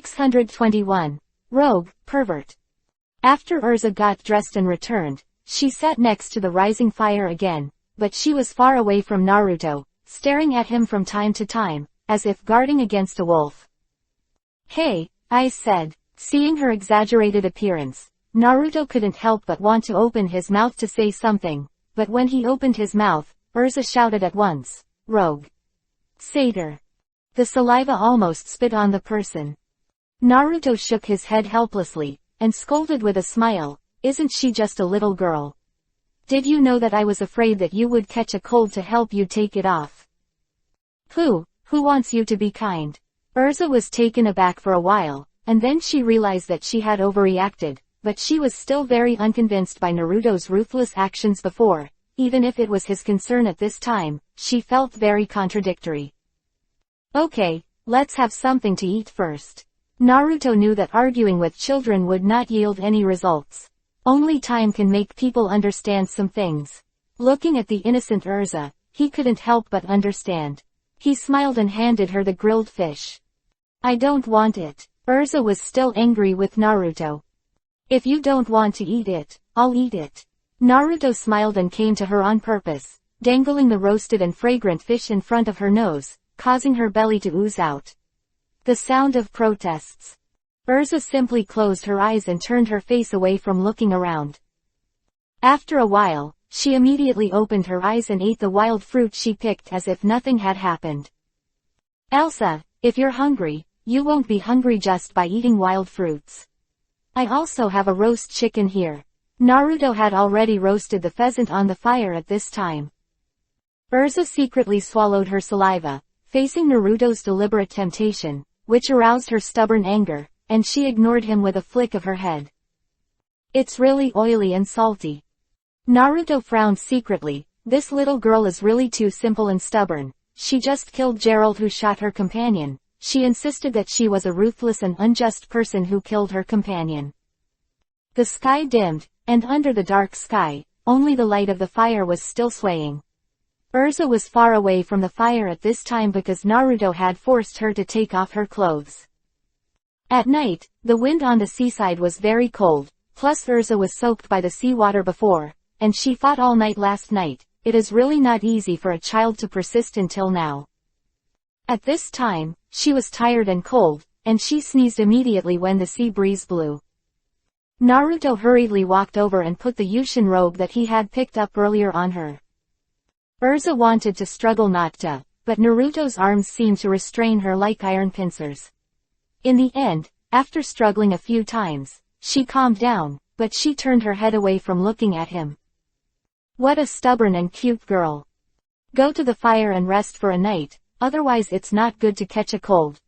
621. Rogue, pervert. After Urza got dressed and returned, she sat next to the rising fire again, but she was far away from Naruto, staring at him from time to time, as if guarding against a wolf. "Hey," I said. Seeing her exaggerated appearance, Naruto couldn't help but want to open his mouth to say something, but when he opened his mouth, Urza shouted at once, "Rogue. Satyr." The saliva almost spit on the person. Naruto shook his head helplessly, and scolded with a smile, "Isn't she just a little girl? Did you know that I was afraid that you would catch a cold to help you take it off? Who wants you to be kind?" Urza was taken aback for a while, and then she realized that she had overreacted, but she was still very unconvinced by Naruto's ruthless actions before. Even if it was his concern at this time, she felt very contradictory. "Okay, let's have something to eat first." Naruto knew that arguing with children would not yield any results. Only time can make people understand some things. Looking at the innocent Urza, he couldn't help but understand. He smiled and handed her the grilled fish. "I don't want it." Urza was still angry with Naruto. "If you don't want to eat it, I'll eat it." Naruto smiled and came to her on purpose, dangling the roasted and fragrant fish in front of her nose, causing her belly to ooze out. The sound of protests. Urza simply closed her eyes and turned her face away from looking around. After a while, she immediately opened her eyes and ate the wild fruit she picked as if nothing had happened. "Elsa, if you're hungry, you won't be hungry just by eating wild fruits. I also have a roast chicken here." Naruto had already roasted the pheasant on the fire at this time. Urza secretly swallowed her saliva, facing Naruto's deliberate temptation, which aroused her stubborn anger, and she ignored him with a flick of her head. "It's really oily and salty." Naruto frowned secretly. This little girl is really too simple and stubborn. She just killed Gerald who shot her companion. She insisted that she was a ruthless and unjust person who killed her companion. The sky dimmed, and under the dark sky, only the light of the fire was still swaying. Urza was far away from the fire at this time because Naruto had forced her to take off her clothes. At night, the wind on the seaside was very cold, plus Urza was soaked by the seawater before, and she fought all night last night. It is really not easy for a child to persist until now. At this time, she was tired and cold, and she sneezed immediately when the sea breeze blew. Naruto hurriedly walked over and put the Yushin robe that he had picked up earlier on her. Urza wanted to struggle not to, but Naruto's arms seemed to restrain her like iron pincers. In the end, after struggling a few times, she calmed down, but she turned her head away from looking at him. "What a stubborn and cute girl. Go to the fire and rest for a night, otherwise it's not good to catch a cold,"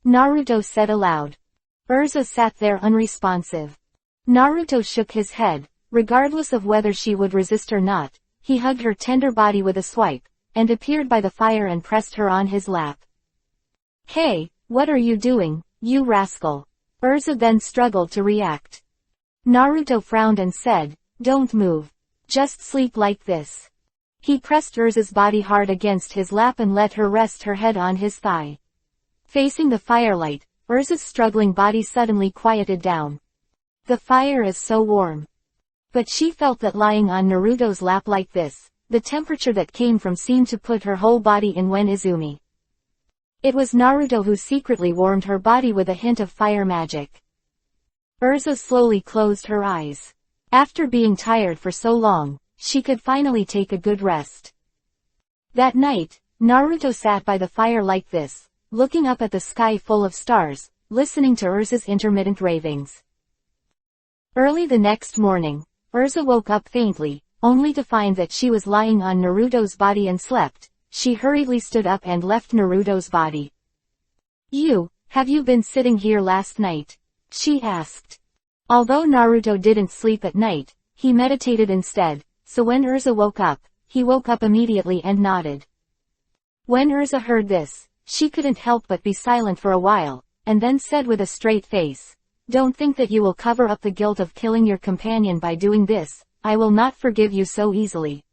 Naruto said aloud. Urza sat there unresponsive. Naruto shook his head. Regardless of whether she would resist or not, he hugged her tender body with a swipe, and appeared by the fire and pressed her on his lap. "Hey, what are you doing, you rascal?" Urza then struggled to react. Naruto frowned and said, "Don't move. Just sleep like this." He pressed Urza's body hard against his lap and let her rest her head on his thigh. Facing the firelight, Urza's struggling body suddenly quieted down. The fire is so warm. But she felt that lying on Naruto's lap like this, the temperature that came from seemed to put her whole body in one izumi. It was Naruto who secretly warmed her body with a hint of fire magic. Urza slowly closed her eyes. After being tired for so long, she could finally take a good rest. That night, Naruto sat by the fire like this, looking up at the sky full of stars, listening to Urza's intermittent ravings. Early the next morning, Urza woke up faintly, only to find that she was lying on Naruto's body and slept. She hurriedly stood up and left Naruto's body. Have you been sitting here last night?" she asked. Although Naruto didn't sleep at night, he meditated instead, so when Urza woke up, he woke up immediately and nodded. When Urza heard this, she couldn't help but be silent for a while, and then said with a straight face, "Don't think that you will cover up the guilt of killing your companion by doing this. I will not forgive you so easily."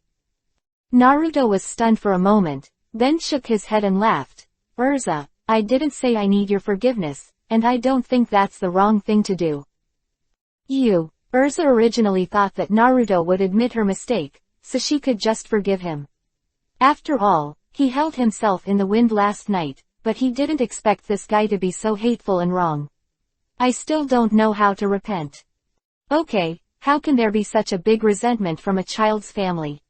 Naruto was stunned for a moment, then shook his head and laughed. "Urza, I didn't say I need your forgiveness. and I don't think that's the wrong thing to do. Urza originally thought that Naruto would admit her mistake, so she could just forgive him. After all, he held himself in the wind last night, but he didn't expect this guy to be so hateful and wrong. I still don't know how to repent. Okay, how can there be such a big resentment from a child's family?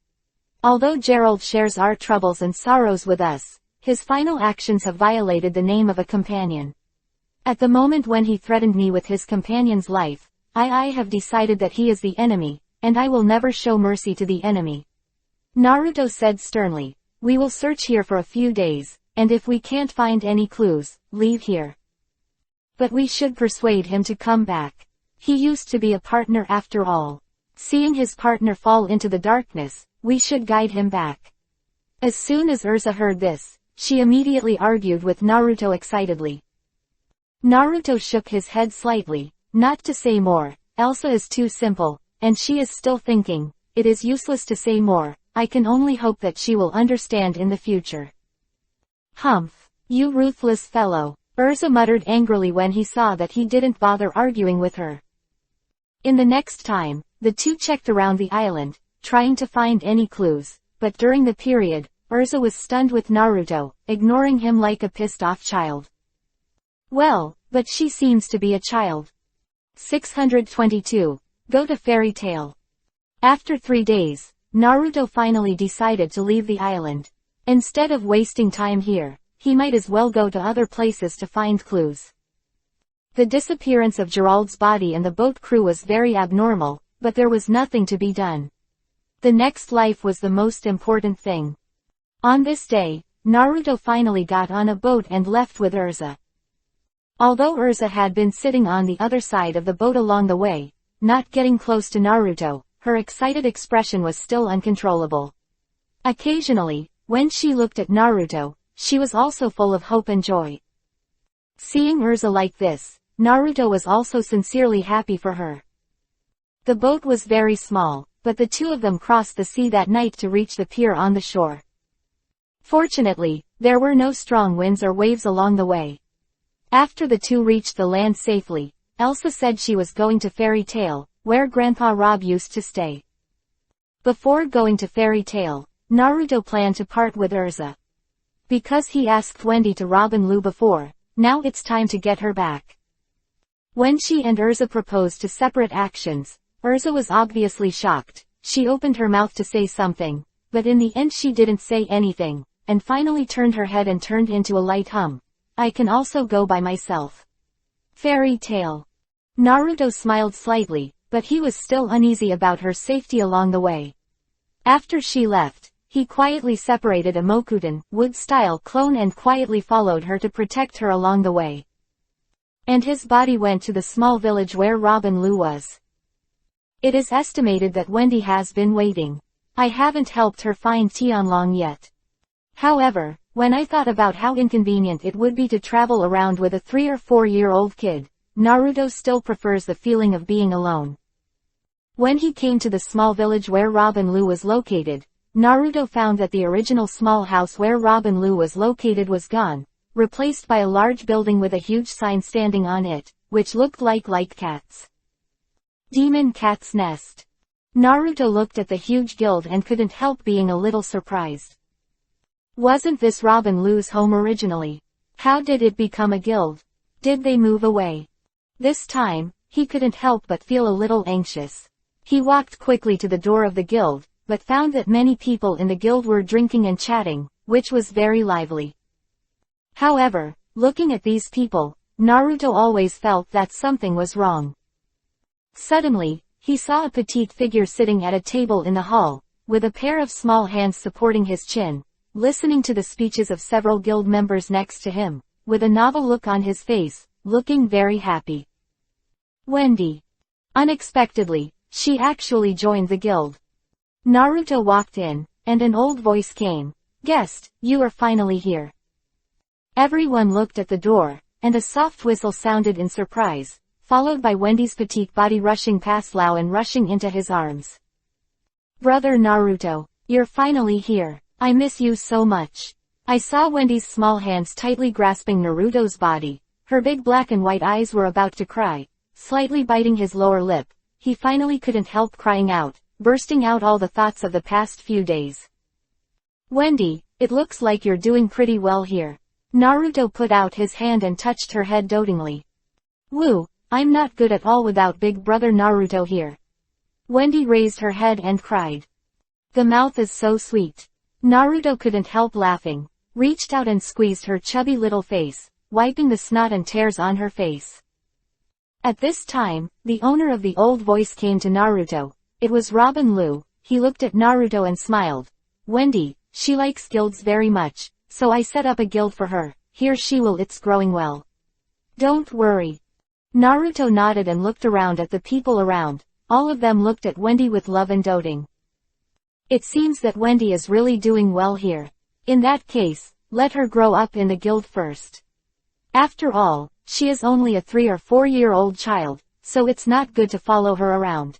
Although Gerald shares our troubles and sorrows with us, his final actions have violated the name of a companion. At the moment when he threatened me with his companion's life, I have decided that he is the enemy, and I will never show mercy to the enemy. Naruto said sternly, we will search here for a few days, and if we can't find any clues, leave here. But we should persuade him to come back. He used to be a partner after all. Seeing his partner fall into the darkness, we should guide him back. As soon as Urza heard this, she immediately argued with Naruto excitedly. Naruto shook his head slightly, not to say more, Elsa is too simple, and she is still thinking, it is useless to say more, I can only hope that she will understand in the future. Humph, you ruthless fellow, Urza muttered angrily when he saw that he didn't bother arguing with her. In the next time, the two checked around the island, trying to find any clues, but during the period, Urza was stunned with Naruto, ignoring him like a pissed-off child. Well, but she seems to be a child. 622. Go to Fairy Tale. After 3 days, Naruto finally decided to leave the island. Instead of wasting time here, he might as well go to other places to find clues. The disappearance of Gerald's body and the boat crew was very abnormal, but there was nothing to be done. The next life was the most important thing. On this day, Naruto finally got on a boat and left with Urza. Although Urza had been sitting on the other side of the boat along the way, not getting close to Naruto, her excited expression was still uncontrollable. Occasionally, when she looked at Naruto, she was also full of hope and joy. Seeing Urza like this, Naruto was also sincerely happy for her. The boat was very small, but the two of them crossed the sea that night to reach the pier on the shore. Fortunately, there were no strong winds or waves along the way. After the two reached the land safely, Elsa said she was going to Fairy Tale, where Grandpa Rob used to stay. Before going to Fairy Tale, Naruto planned to part with Urza. Because he asked Wendy to rob Lu before, now it's time to get her back. When she and Urza proposed to separate actions, Urza was obviously shocked. She opened her mouth to say something, but in the end she didn't say anything, and finally turned her head and turned into a light hum. I can also go by myself. Fairy Tale. Naruto smiled slightly, but he was still uneasy about her safety along the way. After she left, he quietly separated a Mokuten, wood-style clone and quietly followed her to protect her along the way. And his body went to the small village where Robin Lu was. It is estimated that Wendy has been waiting. I haven't helped her find Tianlong yet. However, when I thought about how inconvenient it would be to travel around with a 3 or 4-year-old kid, Naruto still prefers the feeling of being alone. When he came to the small village where Robin Lu was located, Naruto found that the original small house where Robin Lu was located was gone, replaced by a large building with a huge sign standing on it, which looked like Cat's. Demon Cat's Nest. Naruto looked at the huge guild and couldn't help being a little surprised. Wasn't this Robin Lu's home originally? How did it become a guild? Did they move away? This time, he couldn't help but feel a little anxious. He walked quickly to the door of the guild, but found that many people in the guild were drinking and chatting, which was very lively. However, looking at these people, Naruto always felt that something was wrong. Suddenly, he saw a petite figure sitting at a table in the hall, with a pair of small hands supporting his chin, listening to the speeches of several guild members next to him, with a novel look on his face, looking very happy. Wendy. Unexpectedly, she actually joined the guild. Naruto walked in, and an old voice came. Guest, you are finally here. Everyone looked at the door, and a soft whistle sounded in surprise, followed by Wendy's petite body rushing past Lao and rushing into his arms. Brother Naruto, you're finally here. I miss you so much. I saw Wendy's small hands tightly grasping Naruto's body, Her big black and white eyes were about to cry. Slightly biting his lower lip, he finally couldn't help crying out, bursting out all the thoughts of the past few days. "Wendy, it looks like you're doing pretty well here." Naruto put out his hand and touched her head dotingly. "Woo, I'm not good at all without big brother Naruto here." Wendy raised her head and cried. "The mouth is so sweet." Naruto couldn't help laughing, reached out and squeezed her chubby little face, wiping the snot and tears on her face. At this time, the owner of the old voice came to Naruto. It was Robin Liu. He looked at Naruto and smiled. "Wendy, she likes guilds very much, so I set up a guild for her. Here she will, it's growing well. Don't worry." Naruto nodded and looked around at the people around. All of them looked at Wendy with love and doting. It seems that Wendy is really doing well here. In that case, let her grow up in the guild first. After all, she is only a 3 or 4-year-old child, so it's not good to follow her around.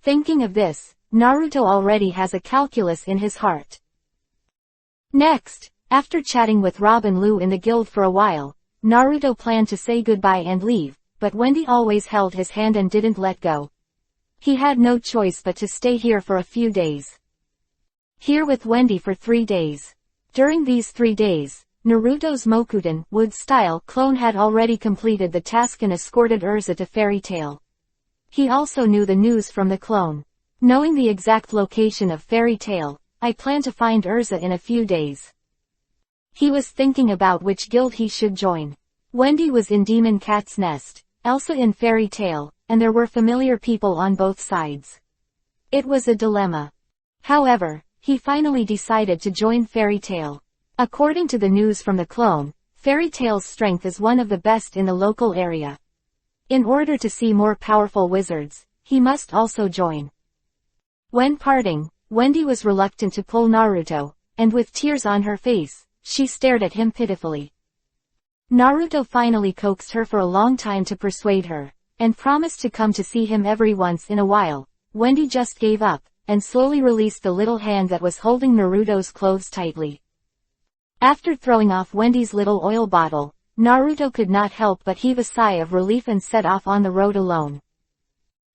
Thinking of this, Naruto already has a calculus in his heart. Next, after chatting with Robin Liu in the guild for a while, Naruto planned to say goodbye and leave, but Wendy always held his hand and didn't let go. He had no choice but to stay here for a few days. Here with Wendy for 3 days. During these 3 days, Naruto's Mokuten wood-style clone had already completed the task and escorted Urza to Fairy Tail. He also knew the news from the clone. Knowing the exact location of Fairy Tail, I plan to find Urza in a few days. He was thinking about which guild he should join. Wendy was in Demon Cat's Nest, Elsa in Fairy Tail, and there were familiar people on both sides. It was a dilemma. However, he finally decided to join Fairy Tail. According to the news from the clone, Fairy Tail's strength is one of the best in the local area. In order to see more powerful wizards, he must also join. When parting, Wendy was reluctant to pull Naruto, and with tears on her face, she stared at him pitifully. Naruto finally coaxed her for a long time to persuade her, and promised to come to see him every once in a while. Wendy just gave up, and slowly released the little hand that was holding Naruto's clothes tightly. After throwing off Wendy's little oil bottle, Naruto could not help but heave a sigh of relief and set off on the road alone.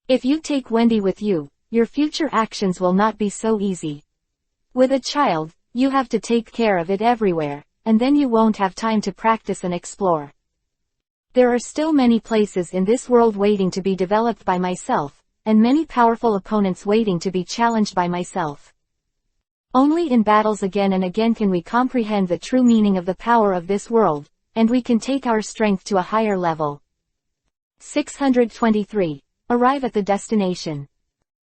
If you take Wendy with you, your future actions will not be so easy. With a child, you have to take care of it everywhere, and then you won't have time to practice and explore. There are still many places in this world waiting to be developed by myself, and many powerful opponents waiting to be challenged by myself. Only in battles again and again can we comprehend the true meaning of the power of this world, and we can take our strength to a higher level. 623. Arrive at the destination.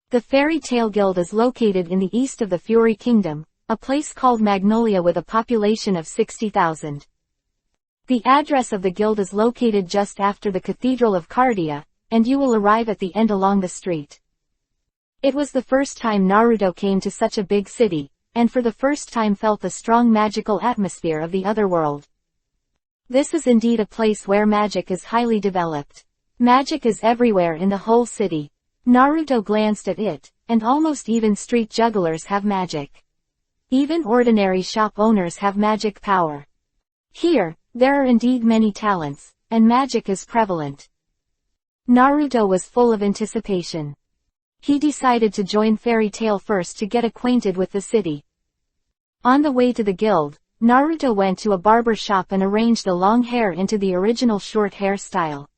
The Fairy Tail Guild is located in the east of the Fury Kingdom, a place called Magnolia with a population of 60,000. The address of the guild is located just after the Cathedral of Cardia, and you will arrive at the end along the street. It was the first time Naruto came to such a big city, and for the first time felt the strong magical atmosphere of the other world. This is indeed a place where magic is highly developed. Magic is everywhere in the whole city. Naruto glanced at it, and almost even street jugglers have magic. Even ordinary shop owners have magic power. Here, there are indeed many talents, and magic is prevalent. Naruto was full of anticipation. He decided to join Fairy Tail first to get acquainted with the city. On the way to the guild, Naruto went to a barber shop and arranged the long hair into the original short hair style.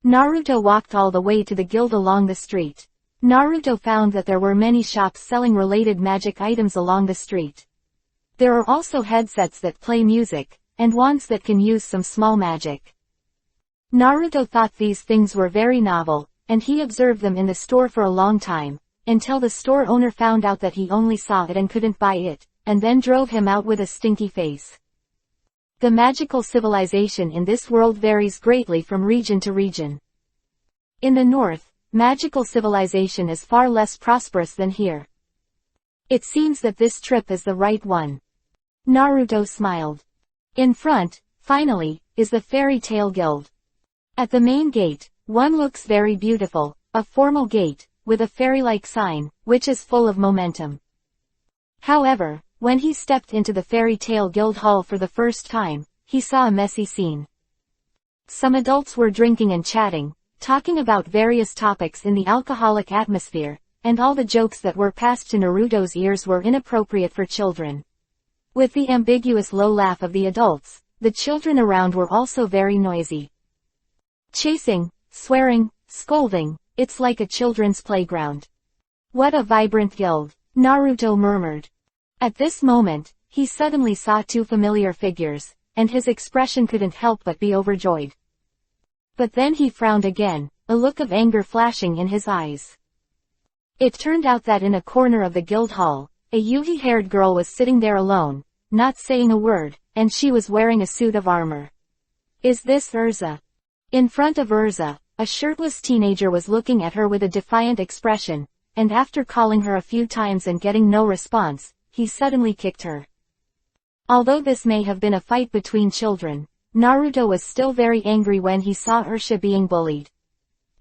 Naruto walked all the way to the guild along the street. Naruto found that there were many shops selling related magic items along the street. There are also headsets that play music, and wands that can use some small magic. Naruto thought these things were very novel, and he observed them in the store for a long time, until the store owner found out that he only saw it and couldn't buy it, and then drove him out with a stinky face. The magical civilization in this world varies greatly from region to region. In the north, magical civilization is far less prosperous than here. It seems that this trip is the right one. Naruto smiled. In front, finally, is the Fairy Tail Guild. At the main gate, one looks very beautiful, a formal gate, with a fairy-like sign, which is full of momentum. However, when he stepped into the Fairy Tail Guild Hall for the first time, he saw a messy scene. Some adults were drinking and chatting, talking about various topics in the alcoholic atmosphere, and all the jokes that were passed to Naruto's ears were inappropriate for children. With the ambiguous low laugh of the adults, the children around were also very noisy. Chasing, swearing, scolding, it's like a children's playground. What a vibrant guild, Naruto murmured. At this moment, he suddenly saw two familiar figures, and his expression couldn't help but be overjoyed. But then he frowned again, a look of anger flashing in his eyes. It turned out that in a corner of the guild hall, a Yugi-haired girl was sitting there alone, not saying a word, and she was wearing a suit of armor. Is this Urza? In front of Urza, a shirtless teenager was looking at her with a defiant expression, and after calling her a few times and getting no response, he suddenly kicked her. Although this may have been a fight between children, Naruto was still very angry when he saw Urza being bullied.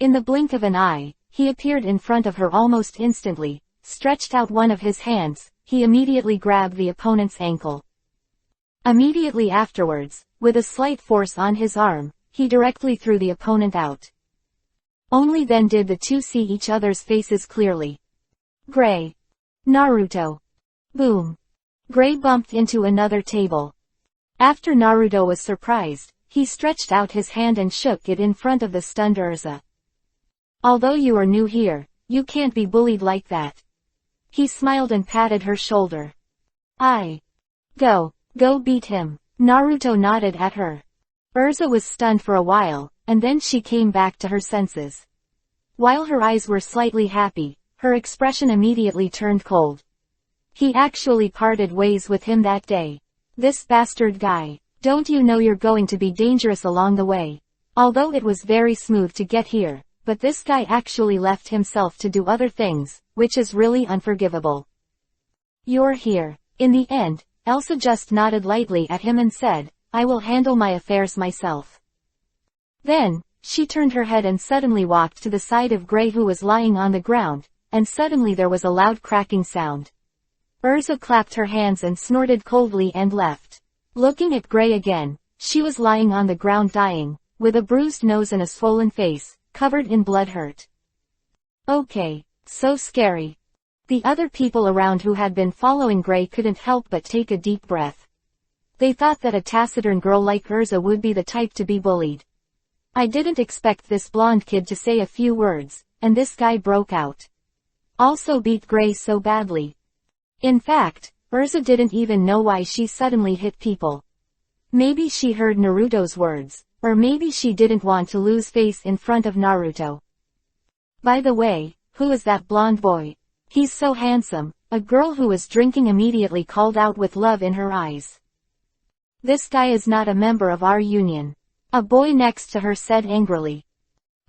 In the blink of an eye, he appeared in front of her almost instantly, stretched out one of his hands, he immediately grabbed the opponent's ankle. Immediately afterwards, with a slight force on his arm, he directly threw the opponent out. Only then did the two see each other's faces clearly. Gray. Naruto. Boom. Gray bumped into another table. After Naruto was surprised, he stretched out his hand and shook it in front of the stunned Urza. Although you are new here, you can't be bullied like that. He smiled and patted her shoulder. Go beat him. Naruto nodded at her. Urza was stunned for a while, and then she came back to her senses. While her eyes were slightly happy, her expression immediately turned cold. He actually parted ways with him that day. This bastard guy. Don't you know you're going to be dangerous along the way? Although it was very smooth to get here, but this guy actually left himself to do other things, which is really unforgivable. You're here. In the end, Elsa just nodded lightly at him and said, I will handle my affairs myself. Then, she turned her head and suddenly walked to the side of Gray who was lying on the ground, and suddenly there was a loud cracking sound. Urza clapped her hands and snorted coldly and left. Looking at Gray again, she was lying on the ground dying, with a bruised nose and a swollen face, covered in blood hurt. Okay, so scary. The other people around who had been following Gray couldn't help but take a deep breath. They thought that a taciturn girl like Urza would be the type to be bullied. I didn't expect this blonde kid to say a few words, and this guy broke out. Also beat Gray so badly. In fact, Urza didn't even know why she suddenly hit people. Maybe she heard Naruto's words, or maybe she didn't want to lose face in front of Naruto. By the way, who is that blonde boy? He's so handsome, a girl who was drinking immediately called out with love in her eyes. This guy is not a member of our union. A boy next to her said angrily.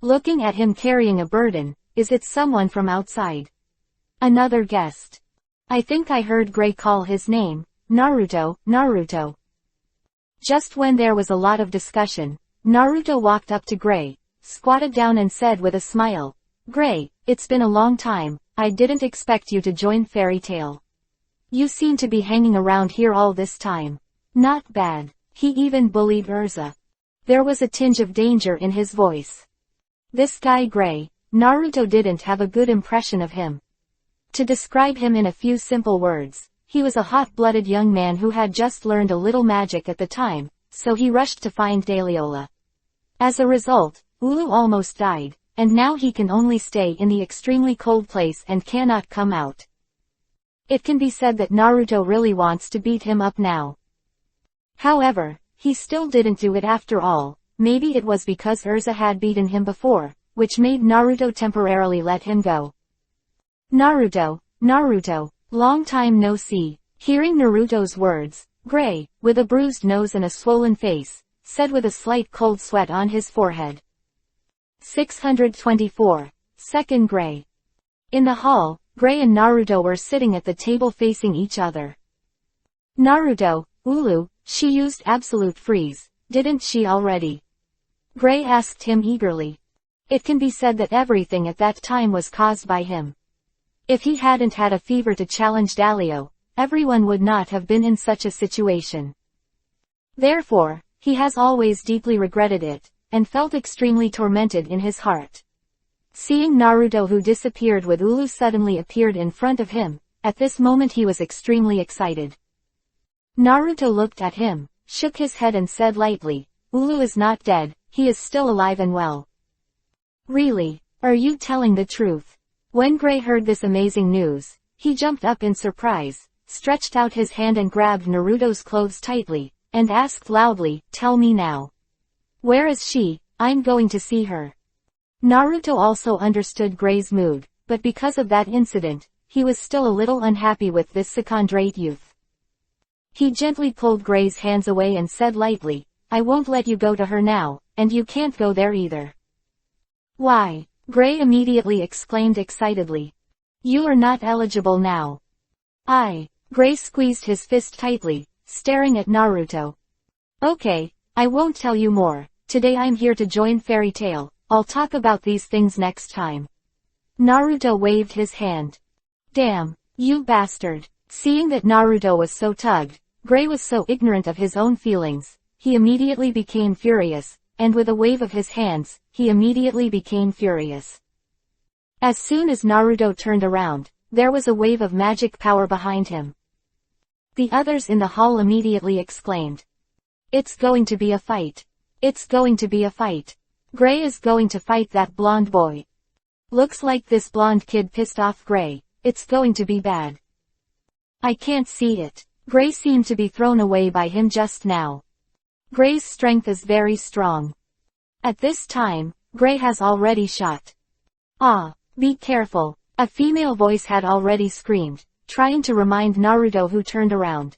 Looking at him carrying a burden, is it someone from outside? Another guessed. I think I heard Gray call his name, Naruto, Naruto. Just when there was a lot of discussion, Naruto walked up to Gray, squatted down and said with a smile, Gray, it's been a long time, I didn't expect you to join Fairy Tail. You seem to be hanging around here all this time. Not bad. He even bullied Urza. There was a tinge of danger in his voice. This guy Gray, Naruto didn't have a good impression of him. To describe him in a few simple words, he was a hot-blooded young man who had just learned a little magic at the time, so he rushed to find Daliola. As a result, Ulu almost died, and now he can only stay in the extremely cold place and cannot come out. It can be said that Naruto really wants to beat him up now. However, he still didn't do it after all. Maybe it was because Urza had beaten him before, which made Naruto temporarily let him go. Naruto, Naruto, long time no see. Hearing Naruto's words, Gray, with a bruised nose and a swollen face, said with a slight cold sweat on his forehead. 624. Second Gray. In the hall, Gray and Naruto were sitting at the table facing each other. Naruto, Ulu, she used absolute freeze, didn't she already? Gray asked him eagerly. It can be said that everything at that time was caused by him. If he hadn't had a fever to challenge Dalio, everyone would not have been in such a situation. Therefore, he has always deeply regretted it, and felt extremely tormented in his heart. Seeing Naruto who disappeared with Ulu suddenly appeared in front of him, at this moment he was extremely excited. Naruto looked at him, shook his head and said lightly, "Ulu is not dead, he is still alive and well." "Really? Are you telling the truth?" When Gray heard this amazing news, he jumped up in surprise, stretched out his hand and grabbed Naruto's clothes tightly, and asked loudly, "Tell me now. Where is she? I'm going to see her." Naruto also understood Gray's mood, but because of that incident, he was still a little unhappy with this secondate youth. He gently pulled Gray's hands away and said lightly, "I won't let you go to her now, and you can't go there either." "Why?" Gray immediately exclaimed excitedly. "You are not eligible now." Gray squeezed his fist tightly, staring at Naruto. "Okay, I won't tell you more. Today I'm here to join Fairy Tail. I'll talk about these things next time." Naruto waved his hand. "Damn, you bastard." Seeing that Naruto was so tugged, Gray was so ignorant of his own feelings, he immediately became furious, and with a wave of his hands, he immediately became furious. As soon as Naruto turned around, there was a wave of magic power behind him. The others in the hall immediately exclaimed, "It's going to be a fight. It's going to be a fight. Gray is going to fight that blonde boy. Looks like this blonde kid pissed off Gray. It's going to be bad." "I can't see it." Gray seemed to be thrown away by him just now. Gray's strength is very strong. At this time, Gray has already shot. Be careful. A female voice had already screamed, trying to remind Naruto, who turned around.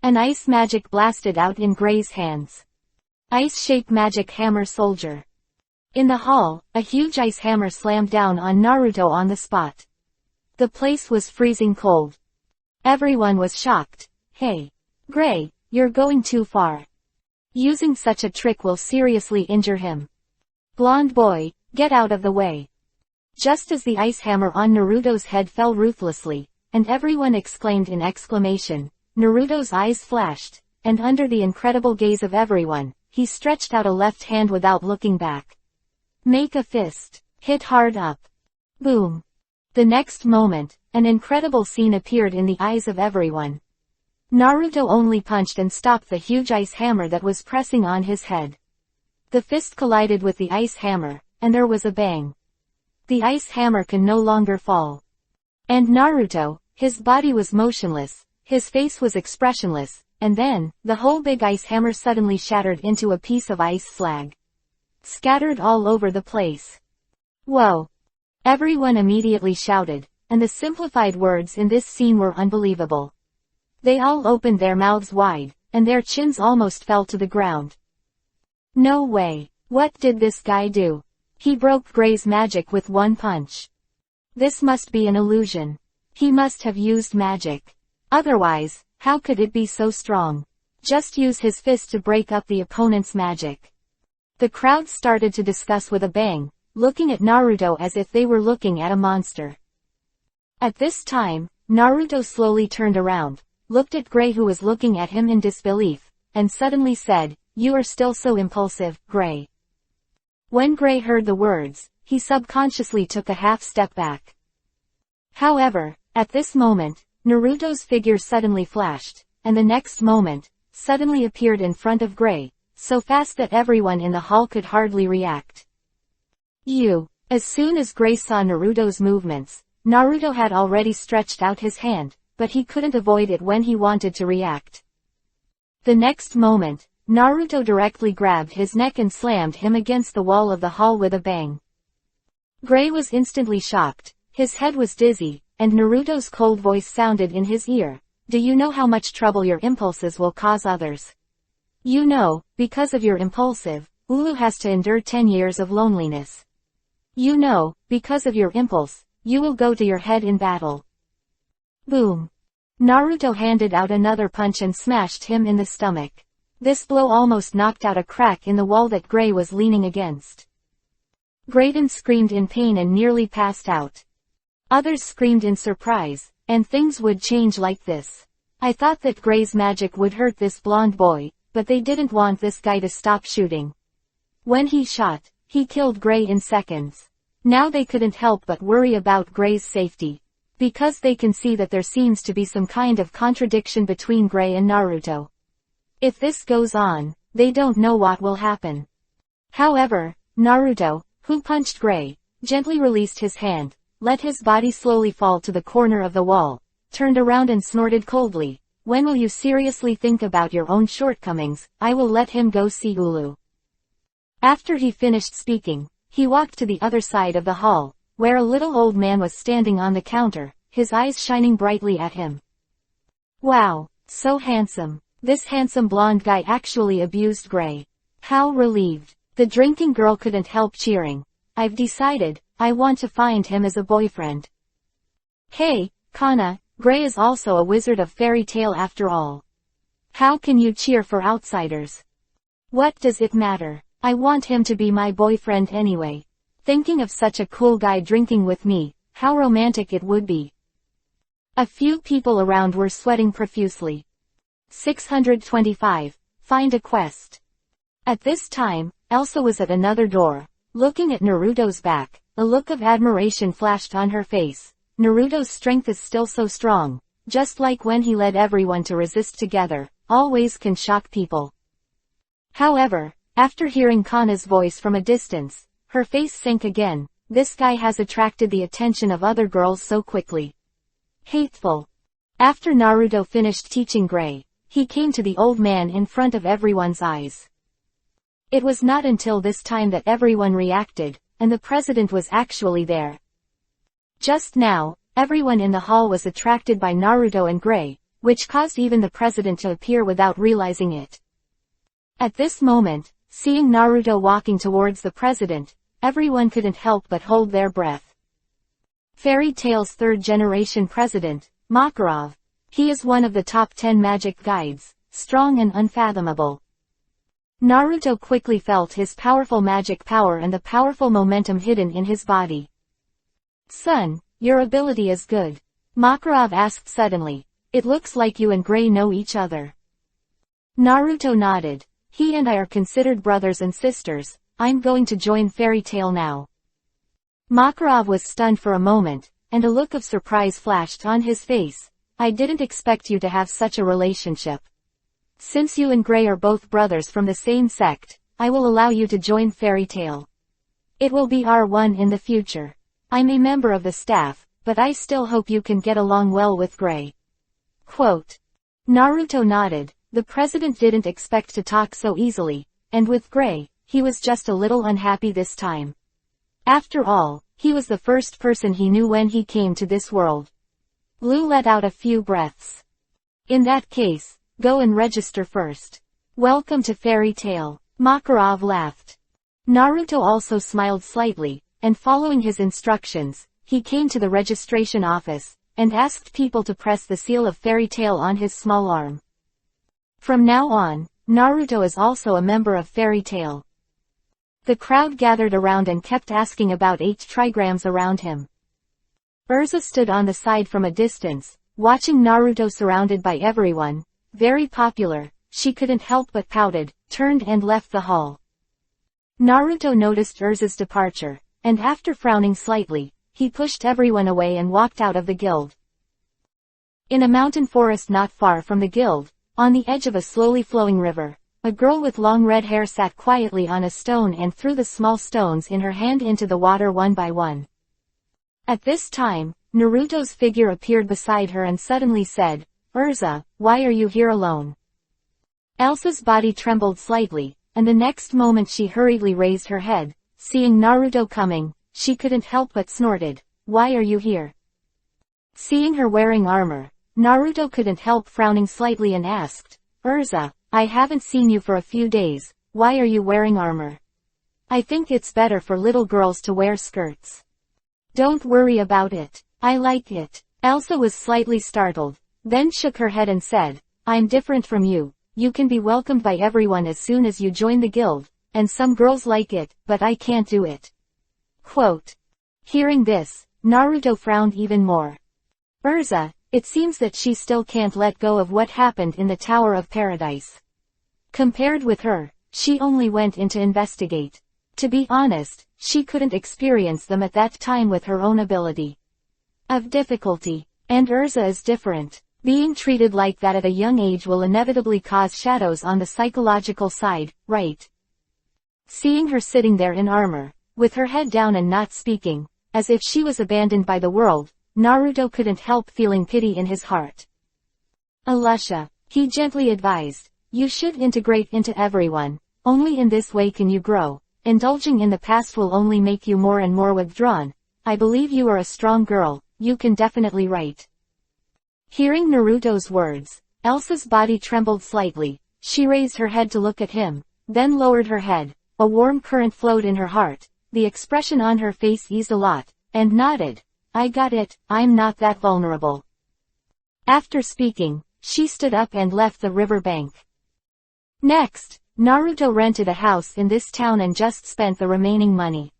An ice magic blasted out in Gray's hands. Ice-shape magic hammer soldier. In the hall, a huge ice hammer slammed down on Naruto on the spot. The place was freezing cold. Everyone was shocked. "Hey, Gray, you're going too far. Using such a trick will seriously injure him. Blonde boy, get out of the way." Just as the ice hammer on Naruto's head fell ruthlessly, and everyone exclaimed in exclamation, Naruto's eyes flashed, and under the incredible gaze of everyone, he stretched out a left hand without looking back. "Make a fist. Hit hard up." Boom. The next moment, an incredible scene appeared in the eyes of everyone. Naruto only punched and stopped the huge ice hammer that was pressing on his head. The fist collided with the ice hammer, and there was a bang. The ice hammer can no longer fall. And Naruto, his body was motionless, his face was expressionless, and then, the whole big ice hammer suddenly shattered into a piece of ice slag. Scattered all over the place. "Whoa!" Everyone immediately shouted, and the simplified words in this scene were unbelievable. They all opened their mouths wide, and their chins almost fell to the ground. "No way! What did this guy do? He broke Gray's magic with one punch. This must be an illusion. He must have used magic. Otherwise, how could it be so strong? Just use his fist to break up the opponent's magic." The crowd started to discuss with a bang, looking at Naruto as if they were looking at a monster. At this time, Naruto slowly turned around, looked at Gray, who was looking at him in disbelief, and suddenly said, "You are still so impulsive, Gray." When Gray heard the words, he subconsciously took a half step back. However, at this moment, Naruto's figure suddenly flashed, and the next moment, suddenly appeared in front of Gray, so fast that everyone in the hall could hardly react. As soon as Gray saw Naruto's movements, Naruto had already stretched out his hand, but he couldn't avoid it when he wanted to react. The next moment, Naruto directly grabbed his neck and slammed him against the wall of the hall with a bang. Gray was instantly shocked, his head was dizzy, and Naruto's cold voice sounded in his ear. "Do you know how much trouble your impulses will cause others? You know, because of your impulsive, Ulu has to endure 10 years of loneliness. You know, because of your impulse, you will go to your head in battle." Boom. Naruto handed out another punch and smashed him in the stomach. This blow almost knocked out a crack in the wall that Gray was leaning against. Graydon screamed in pain and nearly passed out. Others screamed in surprise, and things would change like this. "I thought that Gray's magic would hurt this blonde boy, but they didn't want this guy to stop shooting. When he shot, he killed Gray in seconds. Now they couldn't help but worry about Gray's safety. Because they can see that there seems to be some kind of contradiction between Gray and Naruto. If this goes on, they don't know what will happen. However, Naruto, who punched Gray, gently released his hand, let his body slowly fall to the corner of the wall, turned around and snorted coldly, "When will you seriously think about your own shortcomings? I will let him go see Ulu." After he finished speaking, he walked to the other side of the hall, where a little old man was standing on the counter, his eyes shining brightly at him. Wow, so handsome. This handsome blonde guy actually abused Gray. How relieved. The drinking girl couldn't help cheering. I've decided, I want to find him as a boyfriend. Hey, Kana, Gray is also a wizard of fairy tale after all. How can you cheer for outsiders? What does it matter? I want him to be my boyfriend anyway. Thinking of such a cool guy drinking with me, how romantic it would be. A few people around were sweating profusely. 625. Find a quest. At this time, Elsa was at another door. Looking at Naruto's back, a look of admiration flashed on her face. Naruto's strength is still so strong, just like when he led everyone to resist together, always can shock people. However, after hearing Kana's voice from a distance, her face sank again. This guy has attracted the attention of other girls so quickly. Hateful. After Naruto finished teaching Gray, he came to the old man in front of everyone's eyes. It was not until this time that everyone reacted, and the president was actually there. Just now, everyone in the hall was attracted by Naruto and Gray, which caused even the president to appear without realizing it. At this moment, seeing Naruto walking towards the president, everyone couldn't help but hold their breath. Fairy Tail's third-generation president, Makarov. He is one of the top 10 magic guides, strong and unfathomable. Naruto quickly felt his powerful magic power and the powerful momentum hidden in his body. Son, your ability is good. Makarov asked suddenly. It looks like you and Gray know each other. Naruto nodded. He and I are considered brothers and sisters. I'm going to join Fairy Tail now. Makarov was stunned for a moment, and a look of surprise flashed on his face. I didn't expect you to have such a relationship. Since you and Gray are both brothers from the same sect, I will allow you to join Fairy Tail. It will be R1 in the future. I'm a member of the staff, but I still hope you can get along well with Gray. Quote. Naruto nodded. The president didn't expect to talk so easily, and with Gray, he was just a little unhappy this time. After all, he was the first person he knew when he came to this world. Lou let out a few breaths. In that case, go and register first. Welcome to Fairy Tail. Makarov laughed. Naruto also smiled slightly, and following his instructions, he came to the registration office, and asked people to press the seal of Fairy Tail on his small arm. From now on, Naruto is also a member of Fairy Tail. The crowd gathered around and kept asking about 8 trigrams around him. Urza stood on the side from a distance, watching Naruto surrounded by everyone. Very popular, she couldn't help but pouted, turned and left the hall. Naruto noticed Urza's departure, and after frowning slightly, he pushed everyone away and walked out of the guild. In a mountain forest not far from the guild, on the edge of a slowly flowing river, a girl with long red hair sat quietly on a stone and threw the small stones in her hand into the water one by one. At this time, Naruto's figure appeared beside her and suddenly said, Urza, why are you here alone? Elsa's body trembled slightly, and the next moment she hurriedly raised her head. Seeing Naruto coming, she couldn't help but snorted, why are you here? Seeing her wearing armor, Naruto couldn't help frowning slightly and asked, Urza, I haven't seen you for a few days, why are you wearing armor? I think it's better for little girls to wear skirts. Don't worry about it, I like it. Elsa was slightly startled, then shook her head and said, I'm different from you, you can be welcomed by everyone as soon as you join the guild, and some girls like it, but I can't do it. Quote. Hearing this, Naruto frowned even more. Urza, it seems that she still can't let go of what happened in the Tower of Paradise. Compared with her, she only went in to investigate. To be honest, she couldn't experience them at that time with her own ability of difficulty. And Urza is different. Being treated like that at a young age will inevitably cause shadows on the psychological side, right? Seeing her sitting there in armor, with her head down and not speaking, as if she was abandoned by the world, Naruto couldn't help feeling pity in his heart. Alusha, he gently advised, you should integrate into everyone. Only in this way can you grow. Indulging in the past will only make you more and more withdrawn. I believe you are a strong girl, you can definitely write. Hearing Naruto's words, Elsa's body trembled slightly. She raised her head to look at him, then lowered her head. A warm current flowed in her heart. The expression on her face eased a lot, and nodded. I got it, I'm not that vulnerable. After speaking, she stood up and left the river bank. Next, Naruto rented a house in this town and just spent the remaining money.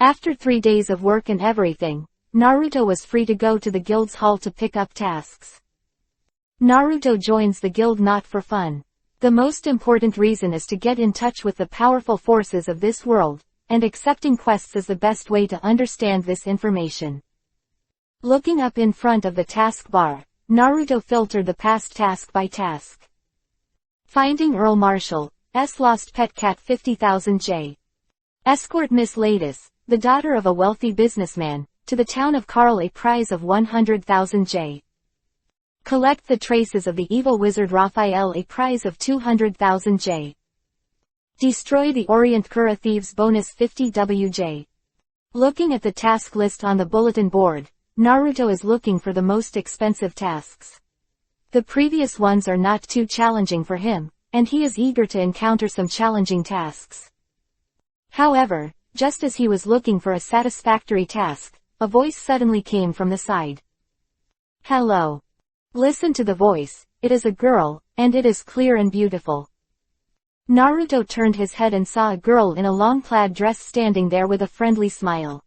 After 3 days of work and everything, Naruto was free to go to the guild's hall to pick up tasks. Naruto joins the guild not for fun. The most important reason is to get in touch with the powerful forces of this world, and accepting quests is the best way to understand this information. Looking up in front of the task bar, Naruto filtered the past task by task. Finding Earl Marshall, S. Lost Pet Cat 50,000 J. Escort Miss Ladis, the daughter of a wealthy businessman, to the town of Karl, a prize of 100,000 J. Collect the traces of the evil wizard Raphael, a prize of 200,000 J. Destroy the Orient Kura thieves, bonus 50 WJ. Looking at the task list on the bulletin board, Naruto is looking for the most expensive tasks. The previous ones are not too challenging for him, and he is eager to encounter some challenging tasks. However, just as he was looking for a satisfactory task, a voice suddenly came from the side. Hello. Listen to the voice, it is a girl, and it is clear and beautiful. Naruto turned his head and saw a girl in a long-plaid dress standing there with a friendly smile.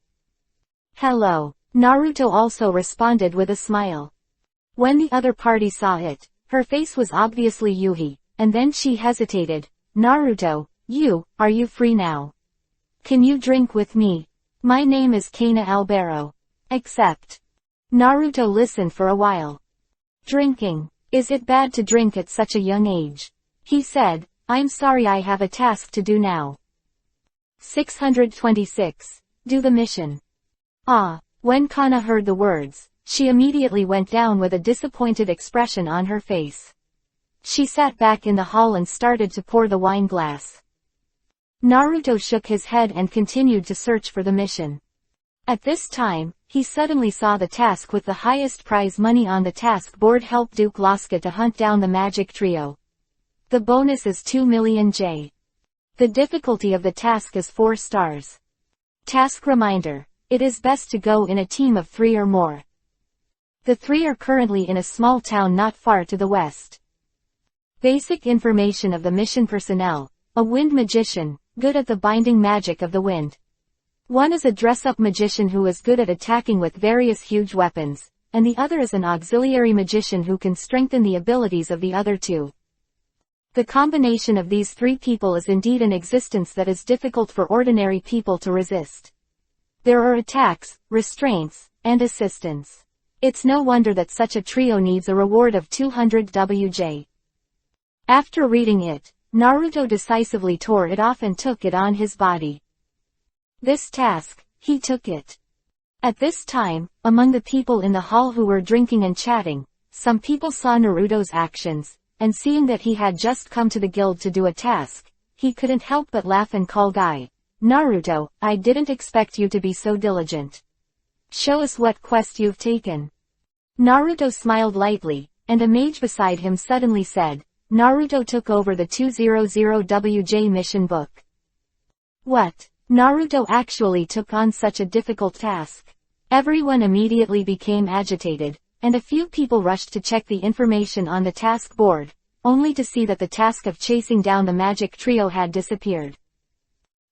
Hello. Naruto also responded with a smile. When the other party saw it, her face was obviously Yuhi, and then she hesitated. Naruto, are you free now? Can you drink with me? My name is Kana Albero. Accept. Naruto listened for a while. Drinking. Is it bad to drink at such a young age? He said, I'm sorry, I have a task to do now. 626. Do the mission. When Kana heard the words, she immediately went down with a disappointed expression on her face. She sat back in the hall and started to pour the wine glass. Naruto shook his head and continued to search for the mission. At this time, he suddenly saw the task with the highest prize money on the task board: help Duke Laska to hunt down the magic trio. The bonus is 2 million J. The difficulty of the task is 4 stars. Task reminder. It is best to go in a team of 3 or more. The 3 are currently in a small town not far to the west. Basic information of the mission personnel. A wind magician, good at the binding magic of the wind. One is a dress-up magician who is good at attacking with various huge weapons, and the other is an auxiliary magician who can strengthen the abilities of the other 2. The combination of these 3 people is indeed an existence that is difficult for ordinary people to resist. There are attacks, restraints, and assistance. It's no wonder that such a trio needs a reward of 200 WJ. After reading it, Naruto decisively tore it off and took it on his body. This task, he took it. At this time, among the people in the hall who were drinking and chatting, some people saw Naruto's actions, and seeing that he had just come to the guild to do a task, he couldn't help but laugh and call Guy. Naruto, I didn't expect you to be so diligent. Show us what quest you've taken. Naruto smiled lightly, and a mage beside him suddenly said, Naruto took over the 200WJ mission book. What? Naruto actually took on such a difficult task. Everyone immediately became agitated, and a few people rushed to check the information on the task board, only to see that the task of chasing down the magic trio had disappeared.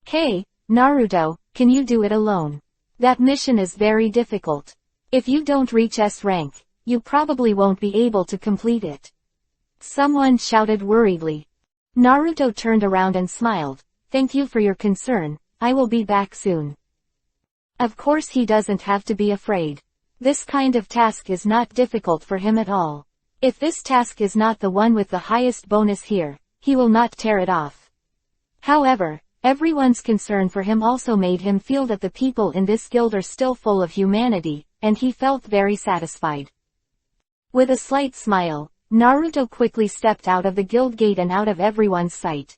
Hey, Naruto, can you do it alone? That mission is very difficult. If you don't reach S rank, you probably won't be able to complete it. Someone shouted worriedly. Naruto turned around and smiled. Thank you for your concern, I will be back soon. Of course he doesn't have to be afraid. This kind of task is not difficult for him at all. If this task is not the one with the highest bonus here, he will not tear it off. However, everyone's concern for him also made him feel that the people in this guild are still full of humanity, and he felt very satisfied. With a slight smile, Naruto quickly stepped out of the guild gate and out of everyone's sight.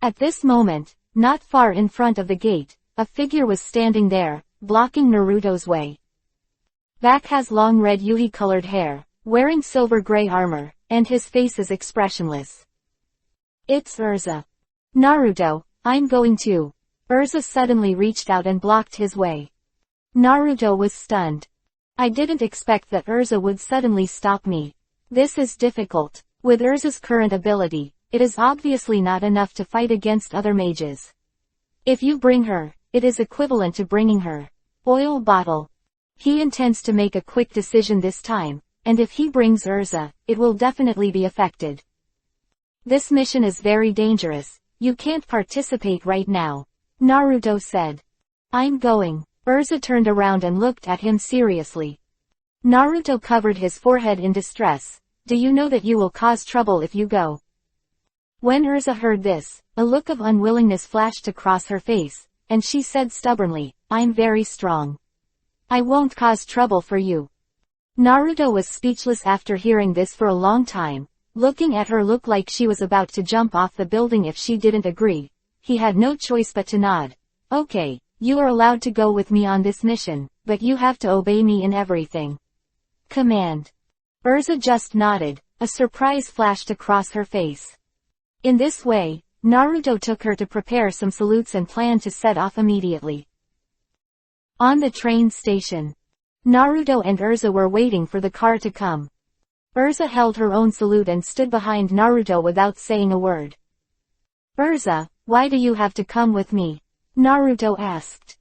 At this moment, not far in front of the gate, a figure was standing there, blocking Naruto's way. Back has long red Yuhi-colored hair, wearing silver-gray armor, and his face is expressionless. It's Urza. Naruto, I'm going to. Urza suddenly reached out and blocked his way. Naruto was stunned. I didn't expect that Urza would suddenly stop me. This is difficult. With Urza's current ability, it is obviously not enough to fight against other mages. If you bring her, it is equivalent to bringing her. Oil bottle. He intends to make a quick decision this time, and if he brings Urza, it will definitely be affected. This mission is very dangerous, you can't participate right now. Naruto said. I'm going. Urza turned around and looked at him seriously. Naruto covered his forehead in distress. Do you know that you will cause trouble if you go? When Urza heard this, a look of unwillingness flashed across her face, and she said stubbornly, I'm very strong. I won't cause trouble for you. Naruto was speechless after hearing this for a long time. Looking at her looked like she was about to jump off the building if she didn't agree. He had no choice but to nod. Okay, you are allowed to go with me on this mission, but you have to obey me in everything. Command. Urza just nodded, a surprise flashed across her face. In this way, Naruto took her to prepare some salutes and planned to set off immediately. On the train station, Naruto and Urza were waiting for the car to come. Urza held her own salute and stood behind Naruto without saying a word. Urza, why do you have to come with me? Naruto asked.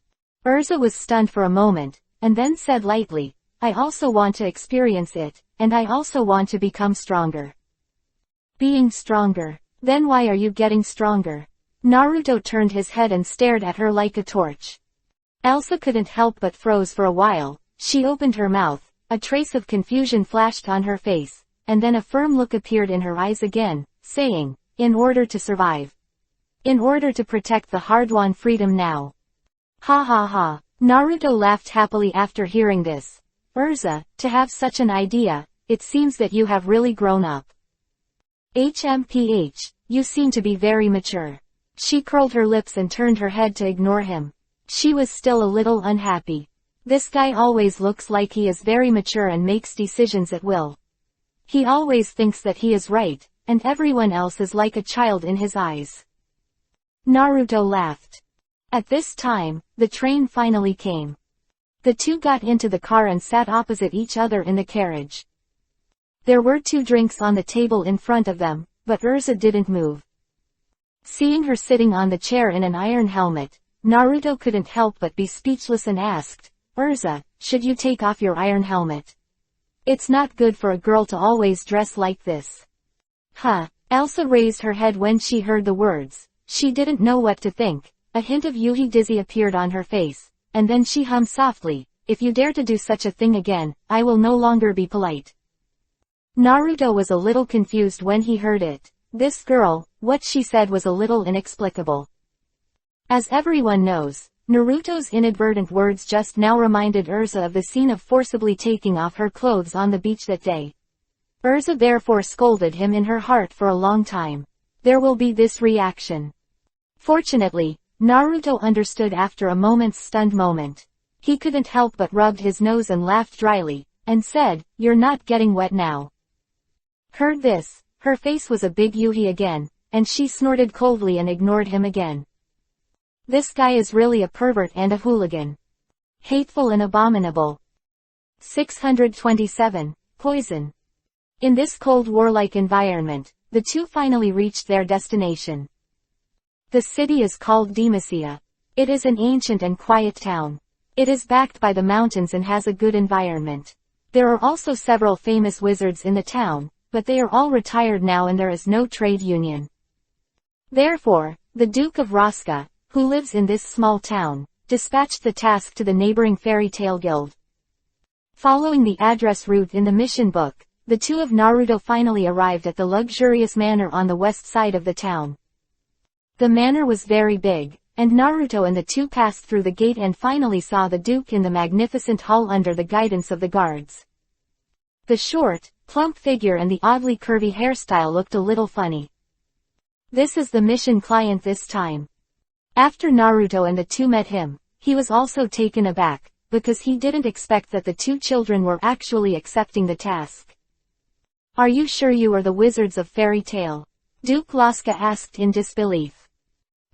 Urza was stunned for a moment, and then said lightly, I also want to experience it, and I also want to become stronger. Being stronger? Then why are you getting stronger? Naruto turned his head and stared at her like a torch. Elsa couldn't help but froze for a while. She opened her mouth, a trace of confusion flashed on her face, and then a firm look appeared in her eyes again, saying, in order to survive. In order to protect the hard-won freedom now. Ha ha ha. Naruto laughed happily after hearing this. Urza, to have such an idea, it seems that you have really grown up. HMPH, you seem to be very mature. She curled her lips and turned her head to ignore him. She was still a little unhappy. This guy always looks like he is very mature and makes decisions at will. He always thinks that he is right, and everyone else is like a child in his eyes. Naruto laughed. At this time, the train finally came. The two got into the car and sat opposite each other in the carriage. There were 2 drinks on the table in front of them, but Urza didn't move. Seeing her sitting on the chair in an iron helmet, Naruto couldn't help but be speechless and asked, Urza, should you take off your iron helmet? It's not good for a girl to always dress like this. Huh. Elsa raised her head when she heard the words. She didn't know what to think. A hint of Yuhi dizzy appeared on her face, and then she hummed softly, if you dare to do such a thing again, I will no longer be polite. Naruto was a little confused when he heard it. This girl, what she said was a little inexplicable. As everyone knows, Naruto's inadvertent words just now reminded Urza of the scene of forcibly taking off her clothes on the beach that day. Urza therefore scolded him in her heart for a long time. There will be this reaction. Fortunately, Naruto understood after a moment's stunned moment. He couldn't help but rubbed his nose and laughed dryly, and said, you're not getting wet now. Heard this, her face was a big Yuhi again, and she snorted coldly and ignored him again. This guy is really a pervert and a hooligan. Hateful and abominable. 627. Poison. In this cold war-like environment, the two finally reached their destination. The city is called Demacia. It is an ancient and quiet town. It is backed by the mountains and has a good environment. There are also several famous wizards in the town, but they are all retired now and there is no trade union. Therefore, the Duke of Raska, who lives in this small town, dispatched the task to the neighboring fairy tale guild. Following the address route in the mission book, the two of Naruto finally arrived at the luxurious manor on the west side of the town. The manor was very big, and Naruto and the two passed through the gate and finally saw the Duke in the magnificent hall under the guidance of the guards. The short, plump figure and the oddly curvy hairstyle looked a little funny. This is the mission client this time. After Naruto and the two met him, he was also taken aback, because he didn't expect that the two children were actually accepting the task. Are you sure you are the wizards of fairy tale? Duke Laska asked in disbelief.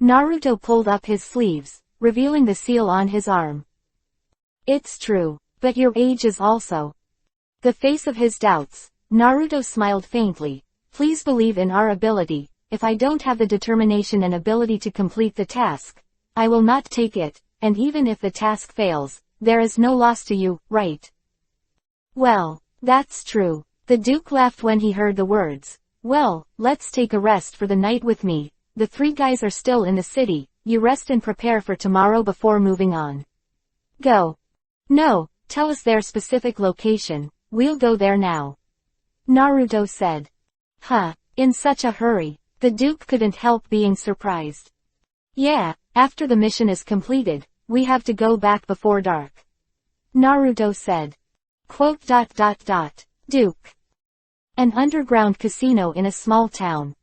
Naruto pulled up his sleeves, revealing the seal on his arm. It's true, but your age is also. The face of his doubts, Naruto smiled faintly. Please believe in our ability. If I don't have the determination and ability to complete the task, I will not take it, and even if the task fails, there is no loss to you, right? Well, that's true. The Duke laughed when he heard the words. Well, let's take a rest for the night with me. The three guys are still in the city. You rest and prepare for tomorrow before moving on. Go. No, tell us their specific location. We'll go there now. Naruto said. Huh, in such a hurry. The Duke couldn't help being surprised. Yeah, after the mission is completed, we have to go back before dark. Naruto said. Duke. An underground casino in a small town.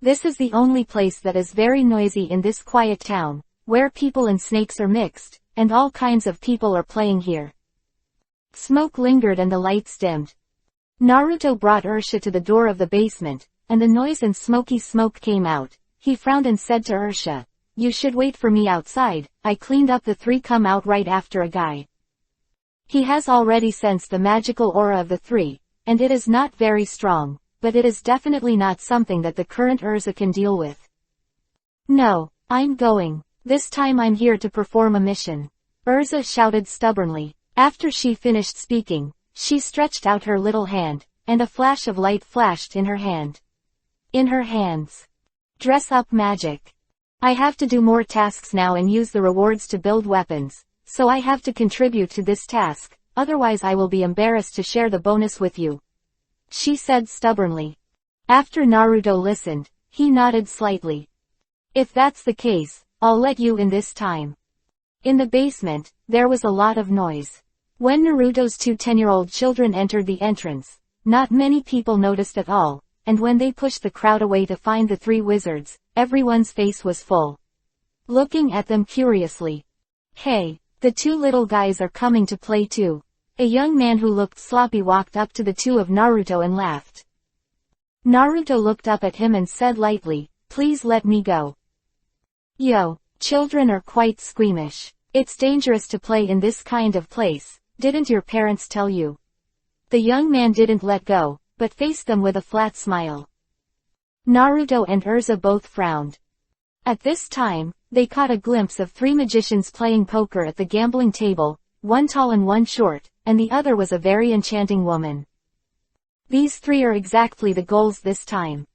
This is the only place that is very noisy in this quiet town, where people and snakes are mixed, and all kinds of people are playing here. Smoke lingered and the lights dimmed. Naruto brought Ursha to the door of the basement, and the noise and smoky smoke came out. He frowned and said to Ursha, "You should wait for me outside. I cleaned up the three come out right after a guy." He has already sensed the magical aura of the three, and it is not very strong, but it is definitely not something that the current Urza can deal with. No, I'm going. This time I'm here to perform a mission. Urza shouted stubbornly. After she finished speaking, she stretched out her little hand, and a flash of light flashed in her hand. In her hands. Dress up magic. I have to do more tasks now and use the rewards to build weapons, so I have to contribute to this task, otherwise I will be embarrassed to share the bonus with you. She said stubbornly. After Naruto listened, he nodded slightly. If that's the case, I'll let you in this time. In the basement, there was a lot of noise. When Naruto's two 10-year-old children entered the entrance, not many people noticed at all, and when they pushed the crowd away to find the three wizards, everyone's face was full. Looking at them curiously. Hey, the two little guys are coming to play too. A young man who looked sloppy walked up to the two of Naruto and laughed. Naruto looked up at him and said lightly, "Please let me go." Yo, children are quite squeamish. It's dangerous to play in this kind of place, didn't your parents tell you? The young man didn't let go, but faced them with a flat smile. Naruto and Urza both frowned. At this time, they caught a glimpse of three magicians playing poker at the gambling table, one tall and one short, and the other was a very enchanting woman. These three are exactly the goals this time.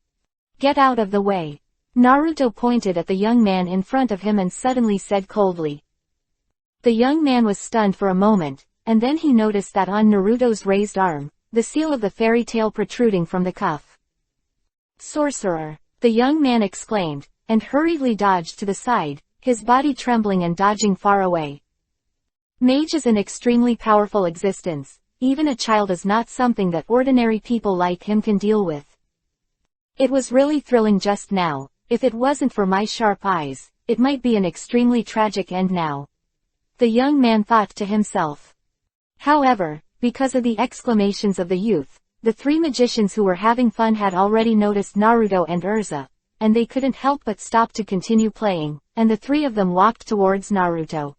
Get out of the way. Naruto pointed at the young man in front of him and suddenly said coldly. The young man was stunned for a moment, and then he noticed that on Naruto's raised arm, the seal of the fairy tale protruding from the cuff. Sorcerer! The young man exclaimed, and hurriedly dodged to the side, his body trembling and dodging far away. Mage is an extremely powerful existence. Even a child is not something that ordinary people like him can deal with. It was really thrilling just now. If it wasn't for my sharp eyes, it might be an extremely tragic end now. The young man thought to himself. However, because of the exclamations of the youth, the three magicians who were having fun had already noticed Naruto and Urza, and they couldn't help but stop to continue playing, and the three of them walked towards Naruto.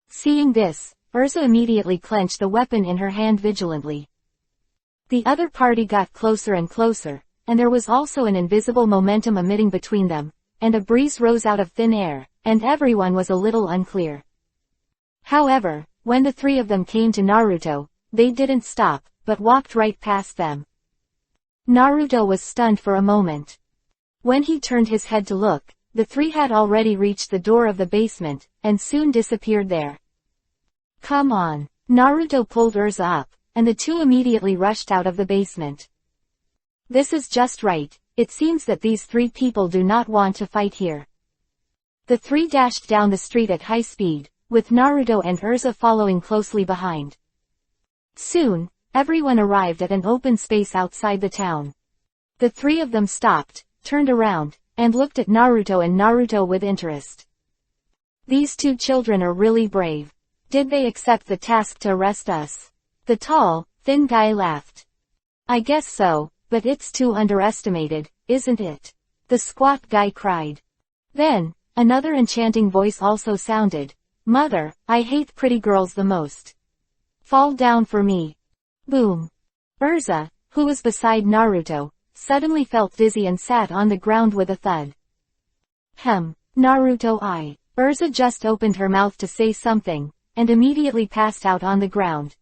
Seeing this, Urza immediately clenched the weapon in her hand vigilantly. The other party got closer and closer, and there was also an invisible momentum emitting between them, and a breeze rose out of thin air, and everyone was a little unclear. However, when the three of them came to Naruto, they didn't stop, but walked right past them. Naruto was stunned for a moment. When he turned his head to look, the three had already reached the door of the basement, and soon disappeared there. Come on. Naruto pulled Urza up, and the two immediately rushed out of the basement. This is just right, it seems that these three people do not want to fight here. The three dashed down the street at high speed, with Naruto and Urza following closely behind. Soon, everyone arrived at an open space outside the town. The three of them stopped, turned around, and looked at Naruto with interest. These two children are really brave. Did they accept the task to arrest us? The tall, thin guy laughed. I guess so, but it's too underestimated, isn't it? The squat guy cried. Then, another enchanting voice also sounded. Mother, I hate pretty girls the most. Fall down for me. Boom. Urza, who was beside Naruto, suddenly felt dizzy and sat on the ground with a thud. Naruto Urza just opened her mouth to say something, and immediately passed out on the ground.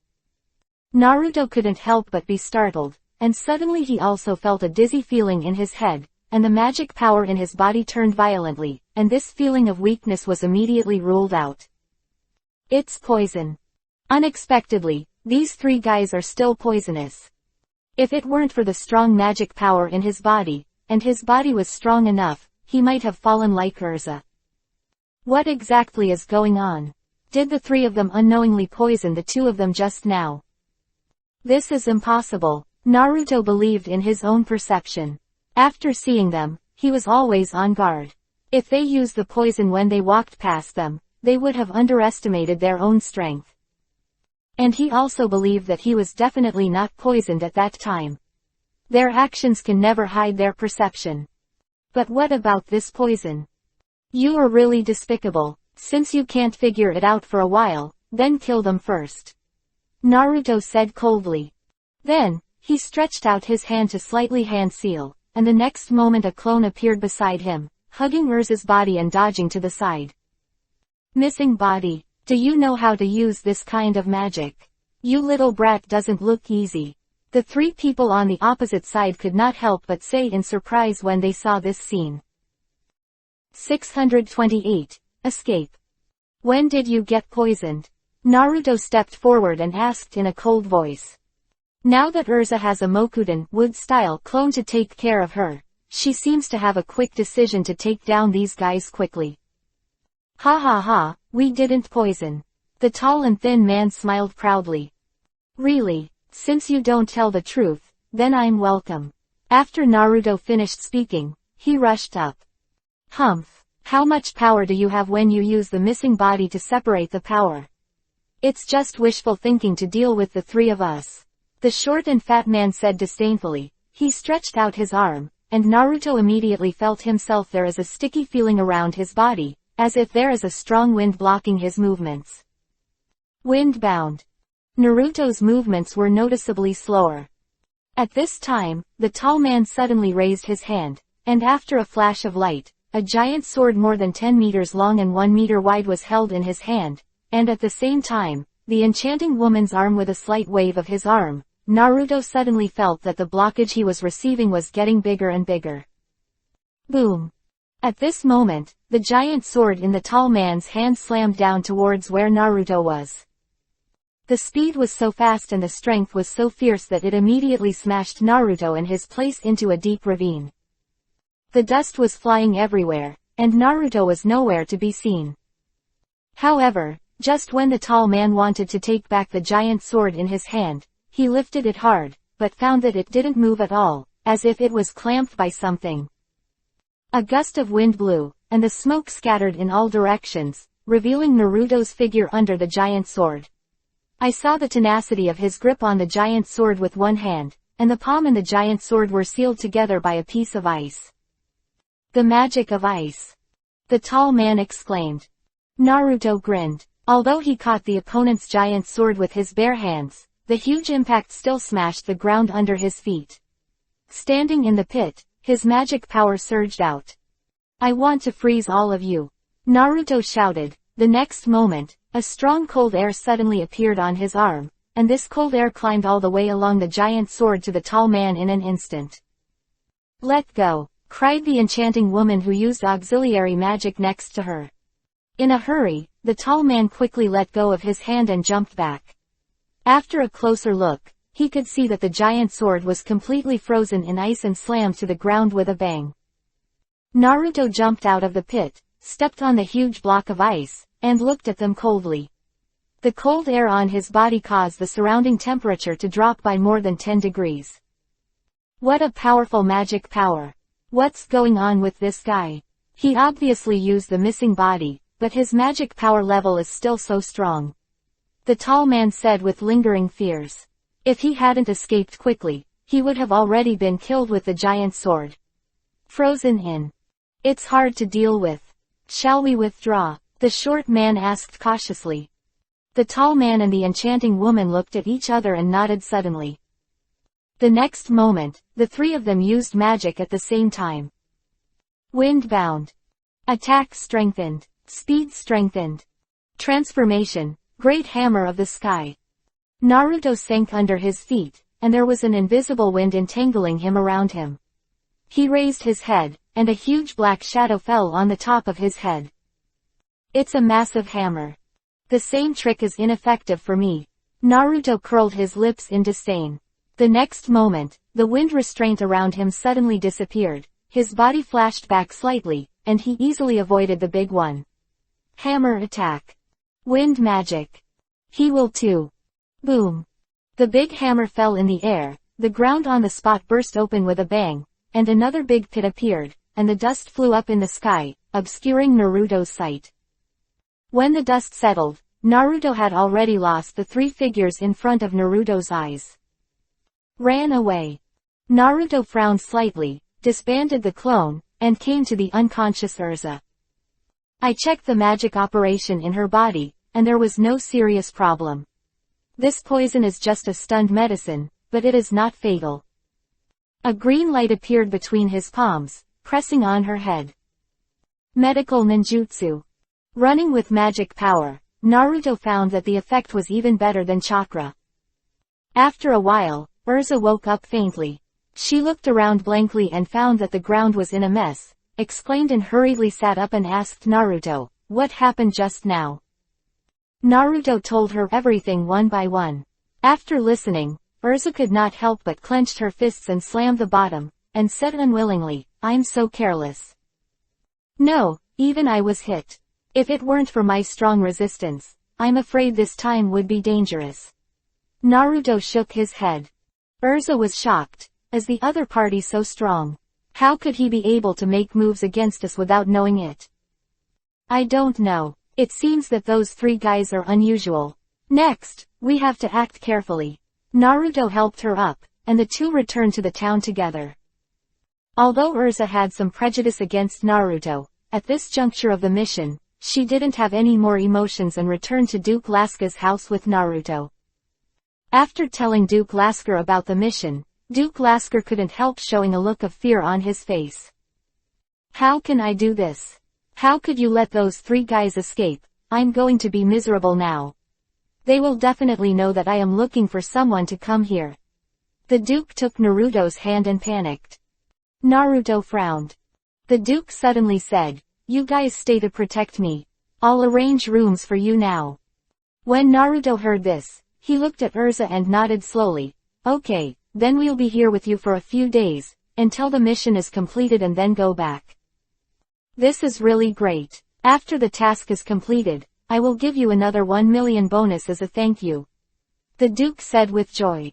Naruto couldn't help but be startled, and suddenly he also felt a dizzy feeling in his head, and the magic power in his body turned violently, and this feeling of weakness was immediately ruled out. It's poison. Unexpectedly, these three guys are still poisonous. If it weren't for the strong magic power in his body, and his body was strong enough, he might have fallen like Urza. What exactly is going on? Did the three of them unknowingly poison the two of them just now? This is impossible. Naruto believed in his own perception. After seeing them, he was always on guard. If they used the poison when they walked past them, they would have underestimated their own strength. And he also believed that he was definitely not poisoned at that time. Their actions can never hide their perception. But what about this poison? You are really despicable. Since you can't figure it out for a while, then kill them first. Naruto said coldly. Then, he stretched out his hand to slightly hand seal, and the next moment a clone appeared beside him, hugging Urza's body and dodging to the side. Missing body, do you know how to use this kind of magic? You little brat doesn't look easy. The three people on the opposite side could not help but say in surprise when they saw this scene. 628. Escape. When did you get poisoned? Naruto stepped forward and asked in a cold voice. Now that Urza has a Mokuden wood-style clone to take care of her, she seems to have a quick decision to take down these guys quickly. Ha ha ha, we didn't poison. The tall and thin man smiled proudly. Really, since you don't tell the truth, then I'm welcome. After Naruto finished speaking, he rushed up. Humph, how much power do you have when you use the missing body to separate the power? It's just wishful thinking to deal with the three of us. The short and fat man said disdainfully. He stretched out his arm, and Naruto immediately felt himself there is a sticky feeling around his body, as if there is a strong wind blocking his movements. Wind-bound. Naruto's movements were noticeably slower. At this time, the tall man suddenly raised his hand, and after a flash of light, a giant sword more than 10 meters long and 1 meter wide was held in his hand, and at the same time, the enchanting woman's arm with a slight wave of his arm, Naruto suddenly felt that the blockage he was receiving was getting bigger and bigger. Boom. At this moment, the giant sword in the tall man's hand slammed down towards where Naruto was. The speed was so fast and the strength was so fierce that it immediately smashed Naruto and his place into a deep ravine. The dust was flying everywhere, and Naruto was nowhere to be seen. However, just when the tall man wanted to take back the giant sword in his hand, he lifted it hard, but found that it didn't move at all, as if it was clamped by something. A gust of wind blew, and the smoke scattered in all directions, revealing Naruto's figure under the giant sword. I saw the tenacity of his grip on the giant sword with one hand, and the palm and the giant sword were sealed together by a piece of ice. The magic of ice. The tall man exclaimed. Naruto grinned. Although he caught the opponent's giant sword with his bare hands, the huge impact still smashed the ground under his feet. Standing in the pit, his magic power surged out. I want to freeze all of you. Naruto shouted. The next moment, a strong cold air suddenly appeared on his arm, and this cold air climbed all the way along the giant sword to the tall man in an instant. Let go. cried the enchanting woman who used auxiliary magic next to her. In a hurry, the tall man quickly let go of his hand and jumped back. After a closer look, he could see that the giant sword was completely frozen in ice and slammed to the ground with a bang. Naruto jumped out of the pit, stepped on the huge block of ice, and looked at them coldly. The cold air on his body caused the surrounding temperature to drop by more than 10 degrees. What a powerful magic power! What's going on with this guy? He obviously used the missing body, but his magic power level is still so strong. The tall man said with lingering fears. If he hadn't escaped quickly, he would have already been killed with the giant sword. Frozen in. It's hard to deal with. Shall we withdraw? The short man asked cautiously. The tall man and the enchanting woman looked at each other and nodded suddenly. The next moment, the three of them used magic at the same time. Wind bound. Attack strengthened. Speed strengthened. Transformation, great hammer of the sky. Naruto sank under his feet, and there was an invisible wind entangling him around him. He raised his head, and a huge black shadow fell on the top of his head. It's a massive hammer. The same trick is ineffective for me. Naruto curled his lips in disdain. The next moment, the wind restraint around him suddenly disappeared, his body flashed back slightly, and he easily avoided the big one. Hammer attack. Wind magic. He will too. Boom. The big hammer fell in the air, the ground on the spot burst open with a bang, and another big pit appeared, and the dust flew up in the sky, obscuring Naruto's sight. When the dust settled, Naruto had already lost the three figures in front of Naruto's eyes. Ran away. Naruto frowned slightly, disbanded the clone, and came to the unconscious Urza. I checked the magic operation in her body, and there was no serious problem. This poison is just a stunned medicine, but it is not fatal. A green light appeared between his palms, pressing on her head. Medical ninjutsu. Running with magic power, Naruto found that the effect was even better than chakra. After a while, Urza woke up faintly. She looked around blankly and found that the ground was in a mess, exclaimed and hurriedly sat up and asked Naruto, what happened just now? Naruto told her everything one by one. After listening, Urza could not help but clenched her fists and slammed the bottom, and said unwillingly, I'm so careless. No, even I was hit. If it weren't for my strong resistance, I'm afraid this time would be dangerous. Naruto shook his head. Urza was shocked. Is the other party so strong? How could he be able to make moves against us without knowing it? I don't know. It seems that those three guys are unusual. Next, we have to act carefully. Naruto helped her up, and the two returned to the town together. Although Urza had some prejudice against Naruto, at this juncture of the mission, she didn't have any more emotions and returned to Duke Lasca's house with Naruto. After telling Duke Lasker about the mission, Duke Lasker couldn't help showing a look of fear on his face. How can I do this? How could you let those three guys escape? I'm going to be miserable now. They will definitely know that I am looking for someone to come here. The Duke took Naruto's hand and panicked. Naruto frowned. The Duke suddenly said, you guys stay to protect me. I'll arrange rooms for you now. When Naruto heard this, he looked at Urza and nodded slowly. Okay, then we'll be here with you for a few days, until the mission is completed and then go back. This is really great. After the task is completed, I will give you another 1 million bonus as a thank you. The Duke said with joy.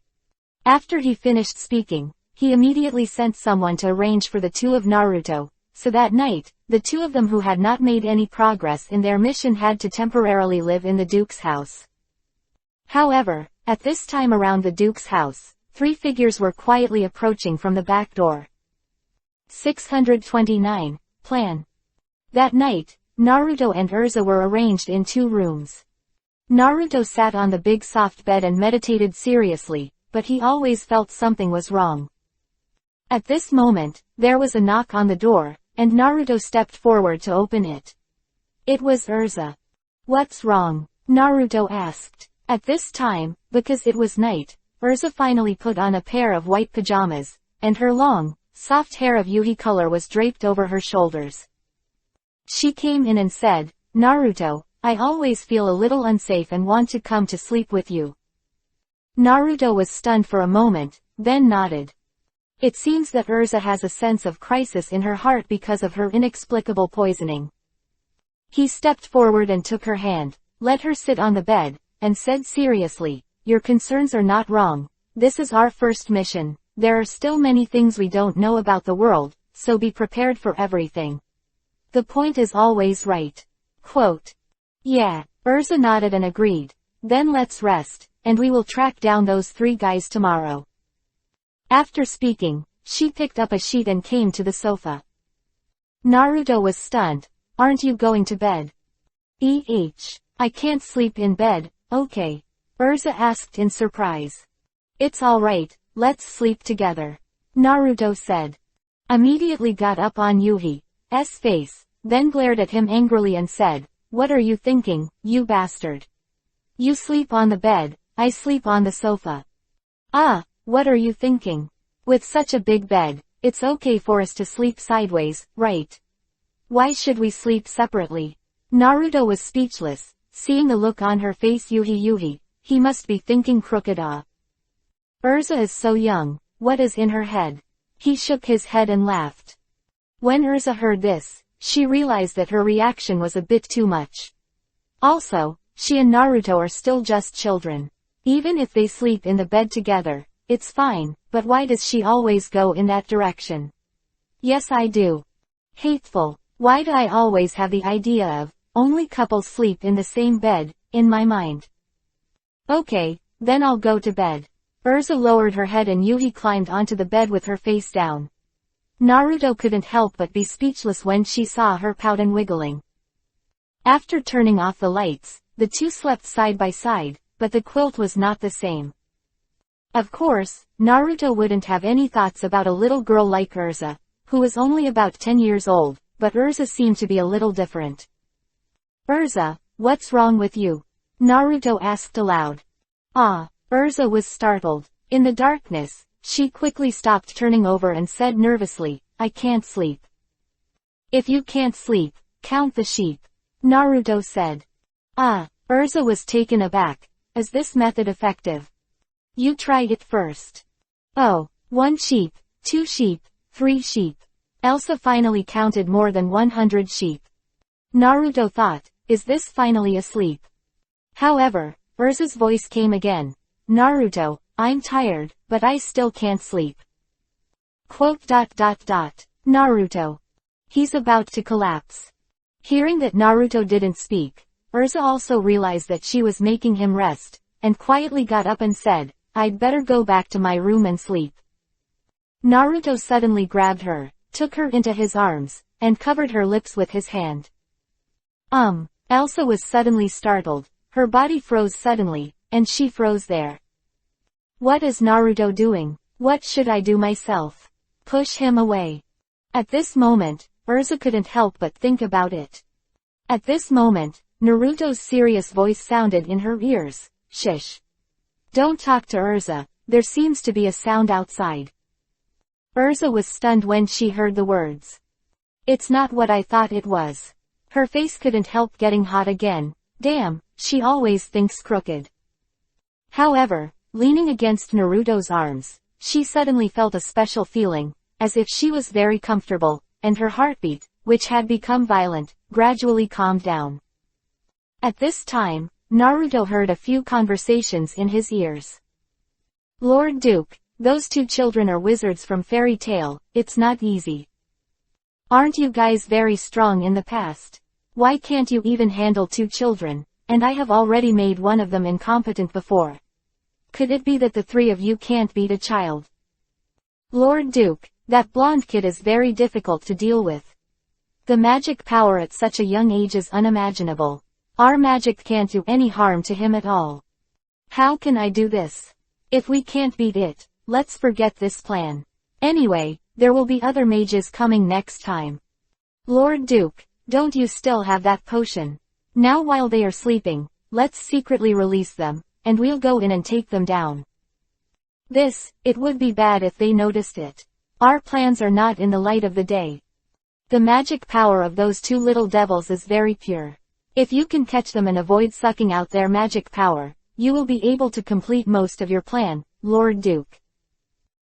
After he finished speaking, he immediately sent someone to arrange for the two of Naruto, so that night, the two of them who had not made any progress in their mission had to temporarily live in the Duke's house. However, at this time around the Duke's house, three figures were quietly approaching from the back door. 629. Plan. That night, Naruto and Urza were arranged in 2 rooms. Naruto sat on the big soft bed and meditated seriously, but he always felt something was wrong. At this moment, there was a knock on the door, and Naruto stepped forward to open it. It was Urza. What's wrong? Naruto asked. At this time, because it was night, Urza finally put on a pair of white pajamas, and her long, soft hair of Yuhi color was draped over her shoulders. She came in and said, "Naruto, I always feel a little unsafe and want to come to sleep with you." Naruto was stunned for a moment, then nodded. It seems that Urza has a sense of crisis in her heart because of her inexplicable poisoning. He stepped forward and took her hand, let her sit on the bed, and said seriously, "Your concerns are not wrong. This is our first mission. There are still many things we don't know about the world, so be prepared for everything. The point is always right." Quote. Yeah, Urza nodded and agreed. Then let's rest, and we will track down those 3 guys tomorrow. After speaking, she picked up a sheet and came to the sofa. Naruto was stunned. "Aren't you going to bed?" I can't sleep in bed, okay?" Urza asked in surprise. "It's alright, let's sleep together," Naruto said. Immediately got up on Yuhi's face, then glared at him angrily and said, "What are you thinking, you bastard? You sleep on the bed, I sleep on the sofa." "Ah, what are you thinking? With such a big bed, it's okay for us to sleep sideways, right? Why should we sleep separately?" Naruto was speechless, seeing the look on her face. Yuhi, he must be thinking crooked. Urza is so young, what is in her head? He shook his head and laughed. When Urza heard this, she realized that her reaction was a bit too much. Also, she and Naruto are still just children. Even if they sleep in the bed together, it's fine, but why does she always go in that direction? Yes, I do. Hateful. Why do I always have the idea of, only couples sleep in the same bed, in my mind? Okay, then I'll go to bed. Urza lowered her head and Yuhi climbed onto the bed with her face down. Naruto couldn't help but be speechless when she saw her pout and wiggling. After turning off the lights, the two slept side by side, but the quilt was not the same. Of course, Naruto wouldn't have any thoughts about a little girl like Urza, who was only about 10 years old, but Urza seemed to be a little different. "Urza, what's wrong with you?" Naruto asked aloud. Urza was startled. In the darkness, she quickly stopped turning over and said nervously, "I can't sleep." "If you can't sleep, count the sheep," Naruto said. Urza was taken aback. Is this method effective? You try it first. Oh, 1 sheep, 2 sheep, 3 sheep. Elsa finally counted more than 100 sheep. Naruto thought, is this finally asleep? However, Urza's voice came again. "Naruto, I'm tired, but I still can't sleep." Naruto. He's about to collapse. Hearing that Naruto didn't speak, Urza also realized that she was making him rest, and quietly got up and said, "I'd better go back to my room and sleep." Naruto suddenly grabbed her, took her into his arms, and covered her lips with his hand. Elsa was suddenly startled, her body froze suddenly, and she froze there. What is Naruto doing? What should I do myself? Push him away. At this moment, Urza couldn't help but think about it. At this moment, Naruto's serious voice sounded in her ears. "Shish. Don't talk to Urza, there seems to be a sound outside." Urza was stunned when she heard the words. "It's not what I thought it was." Her face couldn't help getting hot again. Damn, she always thinks crooked. However, leaning against Naruto's arms, she suddenly felt a special feeling, as if she was very comfortable, and her heartbeat, which had become violent, gradually calmed down. At this time, Naruto heard a few conversations in his ears. "Lord Duke, those 2 children are wizards from fairy tale, it's not easy. Aren't you guys very strong in the past? Why can't you even handle 2 children, and I have already made one of them incompetent before. Could it be that the 3 of you can't beat a child? Lord Duke, that blonde kid is very difficult to deal with. The magic power at such a young age is unimaginable. Our magic can't do any harm to him at all. How can I do this? If we can't beat it, let's forget this plan. Anyway, there will be other mages coming next time. Lord Duke, don't you still have that potion? Now while they are sleeping, let's secretly release them, and we'll go in and take them down. It would be bad if they noticed it. Our plans are not in the light of the day. The magic power of those two little devils is very pure. If you can catch them and avoid sucking out their magic power, you will be able to complete most of your plan, Lord Duke."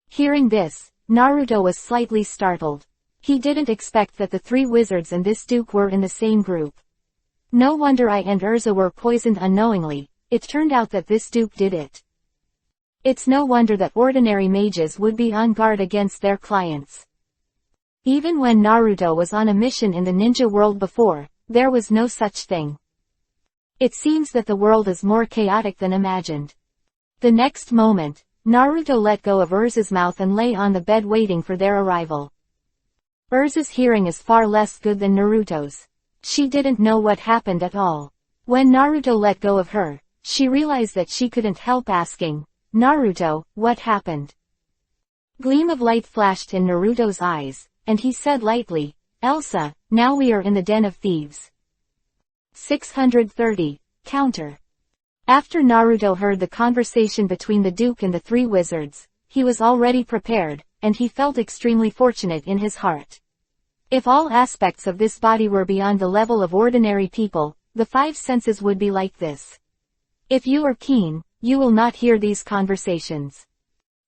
Hearing this, Naruto was slightly startled. He didn't expect that the three wizards and this duke were in the same group. No wonder I and Urza were poisoned unknowingly. It turned out that this duke did it. It's no wonder that ordinary mages would be on guard against their clients. Even when Naruto was on a mission in the ninja world before, there was no such thing. It seems that the world is more chaotic than imagined. The next moment, Naruto let go of Urza's mouth and lay on the bed waiting for their arrival. Urza's hearing is far less good than Naruto's. She didn't know what happened at all. When Naruto let go of her, she realized that she couldn't help asking, "Naruto, what happened?" Gleam of light flashed in Naruto's eyes, and he said lightly, "Elsa, now we are in the den of thieves." 630. Counter. After Naruto heard the conversation between the Duke and the three wizards, he was already prepared, and he felt extremely fortunate in his heart. If all aspects of this body were beyond the level of ordinary people, the five senses would be like this. If you are keen, you will not hear these conversations.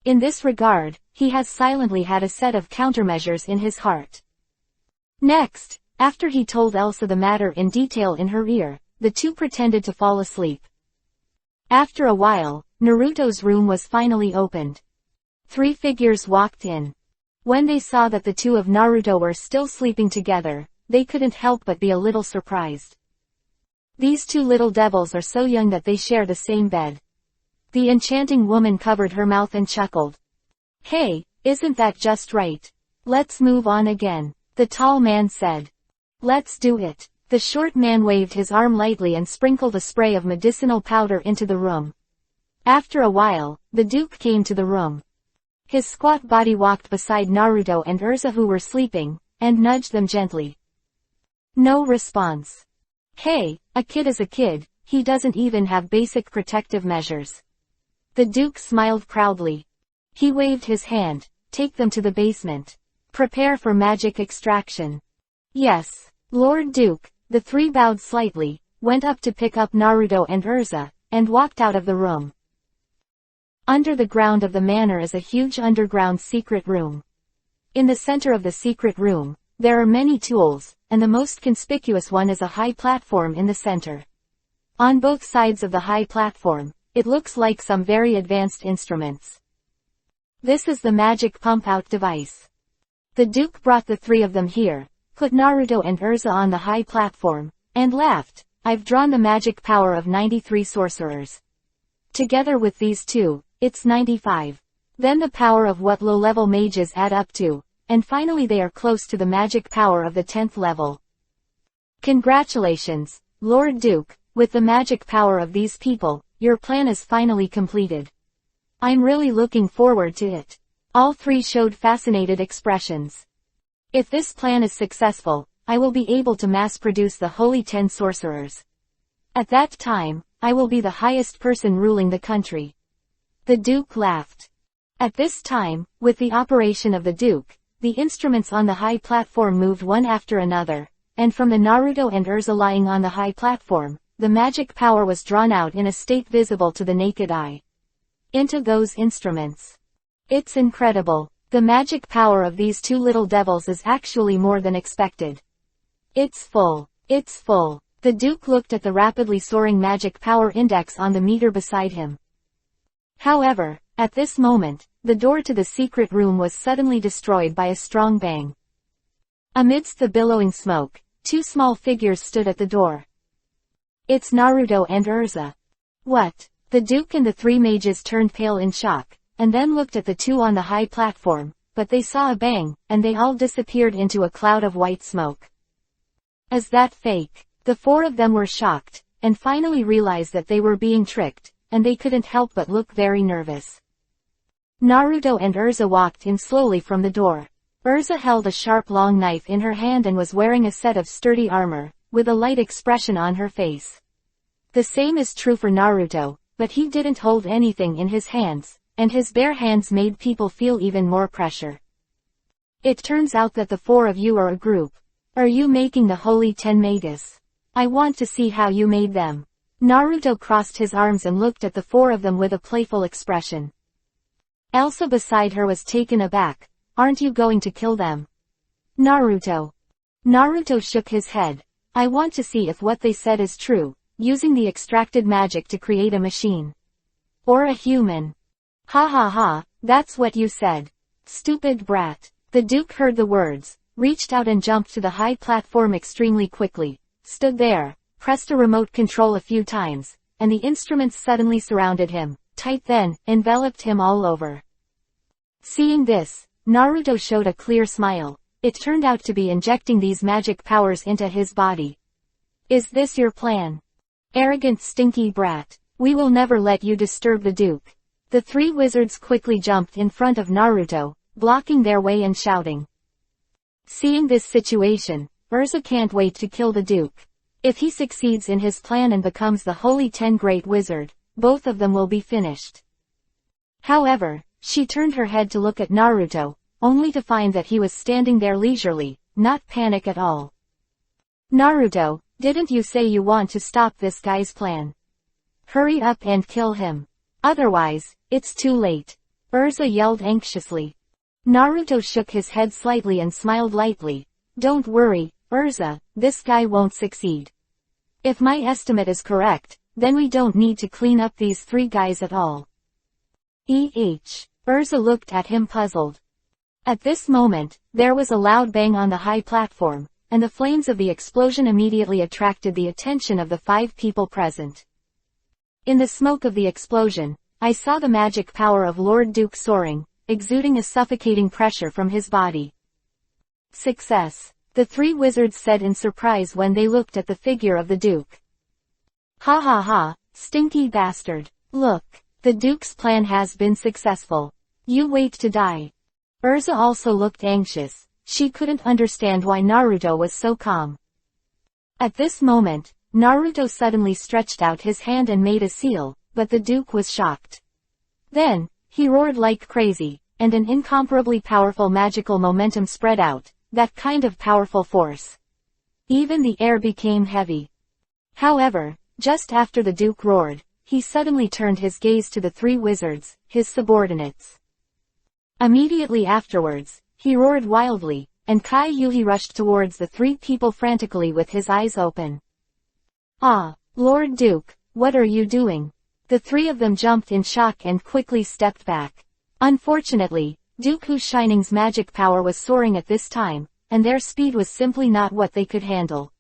In this regard, he has silently had a set of countermeasures in his heart. Next, after he told Elsa the matter in detail in her ear, the two pretended to fall asleep. After a while, Naruto's room was finally opened. Three figures walked in. When they saw that the two of Naruto were still sleeping together, they couldn't help but be a little surprised. These two little devils are so young that they share the same bed. The enchanting woman covered her mouth and chuckled. "Hey, isn't that just right? Let's move on again," the tall man said. "Let's do it." The short man waved his arm lightly and sprinkled a spray of medicinal powder into the room. After a while, the Duke came to the room. His squat body walked beside Naruto and Urza who were sleeping, and nudged them gently. No response. Hey, a kid is a kid, he doesn't even have basic protective measures. The Duke smiled proudly. He waved his hand, "Take them to the basement. Prepare for magic extraction." "Yes, Lord Duke." The three bowed slightly, went up to pick up Naruto and Urza, and walked out of the room. Under the ground of the manor is a huge underground secret room. In the center of the secret room, there are many tools, and the most conspicuous one is a high platform in the center. On both sides of the high platform, it looks like some very advanced instruments. This is the magic pump-out device. The Duke brought the three of them here, put Naruto and Urza on the high platform, and laughed. "I've drawn the magic power of 93 sorcerers. Together with these two, it's 95. Then the power of what low-level mages add up to, and finally they are close to the magic power of the 10th level. Congratulations, Lord Duke, with the magic power of these people, your plan is finally completed. I'm really looking forward to it." All three showed fascinated expressions. "If this plan is successful, I will be able to mass-produce the Holy 10 Sorcerers. At that time, I will be the highest person ruling the country." The Duke laughed. At this time, with the operation of the Duke, the instruments on the high platform moved one after another, and from the Naruto and Urza lying on the high platform, the magic power was drawn out in a state visible to the naked eye. Into those instruments. It's incredible. The magic power of these two little devils is actually more than expected. It's full. It's full. The Duke looked at the rapidly soaring magic power index on the meter beside him. However, at this moment, the door to the secret room was suddenly destroyed by a strong bang. Amidst the billowing smoke, two small figures stood at the door. It's Naruto and Urza. What? The Duke and the three mages turned pale in shock, and then looked at the two on the high platform, but they saw a bang, and they all disappeared into a cloud of white smoke. Is that fake? The four of them were shocked, and finally realized that they were being tricked, and they couldn't help but look very nervous. Naruto and Urza walked in slowly from the door. Urza held a sharp long knife in her hand and was wearing a set of sturdy armor, with a light expression on her face. The same is true for Naruto, but he didn't hold anything in his hands, and his bare hands made people feel even more pressure. It turns out that the four of you are a group. Are you making the Holy Ten Magus? I want to see how you made them. Naruto crossed his arms and looked at the four of them with a playful expression. Elsa beside her was taken aback. Aren't you going to kill them? Naruto. Naruto shook his head. I want to see if what they said is true, using the extracted magic to create a machine. Or a human. Ha ha ha, that's what you said. Stupid brat. The Duke heard the words, reached out and jumped to the high platform extremely quickly, stood there, pressed a remote control a few times, and the instruments suddenly surrounded him, tight then, enveloped him all over. Seeing this, Naruto showed a clear smile. It turned out to be injecting these magic powers into his body. Is this your plan? Arrogant stinky brat. We will never let you disturb the Duke. The three wizards quickly jumped in front of Naruto, blocking their way and shouting. Seeing this situation, Urza can't wait to kill the Duke. If he succeeds in his plan and becomes the Holy Ten Great Wizard, both of them will be finished. However, she turned her head to look at Naruto, only to find that he was standing there leisurely, not panic at all. Naruto, didn't you say you want to stop this guy's plan? Hurry up and kill him. Otherwise, it's too late. Urza yelled anxiously. Naruto shook his head slightly and smiled lightly. Don't worry, Urza, this guy won't succeed. If my estimate is correct, then we don't need to clean up these three guys at all. Urza looked at him puzzled. At this moment, there was a loud bang on the high platform, and the flames of the explosion immediately attracted the attention of the 5 people present. In the smoke of the explosion, I saw the magic power of Lord Duke soaring, exuding a suffocating pressure from his body. Success, the 3 wizards said in surprise when they looked at the figure of the Duke. Ha ha ha, stinky bastard. Look, the Duke's plan has been successful. You wait to die. Urza also looked anxious. She couldn't understand why Naruto was so calm. At this moment, Naruto suddenly stretched out his hand and made a seal, but the Duke was shocked. Then, he roared like crazy, and an incomparably powerful magical momentum spread out, that kind of powerful force. Even the air became heavy. However, just after the Duke roared, he suddenly turned his gaze to the 3 wizards, his subordinates. Immediately afterwards, he roared wildly, and Kai Yuhi rushed towards the 3 people frantically with his eyes open. Ah, Lord Duke, what are you doing? The 3 of them jumped in shock and quickly stepped back. Unfortunately, Dooku Shining's magic power was soaring at this time, and their speed was simply not what they could handle.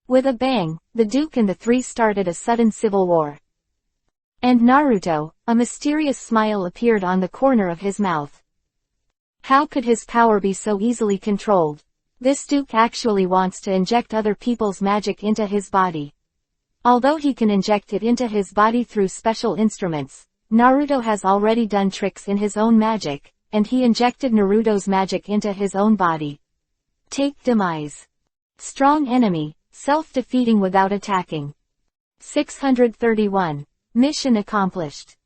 With a bang, the Duke and the 3 started a sudden civil war. And Naruto, a mysterious smile appeared on the corner of his mouth. How could his power be so easily controlled? This Duke actually wants to inject other people's magic into his body. Although he can inject it into his body through special instruments, Naruto has already done tricks in his own magic, and he injected Naruto's magic into his own body. Take demise. Strong enemy, self-defeating without attacking. 631. Mission accomplished.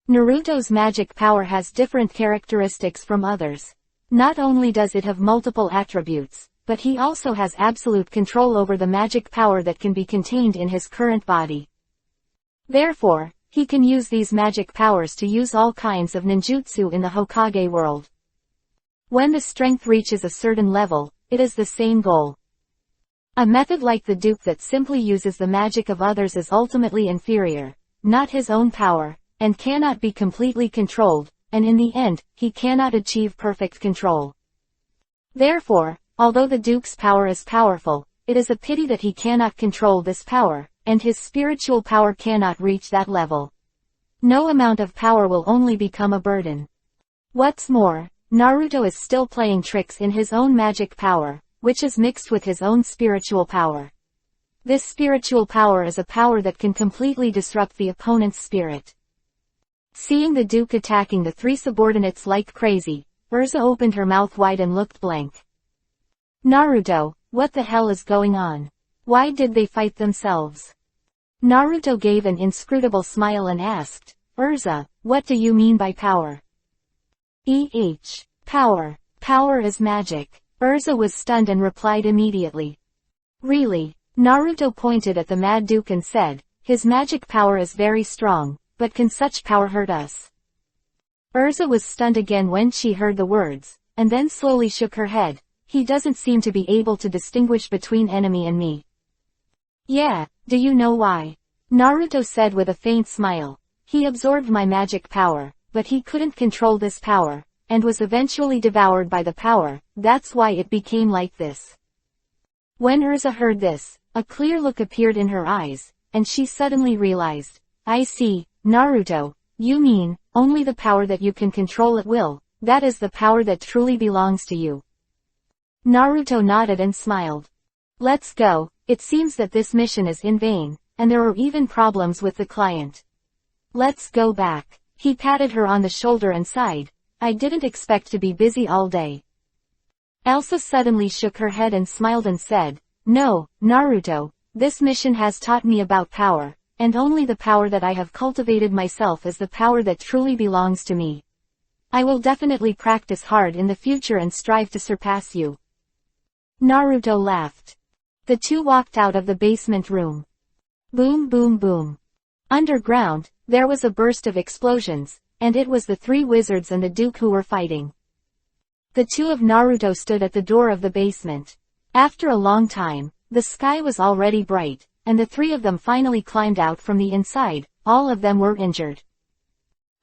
Naruto's magic power has different characteristics from others. Not only does it have multiple attributes, but he also has absolute control over the magic power that can be contained in his current body. Therefore, he can use these magic powers to use all kinds of ninjutsu in the Hokage world. When the strength reaches a certain level, it is the same goal. A method like the Duke that simply uses the magic of others is ultimately inferior, not his own power, and cannot be completely controlled, and in the end, he cannot achieve perfect control. Therefore, although the Duke's power is powerful, it is a pity that he cannot control this power, and his spiritual power cannot reach that level. No amount of power will only become a burden. What's more, Naruto is still playing tricks in his own magic power, which is mixed with his own spiritual power. This spiritual power is a power that can completely disrupt the opponent's spirit. Seeing the Duke attacking the 3 subordinates like crazy, Urza opened her mouth wide and looked blank. Naruto, what the hell is going on? Why did they fight themselves? Naruto gave an inscrutable smile and asked, Urza, what do you mean by power? Power. Power is magic. Urza was stunned and replied immediately. Really? Naruto pointed at the Mad Duke and said, his magic power is very strong, but can such power hurt us? Urza was stunned again when she heard the words, and then slowly shook her head. He doesn't seem to be able to distinguish between enemy and me. Yeah, do you know why? Naruto said with a faint smile. He absorbed my magic power, but he couldn't control this power, and was eventually devoured by the power. That's why it became like this. When Urza heard this, a clear look appeared in her eyes, and she suddenly realized. I see, Naruto, you mean, only the power that you can control at will, that is the power that truly belongs to you. Naruto nodded and smiled. Let's go, it seems that this mission is in vain, and there are even problems with the client. Let's go back. He patted her on the shoulder and sighed. I didn't expect to be busy all day. Elsa suddenly shook her head and smiled and said, no, Naruto, this mission has taught me about power, and only the power that I have cultivated myself is the power that truly belongs to me. I will definitely practice hard in the future and strive to surpass you. Naruto laughed. The two walked out of the basement room. Boom boom boom. Underground, there was a burst of explosions, and it was the three wizards and the Duke who were fighting. The two of Naruto stood at the door of the basement. After a long time, the sky was already bright, and the three of them finally climbed out from the inside. All of them were injured.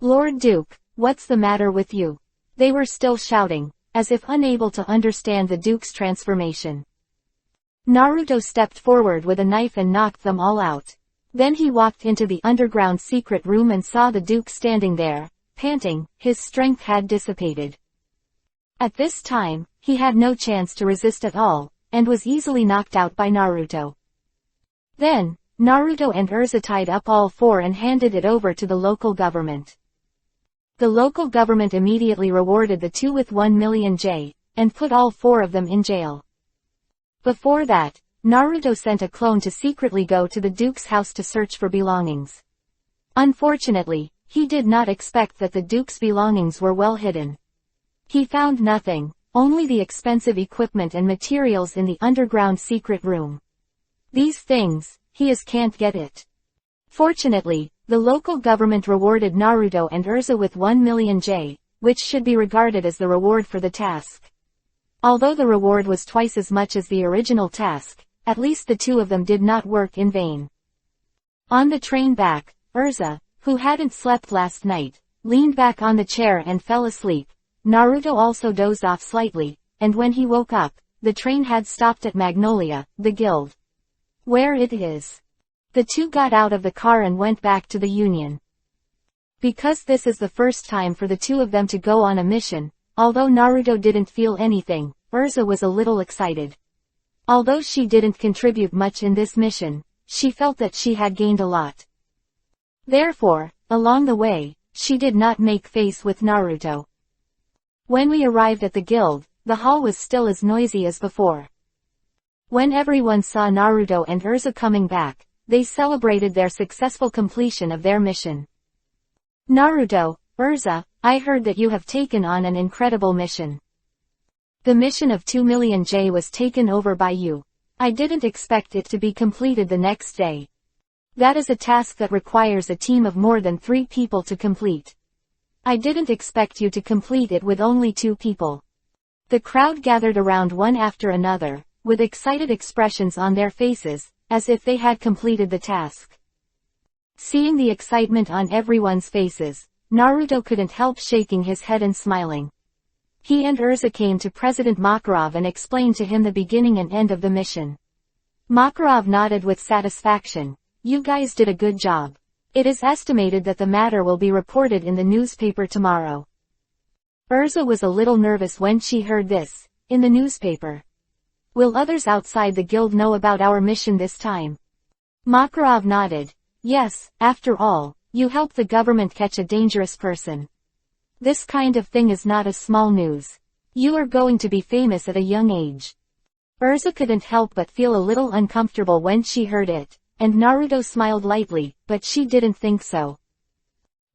Lord Duke, what's the matter with you? They were still shouting, as if unable to understand the Duke's transformation. Naruto stepped forward with a knife and knocked them all out. Then he walked into the underground secret room and saw the Duke standing there, panting. His strength had dissipated. At this time, he had no chance to resist at all, and was easily knocked out by Naruto. Then, Naruto and Urza tied up all four and handed it over to the local government. The local government immediately rewarded the two with 1 million J, and put all four of them in jail. Before that, Naruto sent a clone to secretly go to the Duke's house to search for belongings. Unfortunately, he did not expect that the Duke's belongings were well hidden. He found nothing, only the expensive equipment and materials in the underground secret room. These things, he can't get it. Fortunately, the local government rewarded Naruto and Urza with 1 million J, which should be regarded as the reward for the task. Although the reward was twice as much as the original task, at least the two of them did not work in vain. On the train back, Urza, who hadn't slept last night, leaned back on the chair and fell asleep. Naruto also dozed off slightly, and when he woke up, the train had stopped at Magnolia, the guild. Where it is. The two got out of the car and went back to the Union. Because this is the first time for the two of them to go on a mission, although Naruto didn't feel anything, Urza was a little excited. Although she didn't contribute much in this mission, she felt that she had gained a lot. Therefore, along the way, she did not make face with Naruto. When we arrived at the guild, the hall was still as noisy as before. When everyone saw Naruto and Urza coming back, they celebrated their successful completion of their mission. Naruto, Urza, I heard that you have taken on an incredible mission. The mission of 2 million J was taken over by you. I didn't expect it to be completed the next day. That is a task that requires a team of more than 3 people to complete. I didn't expect you to complete it with only 2 people. The crowd gathered around one after another, with excited expressions on their faces, as if they had completed the task. Seeing the excitement on everyone's faces, Naruto couldn't help shaking his head and smiling. He and Urza came to President Makarov and explained to him the beginning and end of the mission. Makarov nodded with satisfaction. You guys did a good job. It is estimated that the matter will be reported in the newspaper tomorrow. Urza was a little nervous when she heard this. In the newspaper. Will others outside the guild know about our mission this time? Makarov nodded. Yes, after all, you helped the government catch a dangerous person. This kind of thing is not a small news. You are going to be famous at a young age. Urza couldn't help but feel a little uncomfortable when she heard it, and Naruto smiled lightly, but she didn't think so.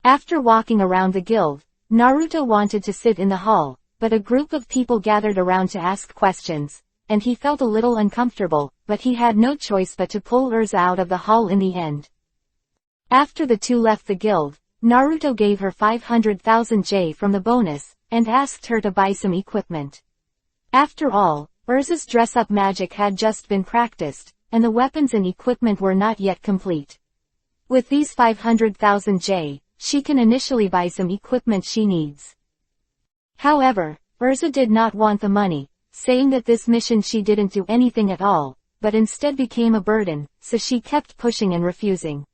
After walking around the guild, Naruto wanted to sit in the hall, but a group of people gathered around to ask questions, and he felt a little uncomfortable, but he had no choice but to pull Urza out of the hall in the end. After the two left the guild, Naruto gave her 500,000 J from the bonus, and asked her to buy some equipment. After all, Urza's dress-up magic had just been practiced, and the weapons and equipment were not yet complete. With these 500,000 J, she can initially buy some equipment she needs. However, Urza did not want the money, saying that this mission she didn't do anything at all, but instead became a burden, so she kept pushing and refusing.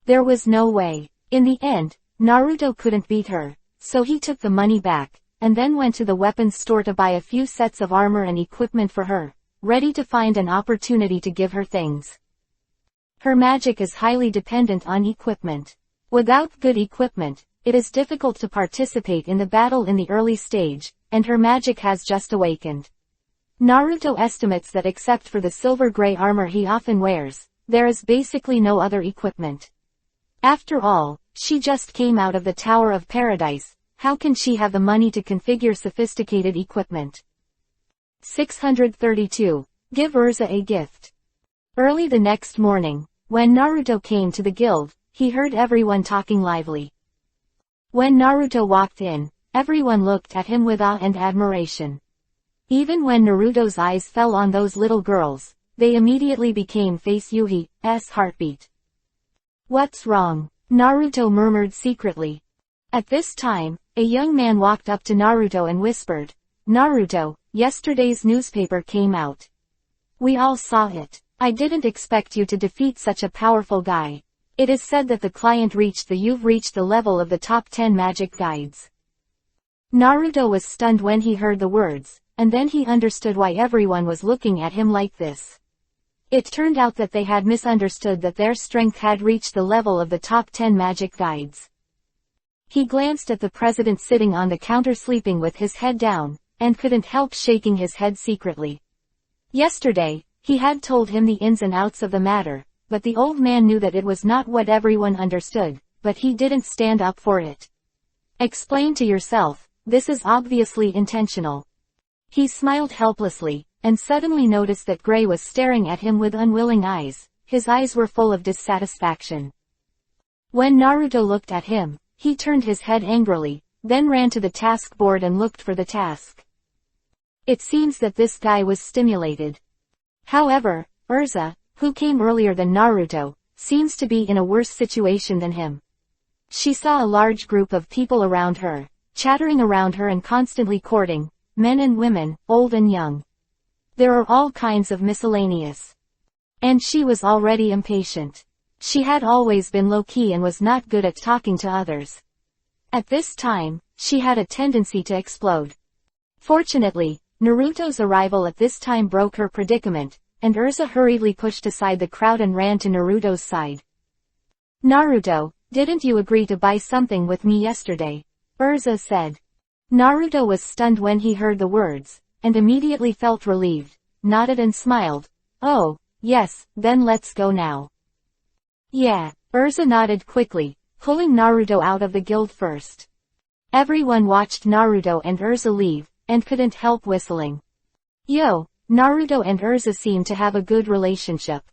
There was no way. In the end, Naruto couldn't beat her, so he took the money back, and then went to the weapons store to buy a few sets of armor and equipment for her, ready to find an opportunity to give her things. Her magic is highly dependent on equipment. Without good equipment, it is difficult to participate in the battle in the early stage, and her magic has just awakened. Naruto estimates that except for the silver-gray armor he often wears, there is basically no other equipment. After all, she just came out of the Tower of Paradise, how can she have the money to configure sophisticated equipment? 632. Give Urza a gift. Early the next morning, when Naruto came to the guild, he heard everyone talking lively. When Naruto walked in, everyone looked at him with awe and admiration. Even when Naruto's eyes fell on those little girls, they immediately became Face Yuhi's heartbeat. What's wrong? Naruto murmured secretly. At this time, a young man walked up to Naruto and whispered, Naruto, yesterday's newspaper came out. We all saw it. I didn't expect you to defeat such a powerful guy. It is said that you've reached the level of the top 10 magic guides. Naruto was stunned when he heard the words, and then he understood why everyone was looking at him like this. It turned out that they had misunderstood that their strength had reached the level of the top 10 magic guides. He glanced at the president sitting on the counter sleeping with his head down, and couldn't help shaking his head secretly. Yesterday, he had told him the ins and outs of the matter, but the old man knew that it was not what everyone understood, but he didn't stand up for it. Explain to yourself, this is obviously intentional. He smiled helplessly, and suddenly noticed that Gray was staring at him with unwilling eyes. His eyes were full of dissatisfaction. When Naruto looked at him, he turned his head angrily, then ran to the task board and looked for the task. It seems that this guy was stimulated. However, Urza, who came earlier than Naruto, seems to be in a worse situation than him. She saw a large group of people around her, chattering around her and constantly courting, men and women, old and young. There are all kinds of miscellaneous. And she was already impatient. She had always been low-key and was not good at talking to others. At this time, she had a tendency to explode. Fortunately, Naruto's arrival at this time broke her predicament, and Urza hurriedly pushed aside the crowd and ran to Naruto's side. Naruto, didn't you agree to buy something with me yesterday? Urza said. Naruto was stunned when he heard the words, and immediately felt relieved, nodded and smiled. Oh, yes, then let's go now. Yeah, Urza nodded quickly, pulling Naruto out of the guild first. Everyone watched Naruto and Urza leave, and couldn't help whistling. Yo, Naruto and Urza seem to have a good relationship.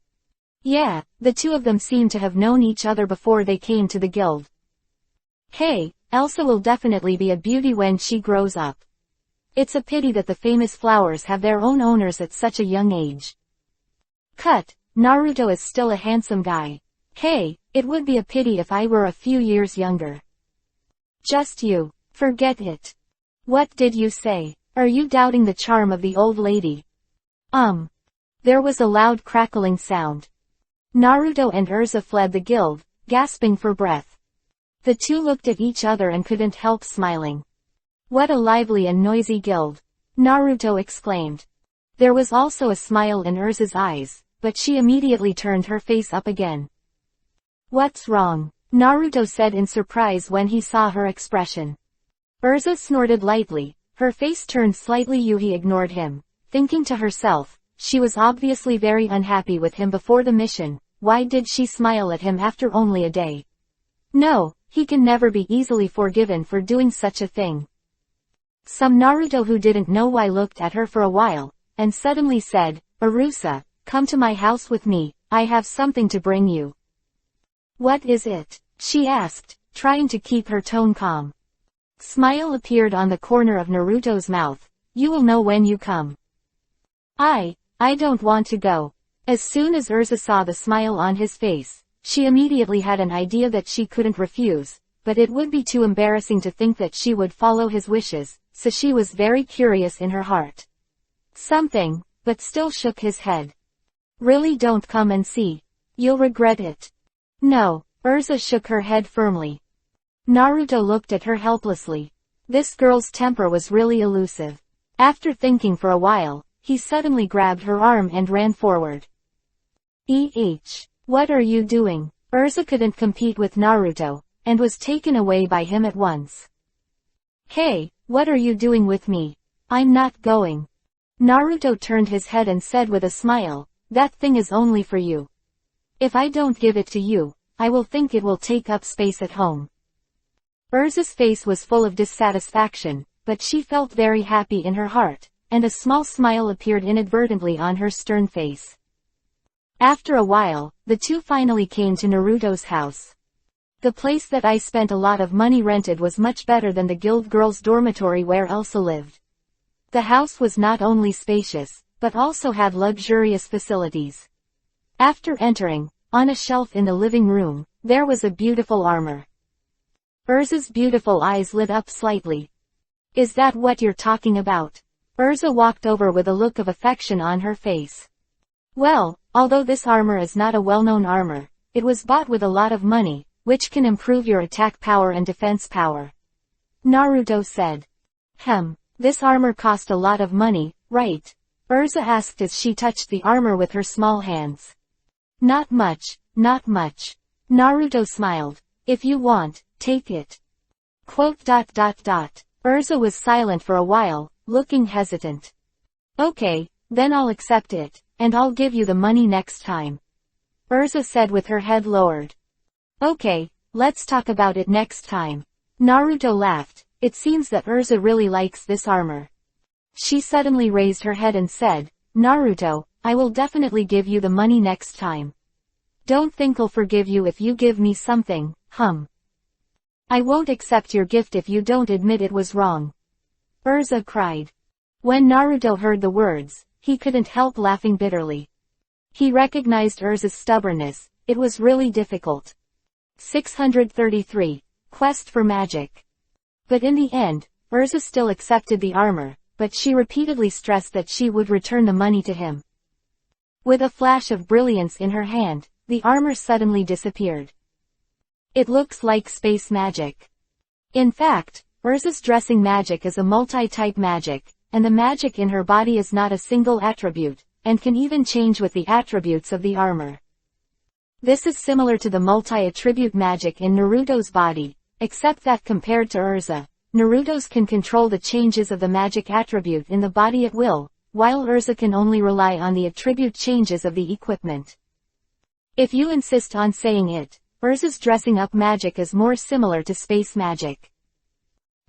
Yeah, the two of them seem to have known each other before they came to the guild. Hey, Elsa will definitely be a beauty when she grows up. It's a pity that the famous flowers have their own owners at such a young age. Cut, Naruto is still a handsome guy. Hey, it would be a pity if I were a few years younger. Just you. Forget it. What did you say? Are you doubting the charm of the old lady? There was a loud crackling sound. Naruto and Urza fled the guild, gasping for breath. The two looked at each other and couldn't help smiling. What a lively and noisy guild! Naruto exclaimed. There was also a smile in Urza's eyes, but she immediately turned her face up again. What's wrong? Naruto said in surprise when he saw her expression. Urza snorted lightly, her face turned slightly. Yuhi ignored him, thinking to herself, she was obviously very unhappy with him before the mission. Why did she smile at him after only a day? No, he can never be easily forgiven for doing such a thing. Some Naruto who didn't know why looked at her for a while, and suddenly said, "Arusa, come to my house with me, I have something to bring you." "What is it?" she asked, trying to keep her tone calm. Smile appeared on the corner of Naruto's mouth. "You will know when you come." I don't want to go." As soon as Urza saw the smile on his face, she immediately had an idea that she couldn't refuse, but it would be too embarrassing to think that she would follow his wishes, so she was very curious in her heart. Something, but still shook his head. "Really don't come and see. You'll regret it." "No." Urza shook her head firmly. Naruto looked at her helplessly. This girl's temper was really elusive. After thinking for a while, he suddenly grabbed her arm and ran forward. What are you doing?" Urza couldn't compete with Naruto, and was taken away by him at once. "Hey, what are you doing with me? I'm not going." Naruto turned his head and said with a smile, "That thing is only for you. If I don't give it to you, I will think it will take up space at home." Urza's face was full of dissatisfaction, but she felt very happy in her heart, and a small smile appeared inadvertently on her stern face. After a while, the two finally came to Naruto's house. The place that I spent a lot of money rented was much better than the guild girls' dormitory where Elsa lived. The house was not only spacious, but also had luxurious facilities. After entering, on a shelf in the living room, there was a beautiful armor. Urza's beautiful eyes lit up slightly. "Is that what you're talking about?" Urza walked over with a look of affection on her face. "Well, although this armor is not a well-known armor, it was bought with a lot of money, which can improve your attack power and defense power," Naruto said. This armor cost a lot of money, right?" Urza asked as she touched the armor with her small hands. Not much. Naruto smiled. "If you want, take it." Urza was silent for a while, looking hesitant. "Okay, then I'll accept it, and I'll give you the money next time," Urza said with her head lowered. "Okay, let's talk about it next time." Naruto laughed. It seems that Urza really likes this armor. She suddenly raised her head and said, "Naruto, I will definitely give you the money next time. Don't think I'll forgive you if you give me something, I won't accept your gift if you don't admit it was wrong," Urza cried. When Naruto heard the words, he couldn't help laughing bitterly. He recognized Urza's stubbornness. It was really difficult. 633. Quest for Magic. But in the end, Urza still accepted the armor, but she repeatedly stressed that she would return the money to him. With a flash of brilliance in her hand, the armor suddenly disappeared. It looks like space magic. In fact, Urza's dressing magic is a multi-type magic, and the magic in her body is not a single attribute, and can even change with the attributes of the armor. This is similar to the multi-attribute magic in Naruto's body, except that compared to Urza, Naruto's can control the changes of the magic attribute in the body at will, while Urza can only rely on the attribute changes of the equipment. If you insist on saying it, Urza's dressing up magic is more similar to space magic.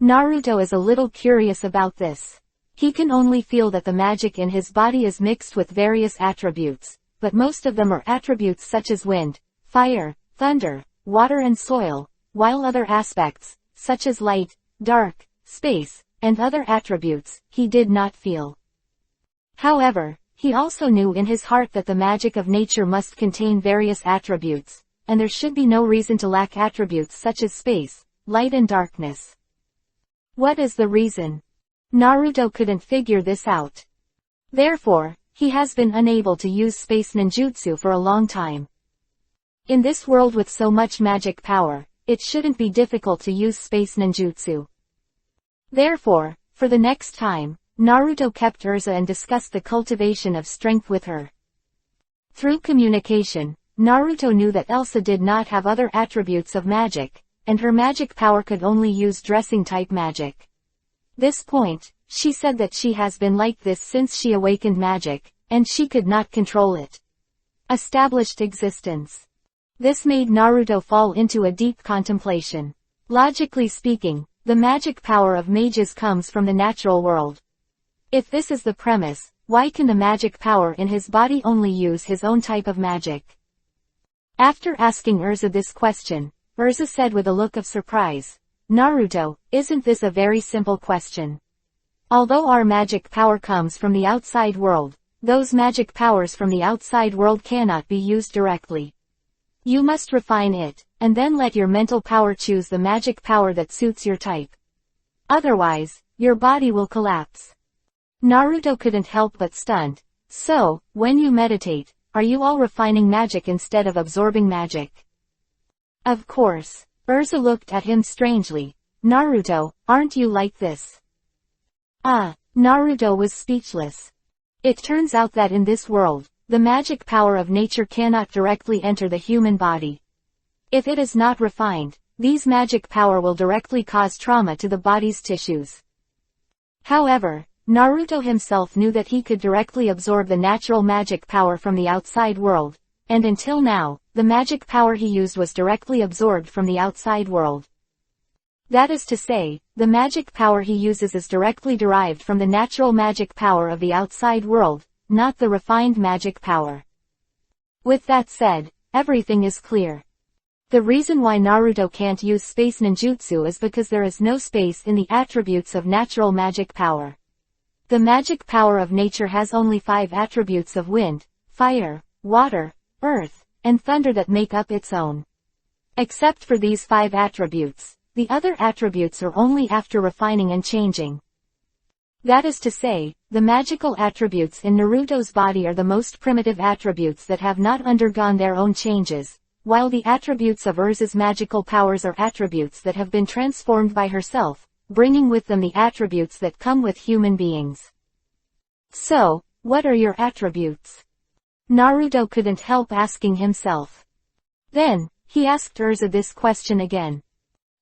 Naruto is a little curious about this. He can only feel that the magic in his body is mixed with various attributes, but most of them are attributes such as wind, fire, thunder, water and soil, while other aspects, such as light, dark, space, and other attributes, he did not feel. However, he also knew in his heart that the magic of nature must contain various attributes, and there should be no reason to lack attributes such as space, light and darkness. What is the reason? Naruto couldn't figure this out. Therefore, he has been unable to use space ninjutsu for a long time. In this world with so much magic power, it shouldn't be difficult to use space ninjutsu. Therefore, for the next time, Naruto kept Urza and discussed the cultivation of strength with her. Through communication, Naruto knew that Elsa did not have other attributes of magic, and her magic power could only use dressing-type magic. This point, she said that she has been like this since she awakened magic, and she could not control it. Established existence. This made Naruto fall into a deep contemplation. Logically speaking, the magic power of mages comes from the natural world. If this is the premise, why can the magic power in his body only use his own type of magic? After asking Urza this question, Urza said with a look of surprise, "Naruto, isn't this a very simple question? Although our magic power comes from the outside world, those magic powers from the outside world cannot be used directly. You must refine it, and then let your mental power choose the magic power that suits your type. Otherwise, your body will collapse." Naruto couldn't help but stunned. "So, when you meditate, are you all refining magic instead of absorbing magic?" "Of course." Urza looked at him strangely. "Naruto, aren't you like this?" Naruto was speechless. It turns out that in this world, the magic power of nature cannot directly enter the human body. If it is not refined, these magic power will directly cause trauma to the body's tissues. However, Naruto himself knew that he could directly absorb the natural magic power from the outside world, and until now, the magic power he used was directly absorbed from the outside world. That is to say, the magic power he uses is directly derived from the natural magic power of the outside world, not the refined magic power. With that said, everything is clear. The reason why Naruto can't use space ninjutsu is because there is no space in the attributes of natural magic power. The magic power of nature has only 5 attributes of wind, fire, water, earth, and thunder that make up its own. Except for these 5 attributes, the other attributes are only after refining and changing. That is to say, the magical attributes in Naruto's body are the most primitive attributes that have not undergone their own changes, while the attributes of Urza's magical powers are attributes that have been transformed by herself, bringing with them the attributes that come with human beings. So, what are your attributes? Naruto couldn't help asking himself. Then, he asked Urza this question again.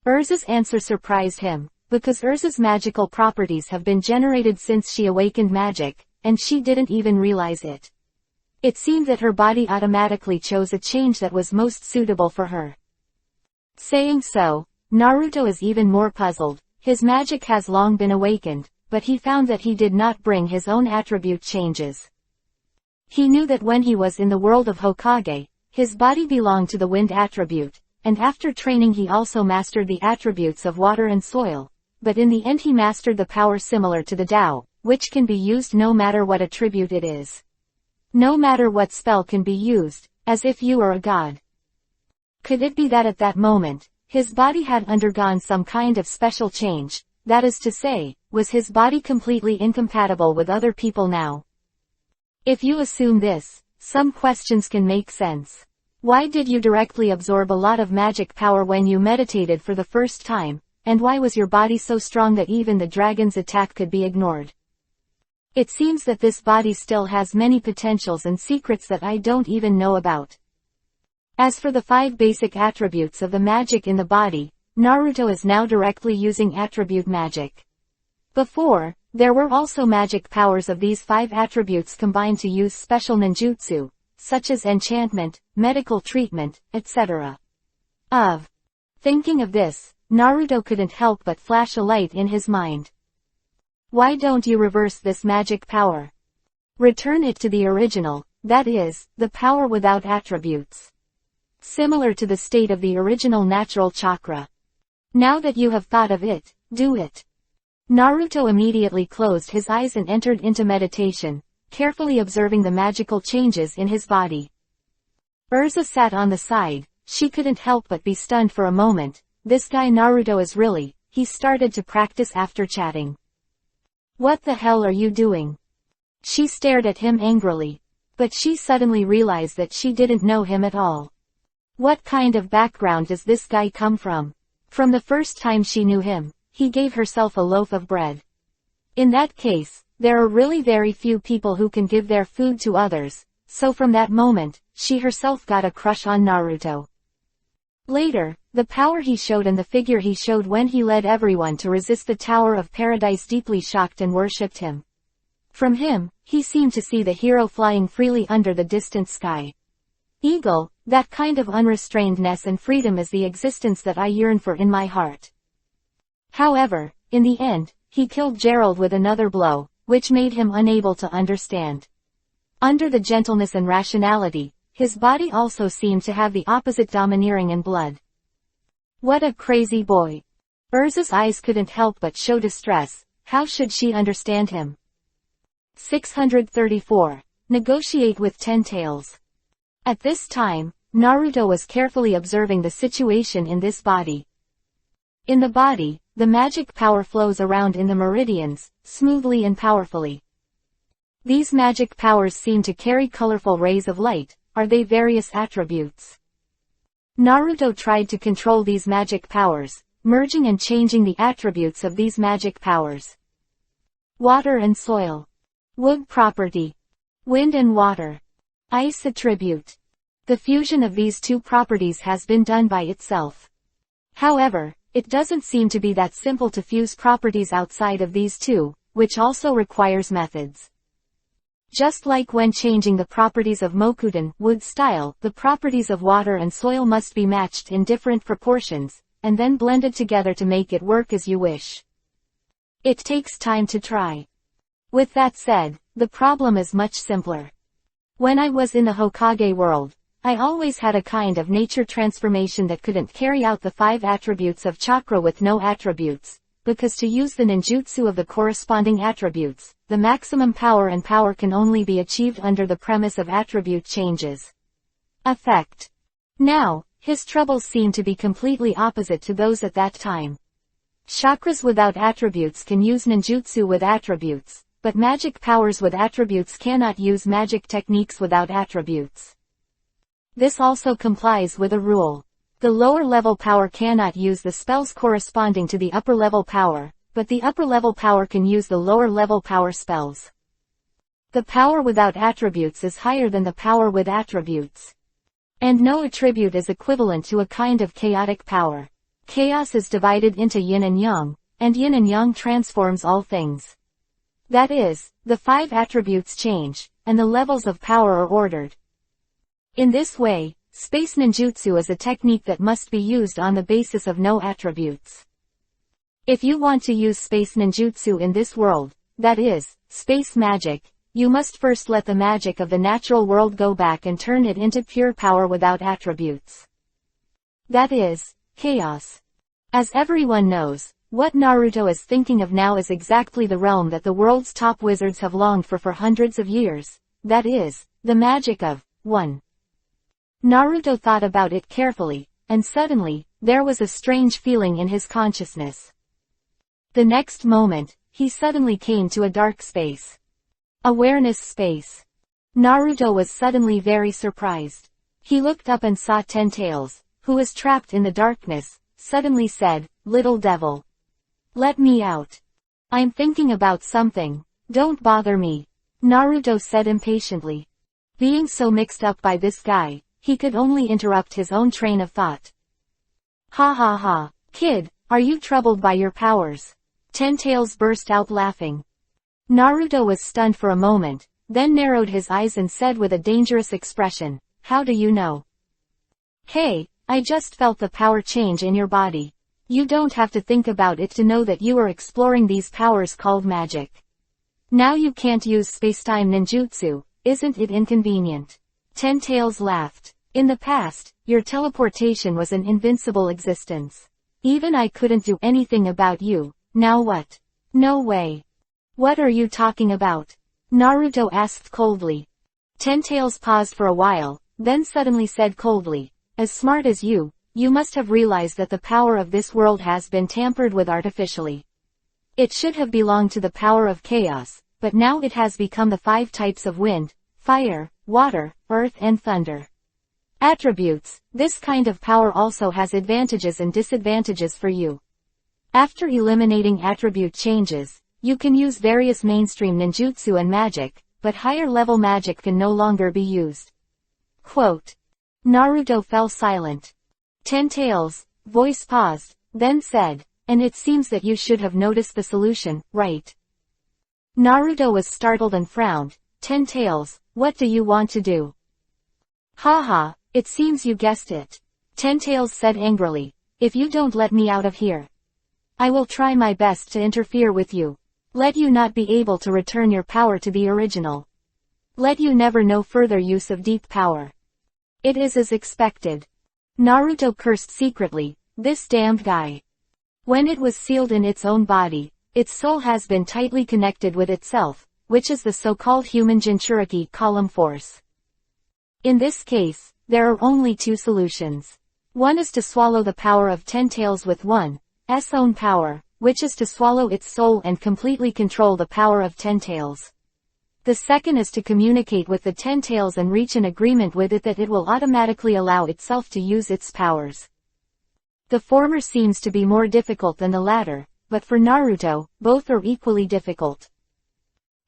Urza's answer surprised him, because Urza's magical properties have been generated since she awakened magic, and she didn't even realize it. It seemed that her body automatically chose a change that was most suitable for her. Saying so, Naruto is even more puzzled. His magic has long been awakened, but he found that he did not bring his own attribute changes. He knew that when he was in the world of Hokage, his body belonged to the wind attribute, and after training he also mastered the attributes of water and soil, but in the end he mastered the power similar to the Tao, which can be used no matter what attribute it is. No matter what spell can be used, as if you are a god. Could it be that at that moment, his body had undergone some kind of special change, that is to say, was his body completely incompatible with other people now? If you assume this, some questions can make sense. Why did you directly absorb a lot of magic power when you meditated for the first time, and why was your body so strong that even the dragon's attack could be ignored? It seems that this body still has many potentials and secrets that I don't even know about. As for the 5 basic attributes of the magic in the body, Naruto is now directly using attribute magic. Before, there were also magic powers of these 5 attributes combined to use special ninjutsu, such as enchantment, medical treatment, etc. Thinking of this, Naruto couldn't help but flash a light in his mind. Why don't you reverse this magic power? Return it to the original, that is, the power without attributes. Similar to the state of the original natural chakra. Now that you have thought of it, do it. Naruto immediately closed his eyes and entered into meditation, carefully observing the magical changes in his body. Urza sat on the side. She couldn't help but be stunned for a moment. This guy Naruto is really, he started to practice after chatting. What the hell are you doing? She stared at him angrily. But she suddenly realized that she didn't know him at all. What kind of background does this guy come from? From the first time she knew him, he gave herself a loaf of bread. In that case, there are really very few people who can give their food to others, so from that moment, she herself got a crush on Naruto. Later, the power he showed and the figure he showed when he led everyone to resist the Tower of Paradise deeply shocked and worshipped him. From him, he seemed to see the hero flying freely under the distant sky. Eagle, that kind of unrestrainedness and freedom is the existence that I yearn for in my heart. However, in the end, he killed Gerald with another blow, which made him unable to understand. Under the gentleness and rationality, his body also seemed to have the opposite domineering and blood. What a crazy boy. Urza's eyes couldn't help but show distress. How should she understand him? 634. Negotiate with Ten Tails. At this time, Naruto was carefully observing the situation in this body. In the body, the magic power flows around in the meridians, smoothly and powerfully. These magic powers seem to carry colorful rays of light. Are they various attributes? Naruto tried to control these magic powers, merging and changing the attributes of these magic powers. Water and soil. Wood property. Wind and water. Ice attribute. The fusion of these two properties has been done by itself. However, it doesn't seem to be that simple to fuse properties outside of these two, which also requires methods. Just like when changing the properties of Mokudan, wood style, the properties of water and soil must be matched in different proportions, and then blended together to make it work as you wish. It takes time to try. With that said, the problem is much simpler. When I was in the Hokage world, I always had a kind of nature transformation that couldn't carry out the 5 attributes of chakra with no attributes, because to use the ninjutsu of the corresponding attributes, the maximum power and power can only be achieved under the premise of attribute changes. Effect. Now, his troubles seem to be completely opposite to those at that time. Chakras without attributes can use ninjutsu with attributes, but magic powers with attributes cannot use magic techniques without attributes. This also complies with a rule. The lower level power cannot use the spells corresponding to the upper level power, but the upper level power can use the lower level power spells. The power without attributes is higher than the power with attributes. And no attribute is equivalent to a kind of chaotic power. Chaos is divided into yin and yang transforms all things. That is, the 5 attributes change, and the levels of power are ordered. In this way, space ninjutsu is a technique that must be used on the basis of no attributes. If you want to use space ninjutsu in this world, that is, space magic, you must first let the magic of the natural world go back and turn it into pure power without attributes. That is, chaos. As everyone knows, what Naruto is thinking of now is exactly the realm that the world's top wizards have longed for hundreds of years, that is, the magic of 1. Naruto thought about it carefully, and suddenly, there was a strange feeling in his consciousness. The next moment, he suddenly came to a dark space. Awareness space. Naruto was suddenly very surprised. He looked up and saw Ten Tails, who was trapped in the darkness, suddenly said, "Little devil. Let me out. I'm thinking about something. Don't bother me," Naruto said impatiently. Being so mixed up by this guy, he could only interrupt his own train of thought. "Ha ha ha. Kid, are you troubled by your powers?" Ten Tails burst out laughing. Naruto was stunned for a moment, then narrowed his eyes and said with a dangerous expression, "How do you know?" "Hey, I just felt the power change in your body. You don't have to think about it to know that you are exploring these powers called magic. Now you can't use spacetime ninjutsu, isn't it inconvenient?" Ten Tails laughed. "In the past, your teleportation was an invincible existence. Even I couldn't do anything about you, now what?" "No way. What are you talking about?" Naruto asked coldly. Ten Tails paused for a while, then suddenly said coldly, "As smart as you must have realized that the power of this world has been tampered with artificially. It should have belonged to the power of chaos, but now it has become the 5 types of wind, fire, water, earth and thunder. Attributes. This kind of power also has advantages and disadvantages for you. After eliminating attribute changes, you can use various mainstream ninjutsu and magic, but higher level magic can no longer be used." Quote. Naruto fell silent. Ten Tails' voice paused, then said, "And it seems that you should have noticed the solution, right?" Naruto was startled and frowned. "Ten Tails, what do you want to do?" "Haha, it seems you guessed it," Ten Tails said angrily. "If you don't let me out of here." I will try my best to interfere with you. Let you not be able to return your power to the original. Let you never know further use of deep power. It is as expected. Naruto cursed secretly, this damned guy. When it was sealed in its own body, its soul has been tightly connected with itself, which is the so-called human Jinchuriki column force. In this case, there are only two solutions. One is to swallow the power of Ten Tails with one's own power, which is to swallow its soul and completely control the power of Ten Tails. The second is to communicate with the Ten Tails and reach an agreement with it that it will automatically allow itself to use its powers. The former seems to be more difficult than the latter, but for Naruto, both are equally difficult.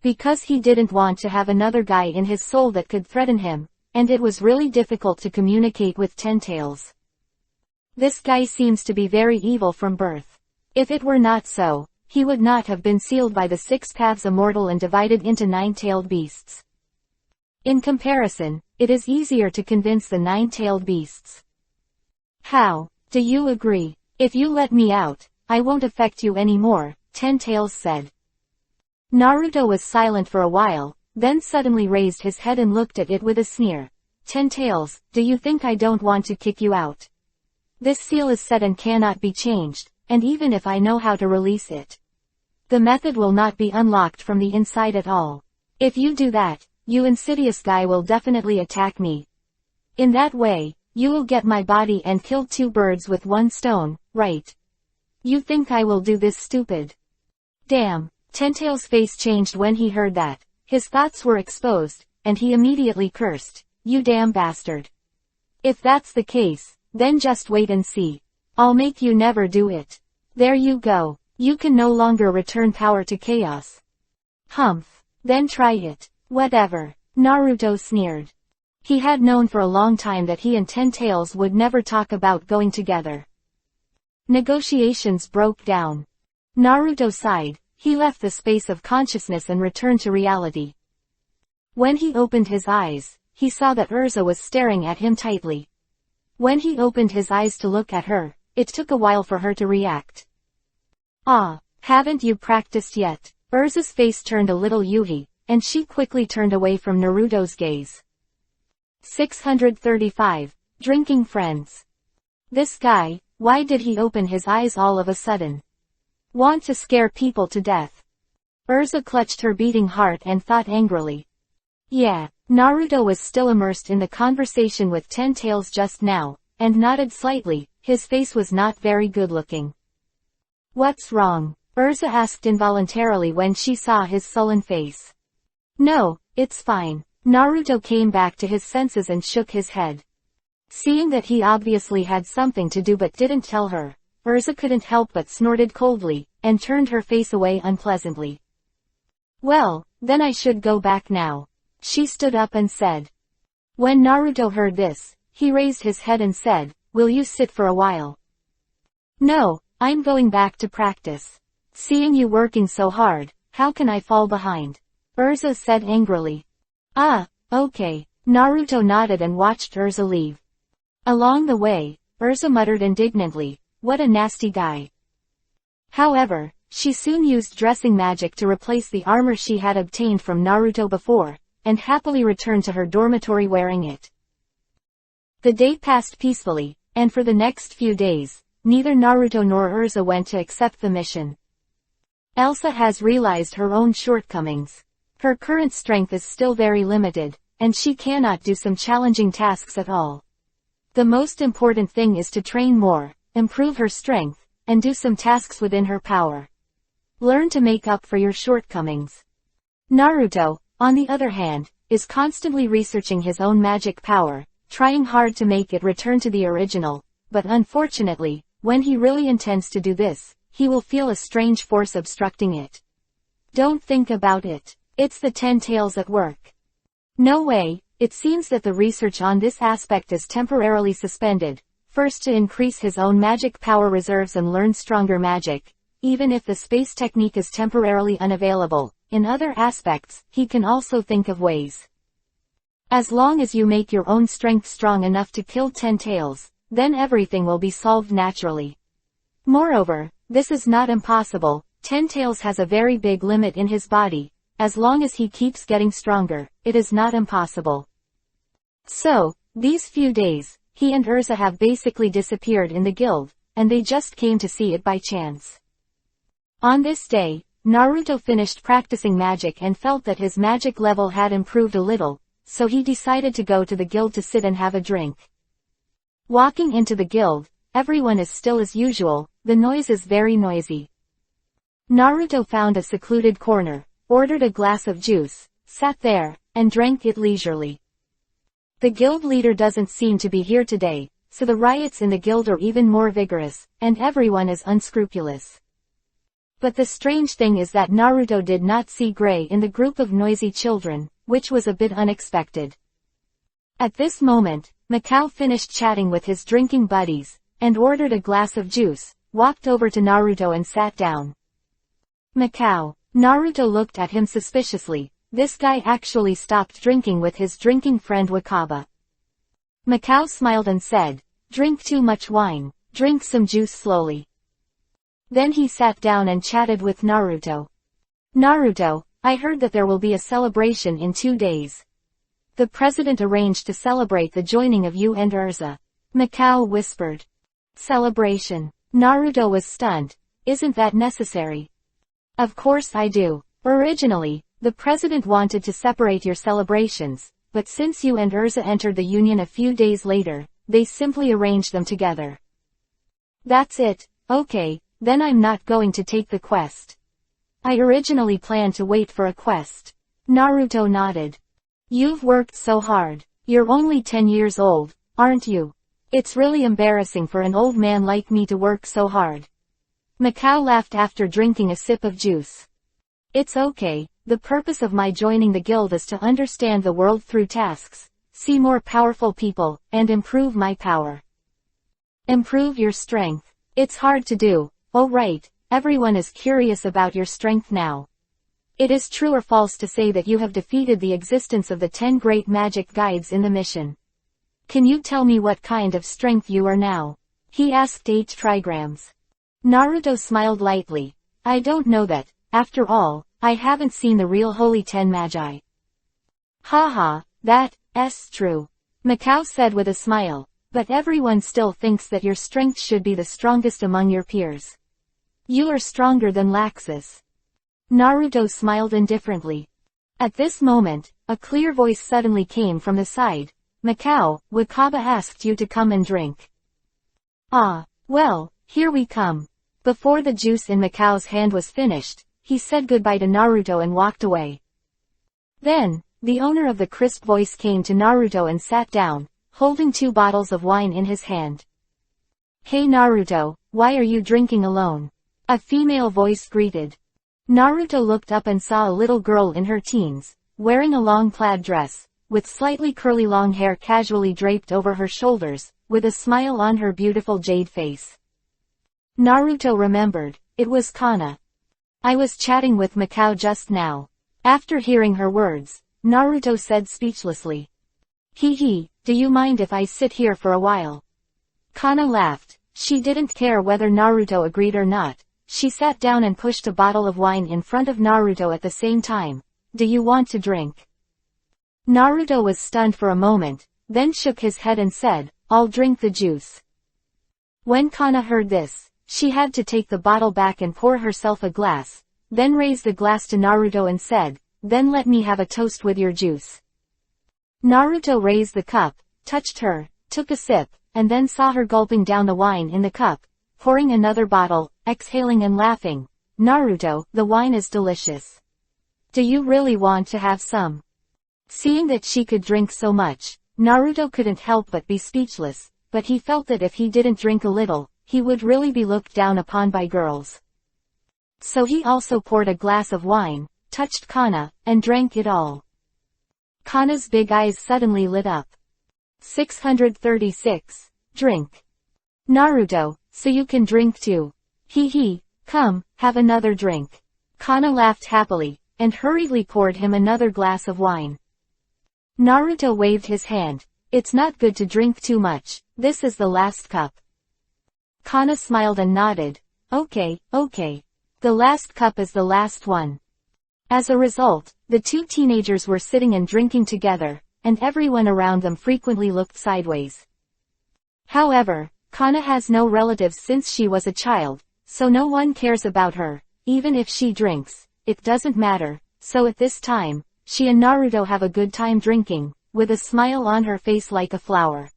Because he didn't want to have another guy in his soul that could threaten him, and it was really difficult to communicate with Ten Tails. This guy seems to be very evil from birth. If it were not so, he would not have been sealed by the 6 paths immortal and divided into 9-tailed beasts. In comparison, it is easier to convince the 9-tailed beasts. How? Do you agree? If you let me out, I won't affect you anymore, Ten Tails said. Naruto was silent for a while, then suddenly raised his head and looked at it with a sneer. Ten Tails, do you think I don't want to kick you out? This seal is set and cannot be changed, and even if I know how to release it, the method will not be unlocked from the inside at all. If you do that, you insidious guy will definitely attack me. In that way, you will get my body and kill 2 birds with 1 stone, right? You think I will do this, stupid? Damn, Ten Tails' face changed when he heard that. His thoughts were exposed, and he immediately cursed, you damn bastard. If that's the case, then just wait and see. I'll make you never do it. There you go. You can no longer return power to chaos. Humph. Then try it. Whatever. Naruto sneered. He had known for a long time that he and Ten Tails would never talk about going together. Negotiations broke down. Naruto sighed, he left the space of consciousness and returned to reality. When he opened his eyes, he saw that Urza was staring at him tightly. When he opened his eyes to look at her, it took a while for her to react. Ah, haven't you practiced yet? Urza's face turned a little yuhi, and she quickly turned away from Naruto's gaze. 635. Drinking friends. This guy, why did he open his eyes all of a sudden? Want to scare people to death? Urza clutched her beating heart and thought angrily. Yeah, Naruto was still immersed in the conversation with Ten Tails just now, and nodded slightly. His face was not very good looking. What's wrong? Urza asked involuntarily when she saw his sullen face. No, it's fine. Naruto came back to his senses and shook his head. Seeing that he obviously had something to do but didn't tell her, Urza couldn't help but snorted coldly, and turned her face away unpleasantly. Well, then I should go back now. She stood up and said. When Naruto heard this, he raised his head and said, will you sit for a while? No, I'm going back to practice. Seeing you working so hard, how can I fall behind? Urza said angrily. Ah, okay. Naruto nodded and watched Urza leave. Along the way, Urza muttered indignantly, what a nasty guy. However, she soon used dressing magic to replace the armor she had obtained from Naruto before, and happily returned to her dormitory wearing it. The day passed peacefully, and for the next few days, neither Naruto nor Urza went to accept the mission. Elsa has realized her own shortcomings. Her current strength is still very limited, and she cannot do some challenging tasks at all. The most important thing is to train more, improve her strength, and do some tasks within her power. Learn to make up for your shortcomings. Naruto, on the other hand, is constantly researching his own magic power, trying hard to make it return to the original, but unfortunately, when he really intends to do this, he will feel a strange force obstructing it. Don't think about it. It's the Ten Tails at work. No way, it seems that the research on this aspect is temporarily suspended, first to increase his own magic power reserves and learn stronger magic, even if the space technique is temporarily unavailable. In other aspects, he can also think of ways. As long as you make your own strength strong enough to kill Ten Tails, then everything will be solved naturally. Moreover, this is not impossible. Ten Tails has a very big limit in his body. As long as he keeps getting stronger, it is not impossible. So, these few days, he and Urza have basically disappeared in the guild, and they just came to see it by chance. On this day, Naruto finished practicing magic and felt that his magic level had improved a little, so he decided to go to the guild to sit and have a drink. Walking into the guild, everyone is still as usual, the noise is very noisy. Naruto found a secluded corner, ordered a glass of juice, sat there, and drank it leisurely. The guild leader doesn't seem to be here today, so the riots in the guild are even more vigorous, and everyone is unscrupulous. But the strange thing is that Naruto did not see Gray in the group of noisy children, which was a bit unexpected. At this moment, Mikao finished chatting with his drinking buddies, and ordered a glass of juice, walked over to Naruto and sat down. Mikao. Naruto looked at him suspiciously. This guy actually stopped drinking with his drinking friend Wakaba. Mikao smiled and said, "Drink too much wine, drink some juice slowly." Then he sat down and chatted with Naruto. "Naruto, I heard that there will be a celebration in 2 days. The president arranged to celebrate the joining of you and Urza." Mikao whispered. "Celebration?" Naruto was stunned. "Isn't that necessary?" "Of course I do. Originally, the president wanted to separate your celebrations, but since you and Urza entered the union a few days later, they simply arranged them together." "That's it. Okay, then I'm not going to take the quest. I originally planned to wait for a quest." Naruto nodded. "You've worked so hard. You're only 10 years old, aren't you? It's really embarrassing for an old man like me to work so hard." Mikao laughed after drinking a sip of juice. "It's okay, the purpose of my joining the guild is to understand the world through tasks, see more powerful people, and improve my power." "Improve your strength. It's hard to do. Oh right, everyone is curious about your strength now. It is true or false to say that you have defeated the existence of the 10 great magic guides in the mission. Can you tell me what kind of strength you are now?" he asked 8 trigrams. Naruto smiled lightly. "I don't know that. After all, I haven't seen the real Holy 10 Magi." "Haha, that's true," Mikao said with a smile, "but everyone still thinks that your strength should be the strongest among your peers. You are stronger than Laxus." Naruto smiled indifferently. At this moment, a clear voice suddenly came from the side. "Mikao, Wakaba asked you to come and drink." "Ah, well, here we come." Before the juice in Mikao's hand was finished, he said goodbye to Naruto and walked away. Then, the owner of the crisp voice came to Naruto and sat down, holding 2 bottles of wine in his hand. "Hey Naruto, why are you drinking alone?" a female voice greeted. Naruto looked up and saw a little girl in her teens, wearing a long plaid dress, with slightly curly long hair casually draped over her shoulders, with a smile on her beautiful jade face. Naruto remembered, it was Kana. "I was chatting with Mikao just now." After hearing her words, Naruto said speechlessly. "Hee, do you mind if I sit here for a while?" Kana laughed. She didn't care whether Naruto agreed or not. She sat down and pushed a bottle of wine in front of Naruto at the same time. "Do you want to drink?" Naruto was stunned for a moment, then shook his head and said, "I'll drink the juice." When Kana heard this, she had to take the bottle back and pour herself a glass, then raised the glass to Naruto and said, "Then let me have a toast with your juice." Naruto raised the cup, touched her, took a sip, and then saw her gulping down the wine in the cup, pouring another bottle, exhaling and laughing. "Naruto, the wine is delicious. Do you really want to have some?" Seeing that she could drink so much, Naruto couldn't help but be speechless, but he felt that if he didn't drink a little, he would really be looked down upon by girls. So he also poured a glass of wine, touched Kana, and drank it all. Kana's big eyes suddenly lit up. 636. Drink. "Naruto, so you can drink too. Hee, come, have another drink." Kana laughed happily, and hurriedly poured him another glass of wine. Naruto waved his hand. "It's not good to drink too much, this is the last cup." Kana smiled and nodded. Okay, okay. The last cup is the last one. As a result, the two teenagers were sitting and drinking together, and everyone around them frequently looked sideways. However, Kana has no relatives since she was a child, so no one cares about her. Even if she drinks, it doesn't matter, so at this time, she and Naruto have a good time drinking, with a smile on her face like a flower.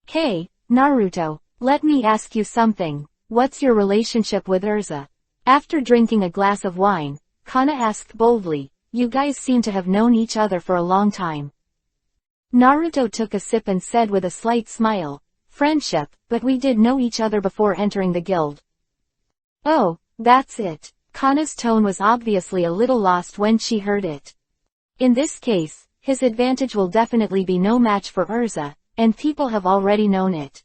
Hey, Naruto, let me ask you something. What's your relationship with Urza? After drinking a glass of wine, Kana asked boldly. You guys seem to have known each other for a long time. Naruto took a sip and said with a slight smile, friendship, but we did know each other before entering the guild. Oh, that's it. Kana's tone was obviously a little lost when she heard it. In this case, his advantage will definitely be no match for Urza, and people have already known it.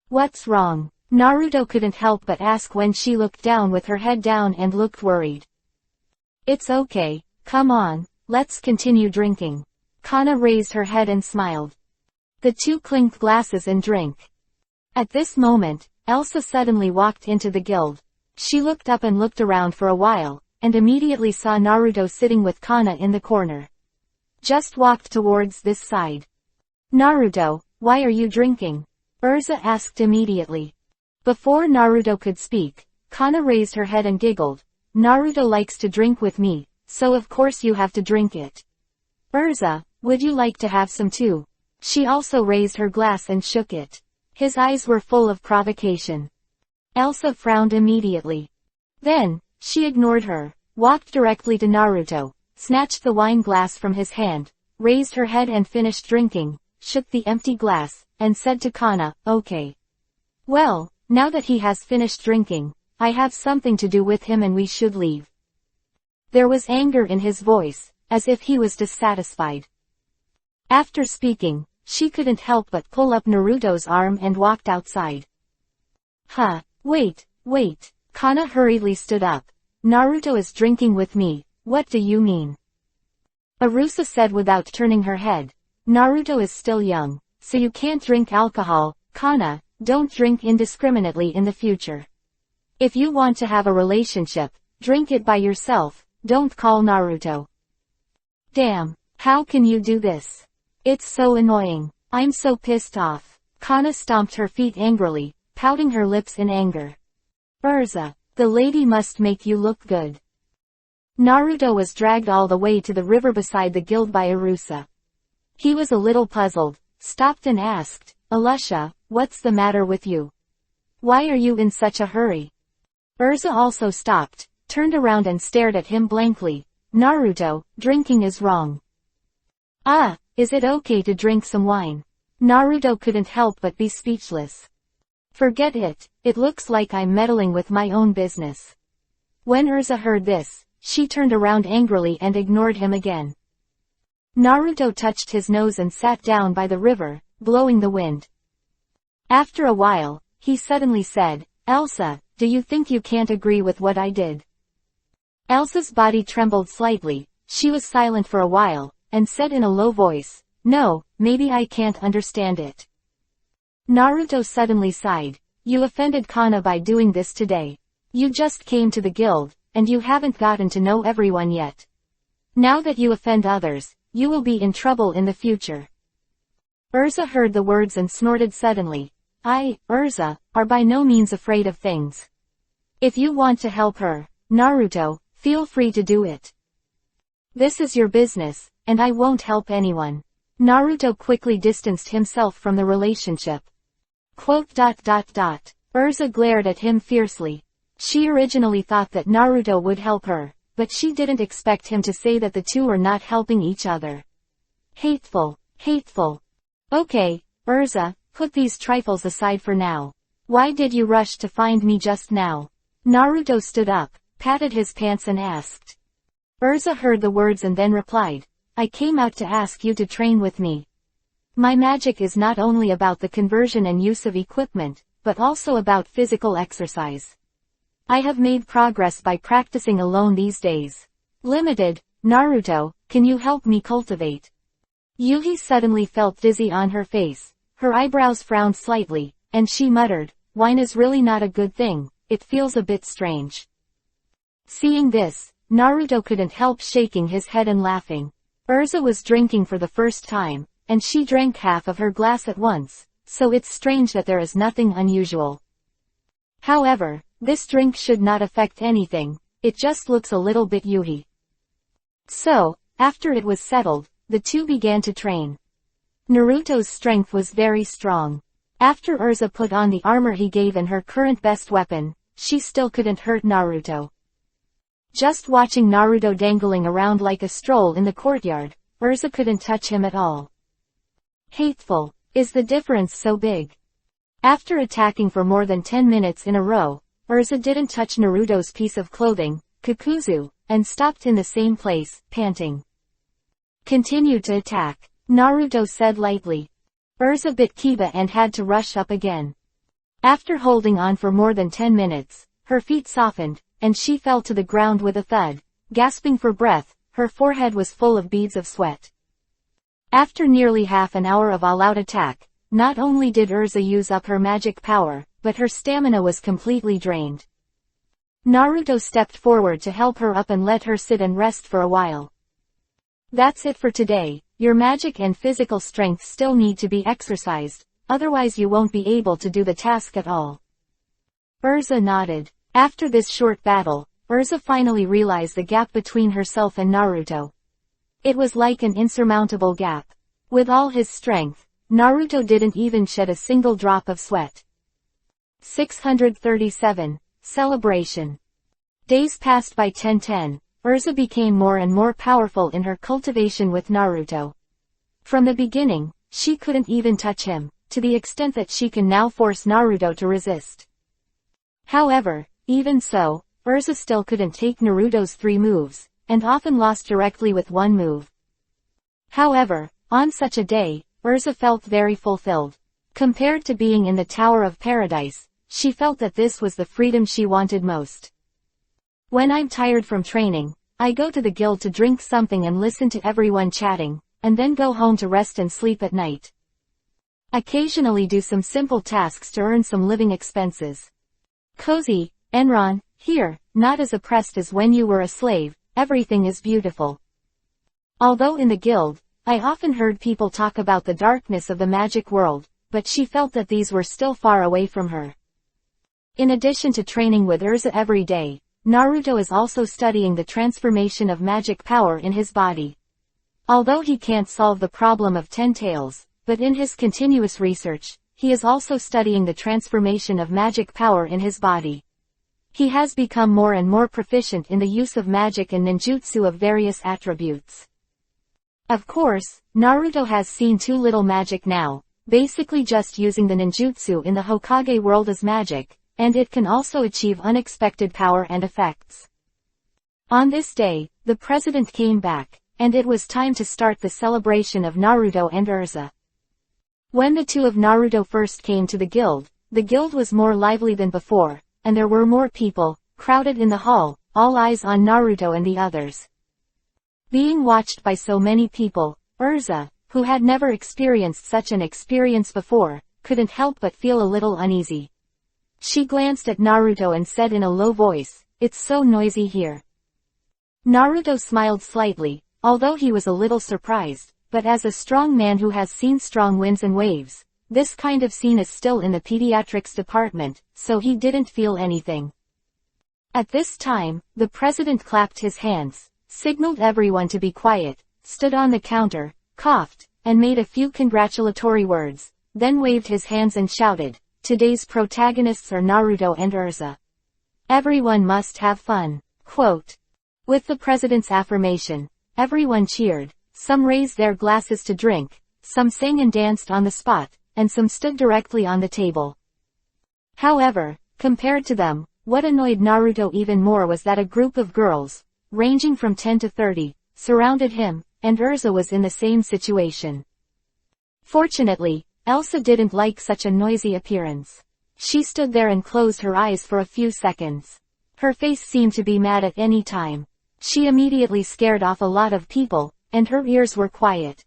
What's wrong? Naruto couldn't help but ask when she looked down with her head down and looked worried. It's okay, come on, let's continue drinking. Kana raised her head and smiled. The two clinked glasses and drank. At this moment, Elsa suddenly walked into the guild. She looked up and looked around for a while, and immediately saw Naruto sitting with Kana in the corner. Just walked towards this side. Naruto, why are you drinking? Urza asked immediately. Before Naruto could speak, Kana raised her head and giggled. Naruto likes to drink with me, so of course you have to drink it. Urza, would you like to have some too? She also raised her glass and shook it. His eyes were full of provocation. Elsa frowned immediately. Then, she ignored her, walked directly to Naruto, snatched the wine glass from his hand, raised her head and finished drinking, shook the empty glass, and said to Kana, okay. Well, now that he has finished drinking, I have something to do with him and we should leave. There was anger in his voice, as if he was dissatisfied. After speaking, she couldn't help but pull up Naruto's arm and walked outside. Wait. Kana hurriedly stood up. Naruto is drinking with me, what do you mean? Arusa said without turning her head. Naruto is still young, so you can't drink alcohol. Kana, don't drink indiscriminately in the future. If you want to have a relationship, drink it by yourself, don't call Naruto. Damn, how can you do this? It's so annoying. I'm so pissed off. Kana stomped her feet angrily, pouting her lips in anger. Urza, the lady must make you look good. Naruto was dragged all the way to the river beside the guild by Arusa. He was a little puzzled, stopped and asked, Alusha, what's the matter with you? Why are you in such a hurry? Urza also stopped, turned around and stared at him blankly. Naruto, drinking is wrong. Is it okay to drink some wine? Naruto couldn't help but be speechless. Forget it, it looks like I'm meddling with my own business. When Urza heard this, she turned around angrily and ignored him again. Naruto touched his nose and sat down by the river, blowing the wind. After a while, he suddenly said, Elsa, do you think you can't agree with what I did? Elsa's body trembled slightly, she was silent for a while, and said in a low voice, no, maybe I can't understand it. Naruto suddenly sighed. You offended Kana by doing this today. You just came to the guild, and you haven't gotten to know everyone yet. Now that you offend others, you will be in trouble in the future. Urza heard the words and snorted suddenly. Urza, are by no means afraid of things. If you want to help her, Naruto, feel free to do it. This is your business, and I won't help anyone. Naruto quickly distanced himself from the relationship. Urza glared at him fiercely. She originally thought that Naruto would help her, but she didn't expect him to say that the two are not helping each other. Hateful. Okay, Urza, put these trifles aside for now. Why did you rush to find me just now? Naruto stood up, patted his pants and asked. Urza heard the words and then replied, I came out to ask you to train with me. My magic is not only about the conversion and use of equipment, but also about physical exercise. I have made progress by practicing alone these days. Limited, Naruto, can you help me cultivate? Yuhi suddenly felt dizzy on her face, her eyebrows frowned slightly, and she muttered, wine is really not a good thing, it feels a bit strange. Seeing this, Naruto couldn't help shaking his head and laughing. Urza was drinking for the first time, and she drank half of her glass at once, so it's strange that there is nothing unusual. However, this drink should not affect anything, it just looks a little bit yuhi. So, after it was settled, the two began to train. Naruto's strength was very strong. After Urza put on the armor he gave and her current best weapon, she still couldn't hurt Naruto. Just watching Naruto dangling around like a stroll in the courtyard, Urza couldn't touch him at all. Hateful, is the difference so big? After attacking for more than 10 minutes in a row, Urza didn't touch Naruto's piece of clothing, Kakuzu, and stopped in the same place, panting. Continue to attack, Naruto said lightly. Urza bit Kiba and had to rush up again. After holding on for more than 10 minutes, her feet softened, and she fell to the ground with a thud. Gasping for breath, her forehead was full of beads of sweat. After nearly half an hour of all-out attack, not only did Urza use up her magic power, but her stamina was completely drained. Naruto stepped forward to help her up and let her sit and rest for a while. That's it for today, your magic and physical strength still need to be exercised, otherwise you won't be able to do the task at all. Urza nodded. After this short battle, Urza finally realized the gap between herself and Naruto. It was like an insurmountable gap. With all his strength, Naruto didn't even shed a single drop of sweat. 637. Celebration. Days passed by 10:10. Urza became more and more powerful in her cultivation with Naruto. From the beginning, she couldn't even touch him, to the extent that she can now force Naruto to resist. However, even so, Urza still couldn't take Naruto's 3 moves, and often lost directly with one move. However, on such a day, Urza felt very fulfilled. Compared to being in the Tower of Paradise, she felt that this was the freedom she wanted most. When I'm tired from training, I go to the guild to drink something and listen to everyone chatting, and then go home to rest and sleep at night. Occasionally do some simple tasks to earn some living expenses. Cozy, Enron, here, not as oppressed as when you were a slave, everything is beautiful. Although in the guild, I often heard people talk about the darkness of the magic world, but she felt that these were still far away from her. In addition to training with Urza every day, Naruto is also studying the transformation of magic power in his body. Although he can't solve the problem of 10 tails, but in his continuous research, he is also studying the transformation of magic power in his body. He has become more and more proficient in the use of magic and ninjutsu of various attributes. Of course, Naruto has seen too little magic now, basically just using the ninjutsu in the Hokage world as magic, and it can also achieve unexpected power and effects. On this day, the president came back, and it was time to start the celebration of Naruto and Urza. When the two of Naruto first came to the guild was more lively than before, and there were more people, crowded in the hall, all eyes on Naruto and the others. Being watched by so many people, Urza, who had never experienced such an experience before, couldn't help but feel a little uneasy. She glanced at Naruto and said in a low voice, "It's so noisy here." Naruto smiled slightly, although he was a little surprised, but as a strong man who has seen strong winds and waves, this kind of scene is still in the pediatrics department, so he didn't feel anything. At this time, the president clapped his hands, signaled everyone to be quiet, stood on the counter, coughed, and made a few congratulatory words, then waved his hands and shouted, "Today's protagonists are Naruto and Urza. Everyone must have fun." Quote. With the president's affirmation, everyone cheered, some raised their glasses to drink, some sang and danced on the spot, and some stood directly on the table. However, compared to them, what annoyed Naruto even more was that a group of girls, ranging from 10 to 30, surrounded him, and Urza was in the same situation. Fortunately, Elsa didn't like such a noisy appearance. She stood there and closed her eyes for a few seconds. Her face seemed to be mad at any time. She immediately scared off a lot of people, and her ears were quiet.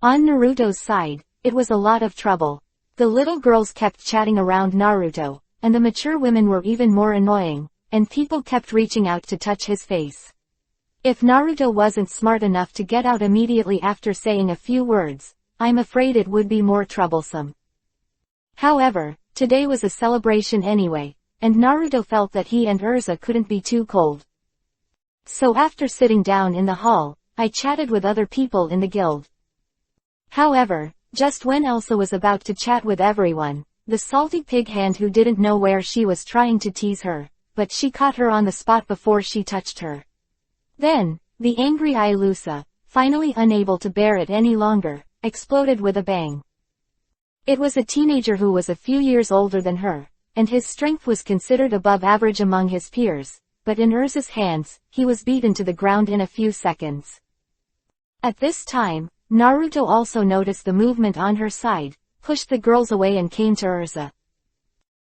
On Naruto's side, it was a lot of trouble. The little girls kept chatting around Naruto, and the mature women were even more annoying, and people kept reaching out to touch his face. If Naruto wasn't smart enough to get out immediately after saying a few words, I'm afraid it would be more troublesome. However, today was a celebration anyway, and Naruto felt that he and Urza couldn't be too cold. So after sitting down in the hall, I chatted with other people in the guild. However, just when Elsa was about to chat with everyone, the salty pig hand who didn't know where she was trying to tease her, but she caught her on the spot before she touched her. Then, the angry Ailusa, finally unable to bear it any longer, exploded with a bang. It was a teenager who was a few years older than her, and his strength was considered above average among his peers, but in Urza's hands, he was beaten to the ground in a few seconds. At this time, Naruto also noticed the movement on her side, pushed the girls away and came to Urza.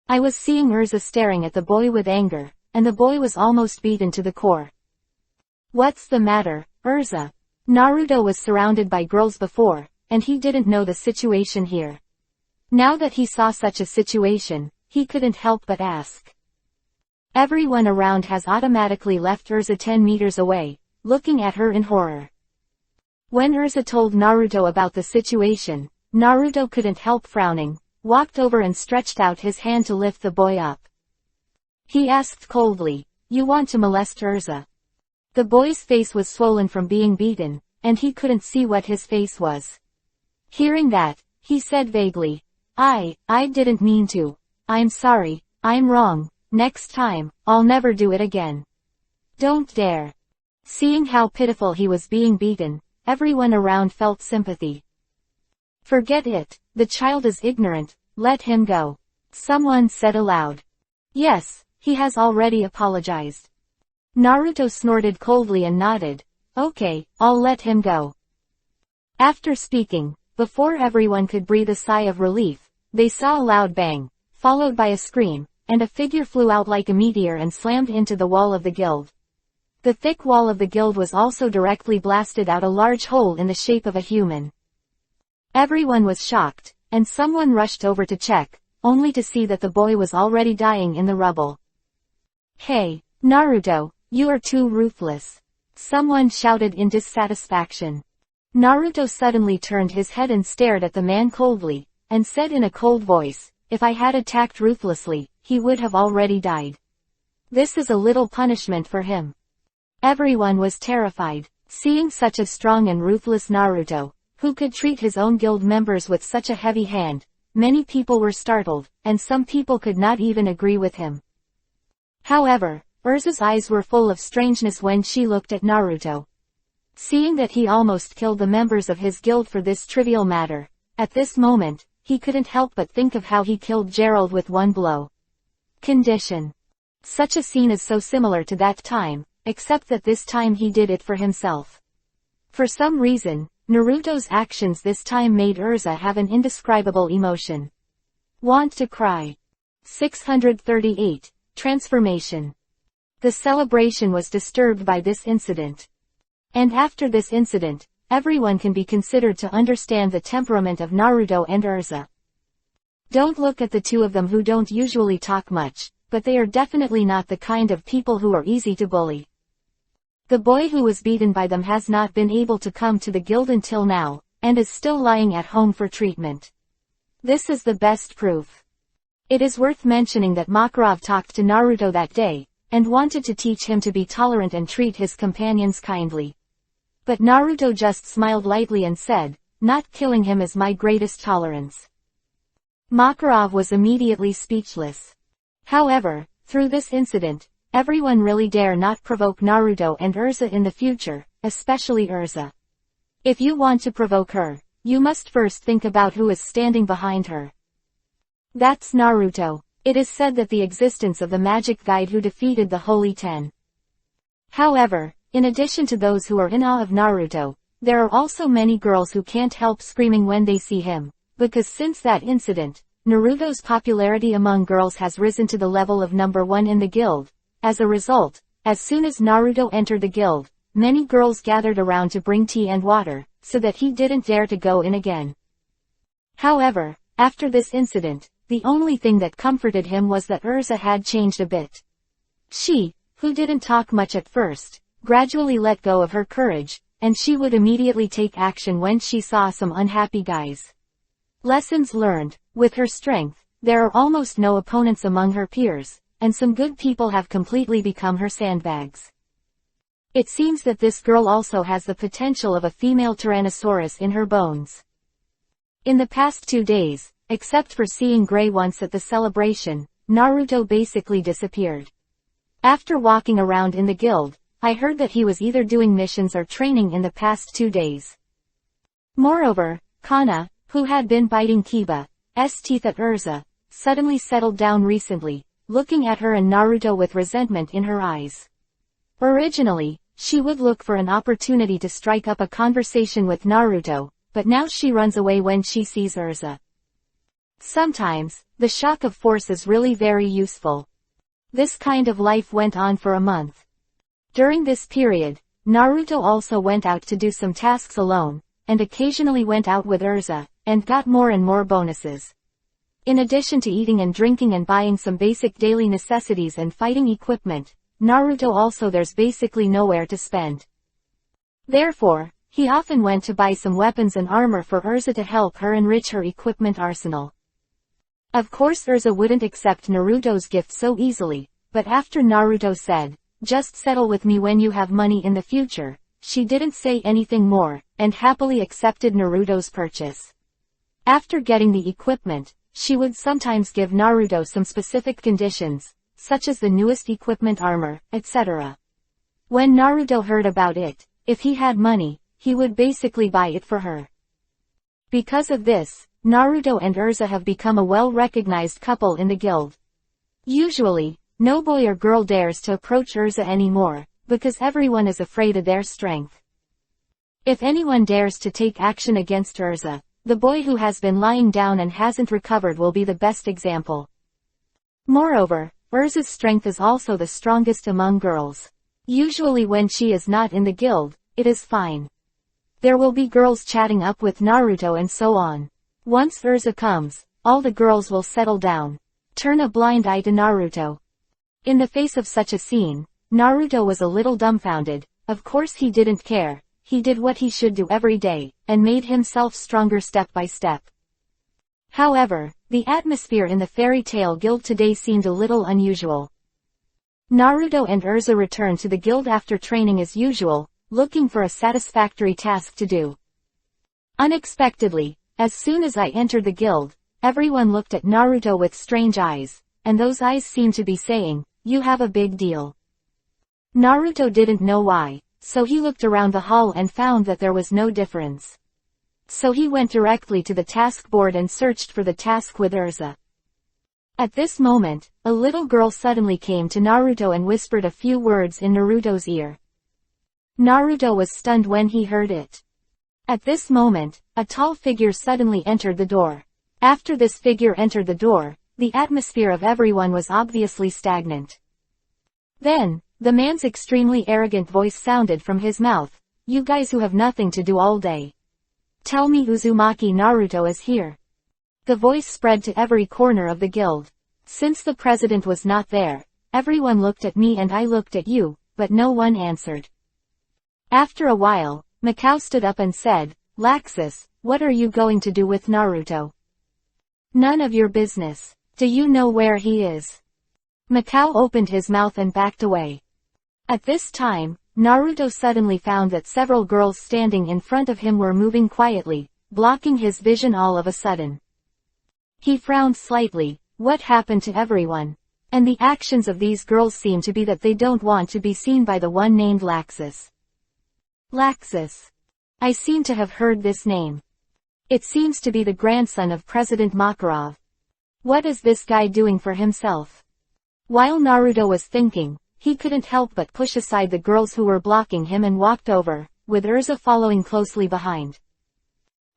I was seeing Urza staring at the boy with anger, and the boy was almost beaten to the core. What's the matter, Urza? Naruto was surrounded by girls before, and he didn't know the situation here. Now that he saw such a situation, he couldn't help but ask. Everyone around has automatically left Urza 10 meters away, looking at her in horror. When Urza told Naruto about the situation, Naruto couldn't help frowning, walked over and stretched out his hand to lift the boy up. He asked coldly, "You want to molest Urza?" The boy's face was swollen from being beaten, and he couldn't see what his face was. Hearing that, he said vaguely, I didn't mean to. I'm sorry, I'm wrong, next time, I'll never do it again. Don't dare." Seeing how pitiful he was being beaten, everyone around felt sympathy. "Forget it, the child is ignorant, let him go," someone said aloud. "Yes, he has already apologized." Naruto snorted coldly and nodded. "Okay, I'll let him go." After speaking, before everyone could breathe a sigh of relief, they saw a loud bang, followed by a scream, and a figure flew out like a meteor and slammed into the wall of the guild. The thick wall of the guild was also directly blasted out a large hole in the shape of a human. Everyone was shocked, and someone rushed over to check, only to see that the boy was already dying in the rubble. "Hey, Naruto, you are too ruthless," someone shouted in dissatisfaction. Naruto suddenly turned his head and stared at the man coldly, and said in a cold voice, "If I had attacked ruthlessly, he would have already died. This is a little punishment for him." Everyone was terrified, seeing such a strong and ruthless Naruto, who could treat his own guild members with such a heavy hand. Many people were startled, and some people could not even agree with him. However, Urza's eyes were full of strangeness when she looked at Naruto. Seeing that he almost killed the members of his guild for this trivial matter, at this moment, he couldn't help but think of how he killed Gerald with one blow. Condition. Such a scene is so similar to that time, except that this time he did it for himself. For some reason, Naruto's actions this time made Urza have an indescribable emotion. Want to cry. 638. Transformation. The celebration was disturbed by this incident. And after this incident, everyone can be considered to understand the temperament of Naruto and Urza. Don't look at the two of them who don't usually talk much, but they are definitely not the kind of people who are easy to bully. The boy who was beaten by them has not been able to come to the guild until now, and is still lying at home for treatment. This is the best proof. It is worth mentioning that Makarov talked to Naruto that day, and wanted to teach him to be tolerant and treat his companions kindly. But Naruto just smiled lightly and said, "Not killing him is my greatest tolerance." Makarov was immediately speechless. However, through this incident, everyone really dare not provoke Naruto and Urza in the future, especially Urza. If you want to provoke her, you must first think about who is standing behind her. That's Naruto. It is said that the existence of the magic guide who defeated the Holy Ten. However, in addition to those who are in awe of Naruto, there are also many girls who can't help screaming when they see him, because since that incident, Naruto's popularity among girls has risen to the level of number 1 in the guild. As a result, as soon as Naruto entered the guild, many girls gathered around to bring tea and water, so that he didn't dare to go in again. However, After this incident, the only thing that comforted him was that Urza had changed a bit. She, who didn't talk much at first, gradually let go of her courage, and she would immediately take action when she saw some unhappy guys. Lessons learned: with her strength, there are almost no opponents among her peers, and some good people have completely become her sandbags. It seems that this girl also has the potential of a female Tyrannosaurus in her bones. In the past 2 days, except for seeing Grey once at the celebration, Naruto basically disappeared. After walking around in the guild, I heard that he was either doing missions or training in the past 2 days. Moreover, Kana, who had been biting Kiba's teeth at Urza, suddenly settled down recently, looking at her and Naruto with resentment in her eyes. Originally, she would look for an opportunity to strike up a conversation with Naruto, but now she runs away when she sees Urza. Sometimes, the shock of force is really very useful. This kind of life went on for a month. During this period, Naruto also went out to do some tasks alone, and occasionally went out with Urza, and got more and more bonuses. In addition to eating and drinking and buying some basic daily necessities and fighting equipment, Naruto also there's basically nowhere to spend. Therefore, he often went to buy some weapons and armor for Urza to help her enrich her equipment arsenal. Of course Urza wouldn't accept Naruto's gift so easily, but after Naruto said, "Just settle with me when you have money in the future," she didn't say anything more, and happily accepted Naruto's purchase. After getting the equipment, she would sometimes give Naruto some specific conditions, such as the newest equipment armor, etc. When Naruto heard about it, if he had money, he would basically buy it for her. Because of this, Naruto and Urza have become a well-recognized couple in the guild. Usually, no boy or girl dares to approach Urza anymore, because everyone is afraid of their strength. If anyone dares to take action against Urza, the boy who has been lying down and hasn't recovered will be the best example. Moreover, Urza's strength is also the strongest among girls. Usually when she is not in the guild, it is fine. There will be girls chatting up with Naruto and so on. Once Urza comes, all the girls will settle down, turn a blind eye to Naruto. In the face of such a scene, Naruto was a little dumbfounded. Of course he didn't care. He did what he should do every day, and made himself stronger step by step. However, the atmosphere in the fairy tale guild today seemed a little unusual. Naruto and Urza returned to the guild after training as usual, looking for a satisfactory task to do. Unexpectedly, as soon as I entered the guild, everyone looked at Naruto with strange eyes, and those eyes seemed to be saying, "You have a big deal." Naruto didn't know why, so he looked around the hall and found that there was no difference. So he went directly to the task board and searched for the task with Urza. At this moment, a little girl suddenly came to Naruto and whispered a few words in Naruto's ear. Naruto was stunned when he heard it. At this moment, a tall figure suddenly entered the door. After this figure entered the door, the atmosphere of everyone was obviously stagnant. Then, the man's extremely arrogant voice sounded from his mouth. "You guys who have nothing to do all day. Tell me Uzumaki Naruto is here." The voice spread to every corner of the guild. Since the president was not there, everyone looked at me and I looked at you, but no one answered. After a while, Mikao stood up and said, "Laxus, what are you going to do with Naruto?" "None of your business. Do you know where he is?" Mikao opened his mouth and backed away. At this time, Naruto suddenly found that several girls standing in front of him were moving quietly, blocking his vision all of a sudden. He frowned slightly. What happened to everyone? And the actions of these girls seem to be that they don't want to be seen by the one named Laxus. Laxus. I seem to have heard this name. It seems to be the grandson of President Makarov. What is this guy doing for himself? While Naruto was thinking, he couldn't help but push aside the girls who were blocking him and walked over, with Urza following closely behind.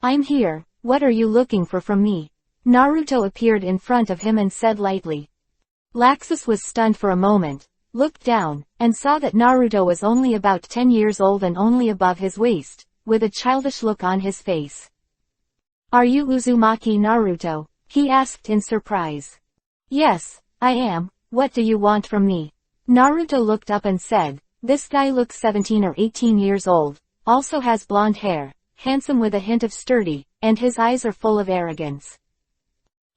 "I'm here, what are you looking for from me?" Naruto appeared in front of him and said lightly. Laxus was stunned for a moment, looked down, and saw that Naruto was only about 10 years old and only above his waist, with a childish look on his face. Are you Uzumaki Naruto? He asked in surprise. Yes, I am. What do you want from me? Naruto looked up and said, this guy looks 17 or 18 years old, also has blonde hair, handsome with a hint of sturdy, and his eyes are full of arrogance.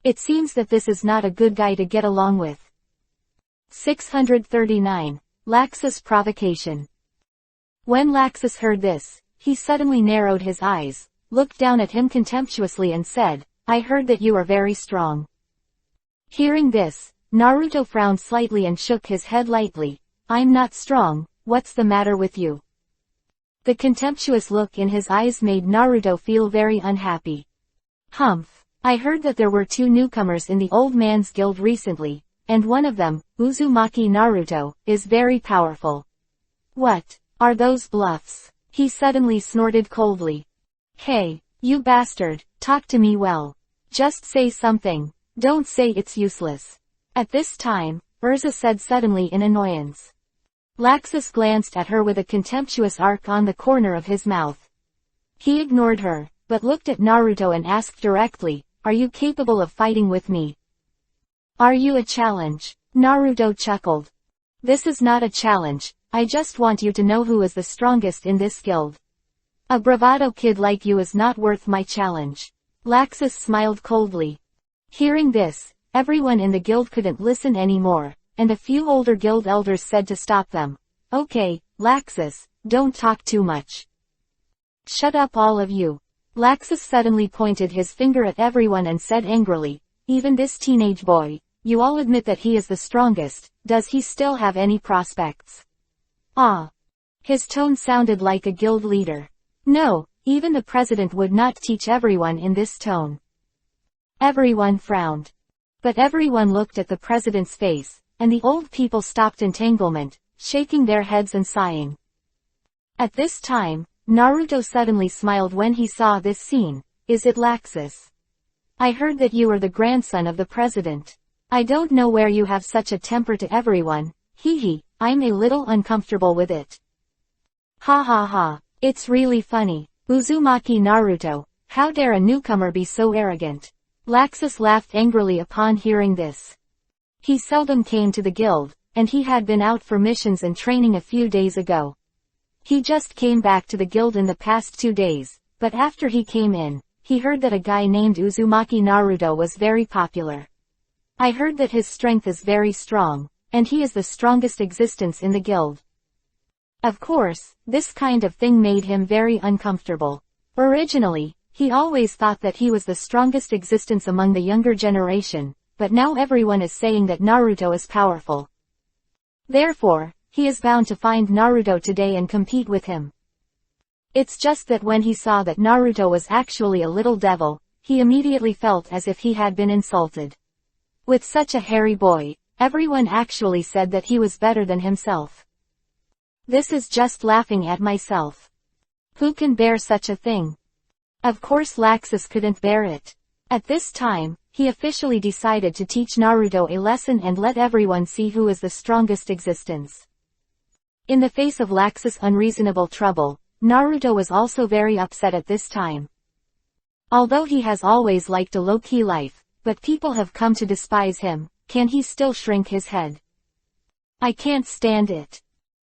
It seems that this is not a good guy to get along with. 639. Laxus Provocation. When Laxus heard this, he suddenly narrowed his eyes, looked down at him contemptuously and said, I heard that you are very strong. Hearing this, Naruto frowned slightly and shook his head lightly. I'm not strong, what's the matter with you? The contemptuous look in his eyes made Naruto feel very unhappy. Humph. I heard that there were 2 newcomers in the Old Man's Guild recently, and one of them, Uzumaki Naruto, is very powerful. What? Are those bluffs? He suddenly snorted coldly. Hey, you bastard, talk to me well. Just say something. Don't say it's useless. At this time, Urza said suddenly in annoyance. Laxus glanced at her with a contemptuous arc on the corner of his mouth. He ignored her, but looked at Naruto and asked directly, are you capable of fighting with me? Are you a challenge? Naruto chuckled. This is not a challenge, I just want you to know who is the strongest in this guild. A bravado kid like you is not worth my challenge. Laxus smiled coldly. Hearing this, everyone in the guild couldn't listen anymore, and a few older guild elders said to stop them. Okay, Laxus, don't talk too much. Shut up all of you. Laxus suddenly pointed his finger at everyone and said angrily, even this teenage boy, you all admit that he is the strongest, does he still have any prospects? Ah. His tone sounded like a guild leader. No, even the president would not teach everyone in this tone. Everyone frowned. But everyone looked at the president's face, and the old people stopped entanglement, shaking their heads and sighing. At this time, Naruto suddenly smiled when he saw this scene. Is it Laxus? I heard that you are the grandson of the president. I don't know where you have such a temper to everyone. Hee, I'm a little uncomfortable with it. Ha ha ha, it's really funny. Uzumaki Naruto, how dare a newcomer be so arrogant? Laxus laughed angrily upon hearing this. He seldom came to the guild, and he had been out for missions and training a few days ago. He just came back to the guild in the past 2 days, but after he came in, he heard that a guy named Uzumaki Naruto was very popular. I heard that his strength is very strong, and he is the strongest existence in the guild. Of course, this kind of thing made him very uncomfortable. Originally, he always thought that he was the strongest existence among the younger generation, but now everyone is saying that Naruto is powerful. Therefore, he is bound to find Naruto today and compete with him. It's just that when he saw that Naruto was actually a little devil, he immediately felt as if he had been insulted. With such a hairy boy, everyone actually said that he was better than himself. This is just laughing at myself. Who can bear such a thing? Of course Laxus couldn't bear it. At this time, he officially decided to teach Naruto a lesson and let everyone see who is the strongest existence. In the face of Laxus' unreasonable trouble, Naruto was also very upset at this time. Although he has always liked a low-key life, but people have come to despise him, can he still shrink his head? I can't stand it.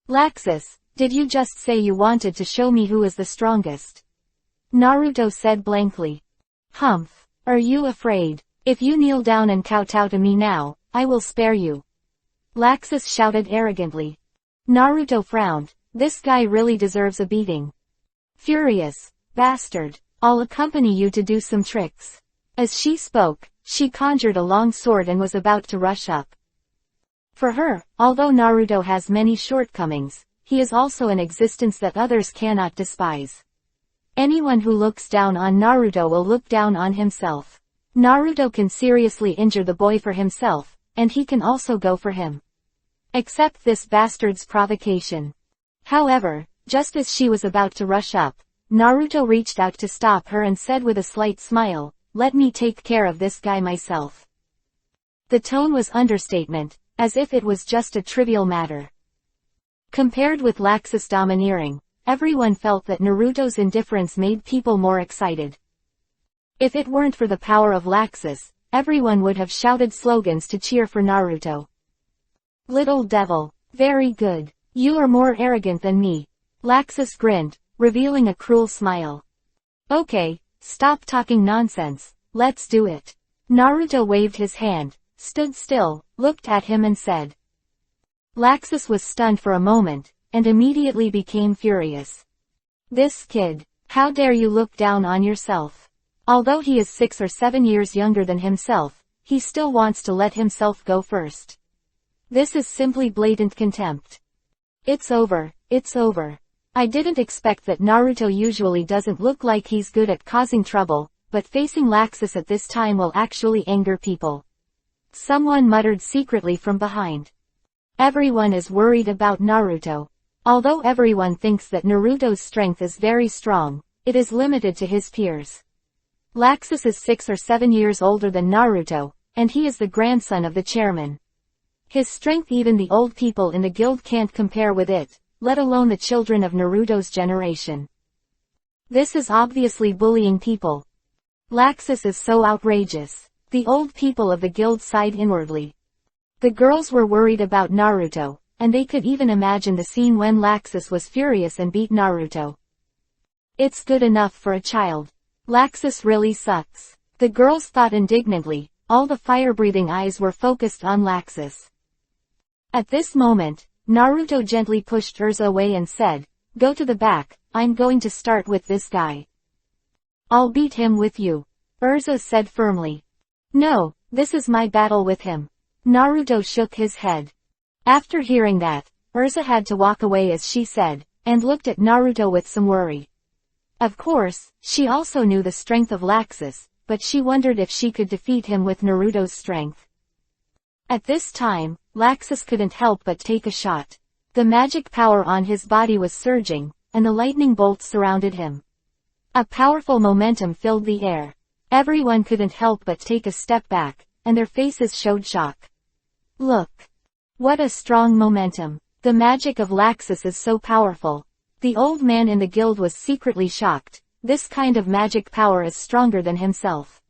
Laxus, did you just say you wanted to show me who is the strongest? Naruto said blankly. Humph, are you afraid? If you kneel down and kowtow to me now, I will spare you. Laxus shouted arrogantly. Naruto frowned. This guy really deserves a beating. Furious, bastard, I'll accompany you to do some tricks. As she spoke, she conjured a long sword and was about to rush up. For her, although Naruto has many shortcomings, he is also an existence that others cannot despise. Anyone who looks down on Naruto will look down on himself. Naruto can seriously injure the boy for himself, and he can also go for him. Except this bastard's provocation. However, just as she was about to rush up, Naruto reached out to stop her and said with a slight smile, let me take care of this guy myself. The tone was understatement, as if it was just a trivial matter. Compared with Laxus domineering, everyone felt that Naruto's indifference made people more excited. If it weren't for the power of Laxus, everyone would have shouted slogans to cheer for Naruto. Little devil. Very good. You are more arrogant than me. Laxus grinned, revealing a cruel smile. Okay, stop talking nonsense, let's do it. Naruto waved his hand, stood still, looked at him and said. Laxus was stunned for a moment, and immediately became furious. This kid, how dare you look down on yourself? Although he is 6 or 7 years younger than himself, he still wants to let himself go first. This is simply blatant contempt. It's over, it's over. I didn't expect that Naruto usually doesn't look like he's good at causing trouble, but facing Laxus at this time will actually anger people. Someone muttered secretly from behind. Everyone is worried about Naruto. Although everyone thinks that Naruto's strength is very strong, it is limited to his peers. Laxus is 6 or 7 years older than Naruto, and he is the grandson of the chairman. His strength even the old people in the guild can't compare with it, let alone the children of Naruto's generation. This is obviously bullying people. Laxus is so outrageous. The old people of the guild sighed inwardly. The girls were worried about Naruto, and they could even imagine the scene when Laxus was furious and beat Naruto. It's good enough for a child. Laxus really sucks. The girls thought indignantly, all the fire-breathing eyes were focused on Laxus. At this moment, Naruto gently pushed Urza away and said, Go to the back, I'm going to start with this guy. I'll beat him with you. Urza said firmly. No, this is my battle with him. Naruto shook his head. After hearing that, Urza had to walk away as she said, and looked at Naruto with some worry. Of course, she also knew the strength of Laxus, but she wondered if she could defeat him with Naruto's strength. At this time, Laxus couldn't help but take a shot. The magic power on his body was surging, and the lightning bolts surrounded him. A powerful momentum filled the air. Everyone couldn't help but take a step back, and their faces showed shock. Look! What a strong momentum. The magic of Laxus is so powerful. The old man in the guild was secretly shocked. This kind of magic power is stronger than himself.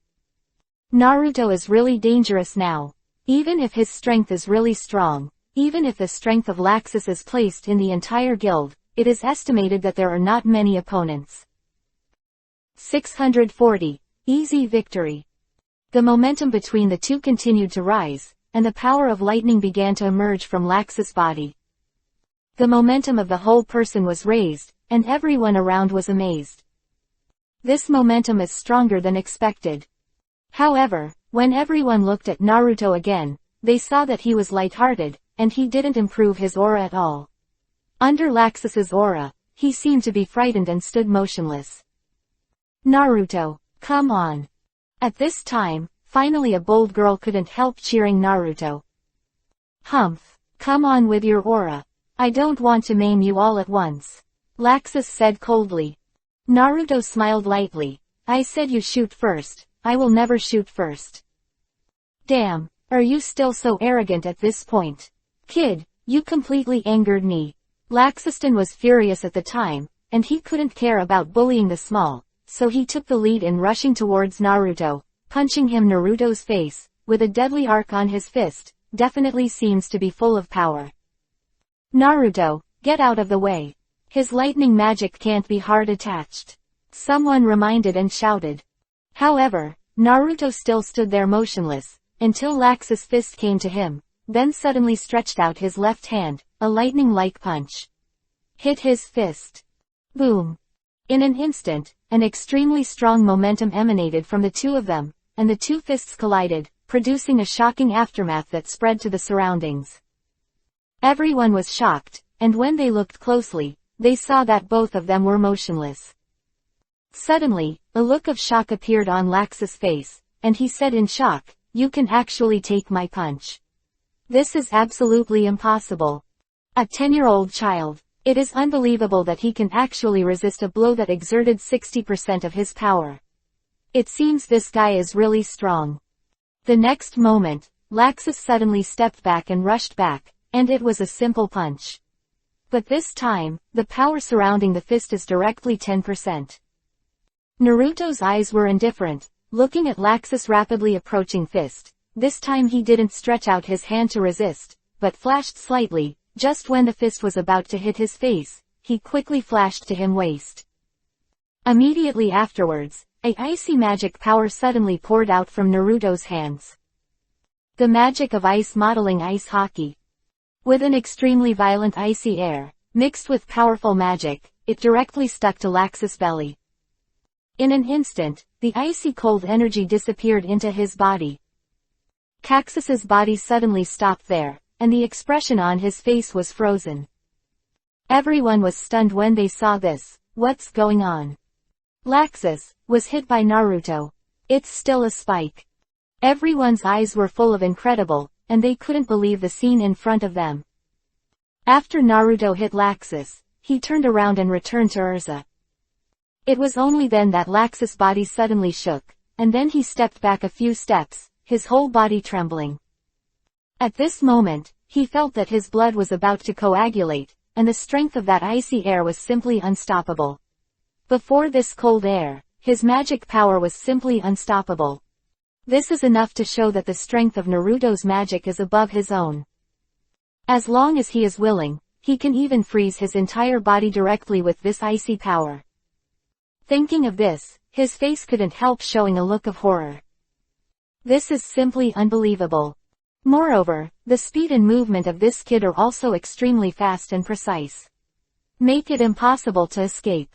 Naruto is really dangerous now. Even if his strength is really strong, even if the strength of Laxus is placed in the entire guild, it is estimated that there are not many opponents. 640. Easy victory. The momentum between the two continued to rise, and the power of lightning began to emerge from Laxus' body. The momentum of the whole person was raised, and everyone around was amazed. This momentum is stronger than expected. However, when everyone looked at Naruto again, they saw that he was lighthearted, and he didn't improve his aura at all. Under Laxus's aura, he seemed to be frightened and stood motionless. Naruto, come on. At this time, finally a bold girl couldn't help cheering Naruto. Humph, come on with your aura. I don't want to maim you all at once. Laxus said coldly. Naruto smiled lightly. I said you shoot first, I will never shoot first. Damn, are you still so arrogant at this point? Kid, you completely angered me. Laxuston was furious at the time, and he couldn't care about bullying the small, so he took the lead in rushing towards Naruto, punching him. Naruto's face, with a deadly arc on his fist, definitely seems to be full of power. Naruto, get out of the way. His lightning magic can't be hard attached. Someone reminded and shouted. However, Naruto still stood there motionless, until Laxus' fist came to him, then suddenly stretched out his left hand, a lightning-like punch. Hit his fist. Boom. In an instant, an extremely strong momentum emanated from the two of them, and the two fists collided, producing a shocking aftermath that spread to the surroundings. Everyone was shocked, and when they looked closely, they saw that both of them were motionless. Suddenly, a look of shock appeared on Laxus' face, and he said in shock, "You can actually take my punch. This is absolutely impossible. A 10-year-old child. It is unbelievable that he can actually resist a blow that exerted 60% of his power. It seems this guy is really strong." The next moment, Laxus suddenly stepped back and rushed back, and it was a simple punch. But this time, the power surrounding the fist is directly 10%. Naruto's eyes were indifferent, looking at Laxus' rapidly approaching fist. This time he didn't stretch out his hand to resist, but flashed slightly. Just when the fist was about to hit his face, he quickly flashed to him waist. Immediately afterwards, a icy magic power suddenly poured out from Naruto's hands. The magic of ice modeling ice hockey. With an extremely violent icy air, mixed with powerful magic, it directly stuck to Laxus' belly. In an instant, the icy cold energy disappeared into his body. Caxus's body suddenly stopped there, and the expression on his face was frozen. Everyone was stunned when they saw this. What's going on? Laxus was hit by Naruto. It's still a spike. Everyone's eyes were full of incredible, and they couldn't believe the scene in front of them. After Naruto hit Laxus, he turned around and returned to Urza. It was only then that Laxus' body suddenly shook, and then he stepped back a few steps, his whole body trembling. At this moment, he felt that his blood was about to coagulate, and the strength of that icy air was simply unstoppable. Before this cold air, his magic power was simply unstoppable. This is enough to show that the strength of Naruto's magic is above his own. As long as he is willing, he can even freeze his entire body directly with this icy power. Thinking of this, his face couldn't help showing a look of horror. This is simply unbelievable. Moreover, the speed and movement of this kid are also extremely fast and precise. Make it impossible to escape.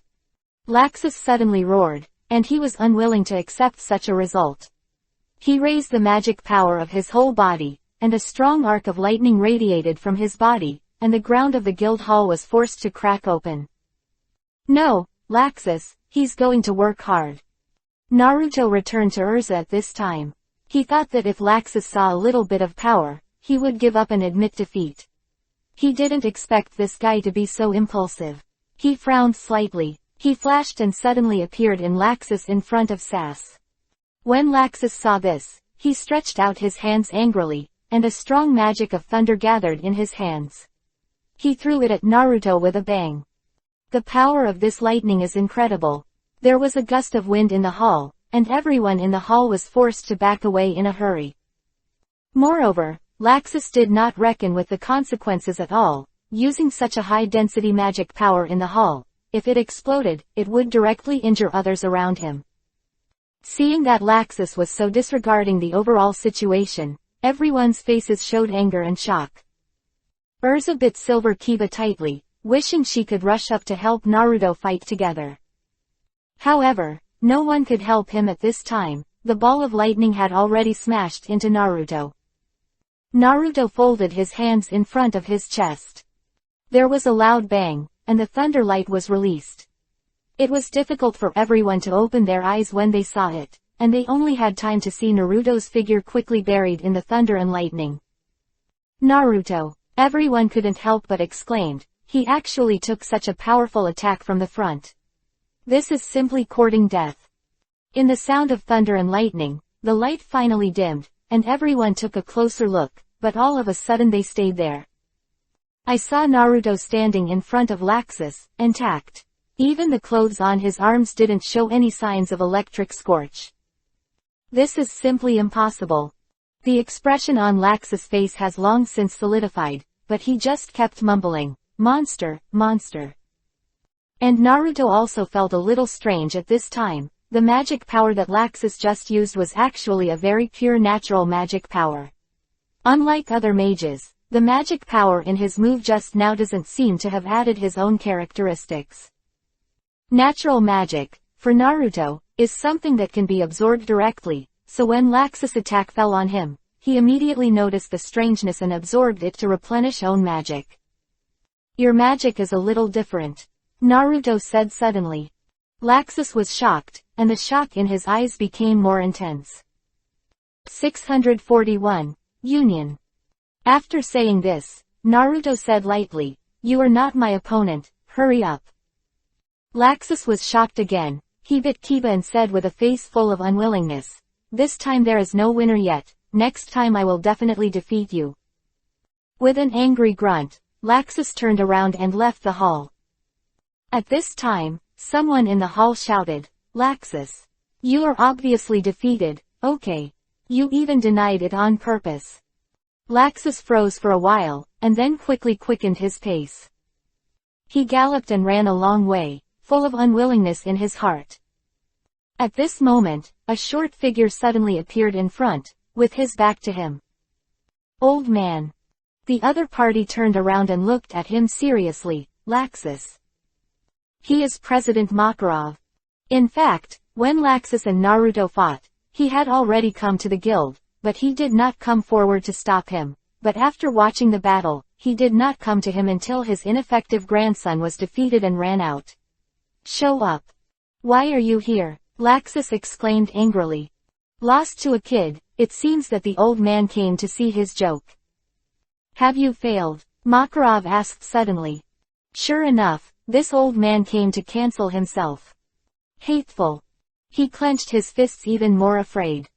Laxus suddenly roared, and he was unwilling to accept such a result. He raised the magic power of his whole body, and a strong arc of lightning radiated from his body, and the ground of the guild hall was forced to crack open. No, Laxus, he's going to work hard. Naruto returned to Urza at this time. He thought that if Laxus saw a little bit of power, he would give up and admit defeat. He didn't expect this guy to be so impulsive. He frowned slightly. He flashed and suddenly appeared in Laxus in front of Sass. When Laxus saw this, he stretched out his hands angrily, and a strong magic of thunder gathered in his hands. He threw it at Naruto with a bang. The power of this lightning is incredible. There was a gust of wind in the hall, and everyone in the hall was forced to back away in a hurry. Moreover, Laxus did not reckon with the consequences at all. Using such a high-density magic power in the hall, if it exploded, it would directly injure others around him. Seeing that Laxus was so disregarding the overall situation, everyone's faces showed anger and shock. Urza bit Silver Kiba tightly, wishing she could rush up to help Naruto fight together. However, no one could help him at this time. The ball of lightning had already smashed into Naruto. Naruto folded his hands in front of his chest. There was a loud bang, and the thunder light was released. It was difficult for everyone to open their eyes when they saw it, and they only had time to see Naruto's figure quickly buried in the thunder and lightning. Naruto, everyone couldn't help but exclaimed, he actually took such a powerful attack from the front. This is simply courting death. In the sound of thunder and lightning, the light finally dimmed, and everyone took a closer look, but all of a sudden they stayed there. I saw Naruto standing in front of Laxus, intact. Even the clothes on his arms didn't show any signs of electric scorch. This is simply impossible. The expression on Laxus' face has long since solidified, but he just kept mumbling, "Monster, monster." And Naruto also felt a little strange at this time. The magic power that Laxus just used was actually a very pure natural magic power. Unlike other mages, the magic power in his move just now doesn't seem to have added his own characteristics. Natural magic, for Naruto, is something that can be absorbed directly, so when Laxus' attack fell on him, he immediately noticed the strangeness and absorbed it to replenish own magic. Your magic is a little different, Naruto said suddenly. Laxus was shocked, and the shock in his eyes became more intense. 641. Union. After saying this, Naruto said lightly, "You are not my opponent, hurry up." Laxus was shocked again. He bit Kiba and said with a face full of unwillingness, "This time there is no winner yet, next time I will definitely defeat you." With an angry grunt, Laxus turned around and left the hall. At this time, someone in the hall shouted, "Laxus! You are obviously defeated, okay. You even denied it on purpose. Laxus froze for a while, and then quickly quickened his pace. He galloped and ran a long way, full of unwillingness in his heart. At this moment, a short figure suddenly appeared in front, with his back to him. Old man. The other party turned around and looked at him seriously. Laxus. He is President Makarov. In fact, when Laxus and Naruto fought, he had already come to the guild, but he did not come forward to stop him. But after watching the battle, he did not come to him until his ineffective grandson was defeated and ran out. Show up. Why are you here? Laxus exclaimed angrily. Lost to a kid, it seems that the old man came to see his joke. Have you failed? Makarov asked suddenly. Sure enough, this old man came to cancel himself. Hateful. He clenched his fists even more afraid.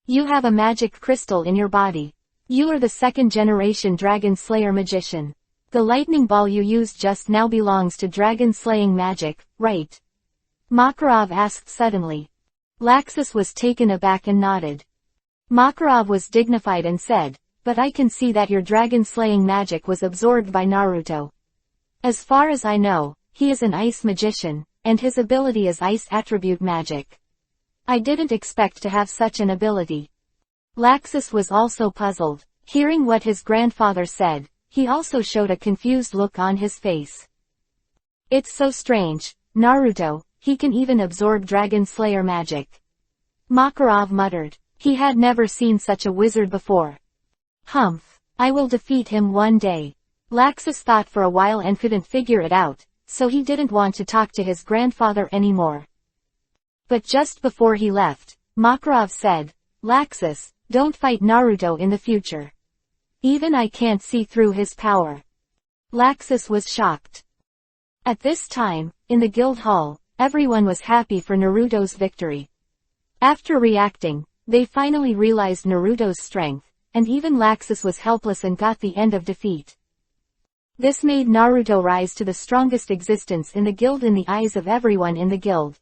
You have a magic crystal in your body. You are the second-generation Dragon Slayer magician. The lightning ball you used just now belongs to dragon-slaying magic, right? Makarov asked suddenly. Laxus was taken aback and nodded. Makarov was dignified and said, but I can see that your dragon-slaying magic was absorbed by Naruto. As far as I know, he is an ice magician, and his ability is ice attribute magic. I didn't expect to have such an ability. Laxus was also puzzled. Hearing what his grandfather said, he also showed a confused look on his face. It's so strange, Naruto, he can even absorb Dragon Slayer magic. Makarov muttered. He had never seen such a wizard before. Humph, I will defeat him one day. Laxus thought for a while and couldn't figure it out, so he didn't want to talk to his grandfather anymore. But just before he left, Makarov said, Laxus, don't fight Naruto in the future. Even I can't see through his power. Laxus was shocked. At this time, in the guild hall, everyone was happy for Naruto's victory. After reacting, they finally realized Naruto's strength, and even Laxus was helpless and got the end of defeat. This made Naruto rise to the strongest existence in the guild in the eyes of everyone in the guild.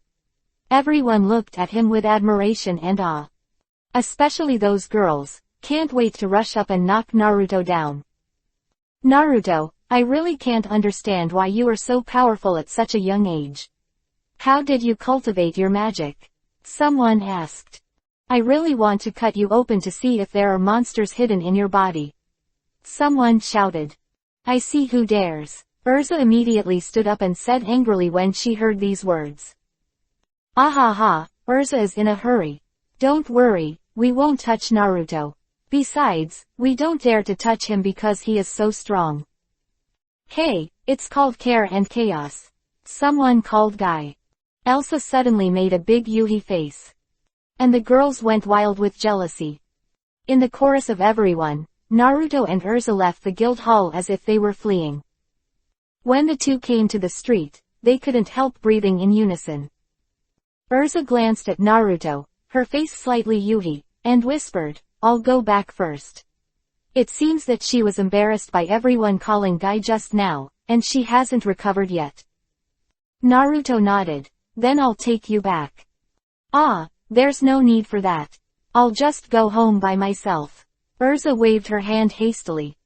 Everyone looked at him with admiration and awe. Especially those girls, can't wait to rush up and knock Naruto down. Naruto, I really can't understand why you are so powerful at such a young age. How did you cultivate your magic? Someone asked. I really want to cut you open to see if there are monsters hidden in your body. Someone shouted. I see who dares. Urza immediately stood up and said angrily when she heard these words. Ahaha, Urza is in a hurry. Don't worry, we won't touch Naruto. Besides, we don't dare to touch him because he is so strong. Hey, it's called care and chaos. Someone called Guy. Elsa suddenly made a big Yuhi face. And the girls went wild with jealousy. In the chorus of everyone, Naruto and Urza left the guild hall as if they were fleeing. When the two came to the street, they couldn't help breathing in unison. Urza glanced at Naruto, her face slightly Yuhi, and whispered, I'll go back first. It seems that she was embarrassed by everyone calling Guy just now, and she hasn't recovered yet. Naruto nodded, then I'll take you back. Ah, there's no need for that. I'll just go home by myself. Urza waved her hand hastily.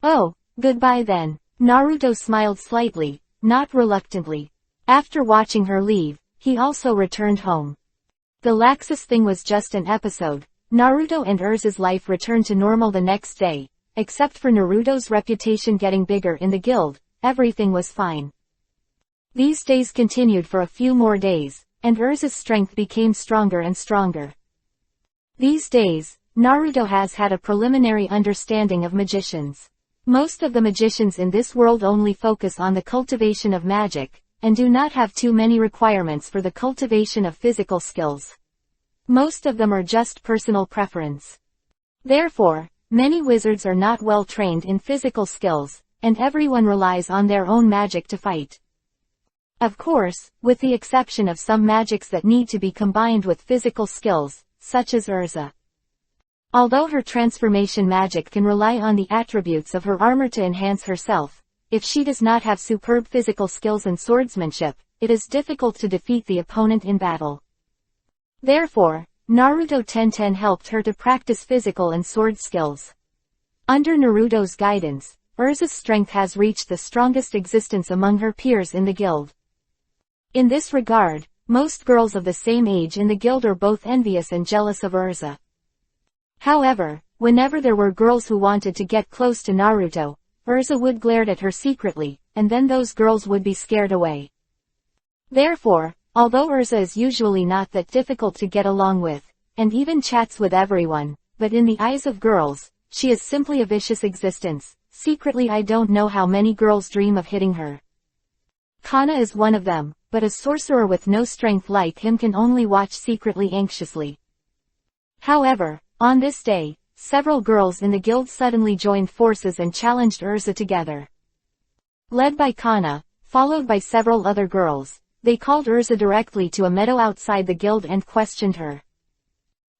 Oh, goodbye then. Naruto smiled slightly, not reluctantly. After watching her leave, he also returned home. The Laxus thing was just an episode. Naruto and Urza's life returned to normal the next day. Except for Naruto's reputation getting bigger in the guild, everything was fine. These days continued for a few more days, and Urza's strength became stronger and stronger. These days, Naruto has had a preliminary understanding of magicians. Most of the magicians in this world only focus on the cultivation of magic, and do not have too many requirements for the cultivation of physical skills. Most of them are just personal preference. Therefore, many wizards are not well trained in physical skills, and everyone relies on their own magic to fight. Of course, with the exception of some magics that need to be combined with physical skills, such as Urza. Although her transformation magic can rely on the attributes of her armor to enhance herself, if she does not have superb physical skills and swordsmanship, it is difficult to defeat the opponent in battle. Therefore, Naruto Tenten helped her to practice physical and sword skills. Under Naruto's guidance, Urza's strength has reached the strongest existence among her peers in the guild. In this regard, most girls of the same age in the guild are both envious and jealous of Urza. However, whenever there were girls who wanted to get close to Naruto, Urza would glare at her secretly, and then those girls would be scared away. Therefore, although Urza is usually not that difficult to get along with, and even chats with everyone, but in the eyes of girls, she is simply a vicious existence. Secretly, I don't know how many girls dream of hitting her. Kana is one of them, but a sorcerer with no strength like him can only watch secretly anxiously. However, on this day, several girls in the guild suddenly joined forces and challenged Urza together. Led by Kana, followed by several other girls, they called Urza directly to a meadow outside the guild and questioned her.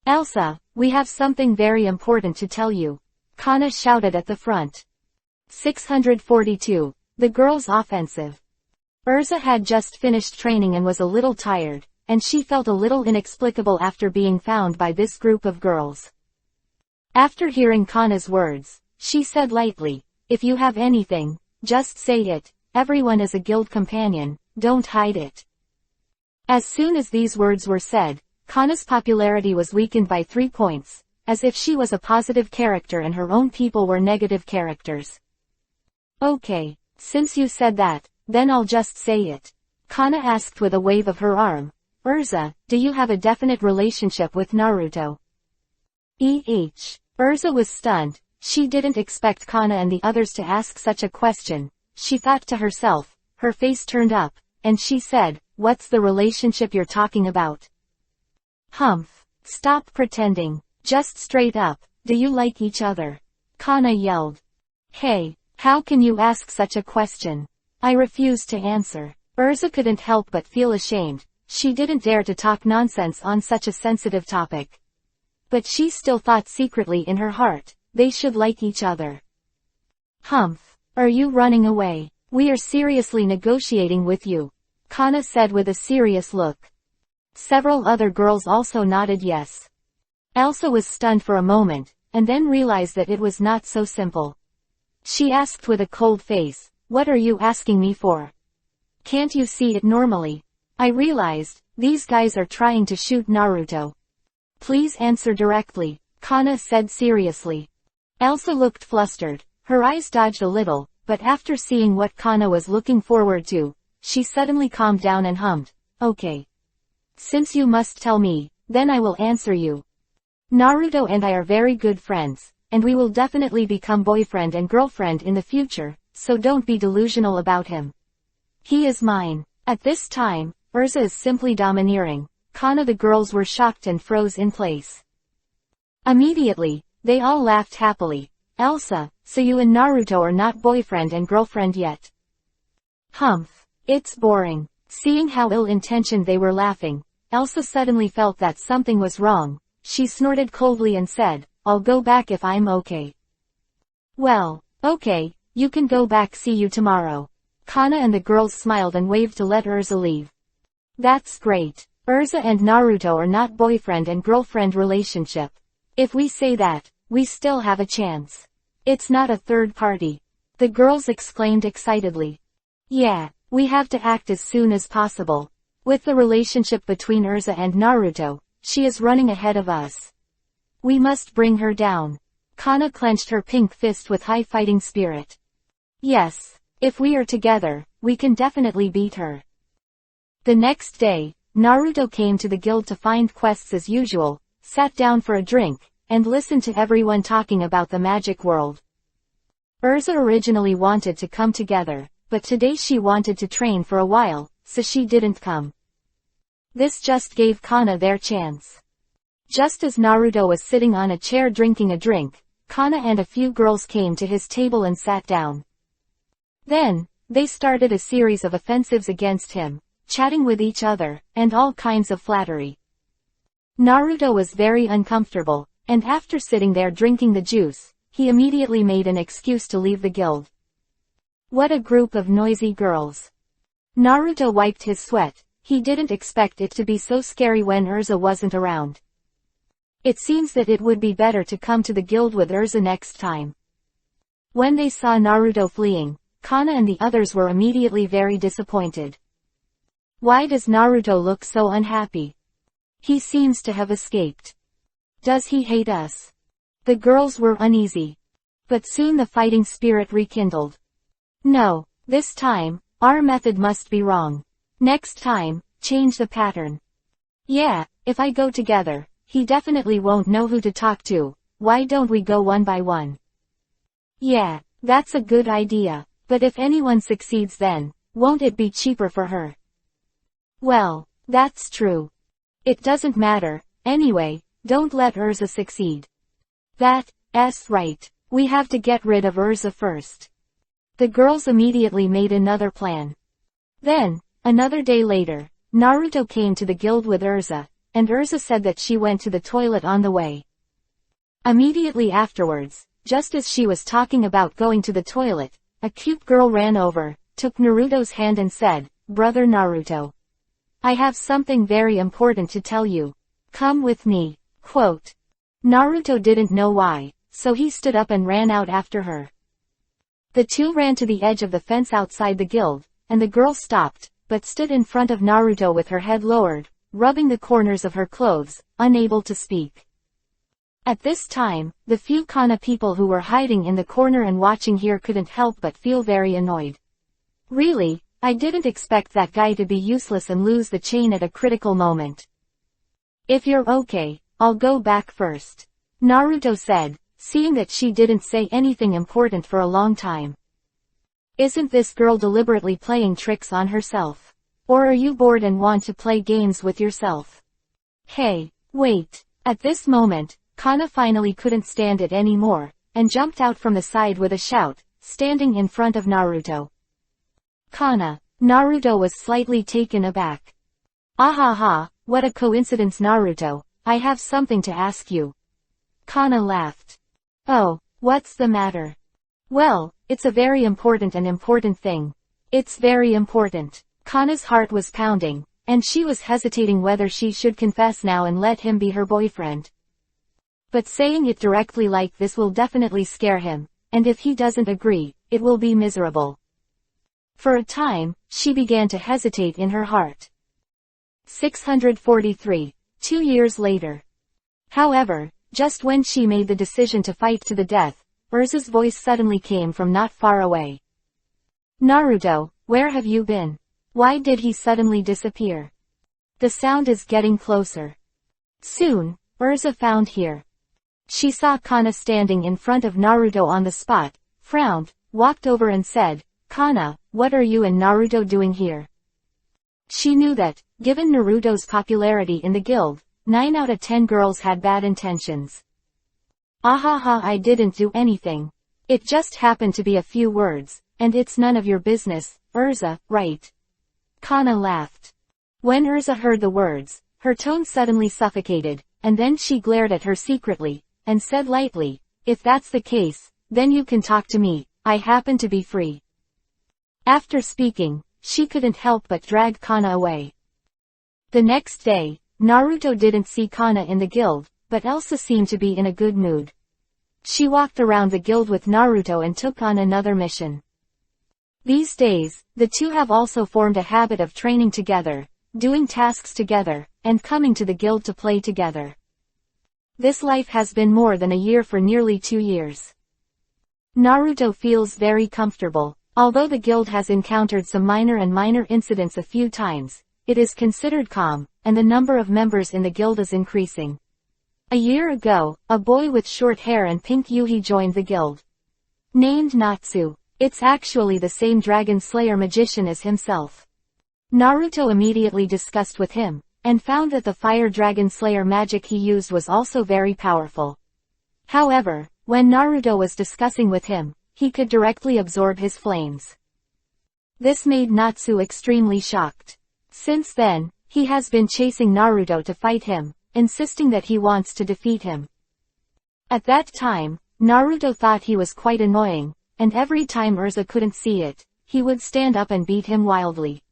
"Elsa, we have something very important to tell you," Kana shouted at the front. 642. The Girls' Offensive. Urza had just finished training and was a little tired, and she felt a little inexplicable after being found by this group of girls. After hearing Kana's words, she said lightly, "If you have anything, just say it. Everyone is a guild companion, don't hide it." As soon as these words were said, Kana's popularity was weakened by 3 points, as if she was a positive character and her own people were negative characters. "Okay, since you said that, then I'll just say it," Kana asked with a wave of her arm. "Urza, do you have a definite relationship with Naruto?" Urza was stunned. She didn't expect Kana and the others to ask such a question. She thought to herself, her face turned up, and she said, "What's the relationship you're talking about?" "Humph. Stop pretending. Just straight up, do you like each other?" Kana yelled. "Hey, how can you ask such a question? I refuse to answer." Urza couldn't help but feel ashamed. She didn't dare to talk nonsense on such a sensitive topic. But she still thought secretly in her heart, they should like each other. "Humph. Are you running away? We are seriously negotiating with you," Kana said with a serious look. Several other girls also nodded yes. Elsa was stunned for a moment, and then realized that it was not so simple. She asked with a cold face, "What are you asking me for? Can't you see it normally? I realized, these guys are trying to shoot Naruto. Please answer directly," Kana said seriously. Elsa looked flustered. Her eyes dodged a little, but after seeing what Kana was looking forward to, she suddenly calmed down and hummed, "Okay. Since you must tell me, then I will answer you. Naruto and I are very good friends, and we will definitely become boyfriend and girlfriend in the future, so don't be delusional about him. He is mine." At this time, Urza is simply domineering. Kana. The girls were shocked and froze in place. Immediately, they all laughed happily. "Elsa, so you and Naruto are not boyfriend and girlfriend yet?" "Humph. It's boring." Seeing how ill-intentioned they were laughing, Elsa suddenly felt that something was wrong. She snorted coldly and said, "I'll go back if I'm okay." "Well, okay, you can go back. See you tomorrow." Kana and the girls smiled and waved to let Urza leave. "That's great. Urza and Naruto are not boyfriend and girlfriend relationship. If we say that, we still have a chance. It's not a third party," the girls exclaimed excitedly. "Yeah, we have to act as soon as possible. With the relationship between Urza and Naruto, she is running ahead of us. We must bring her down." Kana clenched her pink fist with high fighting spirit. "Yes, if we are together, we can definitely beat her." The next day, Naruto came to the guild to find quests as usual, sat down for a drink, and listened to everyone talking about the magic world. Urza originally wanted to come together, but today she wanted to train for a while, so she didn't come. This just gave Kana their chance. Just as Naruto was sitting on a chair drinking a drink, Kana and a few girls came to his table and sat down. Then, they started a series of offensives against him, chatting with each other, and all kinds of flattery. Naruto was very uncomfortable, and after sitting there drinking the juice, he immediately made an excuse to leave the guild. What a group of noisy girls. Naruto wiped his sweat. he didn't expect it to be so scary when Urza wasn't around. It seems that it would be better to come to the guild with Urza next time. When they saw Naruto fleeing, Kana and the others were immediately very disappointed. Why does Naruto look so unhappy? He seems to have escaped. Does he hate us? The girls were uneasy. But soon the fighting spirit rekindled. No, this time, our method must be wrong. Next time, change the pattern. Yeah, if I go together, he definitely won't know who to talk to. Why don't we go one by one? Yeah, that's a good idea, but if anyone succeeds then, won't it be cheaper for her? Well, that's true. It doesn't matter, anyway, don't let Urza succeed. That's right, we have to get rid of Urza first. The girls immediately made another plan. Then, another day later, Naruto came to the guild with Urza, and Urza said that she went to the toilet on the way. Immediately afterwards, just as she was talking about going to the toilet, a cute girl ran over, took Naruto's hand and said, "Brother Naruto, I have something very important to tell you. Come with me." Quote. Naruto didn't know why, so he stood up and ran out after her. The two ran to the edge of the fence outside the guild, and the girl stopped, but stood in front of Naruto with her head lowered, rubbing the corners of her clothes, unable to speak. At this time, the few Kana people who were hiding in the corner and watching here couldn't help but feel very annoyed. Really, I didn't expect that guy to be useless and lose the chain at a critical moment. If you're okay, I'll go back first, Naruto said, seeing that she didn't say anything important for a long time. Isn't this girl deliberately playing tricks on herself? Or are you bored and want to play games with yourself? Hey, wait. At this moment, Kana finally couldn't stand it anymore, and jumped out from the side with a shout, standing in front of Naruto. Kana. Naruto was slightly taken aback. Ahaha, what a coincidence, Naruto, I have something to ask you. Kana laughed. Oh, what's the matter? Well, it's a very important thing. It's very important. Kana's heart was pounding, and she was hesitating whether she should confess now and let him be her boyfriend. But saying it directly like this will definitely scare him, and if he doesn't agree, it will be miserable. For a time, she began to hesitate in her heart. 643. 2 years later. However, just when she made the decision to fight to the death, Urza's voice suddenly came from not far away. Naruto, where have you been? Why did he suddenly disappear? The sound is getting closer. Soon, Urza found here. She saw Kana standing in front of Naruto on the spot, frowned, walked over and said, Kana, what are you and Naruto doing here? She knew that, given Naruto's popularity in the guild, 9 out of 10 girls had bad intentions. Ahaha, I didn't do anything. It just happened to be a few words, and it's none of your business, Urza, right? Kana laughed. When Urza heard the words, her tone suddenly suffocated, and then she glared at her secretly, and said lightly, if that's the case, then you can talk to me, I happen to be free. After speaking, she couldn't help but drag Kana away. The next day, Naruto didn't see Kana in the guild, but Elsa seemed to be in a good mood. She walked around the guild with Naruto and took on another mission. These days, the two have also formed a habit of training together, doing tasks together, and coming to the guild to play together. This life has been more than a year for nearly 2 years. Naruto feels very comfortable. Although the guild has encountered some minor incidents a few times, it is considered calm, and the number of members in the guild is increasing. A year ago, a boy with short hair and pink yuhi joined the guild. Named Natsu. It's actually the same dragon slayer magician as himself. Naruto immediately discussed with him, and found that the fire dragon slayer magic he used was also very powerful. However, when Naruto was discussing with him, he could directly absorb his flames. This made Natsu extremely shocked. Since then, he has been chasing Naruto to fight him, insisting that he wants to defeat him. At that time, Naruto thought he was quite annoying, and every time Urza couldn't see it, he would stand up and beat him wildly.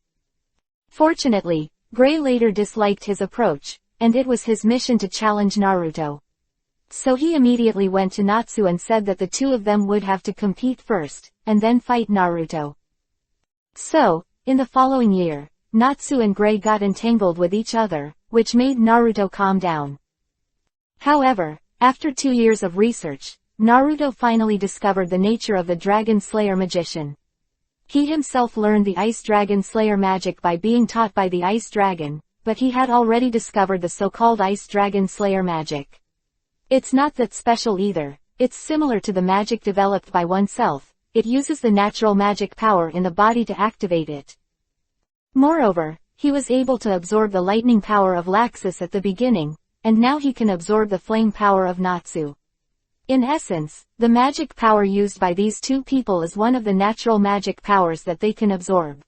Fortunately, Gray later disliked his approach, and it was his mission to challenge Naruto. So he immediately went to Natsu and said that the two of them would have to compete first, and then fight Naruto. So, in the following year, Natsu and Gray got entangled with each other, which made Naruto calm down. However, after 2 years of research, Naruto finally discovered the nature of the Dragon Slayer magician. He himself learned the Ice Dragon Slayer magic by being taught by the Ice Dragon, but he had already discovered the so-called Ice Dragon Slayer magic. It's not that special either, it's similar to the magic developed by oneself, it uses the natural magic power in the body to activate it. Moreover, he was able to absorb the lightning power of Laxus at the beginning, and now he can absorb the flame power of Natsu. In essence, the magic power used by these two people is one of the natural magic powers that they can absorb.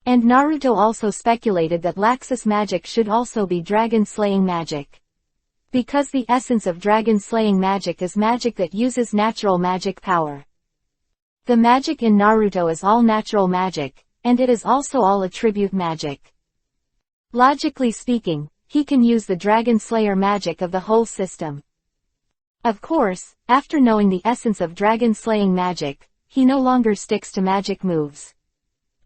And Naruto also speculated that Laxus magic should also be dragon-slaying magic. Because the essence of dragon-slaying magic is magic that uses natural magic power. The magic in Naruto is all natural magic, and it is also all attribute magic. Logically speaking, he can use the Dragon Slayer magic of the whole system. Of course, after knowing the essence of dragon-slaying magic, he no longer sticks to magic moves.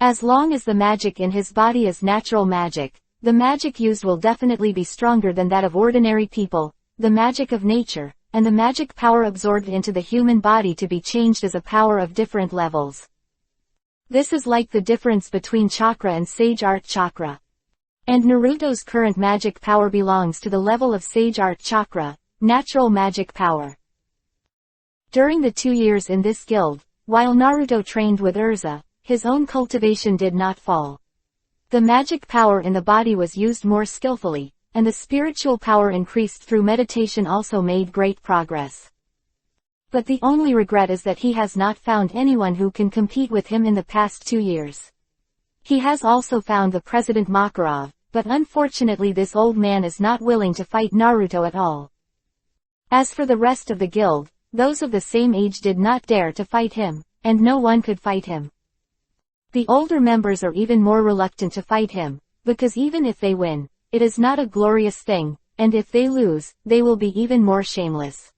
As long as the magic in his body is natural magic, the magic used will definitely be stronger than that of ordinary people, the magic of nature, and the magic power absorbed into the human body to be changed as a power of different levels. This is like the difference between chakra and sage art chakra. And Naruto's current magic power belongs to the level of sage art chakra, natural magic power. During the 2 years in this guild, while Naruto trained with Urza, his own cultivation did not fall. The magic power in the body was used more skillfully, and the spiritual power increased through meditation also made great progress. But the only regret is that he has not found anyone who can compete with him in the past 2 years. He has also found the President Makarov, but unfortunately this old man is not willing to fight Naruto at all. As for the rest of the guild, those of the same age did not dare to fight him, and no one could fight him. The older members are even more reluctant to fight him, because even if they win, it is not a glorious thing, and if they lose, they will be even more shameless.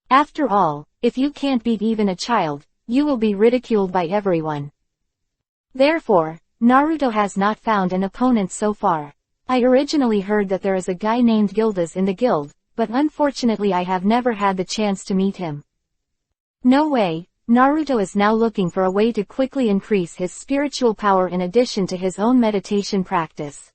After all, if you can't beat even a child, you will be ridiculed by everyone. Therefore, Naruto has not found an opponent so far. I originally heard that there is a guy named Gildas in the guild, but unfortunately I have never had the chance to meet him. No way, Naruto is now looking for a way to quickly increase his spiritual power in addition to his own meditation practice.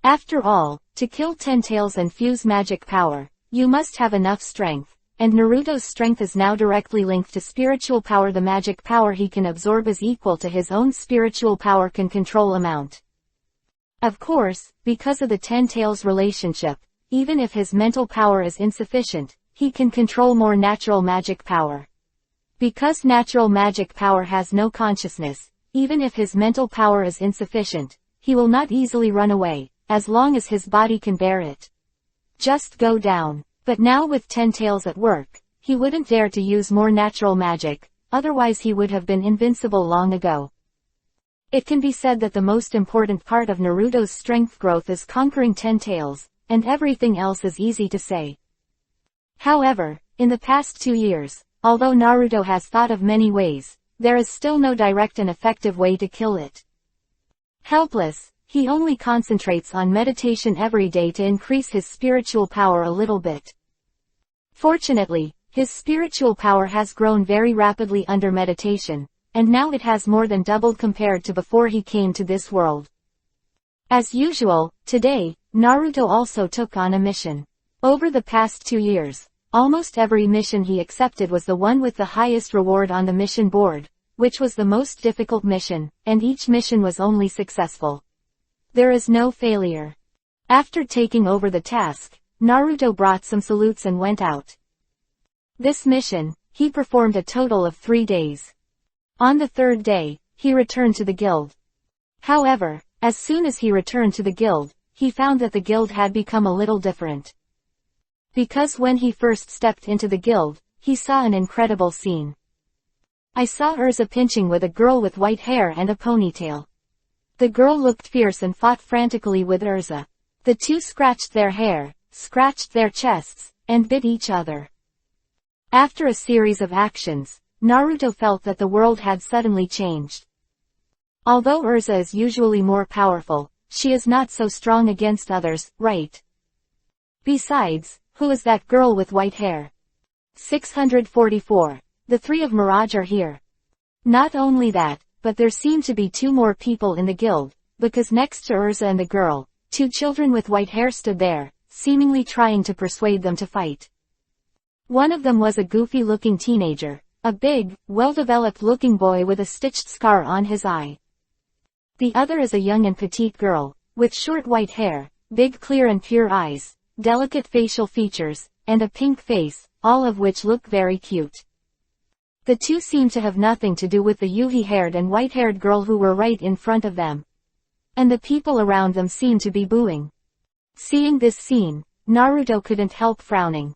After all, to kill 10 tails and fuse magic power, you must have enough strength, and Naruto's strength is now directly linked to spiritual power. The magic power he can absorb is equal to his own spiritual power can control amount. Of course, because of the 10 tails relationship, even if his mental power is insufficient, he can control more natural magic power. Because natural magic power has no consciousness, even if his mental power is insufficient, he will not easily run away, as long as his body can bear it. Just go down. But now with 10 tails at work, he wouldn't dare to use more natural magic, otherwise he would have been invincible long ago. It can be said that the most important part of Naruto's strength growth is conquering 10 tails, and everything else is easy to say. However, in the past 2 years, although Naruto has thought of many ways, there is still no direct and effective way to kill it. Helpless, he only concentrates on meditation every day to increase his spiritual power a little bit. Fortunately, his spiritual power has grown very rapidly under meditation, and now it has more than doubled compared to before he came to this world. As usual, today, Naruto also took on a mission. Over the past 2 years, almost every mission he accepted was the one with the highest reward on the mission board, which was the most difficult mission, and each mission was only successful. There is no failure. After taking over the task, Naruto brought some salutes and went out. This mission, he performed a total of 3 days. On the 3rd day, he returned to the guild. However, as soon as he returned to the guild, he found that the guild had become a little different. Because when he first stepped into the guild, he saw an incredible scene. I saw Urza pinching with a girl with white hair and a ponytail. The girl looked fierce and fought frantically with Urza. The two scratched their hair, scratched their chests, and bit each other. After a series of actions, Naruto felt that the world had suddenly changed. Although Urza is usually more powerful, she is not so strong against others, right? Besides, who is that girl with white hair? 644. The three of Mirage are here. Not only that, but there seem to be two more people in the guild, because next to Urza and the girl, two children with white hair stood there, seemingly trying to persuade them to fight. One of them was a goofy-looking teenager, a big, well-developed looking boy with a stitched scar on his eye. The other is a young and petite girl, with short white hair, big clear and pure eyes, delicate facial features, and a pink face, all of which look very cute. The two seem to have nothing to do with the yuhi-haired and white-haired girl who were right in front of them. And the people around them seem to be booing. Seeing this scene, Naruto couldn't help frowning.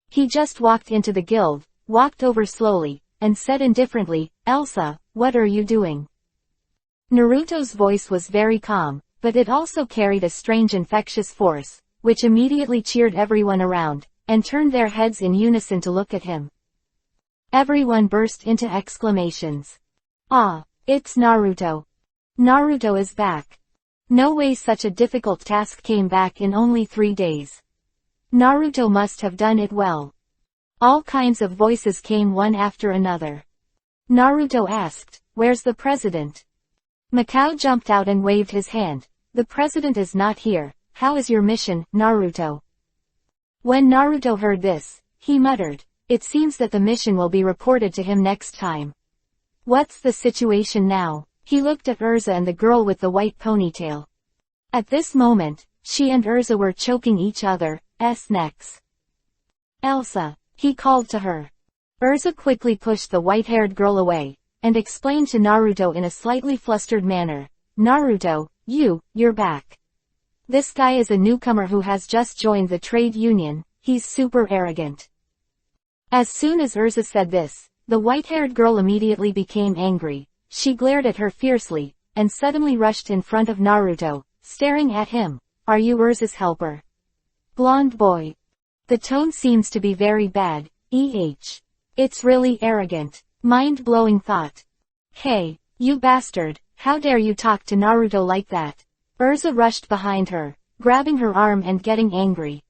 He just walked into the guild, walked over slowly, and said indifferently, "Elsa, what are you doing?" Naruto's voice was very calm, but it also carried a strange infectious force, which immediately cheered everyone around, and turned their heads in unison to look at him. Everyone burst into exclamations. "Ah, it's Naruto. Naruto is back. No way such a difficult task came back in only 3 days. Naruto must have done it well." All kinds of voices came one after another. Naruto asked, "Where's the president?" Mikao jumped out and waved his hand. "The president is not here. How is your mission, Naruto?" When Naruto heard this, he muttered, "It seems that the mission will be reported to him next time. What's the situation now?" He looked at Urza and the girl with the white ponytail. At this moment, she and Urza were choking each other's necks. "Elsa," he called to her. Urza quickly pushed the white-haired girl away, and explained to Naruto in a slightly flustered manner, "Naruto, you're back. This guy is a newcomer who has just joined the trade union, he's super arrogant." As soon as Urza said this, the white-haired girl immediately became angry. She glared at her fiercely, and suddenly rushed in front of Naruto, staring at him. "Are you Urza's helper? Blonde boy. The tone seems to be very bad, It's really arrogant. Mind-blowing thought. Hey, you bastard, how dare you talk to Naruto like that?" Urza rushed behind her, grabbing her arm and getting angry.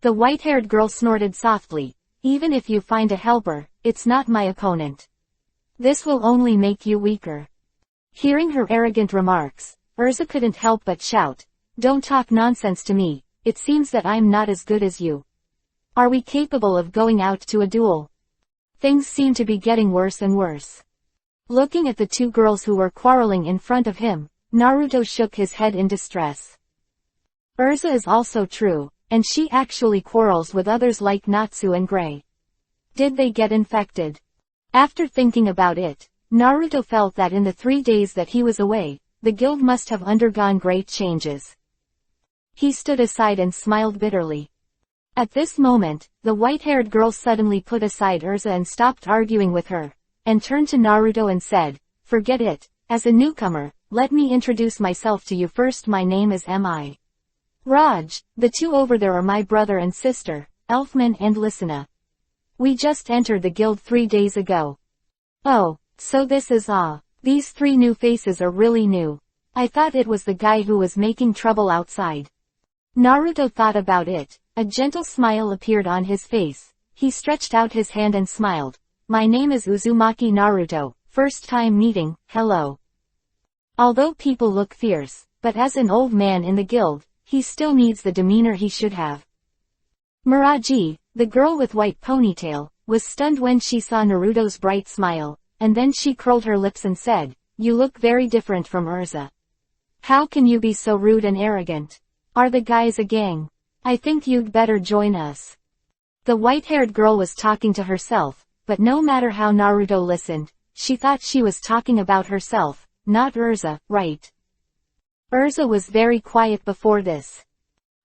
The white-haired girl snorted softly, "Even if you find a helper, it's not my opponent. This will only make you weaker." Hearing her arrogant remarks, Urza couldn't help but shout, "Don't talk nonsense to me, it seems that I'm not as good as you. Are we capable of going out to a duel?" Things seemed to be getting worse and worse. Looking at the two girls who were quarreling in front of him, Naruto shook his head in distress. Urza is also true, and she actually quarrels with others like Natsu and Gray. Did they get infected? After thinking about it, Naruto felt that in the 3 days that he was away, the guild must have undergone great changes. He stood aside and smiled bitterly. At this moment, the white-haired girl suddenly put aside Urza and stopped arguing with her, and turned to Naruto and said, "Forget it. As a newcomer, let me introduce myself to you first. My name is Mi. Raj. The two over there are my brother and sister, Elfman and Lysina. We just entered the guild 3 days ago." "Oh, so this is these 3 new faces are really new. I thought it was the guy who was making trouble outside." Naruto thought about it. A gentle smile appeared on his face. He stretched out his hand and smiled. "My name is Uzumaki Naruto, first time meeting, hello." Although people look fierce, but as an old man in the guild, he still needs the demeanor he should have. Mirage, the girl with white ponytail, was stunned when she saw Naruto's bright smile, and then she curled her lips and said, "You look very different from Urza. How can you be so rude and arrogant? Are the guys a gang? I think you'd better join us." The white-haired girl was talking to herself, but no matter how Naruto listened, she thought she was talking about herself, not Urza, right? Urza was very quiet before this.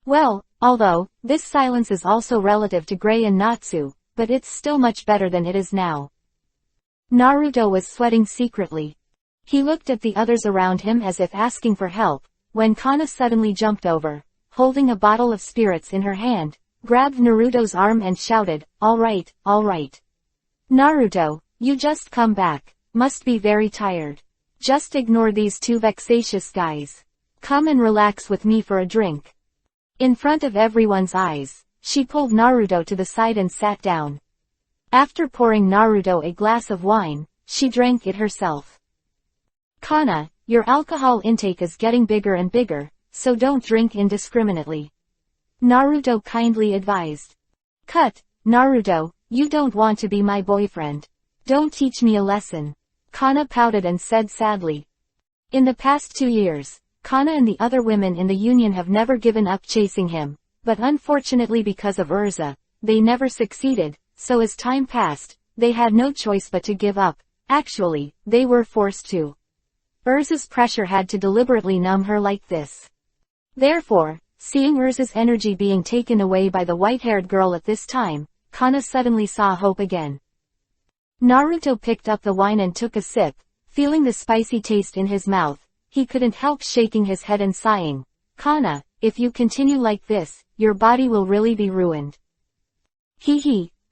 Well, although, this silence is also relative to Gray and Natsu, but it's still much better than it is now. Naruto was sweating secretly. He looked at the others around him as if asking for help, when Kana suddenly jumped over, holding a bottle of spirits in her hand, grabbed Naruto's arm and shouted, all right. Naruto, you just come back, must be very tired. Just ignore these two vexatious guys. Come and relax with me for a drink. In front of everyone's eyes, she pulled Naruto to the side and sat down. After pouring Naruto a glass of wine, she drank it herself. Kana, your alcohol intake is getting bigger and bigger, so don't drink indiscriminately. Naruto kindly advised. Cut, Naruto, you don't want to be my boyfriend. Don't teach me a lesson. Kana pouted and said sadly. In the past 2 years, Kana and the other women in the union have never given up chasing him, but unfortunately because of Urza, they never succeeded, so as time passed, they had no choice but to give up. Actually, they were forced to. Urza's pressure had to deliberately numb her like this. Therefore, seeing Urza's energy being taken away by the white-haired girl at this time, Kana suddenly saw hope again. Naruto picked up the wine and took a sip, feeling the spicy taste in his mouth. He couldn't help shaking his head and sighing. Kana, if you continue like this, your body will really be ruined.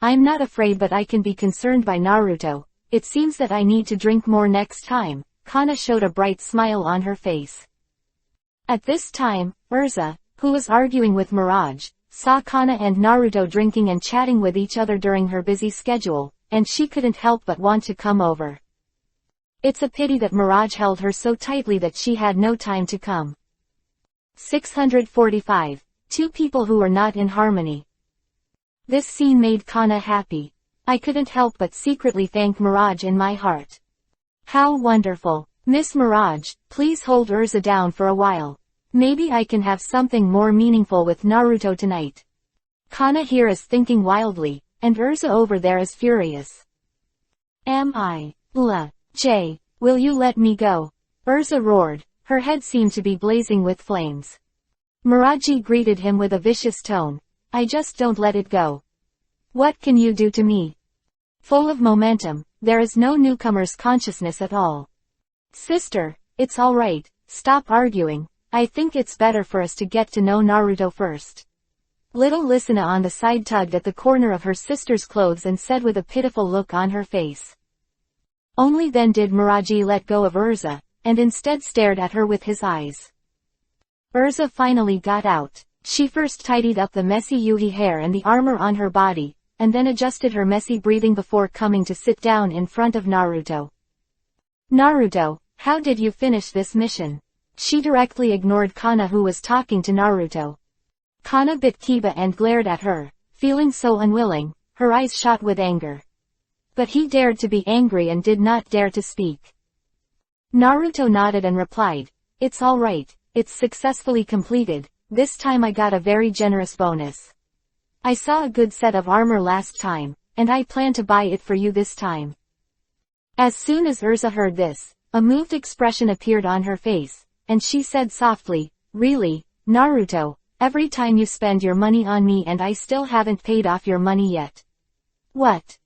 I'm not afraid, but I can be concerned by Naruto. It seems that I need to drink more next time. Kana showed a bright smile on her face. At this time, Urza, who was arguing with Mirage, saw Kana and Naruto drinking and chatting with each other during her busy schedule, and she couldn't help but want to come over. It's a pity that Mirage held her so tightly that she had no time to come. 645. Two people who are not in harmony. This scene made Kana happy. I couldn't help but secretly thank Mirage in my heart. How wonderful. Miss Mirage, please hold Urza down for a while. Maybe I can have something more meaningful with Naruto tonight. Kana here is thinking wildly, and Urza over there is furious. Jay, will you let me go? Urza roared, her head seemed to be blazing with flames. Mirage greeted him with a vicious tone. I just don't let it go. What can you do to me? Full of momentum, there is no newcomer's consciousness at all. Sister, it's alright, stop arguing. I think it's better for us to get to know Naruto first. Little Listener on the side tugged at the corner of her sister's clothes and said with a pitiful look on her face. Only then did Mirage let go of Urza, and instead stared at her with his eyes. Urza finally got out. She first tidied up the messy Yuhi hair and the armor on her body, and then adjusted her messy breathing before coming to sit down in front of Naruto. Naruto, how did you finish this mission? She directly ignored Kana, who was talking to Naruto. Kana bit Kiba and glared at her, feeling so unwilling, her eyes shot with anger. But he dared to be angry and did not dare to speak. Naruto nodded and replied, it's alright, it's successfully completed. This time I got a very generous bonus. I saw a good set of armor last time, and I plan to buy it for you this time. As soon as Urza heard this, a moved expression appeared on her face, and she said softly, really, Naruto, every time you spend your money on me and I still haven't paid off your money yet. What?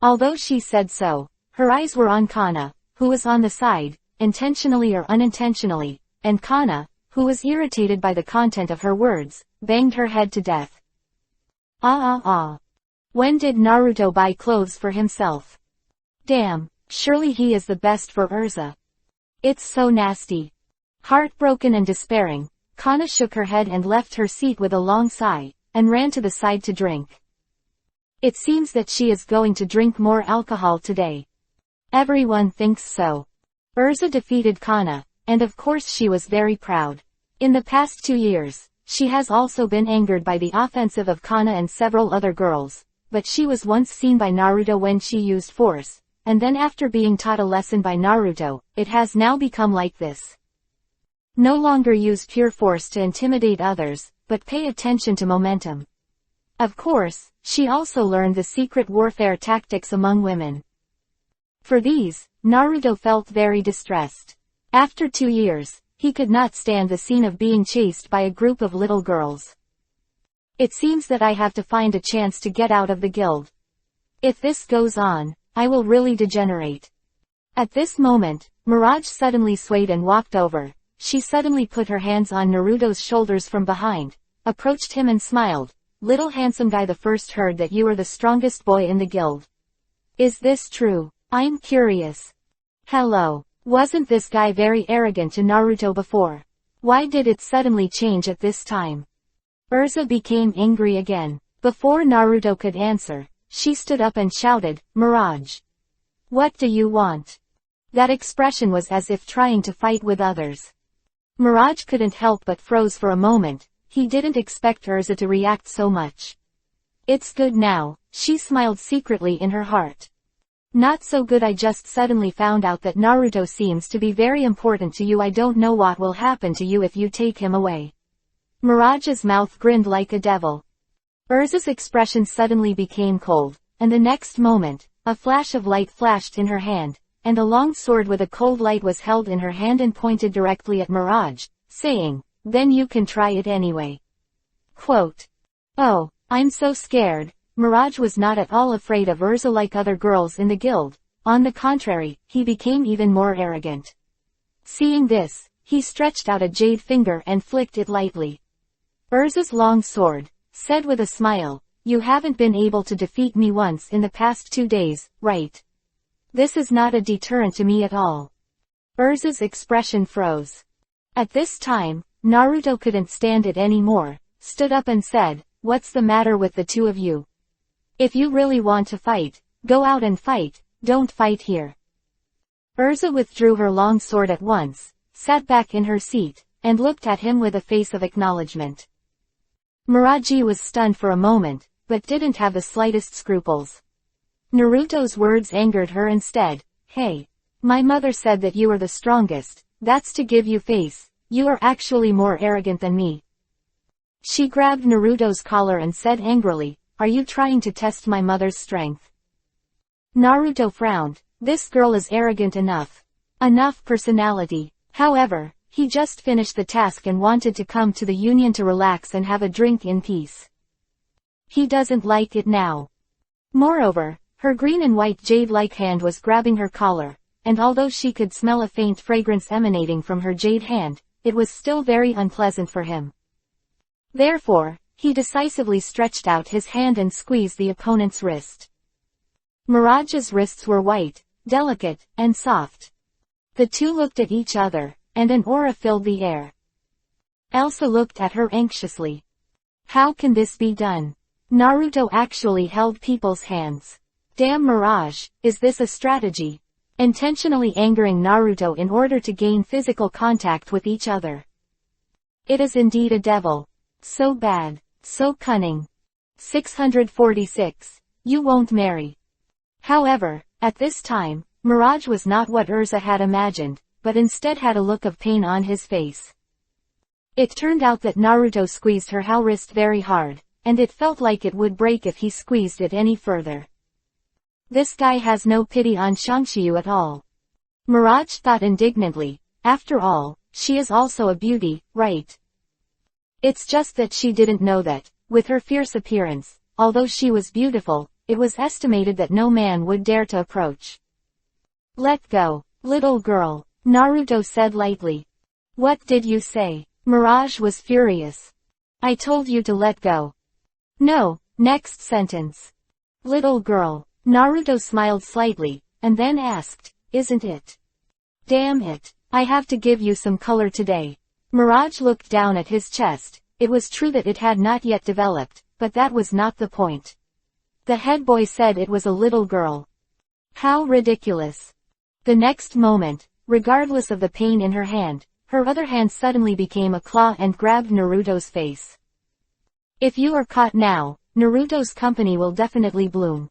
Although she said so, her eyes were on Kana, who was on the side, intentionally or unintentionally, and Kana, who was irritated by the content of her words, banged her head to death. When did Naruto buy clothes for himself? Damn, surely he is the best for Urza. It's so nasty. Heartbroken and despairing, Kana shook her head and left her seat with a long sigh, and ran to the side to drink. It seems that she is going to drink more alcohol today. Everyone thinks so. Urza defeated Kana, and of course she was very proud. In the past 2 years, she has also been angered by the offensive of Kana and several other girls, but she was once seen by Naruto when she used force, and then after being taught a lesson by Naruto, it has now become like this. No longer use pure force to intimidate others, but pay attention to momentum. Of course, she also learned the secret warfare tactics among women. For these, Naruto felt very distressed. After 2 years, he could not stand the scene of being chased by a group of little girls. It seems that I have to find a chance to get out of the guild. If this goes on, I will really degenerate. At this moment, Mirage suddenly swayed and walked over. She suddenly put her hands on Naruto's shoulders from behind, approached him and smiled. Little handsome guy, the first heard that you are the strongest boy in the guild. Is this true? I'm curious. Hello. Wasn't this guy very arrogant to Naruto before? Why did it suddenly change at this time? Urza became angry again. Before Naruto could answer, she stood up and shouted, Mirage. What do you want? That expression was as if trying to fight with others. Mirage couldn't help but froze for a moment. He didn't expect Urza to react so much. It's good now, she smiled secretly in her heart. Not so good. I just suddenly found out that Naruto seems to be very important to you. I don't know what will happen to you if you take him away. Mirage's mouth grinned like a devil. Urza's expression suddenly became cold, and the next moment, a flash of light flashed in her hand, and a long sword with a cold light was held in her hand and pointed directly at Mirage, saying, then you can try it anyway. Quote. Oh, I'm so scared. Mirage was not at all afraid of Urza like other girls in the guild. On the contrary, he became even more arrogant. Seeing this, he stretched out a jade finger and flicked it lightly. Urza's long sword said with a smile, you haven't been able to defeat me once in the past 2 days, right? This is not a deterrent to me at all. Urza's expression froze. At this time, Naruto couldn't stand it anymore, stood up and said, what's the matter with the two of you? If you really want to fight, go out and fight, don't fight here. Urza withdrew her long sword at once, sat back in her seat, and looked at him with a face of acknowledgement. Mirage was stunned for a moment, but didn't have the slightest scruples. Naruto's words angered her instead. Hey. My mother said that you are the strongest, that's to give you face, you are actually more arrogant than me. She grabbed Naruto's collar and said angrily, are you trying to test my mother's strength? Naruto frowned. This girl is arrogant enough. Enough personality. However, he just finished the task and wanted to come to the union to relax and have a drink in peace. He doesn't like it now. Moreover, her green and white jade-like hand was grabbing her collar, and although she could smell a faint fragrance emanating from her jade hand, it was still very unpleasant for him. Therefore, he decisively stretched out his hand and squeezed the opponent's wrist. Mirage's wrists were white, delicate, and soft. The two looked at each other, and an aura filled the air. Elsa looked at her anxiously. How can this be done? Naruto actually held people's hands. Damn Mirage, is this a strategy? Intentionally angering Naruto in order to gain physical contact with each other. It is indeed a devil. So bad, so cunning. 646. You won't marry. However, at this time, Mirage was not what Urza had imagined, but instead had a look of pain on his face. It turned out that Naruto squeezed her wrist very hard, and it felt like it would break if he squeezed it any further. This guy has no pity on Shangxiu at all. Mirage thought indignantly, after all, she is also a beauty, right? It's just that she didn't know that, with her fierce appearance, although she was beautiful, it was estimated that no man would dare to approach. Let go, little girl, Naruto said lightly. What did you say? Mirage was furious. I told you to let go. No, next sentence. Little girl. Naruto smiled slightly, and then asked, isn't it? Damn it, I have to give you some color today. Mirage looked down at his chest. It was true that it had not yet developed, but that was not the point. The head boy said it was a little girl. How ridiculous. The next moment, regardless of the pain in her hand, her other hand suddenly became a claw and grabbed Naruto's face. If you are caught now, Naruto's company will definitely bloom.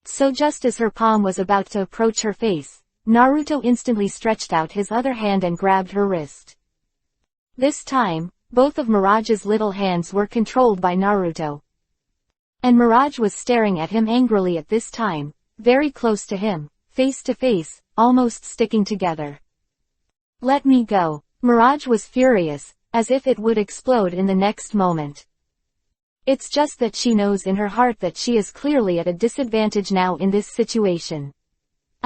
So just as her palm was about to approach her face, Naruto instantly stretched out his other hand and grabbed her wrist. This time, both of Mirage's little hands were controlled by Naruto. And Mirage was staring at him angrily at this time, very close to him, face to face, almost sticking together. Let me go. Mirage was furious, as if it would explode in the next moment. It's just that she knows in her heart that she is clearly at a disadvantage now in this situation.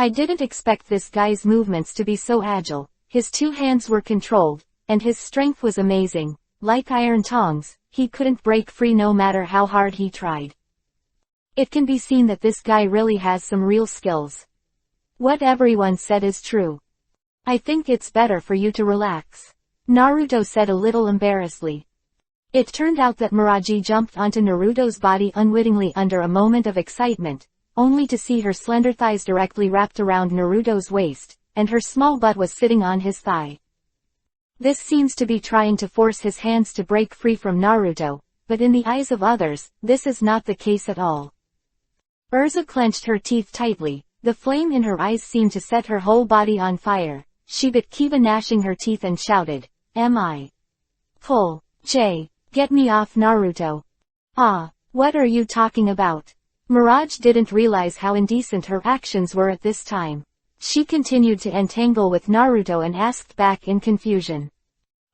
I didn't expect this guy's movements to be so agile. His two hands were controlled, and his strength was amazing. Like iron tongs, he couldn't break free no matter how hard he tried. It can be seen that this guy really has some real skills. What everyone said is true. I think it's better for you to relax, Naruto said a little embarrassedly. It turned out that Mirage jumped onto Naruto's body unwittingly under a moment of excitement, only to see her slender thighs directly wrapped around Naruto's waist, and her small butt was sitting on his thigh. This seems to be trying to force his hands to break free from Naruto, but in the eyes of others, this is not the case at all. Urza clenched her teeth tightly, the flame in her eyes seemed to set her whole body on fire. She bit Kiba, gnashing her teeth, and shouted, "Am I? Pull, J, get me off Naruto." "Ah, what are you talking about?" Mirage didn't realize how indecent her actions were at this time. She continued to entangle with Naruto and asked back in confusion.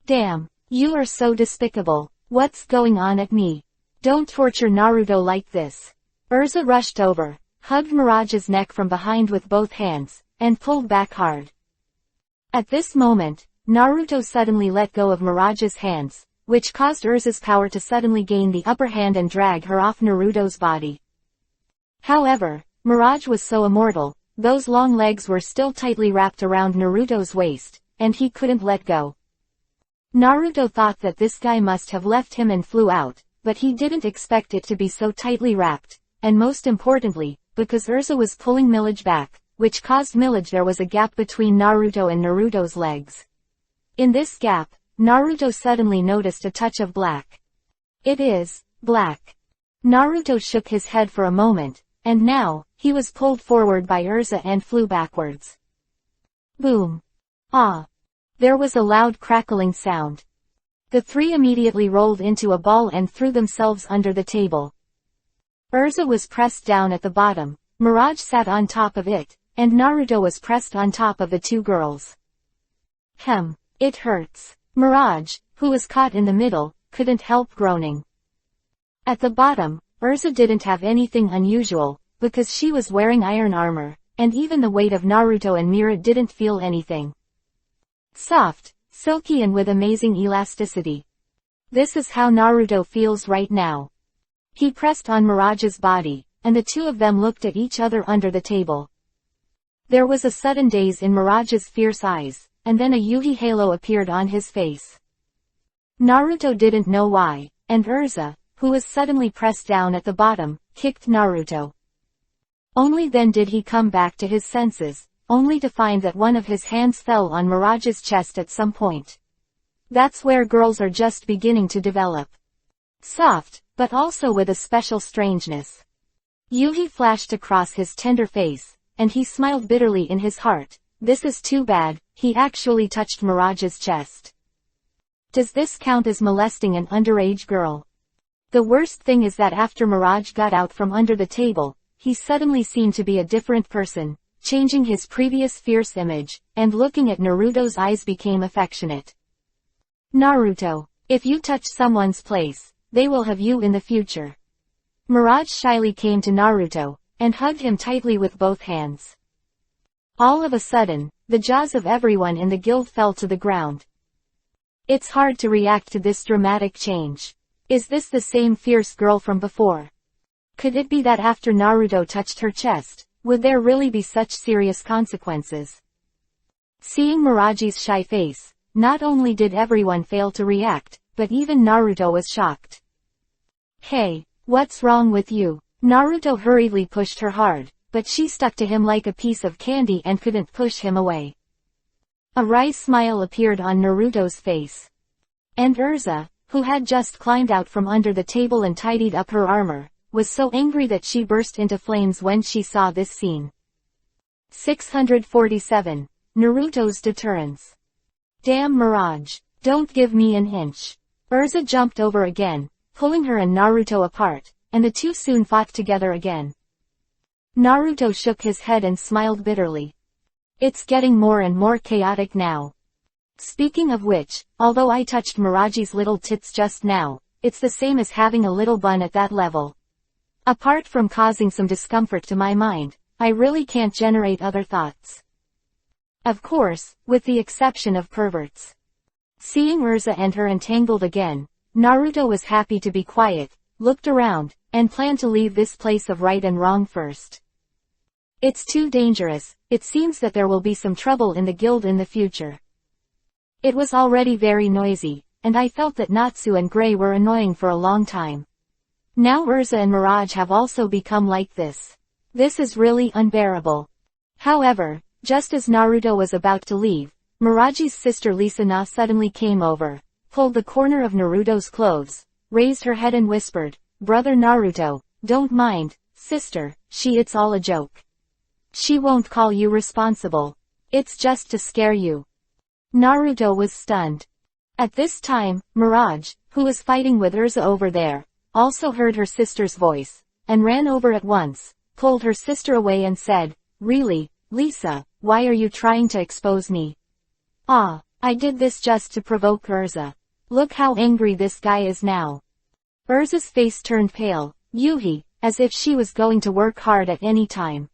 "Damn, you are so despicable. What's going on at me? Don't torture Naruto like this." Urza rushed over, hugged Mirage's neck from behind with both hands, and pulled back hard. At this moment, Naruto suddenly let go of Mirage's hands, which caused Urza's power to suddenly gain the upper hand and drag her off Naruto's body. However, Mirage was so immortal, those long legs were still tightly wrapped around Naruto's waist, and he couldn't let go. Naruto thought that this guy must have left him and flew out, but he didn't expect it to be so tightly wrapped, and most importantly, because Urza was pulling Milage back, which caused Milage there was a gap between Naruto and Naruto's legs. In this gap, Naruto suddenly noticed a touch of black. "It is black." Naruto shook his head for a moment, and now, he was pulled forward by Urza and flew backwards. Boom. Ah. There was a loud crackling sound. The three immediately rolled into a ball and threw themselves under the table. Urza was pressed down at the bottom, Mirage sat on top of it, and Naruto was pressed on top of the two girls. It hurts. Mirage, who was caught in the middle, couldn't help groaning. At the bottom, Urza didn't have anything unusual, because she was wearing iron armor, and even the weight of Naruto and Mira didn't feel anything. Soft, silky, and with amazing elasticity. This is how Naruto feels right now. He pressed on Mirage's body, and the two of them looked at each other under the table. There was a sudden daze in Mirage's fierce eyes, and then a Yuhi halo appeared on his face. Naruto didn't know why, and Urza, who was suddenly pressed down at the bottom, kicked Naruto. Only then did he come back to his senses, only to find that one of his hands fell on Mirage's chest at some point. That's where girls are just beginning to develop. Soft, but also with a special strangeness. Yuhi flashed across his tender face, and he smiled bitterly in his heart. This is too bad, he actually touched Mirage's chest. Does this count as molesting an underage girl? The worst thing is that after Mirage got out from under the table, he suddenly seemed to be a different person, changing his previous fierce image, and looking at Naruto's eyes became affectionate. Naruto, if you touch someone's place, they will have you in the future. Mirage shyly came to Naruto, and hugged him tightly with both hands. All of a sudden, the jaws of everyone in the guild fell to the ground. It's hard to react to this dramatic change. Is this the same fierce girl from before? Could it be that after Naruto touched her chest, would there really be such serious consequences? Seeing Mirage's shy face, not only did everyone fail to react, but even Naruto was shocked. Hey, what's wrong with you? Naruto hurriedly pushed her hard, but she stuck to him like a piece of candy and couldn't push him away. A wry smile appeared on Naruto's face. And Urza, who had just climbed out from under the table and tidied up her armor, was so angry that she burst into flames when she saw this scene. 647. Naruto's deterrence. Damn Mirage, don't give me an inch. Urza jumped over again, pulling her and Naruto apart, and the two soon fought together again. Naruto shook his head and smiled bitterly. It's getting more and more chaotic now. Speaking of which, although I touched Mirage's little tits just now, it's the same as having a little bun at that level. Apart from causing some discomfort to my mind, I really can't generate other thoughts. Of course, with the exception of perverts. Seeing Urza and her entangled again, Naruto was happy to be quiet, looked around, and planned to leave this place of right and wrong first. It's too dangerous, it seems that there will be some trouble in the guild in the future. It was already very noisy, and I felt that Natsu and Gray were annoying for a long time. Now Urza and Mirage have also become like this. This is really unbearable. However, just as Naruto was about to leave, Mirage's sister Lisa suddenly came over, pulled the corner of Naruto's clothes, raised her head and whispered, "Brother Naruto, don't mind, sister, it's all a joke. She won't call you responsible. It's just to scare you." Naruto was stunned. At this time, Mirage, who was fighting with Urza over there, also heard her sister's voice, and ran over at once, pulled her sister away and said, "Really, Lisa, why are you trying to expose me?" "Ah, I did this just to provoke Urza. Look how angry this guy is now." Urza's face turned pale, as if she was going to work hard at any time.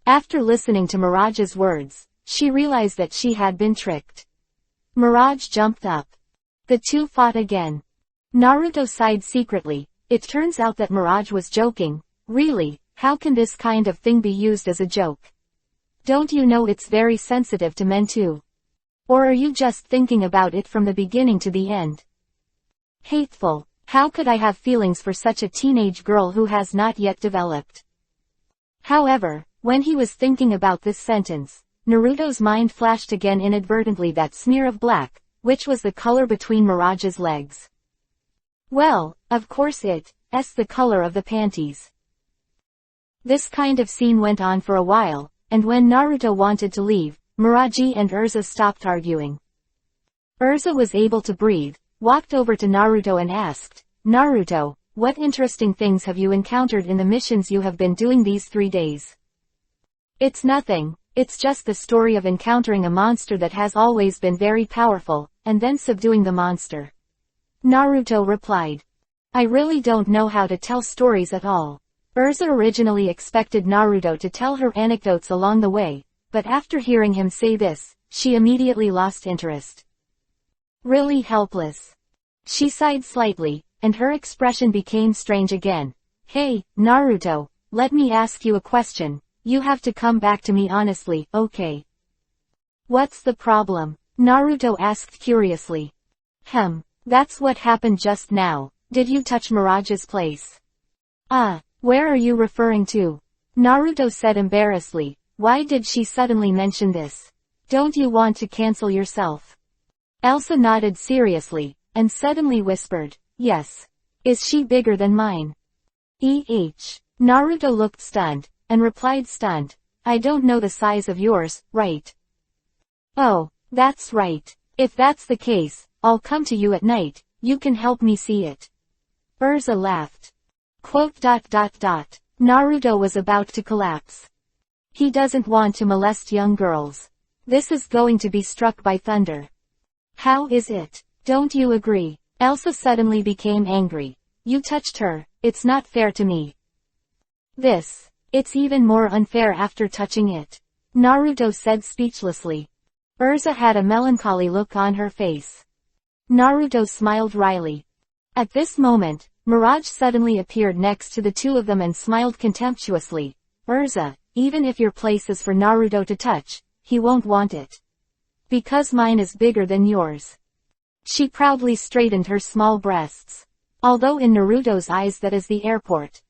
After listening to Mirage's words, she realized that she had been tricked. Mirage jumped up. The two fought again. Naruto sighed secretly. It turns out that Mirage was joking. Really, how can this kind of thing be used as a joke? Don't you know it's very sensitive to men too? Or are you just thinking about it from the beginning to the end? Hateful. How could I have feelings for such a teenage girl who has not yet developed? However, when he was thinking about this sentence, Naruto's mind flashed again inadvertently that smear of black, which was the color between Mirage's legs. Well, of course it's the color of the panties. This kind of scene went on for a while, and when Naruto wanted to leave, Mirage and Urza stopped arguing. Urza was able to breathe, walked over to Naruto and asked, "Naruto, what interesting things have you encountered in the missions you have been doing these 3 days?" "It's nothing, it's just the story of encountering a monster that has always been very powerful, and then subduing the monster," Naruto replied. "I really don't know how to tell stories at all." Urza originally expected Naruto to tell her anecdotes along the way, but after hearing him say this, she immediately lost interest. Really helpless. She sighed slightly, and her expression became strange again. "Hey, Naruto, let me ask you a question. You have to come back to me honestly, okay?" "What's the problem?" Naruto asked curiously. That's what happened just now. Did you touch Mirage's place?" Where are you referring to?" Naruto said embarrassedly. Why did she suddenly mention this? Don't you want to cancel yourself? Elsa nodded seriously, and suddenly whispered, "Yes. Is she bigger than mine?" Naruto looked stunned, and replied stunned, "I don't know the size of yours, right?" "Oh, that's right. If that's the case, I'll come to you at night, you can help me see it." Urza laughed. Naruto was about to collapse. He doesn't want to molest young girls. This is going to be struck by thunder. How is it? Don't you agree? Elsa suddenly became angry. You touched her, it's not fair to me. It's even more unfair after touching it. Naruto said speechlessly. Urza had a melancholy look on her face. Naruto smiled wryly. At this moment, Mirage suddenly appeared next to the two of them and smiled contemptuously. Urza, even if your place is for Naruto to touch, he won't want it. Because mine is bigger than yours. She proudly straightened her small breasts. Although in Naruto's eyes that is the airport.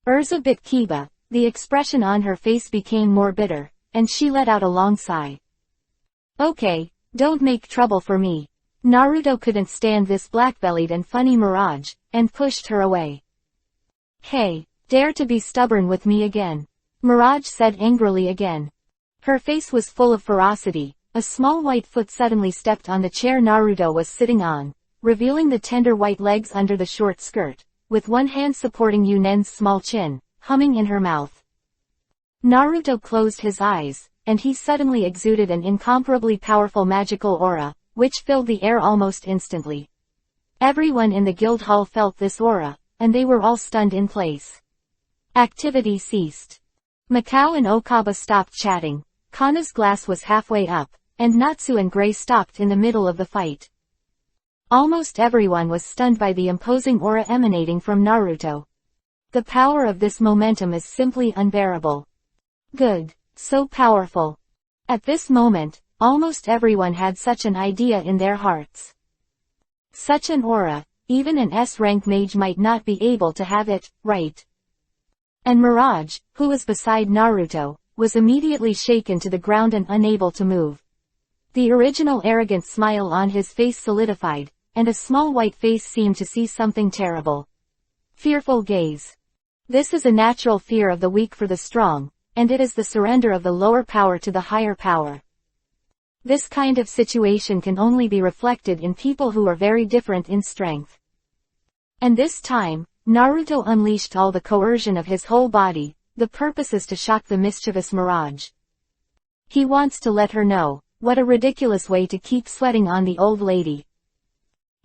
Urza bit Kiba, the expression on her face became more bitter, and she let out a long sigh. Okay, don't make trouble for me. Naruto couldn't stand this black-bellied and funny Mirage, and pushed her away. Hey, dare to be stubborn with me again. Mirage said angrily again. Her face was full of ferocity. A small white foot suddenly stepped on the chair Naruto was sitting on, revealing the tender white legs under the short skirt, with one hand supporting Yunen's small chin, humming in her mouth. Naruto closed his eyes, and he suddenly exuded an incomparably powerful magical aura, which filled the air almost instantly. Everyone in the guild hall felt this aura, and they were all stunned in place. Activity ceased. Mikao and Okaba stopped chatting, Kana's glass was halfway up, and Natsu and Gray stopped in the middle of the fight. Almost everyone was stunned by the imposing aura emanating from Naruto. The power of this momentum is simply unbearable. Good. So powerful. At this moment, almost everyone had such an idea in their hearts. Such an aura, even an S-rank mage might not be able to have it, right? And Mirage, who was beside Naruto, was immediately shaken to the ground and unable to move. The original arrogant smile on his face solidified, and a small white face seemed to see something terrible. Fearful gaze. This is a natural fear of the weak for the strong, and it is the surrender of the lower power to the higher power. This kind of situation can only be reflected in people who are very different in strength. And this time, Naruto unleashed all the coercion of his whole body. The purpose is to shock the mischievous Mirage. He wants to let her know, what a ridiculous way to keep sweating on the old lady.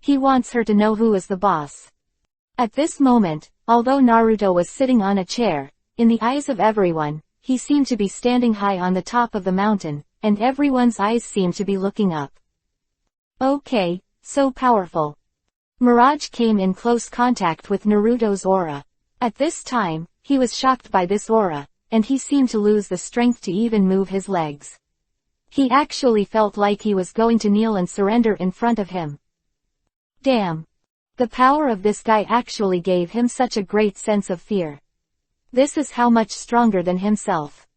He wants her to know who is the boss. At this moment, although Naruto was sitting on a chair, in the eyes of everyone, he seemed to be standing high on the top of the mountain, and everyone's eyes seemed to be looking up. Okay, so powerful. Mirage came in close contact with Naruto's aura. At this time, he was shocked by this aura, and he seemed to lose the strength to even move his legs. He actually felt like he was going to kneel and surrender in front of him. Damn. The power of this guy actually gave him such a great sense of fear. This is how much stronger than himself.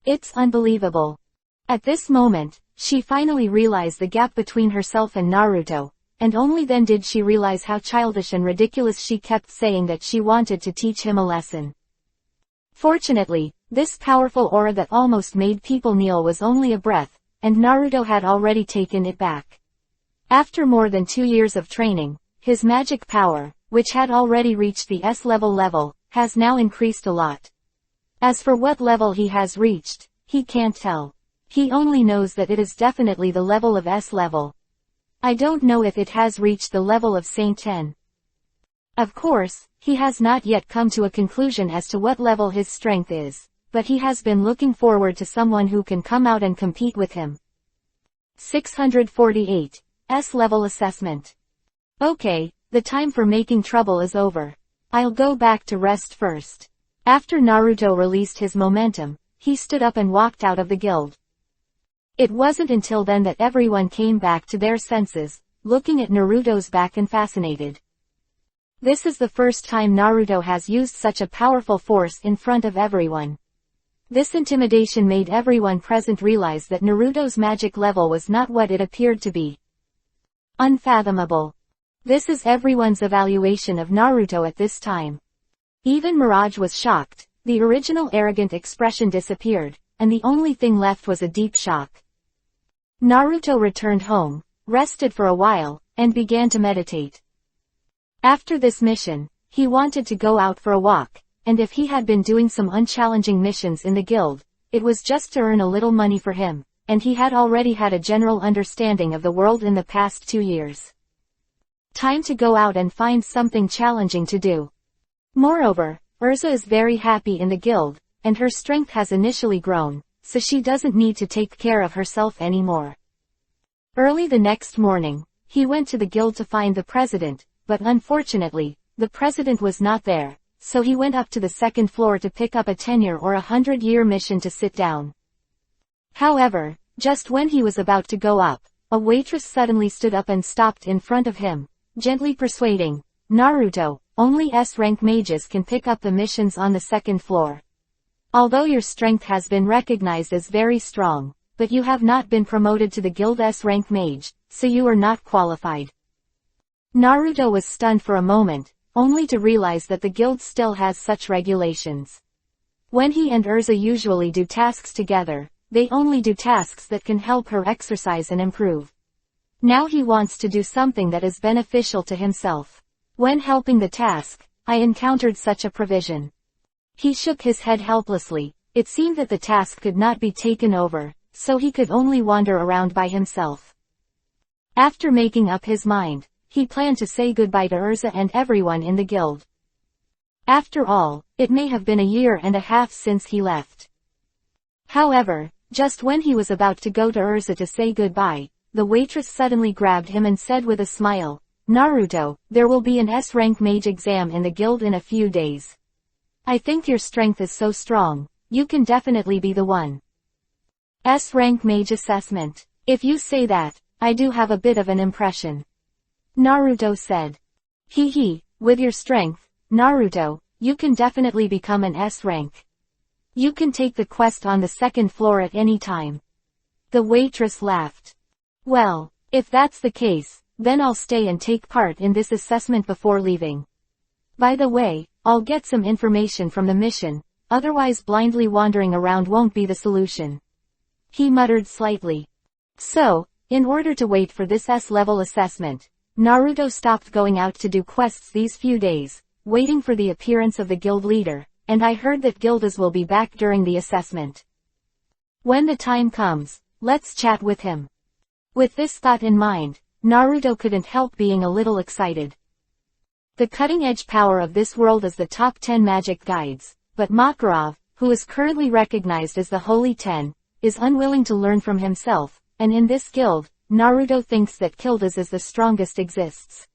It's unbelievable. At this moment, she finally realized the gap between herself and Naruto, and only then did she realize how childish and ridiculous she kept saying that she wanted to teach him a lesson. Fortunately, this powerful aura that almost made people kneel was only a breath, and Naruto had already taken it back. After more than 2 years of training, his magic power, which had already reached the S-level, has now increased a lot. As for what level he has reached, he can't tell. He only knows that it is definitely the level of S-level. I don't know if it has reached the level of Saint 10. Of course, he has not yet come to a conclusion as to what level his strength is, but he has been looking forward to someone who can come out and compete with him. 648. S-level assessment. Okay, the time for making trouble is over. I'll go back to rest first. After Naruto released his momentum, he stood up and walked out of the guild. It wasn't until then that everyone came back to their senses, looking at Naruto's back and fascinated. This is the first time Naruto has used such a powerful force in front of everyone. This intimidation made everyone present realize that Naruto's magic level was not what it appeared to be. Unfathomable. This is everyone's evaluation of Naruto at this time. Even Mirage was shocked, the original arrogant expression disappeared, and the only thing left was a deep shock. Naruto returned home, rested for a while, and began to meditate. After this mission, he wanted to go out for a walk, and if he had been doing some unchallenging missions in the guild, it was just to earn a little money for him, and he had already had a general understanding of the world in the past 2 years. Time to go out and find something challenging to do. Moreover, Urza is very happy in the guild, and her strength has initially grown, so she doesn't need to take care of herself anymore. Early the next morning, he went to the guild to find the president, but unfortunately, the president was not there, so he went up to the second floor to pick up a 10-year or 100-year mission to sit down. However, just when he was about to go up, a waitress suddenly stood up and stopped in front of him, gently persuading, Naruto, only S-rank mages can pick up the missions on the second floor. Although your strength has been recognized as very strong, but you have not been promoted to the guild S-rank mage, so you are not qualified. Naruto was stunned for a moment, only to realize that the guild still has such regulations. When he and Urza usually do tasks together, they only do tasks that can help her exercise and improve. Now he wants to do something that is beneficial to himself. When helping the task, I encountered such a provision. He shook his head helplessly. It seemed that the task could not be taken over, so he could only wander around by himself. After making up his mind, he planned to say goodbye to Urza and everyone in the guild. After all, it may have been 1.5 years since he left. However, just when he was about to go to Urza to say goodbye, the waitress suddenly grabbed him and said with a smile, "Naruto, there will be an S-rank mage exam in the guild in a few days. I think your strength is so strong, you can definitely be the one." S-rank mage assessment. If you say that, I do have a bit of an impression. Naruto said. Hee, with your strength, Naruto, you can definitely become an S-rank. You can take the quest on the second floor at any time. The waitress laughed. Well, if that's the case, then I'll stay and take part in this assessment before leaving. By the way, I'll get some information from the mission, otherwise blindly wandering around won't be the solution. He muttered slightly. So, in order to wait for this S-level assessment, Naruto stopped going out to do quests these few days, waiting for the appearance of the guild leader, and I heard that Gildas will be back during the assessment. When the time comes, let's chat with him. With this thought in mind, Naruto couldn't help being a little excited. The cutting-edge power of this world is the top 10 magic guides, but Makarov, who is currently recognized as the Holy 10, is unwilling to learn from himself, and in this guild, Naruto thinks that Gildas is the strongest exists.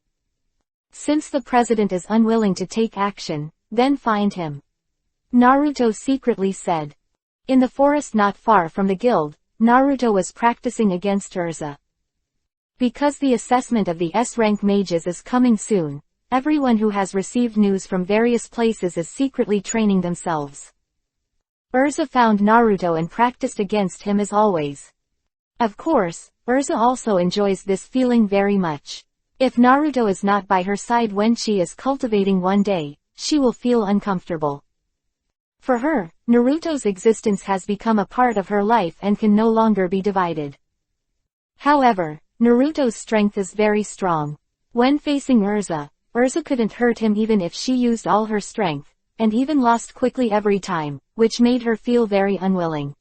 Since the president is unwilling to take action, then find him. Naruto secretly said. In the forest not far from the guild, Naruto was practicing against Urza. Because the assessment of the S-rank mages is coming soon, everyone who has received news from various places is secretly training themselves. Urza found Naruto and practiced against him as always. Of course, Urza also enjoys this feeling very much. If Naruto is not by her side when she is cultivating one day, she will feel uncomfortable. For her, Naruto's existence has become a part of her life and can no longer be divided. However, Naruto's strength is very strong. When facing Urza, Urza couldn't hurt him even if she used all her strength, and even lost quickly every time, which made her feel very unwilling.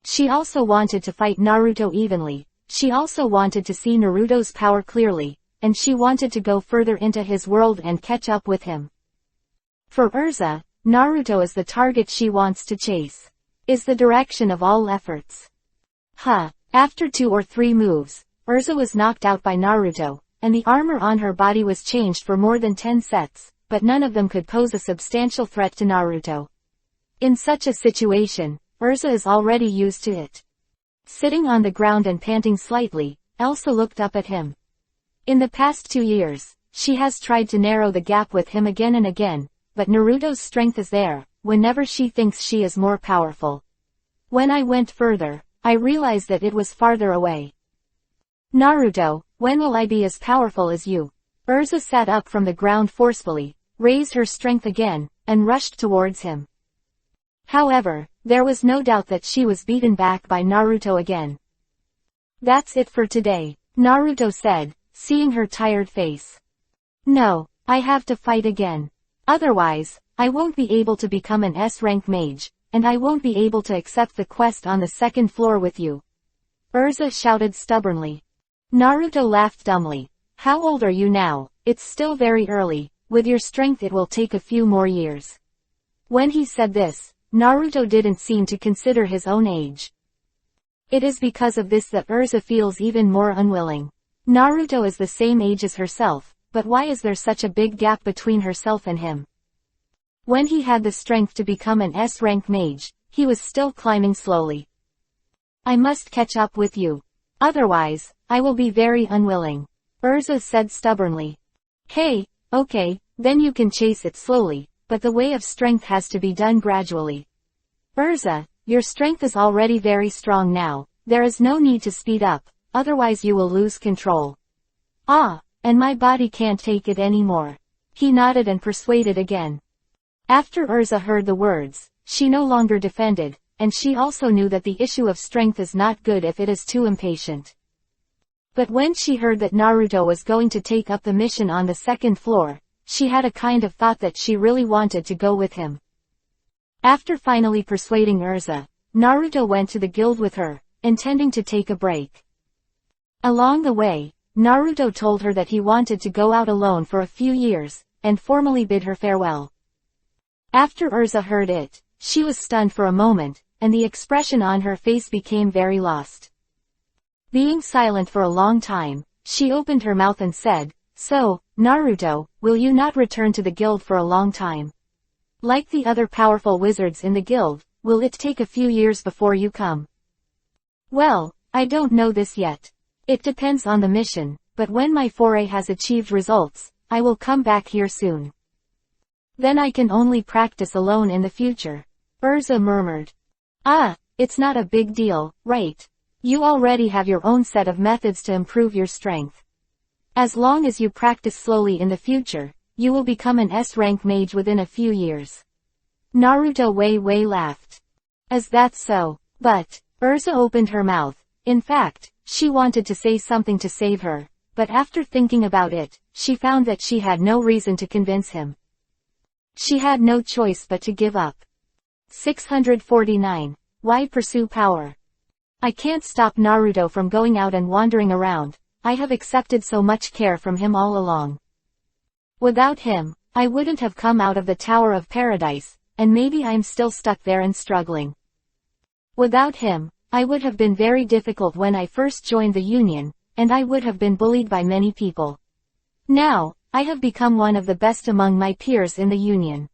She also wanted to fight Naruto evenly, she also wanted to see Naruto's power clearly, and she wanted to go further into his world and catch up with him. For Urza, Naruto is the target she wants to chase. Is the direction of all efforts. After 2 or 3 moves, Urza was knocked out by Naruto, and the armor on her body was changed for more than 10 sets, but none of them could pose a substantial threat to Naruto. In such a situation, Urza is already used to it. Sitting on the ground and panting slightly, Elsa looked up at him. In the past 2 years, she has tried to narrow the gap with him again and again, but Naruto's strength is there, whenever she thinks she is more powerful. When I went further, I realized that it was farther away. Naruto, when will I be as powerful as you? Urza sat up from the ground forcefully, raised her strength again, and rushed towards him. However, there was no doubt that she was beaten back by Naruto again. That's it for today, Naruto said, seeing her tired face. No, I have to fight again. Otherwise, I won't be able to become an S-rank mage, and I won't be able to accept the quest on the second floor with you. Urza shouted stubbornly. Naruto laughed dumbly. How old are you now? It's still very early, with your strength it will take a few more years. When he said this, Naruto didn't seem to consider his own age. It is because of this that Urza feels even more unwilling. Naruto is the same age as herself, but why is there such a big gap between herself and him? When he had the strength to become an S-rank mage, he was still climbing slowly. I must catch up with you. Otherwise, I will be very unwilling, Urza said stubbornly. Hey, okay, then you can chase it slowly, but the way of strength has to be done gradually. Urza, your strength is already very strong now, there is no need to speed up, otherwise you will lose control. And my body can't take it anymore. He nodded and persuaded again. After Urza heard the words, she no longer defended, and she also knew that the issue of strength is not good if it is too impatient. But when she heard that Naruto was going to take up the mission on the second floor, she had a kind of thought that she really wanted to go with him. After finally persuading Urza, Naruto went to the guild with her, intending to take a break. Along the way, Naruto told her that he wanted to go out alone for a few years, and formally bid her farewell. After Urza heard it, she was stunned for a moment, and the expression on her face became very lost. Being silent for a long time, she opened her mouth and said, "So, Naruto, will you not return to the guild for a long time? Like the other powerful wizards in the guild, will it take a few years before you come?" "Well, I don't know this yet. It depends on the mission, but when my foray has achieved results, I will come back here soon. Then I can only practice alone in the future," Urza murmured. "Ah, it's not a big deal, right? You already have your own set of methods to improve your strength. As long as you practice slowly in the future, you will become an S-rank mage within a few years." Naruto Wei laughed. "Is that so?" But Urza opened her mouth. In fact, she wanted to say something to save her, but after thinking about it, she found that she had no reason to convince him. She had no choice but to give up. 649. Why pursue power? I can't stop Naruto from going out and wandering around. I have accepted so much care from him all along. Without him, I wouldn't have come out of the Tower of Paradise, and maybe I'm still stuck there and struggling. Without him, I would have been very difficult when I first joined the Union, and I would have been bullied by many people. Now, I have become one of the best among my peers in the Union.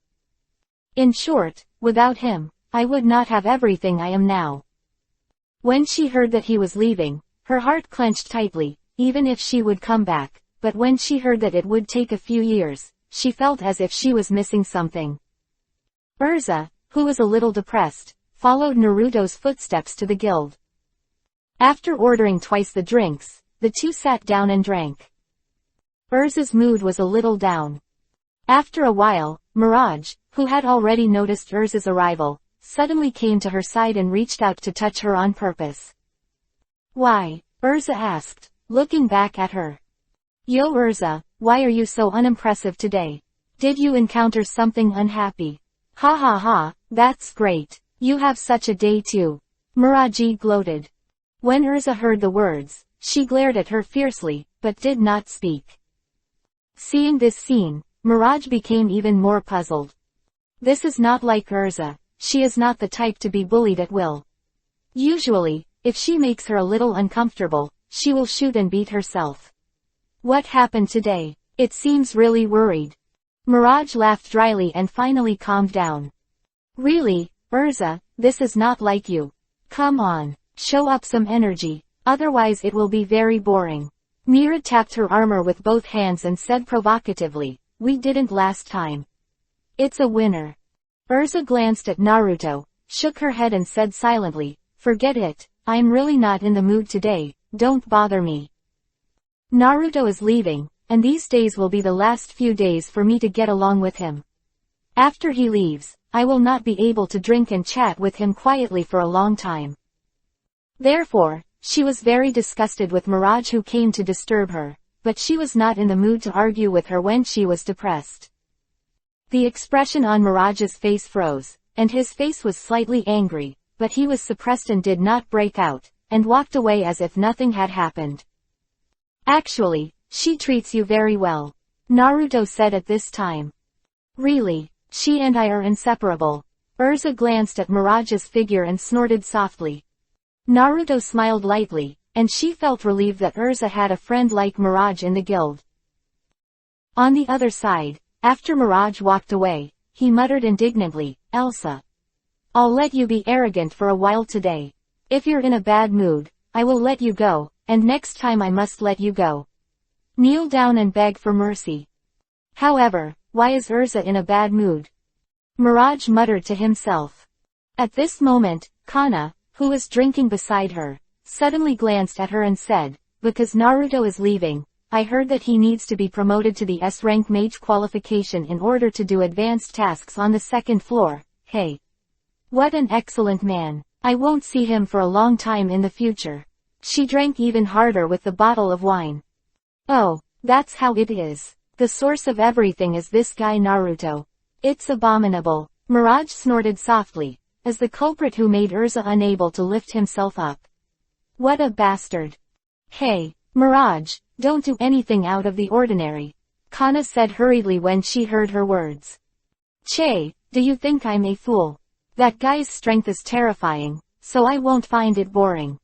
In short, without him, I would not have everything I am now." When she heard that he was leaving, her heart clenched tightly, even if she would come back, but when she heard that it would take a few years, she felt as if she was missing something. Urza, who was a little depressed, followed Naruto's footsteps to the guild. After ordering twice the drinks, the two sat down and drank. Urza's mood was a little down. After a while, Mirage, who had already noticed Urza's arrival, suddenly came to her side and reached out to touch her on purpose. "Why?" Urza asked, looking back at her. "Yo Urza, why are you so unimpressive today? Did you encounter something unhappy?" "Ha ha ha, that's great. You have such a day too," Mirage gloated. When Urza heard the words, she glared at her fiercely, but did not speak. Seeing this scene, Mirage became even more puzzled. This is not like Urza. She is not the type to be bullied at will. Usually, if she makes her a little uncomfortable, she will shoot and beat herself. What happened today? It seems really worried. Mirage laughed dryly and finally calmed down. "Really, Urza, this is not like you. Come on, show up some energy, otherwise it will be very boring." Mira tapped her armor with both hands and said provocatively, "We didn't last time. It's a winner." Urza glanced at Naruto, shook her head and said silently, "Forget it, I'm really not in the mood today, don't bother me." Naruto is leaving, and these days will be the last few days for me to get along with him. After he leaves, I will not be able to drink and chat with him quietly for a long time. Therefore, she was very disgusted with Mirage who came to disturb her, but she was not in the mood to argue with her when she was depressed. The expression on Mirage's face froze, and his face was slightly angry, but he was suppressed and did not break out, and walked away as if nothing had happened. "Actually, she treats you very well," Naruto said at this time. "Really, she and I are inseparable." Urza glanced at Mirage's figure and snorted softly. Naruto smiled lightly, and she felt relieved that Urza had a friend like Mirage in the guild. On the other side, after Mirage walked away, he muttered indignantly, "Elsa. I'll let you be arrogant for a while today. If you're in a bad mood, I will let you go, and next time I must let you go. Kneel down and beg for mercy." However, why is Urza in a bad mood? Mirage muttered to himself. At this moment, Kana, who was drinking beside her, suddenly glanced at her and said, "Because Naruto is leaving, I heard that he needs to be promoted to the S-rank mage qualification in order to do advanced tasks on the second floor. Hey. What an excellent man. I won't see him for a long time in the future." She drank even harder with the bottle of wine. "Oh, that's how it is. The source of everything is this guy Naruto. It's abominable." Mirage snorted softly, as the culprit who made Urza unable to lift himself up. "What a bastard." "Hey, Mirage, don't do anything out of the ordinary," Kana said hurriedly when she heard her words. "Che, do you think I'm a fool? That guy's strength is terrifying, so I won't find it boring.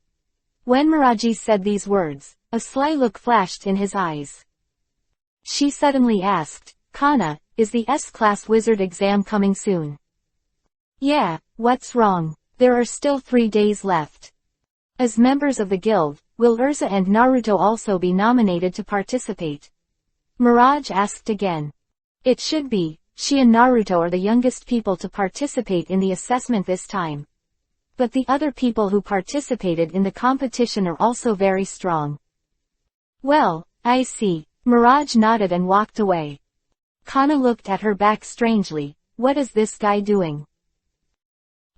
When Miraji said these words, a sly look flashed in his eyes. She suddenly asked, Kana, is the S-class wizard exam coming soon? Yeah, what's wrong? There are still 3 days left. As members of the guild, will Urza and Naruto also be nominated to participate? Mirage asked again. It should be. She and Naruto are the youngest people to participate in the assessment this time. But the other people who participated in the competition are also very strong. Well, I see. Mirage nodded and walked away. Kana looked at her back strangely. What is this guy doing?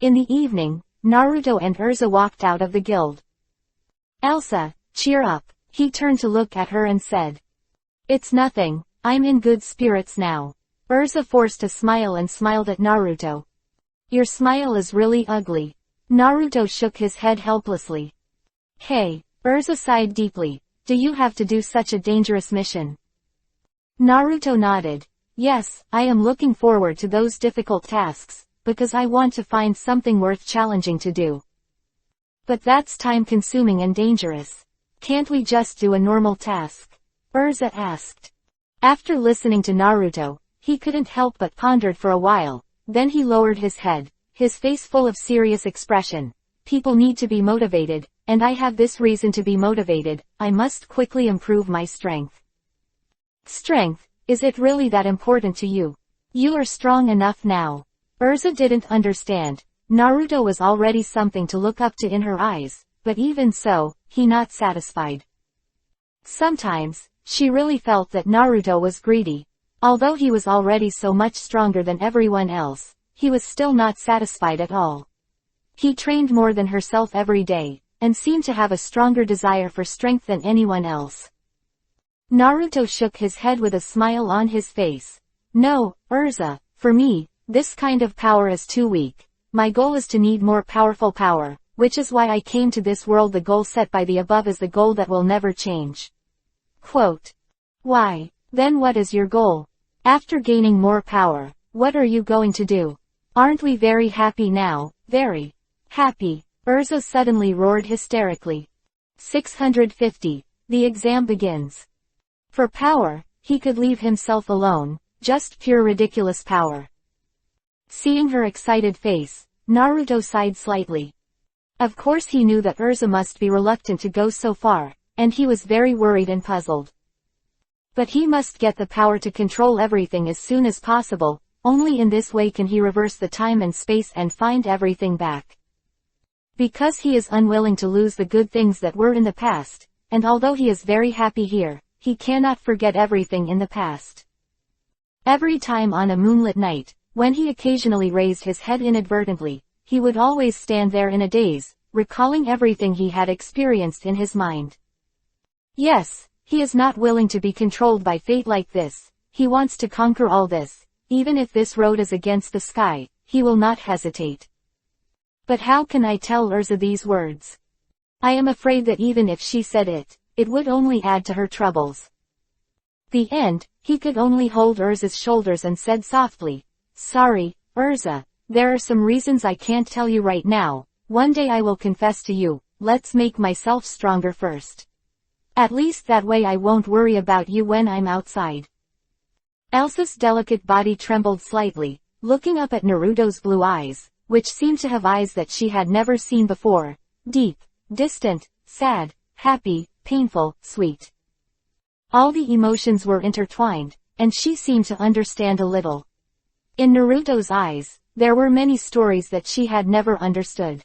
In the evening, Naruto and Urza walked out of the guild. Elsa, cheer up. He turned to look at her and said. It's nothing, I'm in good spirits now. Urza forced a smile and smiled at Naruto. Your smile is really ugly. Naruto shook his head helplessly. Hey, Urza sighed deeply. Do you have to do such a dangerous mission? Naruto nodded. Yes, I am looking forward to those difficult tasks, because I want to find something worth challenging to do. But that's time-consuming and dangerous. Can't we just do a normal task? Urza asked. After listening to Naruto, he couldn't help but pondered for a while, then he lowered his head, his face full of serious expression. People need to be motivated, and I have this reason to be motivated. I must quickly improve my strength. Strength, is it really that important to you? You are strong enough now. Urza didn't understand. Naruto was already something to look up to in her eyes, but even so, he not satisfied. Sometimes, she really felt that Naruto was greedy. Although he was already so much stronger than everyone else, he was still not satisfied at all. He trained more than herself every day, and seemed to have a stronger desire for strength than anyone else. Naruto shook his head with a smile on his face. No, Urza, for me, this kind of power is too weak. My goal is to need more powerful power, which is why I came to this world. The goal set by the above is the goal that will never change. Quote. Why? Then what is your goal? After gaining more power, what are you going to do? Aren't we very happy now? Very happy. Urza suddenly roared hysterically. 650. The exam begins. For power, he could leave himself alone, just pure ridiculous power. Seeing her excited face, Naruto sighed slightly. Of course he knew that Urza must be reluctant to go so far, and he was very worried and puzzled. But he must get the power to control everything as soon as possible. Only in this way can he reverse the time and space and find everything back. Because he is unwilling to lose the good things that were in the past, and although he is very happy here, he cannot forget everything in the past. Every time on a moonlit night, when he occasionally raised his head inadvertently, he would always stand there in a daze, recalling everything he had experienced in his mind. Yes, he is not willing to be controlled by fate like this. He wants to conquer all this. Even if this road is against the sky, he will not hesitate. But how can I tell Urza these words? I am afraid that even if she said it, it would only add to her troubles. The end, he could only hold Urza's shoulders and said softly, Sorry, Urza, there are some reasons I can't tell you right now. One day I will confess to you. Let's make myself stronger first. At least that way I won't worry about you when I'm outside. Elsa's delicate body trembled slightly, looking up at Naruto's blue eyes, which seemed to have eyes that she had never seen before. Deep, distant, sad, happy, painful, sweet. All the emotions were intertwined, and she seemed to understand a little. In Naruto's eyes, there were many stories that she had never understood.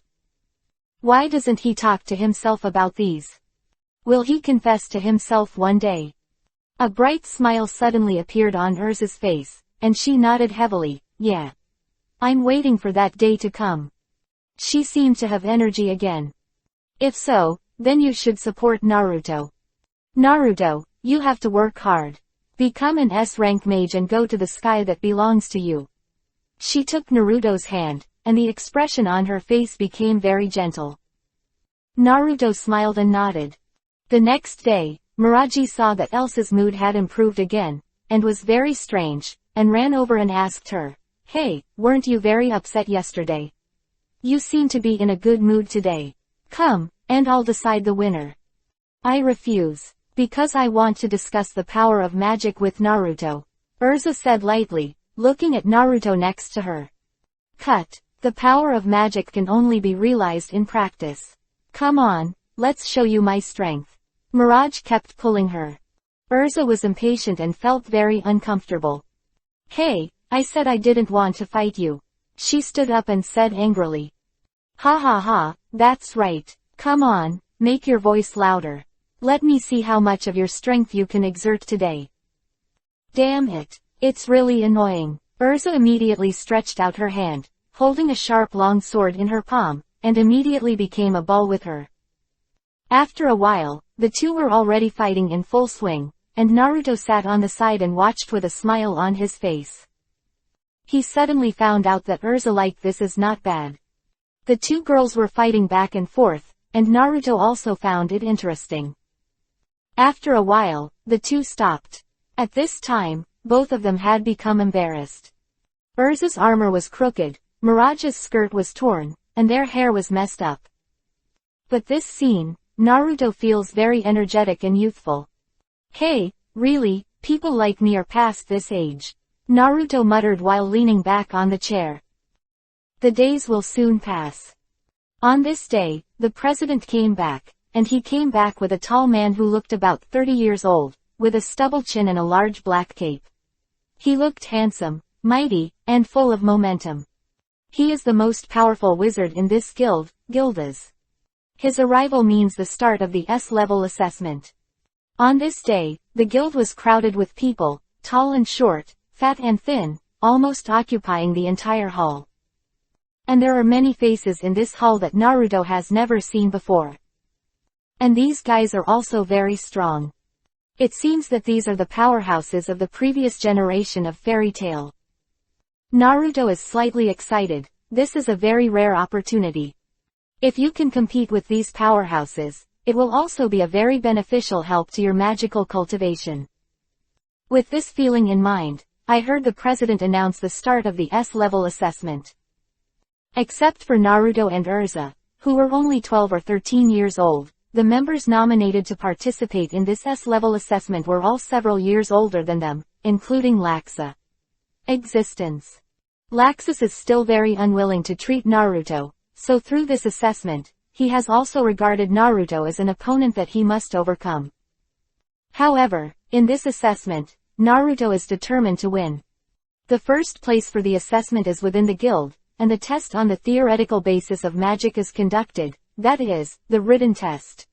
Why doesn't he talk to himself about these? Will he confess to himself one day? A bright smile suddenly appeared on Urza's face, and she nodded heavily. Yeah. I'm waiting for that day to come. She seemed to have energy again. If so, then you should support Naruto. Naruto, you have to work hard. Become an S-rank mage and go to the sky that belongs to you. She took Naruto's hand, and the expression on her face became very gentle. Naruto smiled and nodded. The next day, Miraji saw that Elsa's mood had improved again, and was very strange, and ran over and asked her, Hey, weren't you very upset yesterday? You seem to be in a good mood today. Come, and I'll decide the winner. I refuse. Because I want to discuss the power of magic with Naruto. Urza said lightly, looking at Naruto next to her. Cut. The power of magic can only be realized in practice. Come on, let's show you my strength. Mirage kept pulling her. Urza was impatient and felt very uncomfortable. Hey, I said I didn't want to fight you. She stood up and said angrily. Ha ha ha, that's right. Come on, make your voice louder. Let me see how much of your strength you can exert today. Damn it, it's really annoying. Urza immediately stretched out her hand, holding a sharp long sword in her palm, and immediately became a ball with her. After a while, the two were already fighting in full swing, and Naruto sat on the side and watched with a smile on his face. He suddenly found out that Urza like this is not bad. The two girls were fighting back and forth, and Naruto also found it interesting. After a while, the two stopped. At this time, both of them had become embarrassed. Urza's armor was crooked, Mirage's skirt was torn, and their hair was messed up. But this scene, Naruto feels very energetic and youthful. Hey, really, people like me are past this age. Naruto muttered while leaning back on the chair. The days will soon pass. On this day, the president came back, and he came back with a tall man who looked about 30 years old, with a stubble chin and a large black cape. He looked handsome, mighty, and full of momentum. He is the most powerful wizard in this guild, Gildas. His arrival means the start of the S-level assessment. On this day, the guild was crowded with people, tall and short, fat and thin, almost occupying the entire hall. And there are many faces in this hall that Naruto has never seen before. And these guys are also very strong. It seems that these are the powerhouses of the previous generation of fairy tale. Naruto is slightly excited. This is a very rare opportunity. If you can compete with these powerhouses, it will also be a very beneficial help to your magical cultivation. With this feeling in mind, I heard the president announce the start of the S-level assessment. Except for Naruto and Urza, who were only 12 or 13 years old, the members nominated to participate in this S-level assessment were all several years older than them, including Laxa. Existence. Laxus is still very unwilling to treat Naruto, so through this assessment, he has also regarded Naruto as an opponent that he must overcome. However, in this assessment, Naruto is determined to win. The first place for the assessment is within the guild, and the test on the theoretical basis of magic is conducted, that is, the written test.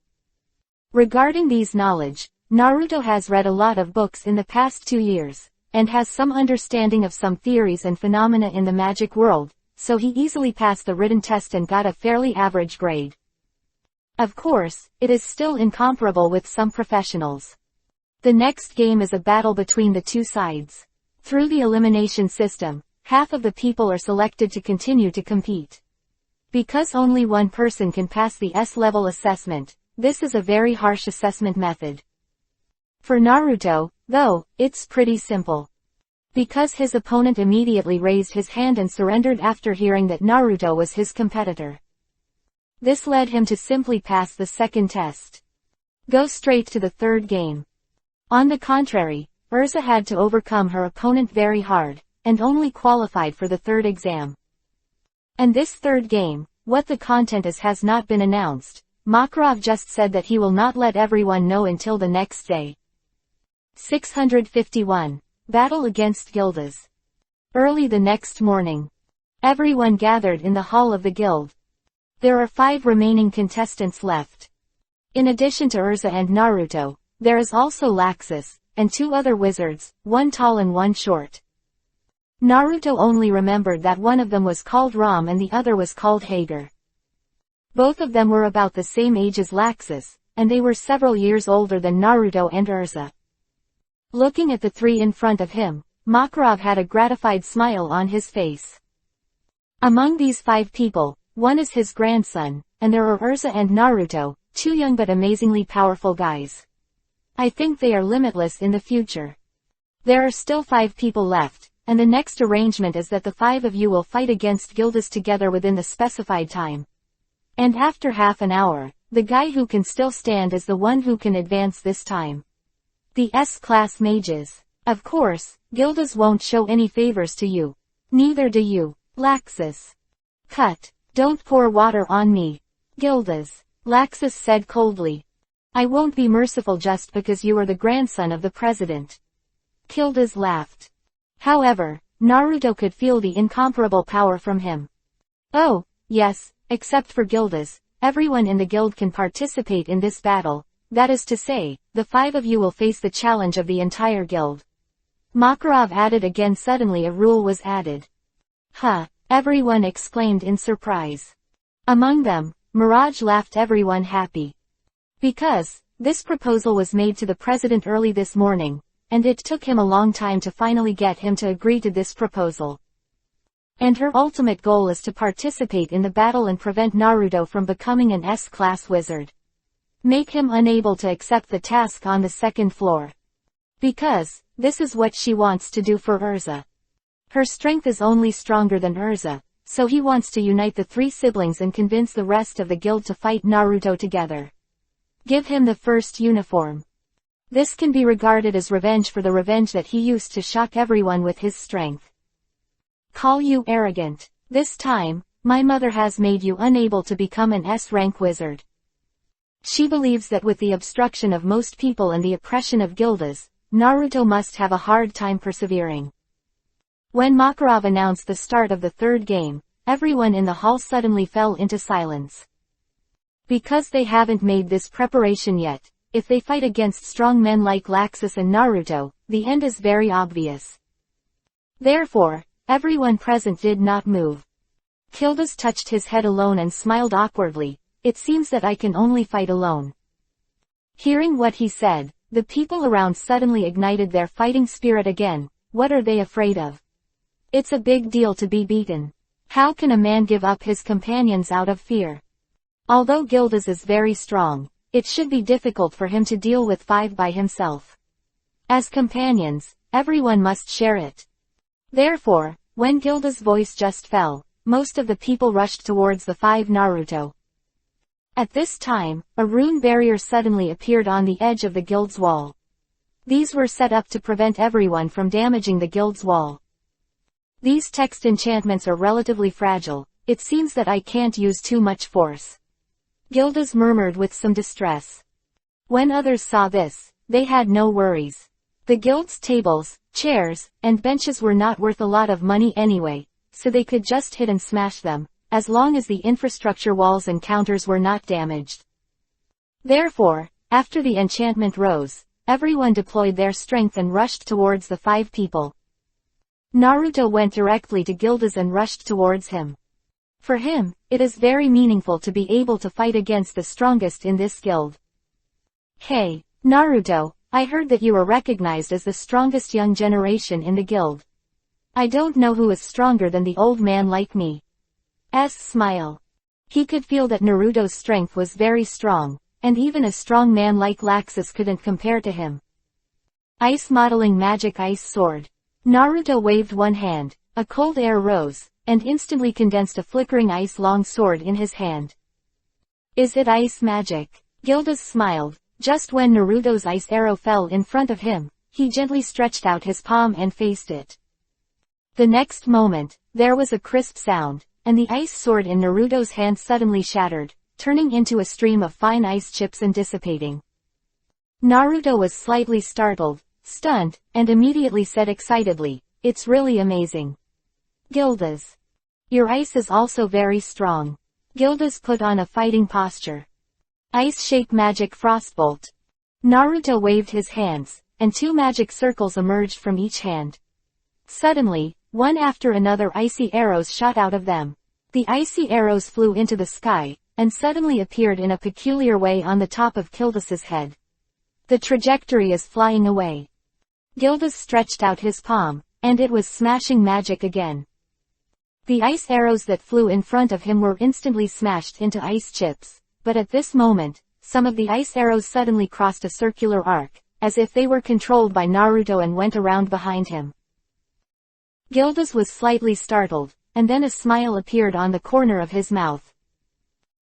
Regarding these knowledge, Naruto has read a lot of books in the past 2 years, and has some understanding of some theories and phenomena in the magic world, so he easily passed the written test and got a fairly average grade. Of course, it is still incomparable with some professionals. The next game is a battle between the two sides. Through the elimination system, half of the people are selected to continue to compete. Because only one person can pass the S-level assessment, this is a very harsh assessment method. For Naruto, though, it's pretty simple. Because his opponent immediately raised his hand and surrendered after hearing that Naruto was his competitor. This led him to simply pass the second test. Go straight to the third game. On the contrary, Urza had to overcome her opponent very hard, and only qualified for the third exam. And this third game, what the content is has not been announced. Makarov just said that he will not let everyone know until the next day. 651. Battle against Gildas. Early the next morning. Everyone gathered in the hall of the guild. There are 5 remaining contestants left. In addition to Urza and Naruto, there is also Laxus, and 2 other wizards, one tall and one short. Naruto only remembered that one of them was called Ram and the other was called Hager. Both of them were about the same age as Laxus, and they were several years older than Naruto and Urza. Looking at the 3 in front of him, Makarov had a gratified smile on his face. Among these 5 people, one is his grandson, and there are Urza and Naruto, 2 young but amazingly powerful guys. I think they are limitless in the future. There are still 5 people left, and the next arrangement is that the 5 of you will fight against Gildas together within the specified time. And after half an hour, the guy who can still stand is the one who can advance this time. The S-class mages. Of course, Gildas won't show any favors to you. Neither do you, Laxus. Cut. Don't pour water on me. Gildas. Laxus said coldly. I won't be merciful just because you are the grandson of the president. Gildas laughed. However, Naruto could feel the incomparable power from him. Oh, yes, except for Gildas, everyone in the guild can participate in this battle, that is to say, the 5 of you will face the challenge of the entire guild. Makarov added again. Suddenly a rule was added. Huh, everyone exclaimed in surprise. Among them, Mirage laughed. Everyone happy. Because, this proposal was made to the president early this morning, and it took him a long time to finally get him to agree to this proposal. And her ultimate goal is to participate in the battle and prevent Naruto from becoming an S-class wizard. Make him unable to accept the task on the second floor. Because, this is what she wants to do for Urza. Her strength is only stronger than Urza, so he wants to unite the 3 siblings and convince the rest of the guild to fight Naruto together. Give him the first uniform. This can be regarded as revenge for the revenge that he used to shock everyone with his strength. Call you arrogant. This time, my mother has made you unable to become an S-rank wizard. She believes that with the obstruction of most people and the oppression of Gildas, Naruto must have a hard time persevering. When Makarov announced the start of the 3rd game, everyone in the hall suddenly fell into silence. Because they haven't made this preparation yet, if they fight against strong men like Laxus and Naruto, the end is very obvious. Therefore, everyone present did not move. Gildas touched his head alone and smiled awkwardly. It seems that I can only fight alone. Hearing what he said, the people around suddenly ignited their fighting spirit again. What are they afraid of? It's a big deal to be beaten. How can a man give up his companions out of fear? Although Gildas is very strong, it should be difficult for him to deal with 5 by himself. As companions, everyone must share it. Therefore, when Gildas' voice just fell, most of the people rushed towards the 5 Naruto. At this time, a rune barrier suddenly appeared on the edge of the guild's wall. These were set up to prevent everyone from damaging the guild's wall. These text enchantments are relatively fragile. It seems that I can't use too much force. Gildas murmured with some distress. When others saw this, they had no worries. The guild's tables, chairs, and benches were not worth a lot of money anyway, so they could just hit and smash them, as long as the infrastructure walls and counters were not damaged. Therefore, after the enchantment rose, everyone deployed their strength and rushed towards the 5 people. Naruto went directly to Gildas and rushed towards him. For him, it is very meaningful to be able to fight against the strongest in this guild. Hey, Naruto, I heard that you are recognized as the strongest young generation in the guild. I don't know who is stronger than the old man like me. Smile. He could feel that Naruto's strength was very strong, and even a strong man like Laxus couldn't compare to him. Ice modeling magic ice sword. Naruto waved one hand, a cold air rose, and instantly condensed a flickering ice long sword in his hand. Is it ice magic? Gildas smiled. Just when Naruto's ice arrow fell in front of him, he gently stretched out his palm and faced it. The next moment, there was a crisp sound, and the ice sword in Naruto's hand suddenly shattered, turning into a stream of fine ice chips and dissipating. Naruto was slightly startled, stunned, and immediately said excitedly, "It's really amazing. Gildas. Your ice is also very strong." Gildas put on a fighting posture. Ice-shape magic frostbolt. Naruto waved his hands, and 2 magic circles emerged from each hand. Suddenly, one after another icy arrows shot out of them. The icy arrows flew into the sky, and suddenly appeared in a peculiar way on the top of Gildas's head. The trajectory is flying away. Gildas stretched out his palm, and it was smashing magic again. The ice arrows that flew in front of him were instantly smashed into ice chips, but at this moment, some of the ice arrows suddenly crossed a circular arc, as if they were controlled by Naruto and went around behind him. Gildas was slightly startled, and then a smile appeared on the corner of his mouth.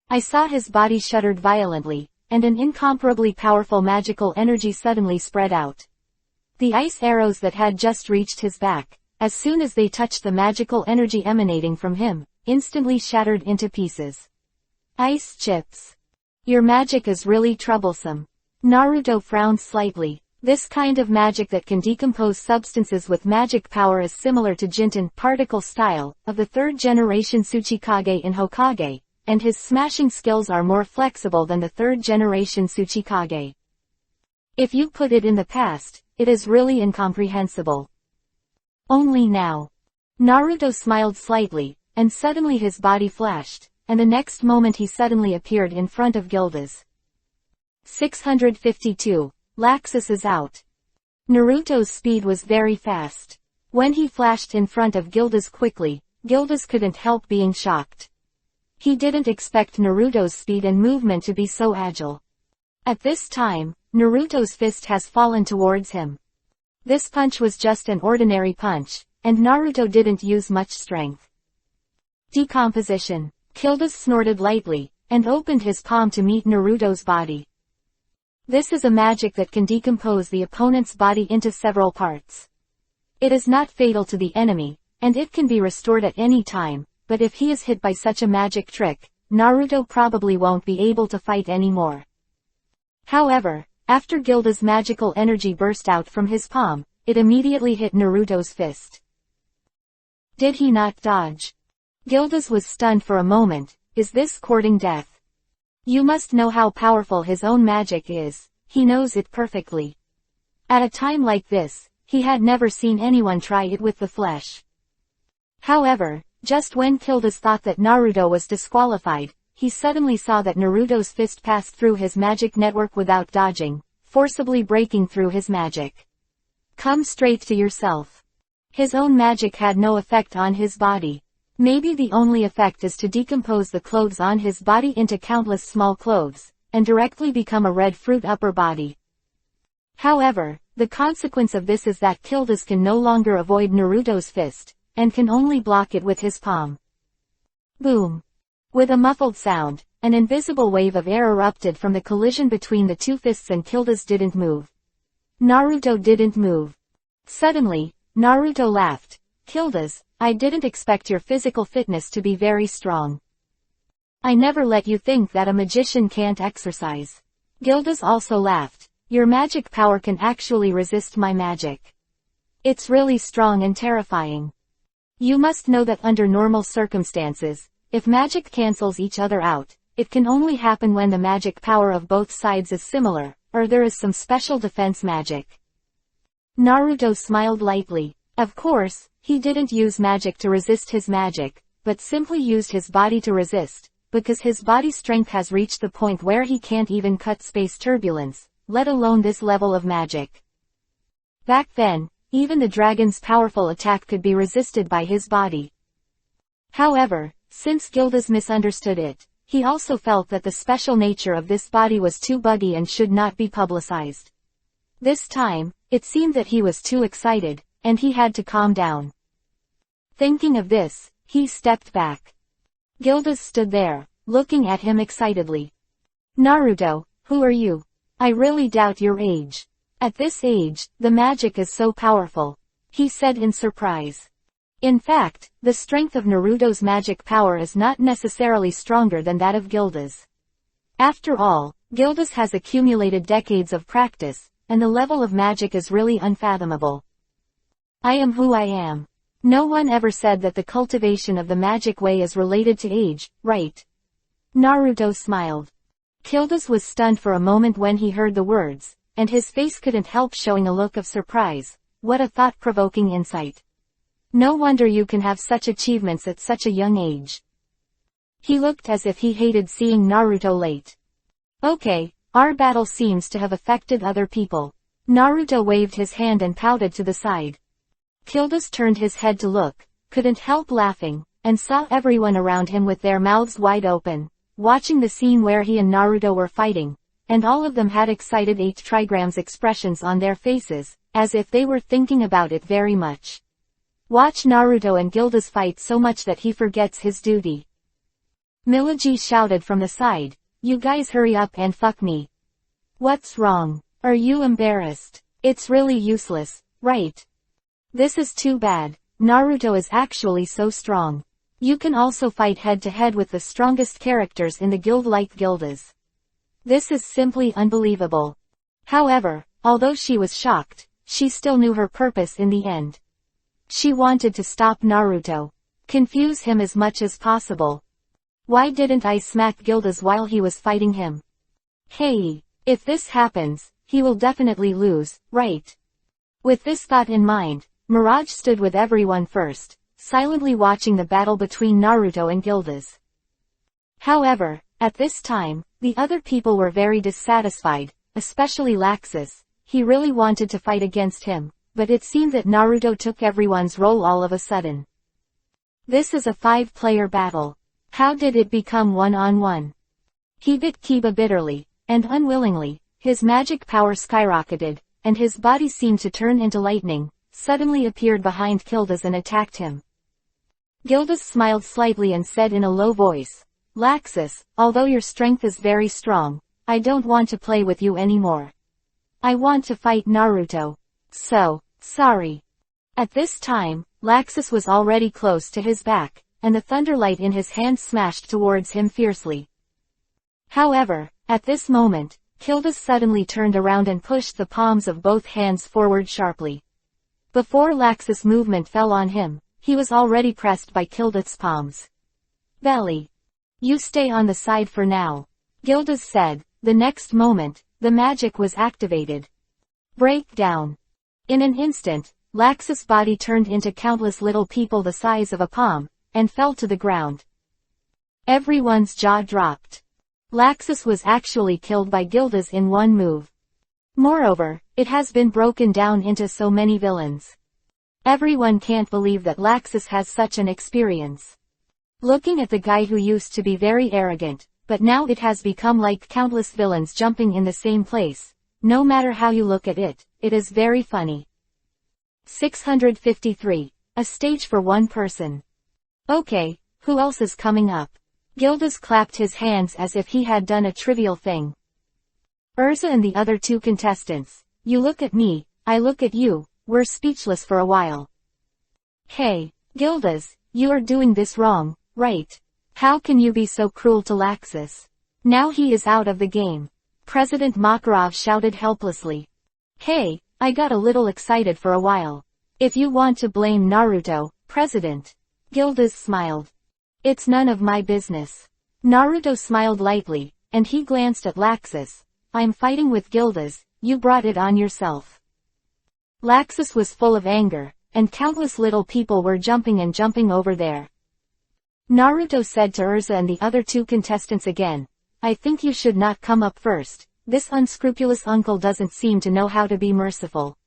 I saw his body shuddered violently, and an incomparably powerful magical energy suddenly spread out. The ice arrows that had just reached his back, as soon as they touched the magical energy emanating from him, instantly shattered into pieces. Ice chips. Your magic is really troublesome. Naruto frowned slightly. This kind of magic that can decompose substances with magic power is similar to Jinten particle style of the third generation Tsuchikage in Hokage, and his smashing skills are more flexible than the third generation Tsuchikage. If you put it in the past, it is really incomprehensible. Only now. Naruto smiled slightly, and suddenly his body flashed, and the next moment he suddenly appeared in front of Gildas. 652. Laxus is out. Naruto's speed was very fast. When he flashed in front of Gildas quickly, Gildas couldn't help being shocked. He didn't expect Naruto's speed and movement to be so agile. At this time, Naruto's fist has fallen towards him. This punch was just an ordinary punch, and Naruto didn't use much strength. Decomposition. Gildas snorted lightly, and opened his palm to meet Naruto's body. This is a magic that can decompose the opponent's body into several parts. It is not fatal to the enemy, and it can be restored at any time, but if he is hit by such a magic trick, Naruto probably won't be able to fight anymore. However, after Gilda's magical energy burst out from his palm, it immediately hit Naruto's fist. Did he not dodge? Gildas was stunned for a moment. Is this courting death? You must know how powerful his own magic is. He knows it perfectly. At a time like this, he had never seen anyone try it with the flesh. However, just when Gildas thought that Naruto was disqualified, he suddenly saw that Naruto's fist passed through his magic network without dodging, forcibly breaking through his magic. Come straight to yourself. His own magic had no effect on his body. Maybe the only effect is to decompose the clothes on his body into countless small clothes, and directly become a red fruit upper body. However, the consequence of this is that Gildas can no longer avoid Naruto's fist, and can only block it with his palm. Boom! With a muffled sound, an invisible wave of air erupted from the collision between the two fists and Gildas didn't move. Naruto didn't move. Suddenly, Naruto laughed. Gildas, I didn't expect your physical fitness to be very strong. I never let you think that a magician can't exercise. Gildas also laughed. Your magic power can actually resist my magic. It's really strong and terrifying. You must know that under normal circumstances, if magic cancels each other out, it can only happen when the magic power of both sides is similar, or there is some special defense magic. Naruto smiled lightly. Of course, he didn't use magic to resist his magic, but simply used his body to resist, because his body strength has reached the point where he can't even cut space turbulence, let alone this level of magic. Back then, even the dragon's powerful attack could be resisted by his body. However, since Gildas misunderstood it, he also felt that the special nature of this body was too buggy and should not be publicized. This time, it seemed that he was too excited, and he had to calm down. Thinking of this, he stepped back. Gildas stood there, looking at him excitedly. Naruto, who are you? I really doubt your age. At this age, the magic is so powerful, he said in surprise. In fact, the strength of Naruto's magic power is not necessarily stronger than that of Gildas. After all, Gildas has accumulated decades of practice, and the level of magic is really unfathomable. I am who I am. No one ever said that the cultivation of the magic way is related to age, right? Naruto smiled. Gildas was stunned for a moment when he heard the words, and his face couldn't help showing a look of surprise. What a thought-provoking insight. No wonder you can have such achievements at such a young age. He looked as if he hated seeing Naruto late. Okay, our battle seems to have affected other people. Naruto waved his hand and pouted to the side. Gildas turned his head to look, couldn't help laughing, and saw everyone around him with their mouths wide open, watching the scene where he and Naruto were fighting, and all of them had excited 8 trigrams expressions on their faces, as if they were thinking about it very much. Watch Naruto and Gilda's fight so much that he forgets his duty. Milaji shouted from the side, "You guys hurry up and fuck me." What's wrong? Are you embarrassed? It's really useless, right? This is too bad. Naruto is actually so strong. You can also fight head-to-head with the strongest characters in the guild like Gildas. This is simply unbelievable. However, although she was shocked, she still knew her purpose in the end. She wanted to stop Naruto. Confuse him as much as possible. Why didn't I smack Gildas while he was fighting him? Hey, if this happens, he will definitely lose, right? With this thought in mind, Mirage stood with everyone first, silently watching the battle between Naruto and Gildas. However, at this time, the other people were very dissatisfied, especially Laxus. He really wanted to fight against him, but it seemed that Naruto took everyone's role all of a sudden. This is a 5-player battle. How did it become one-on-one? He bit Kiba bitterly, and unwillingly, his magic power skyrocketed, and his body seemed to turn into lightning, suddenly appeared behind Gildas and attacked him. Gildas smiled slightly and said in a low voice, "Laxus, although your strength is very strong, I don't want to play with you anymore. I want to fight Naruto. So, sorry." At this time, Laxus was already close to his back, and the thunderlight in his hand smashed towards him fiercely. However, at this moment, Gildas suddenly turned around and pushed the palms of both hands forward sharply. Before Laxus' movement fell on him, he was already pressed by Gildas' palms. "Belly. You stay on the side for now," Gildas said. The next moment, the magic was activated. Breakdown. In an instant, Laxus' body turned into countless little people the size of a palm, and fell to the ground. Everyone's jaw dropped. Laxus was actually killed by Gildas in one move. Moreover, it has been broken down into so many villains. Everyone can't believe that Laxus has such an experience. Looking at the guy who used to be very arrogant, but now it has become like countless villains jumping in the same place. No matter how you look at it, it is very funny. 653. A stage for one person. Okay, who else is coming up? Gildas clapped his hands as if he had done a trivial thing. Urza and the other 2 contestants. You look at me, I look at you, were speechless for a while. Hey, Gildas, you are doing this wrong, right? How can you be so cruel to Laxus? Now he is out of the game. President Makarov shouted helplessly. Hey, I got a little excited for a while. If you want to blame Naruto, President. Gildas smiled. It's none of my business. Naruto smiled lightly, and he glanced at Laxus. I'm fighting with Gildas, you brought it on yourself. Laxus was full of anger, and countless little people were jumping and jumping over there. Naruto said to Urza and the other 2 contestants again, I think you should not come up first. This unscrupulous uncle doesn't seem to know how to be merciful.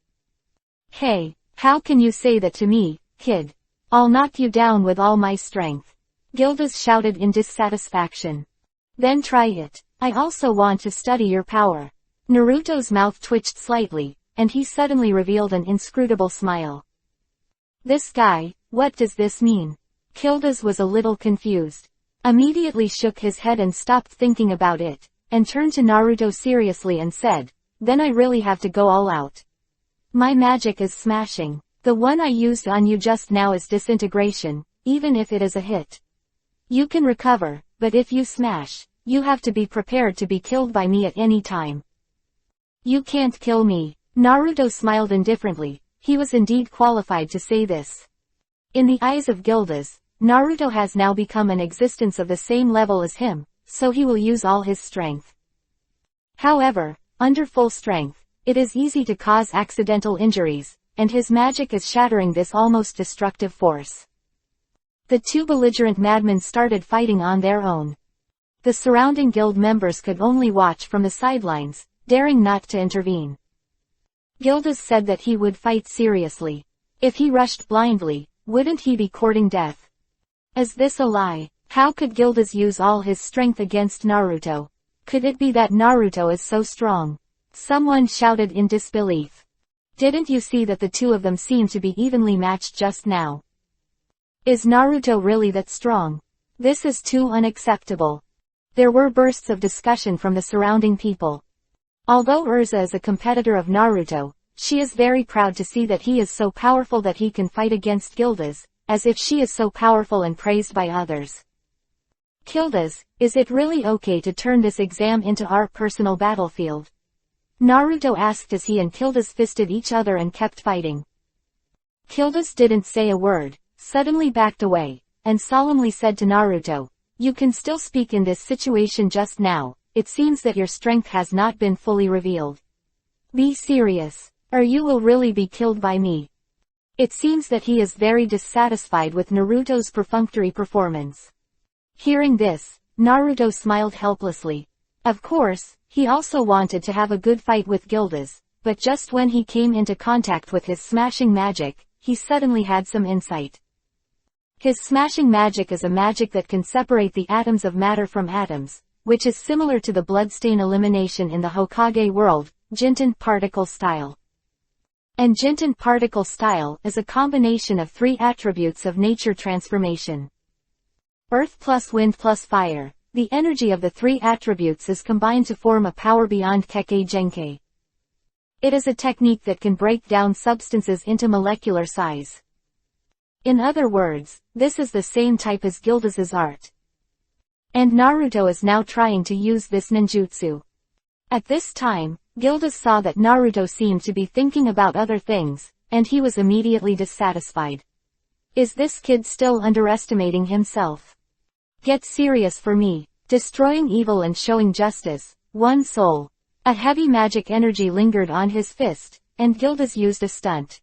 Hey, how can you say that to me, kid? I'll knock you down with all my strength. Gildas shouted in dissatisfaction. Then try it. I also want to study your power. Naruto's mouth twitched slightly, and he suddenly revealed an inscrutable smile. This guy, what does this mean? Gildas was a little confused. Immediately shook his head and stopped thinking about it, and turned to Naruto seriously and said, then I really have to go all out. My magic is smashing. The one I used on you just now is disintegration, even if it is a hit. You can recover, but if you smash, you have to be prepared to be killed by me at any time. You can't kill me. Naruto smiled indifferently. He was indeed qualified to say this. In the eyes of Gildas, Naruto has now become an existence of the same level as him, so he will use all his strength. However, under full strength, it is easy to cause accidental injuries, and his magic is shattering this almost destructive force. The 2 belligerent madmen started fighting on their own. The surrounding guild members could only watch from the sidelines, daring not to intervene. Gildas said that he would fight seriously. If he rushed blindly, wouldn't he be courting death? Is this a lie? How could Gildas use all his strength against Naruto? Could it be that Naruto is so strong? Someone shouted in disbelief. Didn't you see that the two of them seem to be evenly matched just now? Is Naruto really that strong? This is too unacceptable. There were bursts of discussion from the surrounding people. Although Urza is a competitor of Naruto, she is very proud to see that he is so powerful that he can fight against Gildas, as if she is so powerful and praised by others. Gildas, is it really okay to turn this exam into our personal battlefield? Naruto asked as he and Gildas fisted each other and kept fighting. Gildas didn't say a word, suddenly backed away, and solemnly said to Naruto, "You can still speak in this situation just now, it seems that your strength has not been fully revealed. Be serious, or you will really be killed by me." It seems that he is very dissatisfied with Naruto's perfunctory performance. Hearing this, Naruto smiled helplessly. Of course, he also wanted to have a good fight with Gildas, but just when he came into contact with his smashing magic, he suddenly had some insight. His smashing magic is a magic that can separate the atoms of matter from atoms, which is similar to the bloodstain elimination in the Hokage world, Jinten particle style. And Jinten particle style is a combination of three attributes of nature transformation. Earth plus wind plus fire, the energy of the three attributes is combined to form a power beyond Kekkei Genkai. It is a technique that can break down substances into molecular size. In other words, this is the same type as Gildas's art. And Naruto is now trying to use this ninjutsu. At this time, Gildas saw that Naruto seemed to be thinking about other things, and he was immediately dissatisfied. Is this kid still underestimating himself? Get serious for me, destroying evil and showing justice, one soul. A heavy magic energy lingered on his fist, and Gildas used a stunt.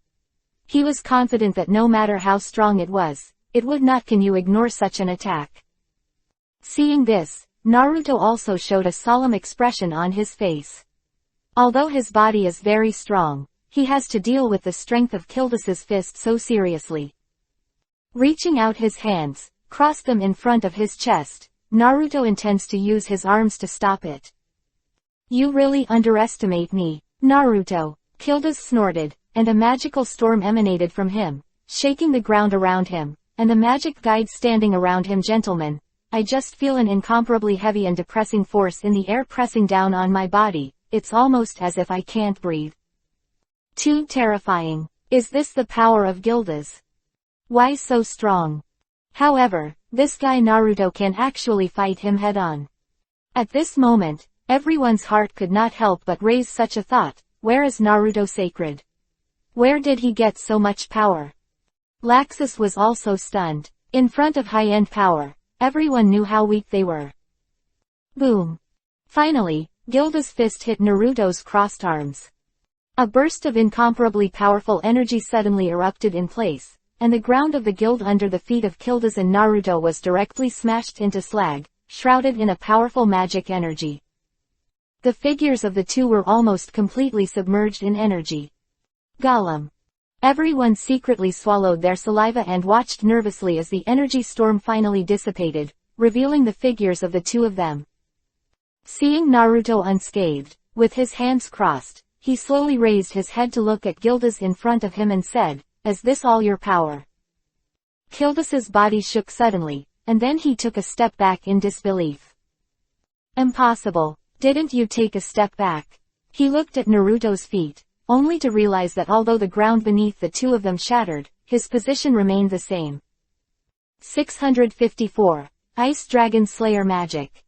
He was confident that no matter how strong it was, it would not can you ignore such an attack. Seeing this, Naruto also showed a solemn expression on his face. Although his body is very strong, he has to deal with the strength of Gildas's fist so seriously. Reaching out his hands, crossed them in front of his chest, Naruto intends to use his arms to stop it. You really underestimate me, Naruto, Gildas snorted, and a magical storm emanated from him, shaking the ground around him, and the magic guide standing around him. Gentlemen, I just feel an incomparably heavy and depressing force in the air pressing down on my body, it's almost as if I can't breathe. Too terrifying. Is this the power of Gildas? Why so strong? However, this guy Naruto can actually fight him head-on. At this moment, everyone's heart could not help but raise such a thought, where is Naruto sacred? Where did he get so much power? Laxus was also stunned. In front of high-end power, everyone knew how weak they were. Boom. Finally, Gilda's fist hit Naruto's crossed arms. A burst of incomparably powerful energy suddenly erupted in place, and the ground of the guild under the feet of Gildas and Naruto was directly smashed into slag, shrouded in a powerful magic energy. The figures of the two were almost completely submerged in energy. Gollum. Everyone secretly swallowed their saliva and watched nervously as the energy storm finally dissipated, revealing the figures of the two of them. Seeing Naruto unscathed, with his hands crossed, he slowly raised his head to look at Gildas in front of him and said, "Is this all your power?" Gildas's body shook suddenly, and then he took a step back in disbelief. Impossible. Didn't you take a step back? He looked at Naruto's feet, only to realize that although the ground beneath the two of them shattered, his position remained the same. 654. Ice Dragon Slayer Magic.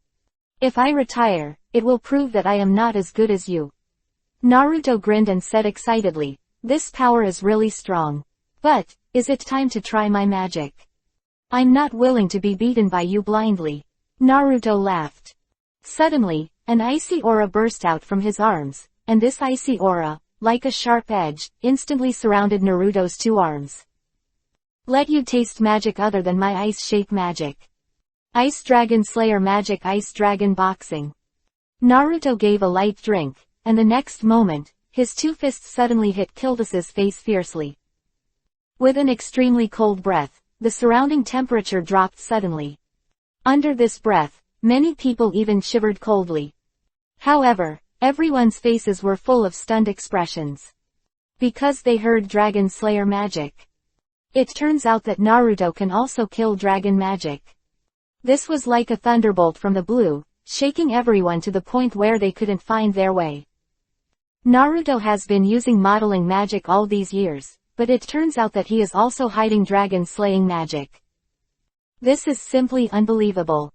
If I retire, it will prove that I am not as good as you. Naruto grinned and said excitedly, this power is really strong. But, is it time to try my magic? I'm not willing to be beaten by you blindly. Naruto laughed. Suddenly, an icy aura burst out from his arms, and this icy aura, like a sharp edge, instantly surrounded Naruto's two arms. Let you taste magic other than my ice-shape magic. Ice Dragon Slayer Magic. Ice Dragon Boxing. Naruto gave a light drink, and the next moment, his two fists suddenly hit Gildas's face fiercely. With an extremely cold breath, the surrounding temperature dropped suddenly. Under this breath, many people even shivered coldly. However, everyone's faces were full of stunned expressions. because they heard Dragon Slayer magic. It turns out that Naruto can also kill dragon magic. This was like a thunderbolt from the blue, shaking everyone to the point where they couldn't find their way. Naruto has been using modeling magic all these years, but it turns out that he is also hiding dragon-slaying magic. This is simply unbelievable.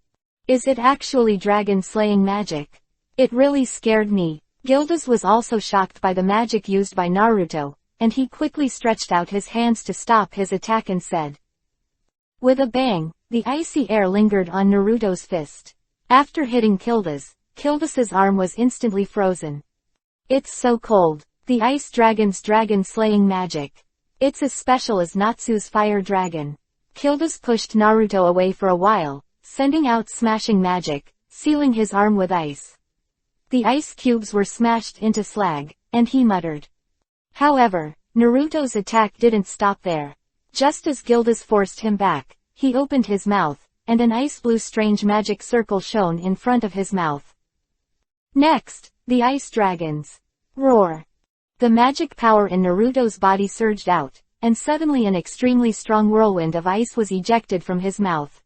Is it actually dragon-slaying magic? It really scared me. Gildas was also shocked by the magic used by Naruto, and he quickly stretched out his hands to stop his attack and said. With a bang, the icy air lingered on Naruto's fist. After hitting Gildas's arm was instantly frozen. It's so cold. The ice dragon's dragon-slaying magic. It's as special as Natsu's fire dragon. Gildas pushed Naruto away for a while, sending out smashing magic, sealing his arm with ice. The ice cubes were smashed into slag, and he muttered. However, Naruto's attack didn't stop there. Just as Gildas forced him back, he opened his mouth, and an ice-blue strange magic circle shone in front of his mouth. Next, the ice dragons. Roar. The magic power in Naruto's body surged out, and suddenly an extremely strong whirlwind of ice was ejected from his mouth.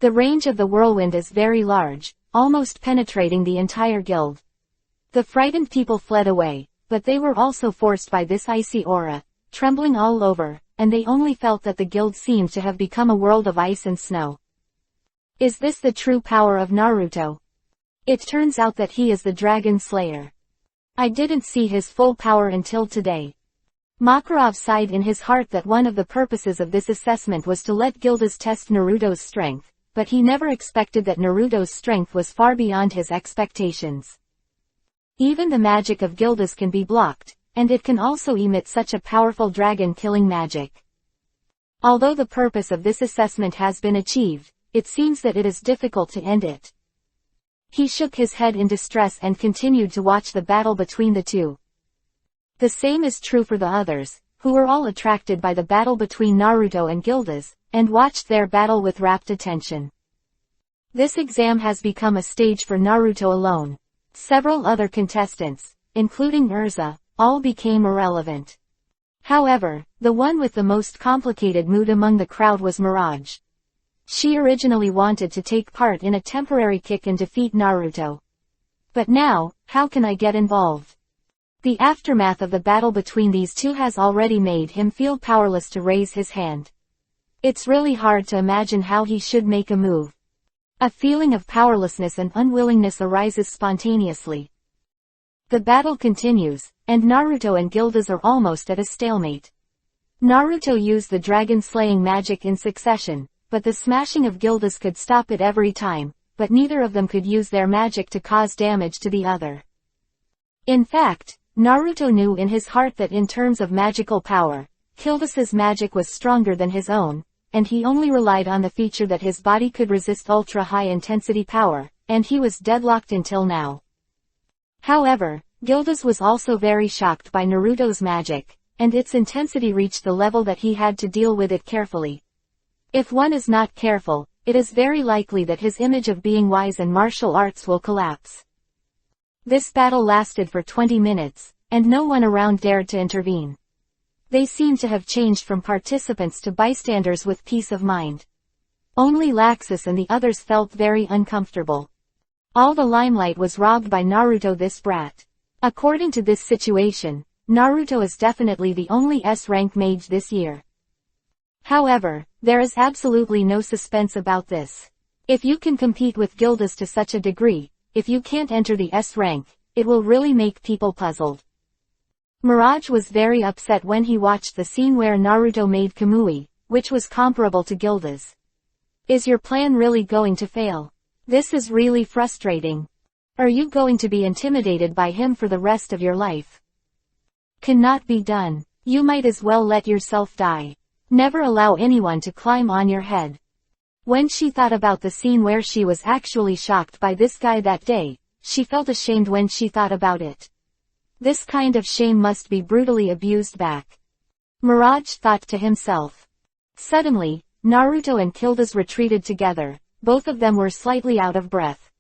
The range of the whirlwind is very large, almost penetrating the entire guild. The frightened people fled away, but they were also forced by this icy aura, trembling all over, and they only felt that the guild seemed to have become a world of ice and snow. Is this the true power of Naruto? It turns out that he is the Dragon Slayer. I didn't see his full power until today. Makarov sighed in his heart that one of the purposes of this assessment was to let Gildas test Naruto's strength, but he never expected that Naruto's strength was far beyond his expectations. Even the magic of Gildas can be blocked, and it can also emit such a powerful dragon-killing magic. Although the purpose of this assessment has been achieved, it seems that it is difficult to end it. He shook his head in distress and continued to watch the battle between the two. The same is true for the others, who were all attracted by the battle between Naruto and Gildas, and watched their battle with rapt attention. This exam has become a stage for Naruto alone. Several other contestants, including Urza, all became irrelevant. However, the one with the most complicated mood among the crowd was Mirage. She originally wanted to take part in a temporary kick and defeat Naruto. But now, how can I get involved? The aftermath of the battle between these two has already made him feel powerless to raise his hand. It's really hard to imagine how he should make a move. A feeling of powerlessness and unwillingness arises spontaneously. The battle continues, and Naruto and Gildas are almost at a stalemate. Naruto used the dragon-slaying magic in succession, but the smashing of Gildas could stop it every time, but neither of them could use their magic to cause damage to the other. In fact, Naruto knew in his heart that in terms of magical power, Gildas's magic was stronger than his own, and he only relied on the feature that his body could resist ultra-high-intensity power, and he was deadlocked until now. However, Gildas was also very shocked by Naruto's magic, and its intensity reached the level that he had to deal with it carefully. If one is not careful, it is very likely that his image of being wise in martial arts will collapse. This battle lasted for 20 minutes, and no one around dared to intervene. They seemed to have changed from participants to bystanders with peace of mind. Only Laxus and the others felt very uncomfortable. All the limelight was robbed by Naruto, this brat. According to this situation, Naruto is definitely the only S-rank mage this year. However, there is absolutely no suspense about this. If you can compete with Gildas to such a degree, if you can't enter the S rank, it will really make people puzzled. Mirage was very upset when he watched the scene where Naruto made Kamui, which was comparable to Gildas. Is your plan really going to fail? This is really frustrating. Are you going to be intimidated by him for the rest of your life? Cannot be done. You might as well let yourself die. Never allow anyone to climb on your head. When she thought about the scene where she was actually shocked by this guy that day, she felt ashamed when she thought about it. This kind of shame must be brutally abused back. Mirage thought to himself. Suddenly, Naruto and Gildas retreated together, both of them were slightly out of breath.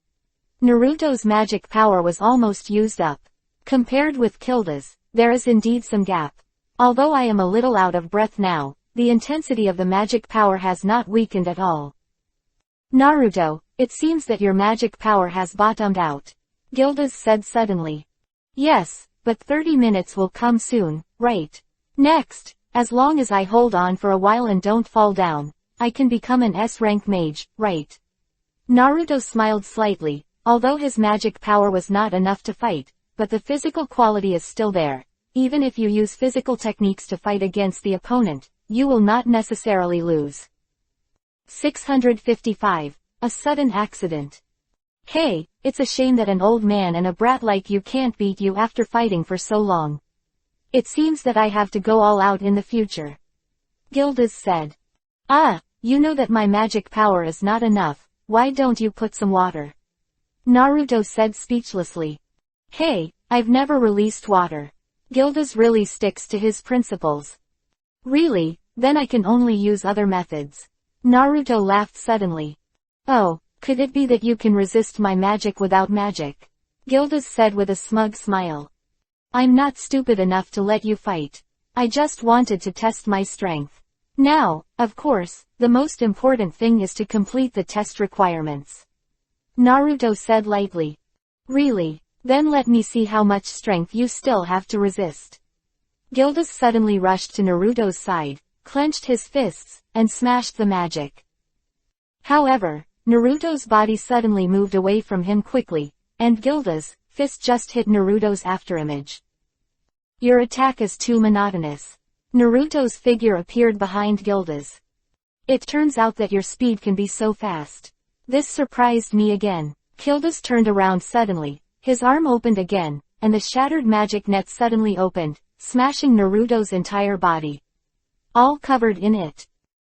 Naruto's magic power was almost used up. Compared with Gildas, there is indeed some gap. Although I am a little out of breath now, the intensity of the magic power has not weakened at all. Naruto, it seems that your magic power has bottomed out. Gildas said suddenly. Yes, but 30 minutes will come soon, right? Next, as long as I hold on for a while and don't fall down, I can become an S-rank mage, right? Naruto smiled slightly, although his magic power was not enough to fight, but the physical quality is still there. Even if you use physical techniques to fight against the opponent, you will not necessarily lose. 655. A sudden accident. Hey, it's a shame that an old man and a brat like you can't beat you after fighting for so long. It seems that I have to go all out in the future. Gildas said. Ah, you know that my magic power is not enough, why don't you put some water? Naruto said speechlessly. Hey, I've never released water. Gildas really sticks to his principles. Really? Then I can only use other methods. Naruto laughed suddenly. Oh, could it be that you can resist my magic without magic? Gildas said with a smug smile. I'm not stupid enough to let you fight. I just wanted to test my strength. Now, of course, the most important thing is to complete the test requirements. Naruto said lightly. Really? Then let me see how much strength you still have to resist. Gildas suddenly rushed to Naruto's side, clenched his fists, and smashed the magic. However, Naruto's body suddenly moved away from him quickly, and Gildas' fist just hit Naruto's afterimage. Your attack is too monotonous. Naruto's figure appeared behind Gildas. It turns out that your speed can be so fast. This surprised me again. Gildas turned around suddenly, his arm opened again, and the shattered magic net suddenly opened, smashing Naruto's entire body. All covered in it.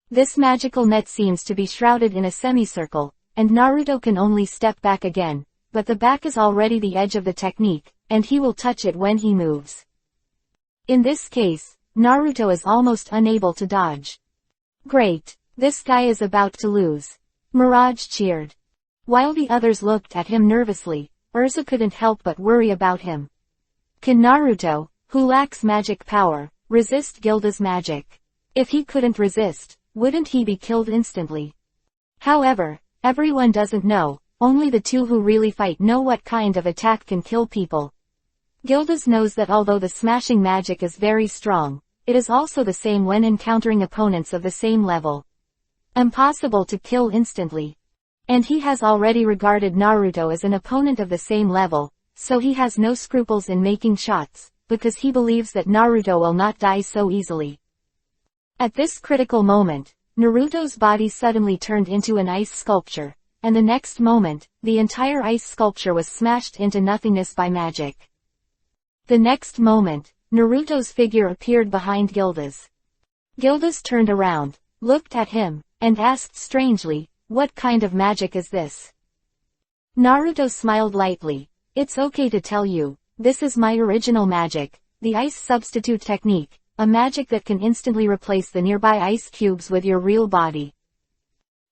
This magical net seems to be shrouded in a semicircle, and Naruto can only step back again, but the back is already the edge of the technique, and he will touch it when he moves. In this case, Naruto is almost unable to dodge. Great, this guy is about to lose. Mirage cheered. While the others looked at him nervously, Urza couldn't help but worry about him. Can Naruto, who lacks magic power, resist Gildas' magic? If he couldn't resist, wouldn't he be killed instantly? However, everyone doesn't know, only the two who really fight know what kind of attack can kill people. Gildas knows that although the smashing magic is very strong, it is also the same when encountering opponents of the same level. Impossible to kill instantly. And he has already regarded Naruto as an opponent of the same level, so he has no scruples in making shots, because he believes that Naruto will not die so easily. At this critical moment, Naruto's body suddenly turned into an ice sculpture, and the next moment, the entire ice sculpture was smashed into nothingness by magic. The next moment, Naruto's figure appeared behind Gildas. Gildas turned around, looked at him, and asked strangely, what kind of magic is this? Naruto smiled lightly. It's okay to tell you, this is my original magic, the ice substitute technique, a magic that can instantly replace the nearby ice cubes with your real body.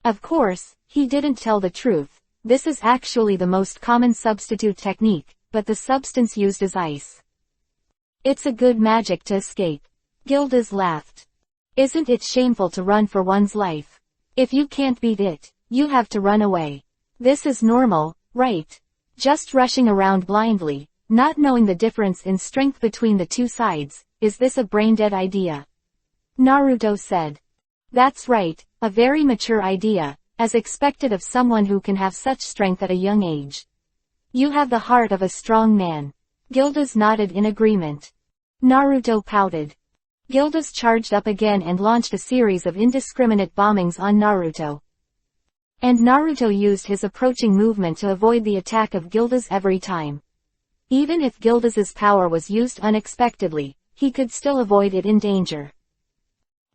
Of course, he didn't tell the truth. This is actually the most common substitute technique, but the substance used is ice. It's a good magic to escape. Gildas laughed. Isn't it shameful to run for one's life? If you can't beat it, you have to run away. This is normal, right? Just rushing around blindly, not knowing the difference in strength between the two sides, is this a brain-dead idea? Naruto said. That's right, a very mature idea, as expected of someone who can have such strength at a young age. You have the heart of a strong man. Gildas nodded in agreement. Naruto pouted. Gildas charged up again and launched a series of indiscriminate bombings on Naruto. And Naruto used his approaching movement to avoid the attack of Gildas every time. Even if Gildas's power was used unexpectedly, he could still avoid it in danger.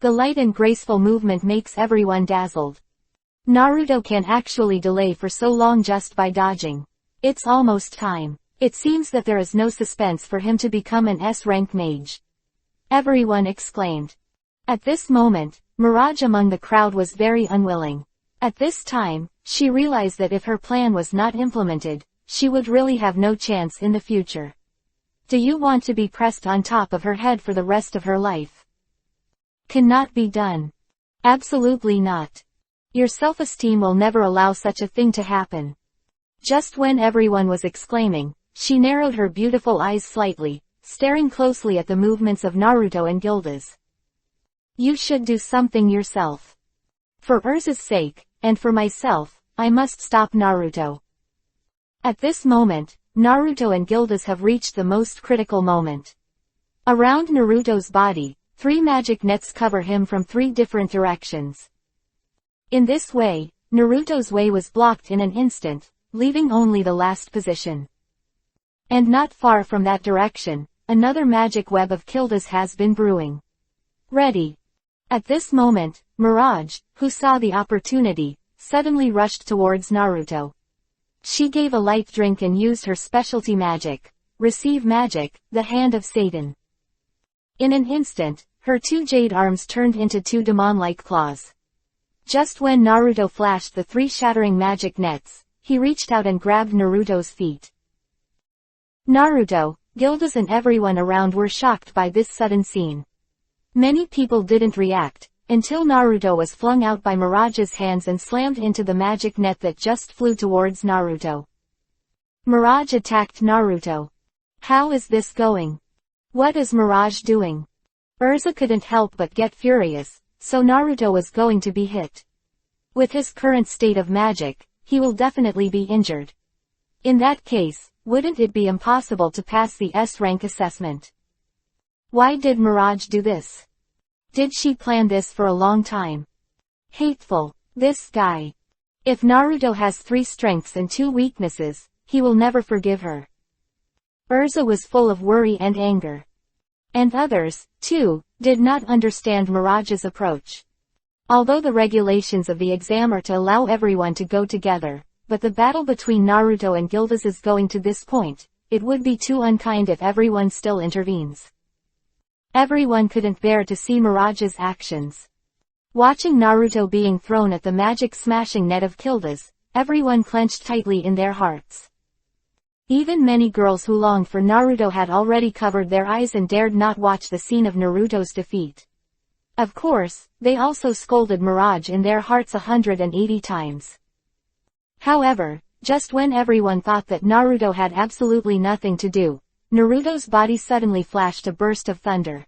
The light and graceful movement makes everyone dazzled. Naruto can actually delay for so long just by dodging. It's almost time. It seems that there is no suspense for him to become an S-rank mage. Everyone exclaimed. At this moment, Mirage among the crowd was very unwilling. At this time, she realized that if her plan was not implemented, she would really have no chance in the future. Do you want to be pressed on top of her head for the rest of her life? Cannot be done. Absolutely not. Your self-esteem will never allow such a thing to happen. Just when everyone was exclaiming, she narrowed her beautiful eyes slightly, staring closely at the movements of Naruto and Gildas. You should do something yourself. For Urza's sake, and for myself, I must stop Naruto. At this moment, Naruto and Gildas have reached the most critical moment. Around Naruto's body, 3 magic nets cover him from 3 different directions. In this way, Naruto's way was blocked in an instant, leaving only the last position. And not far from that direction, another magic web of Gildas has been brewing. Ready. At this moment, Mirage, who saw the opportunity, suddenly rushed towards Naruto. She gave a light drink and used her specialty magic, Receive Magic, the Hand of Satan. In an instant, her 2 jade arms turned into 2 demon-like claws. Just when Naruto flashed the 3 shattering magic nets, he reached out and grabbed Naruto's feet. Naruto, Gildas and everyone around were shocked by this sudden scene. Many people didn't react, until Naruto was flung out by Mirage's hands and slammed into the magic net that just flew towards Naruto. Mirage attacked Naruto. How is this going? What is Mirage doing? Urza couldn't help but get furious, so Naruto was going to be hit. With his current state of magic, he will definitely be injured. In that case, wouldn't it be impossible to pass the S-rank assessment? Why did Mirage do this? Did she plan this for a long time? Hateful. This guy. If Naruto has 3 strengths and 2 weaknesses, he will never forgive her. Urza was full of worry and anger. And others, too, did not understand Mirage's approach. Although the regulations of the exam are to allow everyone to go together, but the battle between Naruto and Gildas is going to this point, it would be too unkind if everyone still intervenes. Everyone couldn't bear to see Mirage's actions. Watching Naruto being thrown at the magic smashing net of Gildas, everyone clenched tightly in their hearts. Even many girls who longed for Naruto had already covered their eyes and dared not watch the scene of Naruto's defeat. Of course, they also scolded Mirage in their hearts 180 times. However, just when everyone thought that Naruto had absolutely nothing to do, Naruto's body suddenly flashed a burst of thunder.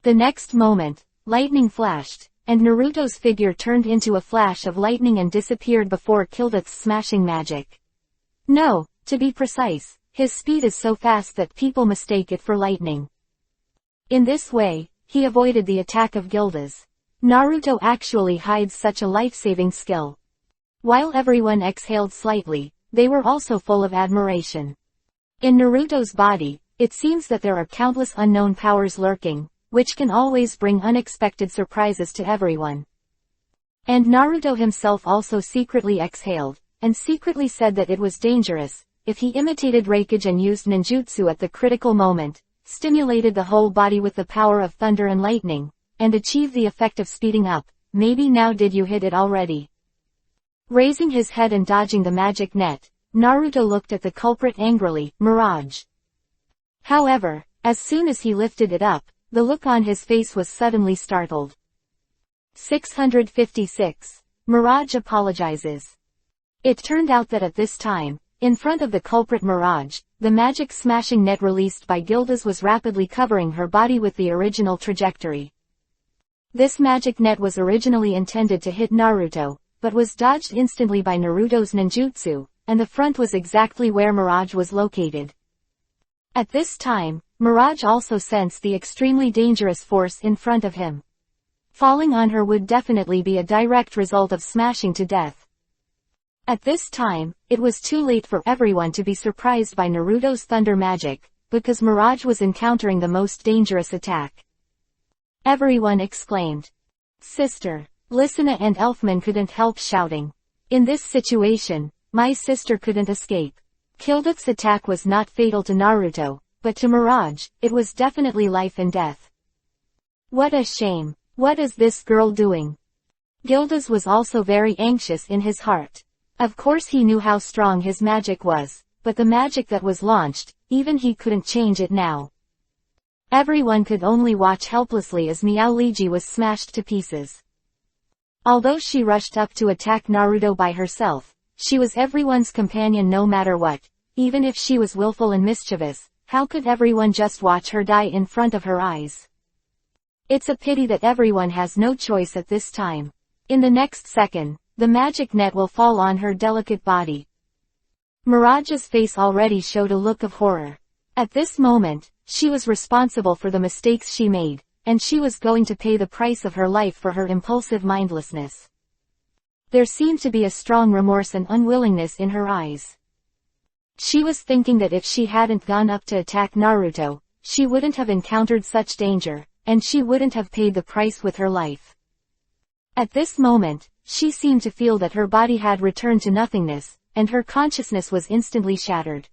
The next moment, lightning flashed, and Naruto's figure turned into a flash of lightning and disappeared before Gildas' smashing magic. No, to be precise, his speed is so fast that people mistake it for lightning. In this way, he avoided the attack of Gildas. Naruto actually hides such a life-saving skill. While everyone exhaled slightly, they were also full of admiration. In Naruto's body, it seems that there are countless unknown powers lurking, which can always bring unexpected surprises to everyone. And Naruto himself also secretly exhaled, and secretly said that it was dangerous, if he imitated Raikage and used ninjutsu at the critical moment, stimulated the whole body with the power of thunder and lightning, and achieved the effect of speeding up. Maybe now did you hit it already? Raising his head and dodging the magic net, Naruto looked at the culprit angrily, Mirage. However, as soon as he lifted it up, the look on his face was suddenly startled. 656. Mirage apologizes. It turned out that at this time, in front of the culprit Mirage, the magic smashing net released by Gildas was rapidly covering her body with the original trajectory. This magic net was originally intended to hit Naruto, but was dodged instantly by Naruto's ninjutsu, and the front was exactly where Mirage was located. At this time, Mirage also sensed the extremely dangerous force in front of him. Falling on her would definitely be a direct result of smashing to death. At this time, it was too late for everyone to be surprised by Naruto's thunder magic, because Mirage was encountering the most dangerous attack. Everyone exclaimed. Sister. Lisanna and Elfman couldn't help shouting. In this situation, my sister couldn't escape. Gildas' attack was not fatal to Naruto, but to Mirage, it was definitely life and death. What a shame. What is this girl doing? Gildas was also very anxious in his heart. Of course he knew how strong his magic was, but the magic that was launched, even he couldn't change it now. Everyone could only watch helplessly as Miaoliji was smashed to pieces. Although she rushed up to attack Naruto by herself, she was everyone's companion no matter what. Even if she was willful and mischievous, how could everyone just watch her die in front of her eyes? It's a pity that everyone has no choice at this time. In the next second, the magic net will fall on her delicate body. Mirage's face already showed a look of horror. At this moment, she was responsible for the mistakes she made, and she was going to pay the price of her life for her impulsive mindlessness. There seemed to be a strong remorse and unwillingness in her eyes. She was thinking that if she hadn't gone up to attack Naruto, she wouldn't have encountered such danger, and she wouldn't have paid the price with her life. At this moment, she seemed to feel that her body had returned to nothingness, and her consciousness was instantly shattered.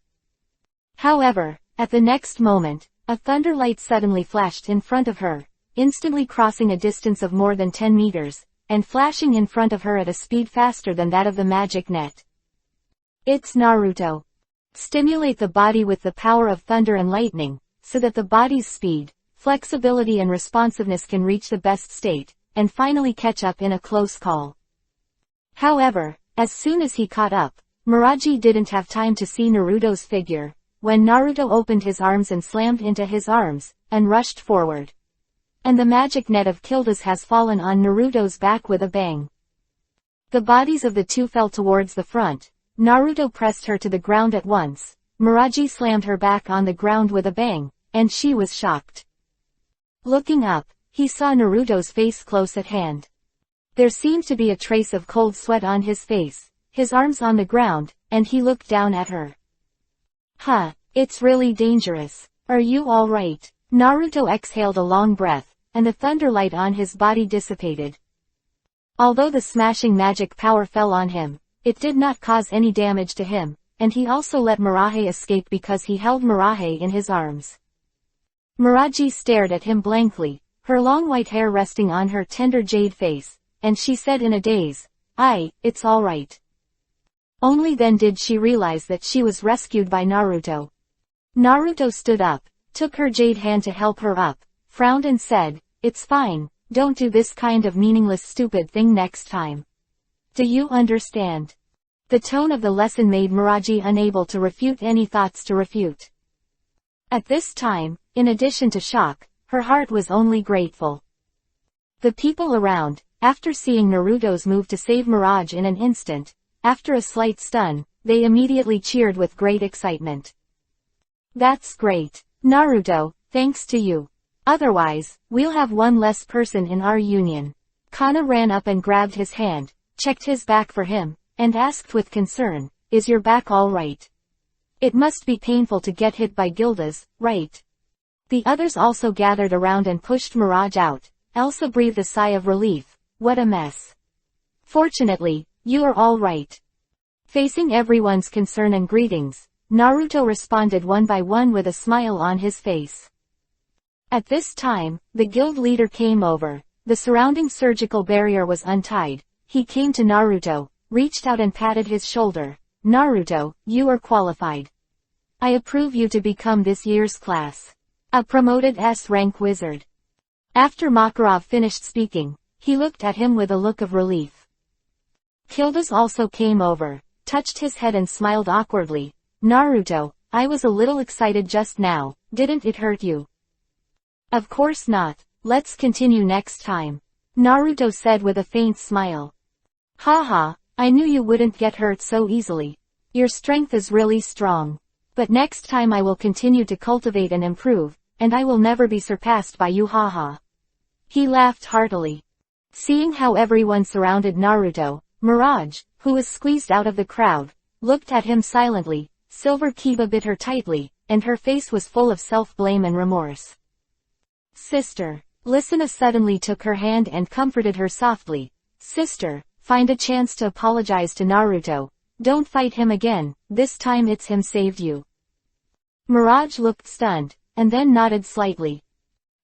However, at the next moment, a thunder light suddenly flashed in front of her, instantly crossing a distance of more than 10 meters, and flashing in front of her at a speed faster than that of the magic net. It's Naruto. Stimulate the body with the power of thunder and lightning, so that the body's speed, flexibility and responsiveness can reach the best state, and finally catch up in a close call. However, as soon as he caught up, Mirage didn't have time to see Naruto's figure, when Naruto opened his arms and slammed into his arms, and rushed forward. And the magic net of Kildas has fallen on Naruto's back with a bang. The bodies of the two fell towards the front. Naruto pressed her to the ground at once, Mirage slammed her back on the ground with a bang, and she was shocked. Looking up, he saw Naruto's face close at hand. There seemed to be a trace of cold sweat on his face, his arms on the ground, and he looked down at her. Huh, it's really dangerous. Are you alright? Naruto exhaled a long breath, and the thunder light on his body dissipated. Although the smashing magic power fell on him, it did not cause any damage to him, and he also let Mirage escape because he held Mirage in his arms. Mirage stared at him blankly, her long white hair resting on her tender jade face, and she said in a daze, "It's alright." Only then did she realize that she was rescued by Naruto. Naruto stood up, took her jade hand to help her up, frowned and said, "It's fine, don't do this kind of meaningless stupid thing next time. Do you understand?" The tone of the lesson made Mirage unable to refute any thoughts to refute. At this time, in addition to shock, her heart was only grateful. The people around, after seeing Naruto's move to save Mirage in an instant, after a slight stun, they immediately cheered with great excitement. "That's great, Naruto, thanks to you. Otherwise, we'll have one less person in our union." Kana ran up and grabbed his hand, checked his back for him, and asked with concern, "Is your back all right? It must be painful to get hit by Gildas, right?" The others also gathered around and pushed Mirage out. Elsa breathed a sigh of relief. What a mess. "Fortunately, you are all right." Facing everyone's concern and greetings, Naruto responded one by one with a smile on his face. At this time, the guild leader came over. The surrounding surgical barrier was untied. He came to Naruto, reached out and patted his shoulder. "Naruto, you are qualified. I approve you to become this year's class. A promoted S-rank wizard." After Makarov finished speaking, he looked at him with a look of relief. Kildas also came over, touched his head and smiled awkwardly. "Naruto, I was a little excited just now, didn't it hurt you?" "Of course not, let's continue next time," Naruto said with a faint smile. "Haha, I knew you wouldn't get hurt so easily. Your strength is really strong. But next time I will continue to cultivate and improve, and I will never be surpassed by you, haha." He laughed heartily. Seeing how everyone surrounded Naruto, Mirage, who was squeezed out of the crowd, looked at him silently. Silver Kiba bit her tightly, and her face was full of self-blame and remorse. "Sister." Lisana suddenly took her hand and comforted her softly. "Sister, find a chance to apologize to Naruto. Don't fight him again, this time it's him saved you." Mirage looked stunned, and then nodded slightly.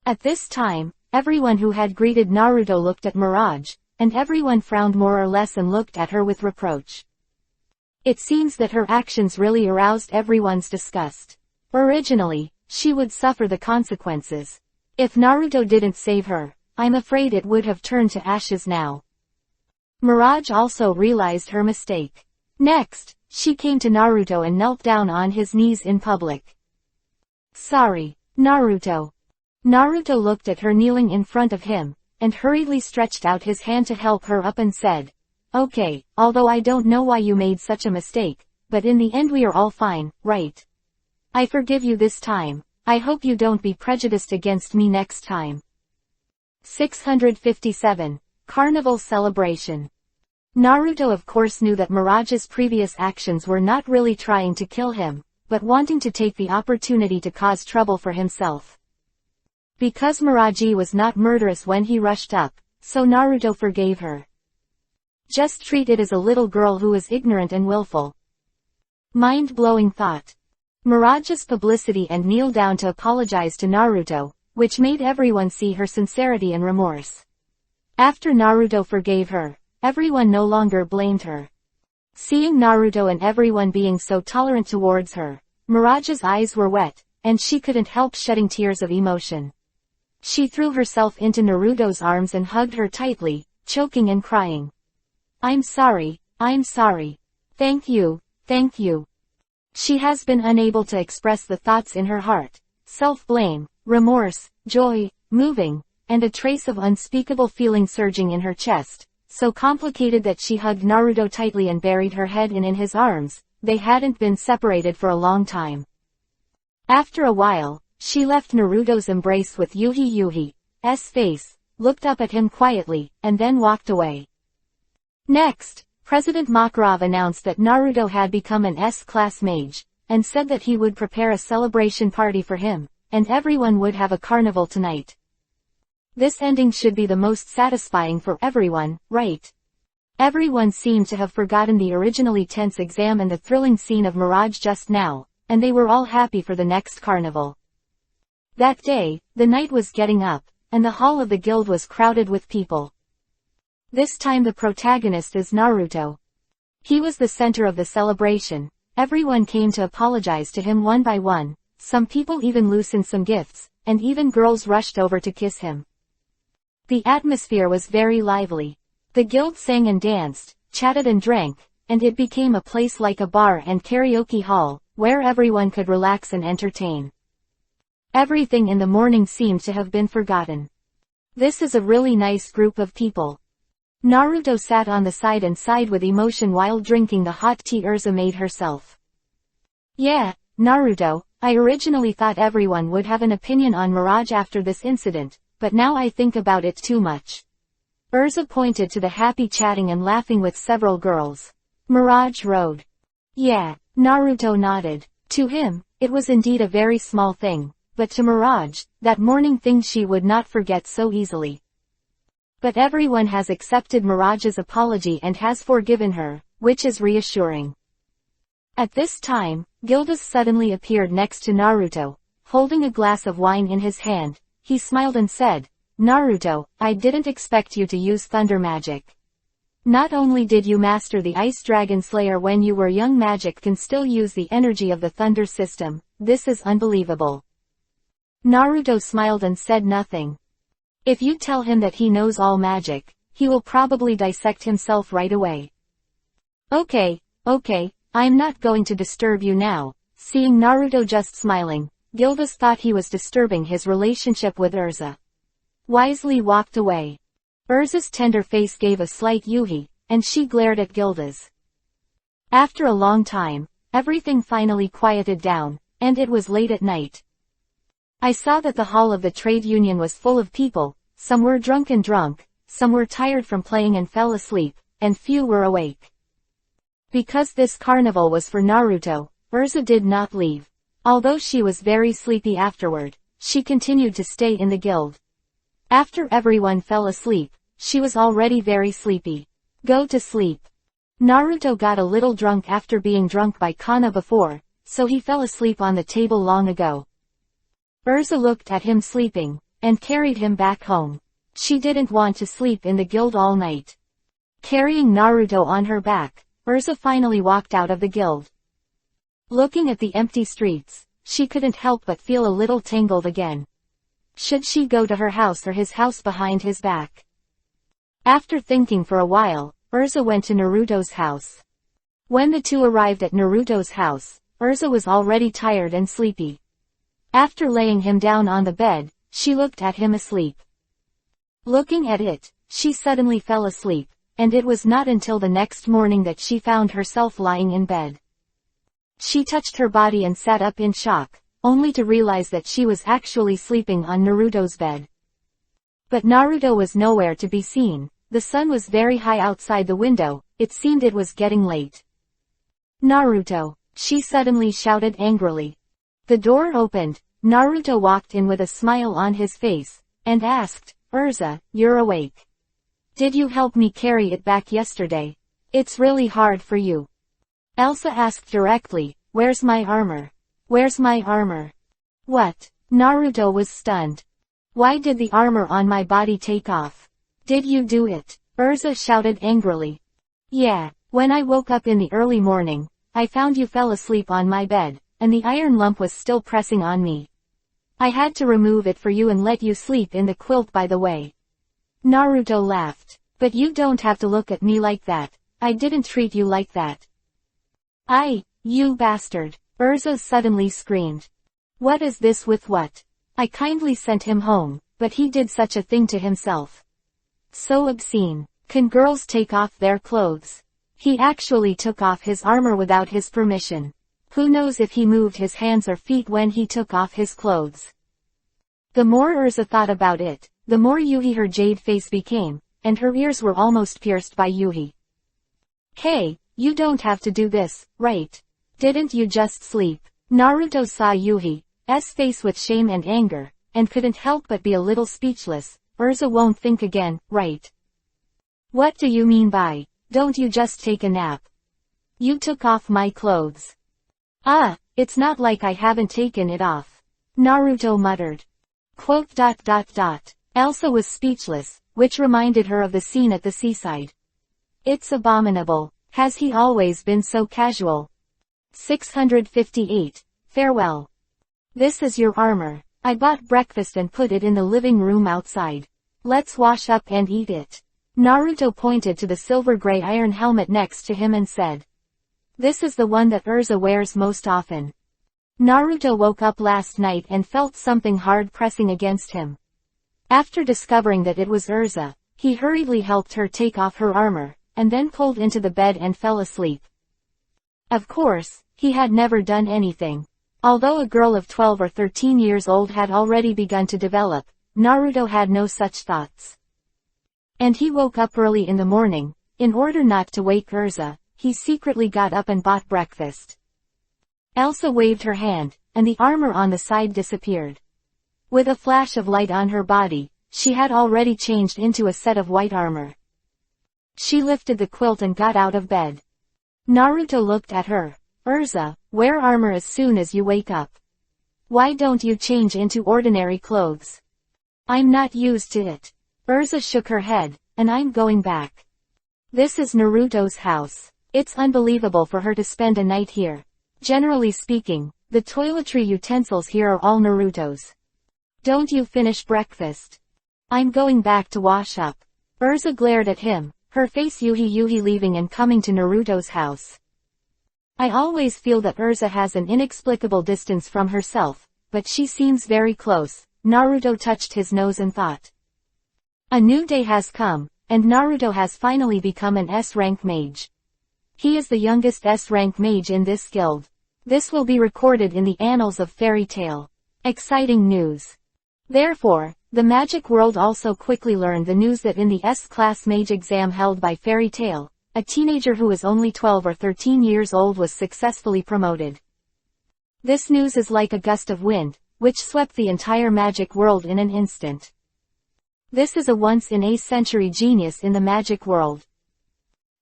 At this time, everyone who had greeted Naruto looked at Mirage, and everyone frowned more or less and looked at her with reproach. It seems that her actions really aroused everyone's disgust. Originally, she would suffer the consequences. If Naruto didn't save her, I'm afraid it would have turned to ashes now. Mirage also realized her mistake. Next, she came to Naruto and knelt down on his knees in public. Sorry, Naruto. Naruto looked at her kneeling in front of him, and hurriedly stretched out his hand to help her up and said, Okay, although I don't know why you made such a mistake, but in the end we are all fine, right? I forgive you this time. I hope you don't be prejudiced against me next time. 657. Carnival Celebration. Naruto of course knew that Mirage's previous actions were not really trying to kill him, but wanting to take the opportunity to cause trouble for himself. Because Mirage was not murderous when he rushed up, so Naruto forgave her. Just treat it as a little girl who is ignorant and willful. Mind-blowing thought. Mirage's publicity and kneel down to apologize to Naruto, which made everyone see her sincerity and remorse. After Naruto forgave her, everyone no longer blamed her. Seeing Naruto and everyone being so tolerant towards her, Mirage's eyes were wet, and she couldn't help shedding tears of emotion. She threw herself into Naruto's arms and hugged her tightly, choking and crying. I'm sorry. Thank you. She has been unable to express the thoughts in her heart, self-blame, remorse, joy, moving, and a trace of unspeakable feeling surging in her chest, so complicated that she hugged Naruto tightly and buried her head in his arms. They hadn't been separated for a long time. After a while, she left Naruto's embrace with Yuhi's face, looked up at him quietly, and then walked away. Next, President Makarov announced that Naruto had become an S-class mage, and said that he would prepare a celebration party for him, and everyone would have a carnival tonight. This ending should be the most satisfying for everyone, right? Everyone seemed to have forgotten the originally tense exam and the thrilling scene of Mirage just now, and they were all happy for the next carnival. That day, the night was getting up, and the hall of the guild was crowded with people. This time the protagonist is Naruto. He was the center of the celebration. Everyone came to apologize to him one by one, some people even loosened some gifts, and even girls rushed over to kiss him. The atmosphere was very lively. The guild sang and danced, chatted and drank, and it became a place like a bar and karaoke hall, where everyone could relax and entertain. Everything in the morning seemed to have been forgotten. This is a really nice group of people. Naruto sat on the side and sighed with emotion while drinking the hot tea Erza made herself. Yeah, Naruto, I originally thought everyone would have an opinion on Mirage after this incident, but now I think about it too much. Erza pointed to the happy chatting and laughing with several girls. Mirage rode. Yeah, Naruto nodded. To him, it was indeed a very small thing, but to Mirage, that morning thing she would not forget so easily. But everyone has accepted Mirage's apology and has forgiven her, which is reassuring. At this time, Gildas suddenly appeared next to Naruto, holding a glass of wine in his hand. He smiled and said, Naruto, I didn't expect you to use thunder magic. Not only did you master the Ice Dragon Slayer when you were young, magic can still use the energy of the thunder system. This is unbelievable. Naruto smiled and said nothing. If you tell him that he knows all magic, he will probably dissect himself right away. Okay, I'm not going to disturb you now. Seeing Naruto just smiling, Gildas thought he was disturbing his relationship with Erza. Wisely walked away. Erza's tender face gave a slight yuhi, and she glared at Gildas. After a long time, everything finally quieted down, and it was late at night. I saw that the hall of the trade union was full of people. Some were drunk, some were tired from playing and fell asleep, and few were awake. Because this carnival was for Naruto, Erza did not leave. Although she was very sleepy afterward, she continued to stay in the guild. After everyone fell asleep, she was already very sleepy. Go to sleep. Naruto got a little drunk after being drunk by Kana before, so he fell asleep on the table long ago. Erza looked at him sleeping, and carried him back home. She didn't want to sleep in the guild all night. Carrying Naruto on her back, Urza finally walked out of the guild. Looking at the empty streets, she couldn't help but feel a little tangled again. Should she go to her house or his house behind his back? After thinking for a while, Urza went to Naruto's house. When the two arrived at Naruto's house, Urza was already tired and sleepy. After laying him down on the bed, she looked at him asleep. Looking at it, she suddenly fell asleep, and it was not until the next morning that she found herself lying in bed. She touched her body and sat up in shock, only to realize that she was actually sleeping on Naruto's bed. But Naruto was nowhere to be seen. The sun was very high outside the window, it seemed it was getting late. "Naruto!" she suddenly shouted angrily. The door opened, Naruto walked in with a smile on his face, and asked, "Urza, you're awake. Did you help me carry it back yesterday? It's really hard for you." Elsa asked directly, "Where's my armor? Where's my armor?" "What?" Naruto was stunned. "Why did the armor on my body take off? Did you do it?" Urza shouted angrily. "Yeah, when I woke up in the early morning, I found you fell asleep on my bed, and the iron lump was still pressing on me. I had to remove it for you and let you sleep in the quilt by the way." Naruto laughed. "But you don't have to look at me like that. I didn't treat you like that." You bastard!" Urza suddenly screamed. "What is this with what? I kindly sent him home, but he did such a thing to himself. So obscene. Can girls take off their clothes? He actually took off his armor without his permission. Who knows if he moved his hands or feet when he took off his clothes?" The more Urza thought about it, the more Yuhi her jade face became, and her ears were almost pierced by Yuhi. "Hey, you don't have to do this, right? Didn't you just sleep?" Naruto saw Yuhi's face with shame and anger, and couldn't help but be a little speechless. "Urza won't think again, right? What do you mean by, don't you just take a nap? You took off my clothes." It's not like I haven't taken it off," Naruto muttered. Elsa was speechless, which reminded her of the scene at the seaside. "It's abominable. Has he always been so casual?" 658. Farewell. "This is your armor. I bought breakfast and put it in the living room outside. Let's wash up and eat it." Naruto pointed to the silver-gray iron helmet next to him and said, "This is the one that Urza wears most often." Naruto woke up last night and felt something hard pressing against him. After discovering that it was Urza, he hurriedly helped her take off her armor, and then pulled into the bed and fell asleep. Of course, he had never done anything. Although a girl of 12 or 13 years old had already begun to develop, Naruto had no such thoughts. And he woke up early in the morning. In order not to wake Urza, he secretly got up and bought breakfast. Elsa waved her hand, and the armor on the side disappeared. With a flash of light on her body, she had already changed into a set of white armor. She lifted the quilt and got out of bed. Naruto looked at her. "Urza, wear armor as soon as you wake up. Why don't you change into ordinary clothes?" "I'm not used to it." Urza shook her head, "and I'm going back. This is Naruto's house. It's unbelievable for her to spend a night here. Generally speaking, the toiletry utensils here are all Naruto's. Don't you finish breakfast?" "I'm going back to wash up." Urza glared at him, her face Yuhi leaving and coming to Naruto's house. "I always feel that Urza has an inexplicable distance from herself, but she seems very close." Naruto touched his nose and thought. A new day has come, and Naruto has finally become an S-rank mage. He is the youngest S-rank mage in this guild. This will be recorded in the annals of fairy tale. Exciting news. Therefore, the magic world also quickly learned the news that in the S-class mage exam held by Fairy Tail, a teenager who was only 12 or 13 years old was successfully promoted. This news is like a gust of wind, which swept the entire magic world in an instant. This is a once-in-a-century genius in the magic world.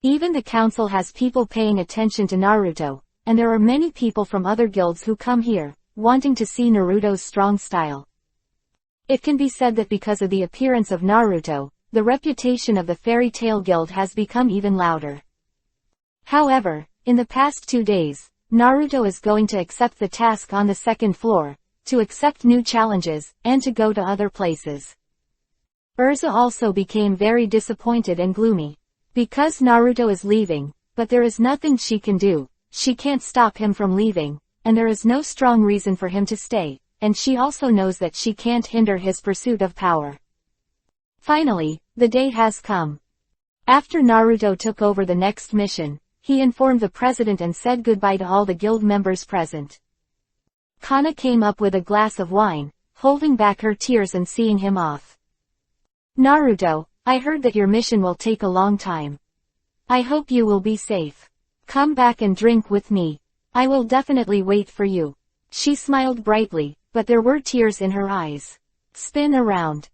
Even the council has people paying attention to Naruto, and there are many people from other guilds who come here, wanting to see Naruto's strong style. It can be said that because of the appearance of Naruto, the reputation of the Fairy Tail Guild has become even louder. However, in the past 2 days, Naruto is going to accept the task on the second floor, to accept new challenges, and to go to other places. Urza also became very disappointed and gloomy. Because Naruto is leaving, but there is nothing she can do, she can't stop him from leaving, and there is no strong reason for him to stay, and she also knows that she can't hinder his pursuit of power. Finally, the day has come. After Naruto took over the next mission, he informed the president and said goodbye to all the guild members present. Kana came up with a glass of wine, holding back her tears and seeing him off. Naruto, I heard that your mission will take a long time. I hope you will be safe. Come back and drink with me. I will definitely wait for you. She smiled brightly, but there were tears in her eyes. Spin around.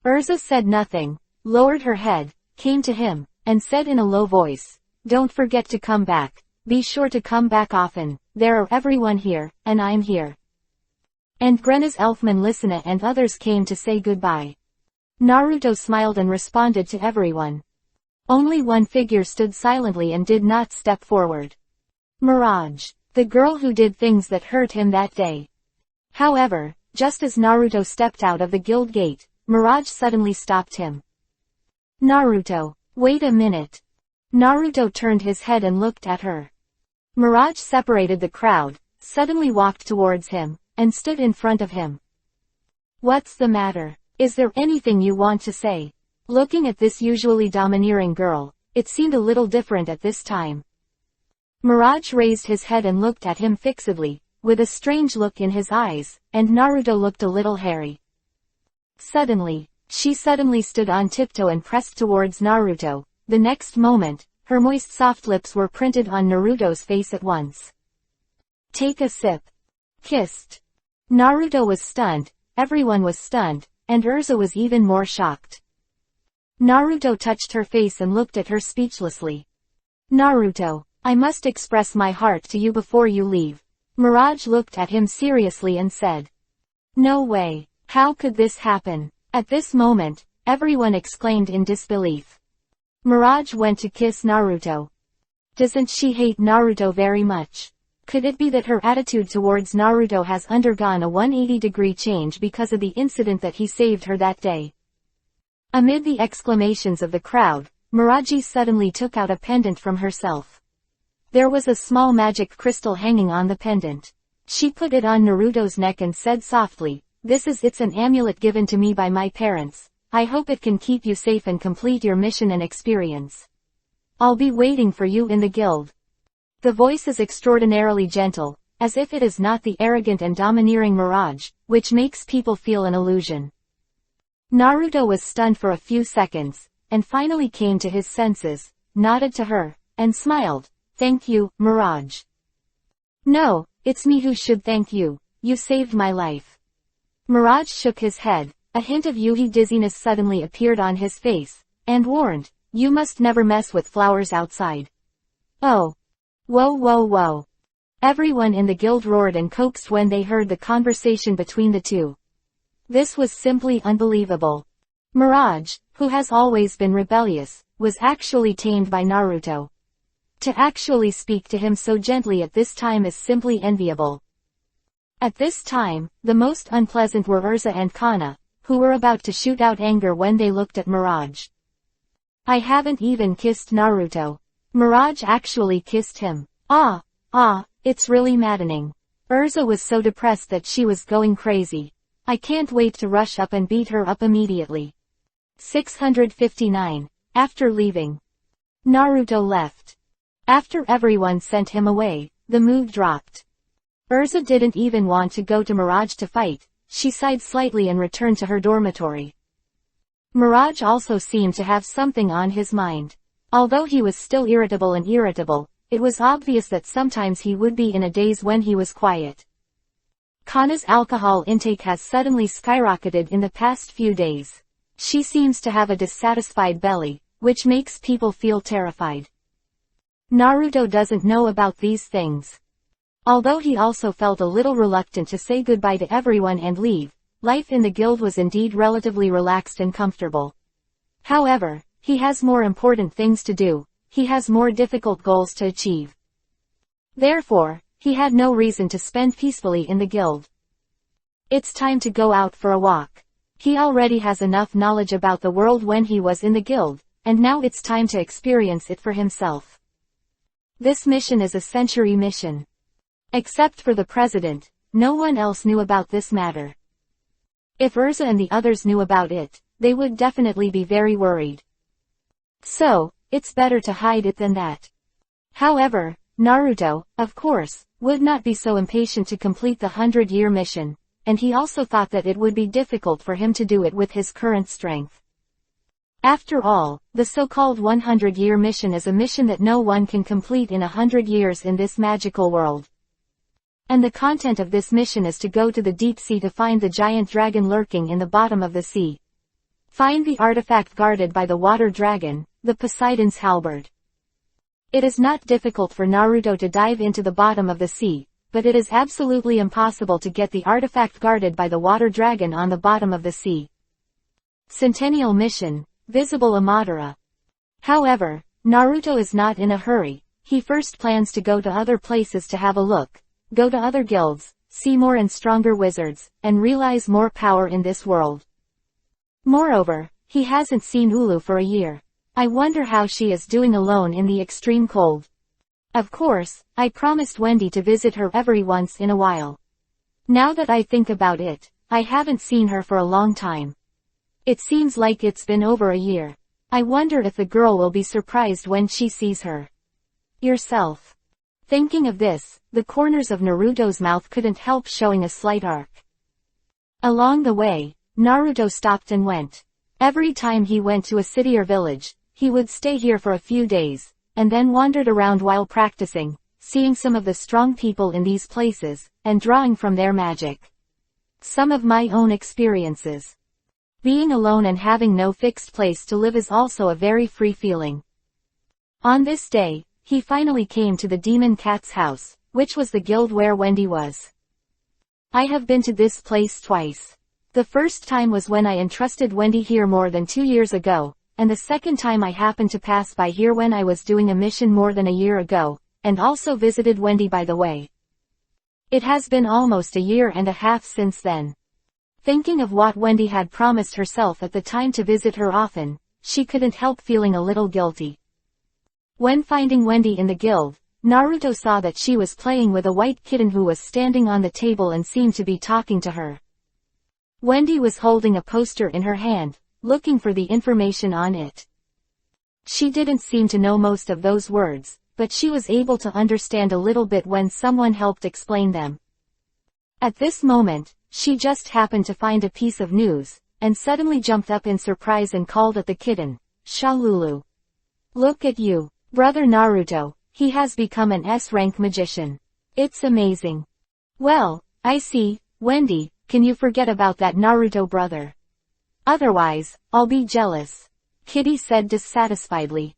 Urza said nothing, lowered her head, came to him, and said in a low voice, don't forget to come back. Be sure to come back often. There are everyone here, and I'm here. And Grena's elfman Lysina and others came to say goodbye. Naruto smiled and responded to everyone. Only one figure stood silently and did not step forward. Mirage, the girl who did things that hurt him that day. However, just as Naruto stepped out of the guild gate, Mirage suddenly stopped him. Naruto, wait a minute. Naruto turned his head and looked at her. Mirage separated the crowd, suddenly walked towards him, and stood in front of him. What's the matter? Is there anything you want to say? Looking at this usually domineering girl, it seemed a little different at this time. Mirage raised his head and looked at him fixedly, with a strange look in his eyes, and Naruto looked a little hairy. Suddenly, she suddenly stood on tiptoe and pressed towards Naruto. The next moment, her moist soft lips were printed on Naruto's face at once. Take a sip. Kissed. Naruto was stunned, everyone was stunned, and Urza was even more shocked. Naruto touched her face and looked at her speechlessly. Naruto, I must express my heart to you before you leave. Mirage looked at him seriously and said. No way, how could this happen? At this moment, everyone exclaimed in disbelief. Mirage went to kiss Naruto. Doesn't she hate Naruto very much? Could it be that her attitude towards Naruto has undergone a 180-degree change because of the incident that he saved her that day? Amid the exclamations of the crowd, Mirage suddenly took out a pendant from herself. There was a small magic crystal hanging on the pendant. She put it on Naruto's neck and said softly, it's an amulet given to me by my parents. I hope it can keep you safe and complete your mission and experience. I'll be waiting for you in the guild. The voice is extraordinarily gentle, as if it is not the arrogant and domineering Mirage, which makes people feel an illusion. Naruto was stunned for a few seconds, and finally came to his senses, nodded to her, and smiled. Thank you, Mirage. No, it's me who should thank you. You saved my life. Mirage shook his head. A hint of Yuhi dizziness suddenly appeared on his face, and warned, you must never mess with flowers outside. Oh. Whoa whoa whoa. Everyone in the guild roared and coaxed when they heard the conversation between the two. This was simply unbelievable. Mirage, who has always been rebellious, was actually tamed by Naruto. To actually speak to him so gently at this time is simply enviable. At this time, the most unpleasant were Urza and Kana, who were about to shoot out anger when they looked at Mirage. I haven't even kissed Naruto. Mirage actually kissed him. It's really maddening. Urza was so depressed that she was going crazy. I can't wait to rush up and beat her up immediately. 659. After leaving. Naruto left. After everyone sent him away, the mood dropped. Urza didn't even want to go to Mirage to fight. She sighed slightly and returned to her dormitory. Mirage also seemed to have something on his mind. Although he was still irritable, it was obvious that sometimes he would be in a daze when he was quiet. Kana's alcohol intake has suddenly skyrocketed in the past few days. She seems to have a dissatisfied belly, which makes people feel terrified. Naruto doesn't know about these things. Although he also felt a little reluctant to say goodbye to everyone and leave, life in the guild was indeed relatively relaxed and comfortable. However, he has more important things to do. he has more difficult goals to achieve. Therefore, he had no reason to spend peacefully in the guild. It's time to go out for a walk. He already has enough knowledge about the world when he was in the guild, and now it's time to experience it for himself. This mission is a century mission. Except for the president, no one else knew about this matter. If Urza and the others knew about it, they would definitely be very worried. So, it's better to hide it than that. However, Naruto, of course, would not be so impatient to complete the 100-year mission, and he also thought that it would be difficult for him to do it with his current strength. After all, the so-called 100-year mission is a mission that no one can complete in 100 years in this magical world. And the content of this mission is to go to the deep sea to find the giant dragon lurking in the bottom of the sea. Find the artifact guarded by the water dragon, the Poseidon's halberd. It is not difficult for Naruto to dive into the bottom of the sea, but it is absolutely impossible to get the artifact guarded by the water dragon on the bottom of the sea. Centennial Mission, Visible Amatera. However, Naruto is not in a hurry. He first plans to go to other places to have a look, go to other guilds, see more and stronger wizards, and realize more power in this world. Moreover, he hasn't seen Ulu for a year. I wonder how she is doing alone in the extreme cold. Of course, I promised Wendy to visit her every once in a while. Now that I think about it, I haven't seen her for a long time. It seems like it's been over a year. I wonder if the girl will be surprised when she sees her. Yourself. Thinking of this, the corners of Naruto's mouth couldn't help showing a slight arc. Along the way, Naruto stopped and went. Every time he went to a city or village, he would stay here for a few days, and then wandered around while practicing, seeing some of the strong people in these places, and drawing from their magic. Some of my own experiences. Being alone and having no fixed place to live is also a very free feeling. On this day, he finally came to the Demon Cat's house, which was the guild where Wendy was. I have been to this place twice. The first time was when I entrusted Wendy here more than 2 years ago, and the second time I happened to pass by here when I was doing a mission more than a year ago, and also visited Wendy by the way. It has been almost a year and a half since then. Thinking of what Wendy had promised herself at the time to visit her often, she couldn't help feeling a little guilty. When finding Wendy in the guild, Naruto saw that she was playing with a white kitten who was standing on the table and seemed to be talking to her. Wendy was holding a poster in her hand, looking for the information on it. She didn't seem to know most of those words, but she was able to understand a little bit when someone helped explain them. At this moment, she just happened to find a piece of news, and suddenly jumped up in surprise and called at the kitten, "Shalulu. Look at you, brother Naruto, he has become an S-rank magician. It's amazing." "Well, I see, Wendy, can you forget about that Naruto brother? Otherwise, I'll be jealous," Kitty said dissatisfiedly.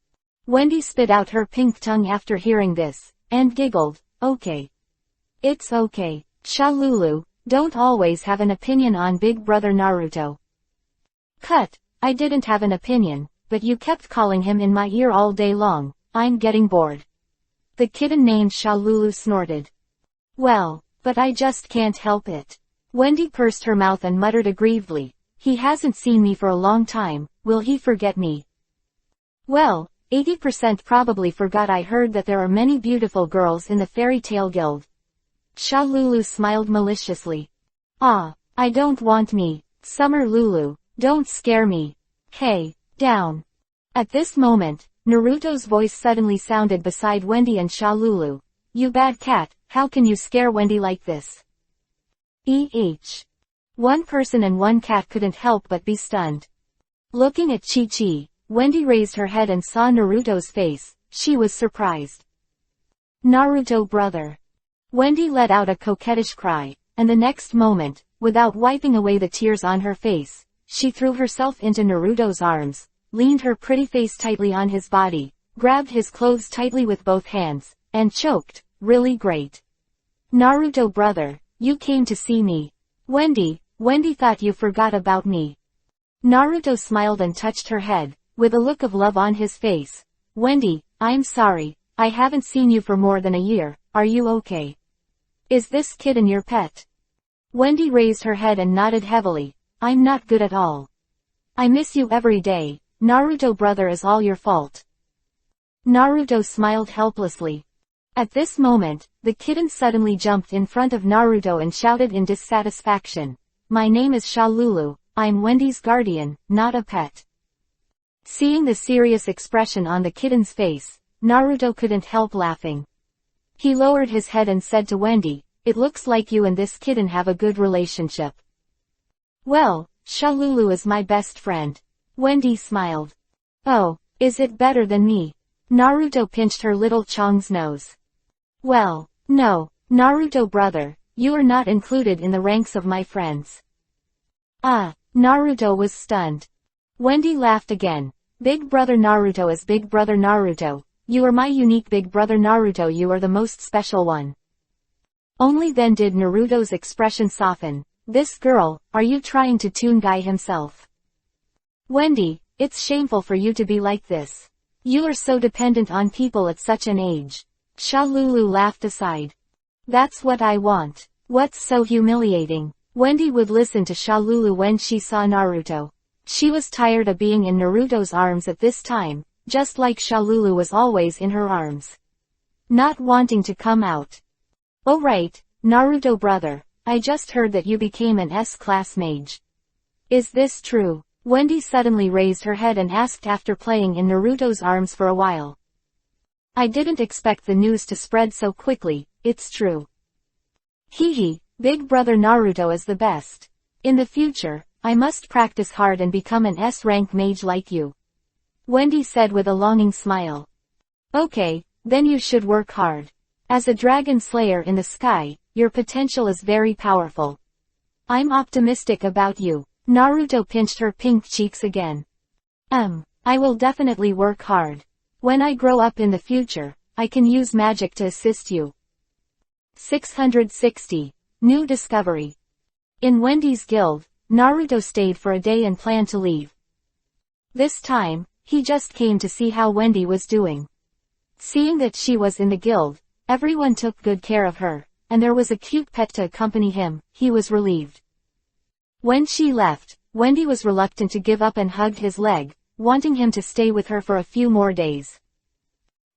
Wendy spit out her pink tongue after hearing this, and giggled, "Okay. It's okay, Shalulu, don't always have an opinion on big brother Naruto." "Cut, I didn't have an opinion, but you kept calling him in my ear all day long, I'm getting bored." The kitten named Shalulu snorted. "Well, but I just can't help it." Wendy pursed her mouth and muttered aggrievedly, "He hasn't seen me for a long time, will he forget me?" "Well, 80% probably forgot. I heard that there are many beautiful girls in the fairy tale guild." Shalulu smiled maliciously. "Ah, I don't want me, Summer Lulu, don't scare me. Hey, down." At this moment, Naruto's voice suddenly sounded beside Wendy and Shalulu. "You bad cat, how can you scare Wendy like this?" One person and one cat couldn't help but be stunned. Looking at Chi-Chi, Wendy raised her head and saw Naruto's face. She was surprised. "Naruto brother." Wendy let out a coquettish cry, and the next moment, without wiping away the tears on her face, she threw herself into Naruto's arms, leaned her pretty face tightly on his body, grabbed his clothes tightly with both hands, and choked, "Really great. Naruto brother, you came to see me. Wendy thought you forgot about me." Naruto smiled and touched her head, with a look of love on his face. "Wendy, I'm sorry, I haven't seen you for more than a year, are you okay? Is this kitten your pet? Wendy raised her head and nodded heavily. I'm not good at all. I miss you every day, Naruto brother, is all your fault. Naruto smiled helplessly. At this moment, the kitten suddenly jumped in front of Naruto and shouted in dissatisfaction. My name is Shalulu, I'm Wendy's guardian, not a pet. Seeing the serious expression on the kitten's face, Naruto couldn't help laughing. He lowered his head and said to Wendy, it looks like you and this kitten have a good relationship. Well, Shalulu is my best friend. Wendy smiled. Oh, is it better than me? Naruto pinched her little Chong's nose. Well, no, Naruto brother, you are not included in the ranks of my friends. Ah, Naruto was stunned. Wendy laughed again. Big brother Naruto is big brother Naruto. You are my unique big brother Naruto, you are the most special one. Only then did Naruto's expression soften. This girl, are you trying to tune Guy himself? Wendy, it's shameful for you to be like this. You are so dependent on people at such an age. Shalulu laughed aside. That's what I want. What's so humiliating? Wendy would listen to Shalulu when she saw Naruto. She was tired of being in Naruto's arms at this time, just like Shalulu was always in her arms. Not wanting to come out. Oh right, Naruto brother, I just heard that you became an S-class mage. Is this true? Wendy suddenly raised her head and asked after playing in Naruto's arms for a while. I didn't expect the news to spread so quickly, it's true. Hee, big brother Naruto is the best. In the future, I must practice hard and become an S-rank mage like you. Wendy said with a longing smile. Okay, then you should work hard. As a dragon slayer in the sky, your potential is very powerful. I'm optimistic about you. Naruto pinched her pink cheeks again. I will definitely work hard. When I grow up in the future, I can use magic to assist you. 660. New discovery. In Wendy's guild, Naruto stayed for a day and planned to leave. This time, he just came to see how Wendy was doing. Seeing that she was in the guild, everyone took good care of her, and there was a cute pet to accompany him, he was relieved. When she left, Wendy was reluctant to give up and hugged his leg, wanting him to stay with her for a few more days.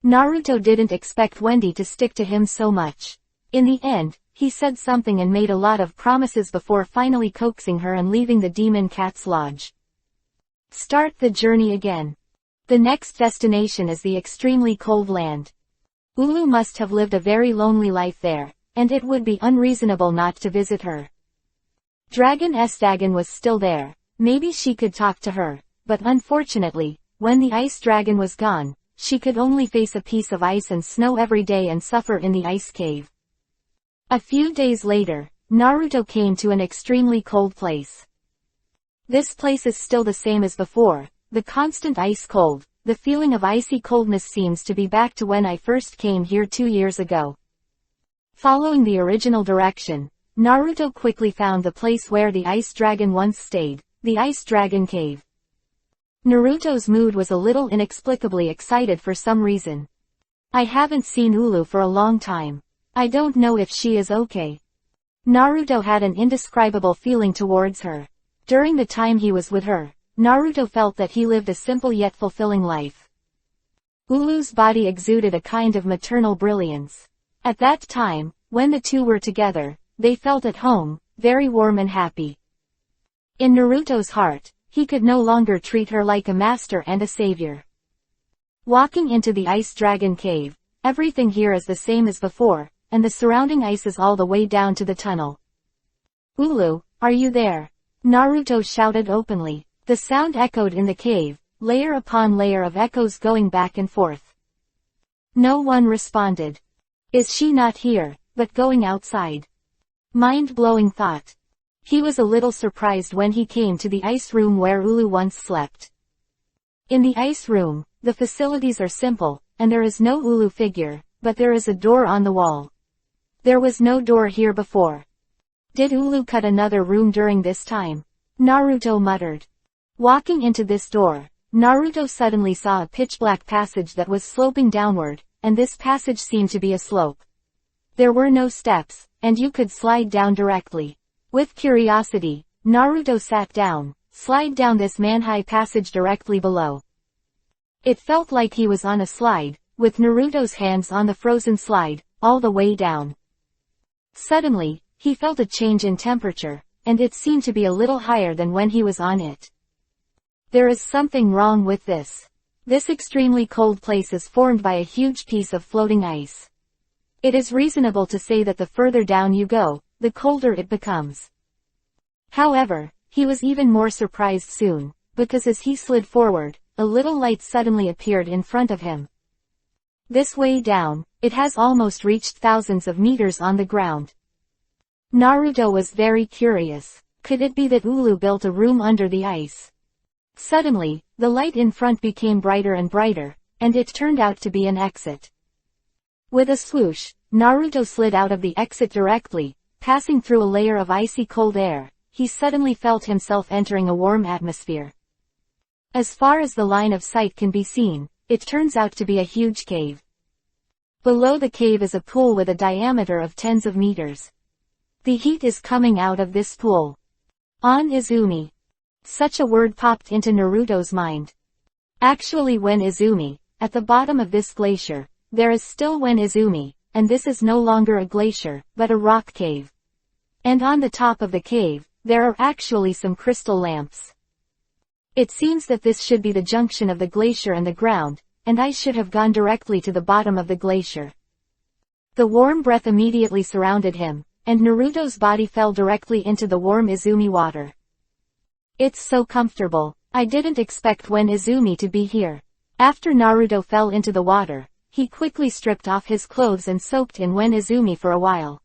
Naruto didn't expect Wendy to stick to him so much. In the end, he said something and made a lot of promises before finally coaxing her and leaving the demon cat's lodge. Start the journey again. The next destination is the extremely cold land. Ulu must have lived a very lonely life there, and it would be unreasonable not to visit her. Dragon Dagon was still there, maybe she could talk to her, but unfortunately, when the ice dragon was gone, she could only face a piece of ice and snow every day and suffer in the ice cave. A few days later, Naruto came to an extremely cold place. This place is still the same as before, the constant ice cold. The feeling of icy coldness seems to be back to when I first came here 2 years ago. Following the original direction, Naruto quickly found the place where the ice dragon once stayed, the ice dragon cave. Naruto's mood was a little inexplicably excited for some reason. I haven't seen Ulu for a long time. I don't know if she is okay. Naruto had an indescribable feeling towards her. During the time he was with her, Naruto felt that he lived a simple yet fulfilling life. Ulu's body exuded a kind of maternal brilliance. At that time, when the two were together, they felt at home, very warm and happy. In Naruto's heart, he could no longer treat her like a master and a savior. Walking into the ice dragon cave, everything here is the same as before, and the surrounding ice is all the way down to the tunnel. Ulu, are you there? Naruto shouted openly. The sound echoed in the cave, layer upon layer of echoes going back and forth. No one responded. Is she not here, but going outside? Mind-blowing thought. He was a little surprised when he came to the ice room where Ulu once slept. In the ice room, the facilities are simple, and there is no Ulu figure, but there is a door on the wall. There was no door here before. Did Ulu cut another room during this time? Naruto muttered. Walking into this door, Naruto suddenly saw a pitch-black passage that was sloping downward, and this passage seemed to be a slope. There were no steps, and you could slide down directly. With curiosity, Naruto sat down, slide down this man-high passage directly below. It felt like he was on a slide, with Naruto's hands on the frozen slide, all the way down. Suddenly, he felt a change in temperature, and it seemed to be a little higher than when he was on it. There is something wrong with this. This extremely cold place is formed by a huge piece of floating ice. It is reasonable to say that the further down you go, the colder it becomes. However, he was even more surprised soon, because as he slid forward, a little light suddenly appeared in front of him. This way down, it has almost reached thousands of meters on the ground. Naruto was very curious. Could it be that Ulu built a room under the ice? Suddenly, the light in front became brighter and brighter, and it turned out to be an exit. With a swoosh, Naruto slid out of the exit directly, passing through a layer of icy cold air. He suddenly felt himself entering a warm atmosphere. As far as the line of sight can be seen, it turns out to be a huge cave. Below the cave is a pool with a diameter of tens of meters. The heat is coming out of this pool. On Izumi. Such a word popped into Naruto's mind. Actually when Izumi, at the bottom of this glacier, there is still when Izumi, and this is no longer a glacier, but a rock cave. And on the top of the cave, there are actually some crystal lamps. It seems that this should be the junction of the glacier and the ground, and I should have gone directly to the bottom of the glacier. The warm breath immediately surrounded him, and Naruto's body fell directly into the warm Izumi water. It's so comfortable. I didn't expect when Izumi to be here. After Naruto fell into the water, he quickly stripped off his clothes and soaked in when Izumi for a while.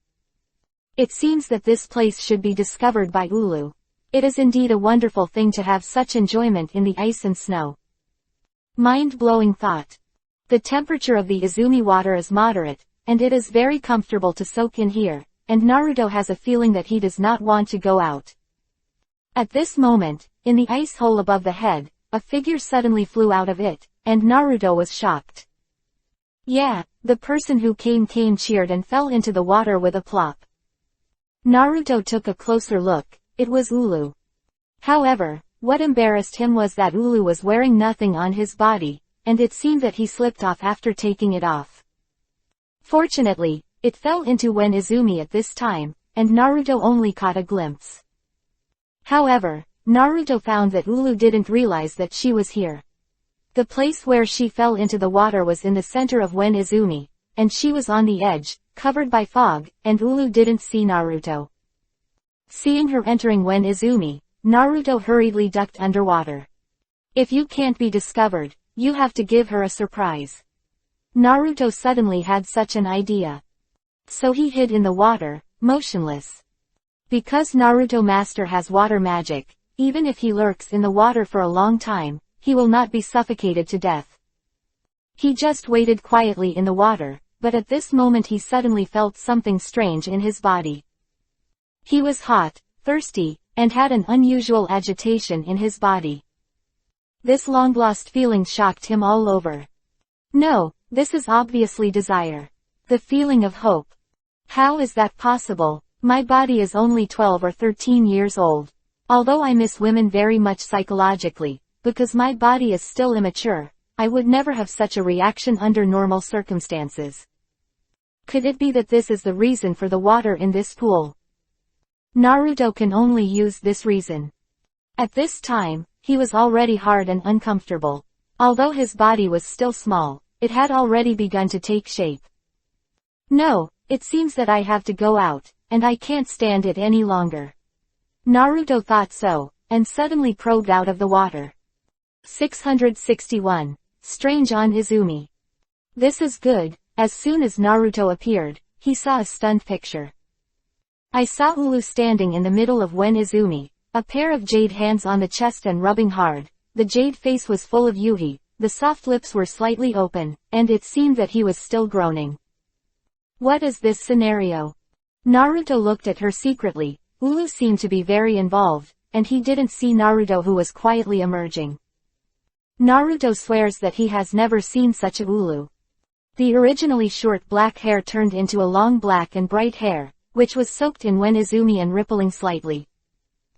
It seems that this place should be discovered by Ulu. It is indeed a wonderful thing to have such enjoyment in the ice and snow. Mind-blowing thought. The temperature of the Izumi water is moderate, and it is very comfortable to soak in here, and Naruto has a feeling that he does not want to go out. At this moment, in the ice hole above the head, a figure suddenly flew out of it, and Naruto was shocked. Yeah, the person who came cheered and fell into the water with a plop. Naruto took a closer look. It was Ulu. However, what embarrassed him was that Ulu was wearing nothing on his body, and it seemed that he slipped off after taking it off. Fortunately, it fell into when Izumi at this time, and Naruto only caught a glimpse. However, Naruto found that Ulu didn't realize that she was here. The place where she fell into the water was in the center of when Izumi, and she was on the edge, covered by fog, and Ulu didn't see Naruto. Seeing her entering when Izumi, Naruto hurriedly ducked underwater. If you can't be discovered, you have to give her a surprise. Naruto suddenly had such an idea. So he hid in the water, motionless. Because Naruto Master has water magic, even if he lurks in the water for a long time, he will not be suffocated to death. He just waited quietly in the water, but at this moment he suddenly felt something strange in his body. He was hot, thirsty, and had an unusual agitation in his body. This long-lost feeling shocked him all over. No, this is obviously desire. The feeling of hope. How is that possible? My body is only 12 or 13 years old. Although I miss women very much psychologically, because my body is still immature, I would never have such a reaction under normal circumstances. Could it be that this is the reason for the water in this pool? Naruto can only use this reason. At this time, he was already hard and uncomfortable. Although his body was still small, it had already begun to take shape. No, it seems that I have to go out, and I can't stand it any longer. Naruto thought so, and suddenly probed out of the water. 661. Strange on Izumi. This is good. As soon as Naruto appeared, he saw a stunned picture. I saw Ulu standing in the middle of when Izumi, a pair of jade hands on the chest and rubbing hard. The jade face was full of yuhi, the soft lips were slightly open, and it seemed that he was still groaning. What is this scenario? Naruto looked at her secretly. Ulu seemed to be very involved, and he didn't see Naruto who was quietly emerging. Naruto swears that he has never seen such a Ulu. The originally short black hair turned into a long black and bright hair, which was soaked in when Izumi and rippling slightly.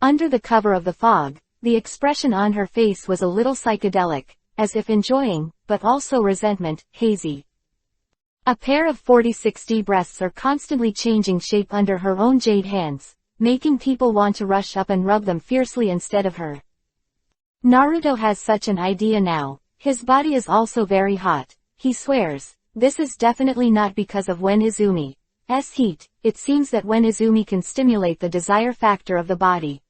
Under the cover of the fog, the expression on her face was a little psychedelic, as if enjoying, but also resentment, hazy. A pair of 40-60 breasts are constantly changing shape under her own jade hands, making people want to rush up and rub them fiercely instead of her. Naruto has such an idea now. His body is also very hot, he swears. This is definitely not because of when Izumi's heat. It seems that when Izumi can stimulate the desire factor of the body.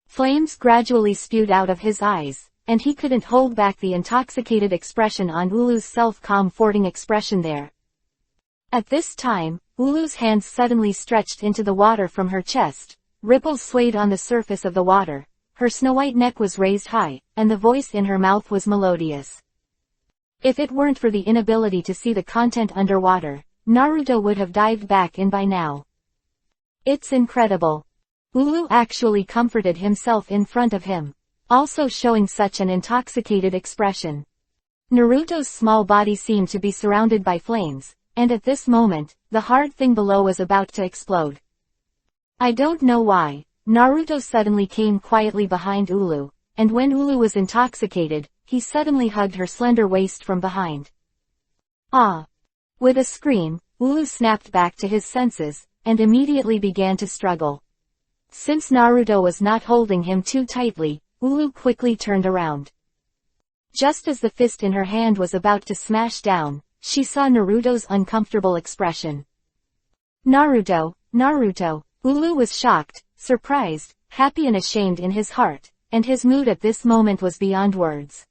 Flames gradually spewed out of his eyes, and he couldn't hold back the intoxicated expression on Ulu's self-comforting expression there. At this time, Ulu's hands suddenly stretched into the water from her chest. Ripples swayed on the surface of the water. Her snow-white neck was raised high, and the voice in her mouth was melodious. If it weren't for the inability to see the content underwater, Naruto would have dived back in by now. It's incredible. Ulu actually comforted himself in front of him, also showing such an intoxicated expression. Naruto's small body seemed to be surrounded by flames, and at this moment, the hard thing below was about to explode. I don't know why, Naruto suddenly came quietly behind Ulu, and when Ulu was intoxicated, he suddenly hugged her slender waist from behind. Ah! With a scream, Ulu snapped back to his senses, and immediately began to struggle. Since Naruto was not holding him too tightly, Ulu quickly turned around. Just as the fist in her hand was about to smash down, she saw Naruto's uncomfortable expression. Naruto, Naruto! Ulu was shocked, surprised, happy and ashamed in his heart, and his mood at this moment was beyond words.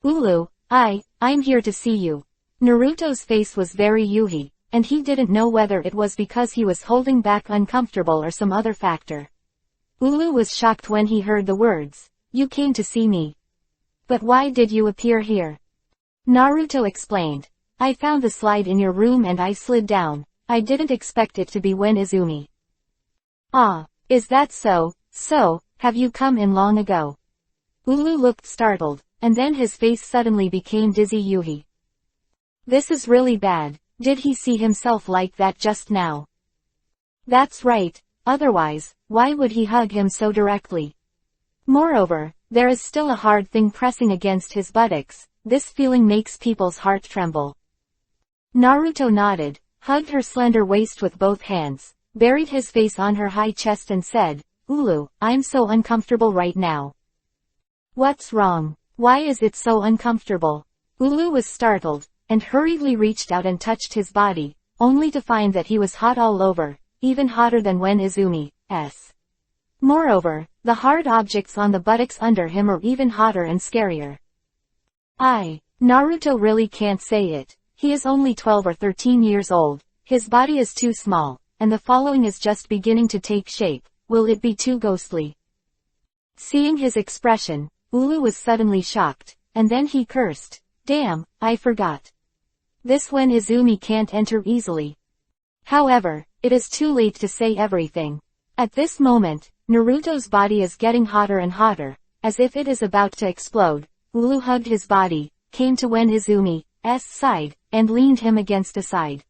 Ulu, I'm here to see you. Naruto's face was very yuhi, and he didn't know whether it was because he was holding back uncomfortable or some other factor. Ulu was shocked when he heard the words, "You came to see me. But why did you appear here?" Naruto explained, "I found the slide in your room and I slid down. I didn't expect it to be when Izumi." "Ah, is that so? So, have you come in long ago?" Ulu looked startled, and then his face suddenly became dizzy yuhi. This is really bad. Did he see himself like that just now? That's right, otherwise, why would he hug him so directly? Moreover, there is still a hard thing pressing against his buttocks. This feeling makes people's heart tremble. Naruto nodded, hugged her slender waist with both hands, buried his face on her high chest and said, "Ulu, I'm so uncomfortable right now." "What's wrong? Why is it so uncomfortable?" Ulu was startled, and hurriedly reached out and touched his body, only to find that he was hot all over, even hotter than when Izumi's. Moreover, the hard objects on the buttocks under him are even hotter and scarier. Naruto really can't say it. He is only 12 or 13 years old, his body is too small, and the following is just beginning to take shape. Will it be too ghostly? Seeing his expression, Ulu was suddenly shocked, and then he cursed. Damn, I forgot. This when Izumi can't enter easily. However, it is too late to say everything. At this moment, Naruto's body is getting hotter and hotter, as if it is about to explode. Ulu hugged his body, came to when Izumi's side, and leaned him against a side.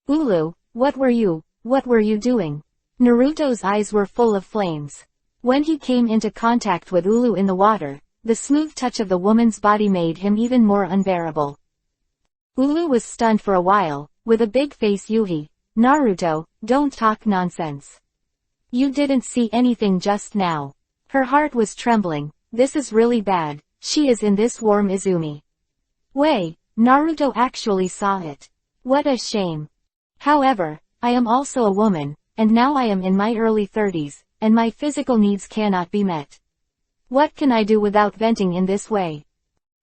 Ulu, what were you doing? Naruto's eyes were full of flames. When he came into contact with Ulu in the water, the smooth touch of the woman's body made him even more unbearable. Ulu was stunned for a while, with a big face yuhi. Naruto, don't talk nonsense. You didn't see anything just now. Her heart was trembling. This is really bad. She is in this warm Izumi. Wait, Naruto actually saw it. What a shame. However, I am also a woman, and now I am in my early 30s, and my physical needs cannot be met. What can I do without venting in this way?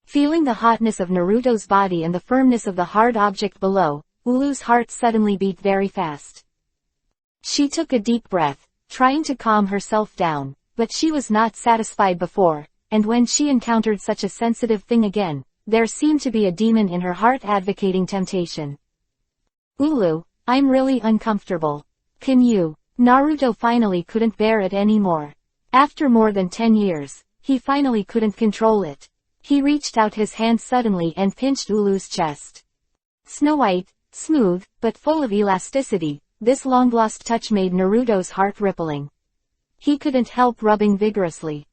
Feeling the hotness of Naruto's body and the firmness of the hard object below, Ulu's heart suddenly beat very fast. She took a deep breath, trying to calm herself down, but she was not satisfied before, and when she encountered such a sensitive thing again, there seemed to be a demon in her heart advocating temptation. Ulu, I'm really uncomfortable. Can you? Naruto finally couldn't bear it anymore. After more than 10 years, he finally couldn't control it. He reached out his hand suddenly and pinched Ulu's chest. Snow White, smooth, but full of elasticity, this long-lost touch made Naruto's heart rippling. He couldn't help rubbing vigorously.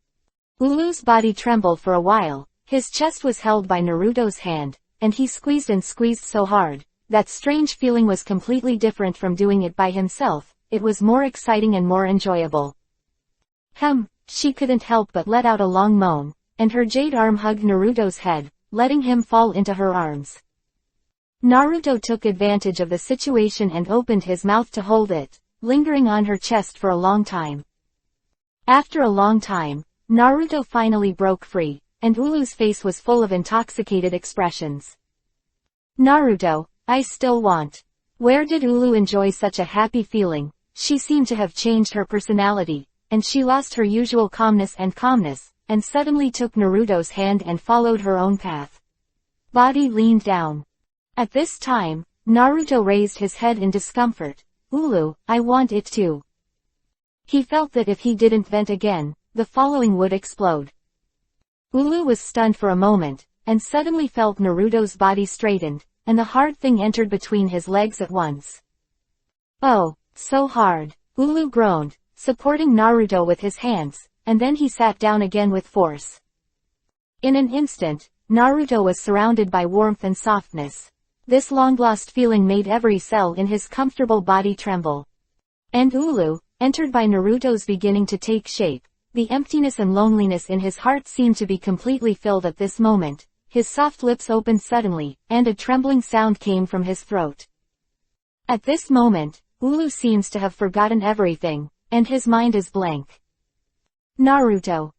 Ulu's body trembled for a while, his chest was held by Naruto's hand, and he squeezed and squeezed so hard. That strange feeling was completely different from doing it by himself, it was more exciting and more enjoyable. She couldn't help but let out a long moan, and her jade arm hugged Naruto's head, letting him fall into her arms. Naruto took advantage of the situation and opened his mouth to hold it, lingering on her chest for a long time. After a long time, Naruto finally broke free, and Ulu's face was full of intoxicated expressions. Naruto, I still want. Where did Ulu enjoy such a happy feeling? She seemed to have changed her personality, and she lost her usual calmness, and suddenly took Naruto's hand and followed her own path. Body leaned down. At this time, Naruto raised his head in discomfort. Ulu, I want it too. He felt that if he didn't vent again, the following would explode. Ulu was stunned for a moment, and suddenly felt Naruto's body straightened, and the hard thing entered between his legs at once. Oh, so hard. Ulu groaned, supporting Naruto with his hands, and then he sat down again with force. In an instant, Naruto was surrounded by warmth and softness. This long-lost feeling made every cell in his comfortable body tremble. And Ulu, entered by Naruto's beginning to take shape, the emptiness and loneliness in his heart seemed to be completely filled at this moment. His soft lips opened suddenly, and a trembling sound came from his throat. At this moment, Ulu seems to have forgotten everything, and his mind is blank. Naruto.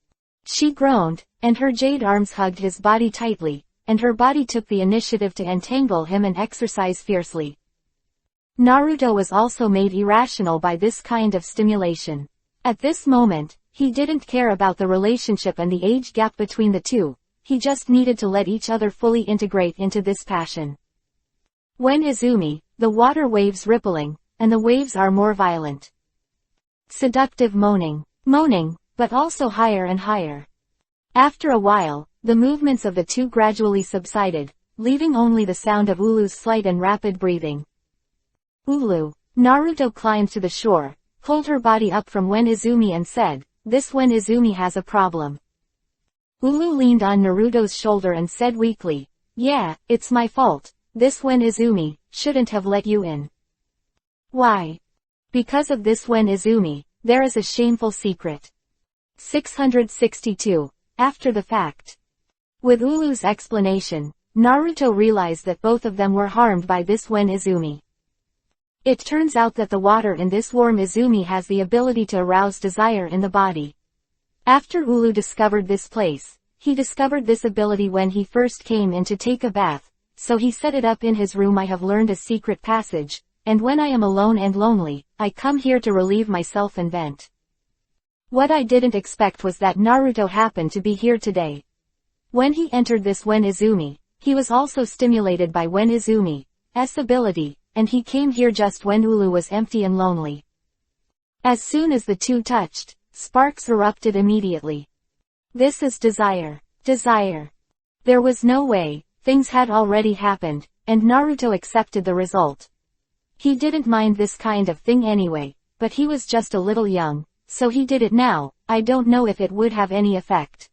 She groaned, and her jade arms hugged his body tightly, and her body took the initiative to entangle him and exercise fiercely. Naruto was also made irrational by this kind of stimulation. At this moment, he didn't care about the relationship and the age gap between the two, he just needed to let each other fully integrate into this passion. When Izumi, the water waves rippling, and the waves are more violent. Seductive moaning, but also higher and higher. After a while, the movements of the two gradually subsided, leaving only the sound of Ulu's slight and rapid breathing. Ulu. Naruto climbed to the shore, pulled her body up from When Izumi and said, "This When Izumi has a problem." Ulu leaned on Naruto's shoulder and said weakly, "Yeah, it's my fault. This When Izumi shouldn't have let you in." Why? Because of this When Izumi, there is a shameful secret. 662. After the fact. With Ulu's explanation, Naruto realized that both of them were harmed by this When Izumi. It turns out that the water in this warm Izumi has the ability to arouse desire in the body. After Ulu discovered this place, he discovered this ability when he first came in to take a bath, so he set it up in his room. I have learned a secret passage, and when I am alone and lonely, I come here to relieve myself and vent. What I didn't expect was that Naruto happened to be here today. When he entered this When Izumi, he was also stimulated by When Izumi's ability, and he came here just when Ulu was empty and lonely. As soon as the two touched, sparks erupted immediately. This is desire. There was no way, things had already happened, and Naruto accepted the result. He didn't mind this kind of thing anyway, but he was just a little young, so he did it now. I don't know if it would have any effect.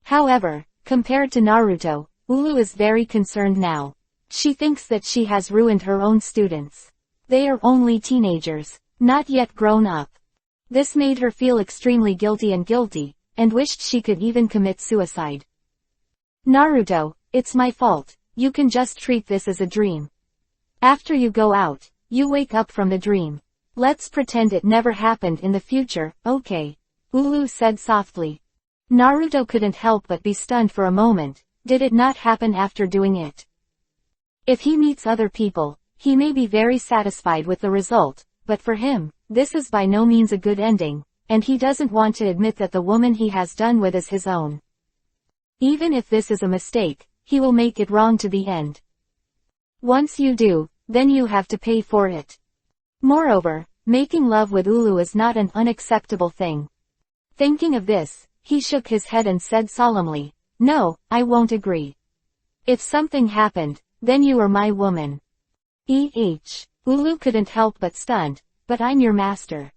However, compared to Naruto, Ulu is very concerned now. She thinks that she has ruined her own students. They are only teenagers, not yet grown up. This made her feel extremely guilty, and wished she could even commit suicide. Naruto, it's my fault. You can just treat this as a dream. After you go out, you wake up from the dream. Let's pretend it never happened in the future, okay? Ulu said softly. Naruto couldn't help but be stunned for a moment. Did it not happen after doing it? If he meets other people, he may be very satisfied with the result, but for him, this is by no means a good ending, and he doesn't want to admit that the woman he has done with is his own. Even if this is a mistake, he will make it wrong to the end. Once you do, then you have to pay for it. Moreover, making love with Ulu is not an unacceptable thing. Thinking of this, He shook his head and said solemnly, "No, I won't agree. If something happened, then you are my woman." Ulu couldn't help but stunned, "But I'm your master."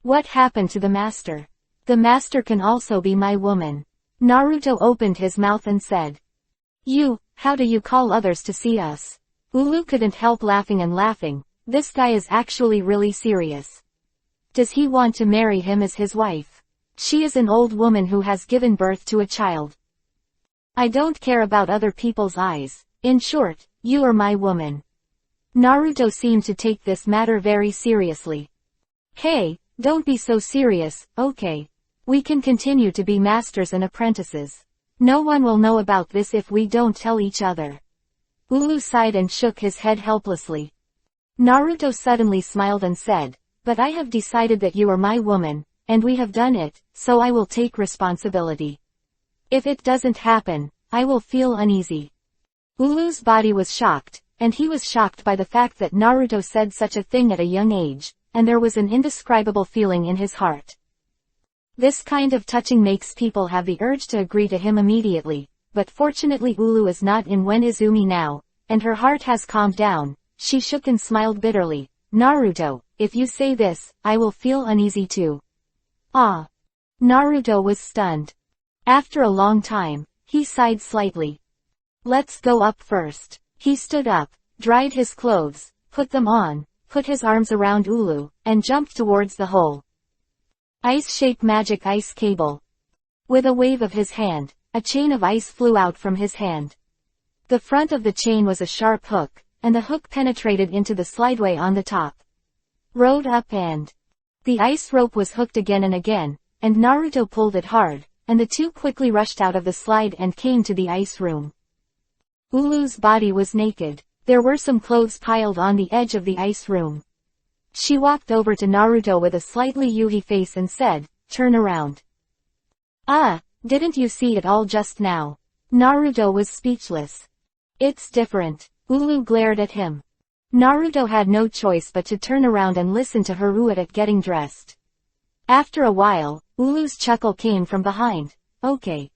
"What happened to the master?" "The master can also be my woman." Naruto opened his mouth and said, How do you call others to see us?" Ulu couldn't help laughing and laughing. This guy is actually really serious. Does he want to marry him as his wife? She is an old woman who has given birth to a child. I don't care about other people's eyes. In short, you are my woman. Naruto seemed to take this matter very seriously. Hey, don't be so serious, okay? We can continue to be masters and apprentices. No one will know about this if we don't tell each other. Ulu sighed and shook his head helplessly. Naruto suddenly smiled and said, "But I have decided that you are my woman, and we have done it, so I will take responsibility. If it doesn't happen, I will feel uneasy." Ulu's body was shocked, and he was shocked by the fact that Naruto said such a thing at a young age, and there was an indescribable feeling in his heart. This kind of touching makes people have the urge to agree to him immediately, but fortunately Ulu is not in Wen Izumi now, and her heart has calmed down. She shook and smiled bitterly. "Naruto, if you say this, I will feel uneasy too." Ah! Naruto was stunned. After a long time, he sighed slightly. "Let's go up first." He stood up, dried his clothes, put them on, put his arms around Ulu, and jumped towards the hole. Ice-shaped magic ice cable. With a wave of his hand, a chain of ice flew out from his hand. The front of the chain was a sharp hook, and the hook penetrated into the slideway on the top. Rode up and the ice rope was hooked again and again, and Naruto pulled it hard, and the two quickly rushed out of the slide and came to the ice room. Ulu's body was naked. There were some clothes piled on the edge of the ice room. She walked over to Naruto with a slightly yuhi face and said, "Turn around." "Ah, didn't you see it all just now?" Naruto was speechless. "It's different." Ulu glared at him. Naruto had no choice but to turn around and listen to her at getting dressed. After a while, Ulu's chuckle came from behind. "Okay."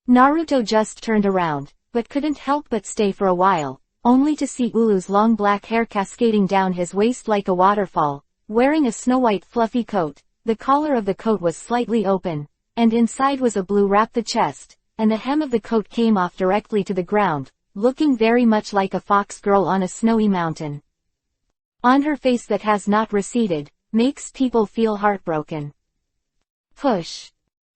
Naruto just turned around, but couldn't help but stay for a while, only to see Ulu's long black hair cascading down his waist like a waterfall, wearing a snow-white fluffy coat. The collar of the coat was slightly open, and inside was a blue wrap the chest, and the hem of the coat came off directly to the ground, looking very much like a fox girl on a snowy mountain. On her face that has not receded, makes people feel heartbroken. Push.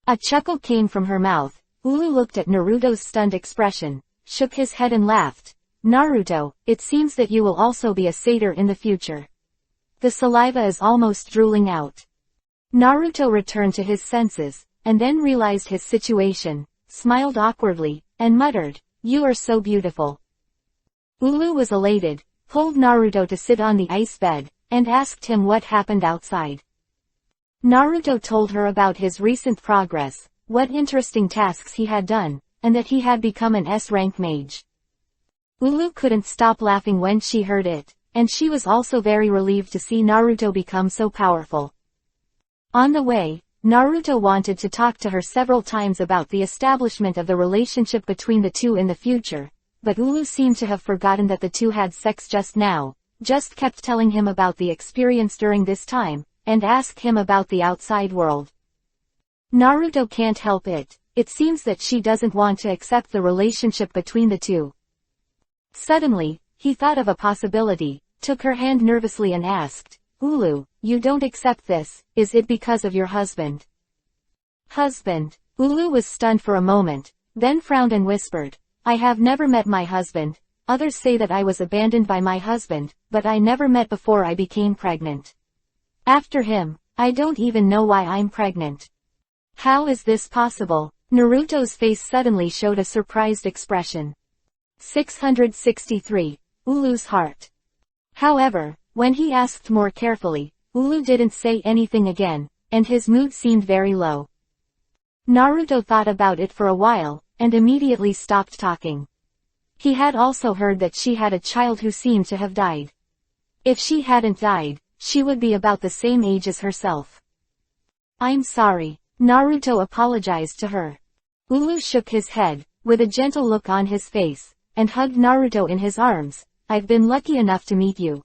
A chuckle came from her mouth. Ulu looked at Naruto's stunned expression, shook his head and laughed. "Naruto, it seems that you will also be a satyr in the future." The saliva is almost drooling out. Naruto returned to his senses, and then realized his situation, smiled awkwardly, and muttered, "You are so beautiful." Ulu was elated, pulled Naruto to sit on the ice bed, and asked him what happened outside. Naruto told her about his recent progress, what interesting tasks he had done, and that he had become an S-rank mage. Ulu couldn't stop laughing when she heard it, and she was also very relieved to see Naruto become so powerful. On the way, Naruto wanted to talk to her several times about the establishment of the relationship between the two in the future, but Ulu seemed to have forgotten that the two had sex just now, just kept telling him about the experience during this time, and asked him about the outside world. Naruto can't help it. It seems that she doesn't want to accept the relationship between the two. Suddenly, he thought of a possibility, took her hand nervously and asked, "Ulu, you don't accept this, is it because of your husband?" Husband? Ulu was stunned for a moment, then frowned and whispered, "I have never met my husband. Others say that I was abandoned by my husband, but I never met before I became pregnant. After him, I don't even know why I'm pregnant. How is this possible?" Naruto's face suddenly showed a surprised expression. 663. Ulu's heart. However, when he asked more carefully, Ulu didn't say anything again, and his mood seemed very low. Naruto thought about it for a while, and immediately stopped talking. He had also heard that she had a child who seemed to have died. If she hadn't died, she would be about the same age as herself. "I'm sorry." Naruto apologized to her. Ulu shook his head, with a gentle look on his face, and hugged Naruto in his arms. I've been lucky enough to meet you.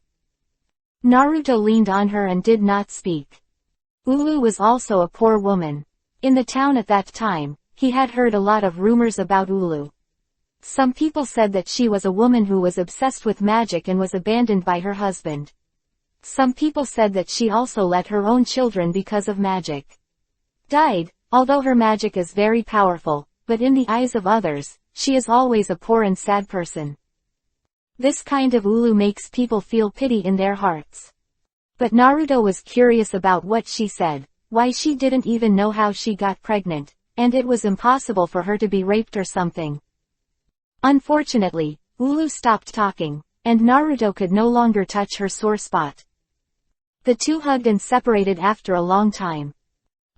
Naruto leaned on her and did not speak. Ulu was also a poor woman. In the town at that time, he had heard a lot of rumors about Ulu. Some people said that she was a woman who was obsessed with magic and was abandoned by her husband. Some people said that she also let her own children because of magic. Died, although her magic is very powerful, but in the eyes of others, she is always a poor and sad person. This kind of Ulu makes people feel pity in their hearts. But Naruto was curious about what she said, why she didn't even know how she got pregnant, and it was impossible for her to be raped or something. Unfortunately, Ulu stopped talking, and Naruto could no longer touch her sore spot. The two hugged and separated after a long time.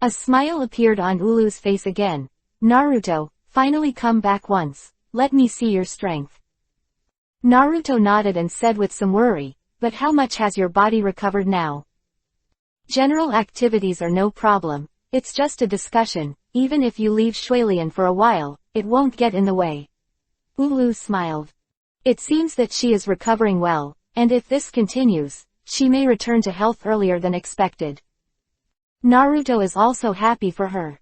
A smile appeared on Ulu's face again. Naruto, finally come back once, let me see your strength. Naruto nodded and said with some worry, but how much has your body recovered now? General activities are no problem, it's just a discussion, even if you leave Shuilian for a while, it won't get in the way. Ulu smiled. It seems that she is recovering well, and if this continues, she may return to health earlier than expected. Naruto is also happy for her.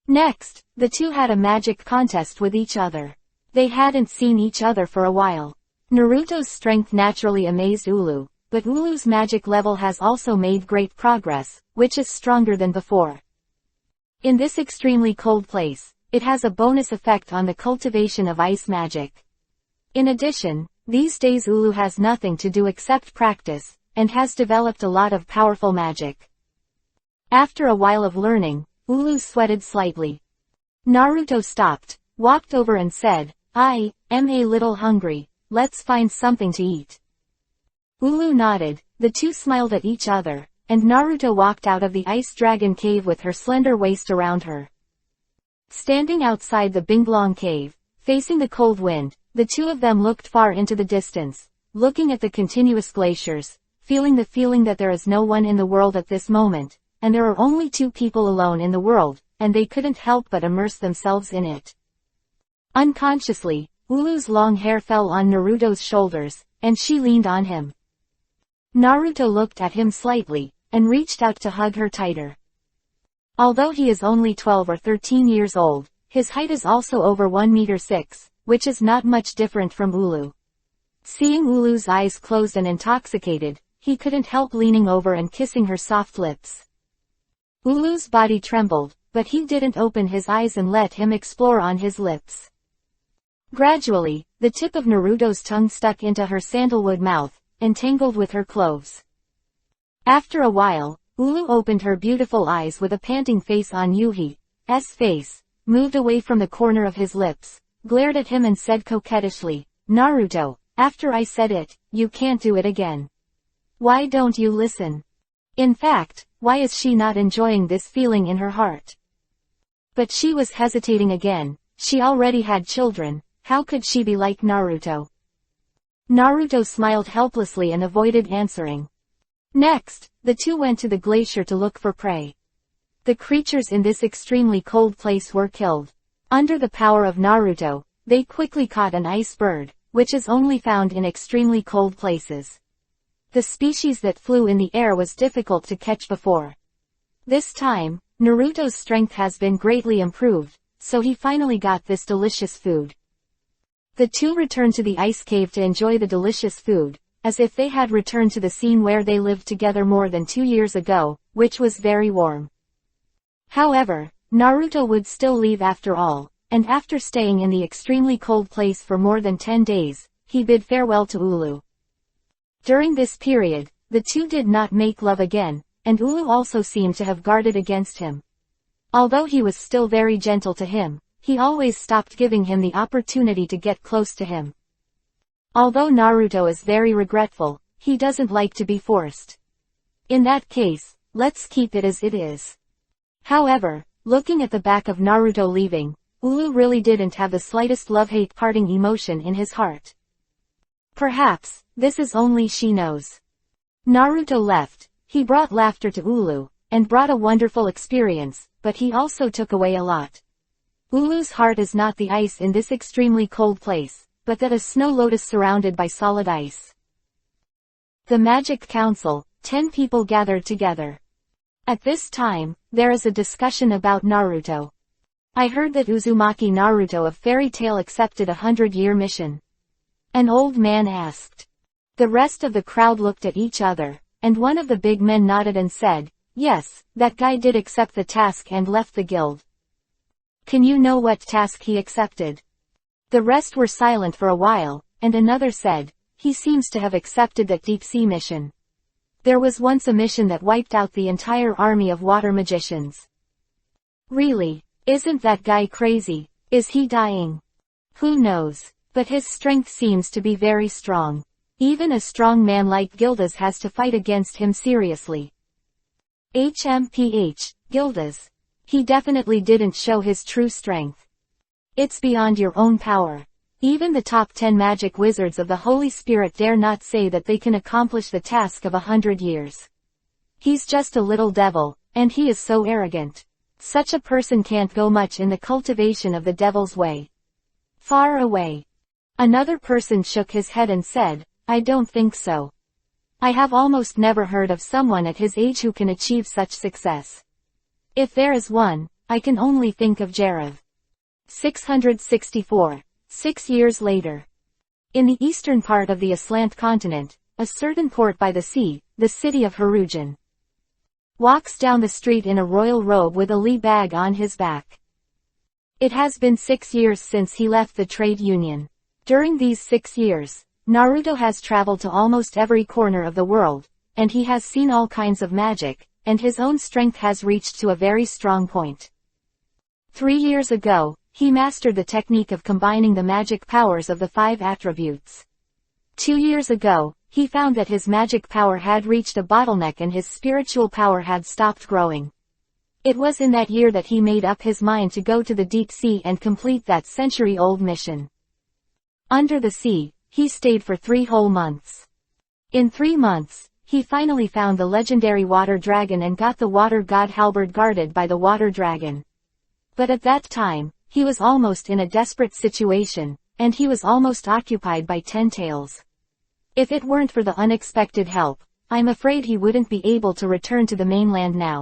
Next, the two had a magic contest with each other. They hadn't seen each other for a while. Naruto's strength naturally amazed Ulu, but Ulu's magic level has also made great progress, which is stronger than before. In this extremely cold place, it has a bonus effect on the cultivation of ice magic. In addition, these days Ulu has nothing to do except practice, and has developed a lot of powerful magic. After a while of learning, Ulu sweated slightly. Naruto stopped, walked over and said, I am a little hungry, let's find something to eat. Ulu nodded, the two smiled at each other, and Naruto walked out of the ice dragon cave with her slender waist around her. Standing outside the Binglong cave, facing the cold wind, the two of them looked far into the distance, looking at the continuous glaciers, feeling the feeling that there is no one in the world at this moment, and there are only two people alone in the world, and they couldn't help but immerse themselves in it. Unconsciously, Ulu's long hair fell on Naruto's shoulders, and she leaned on him. Naruto looked at him slightly, and reached out to hug her tighter. Although he is only 12 or 13 years old, his height is also over 1 meter 6, which is not much different from Ulu. Seeing Ulu's eyes closed and intoxicated, he couldn't help leaning over and kissing her soft lips. Ulu's body trembled, but he didn't open his eyes and let him explore on his lips. Gradually, the tip of Naruto's tongue stuck into her sandalwood mouth, entangled with her clothes. After a while, Ulu opened her beautiful eyes with a panting face on Yuhi's face, moved away from the corner of his lips, glared at him and said coquettishly, Naruto, after I said it, you can't do it again. Why don't you listen? In fact, why is she not enjoying this feeling in her heart? But she was hesitating again, she already had children, how could she be like Naruto? Naruto smiled helplessly and avoided answering. Next, the two went to the glacier to look for prey. The creatures in this extremely cold place were killed. Under the power of Naruto, they quickly caught an ice bird, which is only found in extremely cold places. The species that flew in the air was difficult to catch before. This time, Naruto's strength has been greatly improved, so he finally got this delicious food. The two returned to the ice cave to enjoy the delicious food, as if they had returned to the scene where they lived together more than 2 years ago, which was very warm. However, Naruto would still leave after all, and after staying in the extremely cold place for more than 10 days, he bid farewell to Ulu. During this period, the two did not make love again, and Ulu also seemed to have guarded against him. Although he was still very gentle to him, he always stopped giving him the opportunity to get close to him. Although Naruto is very regretful, he doesn't like to be forced. In that case, let's keep it as it is. However, looking at the back of Naruto leaving, Ulu really didn't have the slightest love-hate parting emotion in his heart. Perhaps, this is only she knows. Naruto left, he brought laughter to Ulu, and brought a wonderful experience, but but he also took away a lot. Ulu's heart is not the ice in this extremely cold place, but that a snow lotus surrounded by solid ice. The Magic Council, 10 people gathered together. At this time, there is a discussion about Naruto. I heard that Uzumaki Naruto of Fairy Tail accepted a 100-year mission. An old man asked. The rest of the crowd looked at each other, and one of the big men nodded and said, "Yes, that guy did accept the task and left the guild." "Can you know what task he accepted?" The rest were silent for a while, and another said, "He seems to have accepted that deep sea mission. There was once a mission that wiped out the entire army of water magicians." "Really? Isn't that guy crazy? Is he dying?" "Who knows? But his strength seems to be very strong. Even a strong man like Gildas has to fight against him seriously." Gildas. He definitely didn't show his true strength. It's beyond your own power. Even the top 10 magic wizards of the Holy Spirit dare not say that they can accomplish the task of 100 years. He's just a little devil, and he is so arrogant. Such a person can't go much in the cultivation of the devil's way. Far away. Another person shook his head and said, "I don't think so. I have almost never heard of someone at his age who can achieve such success. If there is one, I can only think of Jarav." 664. 6 years later. In the eastern part of the Aslant continent, a certain port by the sea, the city of Harujan, walks down the street in a royal robe with a lee bag on his back. It has been 6 years since he left the trade union. During these 6 years, Naruto has traveled to almost every corner of the world, and he has seen all kinds of magic, and his own strength has reached to a very strong point. 3 years ago, he mastered the technique of combining the magic powers of the 5 attributes. 2 years ago, he found that his magic power had reached a bottleneck and his spiritual power had stopped growing. It was in that year that he made up his mind to go to the deep sea and complete that century-old mission. Under the sea, he stayed for 3 whole months. In 3 months, he finally found the legendary water dragon and got the water god halberd guarded by the water dragon. But at that time, he was almost in a desperate situation, and he was almost occupied by 10 tails. If it weren't for the unexpected help, I'm afraid he wouldn't be able to return to the mainland now.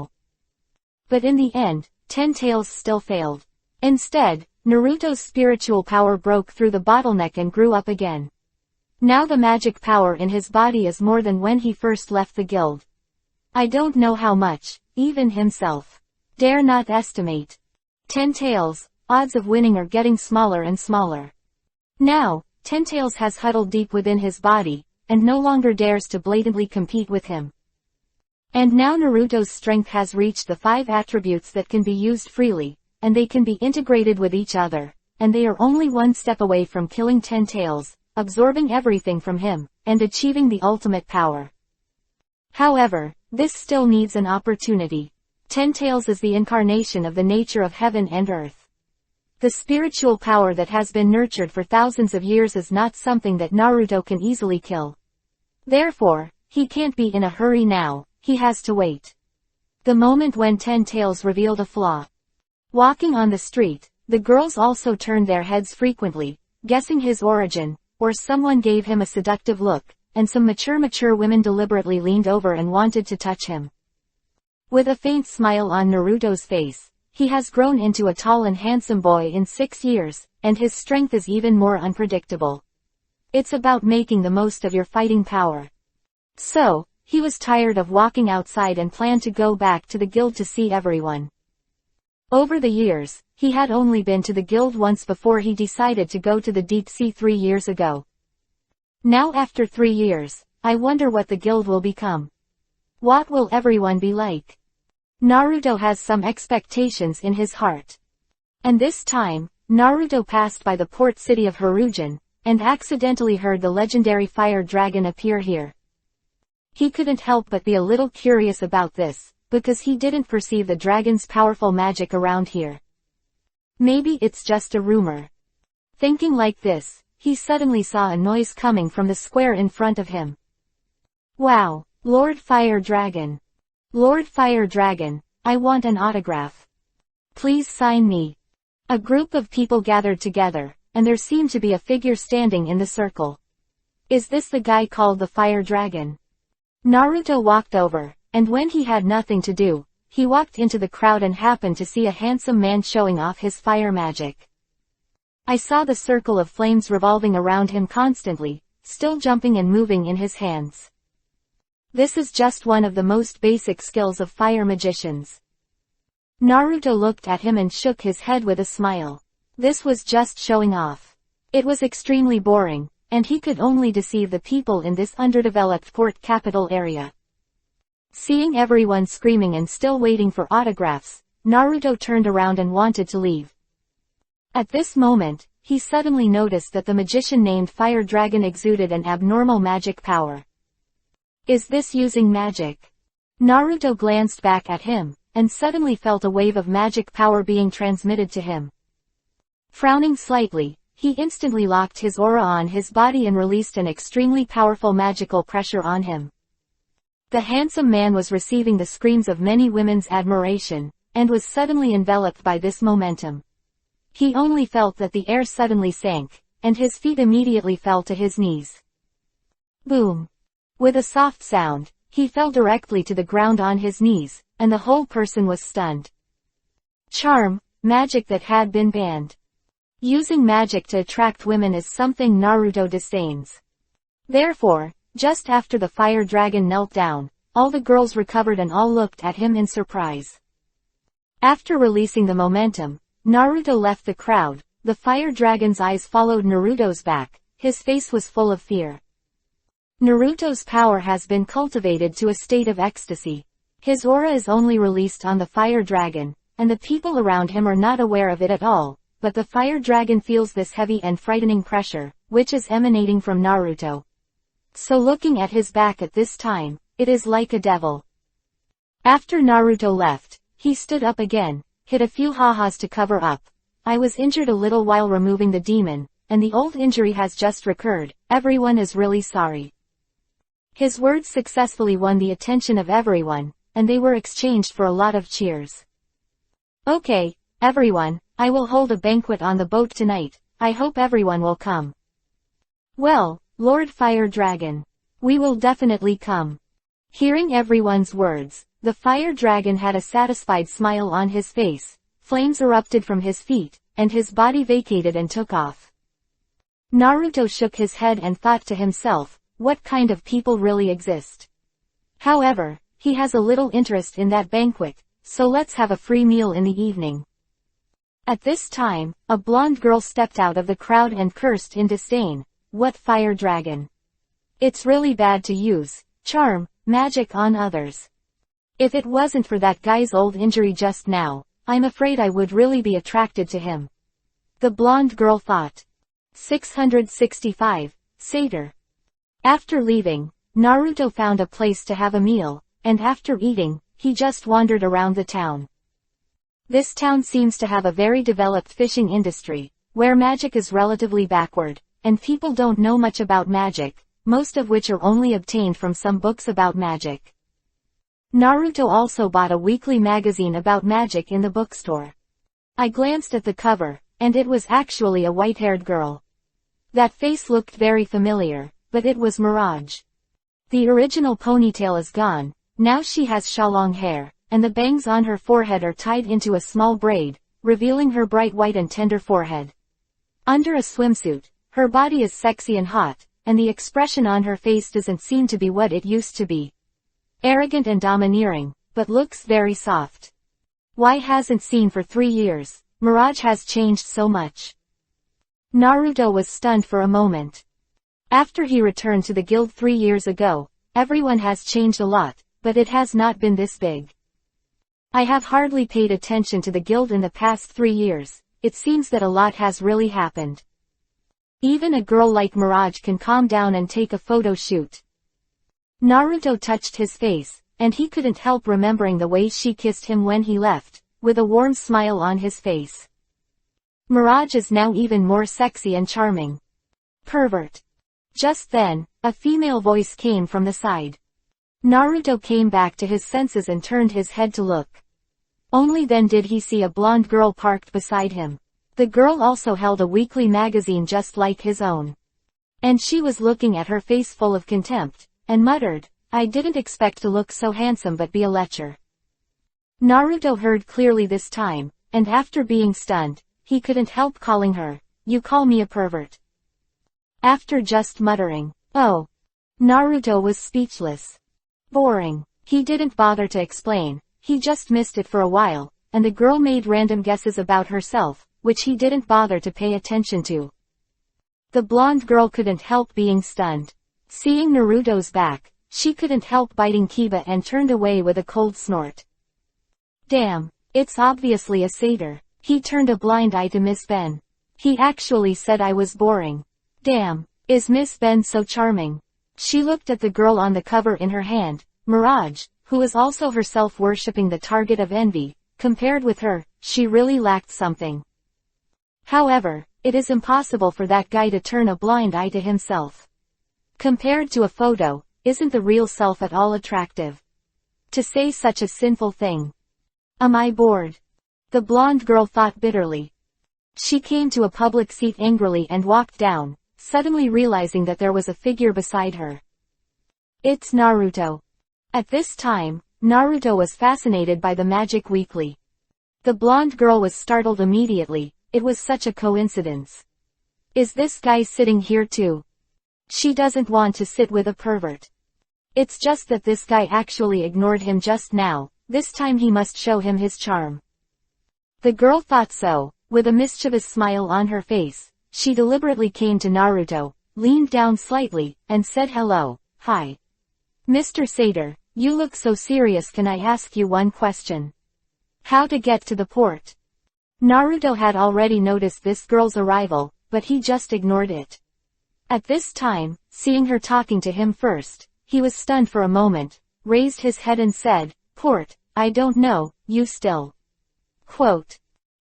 But in the end, 10 tails still failed. Instead, Naruto's spiritual power broke through the bottleneck and grew up again. Now the magic power in his body is more than when he first left the guild. I don't know how much, even himself dare not estimate. 10 tails, odds of winning are getting smaller and smaller. Now, 10 tails has huddled deep within his body, and no longer dares to blatantly compete with him. And now Naruto's strength has reached the 5 attributes that can be used freely, and they can be integrated with each other, and they are only one step away from killing 10 tails, absorbing everything from him, and achieving the ultimate power. However, this still needs an opportunity. 10 tails is the incarnation of the nature of heaven and earth. The spiritual power that has been nurtured for thousands of years is not something that Naruto can easily kill. Therefore, he can't be in a hurry now, he has to wait. The moment when 10 tails revealed a flaw. Walking on the street, the girls also turned their heads frequently, guessing his origin, or someone gave him a seductive look, and some mature women deliberately leaned over and wanted to touch him. With a faint smile on Naruto's face, he has grown into a tall and handsome boy in 6 years, and his strength is even more unpredictable. It's about making the most of your fighting power. So, he was tired of walking outside and planned to go back to the guild to see everyone. Over the years, he had only been to the guild once before he decided to go to the deep sea 3 years ago. Now after 3 years, I wonder what the guild will become. What will everyone be like? Naruto has some expectations in his heart. And this time, Naruto passed by the port city of Harujan, and accidentally heard the legendary fire dragon appear here. He couldn't help but be a little curious about this, because he didn't perceive the dragon's powerful magic around here. Maybe it's just a rumor. Thinking like this, he suddenly saw a noise coming from the square in front of him. Wow, Lord Fire Dragon. Lord Fire Dragon, I want an autograph. Please sign me. A group of people gathered together, and there seemed to be a figure standing in the circle. Is this the guy called the Fire Dragon? Naruto walked over, and when he had nothing to do, he walked into the crowd and happened to see a handsome man showing off his fire magic. I saw the circle of flames revolving around him constantly, still jumping and moving in his hands. This is just one of the most basic skills of fire magicians. Naruto looked at him and shook his head with a smile. This was just showing off. It was extremely boring, and he could only deceive the people in this underdeveloped port capital area. Seeing everyone screaming and still waiting for autographs, Naruto turned around and wanted to leave. At this moment, he suddenly noticed that the magician named Fire Dragon exuded an abnormal magic power. Is this using magic? Naruto glanced back at him, and suddenly felt a wave of magic power being transmitted to him. Frowning slightly, he instantly locked his aura on his body and released an extremely powerful magical pressure on him. The handsome man was receiving the screams of many women's admiration, and was suddenly enveloped by this momentum. He only felt that the air suddenly sank, and his feet immediately fell to his knees. Boom! With a soft sound, he fell directly to the ground on his knees, and the whole person was stunned. Charm, magic that had been banned. Using magic to attract women is something Naruto disdains. Therefore, just after the fire dragon knelt down, all the girls recovered and all looked at him in surprise. After releasing the momentum, Naruto left the crowd. The fire dragon's eyes followed Naruto's back. His face was full of fear. Naruto's power has been cultivated to a state of ecstasy. His aura is only released on the fire dragon, and the people around him are not aware of it at all, but the fire dragon feels this heavy and frightening pressure, which is emanating from Naruto. So looking at his back at this time, it is like a devil. After Naruto left, he stood up again, hit a few ha-has to cover up. I was injured a little while removing the demon, and the old injury has just recurred. Everyone is really sorry. His words successfully won the attention of everyone, and they were exchanged for a lot of cheers. Okay, everyone, I will hold a banquet on the boat tonight. I hope everyone will come. Well, Lord Fire Dragon. We will definitely come. Hearing everyone's words, the fire dragon had a satisfied smile on his face, flames erupted from his feet, and his body vacated and took off. Naruto shook his head and thought to himself, what kind of people really exist? However, he has a little interest in that banquet, so let's have a free meal in the evening. At this time, a blonde girl stepped out of the crowd and cursed in disdain. What fire dragon? It's really bad to use charm, magic on others. If it wasn't for that guy's old injury just now, I'm afraid I would really be attracted to him. The blonde girl thought. 665, Satyr. After leaving, Naruto found a place to have a meal, and after eating, he just wandered around the town. This town seems to have a very developed fishing industry, where magic is relatively backward, and people don't know much about magic, most of which are only obtained from some books about magic. Naruto also bought a weekly magazine about magic in the bookstore. I glanced at the cover, and it was actually a white-haired girl. That face looked very familiar, but it was Mirage. The original ponytail is gone, now she has shalong hair, and the bangs on her forehead are tied into a small braid, revealing her bright white and tender forehead. Under a swimsuit, her body is sexy and hot, and the expression on her face doesn't seem to be what it used to be. Arrogant and domineering, but looks very soft. Why hasn't seen for 3 years? Mirage has changed so much. Naruto was stunned for a moment. After he returned to the guild 3 years ago, everyone has changed a lot, but it has not been this big. I have hardly paid attention to the guild in the past 3 years, it seems that a lot has really happened. Even a girl like Mirage can calm down and take a photo shoot. Naruto touched his face, and he couldn't help remembering the way she kissed him when he left, with a warm smile on his face. Mirage is now even more sexy and charming. Pervert. Just then, a female voice came from the side. Naruto came back to his senses and turned his head to look. Only then did he see a blonde girl parked beside him. The girl also held a weekly magazine just like his own. And she was looking at her face full of contempt, and muttered, "I didn't expect to look so handsome but be a lecher." Naruto heard clearly this time, and after being stunned, he couldn't help calling her, "You call me a pervert?" After just muttering, "Oh." Naruto was speechless. Boring. He didn't bother to explain, he just missed it for a while, and the girl made random guesses about herself, which he didn't bother to pay attention to. The blonde girl couldn't help being stunned. Seeing Naruto's back, she couldn't help biting Kiba and turned away with a cold snort. Damn, it's obviously a satyr. He turned a blind eye to Miss Ben. He actually said I was boring. Damn, is Miss Ben so charming? She looked at the girl on the cover in her hand, Mirage, who was also herself worshipping the target of envy. Compared with her, she really lacked something. However, it is impossible for that guy to turn a blind eye to himself. Compared to a photo, isn't the real self at all attractive? To say such a sinful thing. Am I bored? The blonde girl thought bitterly. She came to a public seat angrily and walked down, suddenly realizing that there was a figure beside her. It's Naruto. At this time, Naruto was fascinated by the Magic Weekly. The blonde girl was startled immediately, it was such a coincidence. Is this guy sitting here too? She doesn't want to sit with a pervert. It's just that this guy actually ignored him just now, this time he must show him his charm. The girl thought so, with a mischievous smile on her face, she deliberately came to Naruto, leaned down slightly, and said hello, "Hi. Mr. Satyr, you look so serious, can I ask you one question? How to get to the port?" Naruto had already noticed this girl's arrival, but he just ignored it. At this time, seeing her talking to him first, he was stunned for a moment, raised his head and said, "Port, I don't know, you still." Quote.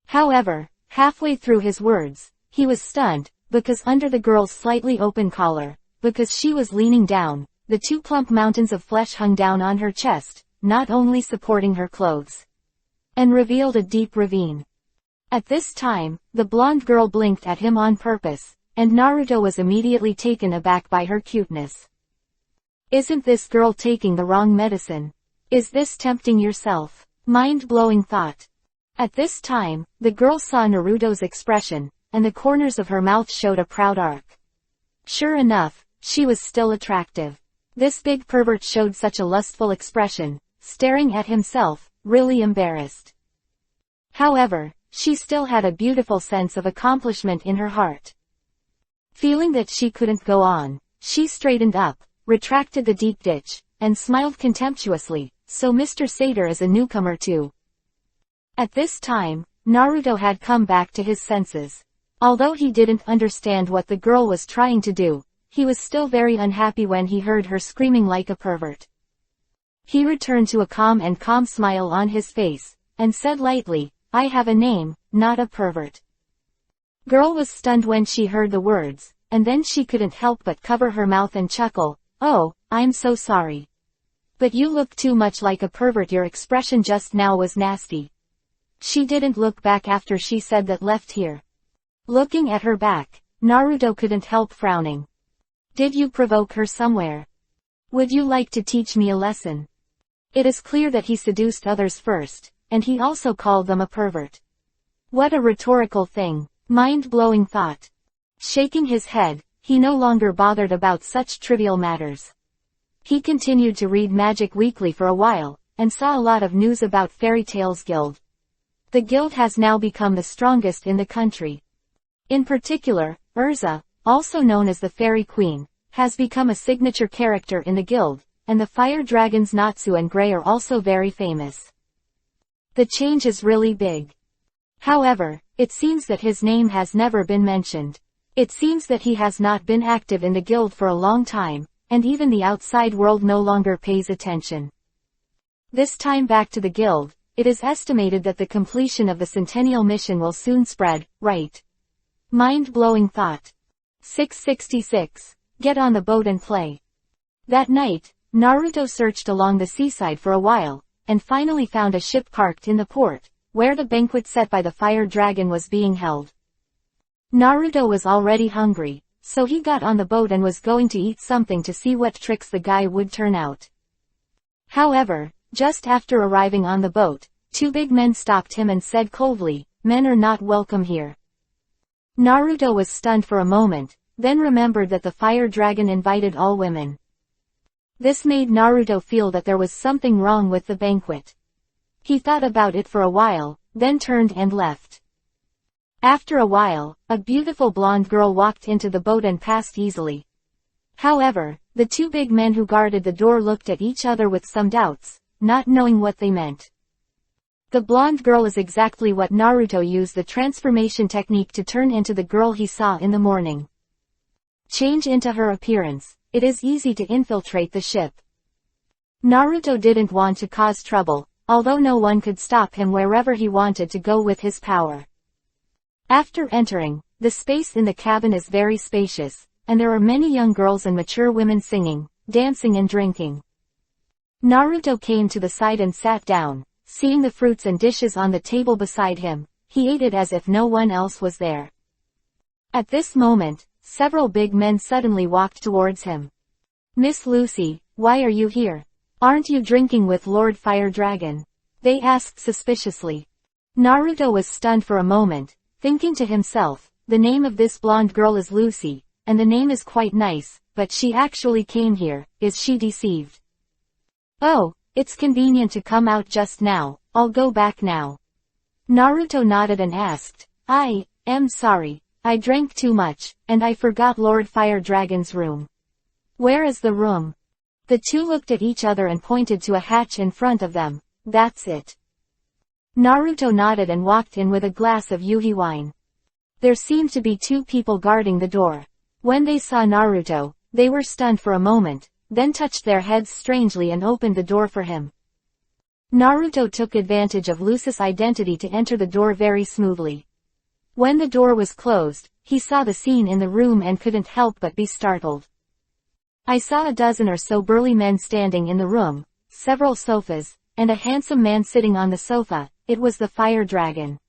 However, halfway through his words, he was stunned, because under the girl's slightly open collar, because she was leaning down, the two plump mountains of flesh hung down on her chest, not only supporting her clothes, and revealed a deep ravine. At this time, the blonde girl blinked at him on purpose, and Naruto was immediately taken aback by her cuteness. Isn't this girl taking the wrong medicine? Is this tempting yourself? Mind-blowing thought. At this time, the girl saw Naruto's expression, and the corners of her mouth showed a proud arc. Sure enough, she was still attractive. This big pervert showed such a lustful expression, staring at himself, really embarrassed. However, she still had a beautiful sense of accomplishment in her heart. Feeling that she couldn't go on, she straightened up, retracted the deep ditch, and smiled contemptuously, "So Mr. Satyr is a newcomer too." At this time, Naruto had come back to his senses. Although he didn't understand what the girl was trying to do, he was still very unhappy when he heard her screaming like a pervert. He returned to a calm smile on his face, and said lightly, "I have a name, not a pervert." Girl was stunned when she heard the words, and then she couldn't help but cover her mouth and chuckle, "Oh, I'm so sorry. But you look too much like a pervert, your expression just now was nasty." She didn't look back after she said that left here. Looking at her back, Naruto couldn't help frowning. Did you provoke her somewhere? Would you like to teach me a lesson? It is clear that he seduced others first, and he also called them a pervert. What a rhetorical thing. Mind-blowing thought. Shaking his head, he no longer bothered about such trivial matters. He continued to read Magic Weekly for a while, and saw a lot of news about Fairy Tales Guild. The guild has now become the strongest in the country. In particular, Urza, also known as the Fairy Queen, has become a signature character in the guild, and the fire dragons Natsu and Grey are also very famous. The change is really big. However, it seems that his name has never been mentioned. It seems that he has not been active in the guild for a long time, and even the outside world no longer pays attention. This time back to the guild, it is estimated that the completion of the Centennial Mission will soon spread, right? Mind-blowing thought. 666. Get on the boat and play. That night, Naruto searched along the seaside for a while, and finally found a ship parked in the port, where the banquet set by the fire dragon was being held. Naruto was already hungry, so he got on the boat and was going to eat something to see what tricks the guy would turn out. However, just after arriving on the boat, two big men stopped him and said coldly, "Men are not welcome here." Naruto was stunned for a moment, then remembered that the fire dragon invited all women. This made Naruto feel that there was something wrong with the banquet. He thought about it for a while, then turned and left. After a while, a beautiful blonde girl walked into the boat and passed easily. However, the two big men who guarded the door looked at each other with some doubts, not knowing what they meant. The blonde girl is exactly what Naruto used the transformation technique to turn into the girl he saw in the morning. Change into her appearance. It is easy to infiltrate the ship. Naruto didn't want to cause trouble, although no one could stop him wherever he wanted to go with his power. After entering, the space in the cabin is very spacious, and there are many young girls and mature women singing, dancing and drinking. Naruto came to the side and sat down. Seeing the fruits and dishes on the table beside him, he ate it as if no one else was there. At this moment, several big men suddenly walked towards him. "Miss Lucy, why are you here? Aren't you drinking with Lord Fire Dragon?" they asked suspiciously. Naruto was stunned for a moment, thinking to himself, the name of this blonde girl is Lucy, and the name is quite nice, but she actually came here, is she deceived? "Oh, it's convenient to come out just now, I'll go back now." Naruto nodded and asked, "I am sorry, I drank too much, and I forgot Lord Fire Dragon's room." "Where is the room?" The two looked at each other and pointed to a hatch in front of them. "That's it." Naruto nodded and walked in with a glass of yuhi wine. There seemed to be two people guarding the door. When they saw Naruto, they were stunned for a moment, then touched their heads strangely and opened the door for him. Naruto took advantage of Lucy's identity to enter the door very smoothly. When the door was closed, he saw the scene in the room and couldn't help but be startled. "I saw a dozen or so burly men standing in the room, several sofas, and a handsome man sitting on the sofa. It was the fire dragon.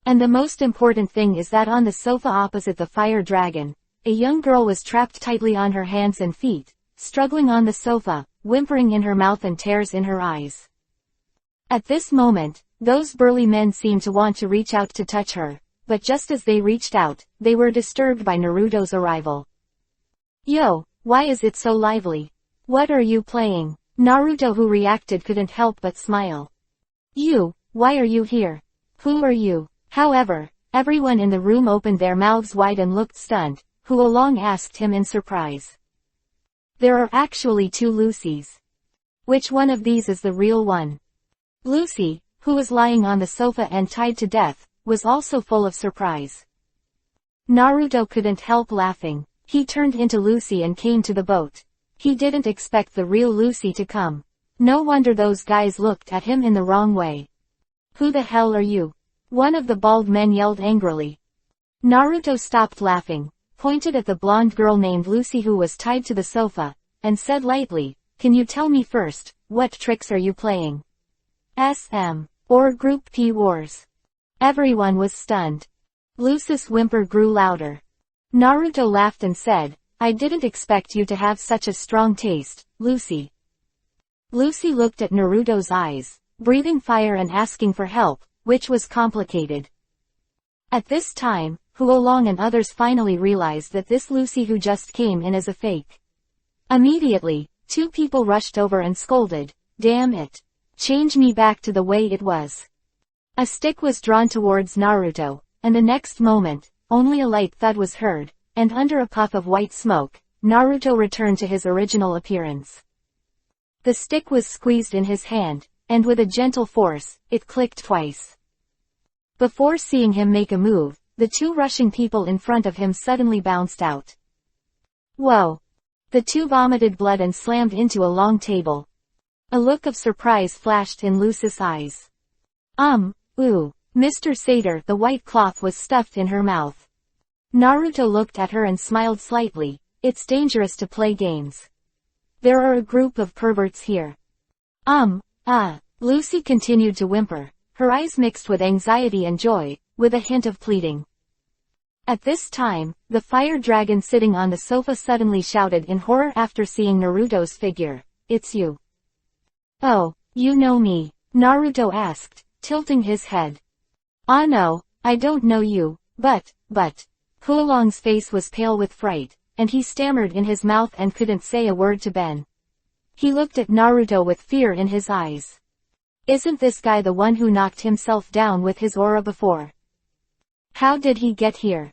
And the most important thing is that on the sofa opposite the fire dragon, a young girl was trapped tightly on her hands and feet, struggling on the sofa, whimpering in her mouth and tears in her eyes." At this moment, those burly men seemed to want to reach out to touch her, but just as they reached out, they were disturbed by Naruto's arrival. "Yo, why is it so lively? What are you playing?" Naruto, who reacted, couldn't help but smile. "You, why are you here? Who are you?" However, everyone in the room opened their mouths wide and looked stunned. Who along asked him in surprise. "There are actually two Lucys. Which one of these is the real one?" Lucy, who was lying on the sofa and tied to death, was also full of surprise. Naruto couldn't help laughing. He turned into Lucy and came to the boat. He didn't expect the real Lucy to come. No wonder those guys looked at him in the wrong way. "Who the hell are you?" one of the bald men yelled angrily. Naruto stopped laughing, pointed at the blonde girl named Lucy who was tied to the sofa, and said lightly, "Can you tell me first, what tricks are you playing? SM, or Group P Wars?" Everyone was stunned. Lucy's whimper grew louder. Naruto laughed and said, "I didn't expect you to have such a strong taste, Lucy." Lucy looked at Naruto's eyes, breathing fire and asking for help, which was complicated. At this time, Huolong and others finally realized that this Lucy who just came in is a fake. Immediately, two people rushed over and scolded, "Damn it! Change me back to the way it was." A stick was drawn towards Naruto, and the next moment, only a light thud was heard, and under a puff of white smoke, Naruto returned to his original appearance. The stick was squeezed in his hand, and with a gentle force, it clicked twice. Before seeing him make a move, the two rushing people in front of him suddenly bounced out. "Whoa!" The two vomited blood and slammed into a long table. A look of surprise flashed in Lucy's eyes. Ooh, Mr. Satyr, the white cloth was stuffed in her mouth. Naruto looked at her and smiled slightly. "It's dangerous to play games. There are a group of perverts here. Lucy continued to whimper, her eyes mixed with anxiety and joy, with a hint of pleading. At this time, the fire dragon sitting on the sofa suddenly shouted in horror after seeing Naruto's figure, "It's you." "Oh, you know me?" Naruto asked, tilting his head. "Ah no, I don't know you, but... Huolong's face was pale with fright, and he stammered in his mouth and couldn't say a word to Ben. He looked at Naruto with fear in his eyes. Isn't this guy the one who knocked himself down with his aura before? How did he get here?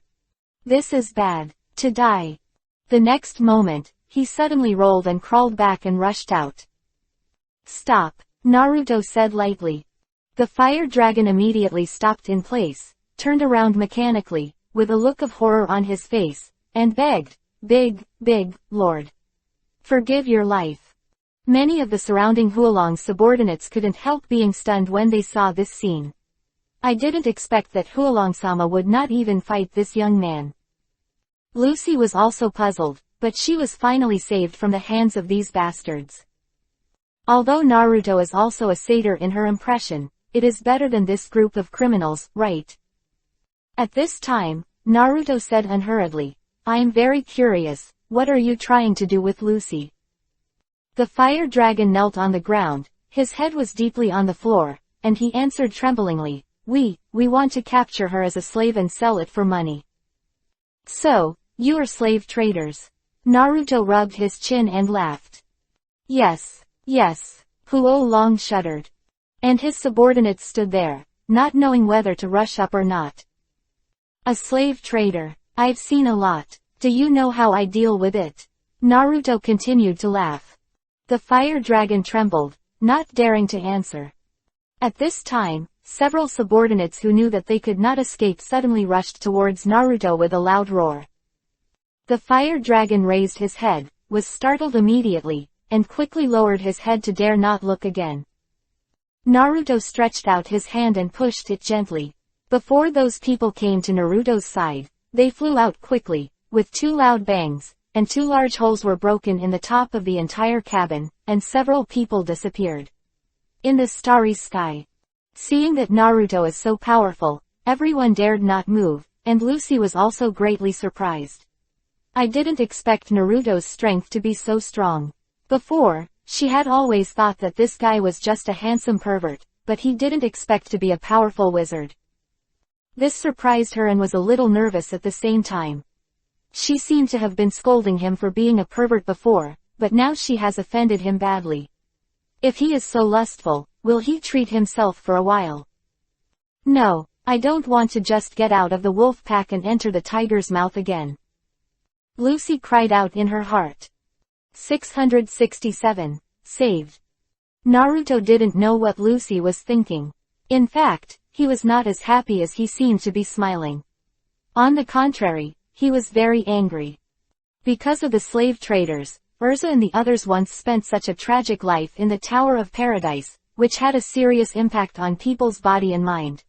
This is bad. To die. The next moment, he suddenly rolled and crawled back and rushed out. Stop, Naruto said lightly. The fire dragon immediately stopped in place, turned around mechanically, with a look of horror on his face, and begged, big, Lord. Forgive your life. Many of the surrounding Huolong's subordinates couldn't help being stunned when they saw this scene. I didn't expect that Huolong-sama would not even fight this young man. Lucy was also puzzled, but she was finally saved from the hands of these bastards. Although Naruto is also a satyr in her impression, it is better than this group of criminals, right? At this time, Naruto said unhurriedly, I am very curious, what are you trying to do with Lucy? The fire dragon knelt on the ground, his head was deeply on the floor, and he answered tremblingly, We want to capture her as a slave and sell it for money. So, you are slave traders. Naruto rubbed his chin and laughed. Yes. Huolong shuddered. And his subordinates stood there, not knowing whether to rush up or not. A slave trader. I've seen a lot. Do you know how I deal with it? Naruto continued to laugh. The fire dragon trembled, not daring to answer. At this time, several subordinates who knew that they could not escape suddenly rushed towards Naruto with a loud roar. The fire dragon raised his head, was startled immediately, and quickly lowered his head to dare not look again. Naruto stretched out his hand and pushed it gently. Before those people came to Naruto's side, they flew out quickly, with two loud bangs, and two large holes were broken in the top of the entire cabin, and several people disappeared. In the starry sky. Seeing that Naruto is so powerful, everyone dared not move, and Lucy was also greatly surprised. I didn't expect Naruto's strength to be so strong. Before, she had always thought that this guy was just a handsome pervert, but he didn't expect to be a powerful wizard. This surprised her and was a little nervous at the same time. She seemed to have been scolding him for being a pervert before, but now she has offended him badly. If he is so lustful, will he treat himself for a while? No, I don't want to just get out of the wolf pack and enter the tiger's mouth again. Lucy cried out in her heart. 667. Saved. Naruto didn't know what Lucy was thinking. In fact, he was not as happy as he seemed to be smiling. On the contrary, he was very angry. Because of the slave traders, Urza and the others once spent such a tragic life in the Tower of Paradise, which had a serious impact on people's body and mind.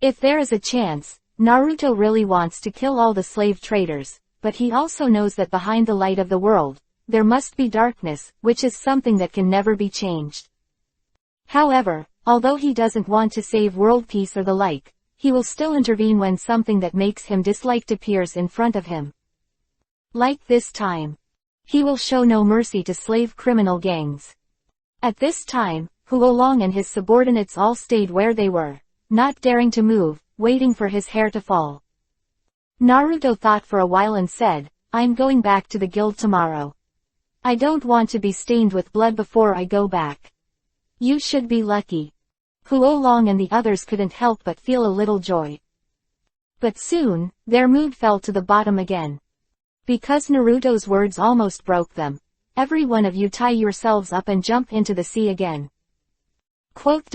If there is a chance, Naruto really wants to kill all the slave traders, but he also knows that behind the light of the world, there must be darkness, which is something that can never be changed. However, although he doesn't want to save world peace or the like, he will still intervene when something that makes him disliked appears in front of him. Like this time. He will show no mercy to slave criminal gangs. At this time, Huolong and his subordinates all stayed where they were, not daring to move, waiting for his hair to fall. Naruto thought for a while and said, I'm going back to the guild tomorrow. I don't want to be stained with blood before I go back. You should be lucky. Huolong and the others couldn't help but feel a little joy. But soon, their mood fell to the bottom again. Because Naruto's words almost broke them. Every one of you tie yourselves up and jump into the sea again. Quote.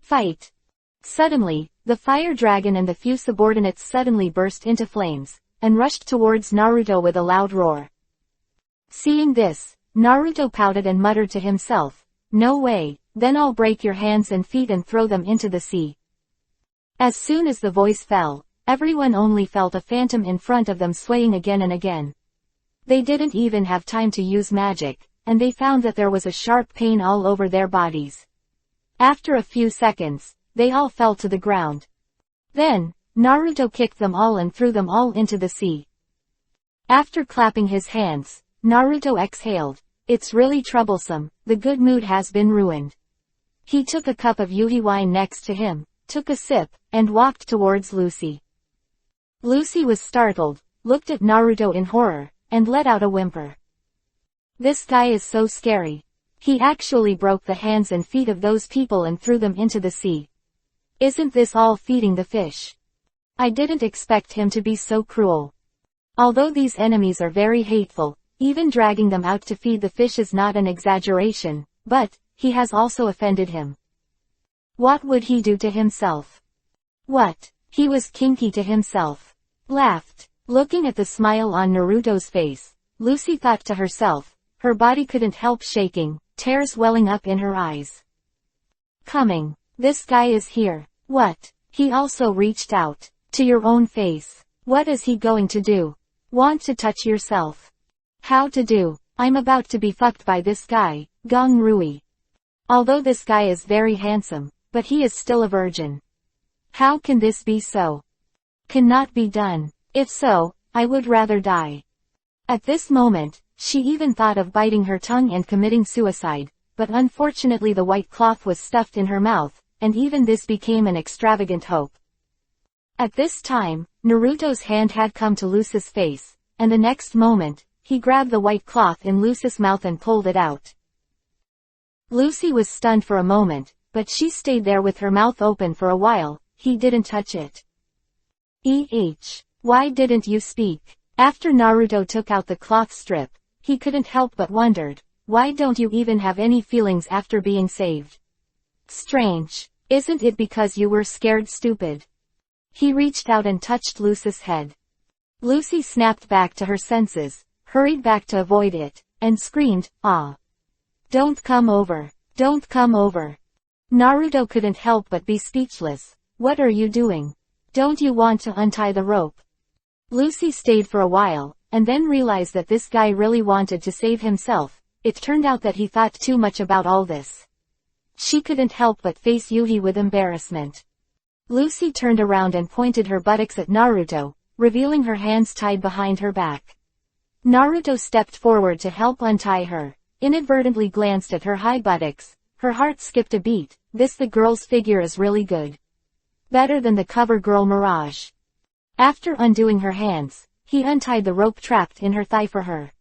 Fight. Suddenly, the fire dragon and the few subordinates suddenly burst into flames, and rushed towards Naruto with a loud roar. Seeing this, Naruto pouted and muttered to himself, No way, then I'll break your hands and feet and throw them into the sea. As soon as the voice fell, everyone only felt a phantom in front of them swaying again and again. They didn't even have time to use magic, and they found that there was a sharp pain all over their bodies. After a few seconds, they all fell to the ground. Then, Naruto kicked them all and threw them all into the sea. After clapping his hands, Naruto exhaled. It's really troublesome, the good mood has been ruined. He took a cup of yuhi wine next to him, took a sip, and walked towards Lucy. Lucy was startled, looked at Naruto in horror, and let out a whimper. This guy is so scary. He actually broke the hands and feet of those people and threw them into the sea. Isn't this all feeding the fish? I didn't expect him to be so cruel. Although these enemies are very hateful, even dragging them out to feed the fish is not an exaggeration, but, he has also offended him. What would he do to himself? What? He was kinky to himself. Laughed. Looking at the smile on Naruto's face, Lucy thought to herself, her body couldn't help shaking, tears welling up in her eyes. Coming. This guy is here. What? He also reached out. To your own face. What is he going to do? Want to touch yourself? How to do? I'm about to be fucked by this guy, Gong Rui. Although this guy is very handsome, but he is still a virgin. How can this be so? Cannot be done. If so, I would rather die. At this moment, she even thought of biting her tongue and committing suicide, but unfortunately the white cloth was stuffed in her mouth, and even this became an extravagant hope. At this time, Naruto's hand had come to Lucy's face, and the next moment, he grabbed the white cloth in Lucy's mouth and pulled it out. Lucy was stunned for a moment, but she stayed there with her mouth open for a while. He didn't touch it. Why didn't you speak? After Naruto took out the cloth strip, he couldn't help but wondered, why don't you even have any feelings after being saved? Strange. Isn't it because you were scared stupid? He reached out and touched Lucy's head. Lucy snapped back to her senses, hurried back to avoid it, and screamed, "Ah! Don't come over! Don't come over!" Naruto couldn't help but be speechless. What are you doing? Don't you want to untie the rope? Lucy stayed for a while, and then realized that this guy really wanted to save himself. It turned out that he thought too much about all this. She couldn't help but face Yuhi with embarrassment. Lucy turned around and pointed her buttocks at Naruto, revealing her hands tied behind her back. Naruto stepped forward to help untie her, inadvertently glanced at her high buttocks. Her heart skipped a beat. The girl's figure is really good. Better than the cover girl Mirage. After undoing her hands, he untied the rope trapped in her thigh for her.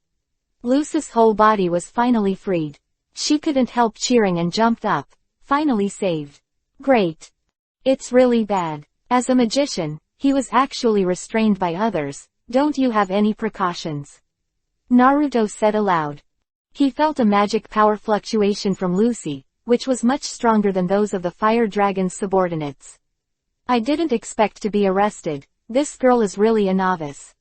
Lucy's whole body was finally freed. She couldn't help cheering and jumped up. Finally saved. Great. It's really bad. As a magician, he was actually restrained by others. Don't you have any precautions? Naruto said aloud. He felt a magic power fluctuation from Lucy, which was much stronger than those of the fire dragon's subordinates. I didn't expect to be arrested. This girl is really a novice.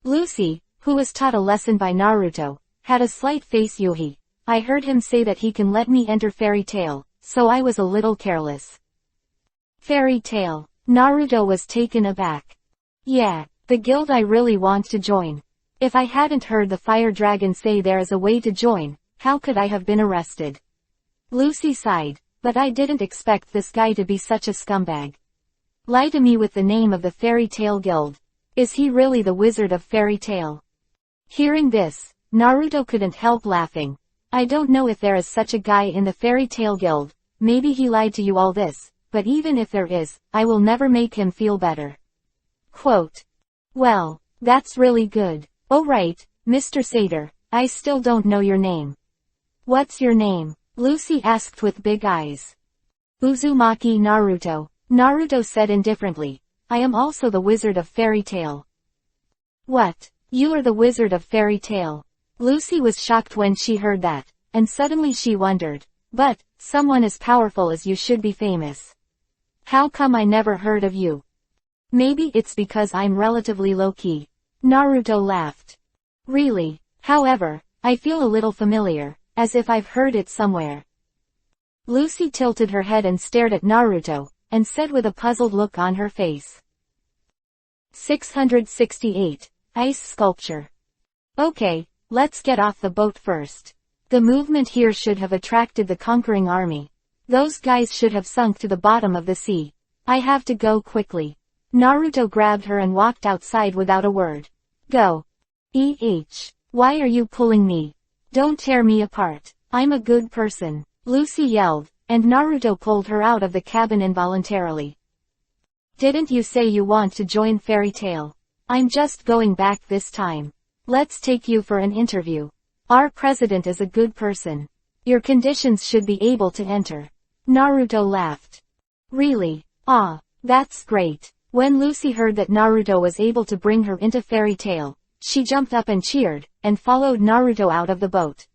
Lucy, who was taught a lesson by Naruto, had a slight face. Yuhi. I heard him say that he can let me enter fairy tale, so I was a little careless. Fairy tale. Naruto was taken aback. Yeah, the guild I really want to join. If I hadn't heard the fire dragon say there is a way to join, how could I have been arrested? Lucy sighed, but I didn't expect this guy to be such a scumbag. Lie to me with the name of the fairy tale guild. Is he really the wizard of fairy tale? Hearing this, Naruto couldn't help laughing. I don't know if there is such a guy in the fairy tale guild. Maybe he lied to you all this, but even if there is, I will never make him feel better. Quote. Well, that's really good. Oh right, Mr. Satyr, I still don't know your name. What's your name? Lucy asked with big eyes. Uzumaki Naruto. Naruto said indifferently. I am also the wizard of fairy tale. What? You are the wizard of fairy tale? Lucy was shocked when she heard that, and suddenly she wondered. But, someone as powerful as you should be famous. How come I never heard of you? Maybe it's because I'm relatively low-key. Naruto laughed. Really? However, I feel a little familiar, as if I've heard it somewhere. Lucy tilted her head and stared at Naruto, and said with a puzzled look on her face. 668. Ice Sculpture. Okay, let's get off the boat first. The movement here should have attracted the conquering army. Those guys should have sunk to the bottom of the sea. I have to go quickly. Naruto grabbed her and walked outside without a word. Go. Why are you pulling me? Don't tear me apart. I'm a good person. Lucy yelled, and Naruto pulled her out of the cabin involuntarily. Didn't you say you want to join Fairy Tail? I'm just going back this time. Let's take you for an interview. Our president is a good person. Your conditions should be able to enter. Naruto laughed. Really? Ah, that's great. When Lucy heard that Naruto was able to bring her into Fairy Tail, she jumped up and cheered, and followed Naruto out of the boat.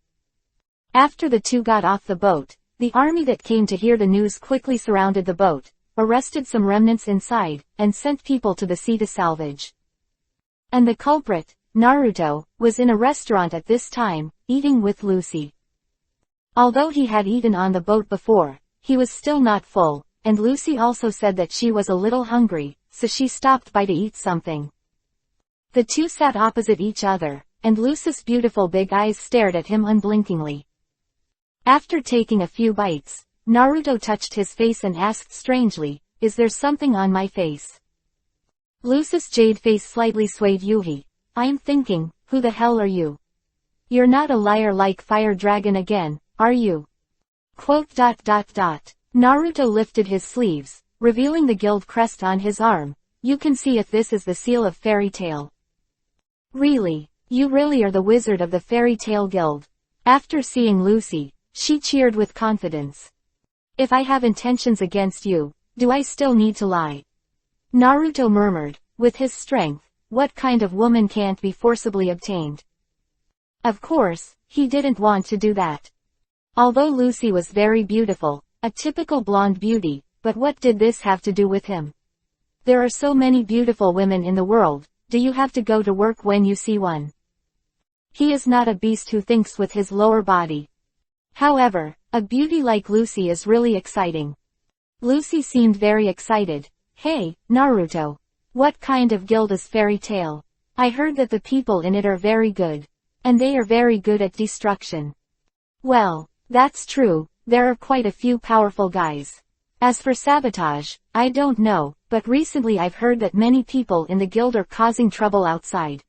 After the two got off the boat, the army that came to hear the news quickly surrounded the boat, arrested some remnants inside, and sent people to the sea to salvage. And the culprit, Naruto, was in a restaurant at this time, eating with Lucy. Although he had eaten on the boat before, he was still not full, and Lucy also said that she was a little hungry, so she stopped by to eat something. The two sat opposite each other, and Lucy's beautiful big eyes stared at him unblinkingly. After taking a few bites, Naruto touched his face and asked strangely, "Is there something on my face?" Lucy's jade face slightly swayed. "Yuhi. I'm thinking, who the hell are you? You're not a liar like Fire Dragon again, are you?" Naruto lifted his sleeves, revealing the guild crest on his arm. "You can see if this is the seal of Fairy Tail." "Really? You really are the wizard of the Fairy Tail Guild?" After seeing Lucy, she cheered with confidence. "If I have intentions against you, do I still need to lie?" Naruto murmured. With his strength, what kind of woman can't be forcibly obtained? Of course, he didn't want to do that. Although Lucy was very beautiful, a typical blonde beauty, but what did this have to do with him? There are so many beautiful women in the world, do you have to go to work when you see one? He is not a beast who thinks with his lower body. However, a beauty like Lucy is really exciting. Lucy seemed very excited. "Hey, Naruto. What kind of guild is Fairy Tail? I heard that the people in it are very good. And they are very good at destruction." "Well, that's true, there are quite a few powerful guys. As for sabotage, I don't know, but recently I've heard that many people in the guild are causing trouble outside."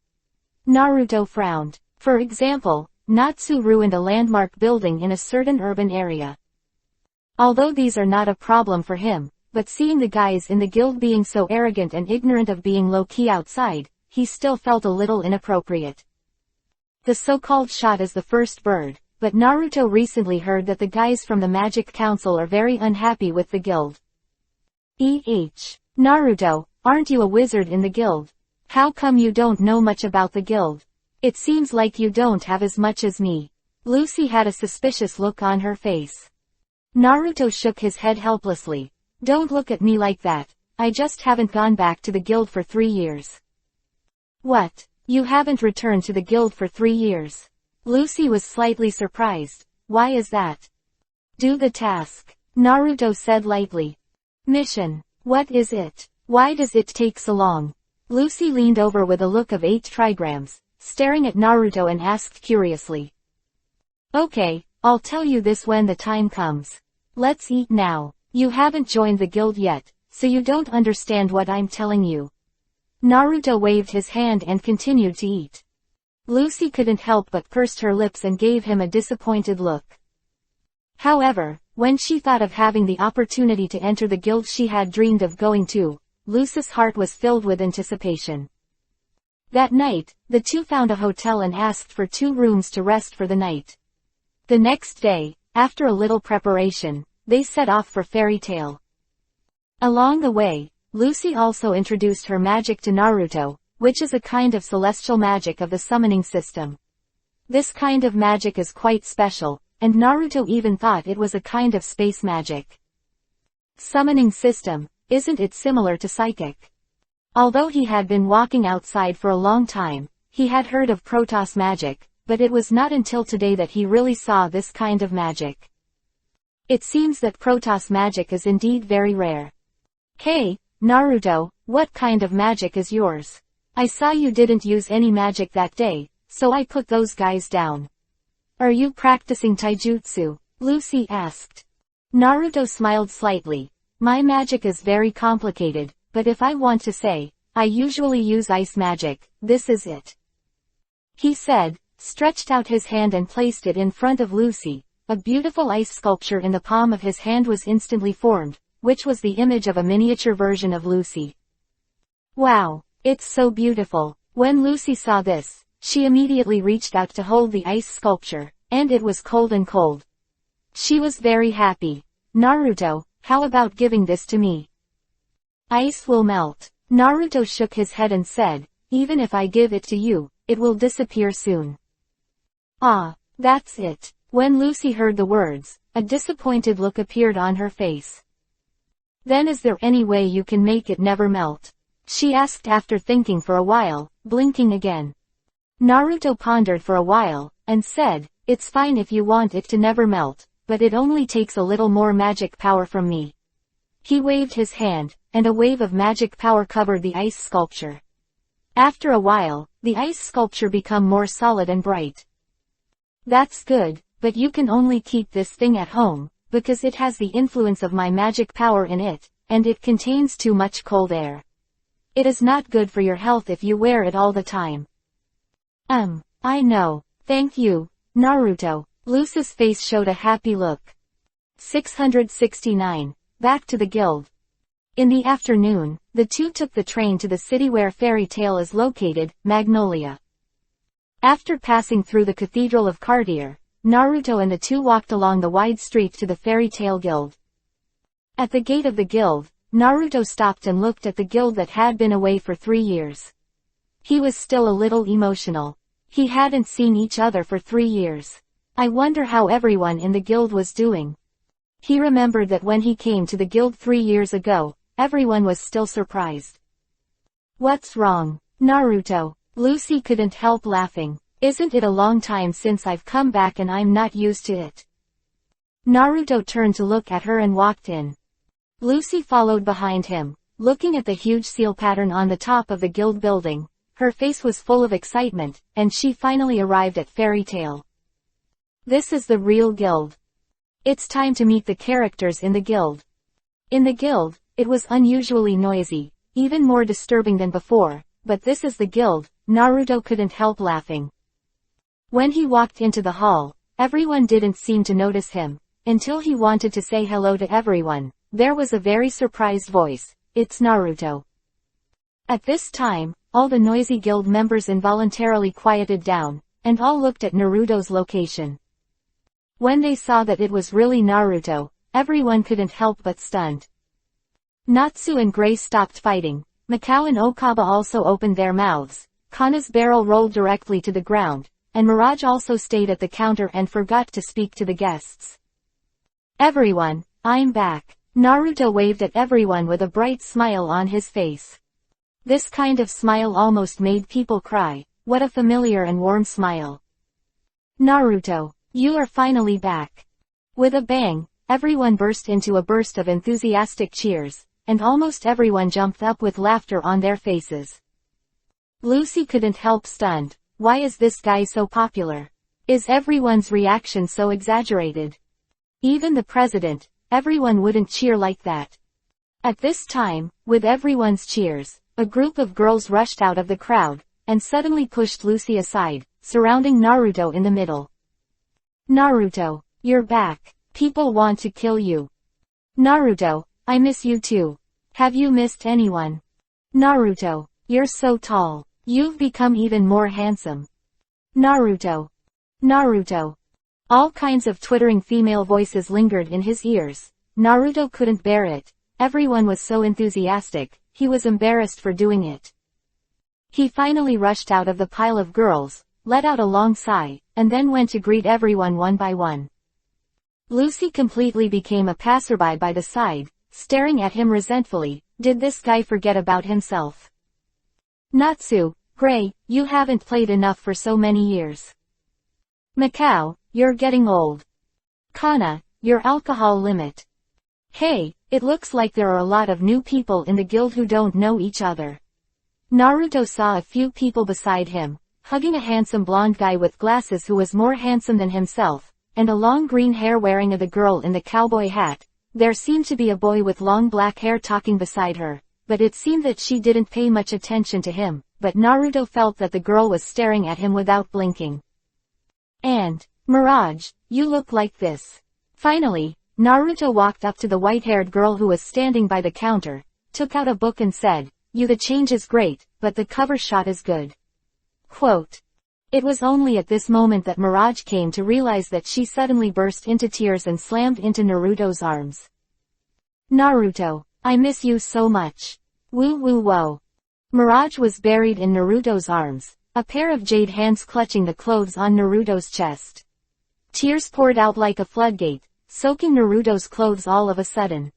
Naruto frowned. For example, Natsu ruined a landmark building in a certain urban area. Although these are not a problem for him, but seeing the guys in the guild being so arrogant and ignorant of being low-key outside, he still felt a little inappropriate. The so-called shot is the first bird, but Naruto recently heard that the guys from the Magic Council are very unhappy with the guild. Naruto, aren't you a wizard in the guild? How come you don't know much about the guild? It seems like you don't have as much as me. Lucy had a suspicious look on her face. Naruto shook his head helplessly. Don't look at me like that, I just haven't gone back to the guild for 3 years. What? You haven't returned to the guild for 3 years? Lucy was slightly surprised. Why is that? Do the task, Naruto said lightly. Mission. What is it? Why does it take so long? Lucy leaned over with a look of 8 trigrams, staring at Naruto and asked curiously. Okay, I'll tell you this when the time comes. Let's eat now. You haven't joined the guild yet, so you don't understand what I'm telling you. Naruto waved his hand and continued to eat. Lucy couldn't help but pursed her lips and gave him a disappointed look. However, when she thought of having the opportunity to enter the guild she had dreamed of going to, Lucy's heart was filled with anticipation. That night, the two found a hotel and asked for 2 rooms to rest for the night. The next day, after a little preparation, they set off for Fairy Tail. Along the way, Lucy also introduced her magic to Naruto, which is a kind of celestial magic of the summoning system. This kind of magic is quite special, and Naruto even thought it was a kind of space magic. Summoning system, isn't it similar to psychic? Although he had been walking outside for a long time, he had heard of Protoss magic, but it was not until today that he really saw this kind of magic. It seems that Protoss magic is indeed very rare. Hey, Naruto, what kind of magic is yours? I saw you didn't use any magic that day, so I put those guys down. Are you practicing taijutsu? Lucy asked. Naruto smiled slightly. My magic is very complicated, but if I want to say, I usually use ice magic, this is it. He said, stretched out his hand and placed it in front of Lucy. A beautiful ice sculpture in the palm of his hand was instantly formed, which was the image of a miniature version of Lucy. Wow, it's so beautiful. When Lucy saw this, she immediately reached out to hold the ice sculpture, and it was cold and cold. She was very happy. Naruto, how about giving this to me? Ice will melt. Naruto shook his head and said, even if I give it to you, it will disappear soon. Ah, that's it. When Lucy heard the words, a disappointed look appeared on her face. Then is there any way you can make it never melt? She asked after thinking for a while, blinking again. Naruto pondered for a while, and said, it's fine if you want it to never melt, but it only takes a little more magic power from me. He waved his hand, and a wave of magic power covered the ice sculpture. After a while, the ice sculpture became more solid and bright. That's good, but you can only keep this thing at home, because it has the influence of my magic power in it, and it contains too much cold air. It is not good for your health if you wear it all the time. I know. Thank you, Naruto. Lucy's face showed a happy look. 669. Back to the guild. In the afternoon, the two took the train to the city where Fairy Tail is located, Magnolia. After passing through the Cathedral of Cartier, Naruto and the two walked along the wide street to the Fairy Tail Guild. At the gate of the guild, Naruto stopped and looked at the guild that had been away for 3 years. He was still a little emotional. He hadn't seen each other for 3 years. I wonder how everyone in the guild was doing. He remembered that when he came to the guild 3 years ago, everyone was still surprised. What's wrong, Naruto? Lucy couldn't help laughing. Isn't it a long time since I've come back and I'm not used to it? Naruto turned to look at her and walked in. Lucy followed behind him, looking at the huge seal pattern on the top of the guild building. Her face was full of excitement, and she finally arrived at Fairy Tail. This is the real guild. It's time to meet the characters in the guild. In the guild, it was unusually noisy, even more disturbing than before, but this is the guild. Naruto couldn't help laughing. When he walked into the hall, everyone didn't seem to notice him, until he wanted to say hello to everyone. There was a very surprised voice. It's Naruto. At this time, all the noisy guild members involuntarily quieted down, and all looked at Naruto's location. When they saw that it was really Naruto, everyone couldn't help but stunned. Natsu and Gray stopped fighting. Mikao and Okaba also opened their mouths. Kana's barrel rolled directly to the ground, and Mirage also stayed at the counter and forgot to speak to the guests. Everyone, I'm back. Naruto waved at everyone with a bright smile on his face. This kind of smile almost made people cry. What a familiar and warm smile. Naruto, you are finally back. With a bang, everyone burst into a burst of enthusiastic cheers, and almost everyone jumped up with laughter on their faces. Lucy couldn't help stunned. Why is this guy so popular? Is everyone's reaction so exaggerated? Even the president, everyone wouldn't cheer like that. At this time, with everyone's cheers, a group of girls rushed out of the crowd, and suddenly pushed Lucy aside, surrounding Naruto in the middle. Naruto, you're back. People want to kill you. Naruto, I miss you too. Have you missed anyone? Naruto, you're so tall. You've become even more handsome. Naruto. Naruto. All kinds of twittering female voices lingered in his ears. Naruto couldn't bear it. Everyone was so enthusiastic, he was embarrassed for doing it. He finally rushed out of the pile of girls, let out a long sigh, and then went to greet everyone one by one. Lucy completely became a passerby by the side, staring at him resentfully. Did this guy forget about himself? Natsu, Gray, you haven't played enough for so many years. Mikao, you're getting old. Kana, your alcohol limit. Hey, it looks like there are a lot of new people in the guild who don't know each other. Naruto saw a few people beside him, hugging a handsome blonde guy with glasses who was more handsome than himself, and a long green hair wearing the girl in the cowboy hat. There seemed to be a boy with long black hair talking beside her, but it seemed that she didn't pay much attention to him, but Naruto felt that the girl was staring at him without blinking. And, Mirage, you look like this. Finally, Naruto walked up to the white-haired girl who was standing by the counter, took out a book and said, the change is great, but the cover shot is good. Quote. It was only at this moment that Mirage came to realize that she suddenly burst into tears and slammed into Naruto's arms. Naruto, I miss you so much. Woo woo whoa. Mirage was buried in Naruto's arms, a pair of jade hands clutching the clothes on Naruto's chest. Tears poured out like a floodgate, soaking Naruto's clothes all of a sudden.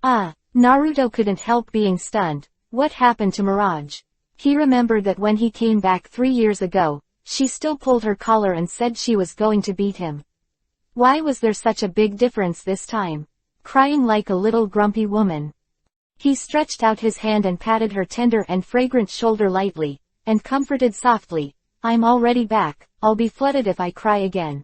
Naruto couldn't help being stunned. What happened to Mirage? He remembered that when he came back 3 years ago, she still pulled her collar and said she was going to beat him. Why was there such a big difference this time? Crying like a little grumpy woman. He stretched out his hand and patted her tender and fragrant shoulder lightly, and comforted softly, I'm already back, I'll be flooded if I cry again.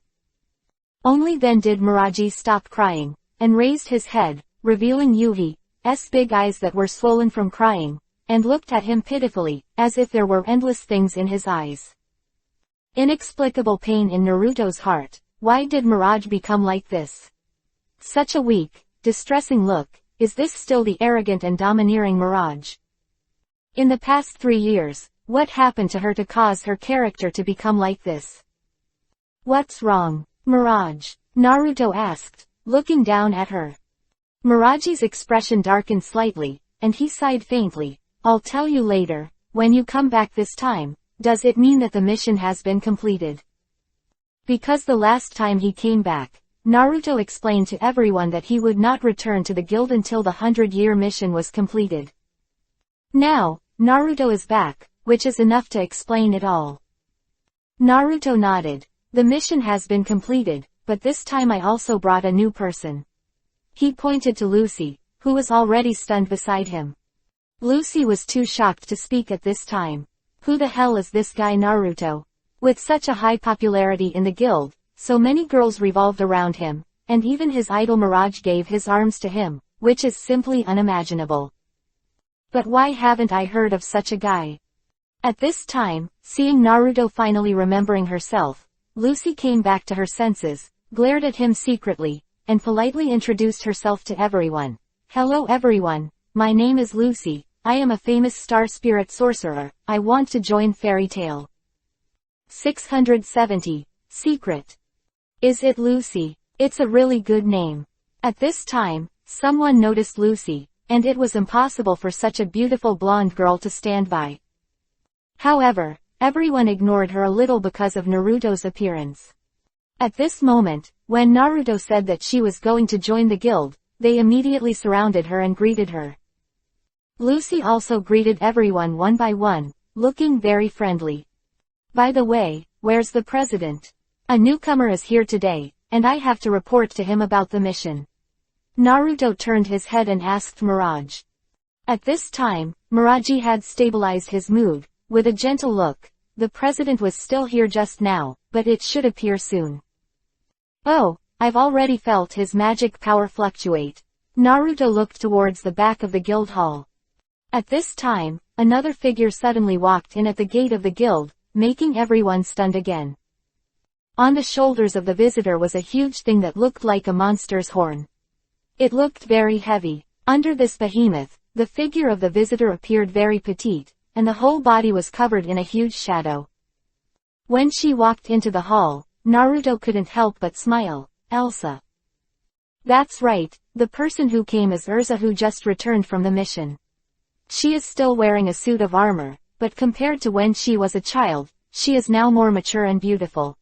Only then did Mirage stop crying, and raised his head, revealing Yuhi's big eyes that were swollen from crying, and looked at him pitifully, as if there were endless things in his eyes. Inexplicable pain in Naruto's heart. Why did Mirage become like this? Such a weak, distressing look. Is this still the arrogant and domineering Mirage? In the past 3 years, what happened to her to cause her character to become like this? What's wrong, Mirage? Naruto asked, looking down at her. Mirage's expression darkened slightly, and he sighed faintly. I'll tell you later. When you come back this time, does it mean that the mission has been completed? Because the last time he came back, Naruto explained to everyone that he would not return to the guild until the 100-year mission was completed. Now, Naruto is back, which is enough to explain it all. Naruto nodded. The mission has been completed, but this time I also brought a new person. He pointed to Lucy, who was already stunned beside him. Lucy was too shocked to speak at this time. Who the hell is this guy Naruto? With such a high popularity in the guild, so many girls revolved around him, and even his idol Mirage gave his arms to him, which is simply unimaginable. But why haven't I heard of such a guy? At this time, seeing Naruto finally remembering herself, Lucy came back to her senses, glared at him secretly, and politely introduced herself to everyone. Hello everyone, my name is Lucy, I am a famous star spirit sorcerer, I want to join Fairy Tail. 670. Secret. Is it Lucy? It's a really good name. At this time, someone noticed Lucy, and it was impossible for such a beautiful blonde girl to stand by. However, everyone ignored her a little because of Naruto's appearance. At this moment, when Naruto said that she was going to join the guild, they immediately surrounded her and greeted her. Lucy also greeted everyone one by one, looking very friendly. By the way, where's the president? A newcomer is here today, and I have to report to him about the mission. Naruto turned his head and asked Mirage. At this time, Mirage had stabilized his mood, with a gentle look. The president was still here just now, but it should appear soon. Oh, I've already felt his magic power fluctuate. Naruto looked towards the back of the guild hall. At this time, another figure suddenly walked in at the gate of the guild, making everyone stunned again. On the shoulders of the visitor was a huge thing that looked like a monster's horn. It looked very heavy. Under this behemoth, the figure of the visitor appeared very petite, and the whole body was covered in a huge shadow. When she walked into the hall, Naruto couldn't help but smile. Elsa. That's right, the person who came is Urza, who just returned from the mission. She is still wearing a suit of armor, but compared to when she was a child, she is now more mature and beautiful.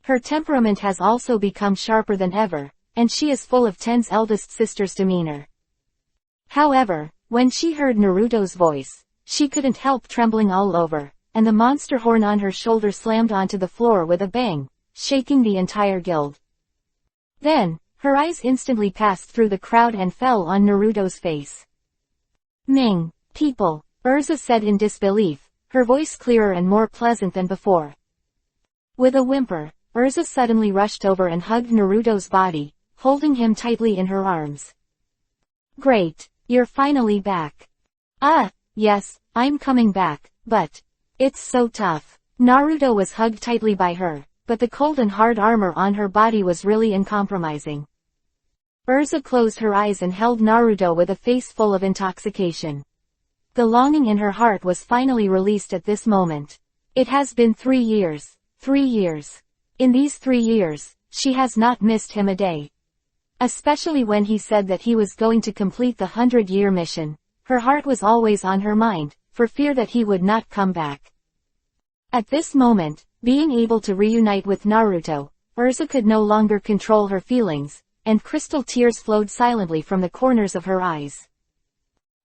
Her temperament has also become sharper than ever, and she is full of Ten's eldest sister's demeanor. However, when she heard Naruto's voice, she couldn't help trembling all over, and the monster horn on her shoulder slammed onto the floor with a bang, shaking the entire guild. Then, her eyes instantly passed through the crowd and fell on Naruto's face. Ming, people, Urza said in disbelief, her voice clearer and more pleasant than before. With a whimper, Urza suddenly rushed over and hugged Naruto's body, holding him tightly in her arms. Great, you're finally back. Yes, I'm coming back, but it's so tough. Naruto was hugged tightly by her, but the cold and hard armor on her body was really uncompromising. Urza closed her eyes and held Naruto with a face full of intoxication. The longing in her heart was finally released at this moment. It has been 3 years. 3 years. In these 3 years, she has not missed him a day. Especially when he said that he was going to complete the 100-year mission. Her heart was always on her mind, for fear that he would not come back. At this moment, being able to reunite with Naruto, Urza could no longer control her feelings, and crystal tears flowed silently from the corners of her eyes.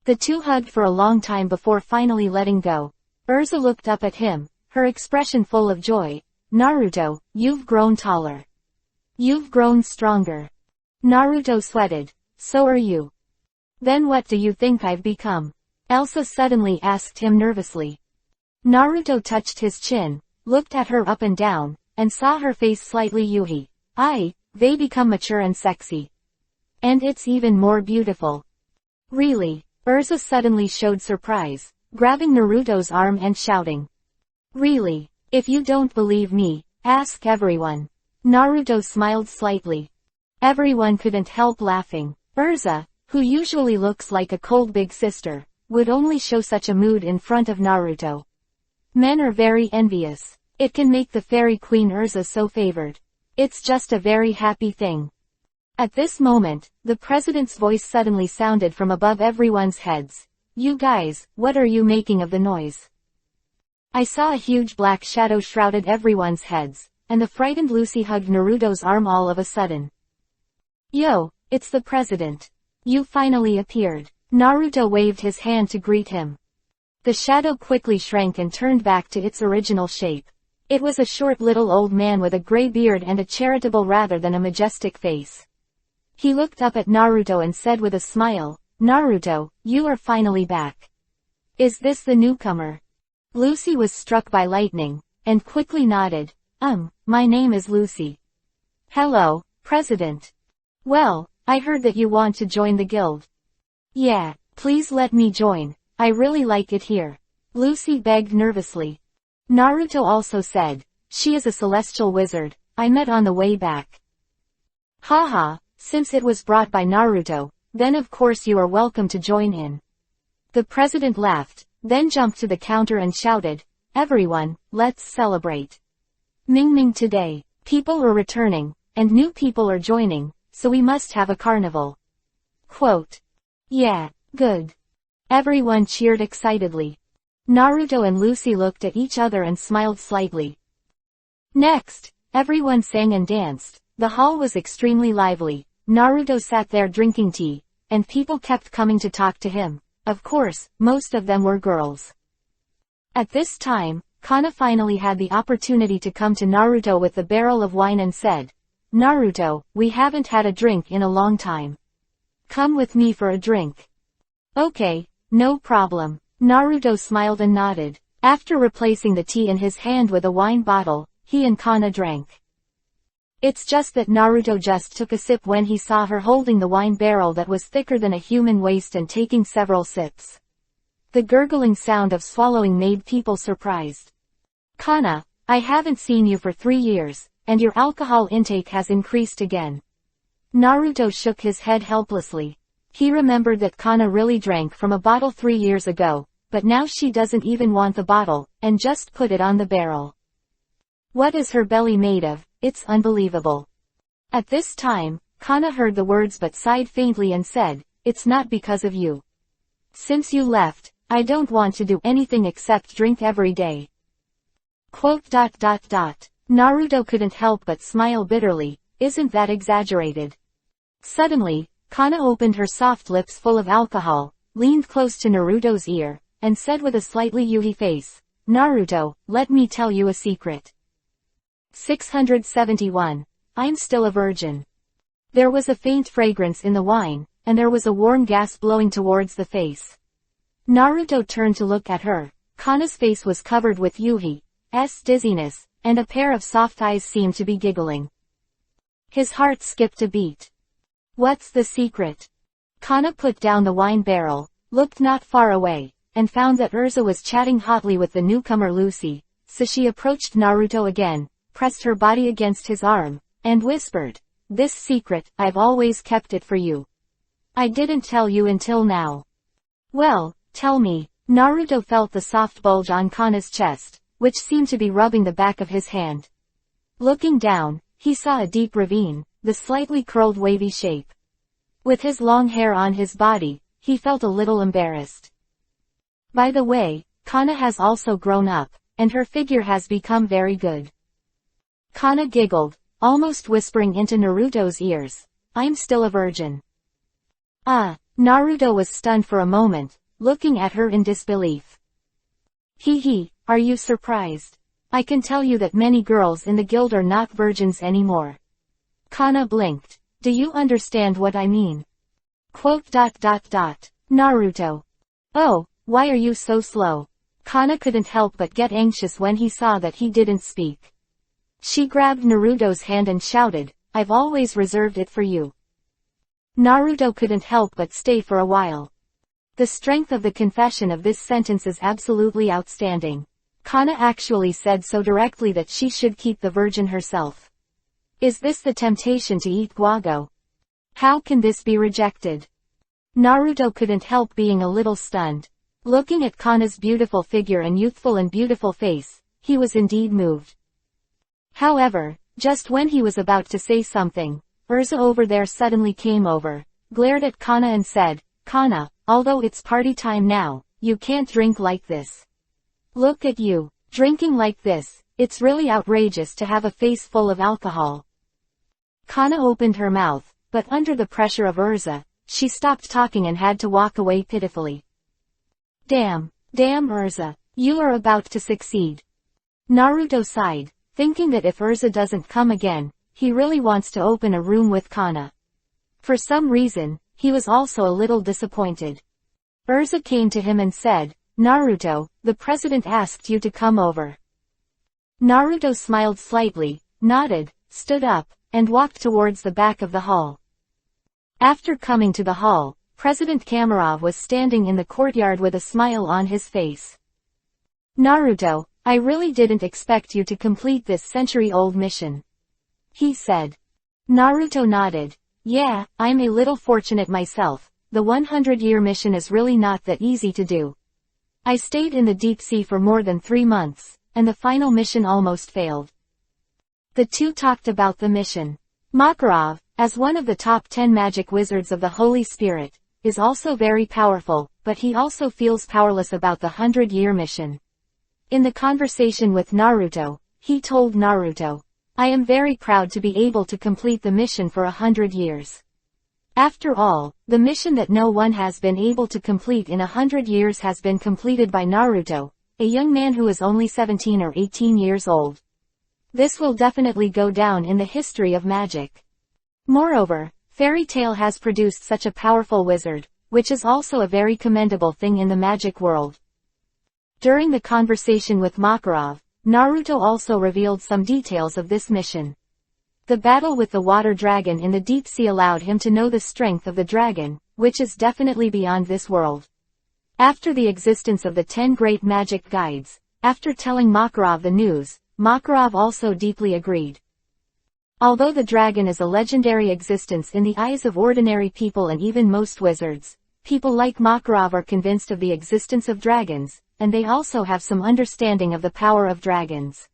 The two hugged for a long time before finally letting go. Urza looked up at him, her expression full of joy. Naruto, you've grown taller. You've grown stronger. Naruto sweated. So are you. Then what do you think I've become? Elsa suddenly asked him nervously. Naruto touched his chin, looked at her up and down, and saw her face slightly Yuhi. They become mature and sexy. And it's even more beautiful. Really? Urza suddenly showed surprise, grabbing Naruto's arm and shouting. Really? If you don't believe me, ask everyone. Naruto smiled slightly. Everyone couldn't help laughing. Urza, who usually looks like a cold big sister, would only show such a mood in front of Naruto. Men are very envious. It can make the fairy queen Urza so favored. It's just a very happy thing. At this moment, the president's voice suddenly sounded from above everyone's heads. You guys, what are you making of the noise? I saw a huge black shadow shrouded everyone's heads, and the frightened Lucy hugged Naruto's arm all of a sudden. Yo, it's the president. You finally appeared. Naruto waved his hand to greet him. The shadow quickly shrank and turned back to its original shape. It was a short little old man with a gray beard and a charitable rather than a majestic face. He looked up at Naruto and said with a smile, Naruto, you are finally back. Is this the newcomer? Lucy was struck by lightning, and quickly nodded. My name is Lucy. Hello, President. Well, I heard that you want to join the guild. Yeah, please let me join. I really like it here. Lucy begged nervously. Naruto also said, she is a celestial wizard, I met on the way back. Haha, since it was brought by Naruto, then of course you are welcome to join in. The president laughed, then jumped to the counter and shouted, everyone, let's celebrate. Ming today, people are returning, and new people are joining, so we must have a carnival. Quote. Yeah, good. Everyone cheered excitedly. Naruto and Lucy looked at each other and smiled slightly. Next, everyone sang and danced. The hall was extremely lively. Naruto sat there drinking tea, and people kept coming to talk to him. Of course, most of them were girls. At this time, Kana finally had the opportunity to come to Naruto with the barrel of wine and said, Naruto, we haven't had a drink in a long time. Come with me for a drink. Okay, no problem. Naruto smiled and nodded. After replacing the tea in his hand with a wine bottle, he and Kana drank. It's just that Naruto just took a sip when he saw her holding the wine barrel that was thicker than a human waist and taking several sips. The gurgling sound of swallowing made people surprised. Kana, I haven't seen you for 3 years, and your alcohol intake has increased again. Naruto shook his head helplessly. He remembered that Kana really drank from a bottle 3 years ago, but now she doesn't even want the bottle, and just put it on the barrel. What is her belly made of? It's unbelievable. At this time, Kana heard the words but sighed faintly and said, it's not because of you. Since you left, I don't want to do anything except drink every day. Quote. Naruto couldn't help but smile bitterly. Isn't that exaggerated? Suddenly, Kana opened her soft lips full of alcohol, leaned close to Naruto's ear, and said with a slightly Yuhi face, Naruto, let me tell you a secret. 671. I'm still a virgin. There was a faint fragrance in the wine, and there was a warm gas blowing towards the face. Naruto turned to look at her, Kana's face was covered with Yuhi's dizziness, and a pair of soft eyes seemed to be giggling. His heart skipped a beat. What's the secret? Kana put down the wine barrel, looked not far away, and found that Urza was chatting hotly with the newcomer Lucy, so she approached Naruto again, pressed her body against his arm, and whispered, "This secret, I've always kept it for you. I didn't tell you until now." "Well, tell me." Naruto felt the soft bulge on Kana's chest, which seemed to be rubbing the back of his hand. Looking down, he saw a deep ravine, the slightly curled wavy shape. With his long hair on his body, he felt a little embarrassed. "By the way, Kana has also grown up, and her figure has become very good." Kana giggled, almost whispering into Naruto's ears, "I'm still a virgin." Naruto was stunned for a moment, looking at her in disbelief. Are you surprised? I can tell you that many girls in the guild are not virgins anymore." Kana blinked. "Do you understand what I mean?" Naruto. "Oh, why are you so slow?" Kana couldn't help but get anxious when he saw that he didn't speak. She grabbed Naruto's hand and shouted, "I've always reserved it for you." Naruto couldn't help but stay for a while. The strength of the confession of this sentence is absolutely outstanding. Kana actually said so directly that she should keep the virgin herself. Is this the temptation to eat guago? How can this be rejected? Naruto couldn't help being a little stunned. Looking at Kana's beautiful figure and youthful and beautiful face, he was indeed moved. However, just when he was about to say something, Urza over there suddenly came over, glared at Kana and said, "Kana, although it's party time now, you can't drink like this. Look at you, drinking like this, it's really outrageous to have a face full of alcohol." Kana opened her mouth, but under the pressure of Urza, she stopped talking and had to walk away pitifully. Damn Urza, you are about to succeed." Naruto sighed, thinking that if Urza doesn't come again, he really wants to open a room with Kana. For some reason, he was also a little disappointed. Urza came to him and said, "Naruto, the president asked you to come over." Naruto smiled slightly, nodded, stood up, and walked towards the back of the hall. After coming to the hall, President Kamarov was standing in the courtyard with a smile on his face. "Naruto, I really didn't expect you to complete this century-old mission," he said. Naruto nodded. "Yeah, I'm a little fortunate myself. The 100-year mission is really not that easy to do. I stayed in the deep sea for more than 3 months, and the final mission almost failed." The two talked about the mission. Makarov, as one of the top 10 magic wizards of the Holy Spirit, is also very powerful, but he also feels powerless about the 100-year mission. In the conversation with Naruto, he told Naruto, "I am very proud to be able to complete the mission for 100 years. After all, the mission that no one has been able to complete in 100 years has been completed by Naruto, a young man who is only 17 or 18 years old. This will definitely go down in the history of magic. Moreover, Fairy Tail has produced such a powerful wizard, which is also a very commendable thing in the magic world." During the conversation with Makarov, Naruto also revealed some details of this mission. The battle with the water dragon in the deep sea allowed him to know the strength of the dragon, which is definitely beyond this world. After the existence of the 10 great magic guides, after telling Makarov the news, Makarov also deeply agreed. Although the dragon is a legendary existence in the eyes of ordinary people and even most wizards, people like Makarov are convinced of the existence of dragons, and they also have some understanding of the power of dragons.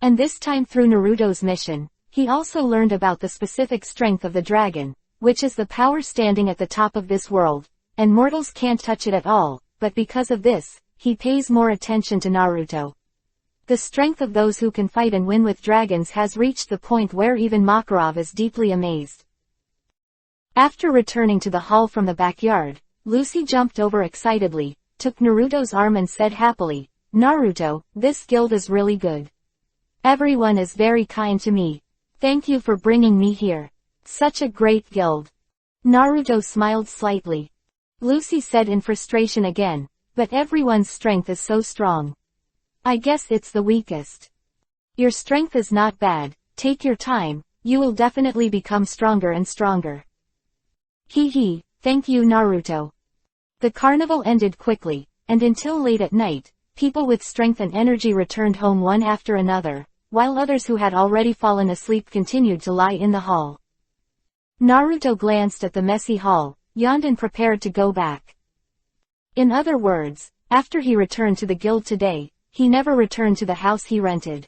And this time through Naruto's mission, he also learned about the specific strength of the dragon, which is the power standing at the top of this world, and mortals can't touch it at all, but because of this, he pays more attention to Naruto. The strength of those who can fight and win with dragons has reached the point where even Makarov is deeply amazed. After returning to the hall from the backyard, Lucy jumped over excitedly, took Naruto's arm and said happily, "Naruto, this guild is really good. Everyone is very kind to me. Thank you for bringing me here. Such a great guild." Naruto smiled slightly. Lucy said in frustration again, but everyone's strength is so strong. I guess it's the weakest. Your strength is not bad, take your time, you will definitely become stronger and stronger. Hee, thank you Naruto. The carnival ended quickly, and until late at night, people with strength and energy returned home one after another, while others who had already fallen asleep continued to lie in the hall. Naruto glanced at the messy hall, yawned and prepared to go back. In other words, after he returned to the guild today, he never returned to the house he rented.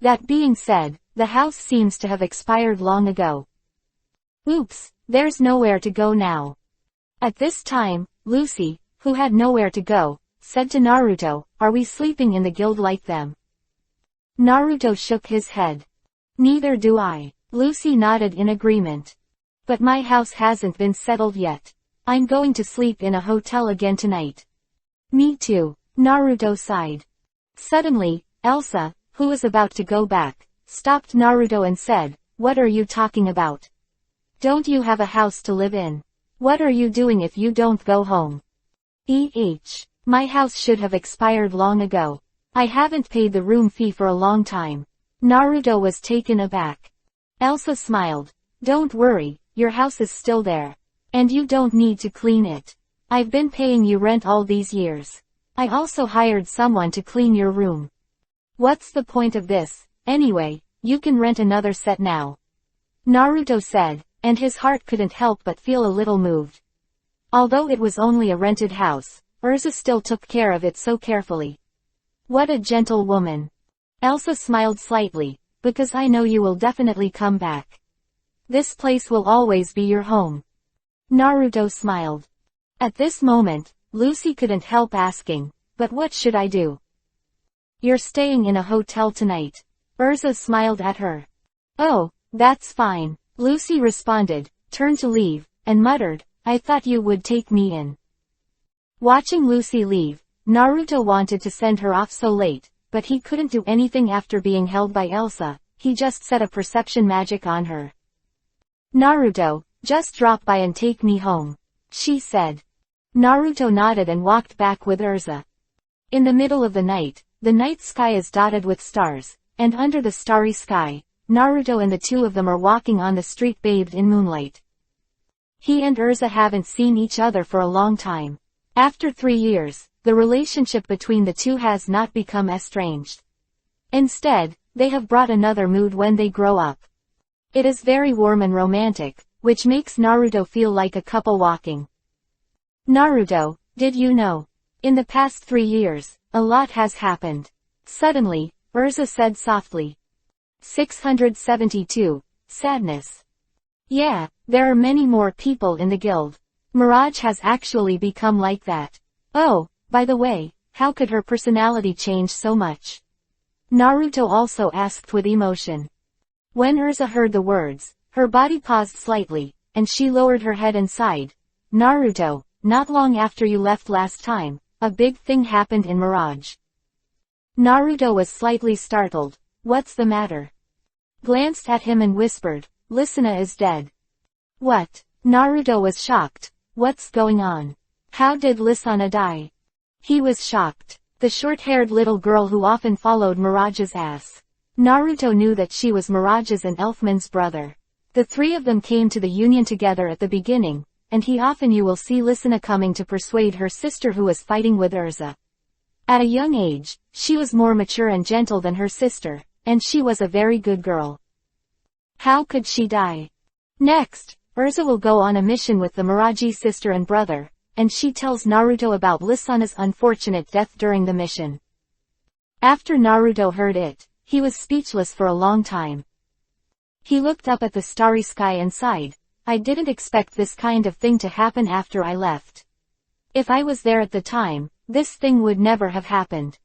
That being said, the house seems to have expired long ago. Oops, there's nowhere to go now. At this time, Lucy, who had nowhere to go, said to Naruto, "Are we sleeping in the guild like them?" Naruto shook his head. "Neither do I." Lucy nodded in agreement. "But my house hasn't been settled yet. I'm going to sleep in a hotel again tonight." "Me too," Naruto sighed. Suddenly, Elsa, who was about to go back, stopped Naruto and said, "What are you talking about? Don't you have a house to live in? What are you doing if you don't go home?" My house should have expired long ago. I haven't paid the room fee for a long time." Naruto was taken aback. Elsa smiled. "Don't worry, your house is still there. And you don't need to clean it. I've been paying you rent all these years. I also hired someone to clean your room. What's the point of this, anyway? You can rent another set now," Naruto said, and his heart couldn't help but feel a little moved. Although it was only a rented house, Urza still took care of it so carefully. What a gentle woman. Elsa smiled slightly, "Because I know you will definitely come back. This place will always be your home." Naruto smiled. At this moment, Lucy couldn't help asking, "But what should I do?" "You're staying in a hotel tonight." Urza smiled at her. "Oh, that's fine," Lucy responded, turned to leave, and muttered, "I thought you would take me in." Watching Lucy leave, Naruto wanted to send her off so late, but he couldn't do anything after being held by Elsa. He just set a perception magic on her. "Naruto, just drop by and take me home," she said. Naruto nodded and walked back with Urza. In the middle of the night sky is dotted with stars, and under the starry sky, Naruto and the two of them are walking on the street bathed in moonlight. He and Urza haven't seen each other for a long time. After 3 years, the relationship between the two has not become estranged. Instead, they have brought another mood when they grow up. It is very warm and romantic, which makes Naruto feel like a couple walking. "Naruto, did you know? In the past 3 years, a lot has happened," suddenly, Urza said softly. 672. Sadness. "Yeah, there are many more people in the guild. Mirage has actually become like that. Oh, by the way, how could her personality change so much?" Naruto also asked with emotion. When Urza heard the words, her body paused slightly, and she lowered her head and sighed. "Naruto, not long after you left last time, a big thing happened in Mirage." Naruto was slightly startled. "What's the matter?" Glanced at him and whispered, "Lisana is dead." "What?" Naruto was shocked. "What's going on? How did Lisana die?" He was shocked. The short-haired little girl who often followed Mirage's ass. Naruto knew that she was Mirage's and Elfman's brother. The three of them came to the union together at the beginning, and you will see Lisana coming to persuade her sister who was fighting with Urza. At a young age, she was more mature and gentle than her sister, and she was a very good girl. How could she die? Next, Urza will go on a mission with the Mirage sister and brother, and she tells Naruto about Lisana's unfortunate death during the mission. After Naruto heard it, he was speechless for a long time. He looked up at the starry sky and sighed. "I didn't expect this kind of thing to happen after I left. If I was there at the time, this thing would never have happened."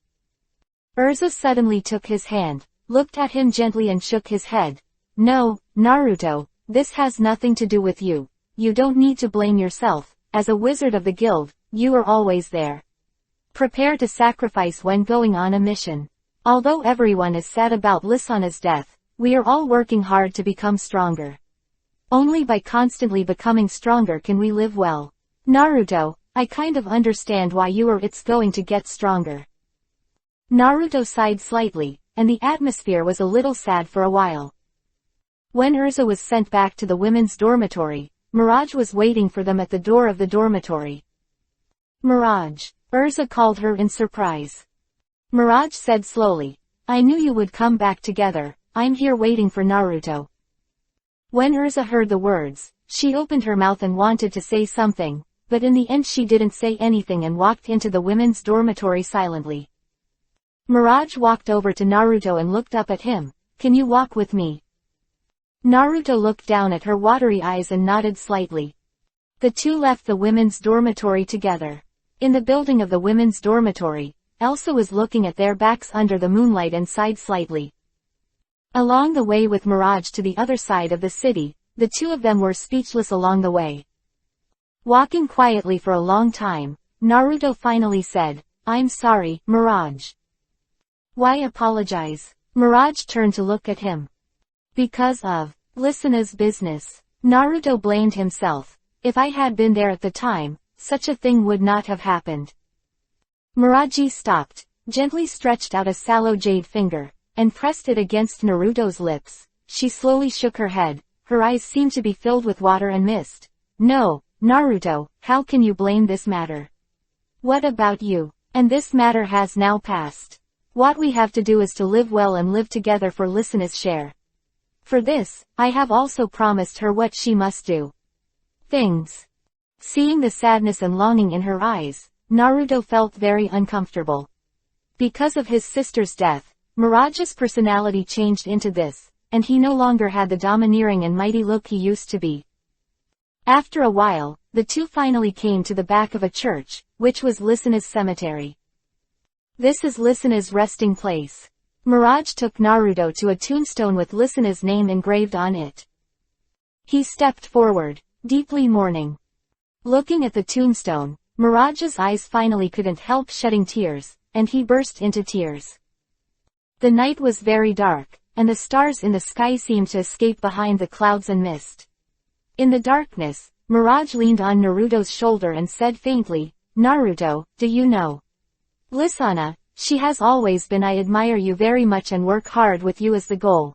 Urza suddenly took his hand, looked at him gently and shook his head. "No, Naruto, this has nothing to do with you. You don't need to blame yourself. As a wizard of the guild, you are always there. Prepare to sacrifice when going on a mission. Although everyone is sad about Lisana's death, we are all working hard to become stronger. Only by constantly becoming stronger can we live well. Naruto, I kind of understand why it's going to get stronger. Naruto sighed slightly, and the atmosphere was a little sad for a while. When Urza was sent back to the women's dormitory, Mirage was waiting for them at the door of the dormitory. Mirage, Urza called her in surprise. Mirage said slowly, I knew you would come back together, I'm here waiting for Naruto. When Urza heard the words, she opened her mouth and wanted to say something, but in the end she didn't say anything and walked into the women's dormitory silently. Mirage walked over to Naruto and looked up at him, can you walk with me? Naruto looked down at her watery eyes and nodded slightly. The two left the women's dormitory together. In the building of the women's dormitory, Elsa was looking at their backs under the moonlight and sighed slightly. Along the way with Mirage to the other side of the city, the two of them were speechless along the way. Walking quietly for a long time, Naruto finally said, I'm sorry, Mirage. Why apologize? Mirage turned to look at him. Because of Listena's business. Naruto blamed himself. If I had been there at the time, such a thing would not have happened. Mirage stopped, gently stretched out a sallow jade finger, and pressed it against Naruto's lips. She slowly shook her head, her eyes seemed to be filled with water and mist. No, Naruto, how can you blame this matter? What about you? And this matter has now passed. What we have to do is to live well and live together for Listena's share. For this, I have also promised her what she must do. Things. Seeing the sadness and longing in her eyes, Naruto felt very uncomfortable. Because of his sister's death, Mirage's personality changed into this, and he no longer had the domineering and mighty look he used to be. After a while, the two finally came to the back of a church, which was Listena's cemetery. This is Listena's resting place. Mirage took Naruto to a tombstone with Listena's name engraved on it. He stepped forward, deeply mourning. Looking at the tombstone, Mirage's eyes finally couldn't help shedding tears, and he burst into tears. The night was very dark, and the stars in the sky seemed to escape behind the clouds and mist. In the darkness, Mirage leaned on Naruto's shoulder and said faintly, Naruto, do you know? Lisana, she has always been. I admire you very much and work hard with you as the goal.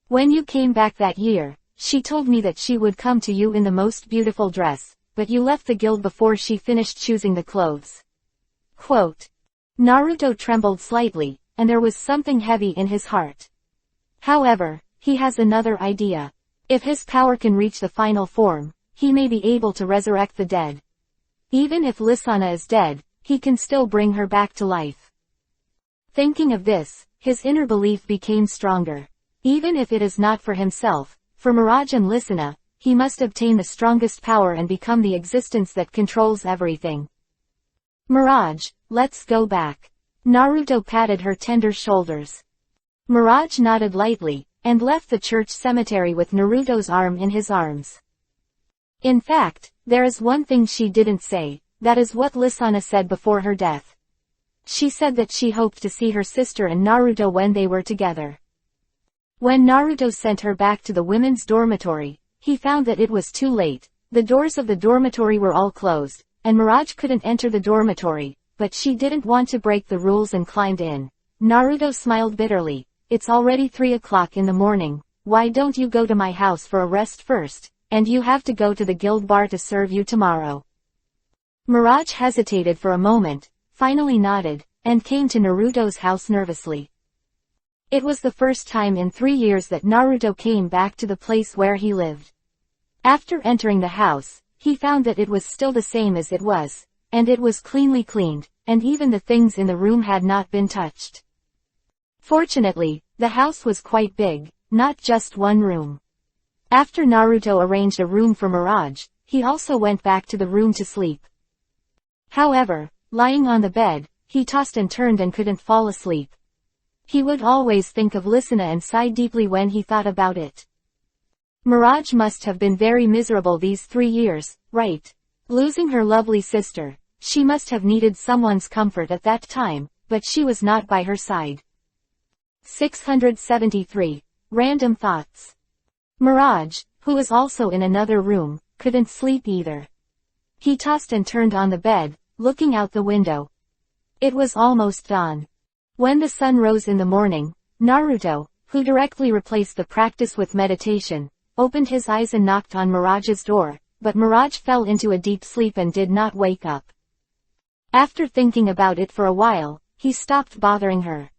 When you came back that year, she told me that she would come to you in the most beautiful dress, but you left the guild before she finished choosing the clothes. Quote. Naruto trembled slightly, and there was something heavy in his heart. However, he has another idea. If his power can reach the final form, he may be able to resurrect the dead. Even if Lisana is dead, he can still bring her back to life. Thinking of this, his inner belief became stronger. Even if it is not for himself, for Mirage and Lisana, he must obtain the strongest power and become the existence that controls everything. Mirage, let's go back. Naruto patted her tender shoulders. Mirage nodded lightly, and left the church cemetery with Naruto's arm in his arms. In fact, there is one thing she didn't say, that is what Lisana said before her death. She said that she hoped to see her sister and Naruto when they were together. When Naruto sent her back to the women's dormitory, he found that it was too late. The doors of the dormitory were all closed, and Mirage couldn't enter the dormitory, but she didn't want to break the rules and climbed in. Naruto smiled bitterly. It's already 3 o'clock in the morning, why don't you go to my house for a rest first, and you have to go to the guild bar to serve you tomorrow. Mirage hesitated for a moment, finally nodded, and came to Naruto's house nervously. It was the first time in 3 years that Naruto came back to the place where he lived. After entering the house, he found that it was still the same as it was, and it was cleanly cleaned, and even the things in the room had not been touched. Fortunately, the house was quite big, not just one room. After Naruto arranged a room for Mirage, he also went back to the room to sleep. However, lying on the bed, he tossed and turned and couldn't fall asleep. He would always think of Lisana and sigh deeply when he thought about it. Mirage must have been very miserable these 3 years, right? Losing her lovely sister, she must have needed someone's comfort at that time, but she was not by her side. 673. Random thoughts. Mirage, who was also in another room, couldn't sleep either. He tossed and turned on the bed, looking out the window. It was almost dawn. When the sun rose in the morning, Naruto, who directly replaced the practice with meditation, opened his eyes and knocked on Mirage's door, but Mirage fell into a deep sleep and did not wake up. After thinking about it for a while, he stopped bothering her.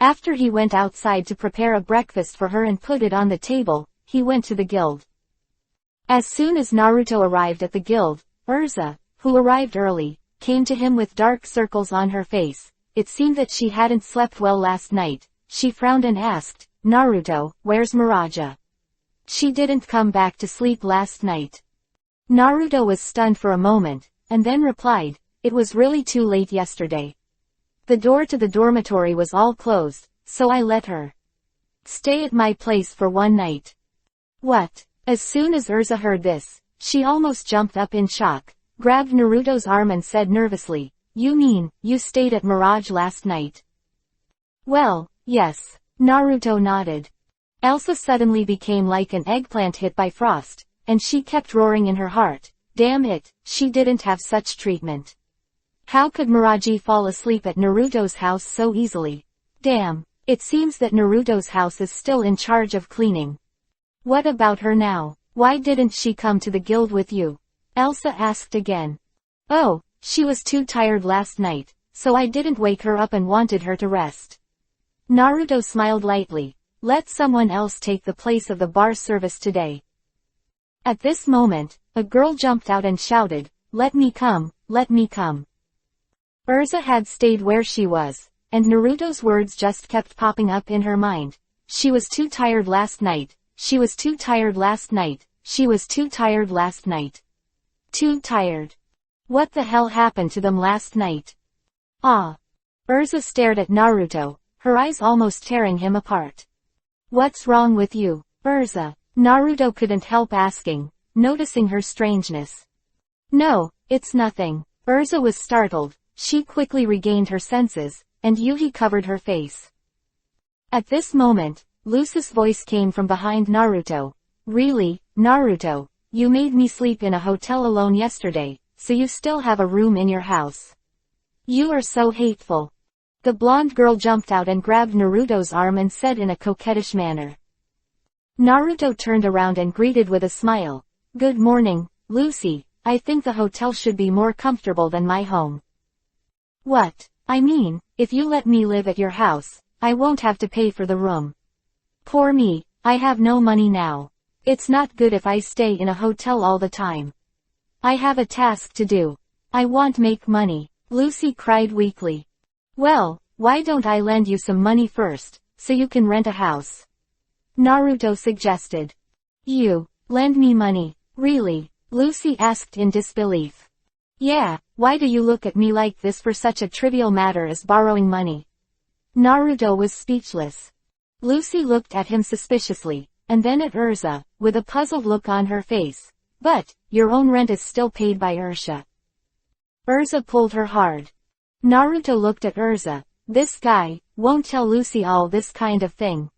After he went outside to prepare a breakfast for her and put it on the table, he went to the guild. As soon as Naruto arrived at the guild, Urza, who arrived early, came to him with dark circles on her face. It seemed that she hadn't slept well last night. She frowned and asked, "Naruto, where's Miraja? She didn't come back to sleep last night." Naruto was stunned for a moment, and then replied, "It was really too late yesterday. The door to the dormitory was all closed, so I let her stay at my place for one night." What? As soon as Urza heard this, she almost jumped up in shock, grabbed Naruto's arm and said nervously, "You mean, you stayed at Mirage last night?" "Well, yes." Naruto nodded. Elsa suddenly became like an eggplant hit by frost, and she kept roaring in her heart, "Damn it, she didn't have such treatment. How could Mirage fall asleep at Naruto's house so easily? Damn, it seems that Naruto's house is still in charge of cleaning. What about her now? Why didn't she come to the guild with you?" Elsa asked again. "Oh, she was too tired last night, so I didn't wake her up and wanted her to rest." Naruto smiled lightly. "Let someone else take the place of the bar service today." At this moment, a girl jumped out and shouted, "Let me come, let me come." Urza had stayed where she was, and Naruto's words just kept popping up in her mind. She was too tired last night. She was too tired last night. She was too tired last night. Too tired. What the hell happened to them last night? Ah. Urza stared at Naruto, her eyes almost tearing him apart. "What's wrong with you, Urza?" Naruto couldn't help asking, noticing her strangeness. "No, it's nothing." Urza was startled. She quickly regained her senses, and Yuhi covered her face. At this moment, Lucy's voice came from behind Naruto. "Really, Naruto? You made me sleep in a hotel alone yesterday, so you still have a room in your house. You are so hateful." The blonde girl jumped out and grabbed Naruto's arm and said in a coquettish manner. Naruto turned around and greeted with a smile. "Good morning, Lucy. I think the hotel should be more comfortable than my home." "What? I mean, if you let me live at your house, I won't have to pay for the room. Poor me, I have no money now. It's not good if I stay in a hotel all the time. I have a task to do. I want make money," Lucy cried weakly. "Well, why don't I lend you some money first, so you can rent a house?" Naruto suggested. "You lend me money, really?" Lucy asked in disbelief. "Yeah, why do you look at me like this for such a trivial matter as borrowing money?" Naruto was speechless. Lucy looked at him suspiciously, and then at Urza, with a puzzled look on her face. "But, your own rent is still paid by Urza." Urza pulled her hard. Naruto looked at Urza. This guy won't tell Lucy all this kind of thing.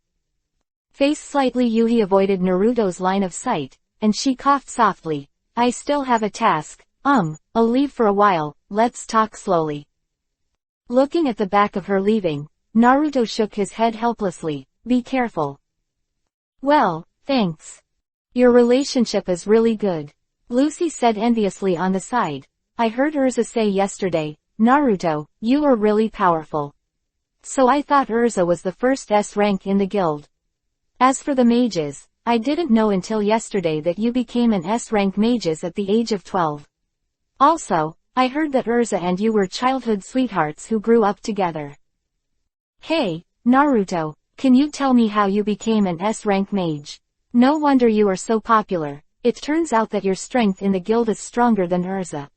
Face slightly Yuhi avoided Naruto's line of sight, and she coughed softly. "I still have a task. I'll leave for a while, let's talk slowly." Looking at the back of her leaving, Naruto shook his head helplessly. "Be careful." "Well, thanks. Your relationship is really good," Lucy said enviously on the side. "I heard Urza say yesterday, Naruto, you are really powerful. So I thought Urza was the first S rank in the guild. As for the mages, I didn't know until yesterday that you became an S rank mages at the age of 12. Also, I heard that Urza and you were childhood sweethearts who grew up together. Hey, Naruto, can you tell me how you became an S rank mage? No wonder you are so popular. It turns out that your strength in the guild is stronger than Urza."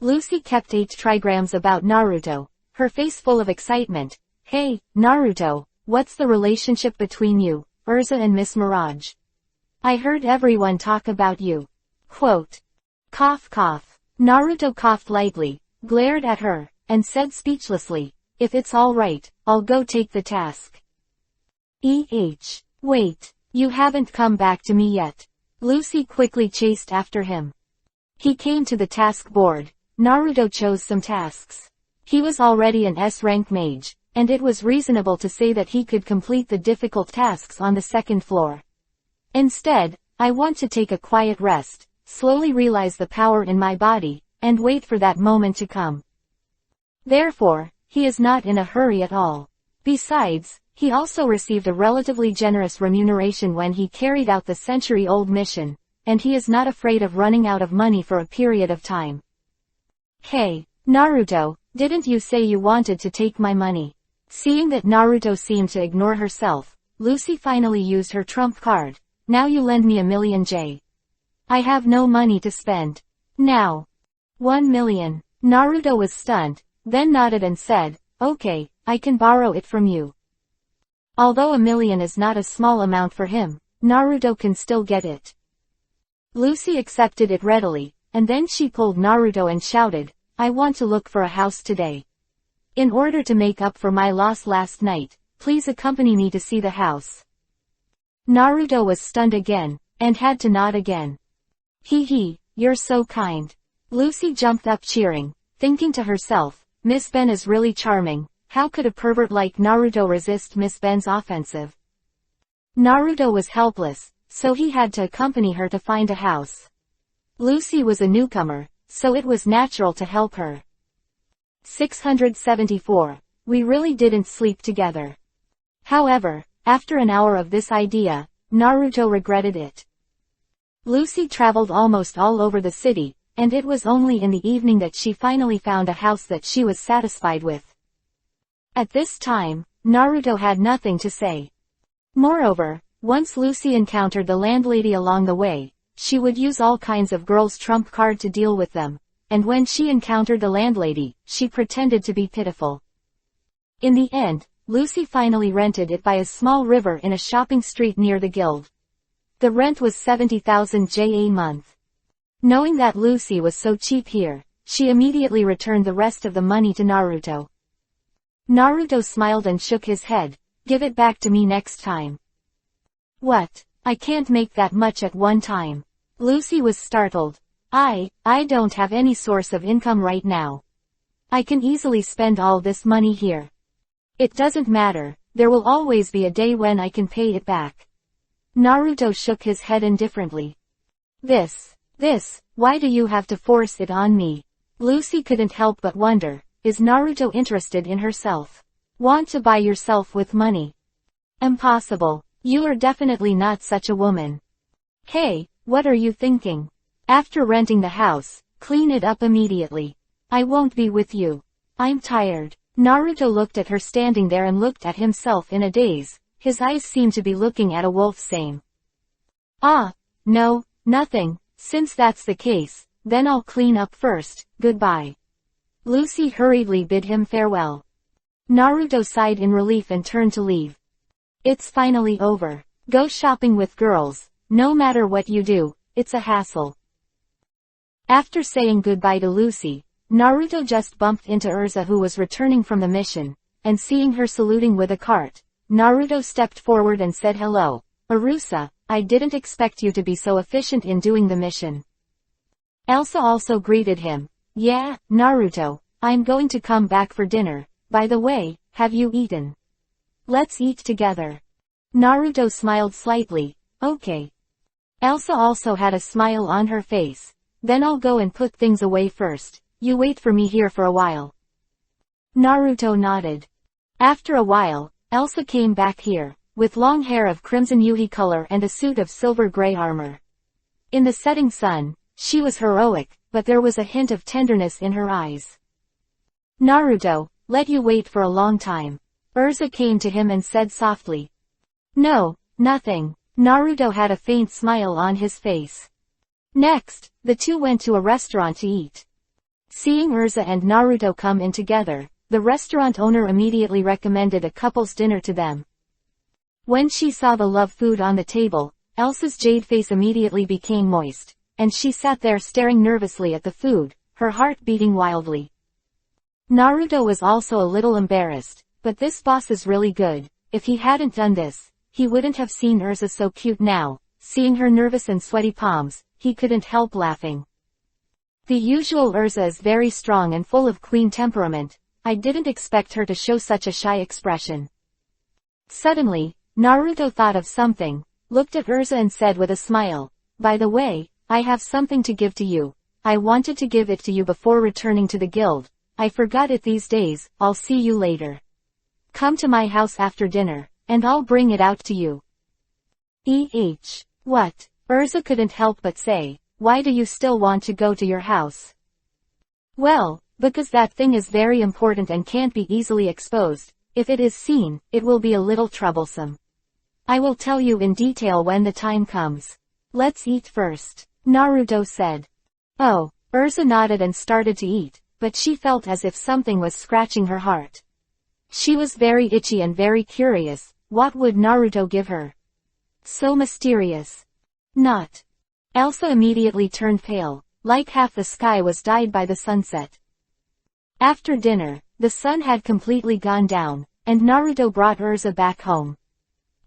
Lucy kept 8 trigrams about Naruto, her face full of excitement. "Hey, Naruto, what's the relationship between you, Urza and Miss Mirage? I heard everyone talk about you." Quote. Cough cough. Naruto coughed lightly, glared at her, and said speechlessly, "If it's all right, I'll go take the task." Wait, you haven't come back to me yet. Lucy quickly chased after him. He came to the task board. Naruto chose some tasks. He was already an S-rank mage, and it was reasonable to say that he could complete the difficult tasks on the second floor. Instead, I want to take a quiet rest, slowly realize the power in my body, and wait for that moment to come. Therefore, he is not in a hurry at all. Besides, he also received a relatively generous remuneration when he carried out the century-old mission, and he is not afraid of running out of money for a period of time. Hey, Naruto, didn't you say you wanted to take my money? Seeing that Naruto seemed to ignore herself, Lucy finally used her trump card. Now you lend me $1,000,000 J. I have no money to spend. Now. 1,000,000. Naruto was stunned, then nodded and said, okay, I can borrow it from you. Although $1,000,000 is not a small amount for him, Naruto can still get it. Lucy accepted it readily, and then she pulled Naruto and shouted, I want to look for a house today. In order to make up for my loss last night, please accompany me to see the house. Naruto was stunned again, and had to nod again. Hee, you're so kind. Lucy jumped up cheering, thinking to herself, Miss Ben is really charming, how could a pervert like Naruto resist Miss Ben's offensive? Naruto was helpless, so he had to accompany her to find a house. Lucy was a newcomer, so it was natural to help her. 674. We really didn't sleep together. However, after an hour of this idea, Naruto regretted it. Lucy traveled almost all over the city, and it was only in the evening that she finally found a house that she was satisfied with. At this time, Naruto had nothing to say. Moreover, once Lucy encountered the landlady along the way, she would use all kinds of girls' trump card to deal with them, and when she encountered the landlady, she pretended to be pitiful. In the end, Lucy finally rented it by a small river in a shopping street near the guild. The rent was 70,000 J a month. Knowing that Lucy was so cheap here, she immediately returned the rest of the money to Naruto. Naruto smiled and shook his head, give it back to me next time. What? I can't make that much at one time. Lucy was startled. I don't have any source of income right now. I can easily spend all this money here. It doesn't matter, there will always be a day when I can pay it back. Naruto shook his head indifferently. This, why do you have to force it on me? Lucy couldn't help but wonder, is Naruto interested in herself? Want to buy yourself with money? Impossible, you are definitely not such a woman. Hey, what are you thinking? After renting the house, clean it up immediately. I won't be with you. I'm tired. Naruto looked at her standing there and looked at himself in a daze. His eyes seemed to be looking at a wolf same. No, nothing, since that's the case, then I'll clean up first, goodbye. Lucy hurriedly bid him farewell. Naruto sighed in relief and turned to leave. It's finally over. Go shopping with girls, no matter what you do, it's a hassle. After saying goodbye to Lucy, Naruto just bumped into Urza who was returning from the mission, and seeing her saluting with a cart, Naruto stepped forward and said hello, Arusa, I didn't expect you to be so efficient in doing the mission. Elsa also greeted him. Yeah, Naruto, I'm going to come back for dinner. By the way, have you eaten? Let's eat together. Naruto smiled slightly. Okay. Elsa also had a smile on her face. Then I'll go and put things away first. You wait for me here for a while. Naruto nodded. After a while, Elsa came back here, with long hair of crimson yuhi color and a suit of silver gray armor. In the setting sun, she was heroic, but there was a hint of tenderness in her eyes. Naruto, let you wait for a long time. Urza came to him and said softly. No, nothing. Naruto had a faint smile on his face. Next, the two went to a restaurant to eat. Seeing Urza and Naruto come in together, the restaurant owner immediately recommended a couple's dinner to them. When she saw the love food on the table, Elsa's jade face immediately became moist, and she sat there staring nervously at the food, her heart beating wildly. Naruto was also a little embarrassed, but this boss is really good. If he hadn't done this, he wouldn't have seen Urza so cute now. Seeing her nervous and sweaty palms, he couldn't help laughing. The usual Urza is very strong and full of queen temperament. I didn't expect her to show such a shy expression. Suddenly, Naruto thought of something, looked at Urza and said with a smile, "By the way, I have something to give to you. I wanted to give it to you before returning to the guild. I forgot it these days. I'll see you later. Come to my house after dinner, and I'll bring it out to you." What? Urza couldn't help but say, "Why do you still want to go to your house?" "Well, because that thing is very important and can't be easily exposed. If it is seen, it will be a little troublesome. I will tell you in detail when the time comes. Let's eat first," Naruto said. Oh, Urza nodded and started to eat, but she felt as if something was scratching her heart. She was very itchy and very curious. What would Naruto give her? So mysterious. Not. Elsa immediately turned pale, like half the sky was dyed by the sunset. After dinner, the sun had completely gone down, and Naruto brought Urza back home.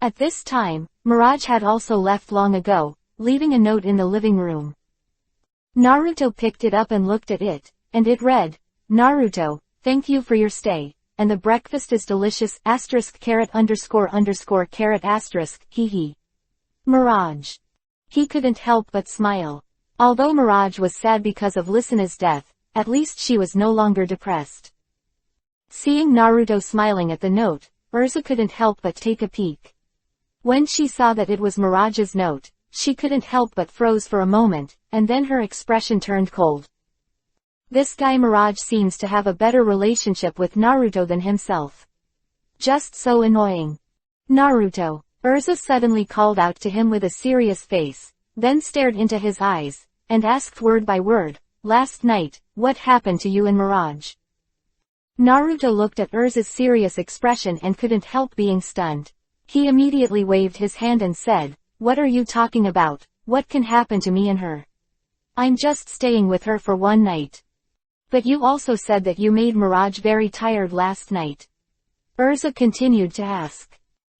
At this time, Mirage had also left long ago, leaving a note in the living room. Naruto picked it up and looked at it, and it read, "Naruto, thank you for your stay, and the breakfast is delicious, *___, hee. Mirage." He couldn't help but smile. Although Mirage was sad because of Listena's death, at least she was no longer depressed. Seeing Naruto smiling at the note, Urza couldn't help but take a peek. When she saw that it was Mirage's note, she couldn't help but froze for a moment, and then her expression turned cold. This guy Mirage seems to have a better relationship with Naruto than himself. Just so annoying. "Naruto," Urza suddenly called out to him with a serious face, then stared into his eyes, and asked word by word, "Last night, what happened to you and Mirage?" Naruto looked at Urza's serious expression and couldn't help being stunned. He immediately waved his hand and said, "What are you talking about? What can happen to me and her? I'm just staying with her for one night." "But you also said that you made Mirage very tired last night." Urza continued to ask.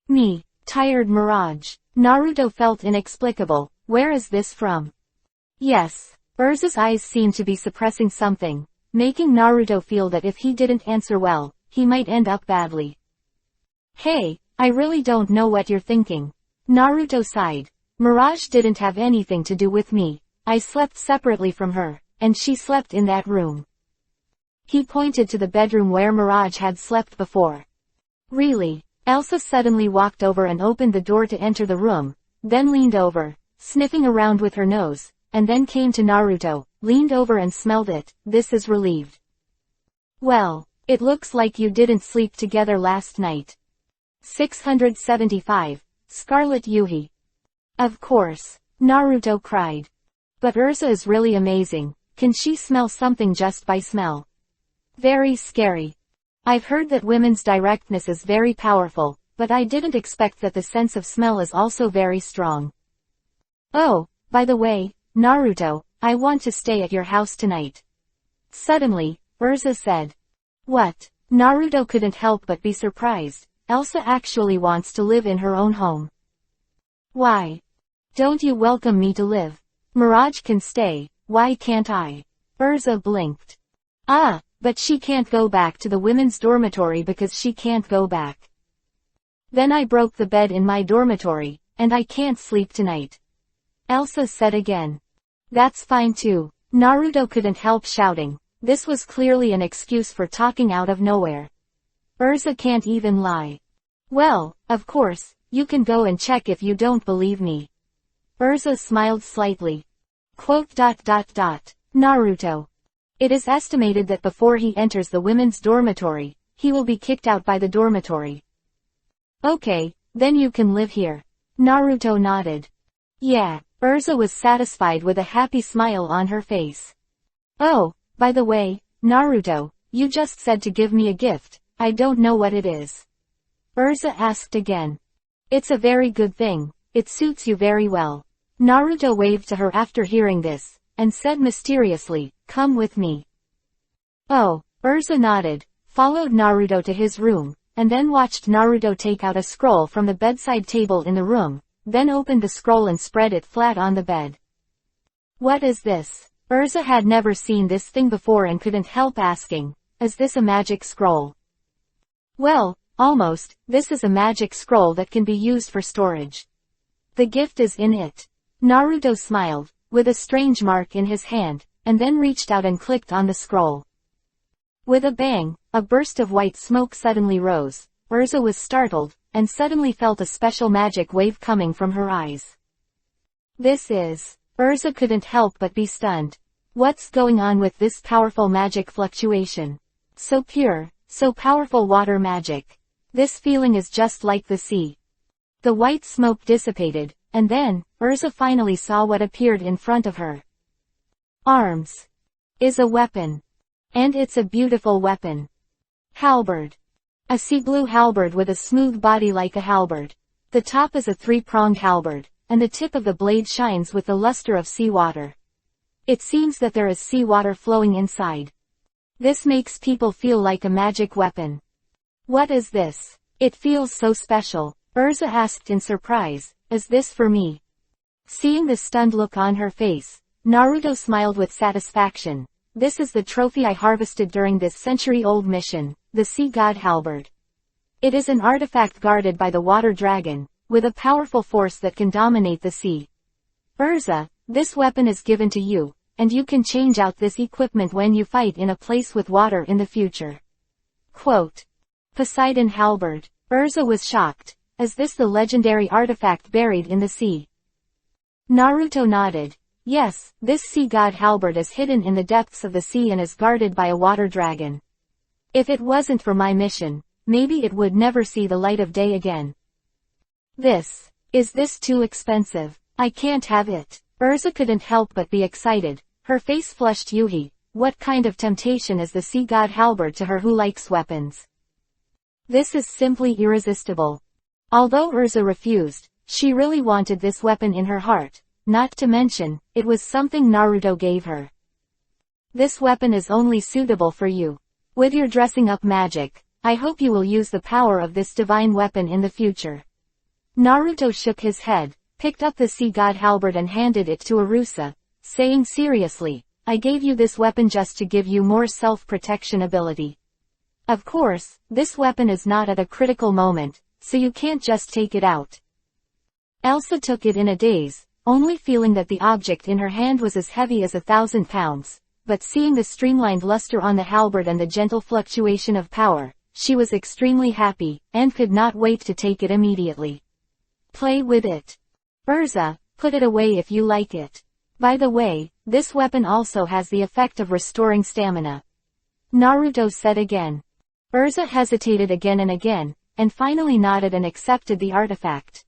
"Me, tired Mirage?" Naruto felt inexplicable. Where is this from? Yes. Urza's eyes seemed to be suppressing something, making Naruto feel that if he didn't answer well, he might end up badly. "Hey, I really don't know what you're thinking." Naruto sighed. "Mirage didn't have anything to do with me. I slept separately from her, and she slept in that room." He pointed to the bedroom where Mirage had slept before. "Really?" Elsa suddenly walked over and opened the door to enter the room, then leaned over, sniffing around with her nose, and then came to Naruto, leaned over and smelled it. "This is relieved. Well, it looks like you didn't sleep together last night." 675. Scarlet Yuhi. "Of course," Naruto cried. "But Urza is really amazing. Can she smell something just by smell? Very scary. I've heard that women's directness is very powerful, but I didn't expect that the sense of smell is also very strong. Oh, by the way, Naruto, I want to stay at your house tonight." Suddenly, Urza said. "What?" Naruto couldn't help but be surprised. Elsa actually wants to live in her own home. "Why? Don't you welcome me to live? Mirage can stay, why can't I?" Urza blinked. "Ah, but she can't go back to the women's dormitory because she can't go back. Then I broke the bed in my dormitory, and I can't sleep tonight," Elsa said again. "That's fine too." Naruto couldn't help shouting. This was clearly an excuse for talking out of nowhere. Urza can't even lie. "Well, of course, you can go and check if you don't believe me." Urza smiled slightly. Naruto. It is estimated that before he enters the women's dormitory, he will be kicked out by the dormitory. "Okay, then you can live here." Naruto nodded. "Yeah." Urza was satisfied with a happy smile on her face. "Oh, by the way, Naruto, you just said to give me a gift. I don't know what it is." Urza asked again. "It's a very good thing. It suits you very well." Naruto waved to her after hearing this, and said mysteriously, "Come with me." Oh, Urza nodded, followed Naruto to his room, and then watched Naruto take out a scroll from the bedside table in the room, then opened the scroll and spread it flat on the bed. "What is this?" Urza had never seen this thing before and couldn't help asking, is this a magic scroll? Well, almost. This is a magic scroll that can be used for storage. The gift is in it. Naruto smiled, with a strange mark in his hand, and then reached out and clicked on the scroll. With a bang, a burst of white smoke suddenly rose. Urza was startled, and suddenly felt a special magic wave coming from her eyes. This is... Urza couldn't help but be stunned. What's going on with this powerful magic fluctuation? So pure, so powerful water magic. This feeling is just like the sea. The white smoke dissipated, and then, Urza finally saw what appeared in front of her. Arms. Is a weapon. And it's a beautiful weapon. Halberd. A sea blue halberd with a smooth body like a halberd. The top is a three-pronged halberd, and the tip of the blade shines with the luster of seawater. It seems that there is seawater flowing inside. This makes people feel like a magic weapon. What is this? It feels so special, Urza asked in surprise. Is this for me? Seeing the stunned look on her face, Naruto smiled with satisfaction. This is the trophy I harvested during this century-old mission, the Sea God Halberd. It is an artifact guarded by the water dragon, with a powerful force that can dominate the sea. Urza, this weapon is given to you, and you can change out this equipment when you fight in a place with water in the future. Quote. Poseidon Halberd. Urza was shocked. Is this the legendary artifact buried in the sea? Naruto nodded. Yes, this sea god halberd is hidden in the depths of the sea and is guarded by a water dragon. If it wasn't for my mission, maybe it would never see the light of day again. Is this too expensive? I can't have it. Urza couldn't help but be excited. Her face flushed. Yuhi, what kind of temptation is the sea god halberd to her who likes weapons? This is simply irresistible. Although Urza refused, she really wanted this weapon in her heart, not to mention, it was something Naruto gave her. This weapon is only suitable for you. With your dressing up magic, I hope you will use the power of this divine weapon in the future. Naruto shook his head, picked up the sea god halberd and handed it to Urza, saying seriously, I gave you this weapon just to give you more self-protection ability. Of course, this weapon is not at a critical moment, so you can't just take it out. Elsa took it in a daze, only feeling that the object in her hand was as heavy as 1,000 pounds, but seeing the streamlined luster on the halberd and the gentle fluctuation of power, she was extremely happy, and could not wait to take it immediately. Play with it. Urza, put it away if you like it. By the way, this weapon also has the effect of restoring stamina. Naruto said again. Urza hesitated again and again, and finally nodded and accepted the artifact.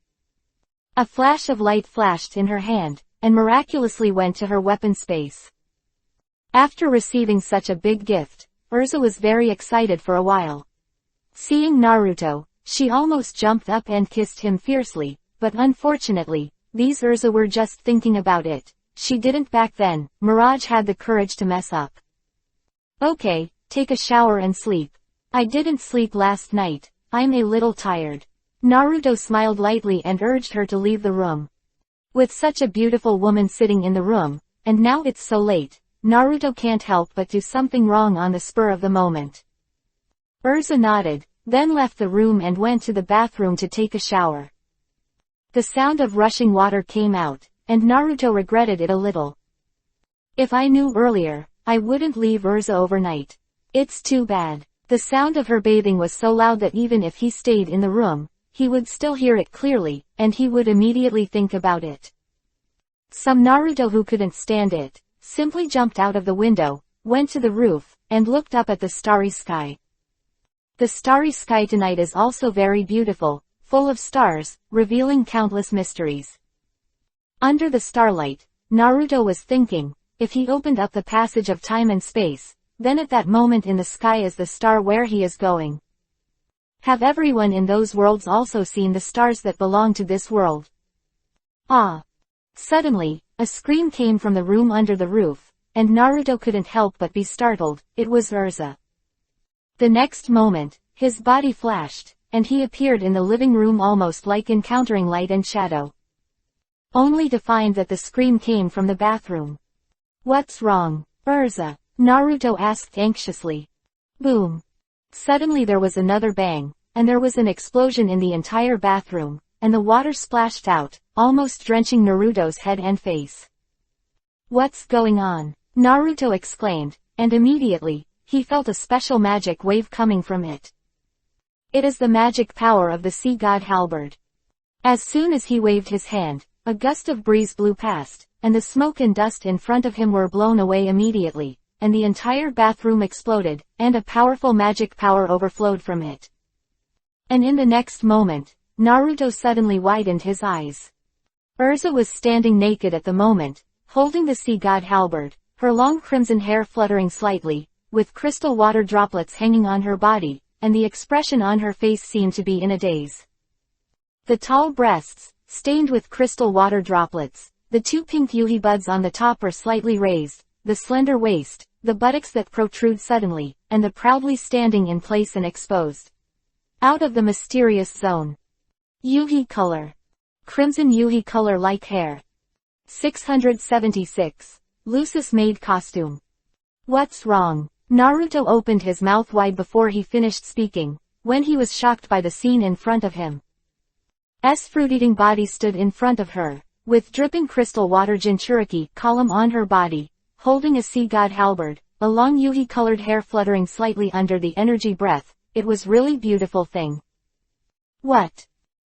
A flash of light flashed in her hand, and miraculously went to her weapon space. After receiving such a big gift, Urza was very excited for a while. Seeing Naruto, she almost jumped up and kissed him fiercely, but unfortunately, these Urza were just thinking about it. She didn't back then. Mirage had the courage to mess up. Okay, take a shower and sleep. I didn't sleep last night, I'm a little tired. Naruto smiled lightly and urged her to leave the room. With such a beautiful woman sitting in the room, and now it's so late, Naruto can't help but do something wrong on the spur of the moment. Urza nodded, then left the room and went to the bathroom to take a shower. The sound of rushing water came out, and Naruto regretted it a little. If I knew earlier, I wouldn't leave Urza overnight. It's too bad. The sound of her bathing was so loud that even if he stayed in the room, he would still hear it clearly, and he would immediately think about it. Some Naruto who couldn't stand it, simply jumped out of the window, went to the roof, and looked up at the starry sky. The starry sky tonight is also very beautiful, full of stars, revealing countless mysteries. Under the starlight, Naruto was thinking, if he opened up the passage of time and space, then at that moment in the sky is the star where he is going. Have everyone in those worlds also seen the stars that belong to this world? Ah! Suddenly, a scream came from the room under the roof, and Naruto couldn't help but be startled. It was Urza. The next moment, his body flashed, and he appeared in the living room almost like encountering light and shadow. Only to find that the scream came from the bathroom. What's wrong, Urza? Naruto asked anxiously. Boom. Suddenly there was another bang, and there was an explosion in the entire bathroom, and the water splashed out, almost drenching Naruto's head and face. What's going on? Naruto exclaimed, and immediately, he felt a special magic wave coming from it. It is the magic power of the sea god halberd. As soon as he waved his hand, a gust of breeze blew past, and the smoke and dust in front of him were blown away immediately, and the entire bathroom exploded, and a powerful magic power overflowed from it. And in the next moment, Naruto suddenly widened his eyes. Urza was standing naked at the moment, holding the sea god halberd, her long crimson hair fluttering slightly, with crystal water droplets hanging on her body, and the expression on her face seemed to be in a daze. The tall breasts, stained with crystal water droplets, the two pink yuhi buds on the top are slightly raised, the slender waist, the buttocks that protrude suddenly, and the proudly standing in place and exposed. Out of the mysterious zone. Yuhi color. Crimson yuhi color like hair. 676. Lucis maid costume. What's wrong? Naruto opened his mouth wide before he finished speaking, when he was shocked by the scene in front of him. Fruit-eating body stood in front of her, with dripping crystal water Jinchuriki column on her body, holding a sea god halberd, a long yuhi-colored hair fluttering slightly under the energy breath. It was really beautiful thing. What?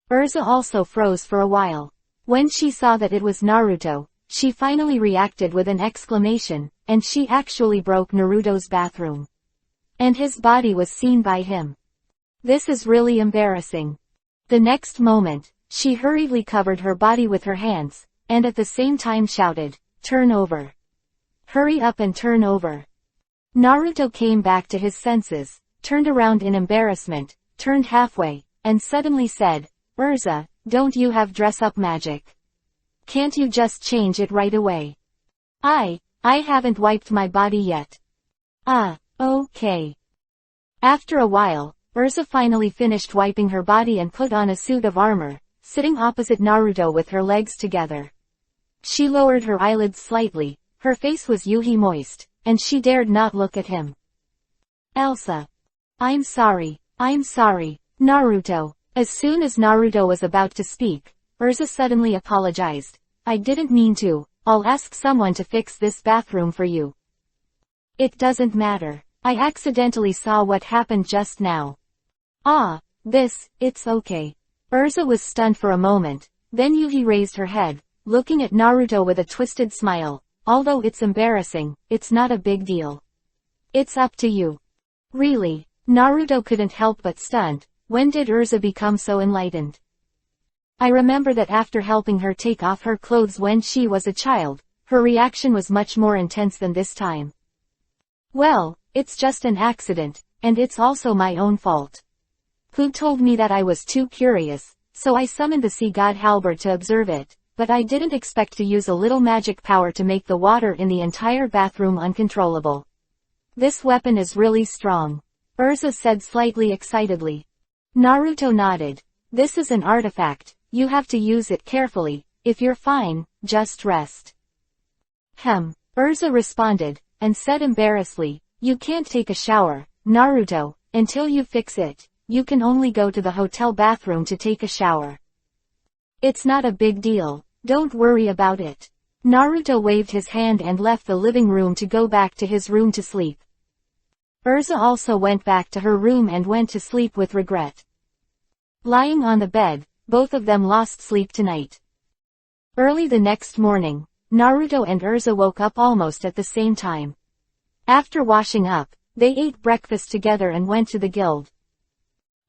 Urza also froze for a while. When she saw that it was Naruto, she finally reacted with an exclamation, and she actually broke Naruto's bathroom. And his body was seen by him. This is really embarrassing. The next moment, she hurriedly covered her body with her hands, and at the same time shouted, "Turn over. Hurry up and turn over." Naruto came back to his senses, turned around in embarrassment, turned halfway, and suddenly said, "Urza, don't you have dress-up magic? Can't you just change it right away?" I haven't wiped my body yet." Okay. After a while, Urza finally finished wiping her body and put on a suit of armor, sitting opposite Naruto with her legs together. She lowered her eyelids slightly, her face was yuhi moist, and she dared not look at him. "Elsa. I'm sorry, Naruto." As soon as Naruto was about to speak, Urza suddenly apologized. "I didn't mean to, I'll ask someone to fix this bathroom for you." "It doesn't matter. I accidentally saw what happened just now." It's okay." Urza was stunned for a moment, then Yuhi raised her head, looking at Naruto with a twisted smile. "Although it's embarrassing, it's not a big deal. It's up to you." "Really?" Naruto couldn't help but stunned. When did Urza become so enlightened? I remember that after helping her take off her clothes when she was a child, her reaction was much more intense than this time. "Well, it's just an accident, and it's also my own fault. Who told me that I was too curious, so I summoned the sea god halberd to observe it, but I didn't expect to use a little magic power to make the water in the entire bathroom uncontrollable. This weapon is really strong," Urza said slightly excitedly. Naruto nodded. "This is an artifact, you have to use it carefully. If you're fine, just rest." Urza responded, and said embarrassedly, "You can't take a shower, Naruto, until you fix it. You can only go to the hotel bathroom to take a shower. It's not a big deal, don't worry about it." Naruto waved his hand and left the living room to go back to his room to sleep. Urza also went back to her room and went to sleep with regret. Lying on the bed, both of them lost sleep tonight. Early the next morning, Naruto and Urza woke up almost at the same time. After washing up, they ate breakfast together and went to the guild.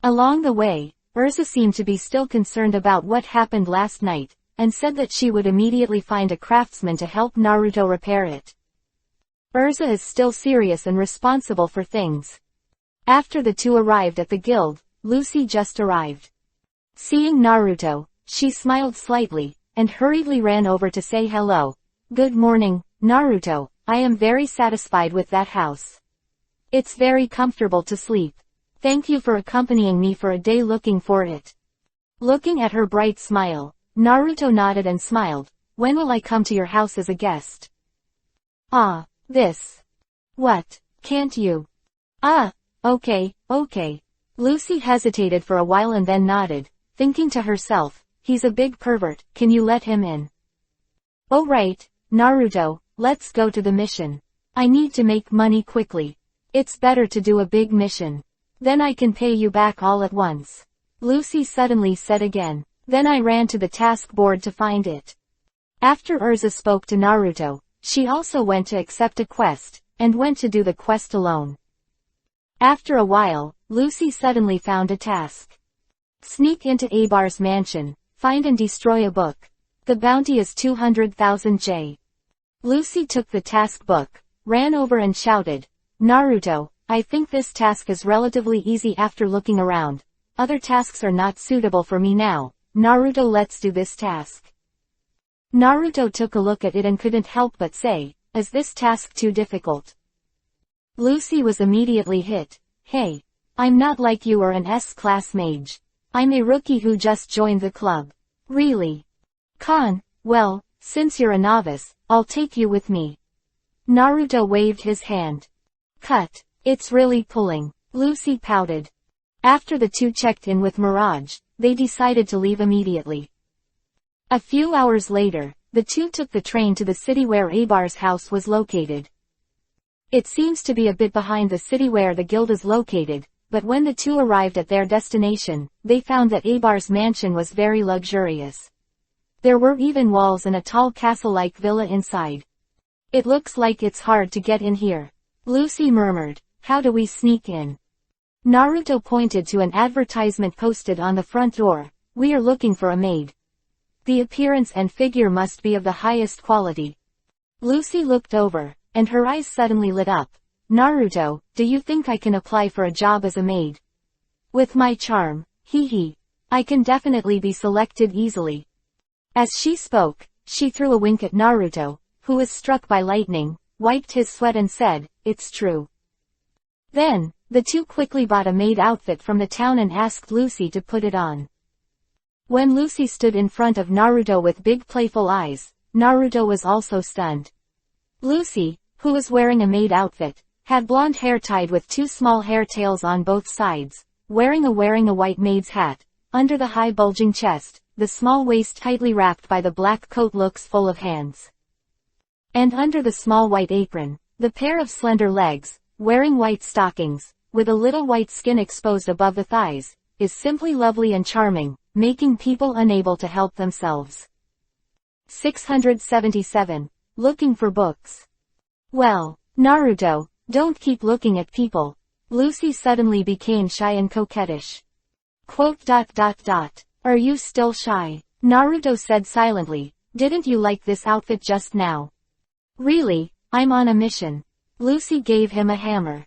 Along the way, Urza seemed to be still concerned about what happened last night, and said that she would immediately find a craftsman to help Naruto repair it. Urza is still serious and responsible for things. After the two arrived at the guild, Lucy just arrived. Seeing Naruto, she smiled slightly, and hurriedly ran over to say hello. "Good morning, Naruto. I am very satisfied with that house. It's very comfortable to sleep. Thank you for accompanying me for a day looking for it." Looking at her bright smile, Naruto nodded and smiled. "When will I come to your house as a guest?" Ah, this. What, can't you? Ah, okay. Lucy hesitated for a while and then nodded, thinking to herself, he's a big pervert, can you let him in? Oh right, Naruto, let's go to the mission. I need to make money quickly. It's better to do a big mission. Then I can pay you back all at once. Lucy suddenly said again. Then I ran to the task board to find it. After Urza spoke to Naruto, she also went to accept a quest, and went to do the quest alone. After a while, Lucy suddenly found a task. Sneak into Abar's mansion, find and destroy a book. The bounty is 200,000 J. Lucy took the task book, ran over and shouted, Naruto, I think this task is relatively easy after looking around. Other tasks are not suitable for me now. Naruto, let's do this task. Naruto took a look at it and couldn't help but say, is this task too difficult? Lucy was immediately hit. Hey, I'm not like you or an S-class mage. I'm a rookie who just joined the club. Really? Well, since you're a novice, I'll take you with me. Naruto waved his hand. Cut. It's really pulling. Lucy pouted. After the two checked in with Mirage, they decided to leave immediately. A few hours later, the two took the train to the city where Abar's house was located. It seems to be a bit behind the city where the guild is located, but when the two arrived at their destination, they found that Abar's mansion was very luxurious. There were even walls and a tall castle-like villa inside. It looks like it's hard to get in here. Lucy murmured, how do we sneak in? Naruto pointed to an advertisement posted on the front door, we are looking for a maid. The appearance and figure must be of the highest quality. Lucy looked over, and her eyes suddenly lit up. Naruto, do you think I can apply for a job as a maid? With my charm, I can definitely be selected easily. As she spoke, she threw a wink at Naruto, who was struck by lightning, wiped his sweat and said, it's true. Then, the two quickly bought a maid outfit from the town and asked Lucy to put it on. When Lucy stood in front of Naruto with big playful eyes, Naruto was also stunned. Lucy, who was wearing a maid outfit, had blonde hair tied with two small hair tails on both sides, wearing a white maid's hat. Under the high bulging chest, the small waist tightly wrapped by the black coat looks full of hands. And under the small white apron, the pair of slender legs, wearing white stockings, with a little white skin exposed above the thighs, is simply lovely and charming, making people unable to help themselves. 677. Looking for books. Well, Naruto, don't keep looking at people. Lucy suddenly became shy and coquettish. Are you still shy? Naruto said silently, didn't you like this outfit just now? Really, I'm on a mission. Lucy gave him a hammer.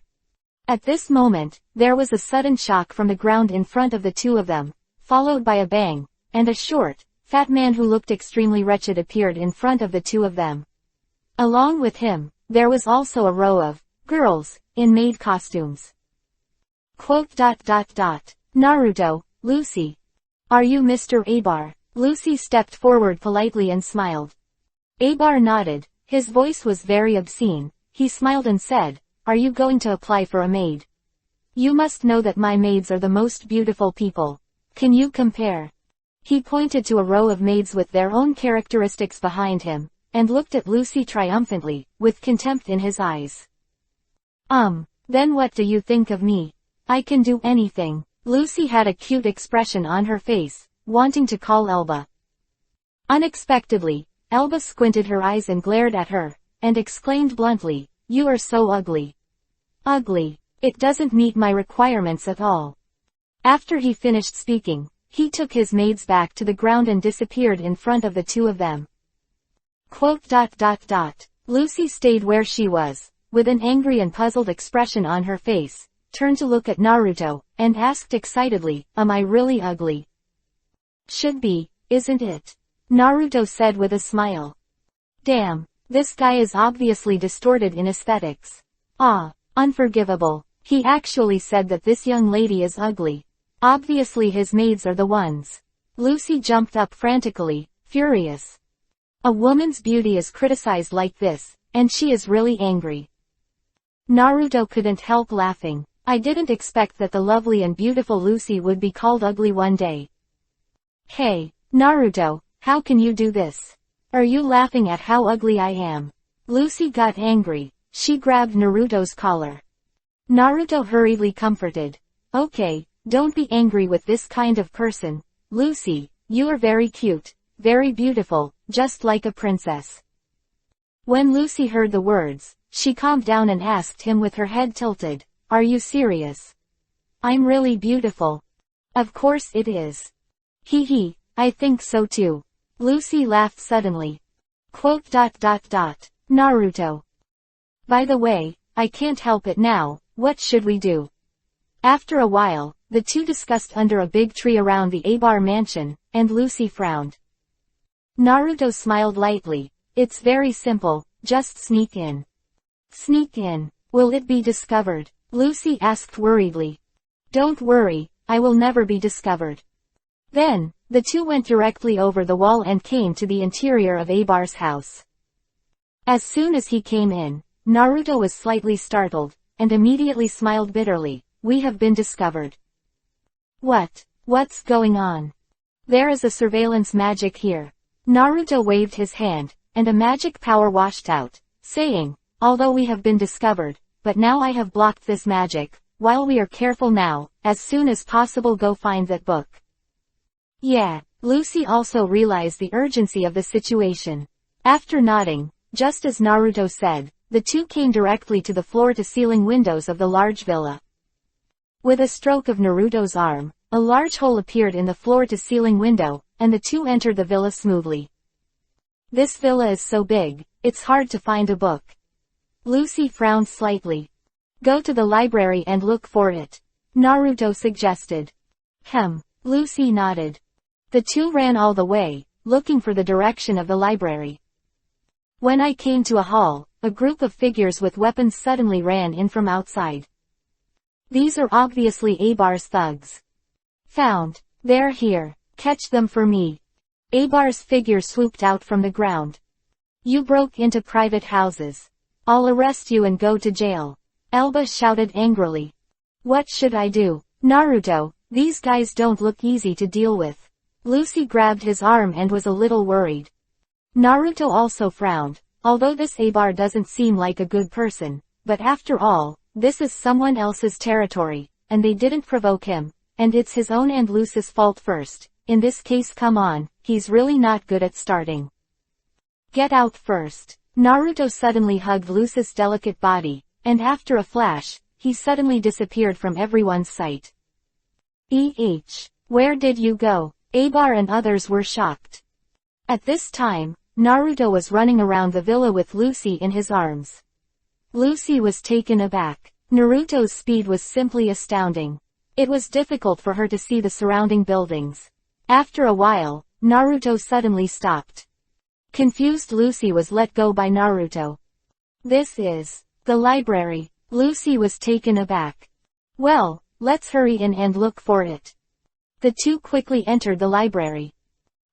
At this moment, there was a sudden shock from the ground in front of the two of them, followed by a bang, and a short, fat man who looked extremely wretched appeared in front of the two of them. Along with him, there was also a row of girls in maid costumes. Naruto, Lucy. Are you Mr. Abar? Lucy stepped forward politely and smiled. Abar nodded, his voice was very obscene. He smiled and said, are you going to apply for a maid? You must know that my maids are the most beautiful people. Can you compare? He pointed to a row of maids with their own characteristics behind him, and looked at Lucy triumphantly, with contempt in his eyes. Then what do you think of me? I can do anything. Lucy had a cute expression on her face, wanting to call Elba. Unexpectedly, Elba squinted her eyes and glared at her, and exclaimed bluntly, you are so ugly. Ugly. It doesn't meet my requirements at all. After he finished speaking, he took his maids back to the ground and disappeared in front of the two of them. Lucy stayed where she was, with an angry and puzzled expression on her face, turned to look at Naruto, and asked excitedly, am I really ugly? Should be, isn't it? Naruto said with a smile. Damn, this guy is obviously distorted in aesthetics. Unforgivable. He actually said that this young lady is ugly. Obviously his maids are the ones. Lucy jumped up frantically, furious. A woman's beauty is criticized like this, and she is really angry. Naruto couldn't help laughing. I didn't expect that the lovely and beautiful Lucy would be called ugly one day. Hey, Naruto, how can you do this? Are you laughing at how ugly I am? Lucy got angry. She grabbed Naruto's collar. Naruto hurriedly comforted. Okay, don't be angry with this kind of person. Lucy, you are very cute, very beautiful, just like a princess. When Lucy heard the words, she calmed down and asked him with her head tilted, are you serious? I'm really beautiful. Of course it is. Hee hee, I think so too. Lucy laughed suddenly. Naruto. By the way, I can't help it now, what should we do? After a while, the two discussed under a big tree around the Abar mansion, and Lucy frowned. Naruto smiled lightly. It's very simple, just sneak in. Sneak in. Will it be discovered? Lucy asked worriedly. Don't worry, I will never be discovered. Then, the two went directly over the wall and came to the interior of Abar's house. As soon as he came in, Naruto was slightly startled, and immediately smiled bitterly. We have been discovered. What's going on? There is a surveillance magic here. Naruto waved his hand, and a magic power washed out, saying, although we have been discovered, but now I have blocked this magic, while we are careful now, as soon as possible go find that book. Yeah, Lucy also realized the urgency of the situation. After nodding, just as Naruto said, the two came directly to the floor-to-ceiling windows of the large villa. With a stroke of Naruto's arm, a large hole appeared in the floor-to-ceiling window, and the two entered the villa smoothly. This villa is so big, it's hard to find a book. Lucy frowned slightly. Go to the library and look for it, Naruto suggested. Lucy nodded. The two ran all the way, looking for the direction of the library. When I came to a hall, a group of figures with weapons suddenly ran in from outside. These are obviously Abar's thugs. Found. They're here. Catch them for me. Abar's figure swooped out from the ground. You broke into private houses. I'll arrest you and go to jail. Elba shouted angrily. What should I do? Naruto, these guys don't look easy to deal with. Lucy grabbed his arm and was a little worried. Naruto also frowned, although this Abar doesn't seem like a good person, but after all, this is someone else's territory, and they didn't provoke him, and it's his own and Lucy's fault first. In this case, come on, he's really not good at starting. Get out first. Naruto suddenly hugged Lucy's delicate body, and after a flash, he suddenly disappeared from everyone's sight. Where did you go? Abar and others were shocked. At this time, Naruto was running around the villa with Lucy in his arms. Lucy was taken aback. Naruto's speed was simply astounding. It was difficult for her to see the surrounding buildings. After a while, Naruto suddenly stopped. Confused Lucy was let go by Naruto. This is the library. Lucy was taken aback. Well, let's hurry in and look for it. The two quickly entered the library.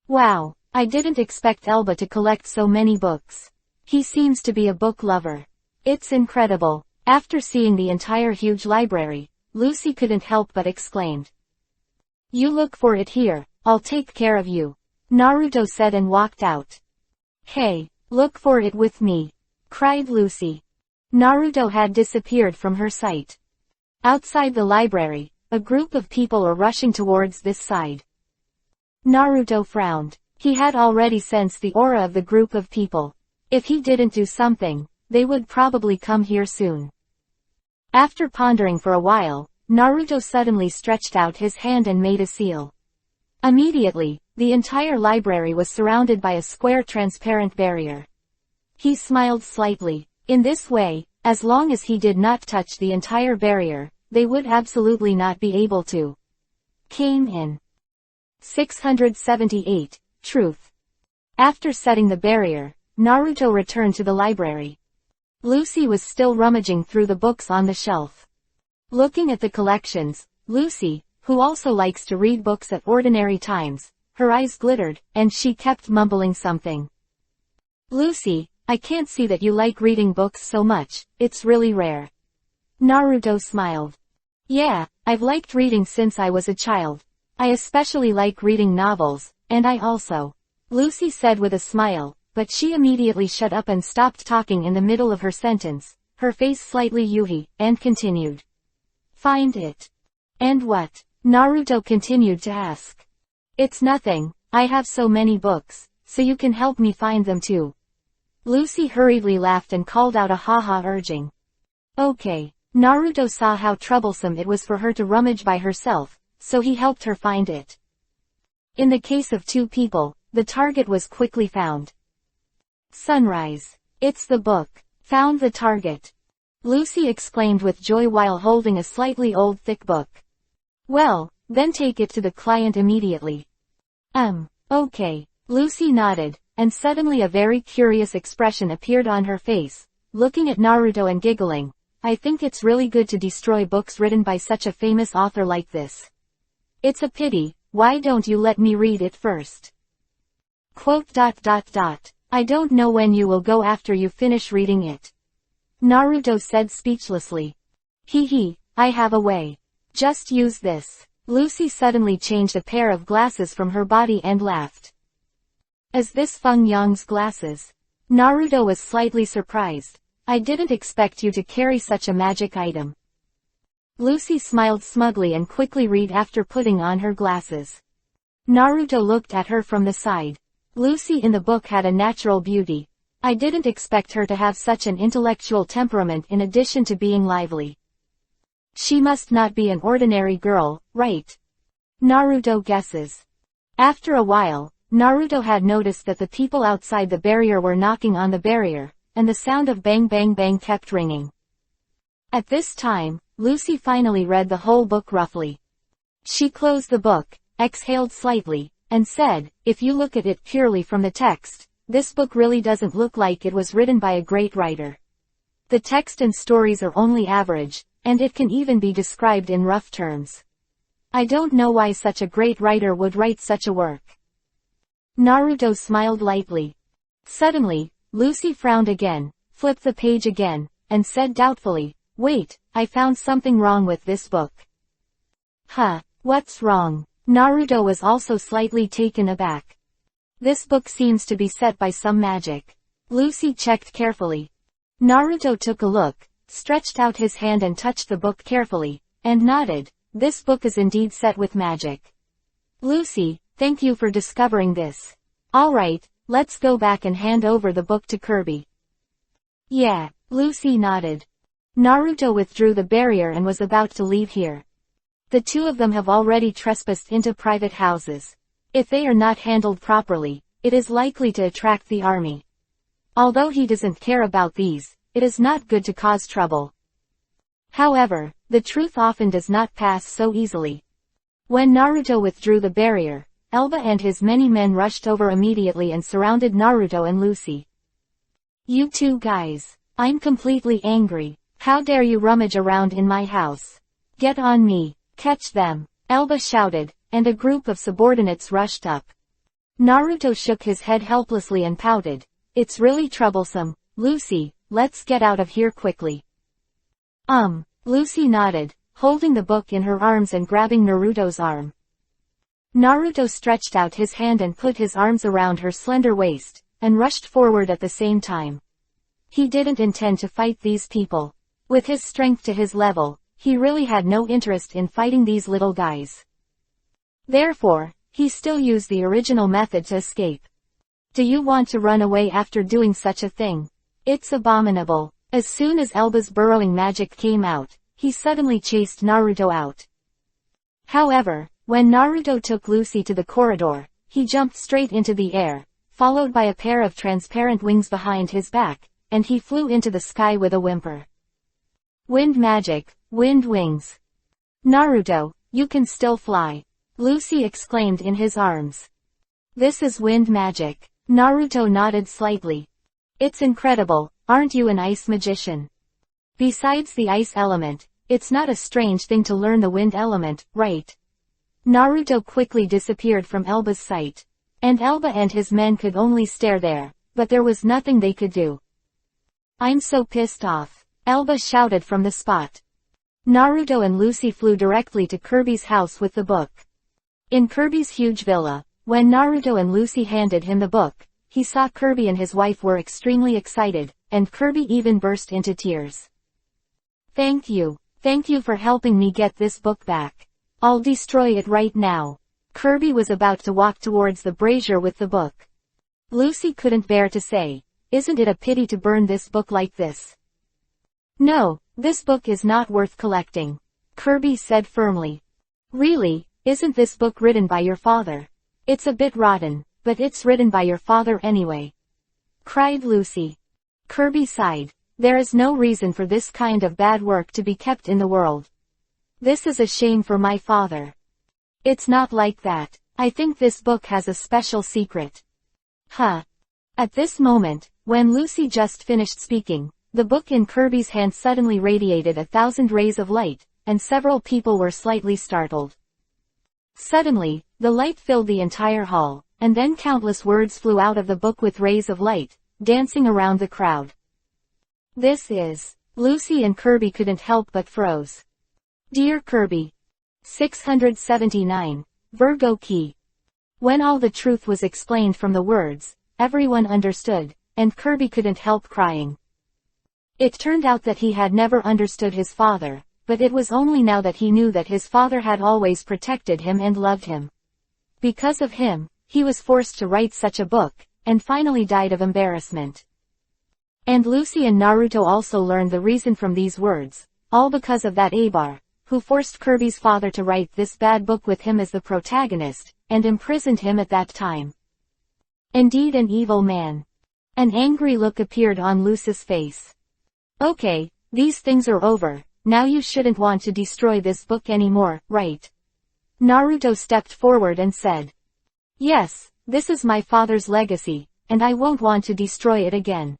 Wow, I didn't expect Elba to collect so many books. He seems to be a book lover. It's incredible. After seeing the entire huge library, Lucy couldn't help but exclaimed. You look for it here, I'll take care of you, Naruto said and walked out. Hey, look for it with me, cried Lucy. Naruto had disappeared from her sight. Outside the library, a group of people are rushing towards this side. Naruto frowned. He had already sensed the aura of the group of people. If he didn't do something, they would probably come here soon. After pondering for a while, Naruto suddenly stretched out his hand and made a seal. Immediately, the entire library was surrounded by a square transparent barrier. He smiled slightly. In this way, as long as he did not touch the entire barrier, they would absolutely not be able to. Came in. 678. Truth. After setting the barrier, Naruto returned to the library. Lucy was still rummaging through the books on the shelf. Looking at the collections, Lucy, who also likes to read books at ordinary times, her eyes glittered, and she kept mumbling something. Lucy, I can't see that you like reading books so much, it's really rare. Naruto smiled. Yeah, I've liked reading since I was a child. I especially like reading novels, and I also. Lucy said with a smile, but she immediately shut up and stopped talking in the middle of her sentence, her face slightly yuhi, and continued. Find it. And what? Naruto continued to ask. It's nothing, I have so many books, so you can help me find them too. Lucy hurriedly laughed and called out a ha-ha urging. Okay. Naruto saw how troublesome it was for her to rummage by herself, so he helped her find it. In the case of two people, the target was quickly found. Sunrise. It's the book. Found the target. Lucy exclaimed with joy while holding a slightly old thick book. Well, then take it to the client immediately. Okay. Lucy nodded, and suddenly a very curious expression appeared on her face, looking at Naruto and giggling. I think it's really good to destroy books written by such a famous author like this. It's a pity, why don't you let me read it first? I don't know when you will go after you finish reading it. Naruto said speechlessly. I have a way. Just use this. Lucy suddenly changed a pair of glasses from her body and laughed. Is this Feng Yang's glasses? Naruto was slightly surprised. I didn't expect you to carry such a magic item. Lucy smiled smugly and quickly read after putting on her glasses. Naruto looked at her from the side. Lucy in the book had a natural beauty. I didn't expect her to have such an intellectual temperament in addition to being lively. She must not be an ordinary girl, right? Naruto guesses. After a while, Naruto had noticed that the people outside the barrier were knocking on the barrier, and the sound of bang bang bang kept ringing. At this time, Lucy finally read the whole book roughly. She closed the book, exhaled slightly, and said, if you look at it purely from the text, this book really doesn't look like it was written by a great writer. The text and stories are only average, and it can even be described in rough terms. I don't know why such a great writer would write such a work. Naruto smiled lightly. Suddenly, Lucy frowned again, flipped the page again, and said doubtfully, wait, I found something wrong with this book. Huh, what's wrong? Naruto was also slightly taken aback. This book seems to be set by some magic. Lucy checked carefully. Naruto took a look, stretched out his hand and touched the book carefully, and nodded. This book is indeed set with magic. Lucy, thank you for discovering this. Alright, let's go back and hand over the book to Kirby. Yeah, Lucy nodded. Naruto withdrew the barrier and was about to leave here. The two of them have already trespassed into private houses. If they are not handled properly, it is likely to attract the army. Although he doesn't care about these, it is not good to cause trouble. However, the truth often does not pass so easily. When Naruto withdrew the barrier, Elba and his many men rushed over immediately and surrounded Naruto and Lucy. You two guys. I'm completely angry. How dare you rummage around in my house? Get on me. Catch them. Elba shouted, and a group of subordinates rushed up. Naruto shook his head helplessly and pouted. It's really troublesome, Lucy, let's get out of here quickly. Lucy nodded, holding the book in her arms and grabbing Naruto's arm. Naruto stretched out his hand and put his arms around her slender waist, and rushed forward at the same time. He didn't intend to fight these people. With his strength to his level, he really had no interest in fighting these little guys. Therefore, he still used the original method to escape. Do you want to run away after doing such a thing? It's abominable. As soon as Elba's burrowing magic came out, he suddenly chased Naruto out. However, when Naruto took Lucy to the corridor, he jumped straight into the air, followed by a pair of transparent wings behind his back, and he flew into the sky with a whimper. Wind magic, wind wings. Naruto, you can still fly. Lucy exclaimed in his arms. This is wind magic. Naruto nodded slightly. It's incredible, aren't you an ice magician? Besides the ice element, it's not a strange thing to learn the wind element, right? Naruto quickly disappeared from Elba's sight. And Elba and his men could only stare there, but there was nothing they could do. I'm so pissed off, Elba shouted from the spot. Naruto and Lucy flew directly to Kirby's house with the book. In Kirby's huge villa, when Naruto and Lucy handed him the book, he saw Kirby and his wife were extremely excited, and Kirby even burst into tears. Thank you for helping me get this book back. I'll destroy it right now. Kirby was about to walk towards the brazier with the book. Lucy couldn't bear to say, isn't it a pity to burn this book like this? No, this book is not worth collecting, Kirby said firmly. Really, isn't this book written by your father? It's a bit rotten, but it's written by your father anyway, cried Lucy. Kirby sighed. There is no reason for this kind of bad work to be kept in the world. This is a shame for my father. It's not like that. I think this book has a special secret. Huh. At this moment, when Lucy just finished speaking, the book in Kirby's hand suddenly radiated 1,000 rays of light, and several people were slightly startled. Suddenly, the light filled the entire hall, and then countless words flew out of the book with rays of light, dancing around the crowd. This is... Lucy and Kirby couldn't help but froze. Dear Kirby. 679. Virgo Key. When all the truth was explained from the words, everyone understood, and Kirby couldn't help crying. It turned out that he had never understood his father, but it was only now that he knew that his father had always protected him and loved him. Because of him, he was forced to write such a book, and finally died of embarrassment. And Lucy and Naruto also learned the reason from these words, all because of that Abar, who forced Kirby's father to write this bad book with him as the protagonist, and imprisoned him at that time. Indeed an evil man. An angry look appeared on Lucy's face. Okay, these things are over, now you shouldn't want to destroy this book anymore, right? Naruto stepped forward and said. Yes, this is my father's legacy, and I won't want to destroy it again.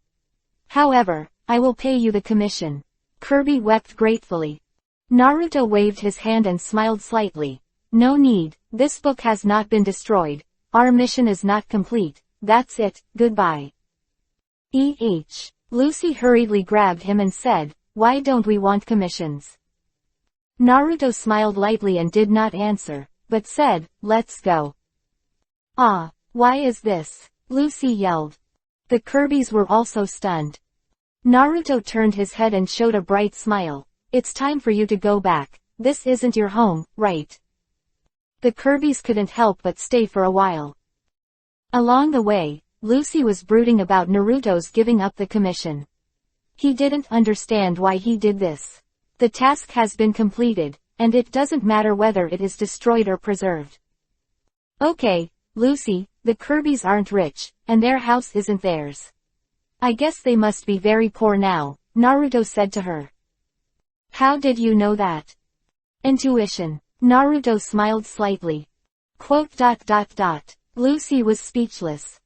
However, I will pay you the commission. Kirby wept gratefully. Naruto waved his hand and smiled slightly. No need, this book has not been destroyed. Our mission is not complete. That's it, goodbye. Lucy hurriedly grabbed him and said, why don't we want commissions? Naruto smiled lightly and did not answer, but said, let's go. Ah, why is this? Lucy yelled. The Kirbys were also stunned. Naruto turned his head and showed a bright smile. It's time for you to go back. This isn't your home, right? The Kirbys couldn't help but stay for a while. Along the way, Lucy was brooding about Naruto's giving up the commission. He didn't understand why he did this. The task has been completed, and it doesn't matter whether it is destroyed or preserved. Okay, Lucy, the Kirbys aren't rich, and their house isn't theirs. I guess they must be very poor now, Naruto said to her. How did you know that? Intuition. Naruto smiled slightly. Lucy was speechless.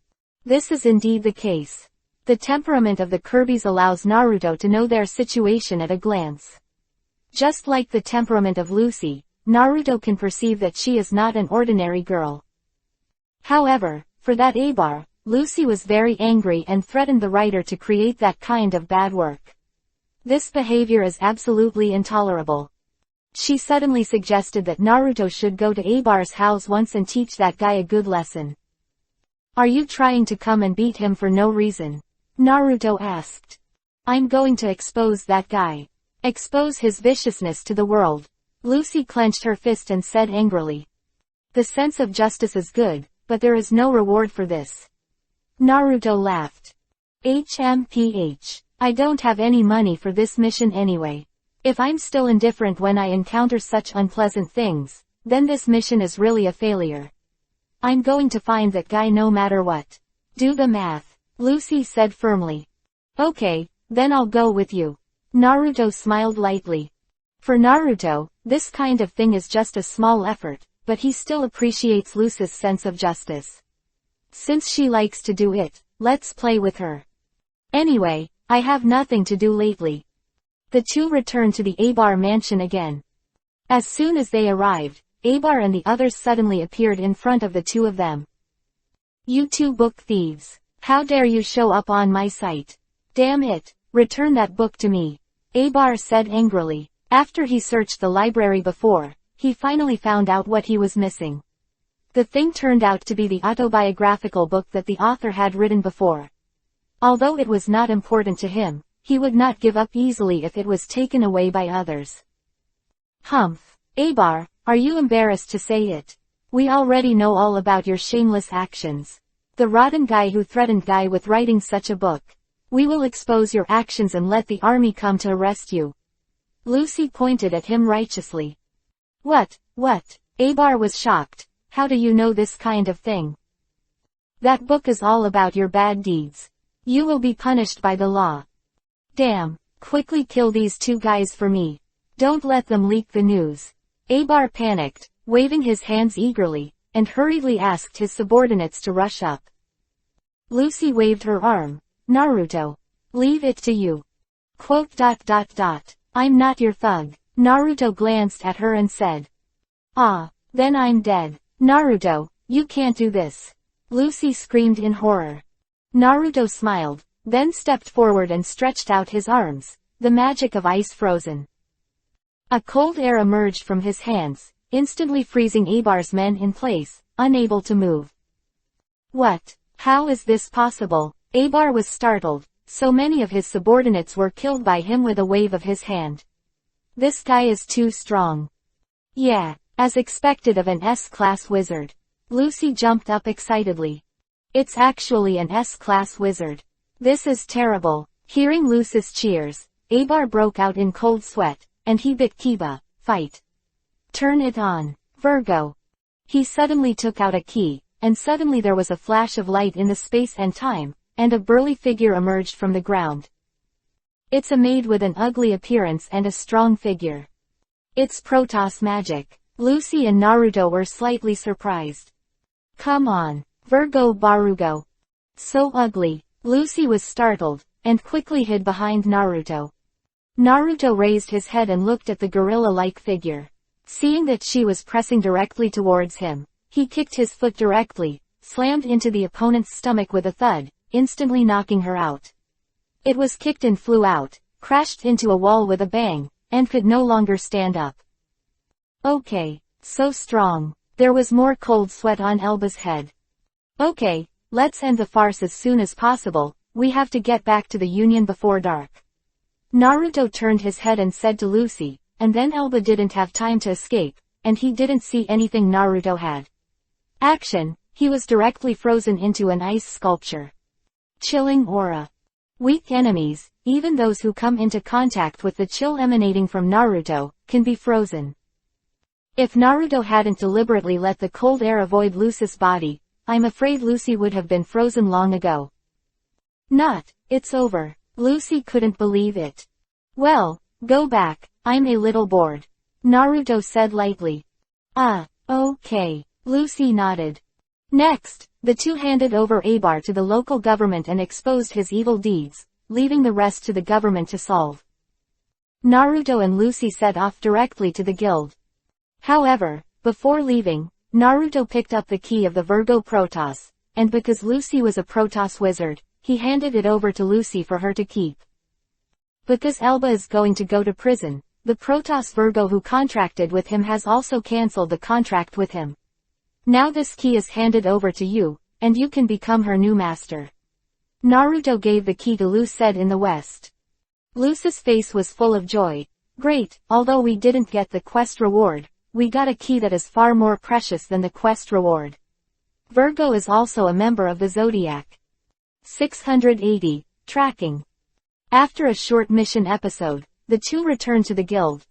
This is indeed the case. The temperament of the Kirbys allows Naruto to know their situation at a glance. Just like the temperament of Lucy, Naruto can perceive that she is not an ordinary girl. However, for that Abar, Lucy was very angry and threatened the writer to create that kind of bad work. This behavior is absolutely intolerable. She suddenly suggested that Naruto should go to Abar's house once and teach that guy a good lesson. Are you trying to come and beat him for no reason? Naruto asked. I'm going to expose that guy. Expose his viciousness to the world. Lucy clenched her fist and said angrily. The sense of justice is good, but there is no reward for this. Naruto laughed. I don't have any money for this mission anyway. If I'm still indifferent when I encounter such unpleasant things, then this mission is really a failure. I'm going to find that guy no matter what. Do the math, Lucy said firmly. Okay, then I'll go with you. Naruto smiled lightly. For Naruto, this kind of thing is just a small effort, but he still appreciates Lucy's sense of justice. Since she likes to do it, let's play with her. Anyway, I have nothing to do lately. The two returned to the Abar mansion again. As soon as they arrived, Abar and the others suddenly appeared in front of the two of them. You two book thieves. How dare you show up on my site? Damn it, return that book to me. Abar said angrily. After he searched the library before, he finally found out what he was missing. The thing turned out to be the autobiographical book that the author had written before. Although it was not important to him, he would not give up easily if it was taken away by others. Humph. Abar, are you embarrassed to say it? We already know all about your shameless actions. The rotten guy who threatened Guy with writing such a book. We will expose your actions and let the army come to arrest you. Lucy pointed at him righteously. What? Abar was shocked. How do you know this kind of thing? That book is all about your bad deeds. You will be punished by the law. Damn, quickly kill these two guys for me. Don't let them leak the news. Abar panicked, waving his hands eagerly, and hurriedly asked his subordinates to rush up. Lucy waved her arm. Naruto. Leave it to you. I'm not your thug. Naruto glanced at her and said. Ah, then I'm dead. Naruto, you can't do this. Lucy screamed in horror. Naruto smiled, then stepped forward and stretched out his arms, the magic of ice frozen. A cold air emerged from his hands, instantly freezing Abar's men in place, unable to move. What? How is this possible? Abar was startled, so many of his subordinates were killed by him with a wave of his hand. This guy is too strong. Yeah, as expected of an S-class wizard. Lucy jumped up excitedly. It's actually an S-class wizard. This is terrible. Hearing Lucy's cheers, Abar broke out in cold sweat, and he bit Kiba. Fight. Turn it on. Virgo. He suddenly took out a key, and suddenly there was a flash of light in the space and time, and a burly figure emerged from the ground. It's a maid with an ugly appearance and a strong figure. It's Protoss magic. Lucy and Naruto were slightly surprised. Come on, Virgo Barugo. So ugly. Lucy was startled, and quickly hid behind Naruto. Naruto raised his head and looked at the gorilla-like figure. Seeing that she was pressing directly towards him, he kicked his foot directly, slammed into the opponent's stomach with a thud, instantly knocking her out. It was kicked and flew out, crashed into a wall with a bang, and could no longer stand up. Okay, so strong. There was more cold sweat on Elba's head. Okay, let's end the farce as soon as possible, we have to get back to the Union before dark. Naruto turned his head and said to Lucy, and then Elba didn't have time to escape, and he didn't see anything Naruto had. Action, he was directly frozen into an ice sculpture. Chilling aura. Weak enemies, even those who come into contact with the chill emanating from Naruto, can be frozen. If Naruto hadn't deliberately let the cold air avoid Lucy's body, I'm afraid Lucy would have been frozen long ago. Not, it's over. Lucy couldn't believe it. Well, go back, I'm a little bored. Naruto said lightly. Okay. Lucy nodded. Next, the two handed over Abar to the local government and exposed his evil deeds, leaving the rest to the government to solve. Naruto and Lucy set off directly to the guild. However, before leaving, Naruto picked up the key of the Virgo Protoss, and because Lucy was a Protoss wizard, he handed it over to Lucy for her to keep. Because Elba is going to go to prison, the Protoss Virgo who contracted with him has also cancelled the contract with him. Now this key is handed over to you, and you can become her new master. Naruto gave the key to Luce in the west. Luce's face was full of joy. Great, although we didn't get the quest reward, we got a key that is far more precious than the quest reward. Virgo is also a member of the Zodiac. 680. Tracking. After a short mission episode, the two returned to the guild.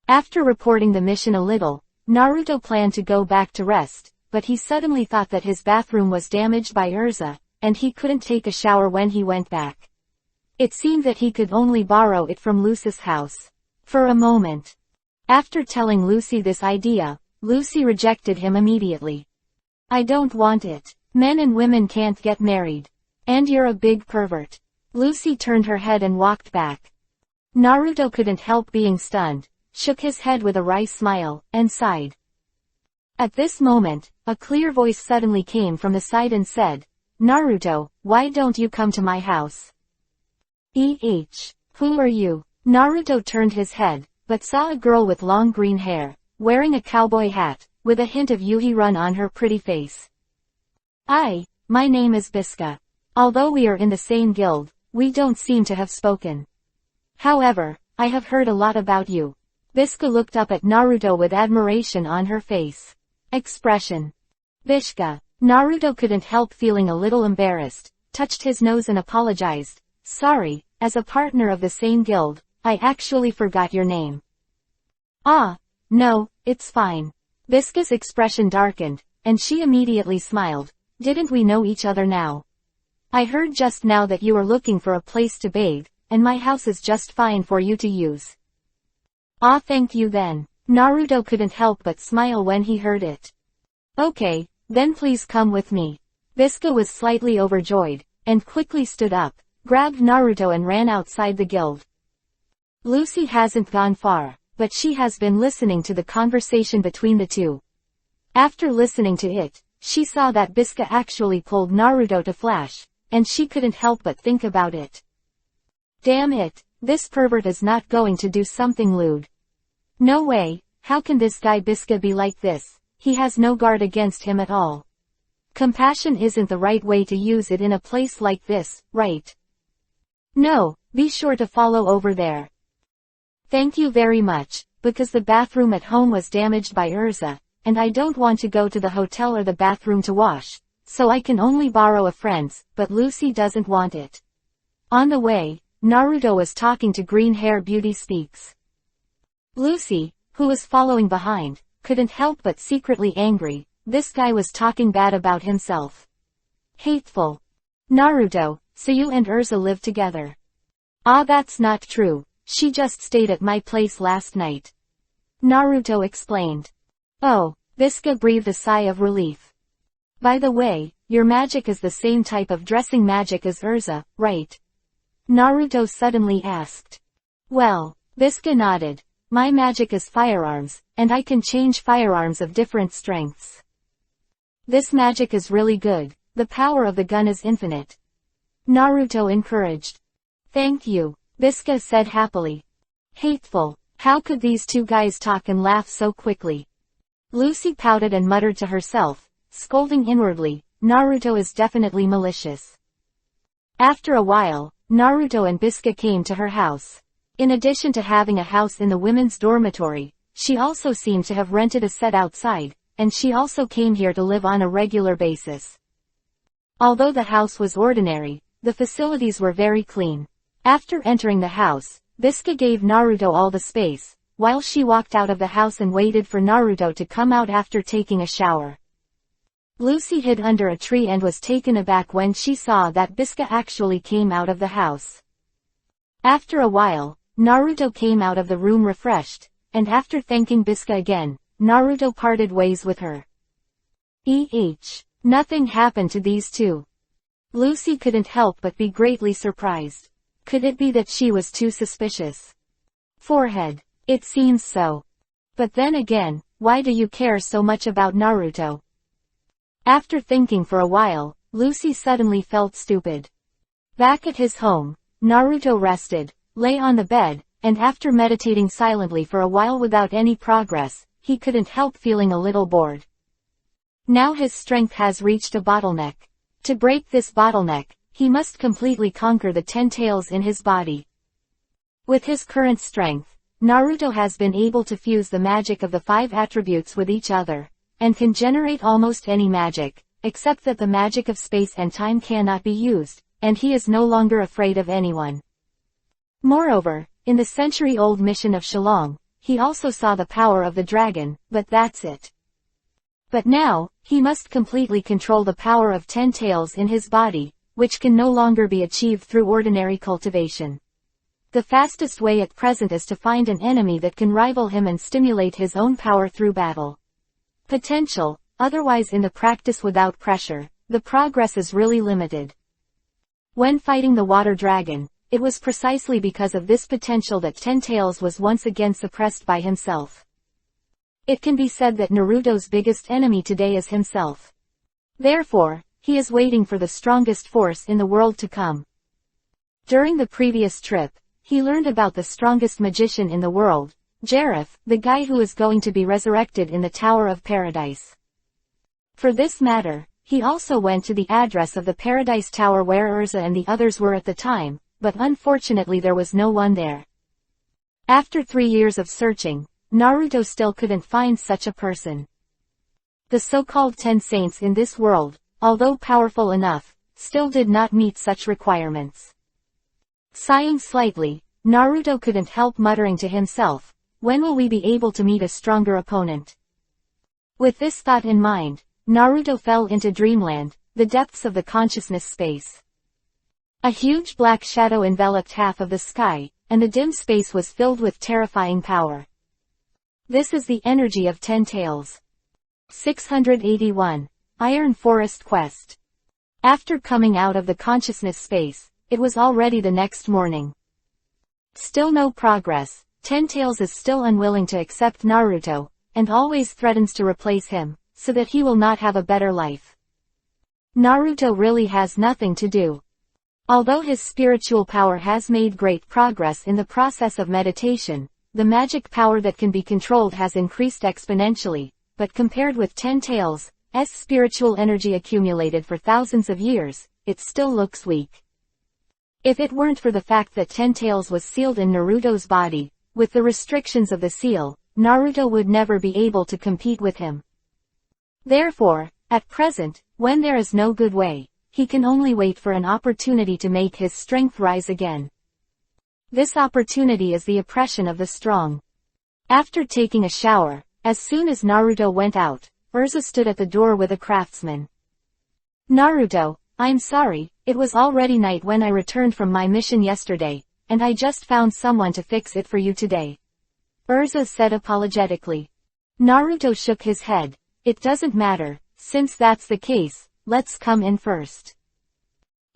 After reporting the mission a little, Naruto planned to go back to rest, but he suddenly thought that his bathroom was damaged by Urza, and he couldn't take a shower when he went back. It seemed that he could only borrow it from Lucy's house. For a moment. After telling Lucy this idea, Lucy rejected him immediately. I don't want it. Men and women can't get married. And you're a big pervert. Lucy turned her head and walked back. Naruto couldn't help being stunned, shook his head with a wry smile, and sighed. At this moment, a clear voice suddenly came from the side and said, Naruto, why don't you come to my house? Who are you? Naruto turned his head, but saw a girl with long green hair, wearing a cowboy hat, with a hint of Yuhi run on her pretty face. My name is Biska. Although we are in the same guild, we don't seem to have spoken. However, I have heard a lot about you. Biska looked up at Naruto with admiration on her face. Expression. Bishka. Naruto couldn't help feeling a little embarrassed, touched his nose and apologized. Sorry, as a partner of the same guild, I actually forgot your name. No, it's fine. Biska's expression darkened, and she immediately smiled. Didn't we know each other now? I heard just now that you were looking for a place to bathe, and my house is just fine for you to use. Thank you then. Naruto couldn't help but smile when he heard it. Okay, then please come with me. Biska was slightly overjoyed, and quickly stood up, grabbed Naruto and ran outside the guild. Lucy hasn't gone far, but she has been listening to the conversation between the two. After listening to it, she saw that Biska actually pulled Naruto to flash, and she couldn't help but think about it. Damn it, this pervert is not going to do something lewd. No way, how can this guy Biska be like this? He has no guard against him at all. Compassion isn't the right way to use it in a place like this, right? No, be sure to follow over there. Thank you very much, because the bathroom at home was damaged by Urza, and I don't want to go to the hotel or the bathroom to wash, so I can only borrow a friend's, but Lucy doesn't want it. On the way, Naruto was talking to Green Hair Beauty Speaks. Lucy, who was following behind, couldn't help but secretly angry. This guy was talking bad about himself. Hateful. Naruto, so you and Urza live together? That's not true, she just stayed at my place last night. Naruto explained. Oh, Biska breathed a sigh of relief. By the way, your magic is the same type of dressing magic as Urza, right? Naruto suddenly asked. Well, Biska nodded. My magic is firearms, and I can change firearms of different strengths. This magic is really good, the power of the gun is infinite. Naruto encouraged. Thank you, Biska said happily. Hateful, how could these two guys talk and laugh so quickly? Lucy pouted and muttered to herself, scolding inwardly, Naruto is definitely malicious. After a while, Naruto and Biska came to her house. In addition to having a house in the women's dormitory, she also seemed to have rented a set outside, and she also came here to live on a regular basis. Although the house was ordinary, the facilities were very clean. After entering the house, Biska gave Naruto all the space, while she walked out of the house and waited for Naruto to come out after taking a shower. Lucy hid under a tree and was taken aback when she saw that Biska actually came out of the house. After a while, Naruto came out of the room refreshed, and after thanking Biska again, Naruto parted ways with her. Nothing happened to these two. Lucy couldn't help but be greatly surprised. Could it be that she was too suspicious? Forehead. It seems so. But then again, why do you care so much about Naruto? After thinking for a while, Lucy suddenly felt stupid. Back at his home, Naruto rested, lay on the bed, and after meditating silently for a while without any progress, he couldn't help feeling a little bored. Now his strength has reached a bottleneck. To break this bottleneck, he must completely conquer the 10 tails in his body. With his current strength, Naruto has been able to fuse the magic of the 5 attributes with each other, and can generate almost any magic, except that the magic of space and time cannot be used, and he is no longer afraid of anyone. Moreover, in the century-old mission of Shillong, he also saw the power of the dragon, but that's it. But now, he must completely control the power of 10 tails in his body, which can no longer be achieved through ordinary cultivation. The fastest way at present is to find an enemy that can rival him and stimulate his own power through battle. Potential, otherwise in the practice without pressure, the progress is really limited. When fighting the water dragon, it was precisely because of this potential that 10 tails was once again suppressed by himself. It can be said that Naruto's biggest enemy today is himself. Therefore, he is waiting for the strongest force in the world to come. During the previous trip, he learned about the strongest magician in the world, Jareth, the guy who is going to be resurrected in the Tower of Paradise. For this matter, he also went to the address of the Paradise Tower where Urza and the others were at the time, but unfortunately there was no one there. After 3 years of searching, Naruto still couldn't find such a person. The so-called 10 saints in this world, although powerful enough, still did not meet such requirements. Sighing slightly, Naruto couldn't help muttering to himself, when will we be able to meet a stronger opponent? With this thought in mind, Naruto fell into dreamland, the depths of the consciousness space. A huge black shadow enveloped half of the sky, and the dim space was filled with terrifying power. This is the energy of 10 tails. 681. Iron Forest Quest. After coming out of the consciousness space, it was already the next morning. Still no progress. 10 Tails is still unwilling to accept Naruto, and always threatens to replace him, so that he will not have a better life. Naruto really has nothing to do. Although his spiritual power has made great progress in the process of meditation, the magic power that can be controlled has increased exponentially, but compared with 10 Tails' spiritual energy accumulated for thousands of years, it still looks weak. If it weren't for the fact that 10 Tails was sealed in Naruto's body, with the restrictions of the seal, Naruto would never be able to compete with him. Therefore, at present, when there is no good way, he can only wait for an opportunity to make his strength rise again. This opportunity is the oppression of the strong. After taking a shower, as soon as Naruto went out, Urza stood at the door with a craftsman. Naruto, I'm sorry, it was already night when I returned from my mission yesterday, and I just found someone to fix it for you today. Urza said apologetically. Naruto shook his head. It doesn't matter, since that's the case, let's come in first.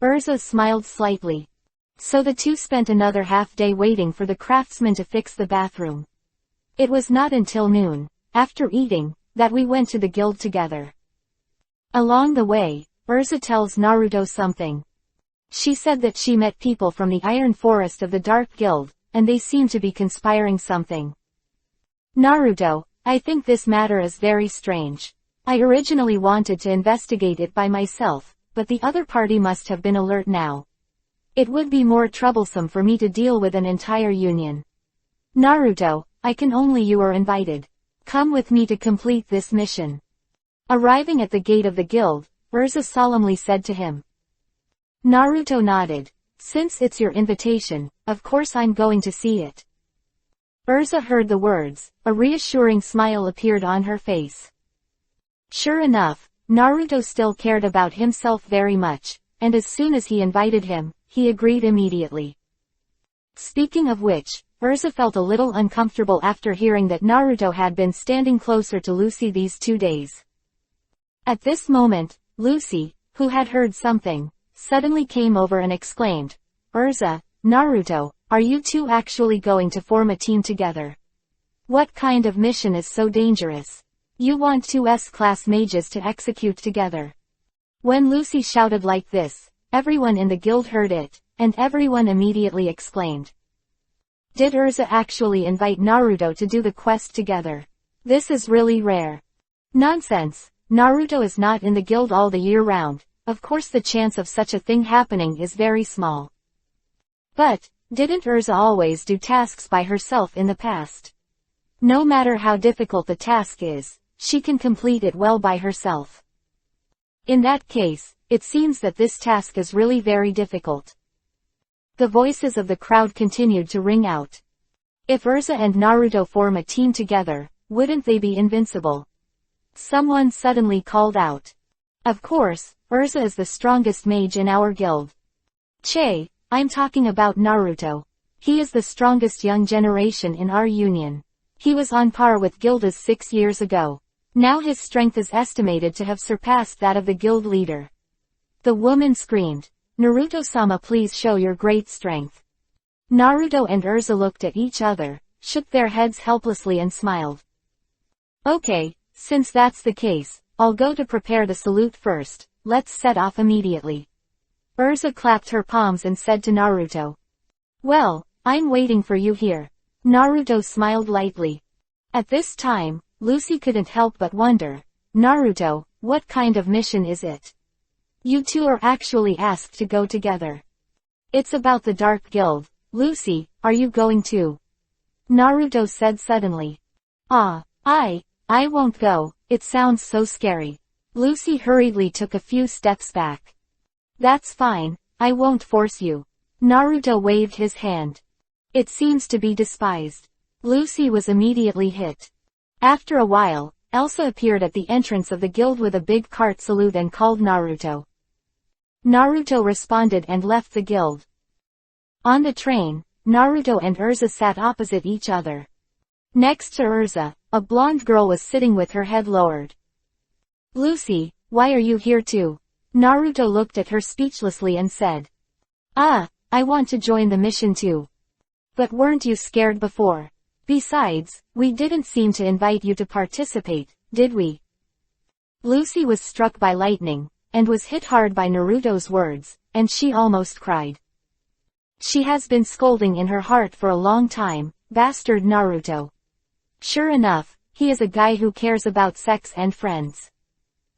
Urza smiled slightly. So the two spent another half-day waiting for the craftsman to fix the bathroom. It was not until noon, after eating, that we went to the guild together. Along the way, Urza tells Naruto something. She said that she met people from the Iron Forest of the Dark Guild, and they seem to be conspiring something. Naruto, I think this matter is very strange. I originally wanted to investigate it by myself, but the other party must have been alert now. It would be more troublesome for me to deal with an entire union. Naruto, I can only you are invited. Come with me to complete this mission. Arriving at the gate of the guild, Urza solemnly said to him. Naruto nodded. Since it's your invitation, of course I'm going to see it. Urza heard the words, a reassuring smile appeared on her face. Sure enough, Naruto still cared about himself very much, and as soon as he invited him, he agreed immediately. Speaking of which, Urza felt a little uncomfortable after hearing that Naruto had been standing closer to Lucy these 2 days. At this moment, Lucy, who had heard something, suddenly came over and exclaimed, Urza, Naruto, are you two actually going to form a team together? What kind of mission is so dangerous? You want two S-class mages to execute together. When Lucy shouted like this, everyone in the guild heard it, and everyone immediately exclaimed. Did Urza actually invite Naruto to do the quest together? This is really rare. Nonsense, Naruto is not in the guild all the year round, of course the chance of such a thing happening is very small. But, didn't Urza always do tasks by herself in the past? No matter how difficult the task is, she can complete it well by herself. In that case, it seems that this task is really very difficult. The voices of the crowd continued to ring out. If Urza and Naruto form a team together, wouldn't they be invincible? Someone suddenly called out. Of course, Urza is the strongest mage in our guild. Che, I'm talking about Naruto. He is the strongest young generation in our union. He was on par with Gilda's 6 years ago. Now his strength is estimated to have surpassed that of the guild leader. The woman screamed, Naruto-sama, please show your great strength. Naruto and Urza looked at each other, shook their heads helplessly and smiled. Okay, since that's the case, I'll go to prepare the salute first, let's set off immediately. Urza clapped her palms and said to Naruto. Well, I'm waiting for you here. Naruto smiled lightly. At this time, Lucy couldn't help but wonder, Naruto, what kind of mission is it? You two are actually asked to go together. It's about the Dark Guild. Lucy, are you going too? Naruto said suddenly. I won't go, it sounds so scary. Lucy hurriedly took a few steps back. That's fine, I won't force you. Naruto waved his hand. It seems to be despised. Lucy was immediately hit. After a while, Elsa appeared at the entrance of the guild with a big cart salute and called Naruto. Naruto responded and left the guild. On the train, Naruto and Urza sat opposite each other. Next to Urza, a blonde girl was sitting with her head lowered. Lucy, why are you here too? Naruto looked at her speechlessly and said. I want to join the mission too. But weren't you scared before? Besides, we didn't seem to invite you to participate, did we? Lucy was struck by lightning, and was hit hard by Naruto's words, and she almost cried. She has been scolding in her heart for a long time, bastard Naruto. Sure enough, he is a guy who cares about sex and friends.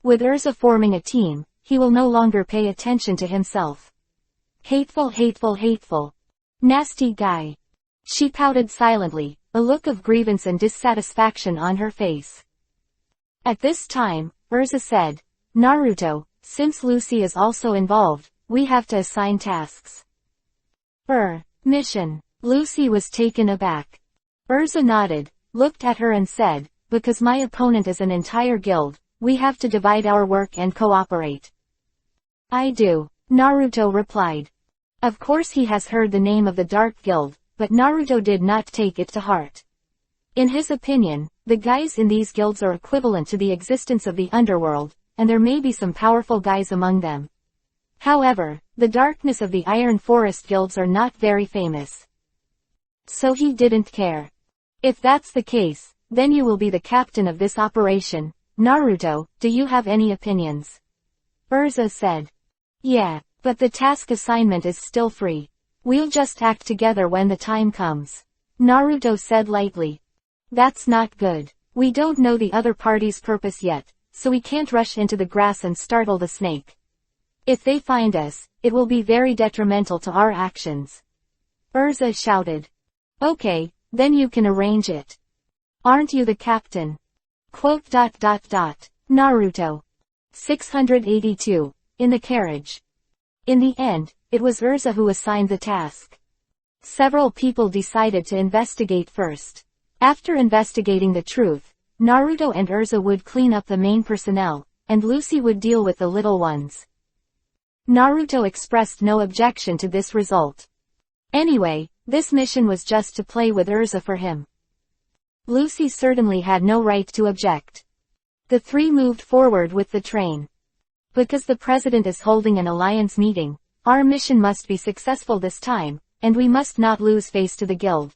With Urza forming a team, he will no longer pay attention to himself. Hateful, hateful, hateful. Nasty guy. She pouted silently, a look of grievance and dissatisfaction on her face. At this time, Urza said, Naruto, since Lucy is also involved, we have to assign tasks. Mission. Lucy was taken aback. Urza nodded, looked at her and said, because my opponent is an entire guild, we have to divide our work and cooperate. I do, Naruto replied. Of course he has heard the name of the Dark Guild, but Naruto did not take it to heart. In his opinion, the guys in these guilds are equivalent to the existence of the underworld, and there may be some powerful guys among them. However, the darkness of the Iron Forest guilds are not very famous. So he didn't care. If that's the case, then you will be the captain of this operation. Naruto, do you have any opinions? Urza said. Yeah, but the task assignment is still free. We'll just act together when the time comes. Naruto said lightly. That's not good. We don't know the other party's purpose yet, so we can't rush into the grass and startle the snake. If they find us, it will be very detrimental to our actions. Urza shouted. Okay, then you can arrange it. Aren't you the captain? Naruto. 682. In the carriage. In the end, it was Urza who assigned the task. Several people decided to investigate first. After investigating the truth, Naruto and Urza would clean up the main personnel, and Lucy would deal with the little ones. Naruto expressed no objection to this result. Anyway, this mission was just to play with Urza for him. Lucy certainly had no right to object. The three moved forward with the train. Because the president is holding an alliance meeting, our mission must be successful this time, and we must not lose face to the guild.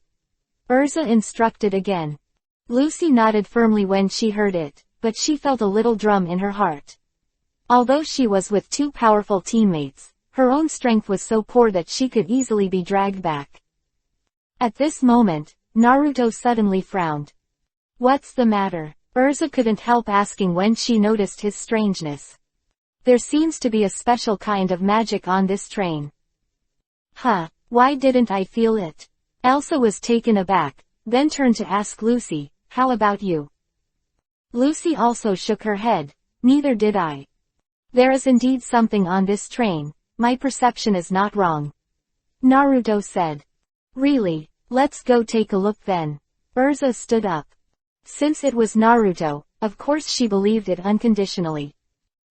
Urza instructed again. Lucy nodded firmly when she heard it, but she felt a little drum in her heart. Although she was with two powerful teammates, her own strength was so poor that she could easily be dragged back. At this moment, Naruto suddenly frowned. What's the matter? Urza couldn't help asking when she noticed his strangeness. There seems to be a special kind of magic on this train. Why didn't I feel it? Elsa was taken aback, then turned to ask Lucy, how about you? Lucy also shook her head, neither did I. There is indeed something on this train, my perception is not wrong. Naruto said. Really, let's go take a look then. Urza stood up. Since it was Naruto, of course she believed it unconditionally.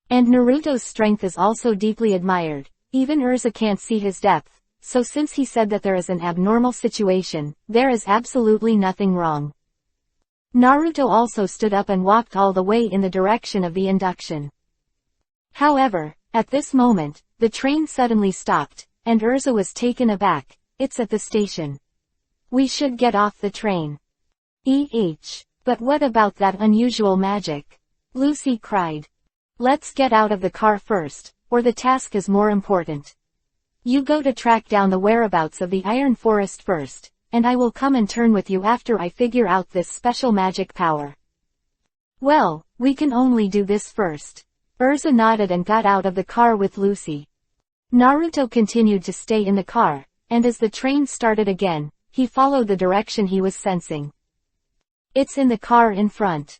And Naruto's strength is also deeply admired, even Urza can't see his depth, so since he said that there is an abnormal situation, there is absolutely nothing wrong. Naruto also stood up and walked all the way in the direction of the induction. However, at this moment, the train suddenly stopped, and Urza was taken aback. It's at the station. We should get off the train. But what about that unusual magic? Lucy cried. Let's get out of the car first, or the task is more important. You go to track down the whereabouts of the Iron Forest first, and I will come and turn with you after I figure out this special magic power. Well, we can only do this first. Urza nodded and got out of the car with Lucy. Naruto continued to stay in the car, and as the train started again, he followed the direction he was sensing. It's in the car in front.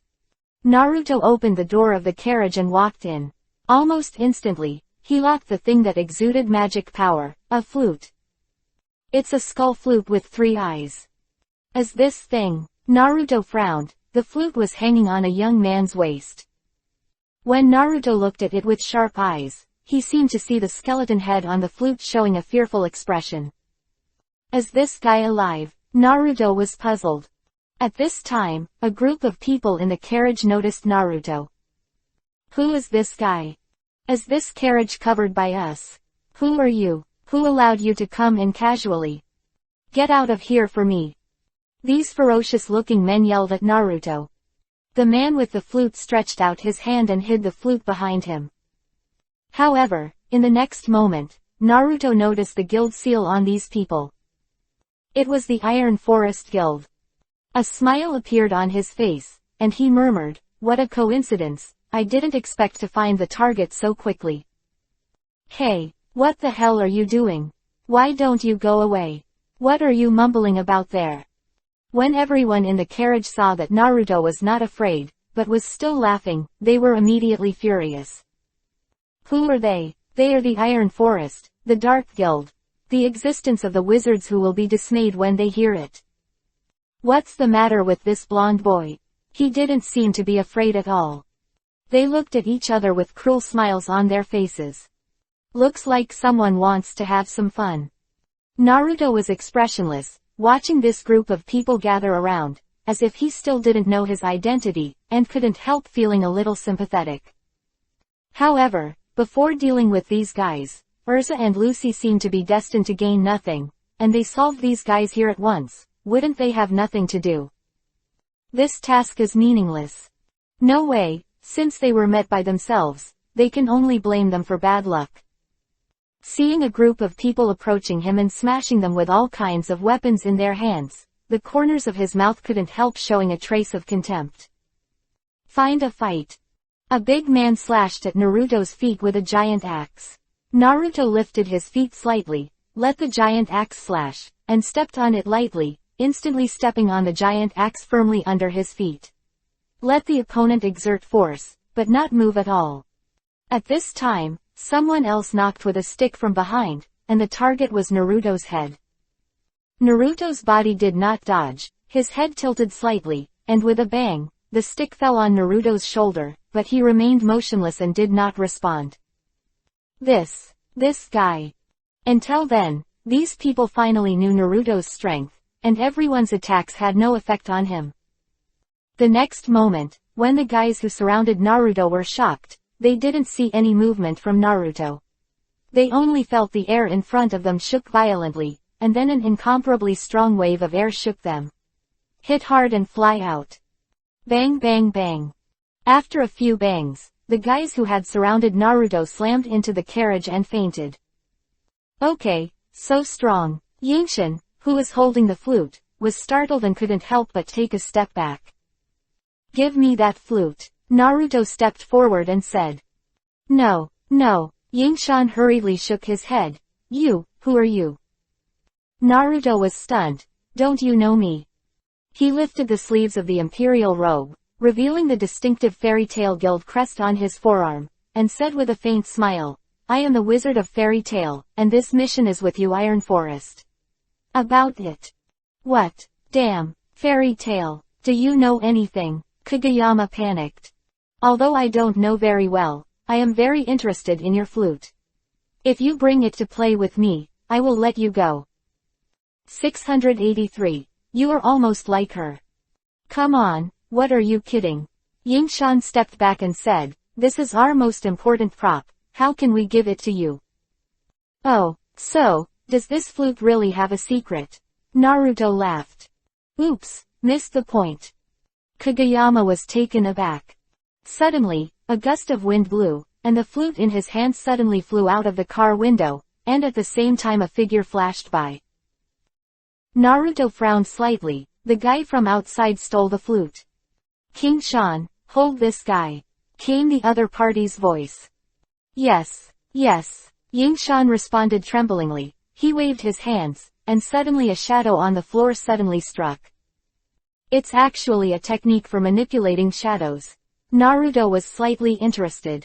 Naruto opened the door of the carriage and walked in. Almost instantly, he locked the thing that exuded magic power, a flute. It's a skull flute with 3 eyes. As this thing, Naruto frowned, the flute was hanging on a young man's waist. When Naruto looked at it with sharp eyes, he seemed to see the skeleton head on the flute showing a fearful expression. Is this guy alive? Naruto was puzzled. At this time, a group of people in the carriage noticed Naruto. Who is this guy? Is this carriage covered by us? Who are you? Who allowed you to come in casually? Get out of here for me. These ferocious-looking men yelled at Naruto. The man with the flute stretched out his hand and hid the flute behind him. However, in the next moment, Naruto noticed the guild seal on these people. It was the Iron Forest Guild. A smile appeared on his face, and he murmured, "What a coincidence, I didn't expect to find the target so quickly." Hey, what the hell are you doing? Why don't you go away? What are you mumbling about there? When everyone in the carriage saw that Naruto was not afraid, but was still laughing, they were immediately furious. Who are they? They are the Iron Forest, the Dark Guild. The existence of the wizards who will be dismayed when they hear it. What's the matter with this blonde boy? He didn't seem to be afraid at all. They looked at each other with cruel smiles on their faces. Looks like someone wants to have some fun. Naruto was expressionless, watching this group of people gather around, as if he still didn't know his identity, and couldn't help feeling a little sympathetic. However, before dealing with these guys, Urza and Lucy seemed to be destined to gain nothing, and they solved these guys here at once. Wouldn't they have nothing to do? This task is meaningless. No way, since they were met by themselves, they can only blame them for bad luck. Seeing a group of people approaching him and smashing them with all kinds of weapons in their hands, the corners of his mouth couldn't help showing a trace of contempt. Find a fight. A big man slashed at Naruto's feet with a giant axe. Naruto lifted his feet slightly, let the giant axe slash, and stepped on it lightly, instantly stepping on the giant axe firmly under his feet. Let the opponent exert force, but not move at all. At this time, someone else knocked with a stick from behind, and the target was Naruto's head. Naruto's body did not dodge, his head tilted slightly, and with a bang, the stick fell on Naruto's shoulder, but he remained motionless and did not respond. This guy. Until then, these people finally knew Naruto's strength, and everyone's attacks had no effect on him. The next moment, when the guys who surrounded Naruto were shocked, they didn't see any movement from Naruto. They only felt the air in front of them shook violently, and then an incomparably strong wave of air shook them. Hit hard and fly out. Bang bang bang. After a few bangs, the guys who had surrounded Naruto slammed into the carriage and fainted. Okay, so strong. Yinshin, who was holding the flute, was startled and couldn't help but take a step back. Give me that flute. Naruto stepped forward and said. No. Yinshan hurriedly shook his head. You, who are you? Naruto was stunned. Don't you know me? He lifted the sleeves of the imperial robe, revealing the distinctive Fairy Tail Guild crest on his forearm, and said with a faint smile, I am the Wizard of Fairy Tail, and this mission is with you Iron Forest. About it. What? Damn, Fairy Tail, do you know anything? Kageyama panicked. Although I don't know very well, I am very interested in your flute. If you bring it to play with me, I will let you go. 683. You are almost like her. Come on, what are you kidding? Yinshan stepped back and said, this is our most important prop, how can we give it to you? Oh, so, does this flute really have a secret? Naruto laughed. Oops, missed the point. Kageyama was taken aback. Suddenly, a gust of wind blew, and the flute in his hand suddenly flew out of the car window, and at the same time a figure flashed by. Naruto frowned slightly. The guy from outside stole the flute. King Shan, hold this guy, came the other party's voice. Yes, yes, Ying Shan responded tremblingly. He waved his hands, and suddenly a shadow on the floor suddenly struck. It's actually a technique for manipulating shadows. Naruto was slightly interested.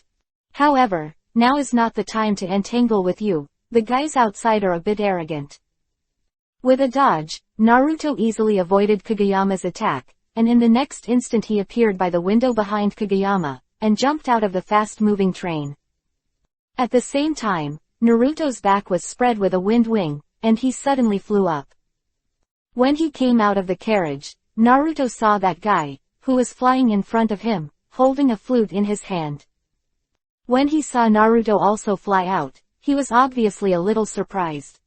However, now is not the time to entangle with you. The guys outside are a bit arrogant. With a dodge, Naruto easily avoided Kageyama's attack, and in the next instant he appeared by the window behind Kageyama, and jumped out of the fast-moving train. At the same time, Naruto's back was spread with a wind wing, and he suddenly flew up. When he came out of the carriage, Naruto saw that guy, who was flying in front of him, holding a flute in his hand. When he saw Naruto also fly out, he was obviously a little surprised.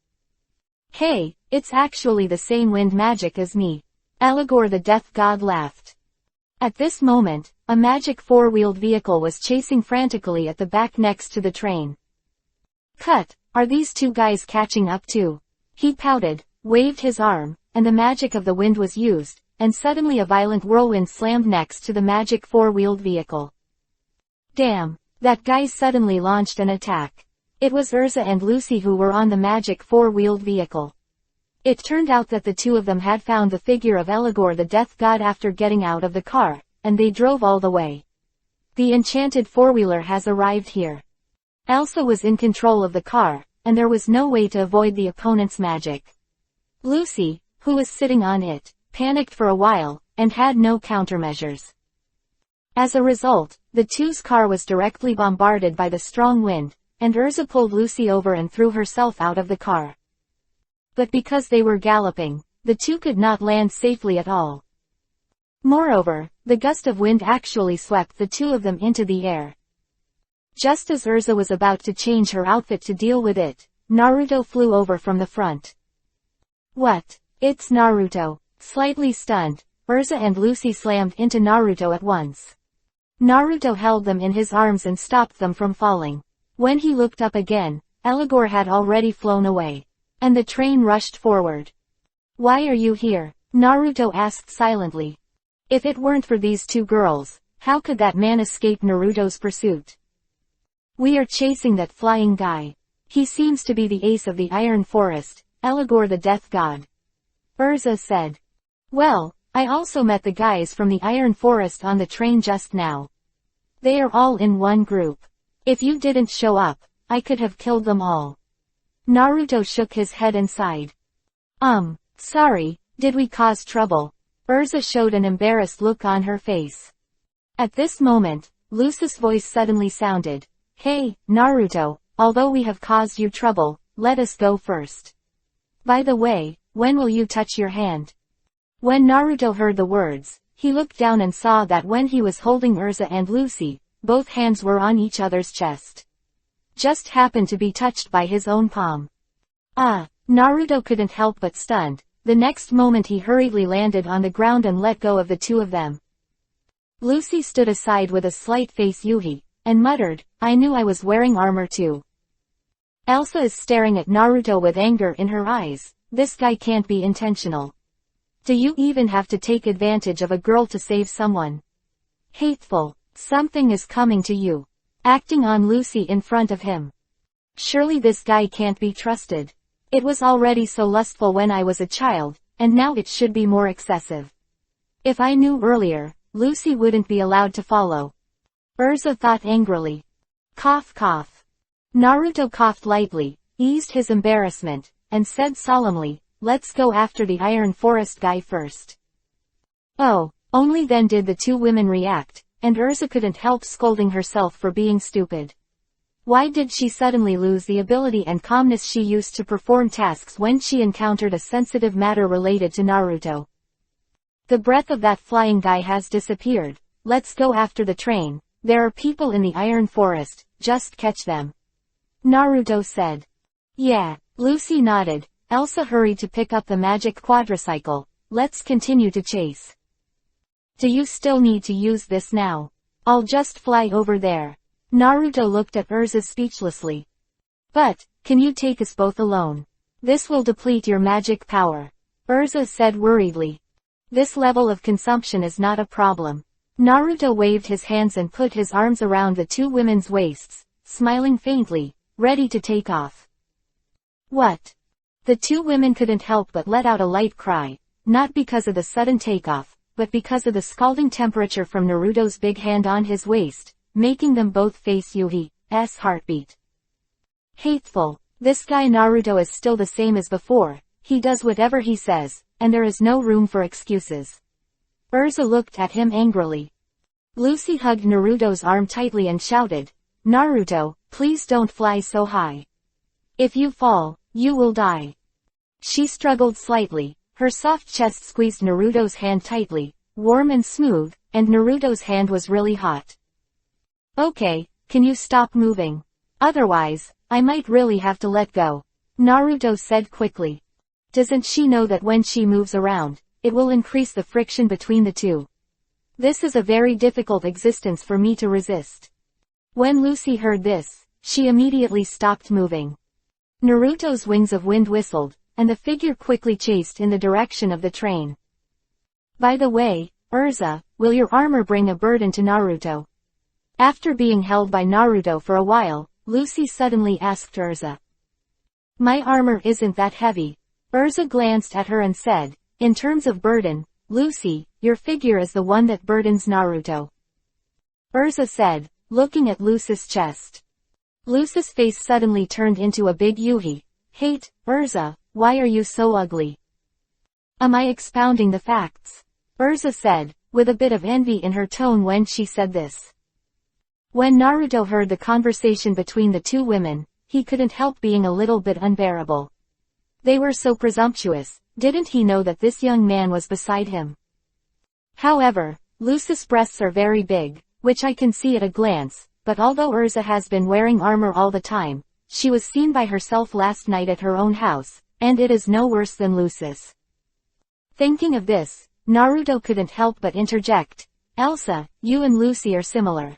Hey, it's actually the same wind magic as me. Aligor the Death God laughed. At this moment, a magic four-wheeled vehicle was chasing frantically at the back next to the train. Cut, are these two guys catching up too? He pouted, waved his arm, and the magic of the wind was used, and suddenly a violent whirlwind slammed next to the magic four-wheeled vehicle. Damn, that guy suddenly launched an attack. It was Urza and Lucy who were on the magic four-wheeled vehicle. It turned out that the two of them had found the figure of Aligor the Death God after getting out of the car, and they drove all the way. The enchanted four-wheeler has arrived here. Elsa was in control of the car, and there was no way to avoid the opponent's magic. Lucy, who was sitting on it, panicked for a while, and had no countermeasures. As a result, the two's car was directly bombarded by the strong wind, and Urza pulled Lucy over and threw herself out of the car. But because they were galloping, the two could not land safely at all. Moreover, the gust of wind actually swept the two of them into the air. Just as Urza was about to change her outfit to deal with it, Naruto flew over from the front. What? It's Naruto. Slightly stunned, Urza and Lucy slammed into Naruto at once. Naruto held them in his arms and stopped them from falling. When he looked up again, Aligor had already flown away. And the train rushed forward. Why are you here? Naruto asked silently. If it weren't for these two girls, how could that man escape Naruto's pursuit? We are chasing that flying guy. He seems to be the ace of the Iron Forest, Aligor the Death God. Urza said. Well, I also met the guys from the Iron Forest on the train just now. They are all in one group. If you didn't show up, I could have killed them all. Naruto shook his head and sighed. Sorry, did we cause trouble? Urza showed an embarrassed look on her face. At this moment, Lucy's voice suddenly sounded. Hey, Naruto, although we have caused you trouble, let us go first. By the way, when will you touch your hand? When Naruto heard the words, he looked down and saw that when he was holding Urza and Lucy, both hands were on each other's chest. Just happened to be touched by his own palm. Naruto couldn't help but stunned. The next moment he hurriedly landed on the ground and let go of the two of them. Lucy stood aside with a slight face Yuhi, and muttered, I knew I was wearing armor too. Elsa is staring at Naruto with anger in her eyes. This guy can't be intentional. Do you even have to take advantage of a girl to save someone? Hateful. Something is coming to you. Acting on Lucy in front of him. Surely this guy can't be trusted. It was already so lustful when I was a child, and now it should be more excessive. If I knew earlier, Lucy wouldn't be allowed to follow. Urza thought angrily. Cough cough. Naruto coughed lightly, eased his embarrassment, and said solemnly, let's go after the Iron Forest guy first. Oh, only then did the two women react, and Urza couldn't help scolding herself for being stupid. Why did she suddenly lose the ability and calmness she used to perform tasks when she encountered a sensitive matter related to Naruto? The breath of that flying guy has disappeared. Let's go after the train. There are people in the Iron Forest, just catch them. Naruto said. Yeah, Lucy nodded. Elsa hurried to pick up the magic quadricycle. Let's continue to chase. Do you still need to use this now? I'll just fly over there. Naruto looked at Urza speechlessly. But, can you take us both alone? This will deplete your magic power. Urza said worriedly. This level of consumption is not a problem. Naruto waved his hands and put his arms around the two women's waists, smiling faintly, ready to take off. What? The two women couldn't help but let out a light cry, not because of the sudden takeoff, but because of the scalding temperature from Naruto's big hand on his waist, making them both face Yuhi's heartbeat. Hateful. This guy Naruto is still the same as before, he does whatever he says, and there is no room for excuses. Urza looked at him angrily. Lucy hugged Naruto's arm tightly and shouted, Naruto, please don't fly so high. If you fall, you will die. She struggled slightly, her soft chest squeezed Naruto's hand tightly, warm and smooth, and Naruto's hand was really hot. Okay, can you stop moving? Otherwise, I might really have to let go. Naruto said quickly. Doesn't she know that when she moves around, it will increase the friction between the two? This is a very difficult existence for me to resist. When Lucy heard this, she immediately stopped moving. Naruto's wings of wind whistled, and the figure quickly chased in the direction of the train. By the way, Urza, will your armor bring a burden to Naruto? After being held by Naruto for a while, Lucy suddenly asked Urza. My armor isn't that heavy. Urza glanced at her and said, in terms of burden, Lucy, your figure is the one that burdens Naruto. Urza said, looking at Lucy's chest. Lucy's face suddenly turned into a big Yuhi. Hate, Urza, why are you so ugly? Am I expounding the facts? Urza said, with a bit of envy in her tone when she said this. When Naruto heard the conversation between the two women, he couldn't help being a little bit unbearable. They were so presumptuous, didn't he know that this young man was beside him? However, Lucy's breasts are very big, which I can see at a glance, but although Urza has been wearing armor all the time, she was seen by herself last night at her own house, and it is no worse than Lucy's. Thinking of this, Naruto couldn't help but interject, Elsa, you and Lucy are similar.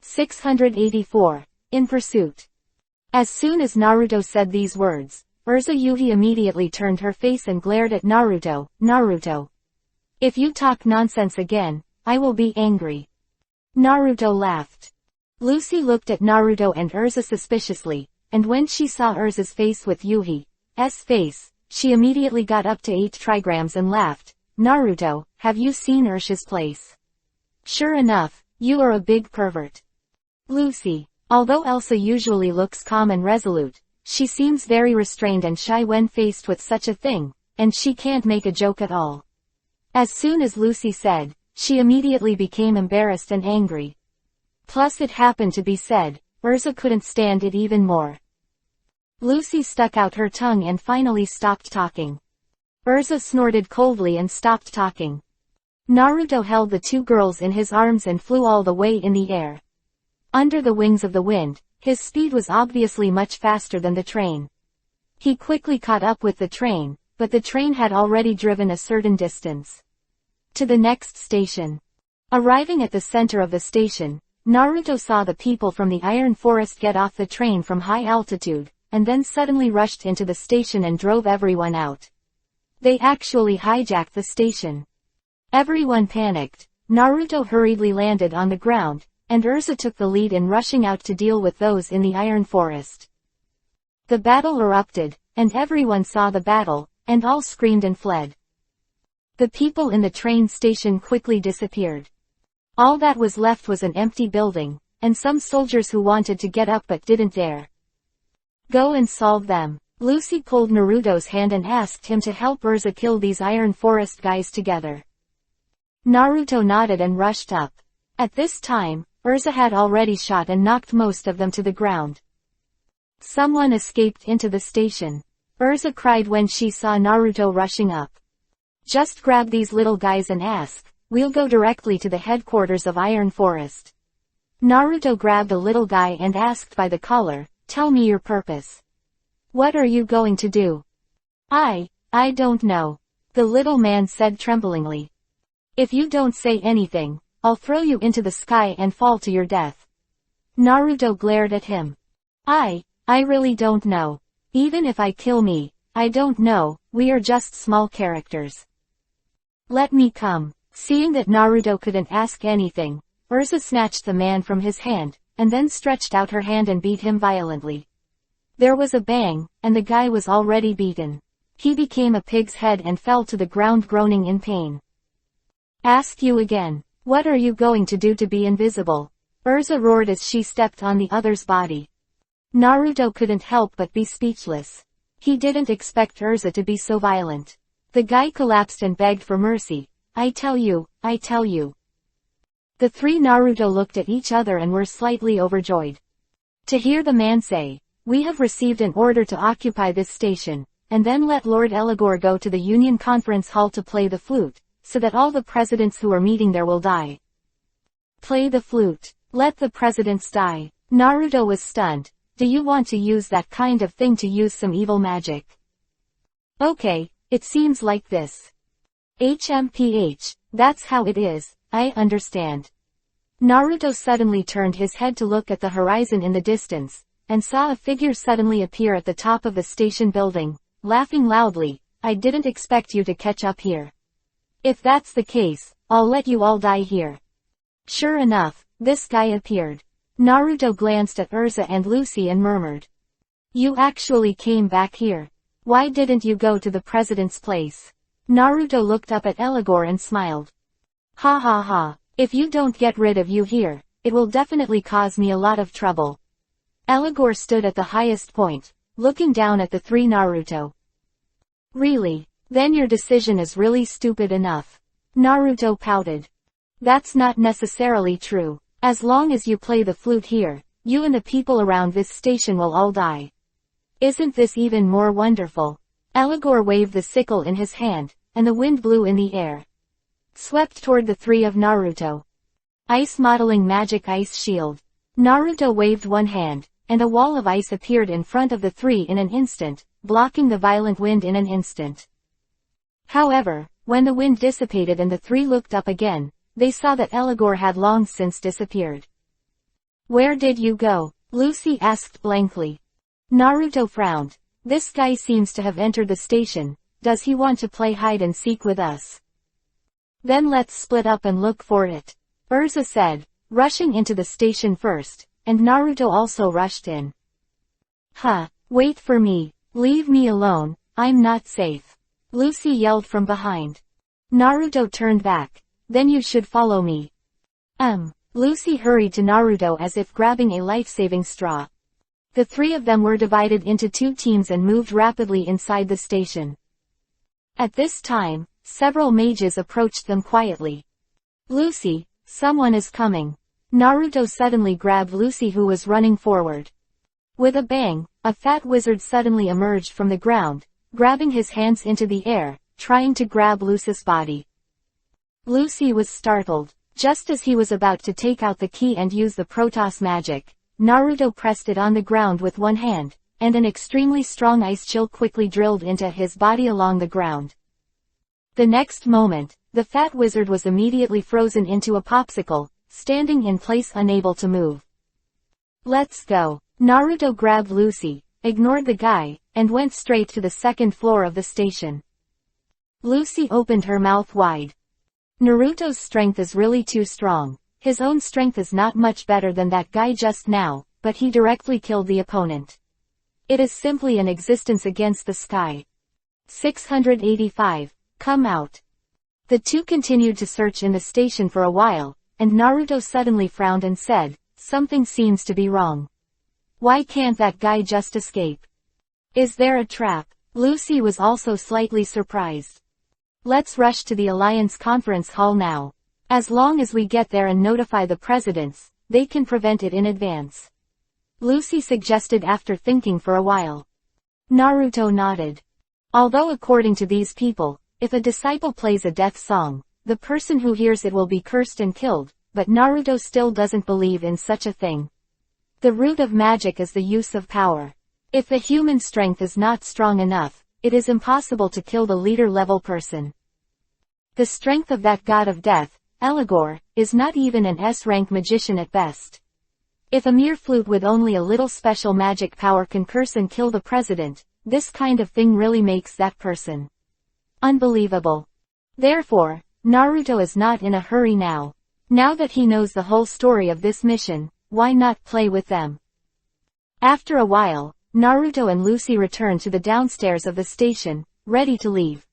684. In Pursuit. As soon as Naruto said these words, Urza Yuhi immediately turned her face and glared at Naruto. Naruto. If you talk nonsense again, I will be angry. Naruto laughed. Lucy looked at Naruto and Urza suspiciously, and when she saw Urza's face with Yuhi's face, she immediately got up to 8 trigrams and laughed. Naruto, have you seen Ursha's place? Sure enough, you are a big pervert. Lucy. Although Elsa usually looks calm and resolute, she seems very restrained and shy when faced with such a thing, and she can't make a joke at all. As soon as Lucy said, she immediately became embarrassed and angry. Plus it happened to be said, Urza couldn't stand it even more. Lucy stuck out her tongue and finally stopped talking. Urza snorted coldly and stopped talking. Naruto held the two girls in his arms and flew all the way in the air. Under the wings of the wind, his speed was obviously much faster than the train. He quickly caught up with the train, but the train had already driven a certain distance. To the next station. Arriving at the center of the station, Naruto saw the people from the Iron Forest get off the train from high altitude, and then suddenly rushed into the station and drove everyone out. They actually hijacked the station. Everyone panicked. Naruto hurriedly landed on the ground, and Urza took the lead in rushing out to deal with those in the Iron Forest. The battle erupted, and everyone saw the battle, and all screamed and fled. The people in the train station quickly disappeared. All that was left was an empty building, and some soldiers who wanted to get up but didn't dare. Go and solve them. Lucy pulled Naruto's hand and asked him to help Urza kill these Iron Forest guys together. Naruto nodded and rushed up. At this time, Urza had already shot and knocked most of them to the ground. Someone escaped into the station. Urza cried when she saw Naruto rushing up. Just grab these little guys and ask, we'll go directly to the headquarters of Iron Forest. Naruto grabbed a little guy and asked by the collar, tell me your purpose. What are you going to do? I don't know. The little man said tremblingly. If you don't say anything, I'll throw you into the sky and fall to your death. Naruto glared at him. I really don't know. Even if I kill me, I don't know, we are just small characters. Let me come. Seeing that Naruto couldn't ask anything, Urza snatched the man from his hand, and then stretched out her hand and beat him violently. There was a bang, and the guy was already beaten. He became a pig's head and fell to the ground groaning in pain. Ask you again. What are you going to do to be invisible? Urza roared as she stepped on the other's body. Naruto couldn't help but be speechless. He didn't expect Urza to be so violent. The guy collapsed and begged for mercy. I tell you. The three Naruto looked at each other and were slightly overjoyed. To hear the man say, we have received an order to occupy this station, and then let Lord Eligor go to the Union Conference Hall to play the flute, so that all the presidents who are meeting there will die. Play the flute. Let the presidents die. Naruto was stunned. Do you want to use that kind of thing to use some evil magic? Okay, it seems like this. HMPH, that's how it is, I understand. Naruto suddenly turned his head to look at the horizon in the distance, and saw a figure suddenly appear at the top of the station building, laughing loudly. I didn't expect you to catch up here. If that's the case, I'll let you all die here. Sure enough, this guy appeared. Naruto glanced at Urza and Lucy and murmured. You actually came back here. Why didn't you go to the president's place? Naruto looked up at Eligor and smiled. Ha ha ha, if you don't get rid of you here, it will definitely cause me a lot of trouble. Eligor stood at the highest point, looking down at the three Naruto. Really? Then your decision is really stupid enough. Naruto pouted. That's not necessarily true. As long as you play the flute here, you and the people around this station will all die. Isn't this even more wonderful? Eligor waved the sickle in his hand, and the wind blew in the air. Swept toward the three of Naruto. Ice modeling magic ice shield. Naruto waved one hand, and a wall of ice appeared in front of the three in an instant, blocking the violent wind in an instant. However, when the wind dissipated and the three looked up again, they saw that Eligor had long since disappeared. Where did you go? Lucy asked blankly. Naruto frowned. This guy seems to have entered the station. Does he want to play hide and seek with us? Then let's split up and look for it. Urza said, rushing into the station first, and Naruto also rushed in. Wait for me. Leave me alone, I'm not safe. Lucy yelled from behind. Naruto turned back. Then you should follow me. Lucy hurried to Naruto as if grabbing a life-saving straw. The three of them were divided into two teams and moved rapidly inside the station. At this time, several mages approached them quietly. Lucy, someone is coming. Naruto suddenly grabbed Lucy who was running forward. With a bang, a fat wizard suddenly emerged from the ground, grabbing his hands into the air, trying to grab Lucy's body. Lucy was startled. Just as he was about to take out the key and use the Protoss magic, Naruto pressed it on the ground with one hand, and an extremely strong ice chill quickly drilled into his body along the ground. The next moment, the fat wizard was immediately frozen into a popsicle, standing in place unable to move. Let's go. Naruto grabbed Lucy, ignored the guy, and went straight to the second floor of the station. Lucy opened her mouth wide. Naruto's strength is really too strong. His own strength is not much better than that guy just now, but he directly killed the opponent. It is simply an existence against the sky. 685. Come out. The two continued to search in the station for a while, and Naruto suddenly frowned and said, something seems to be wrong. Why can't that guy just escape? Is there a trap? Lucy was also slightly surprised. Let's rush to the Alliance Conference Hall now. As long as we get there and notify the presidents, they can prevent it in advance. Lucy suggested after thinking for a while. Naruto nodded. Although according to these people, if a disciple plays a death song, the person who hears it will be cursed and killed, but Naruto still doesn't believe in such a thing. The root of magic is the use of power. If the human strength is not strong enough, it is impossible to kill the leader-level person. The strength of that god of death, Eligor, is not even an S-rank magician at best. If a mere flute with only a little special magic power can curse and kill the president, this kind of thing really makes that person unbelievable. Therefore, Naruto is not in a hurry now. Now that he knows the whole story of this mission, why not play with them? After a while, Naruto and Lucy return to the downstairs of the station, ready to leave.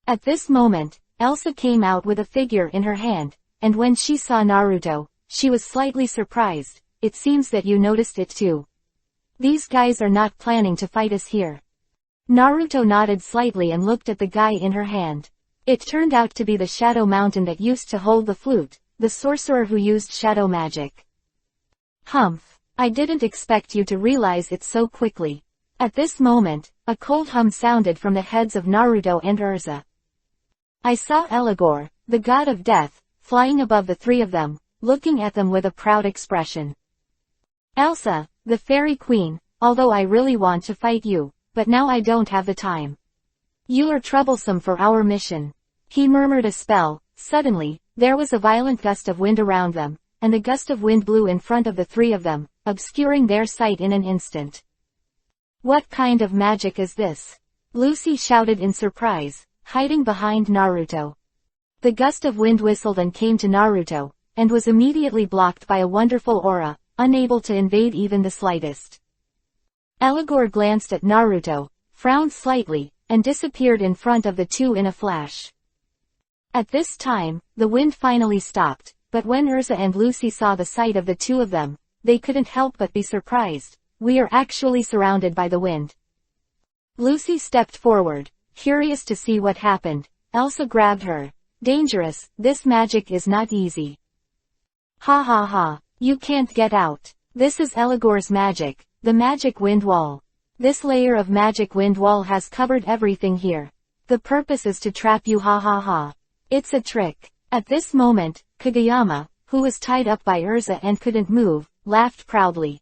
At this moment, Elsa came out with a figure in her hand, and when she saw Naruto, she was slightly surprised. It seems that you noticed it too. These guys are not planning to fight us here. Naruto nodded slightly and looked at the guy in her hand. It turned out to be the Shadow Mountain that used to hold the flute, the sorcerer who used shadow magic. Humph, I didn't expect you to realize it so quickly. At this moment, a cold hum sounded from the heads of Naruto and Urza. I saw Eligor, the god of death, flying above the three of them, looking at them with a proud expression. Elsa, the fairy queen, although I really want to fight you, but now I don't have the time. You are troublesome for our mission. He murmured a spell. Suddenly, there was a violent gust of wind around them, and the gust of wind blew in front of the three of them, obscuring their sight in an instant. What kind of magic is this? Lucy shouted in surprise, hiding behind Naruto. The gust of wind whistled and came to Naruto, and was immediately blocked by a wonderful aura, unable to invade even the slightest. Eligor glanced at Naruto, frowned slightly, and disappeared in front of the two in a flash. At this time, the wind finally stopped, but when Urza and Lucy saw the sight of the two of them, they couldn't help but be surprised. We are actually surrounded by the wind. Lucy stepped forward, curious to see what happened. Elsa grabbed her. Dangerous, this magic is not easy. Ha ha ha, you can't get out. This is Eligor's magic, the magic wind wall. This layer of magic wind wall has covered everything here. The purpose is to trap you, ha ha ha. It's a trick. At this moment, Kageyama, who was tied up by Urza and couldn't move, laughed proudly.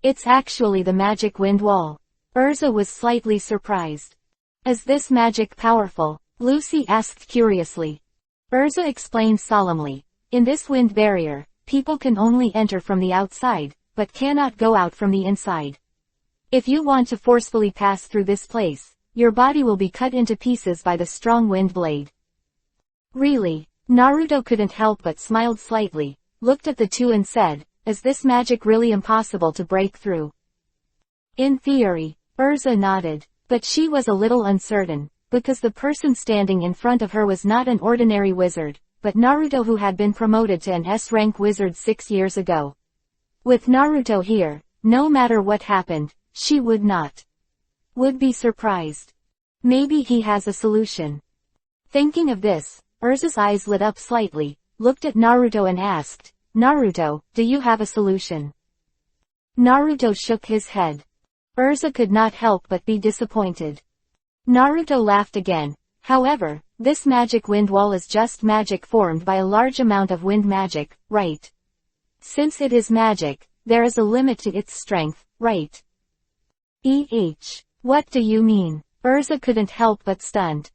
It's actually the magic wind wall. Urza was slightly surprised. Is this magic powerful? Lucy asked curiously. Urza explained solemnly. In this wind barrier, people can only enter from the outside, but cannot go out from the inside. If you want to forcefully pass through this place, your body will be cut into pieces by the strong wind blade. Really? Naruto couldn't help but smiled slightly, looked at the two and said, is this magic really impossible to break through? In theory, Urza nodded, but she was a little uncertain, because the person standing in front of her was not an ordinary wizard, but Naruto, who had been promoted to an S-rank wizard 6 years ago. With Naruto here, no matter what happened, she would be surprised. Maybe he has a solution. Thinking of this, Urza's eyes lit up slightly, looked at Naruto and asked, Naruto, do you have a solution? Naruto shook his head. Urza could not help but be disappointed. Naruto laughed again. However, this magic wind wall is just magic formed by a large amount of wind magic, right? Since it is magic, there is a limit to its strength, right? What do you mean? Urza couldn't help but stunned.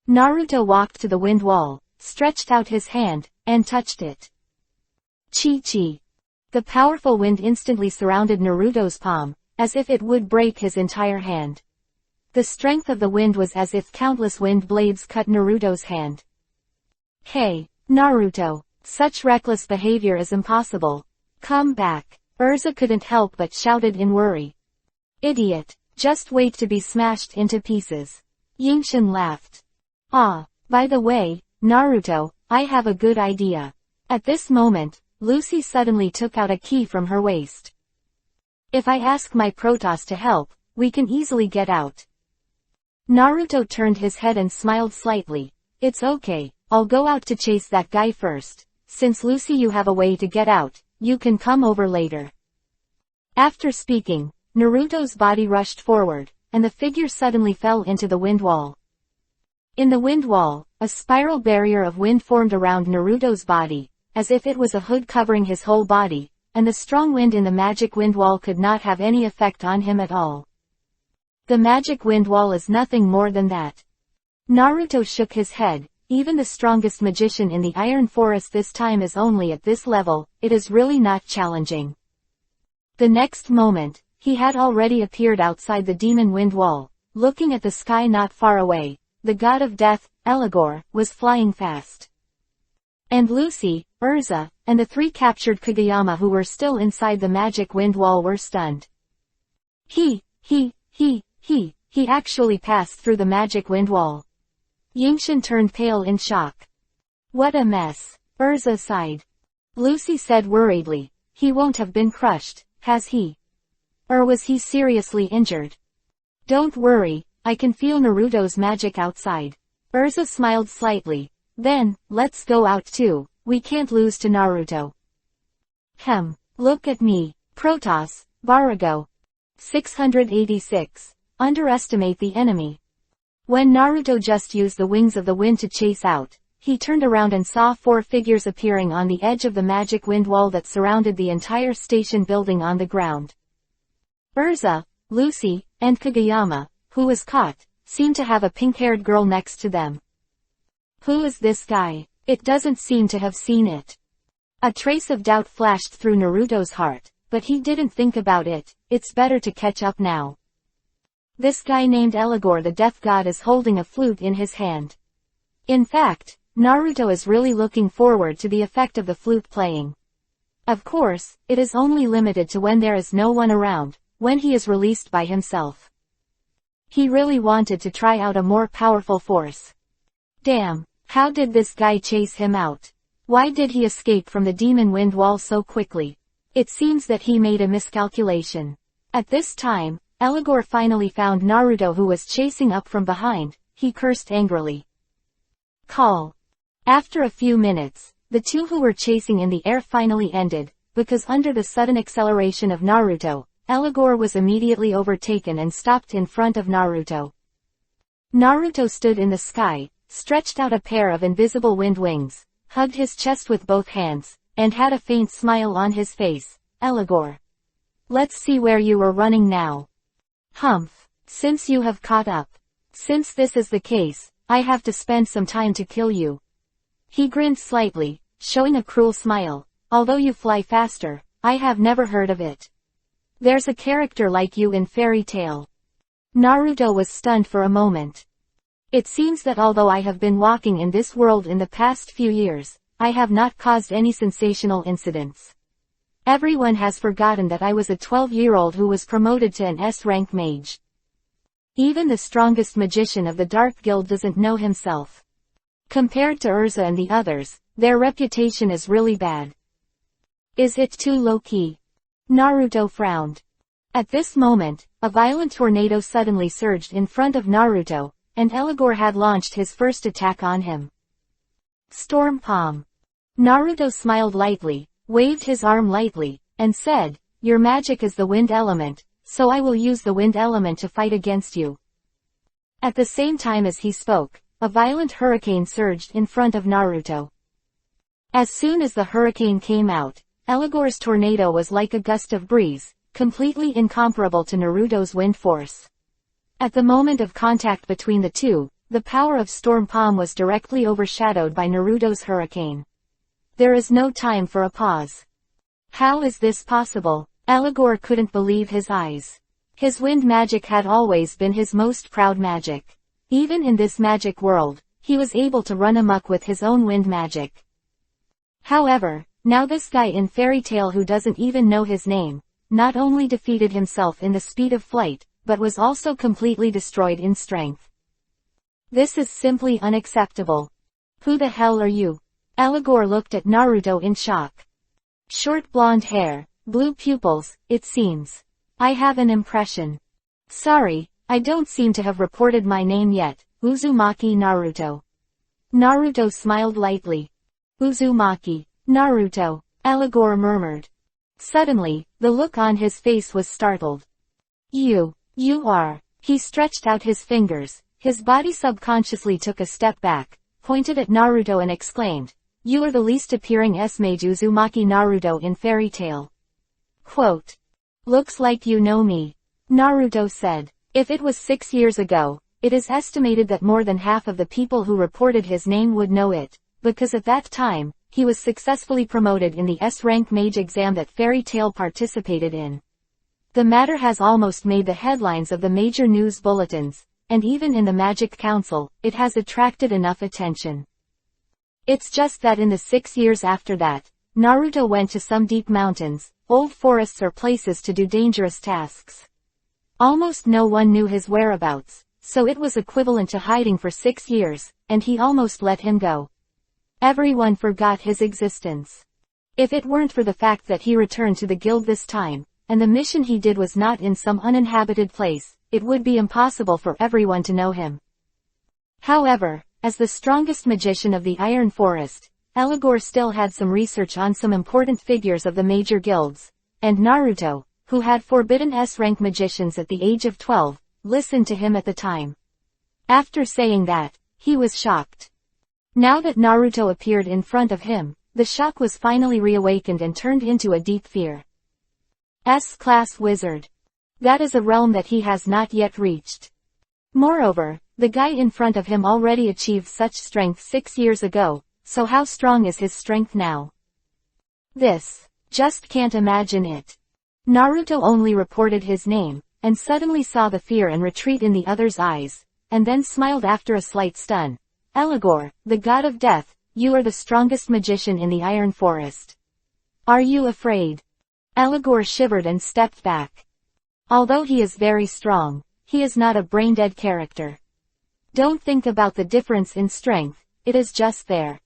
Naruto walked to the wind wall, stretched out his hand, and touched it. Chi-chi. The powerful wind instantly surrounded Naruto's palm, as if it would break his entire hand. The strength of the wind was as if countless wind blades cut Naruto's hand. Hey, Naruto, such reckless behavior is impossible. Come back. Urza couldn't help but shouted in worry. Idiot, just wait to be smashed into pieces. Yingshin laughed. Ah, by the way, Naruto, I have a good idea. At this moment, Lucy suddenly took out a key from her waist. If I ask my Protoss to help, we can easily get out. Naruto turned his head and smiled slightly. It's okay, I'll go out to chase that guy first. Since Lucy, you have a way to get out, you can come over later. After speaking, Naruto's body rushed forward, and the figure suddenly fell into the wind wall. In the wind wall, a spiral barrier of wind formed around Naruto's body, as if it was a hood covering his whole body, and the strong wind in the magic wind wall could not have any effect on him at all. The magic wind wall is nothing more than that. Naruto shook his head. even the strongest magician in the Iron Forest this time is only at this level. It is really not challenging. The next moment, he had already appeared outside the demon wind wall, looking at the sky not far away. The god of death, Eligor, was flying fast. And Lucy, Urza, and the 3 captured Kageyama who were still inside the magic wind wall were stunned. He actually passed through the magic wind wall. Yingxian turned pale in shock. What a mess. Urza sighed. Lucy said worriedly, he won't have been crushed, has he? Or was he seriously injured? Don't worry, I can feel Naruto's magic outside. Urza smiled slightly. Then, let's go out too, we can't lose to Naruto. Look at me. Protoss, Barago. 686. Underestimate the enemy. When Naruto just used the wings of the wind to chase out, he turned around and saw 4 figures appearing on the edge of the magic wind wall that surrounded the entire station building on the ground. Urza, Lucy, and Kageyama, who was caught, seemed to have a pink-haired girl next to them. Who is this guy? It doesn't seem to have seen it. A trace of doubt flashed through Naruto's heart, but he didn't think about it. It's better to catch up now. This guy named Eligor the Death God is holding a flute in his hand. In fact, Naruto is really looking forward to the effect of the flute playing. Of course, it is only limited to when there is no one around, when he is released by himself. He really wanted to try out a more powerful force. Damn, how did this guy chase him out? Why did he escape from the demon wind wall so quickly? It seems that he made a miscalculation. At this time, Eligor finally found Naruto who was chasing up from behind. He cursed angrily. Call. After a few minutes, the 2 who were chasing in the air finally ended, because under the sudden acceleration of Naruto, Eligor was immediately overtaken and stopped in front of Naruto. Naruto stood in the sky, stretched out a pair of invisible wind wings, hugged his chest with both hands, and had a faint smile on his face. Eligor. Let's see where you were running now. Humph. Since you have caught up. Since this is the case, I have to spend some time to kill you. He grinned slightly, showing a cruel smile. Although you fly faster, I have never heard of it. There's a character like you in fairy tale. Naruto was stunned for a moment. It seems that although I have been walking in this world in the past few years, I have not caused any sensational incidents. Everyone has forgotten that I was a 12-year-old who was promoted to an S-rank mage. Even the strongest magician of the Dark Guild doesn't know himself. Compared to Urza and the others, their reputation is really bad. Is it too low-key? Naruto frowned. At this moment, a violent tornado suddenly surged in front of Naruto, and Eligor had launched his first attack on him. Storm Palm. Naruto smiled lightly, waved his arm lightly, and said, your magic is the wind element, so I will use the wind element to fight against you. At the same time as he spoke, a violent hurricane surged in front of Naruto. As soon as the hurricane came out, Eligor's tornado was like a gust of breeze, completely incomparable to Naruto's wind force. At the moment of contact between the two, the power of Storm Palm was directly overshadowed by Naruto's hurricane. There is no time for a pause. How is this possible? Eligor couldn't believe his eyes. His wind magic had always been his most proud magic. Even in this magic world, he was able to run amok with his own wind magic. However, now this guy in fairy tale who doesn't even know his name, not only defeated himself in the speed of flight, but was also completely destroyed in strength. This is simply unacceptable. Who the hell are you? Eligor looked at Naruto in shock. Short blonde hair, blue pupils, it seems. I have an impression. Sorry, I don't seem to have reported my name yet, Uzumaki Naruto. Naruto smiled lightly. Uzumaki, Naruto, Eligor murmured. Suddenly, the look on his face was startled. You are. He stretched out his fingers, his body subconsciously took a step back, pointed at Naruto and exclaimed, you are the least appearing S-mage Uzumaki Naruto in fairy tale. Quote. Looks like you know me. Naruto said. If it was 6 years ago, It is estimated that more than half of the people who reported his name would know it, because at that time, he was successfully promoted in the S-rank mage exam that Fairy Tail participated in. The matter has almost made the headlines of the major news bulletins, and even in the Magic Council, it has attracted enough attention. It's just that in the 6 years after that, Naruto went to some deep mountains, old forests or places to do dangerous tasks. Almost no one knew his whereabouts, so it was equivalent to hiding for 6 years, and he almost let him go. Everyone forgot his existence. If it weren't for the fact that he returned to the guild this time, and the mission he did was not in some uninhabited place, it would be impossible for everyone to know him. However, as the strongest magician of the Iron Forest, Eligor still had some research on some important figures of the major guilds, and Naruto, who had forbidden S-rank magicians at the age of 12, listened to him at the time. After saying that, he was shocked. Now that Naruto appeared in front of him, the shock was finally reawakened and turned into a deep fear. S-class wizard. That is a realm that he has not yet reached. Moreover, the guy in front of him already achieved such strength 6 years ago, so how strong is his strength now? Just can't imagine it. Naruto only reported his name, and suddenly saw the fear and retreat in the other's eyes, and then smiled after a slight stun. Eligor, the god of death, you are the strongest magician in the Iron Forest. Are you afraid? Eligor shivered and stepped back. Although he is very strong, he is not a brain-dead character. Don't think about the difference in strength, it is just there.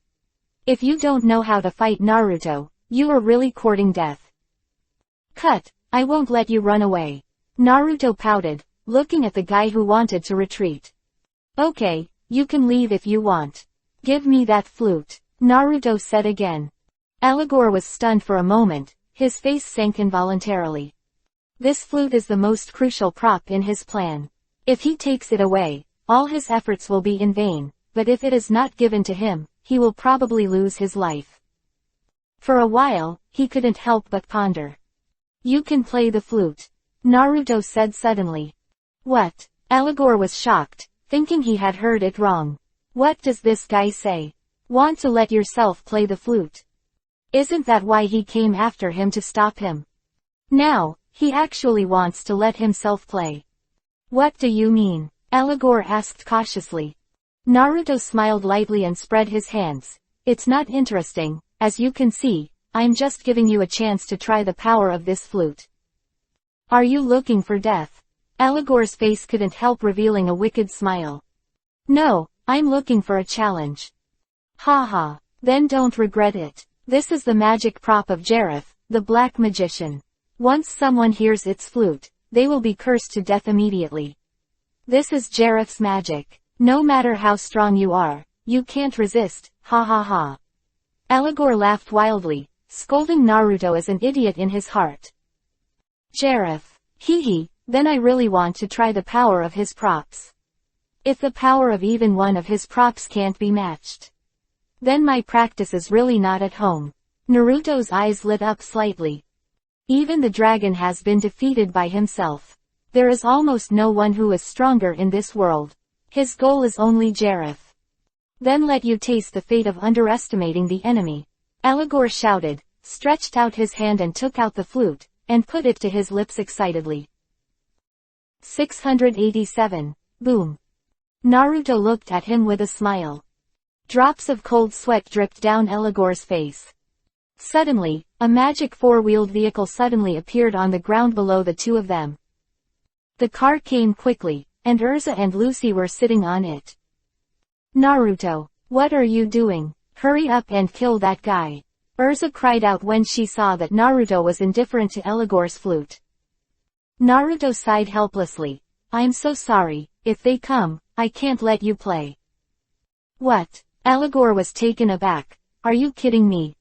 If you don't know how to fight Naruto, you are really courting death. Cut, I won't let you run away. Naruto pouted, looking at the guy who wanted to retreat. Okay, you can leave if you want. Give me that flute, Naruto said again. Eligor was stunned for a moment, his face sank involuntarily. This flute is the most crucial prop in his plan. If he takes it away, all his efforts will be in vain, but if it is not given to him, he will probably lose his life. For a while, he couldn't help but ponder. You can play the flute, Naruto said suddenly. What? Eligor was shocked, thinking he had heard it wrong. What does this guy say? Want to let yourself play the flute? Isn't that why he came after him to stop him? Now, he actually wants to let himself play. What do you mean? Eligor asked cautiously. Naruto smiled lightly and spread his hands. It's not interesting, as you can see, I'm just giving you a chance to try the power of this flute. Are you looking for death? Eligor's face couldn't help revealing a wicked smile. No, I'm looking for a challenge. Haha, then don't regret it. This is the magic prop of Jareth, the black magician. Once someone hears its flute, they will be cursed to death immediately. This is Jareth's magic. No matter how strong you are, you can't resist, ha ha ha. Eligor laughed wildly, scolding Naruto as an idiot in his heart. Jareth, hee hee, then I really want to try the power of his props. If the power of even one of his props can't be matched, then my practice is really not at home. Naruto's eyes lit up slightly. Even the dragon has been defeated by himself. There is almost no one who is stronger in this world. His goal is only Jareth. Then let you taste the fate of underestimating the enemy. Eligor shouted, stretched out his hand and took out the flute, and put it to his lips excitedly. 687. Boom. Naruto looked at him with a smile. Drops of cold sweat dripped down Eligor's face. Suddenly, a magic four-wheeled vehicle suddenly appeared on the ground below the two of them. The car came quickly, and Urza and Lucy were sitting on it. Naruto, what are you doing? Hurry up and kill that guy. Urza cried out when she saw that Naruto was indifferent to Eligor's flute. Naruto sighed helplessly. I'm so sorry, if they come, I can't let you play. What? Eligor was taken aback. Are you kidding me?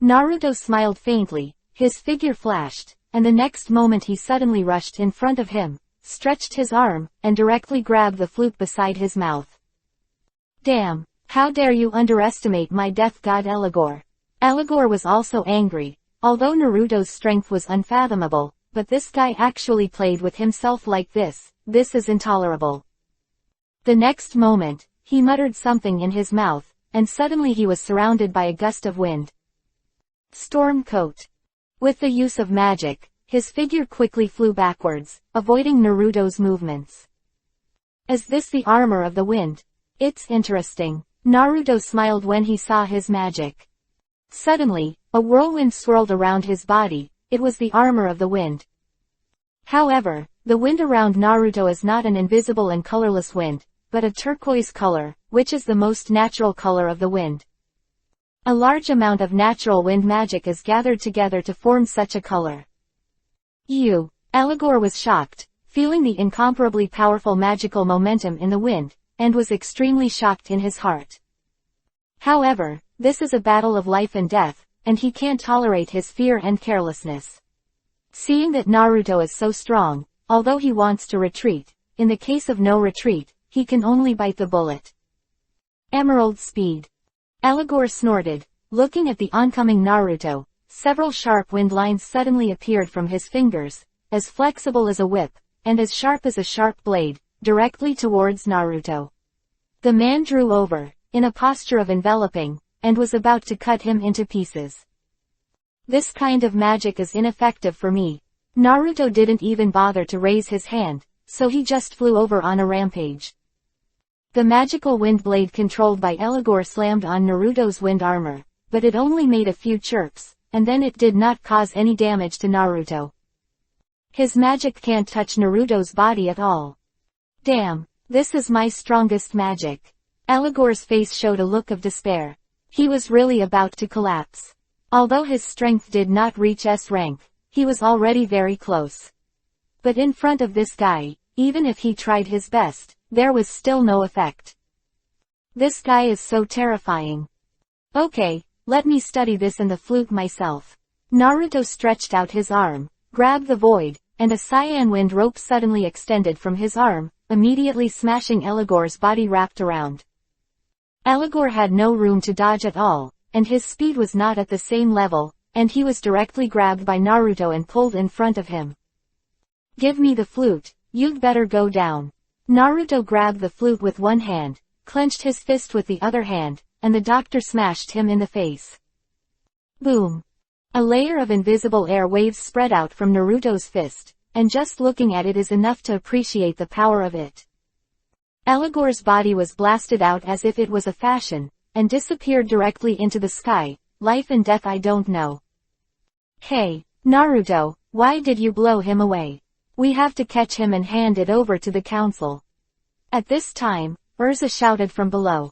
Naruto smiled faintly, his figure flashed, and the next moment he suddenly rushed in front of him, stretched his arm, and directly grabbed the flute beside his mouth. Damn, how dare you underestimate my death god Eligor. Eligor was also angry, although Naruto's strength was unfathomable, but this guy actually played with himself like this is intolerable. The next moment, he muttered something in his mouth, and suddenly he was surrounded by a gust of wind. Storm coat. With the use of magic, his figure quickly flew backwards, avoiding Naruto's movements. Is this the armor of the wind? It's interesting. Naruto smiled when he saw his magic. Suddenly, a whirlwind swirled around his body. It was the armor of the wind. However, the wind around Naruto is not an invisible and colorless wind, but a turquoise color, which is the most natural color of the wind. A large amount of natural wind magic is gathered together to form such a color. Elagor was shocked, feeling the incomparably powerful magical momentum in the wind, and was extremely shocked in his heart. However, this is a battle of life and death, and he can't tolerate his fear and carelessness. Seeing that Naruto is so strong, although he wants to retreat, in the case of no retreat, he can only bite the bullet. Emerald speed. Elagor snorted, looking at the oncoming Naruto. Several sharp wind lines suddenly appeared from his fingers, as flexible as a whip, and as sharp as a sharp blade, directly towards Naruto. The man drew over, in a posture of enveloping, and was about to cut him into pieces. This kind of magic is ineffective for me. Naruto didn't even bother to raise his hand, so he just flew over on a rampage. The magical wind blade controlled by Elagor slammed on Naruto's wind armor, but it only made a few chirps, and then it did not cause any damage to Naruto. His magic can't touch Naruto's body at all. Damn, this is my strongest magic. Elagor's face showed a look of despair. He was really about to collapse. Although his strength did not reach S rank, he was already very close. But in front of this guy, even if he tried his best, there was still no effect. This guy is so terrifying. Okay, let me study this and the flute myself. Naruto stretched out his arm, grabbed the void, and a cyan wind rope suddenly extended from his arm, immediately smashing Elagor's body wrapped around. Elagor had no room to dodge at all, and his speed was not at the same level, and he was directly grabbed by Naruto and pulled in front of him. Give me the flute, you'd better go down. Naruto grabbed the flute with one hand, clenched his fist with the other hand, and the doctor smashed him in the face. Boom! A layer of invisible air waves spread out from Naruto's fist, and just looking at it is enough to appreciate the power of it. Elagor's body was blasted out as if it was a fashion, and disappeared directly into the sky. Life and death I don't know. Hey, Naruto, why did you blow him away? We have to catch him and hand it over to the council. At this time, Urza shouted from below.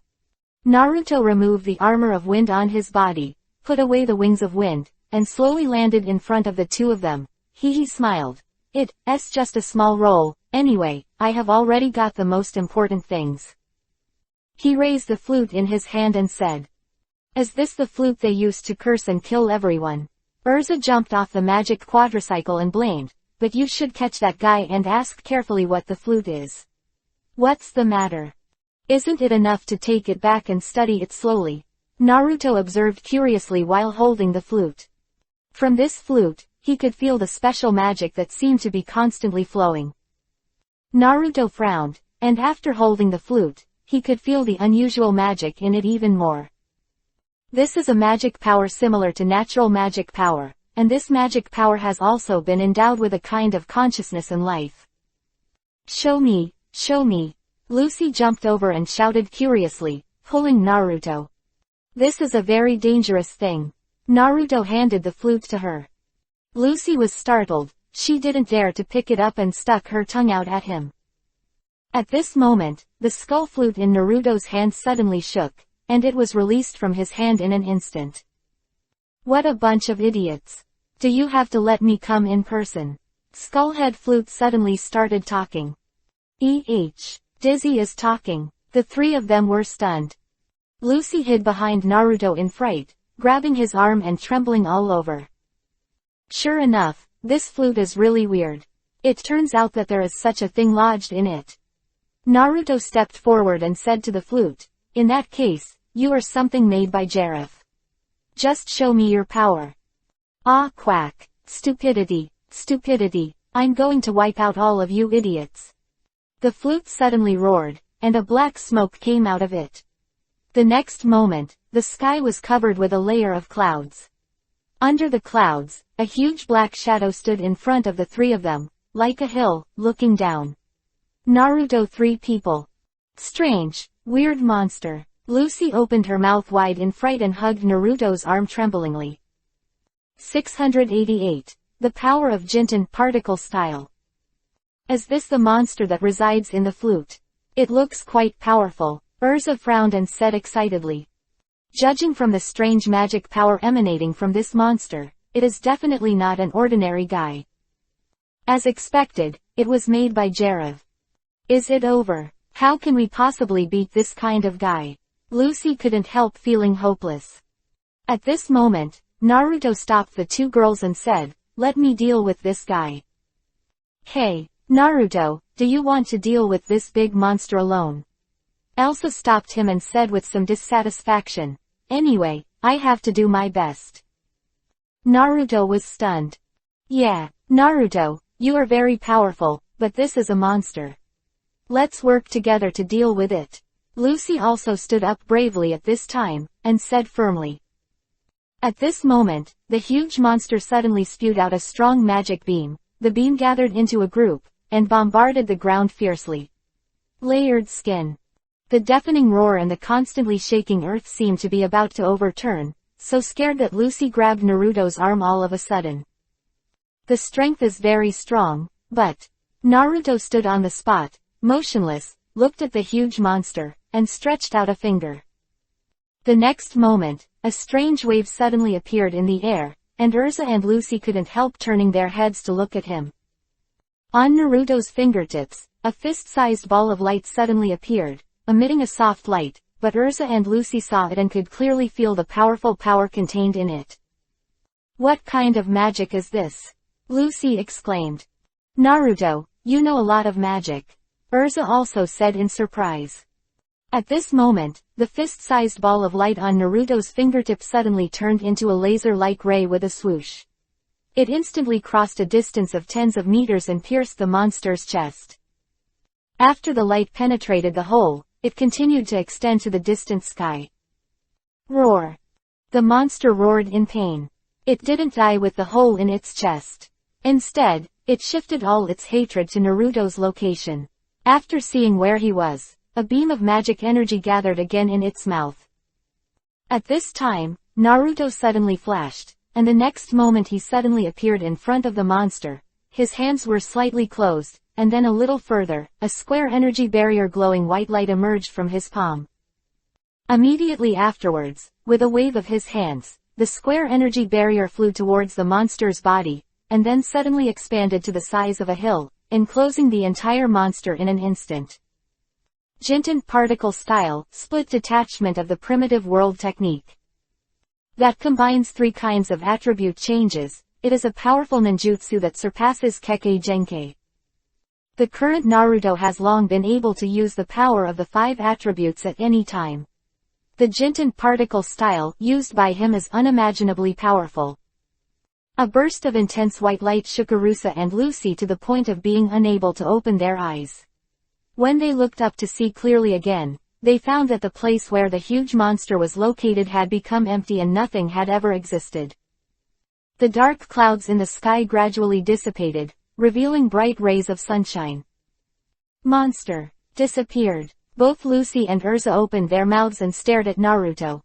Naruto removed the armor of wind on his body, put away the wings of wind, and slowly landed in front of the two of them. He smiled. It's just a small role, anyway, I have already got the most important things. He raised the flute in his hand and said. Is this the flute they used to curse and kill everyone? Urza jumped off the magic quadricycle and blamed, but you should catch that guy and ask carefully what the flute is. What's the matter? Isn't it enough to take it back and study it slowly? Naruto observed curiously while holding the flute. From this flute, he could feel the special magic that seemed to be constantly flowing. Naruto frowned, and after holding the flute, he could feel the unusual magic in it even more. This is a magic power similar to natural magic power, and this magic power has also been endowed with a kind of consciousness and life. Show me, show me. Lucy jumped over and shouted curiously, pulling Naruto. This is a very dangerous thing. Naruto handed the flute to her. Lucy was startled. She didn't dare to pick it up and stuck her tongue out at him. At this moment, the skull flute in Naruto's hand suddenly shook, and it was released from his hand in an instant. What a bunch of idiots. Do you have to let me come in person? Skullhead Flute suddenly started talking. Dizzy is talking. The three of them were stunned. Lucy hid behind Naruto in fright, grabbing his arm and trembling all over. Sure enough, this flute is really weird. It turns out that there is such a thing lodged in it. Naruto stepped forward and said to the flute, in that case, you are something made by Jareth. Just show me your power. Ah quack. Stupidity, stupidity, I'm going to wipe out all of you idiots. The flute suddenly roared, and a black smoke came out of it. The next moment, the sky was covered with a layer of clouds. Under the clouds, a huge black shadow stood in front of the three of them, like a hill, looking down. Naruto, three people. Strange, weird monster. Lucy opened her mouth wide in fright and hugged Naruto's arm tremblingly. 688. The power of Jinten particle style. Is this the monster that resides in the flute? It looks quite powerful. Urza frowned and said excitedly. Judging from the strange magic power emanating from this monster, it is definitely not an ordinary guy. As expected, it was made by Jarev. Is it over? How can we possibly beat this kind of guy? Lucy couldn't help feeling hopeless. At this moment, Naruto stopped the two girls and said, "Let me deal with this guy." Hey, Naruto, do you want to deal with this big monster alone? Elsa stopped him and said with some dissatisfaction, "Anyway, I have to do my best." Naruto was stunned. Yeah, Naruto, you are very powerful, but this is a monster. Let's work together to deal with it. Lucy also stood up bravely at this time, and said firmly. At this moment, the huge monster suddenly spewed out a strong magic beam. The beam gathered into a group, and bombarded the ground fiercely. Layered skin. The deafening roar and the constantly shaking earth seemed to be about to overturn, so scared that Lucy grabbed Naruto's arm all of a sudden. The strength is very strong, but... Naruto stood on the spot, motionless, looked at the huge monster, and stretched out a finger. The next moment, a strange wave suddenly appeared in the air, and Urza and Lucy couldn't help turning their heads to look at him. On Naruto's fingertips, a fist-sized ball of light suddenly appeared, emitting a soft light, but Urza and Lucy saw it and could clearly feel the powerful power contained in it. What kind of magic is this? Lucy exclaimed. Naruto, you know a lot of magic. Urza also said in surprise. At this moment, the fist-sized ball of light on Naruto's fingertip suddenly turned into a laser-like ray with a swoosh. It instantly crossed a distance of tens of meters and pierced the monster's chest. After the light penetrated the hole, it continued to extend to the distant sky. Roar. The monster roared in pain. It didn't die with the hole in its chest. Instead, it shifted all its hatred to Naruto's location. After seeing where he was, a beam of magic energy gathered again in its mouth. At this time, Naruto suddenly flashed, and the next moment he suddenly appeared in front of the monster. His hands were slightly closed, and then a little further, a square energy barrier glowing white light emerged from his palm. Immediately afterwards, with a wave of his hands, the square energy barrier flew towards the monster's body, and then suddenly expanded to the size of a hill, enclosing the entire monster in an instant. Jinten particle style, split detachment of the primitive world technique. That combines three kinds of attribute changes. It is a powerful ninjutsu that surpasses Kekkei Genkei. The current Naruto has long been able to use the power of the 5 attributes at any time. The Jinten particle style used by him is unimaginably powerful. A burst of intense white light shook Urza and Lucy to the point of being unable to open their eyes. When they looked up to see clearly again, they found that the place where the huge monster was located had become empty and nothing had ever existed. The dark clouds in the sky gradually dissipated, revealing bright rays of sunshine. Monster disappeared. Both Lucy and Urza opened their mouths and stared at Naruto.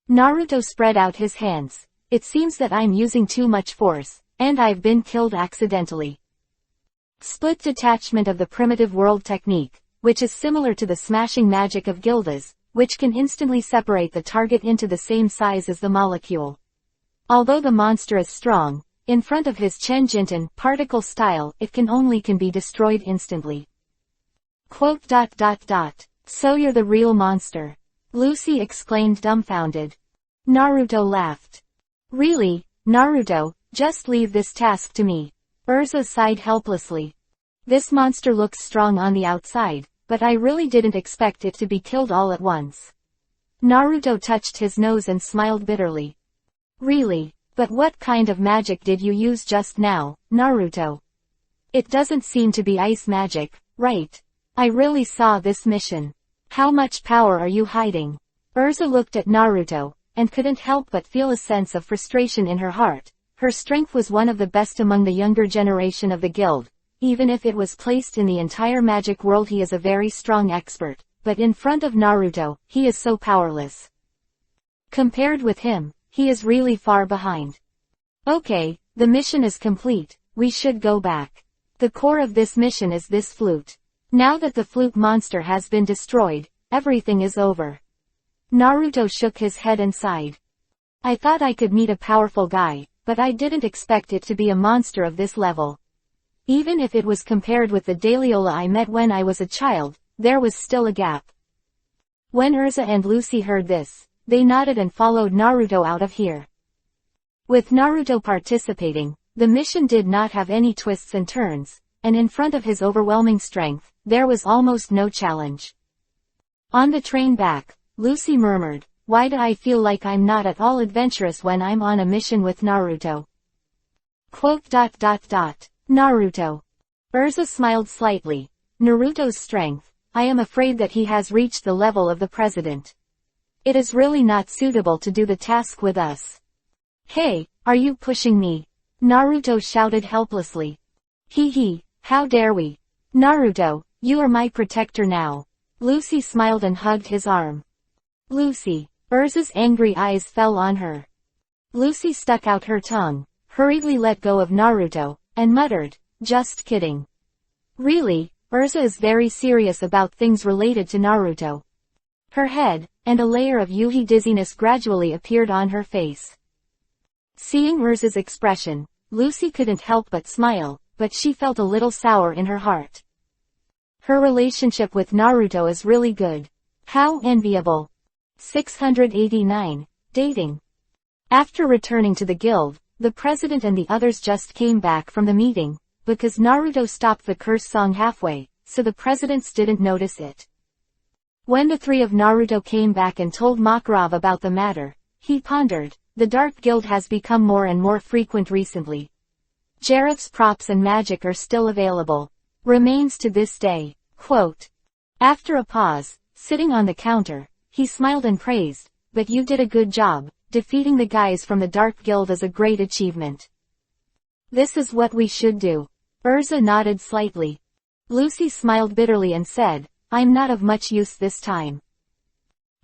Naruto spread out his hands. It seems that I'm using too much force, and I've been killed accidentally. Split detachment of the primitive world technique, which is similar to the smashing magic of Gildas, which can instantly separate the target into the same size as the molecule. Although the monster is strong, in front of his Jinten particle style, it can be destroyed instantly. Quote. So you're the real monster. Lucy exclaimed dumbfounded. Naruto laughed. Really, Naruto, just leave this task to me. Urza sighed helplessly. This monster looks strong on the outside, but I really didn't expect it to be killed all at once. Naruto touched his nose and smiled bitterly. Really? But what kind of magic did you use just now, Naruto? It doesn't seem to be ice magic, right? I really saw this mission. How much power are you hiding? Urza looked at Naruto, and couldn't help but feel a sense of frustration in her heart. Her strength was one of the best among the younger generation of the guild. Even if it was placed in the entire magic world, he is a very strong expert, but in front of Naruto, he is so powerless. Compared with him, he is really far behind. Okay, the mission is complete, we should go back. The core of this mission is this flute. Now that the flute monster has been destroyed, everything is over. Naruto shook his head and sighed. I thought I could meet a powerful guy, but I didn't expect it to be a monster of this level. Even if it was compared with the Dahlia I met when I was a child, there was still a gap. When Urza and Lucy heard this, they nodded and followed Naruto out of here. With Naruto participating, the mission did not have any twists and turns, and in front of his overwhelming strength, there was almost no challenge. On the train back, Lucy murmured, why do I feel like I'm not at all adventurous when I'm on a mission with Naruto? Naruto. Urza smiled slightly. Naruto's strength, I am afraid that he has reached the level of the president. It is really not suitable to do the task with us. Hey, are you pushing me? Naruto shouted helplessly. Hee, how dare we? Naruto, you are my protector now. Lucy smiled and hugged his arm. Lucy. Urza's angry eyes fell on her. Lucy stuck out her tongue, hurriedly let go of Naruto, and muttered, just kidding. Really, Urza is very serious about things related to Naruto. Her head, and a layer of Yuhi dizziness gradually appeared on her face. Seeing Urza's expression, Lucy couldn't help but smile, but she felt a little sour in her heart. Her relationship with Naruto is really good. How enviable. 689. Dating. After returning to the guild, the president and the others just came back from the meeting, because Naruto stopped the curse song halfway, so the presidents didn't notice it. When the three of Naruto came back and told Makarov about the matter, he pondered, the Dark Guild has become more and more frequent recently. Jareth's props and magic are still available. Remains to this day. Quote. After a pause, sitting on the counter, he smiled and praised, but you did a good job. Defeating the guys from the Dark Guild is a great achievement. This is what we should do. Urza nodded slightly. Lucy smiled bitterly and said, I'm not of much use this time.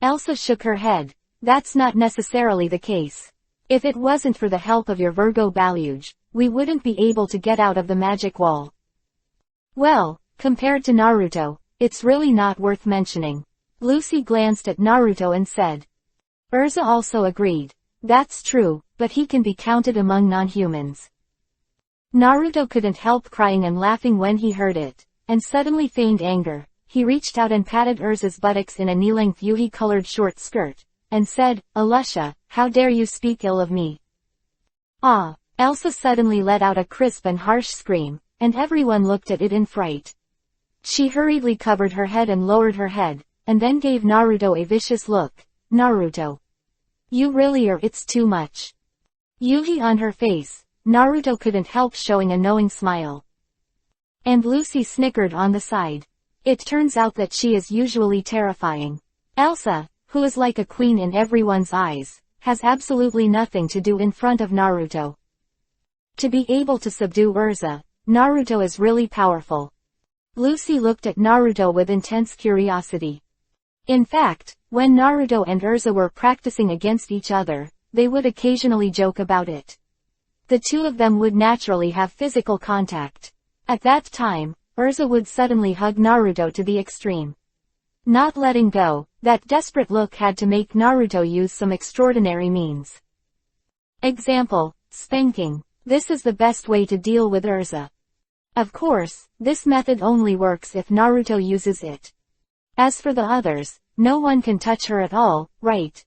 Elsa shook her head. That's not necessarily the case. If it wasn't for the help of your Virgo Baluge, we wouldn't be able to get out of the magic wall. Well, compared to Naruto, it's really not worth mentioning. Lucy glanced at Naruto and said. Urza also agreed. That's true, but he can be counted among non-humans. Naruto couldn't help crying and laughing when he heard it, and suddenly feigned anger. He reached out and patted Urza's buttocks in a knee-length Yuhi-colored short skirt, and said, Alusha, how dare you speak ill of me? Ah! Elsa suddenly let out a crisp and harsh scream, and everyone looked at it in fright. She hurriedly covered her head and lowered her head, and then gave Naruto a vicious look. Naruto. You really are, it's too much. Yuhi on her face, Naruto couldn't help showing a knowing smile. And Lucy snickered on the side. It turns out that she is usually terrifying. Elsa, who is like a queen in everyone's eyes, has absolutely nothing to do in front of Naruto. To be able to subdue Urza, Naruto is really powerful. Lucy looked at Naruto with intense curiosity. In fact, when Naruto and Urza were practicing against each other, they would occasionally joke about it. The two of them would naturally have physical contact. At that time, Urza would suddenly hug Naruto to the extreme. Not letting go, that desperate look had to make Naruto use some extraordinary means. Example, spanking. This is the best way to deal with Urza. Of course, this method only works if Naruto uses it. As for the others, no one can touch her at all, right?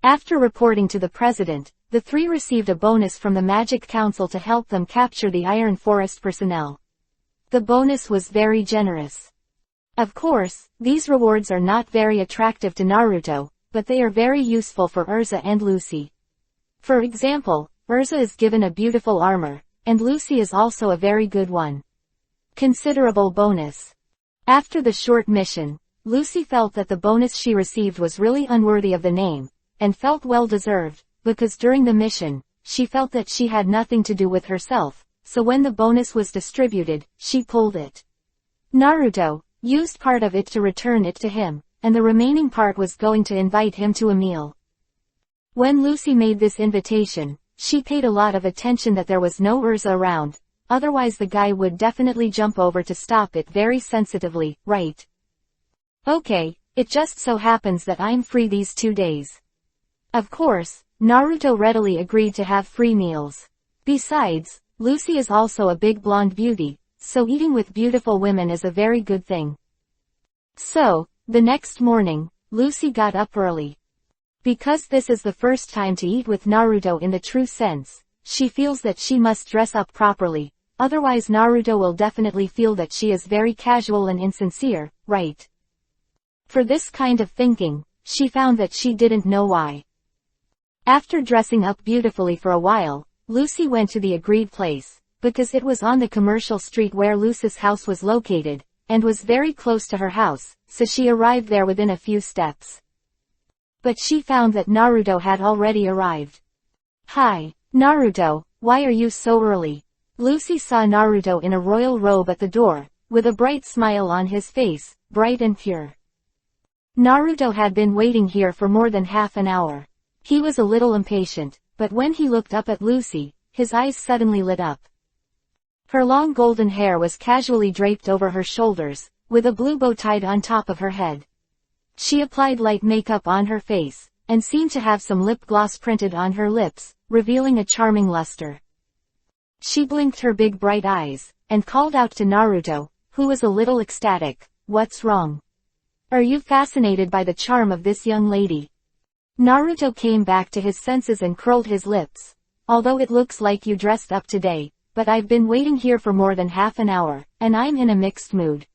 After reporting to the president, the three received a bonus from the Magic Council to help them capture the Iron Forest personnel. The bonus was very generous. Of course, these rewards are not very attractive to Naruto, but they are very useful for Urza and Lucy. For example, Urza is given a beautiful armor, and Lucy is also a very good one. Considerable bonus. After the short mission, Lucy felt that the bonus she received was really unworthy of the name, and felt well deserved, because during the mission, she felt that she had nothing to do with herself, so when the bonus was distributed, she pulled it. Naruto used part of it to return it to him, and the remaining part was going to invite him to a meal. When Lucy made this invitation, she paid a lot of attention that there was no Urza around, otherwise the guy would definitely jump over to stop it very sensitively, right? Okay, it just so happens that I'm free these 2 days. Of course, Naruto readily agreed to have free meals. Besides, Lucy is also a big blonde beauty, so eating with beautiful women is a very good thing. So, the next morning, Lucy got up early. Because this is the first time to eat with Naruto in the true sense, she feels that she must dress up properly, otherwise Naruto will definitely feel that she is very casual and insincere, right? For this kind of thinking, she found that she didn't know why. After dressing up beautifully for a while, Lucy went to the agreed place, because it was on the commercial street where Lucy's house was located, and was very close to her house, so she arrived there within a few steps. But she found that Naruto had already arrived. Hi, Naruto, why are you so early? Lucy saw Naruto in a royal robe at the door, with a bright smile on his face, bright and pure. Naruto had been waiting here for more than half an hour. He was a little impatient, but when he looked up at Lucy, his eyes suddenly lit up. Her long golden hair was casually draped over her shoulders, with a blue bow tied on top of her head. She applied light makeup on her face, and seemed to have some lip gloss printed on her lips, revealing a charming luster. She blinked her big bright eyes, and called out to Naruto, who was a little ecstatic, "What's wrong? Are you fascinated by the charm of this young lady?" Naruto came back to his senses and curled his lips. "Although it looks like you dressed up today, but I've been waiting here for more than half an hour, and I'm in a mixed mood."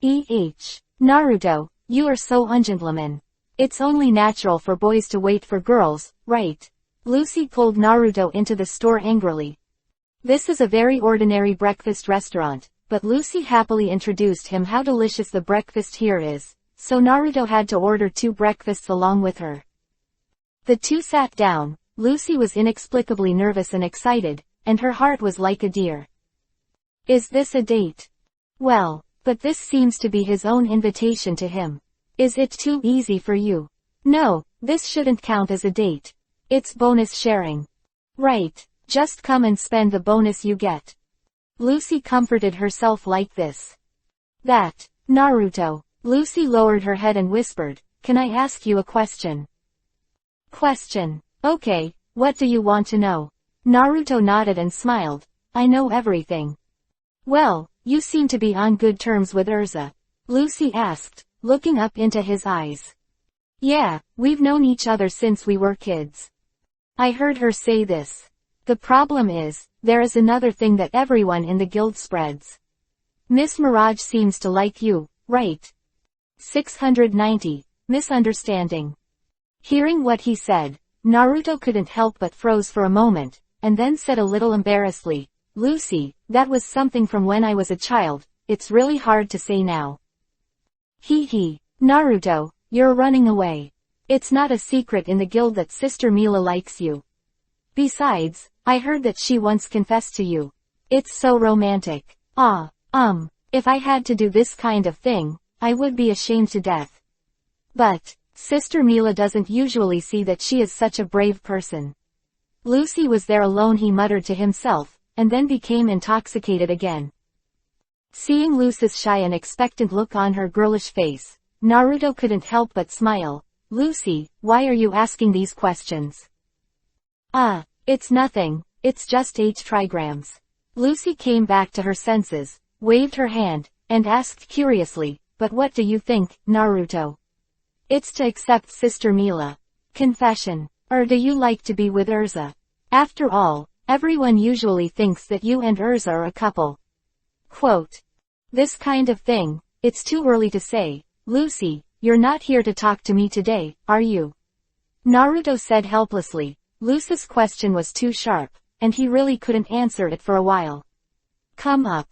Naruto, you are so ungentleman. It's only natural for boys to wait for girls, right? Lucy pulled Naruto into the store angrily. This is a very ordinary breakfast restaurant, but Lucy happily introduced him how delicious the breakfast here is, so Naruto had to order 2 breakfasts along with her. The two sat down. Lucy was inexplicably nervous and excited, and her heart was like a deer. Is this a date? Well, but this seems to be his own invitation to him. Is it too easy for you? No, this shouldn't count as a date. It's bonus sharing. Right, just come and spend the bonus you get. Lucy comforted herself like this. That, Naruto. Lucy lowered her head and whispered, "Can I ask you a question?" Question. Okay, what do you want to know? Naruto nodded and smiled. I know everything. Well, you seem to be on good terms with Urza. Lucy asked, looking up into his eyes. Yeah, we've known each other since we were kids. I heard her say this. The problem is, there is another thing that everyone in the guild spreads. Miss Mirage seems to like you, right? 690. Misunderstanding. Hearing what he said, Naruto couldn't help but froze for a moment, and then said a little embarrassedly, Lucy, that was something from when I was a child, it's really hard to say now. Naruto, you're running away. It's not a secret in the guild that Sister Mila likes you. Besides, I heard that she once confessed to you. It's so romantic. If I had to do this kind of thing, I would be ashamed to death. But, Sister Mila doesn't usually see that she is such a brave person. Lucy was there alone, he muttered to himself, and then became intoxicated again. Seeing Lucy's shy and expectant look on her girlish face, Naruto couldn't help but smile. Lucy, why are you asking these questions? It's nothing, it's just H trigrams. Lucy came back to her senses, waved her hand, and asked curiously, but what do you think, Naruto? It's to accept Sister Mila. Confession. Or do you like to be with Urza? After all, everyone usually thinks that you and Urza are a couple. Quote. This kind of thing, it's too early to say. Lucy, you're not here to talk to me today, are you? Naruto said helplessly. Lucy's question was too sharp, and he really couldn't answer it for a while. Come up.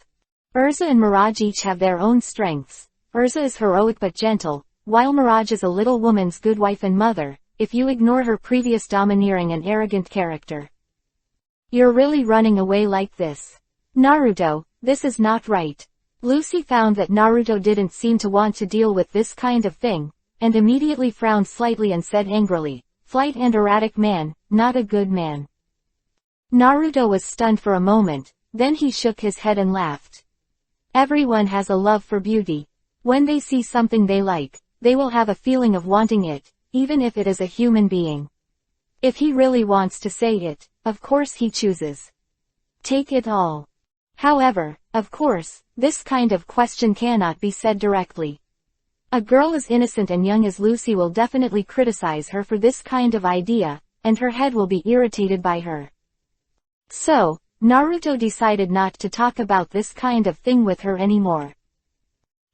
Urza and Mirage each have their own strengths. Urza is heroic but gentle, while Mirage is a little woman's good wife and mother, if you ignore her previous domineering and arrogant character. You're really running away like this. Naruto, this is not right. Lucy found that Naruto didn't seem to want to deal with this kind of thing, and immediately frowned slightly and said angrily, "Flight and erratic man, not a good man." Naruto was stunned for a moment, then he shook his head and laughed. Everyone has a love for beauty. When they see something they like, they will have a feeling of wanting it, even if it is a human being. If he really wants to say it, of course he chooses. Take it all. However, of course, this kind of question cannot be said directly. A girl as innocent and young as Lucy will definitely criticize her for this kind of idea, and her head will be irritated by her. So, Naruto decided not to talk about this kind of thing with her anymore.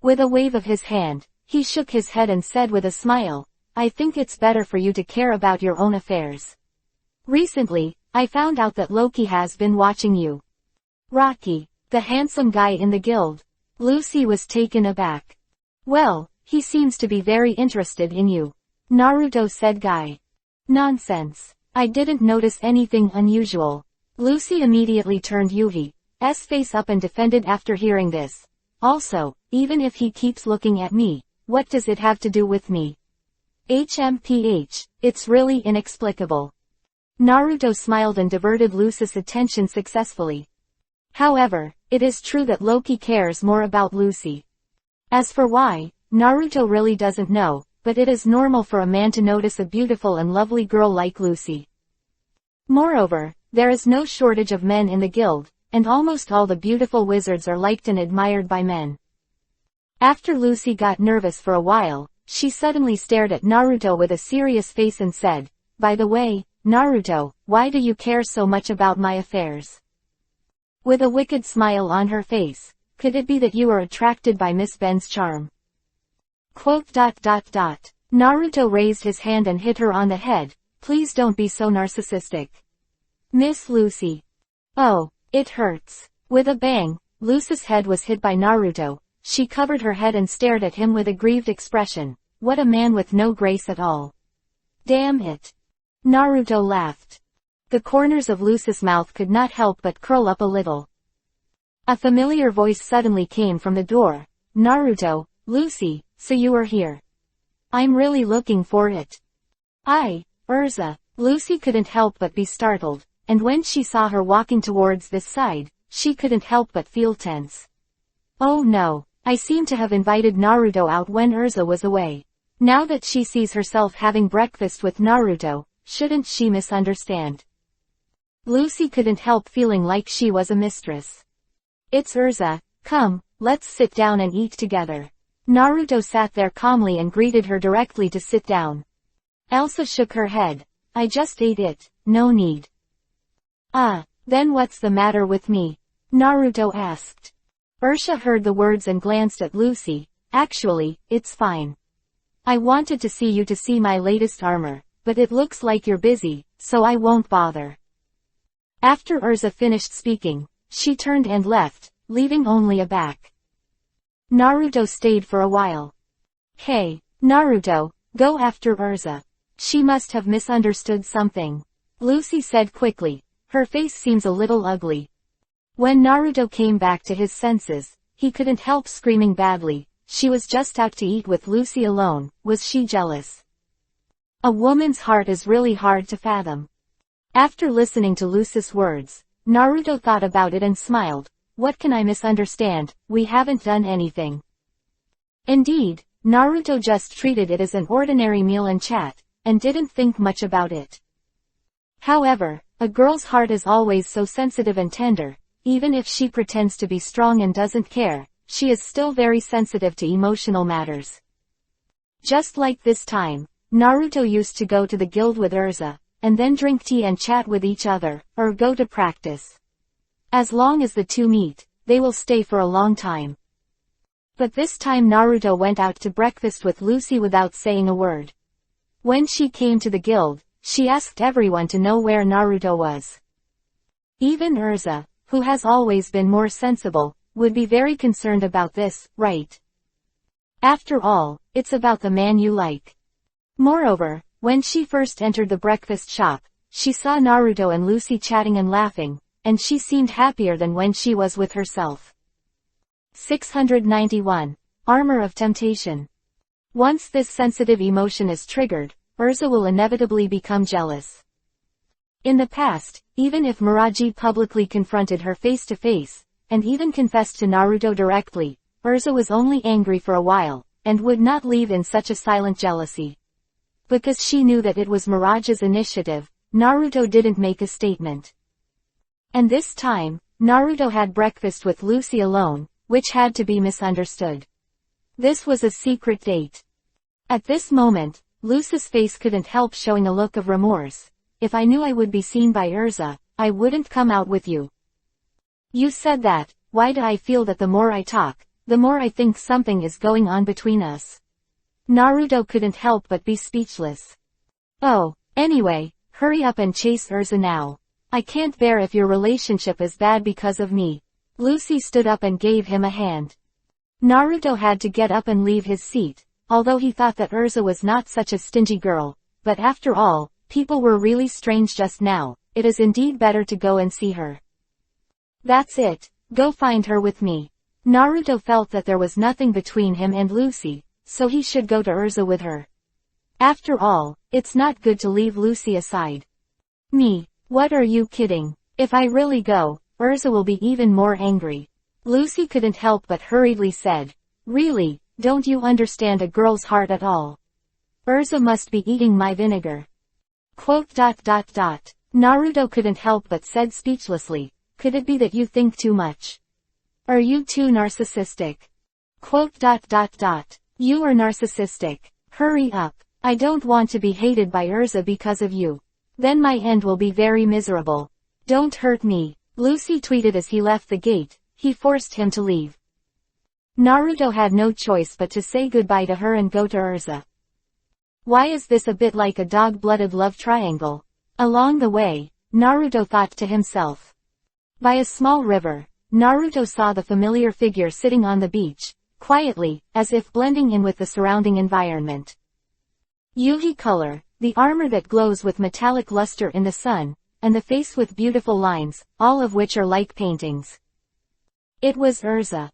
With a wave of his hand, he shook his head and said with a smile, "I think it's better for you to care about your own affairs. Recently, I found out that Loki has been watching you." Rocky, the handsome guy in the guild. Lucy was taken aback. "Well, he seems to be very interested in you," Naruto said. "Guy. Nonsense. I didn't notice anything unusual." Lucy immediately turned Yuhi's face up and defended after hearing this. "Also, even if he keeps looking at me, what does it have to do with me? HMPH, it's really inexplicable." Naruto smiled and diverted Lucy's attention successfully. However, it is true that Loki cares more about Lucy. As for why, Naruto really doesn't know, but it is normal for a man to notice a beautiful and lovely girl like Lucy. Moreover, there is no shortage of men in the guild, and almost all the beautiful wizards are liked and admired by men. After Lucy got nervous for a while, she suddenly stared at Naruto with a serious face and said, "By the way, Naruto, why do you care so much about my affairs?" With a wicked smile on her face, "Could it be that you are attracted by Miss Ben's charm?" Naruto raised his hand and hit her on the head. "Please don't be so narcissistic. Miss Lucy. Oh, it hurts." With a bang, Lucy's head was hit by Naruto. She covered her head and stared at him with a grieved expression. What a man with no grace at all. "Damn it." Naruto laughed. The corners of Lucy's mouth could not help but curl up a little. A familiar voice suddenly came from the door. "Naruto, Lucy, so you are here. I'm really looking for it." Urza. Lucy couldn't help but be startled, and when she saw her walking towards this side, she couldn't help but feel tense. "Oh no, I seem to have invited Naruto out when Urza was away. Now that she sees herself having breakfast with Naruto, shouldn't she misunderstand?" Lucy couldn't help feeling like she was a mistress. "It's Urza, come, let's sit down and eat together." Naruto sat there calmly and greeted her directly to sit down. Elsa shook her head. "I just ate it, no need." Then what's the matter with me?" Naruto asked. Ursha heard the words and glanced at Lucy. "Actually, it's fine. I wanted to see you to see my latest armor, but it looks like you're busy, so I won't bother." After Urza finished speaking, she turned and left, leaving only a back. Naruto stayed for a while. "Hey, Naruto, go after Urza. She must have misunderstood something," Lucy said quickly. Her face seems a little ugly. When Naruto came back to his senses, he couldn't help screaming badly. She was just out to eat with Lucy alone. Was she jealous? A woman's heart is really hard to fathom. After listening to Lucy's words, Naruto thought about it and smiled. What can I misunderstand? We haven't done anything. Indeed, Naruto just treated it as an ordinary meal and chat, and didn't think much about it. However, a girl's heart is always so sensitive and tender. Even if she pretends to be strong and doesn't care, she is still very sensitive to emotional matters. Just like this time, Naruto used to go to the guild with Urza, and then drink tea and chat with each other, or go to practice. As long as the two meet, they will stay for a long time. But this time Naruto went out to breakfast with Lucy without saying a word. When she came to the guild, she asked everyone to know where Naruto was. Even Urza, who has always been more sensible, would be very concerned about this, right? After all, it's about the man you like. Moreover, when she first entered the breakfast shop, she saw Naruto and Lucy chatting and laughing, and she seemed happier than when she was with herself. 691. Armor of Temptation. Once this sensitive emotion is triggered, Urza will inevitably become jealous. In the past, even if Miraji publicly confronted her face to face, and even confessed to Naruto directly, Urza was only angry for a while, and would not leave in such a silent jealousy. Because she knew that it was Mirage's initiative, Naruto didn't make a statement. And this time, Naruto had breakfast with Lucy alone, which had to be misunderstood. This was a secret date. At this moment, Lucy's face couldn't help showing a look of remorse. If I knew I would be seen by Urza, I wouldn't come out with you. You said that. Why do I feel that the more I talk, the more I think something is going on between us? Naruto couldn't help but be speechless. Oh, anyway, hurry up and chase Urza now. I can't bear if your relationship is bad because of me. Lucy stood up and gave him a hand. Naruto had to get up and leave his seat, although he thought that Urza was not such a stingy girl, but after all, people were really strange just now. It is indeed better to go and see her. That's it, go find her with me. Naruto felt that there was nothing between him and Lucy, so he should go to Urza with her. After all, it's not good to leave Lucy aside. Me? What are you kidding? If I really go, Urza will be even more angry. Lucy couldn't help but hurriedly said, really, don't you understand a girl's heart at all? Urza must be eating my vinegar. ... Naruto couldn't help but said speechlessly, could it be that you think too much? Are you too narcissistic? ... You are narcissistic. Hurry up. I don't want to be hated by Urza because of you. Then my end will be very miserable. Don't hurt me. Lucy tweeted as he left the gate. He forced him to leave. Naruto had no choice but to say goodbye to her and go to Urza. Why is this a bit like a dog-blooded love triangle? Along the way, Naruto thought to himself. By a small river, Naruto saw the familiar figure sitting on the beach, quietly, as if blending in with the surrounding environment. Yuhi color, the armor that glows with metallic luster in the sun, and the face with beautiful lines, all of which are like paintings. It was Urza.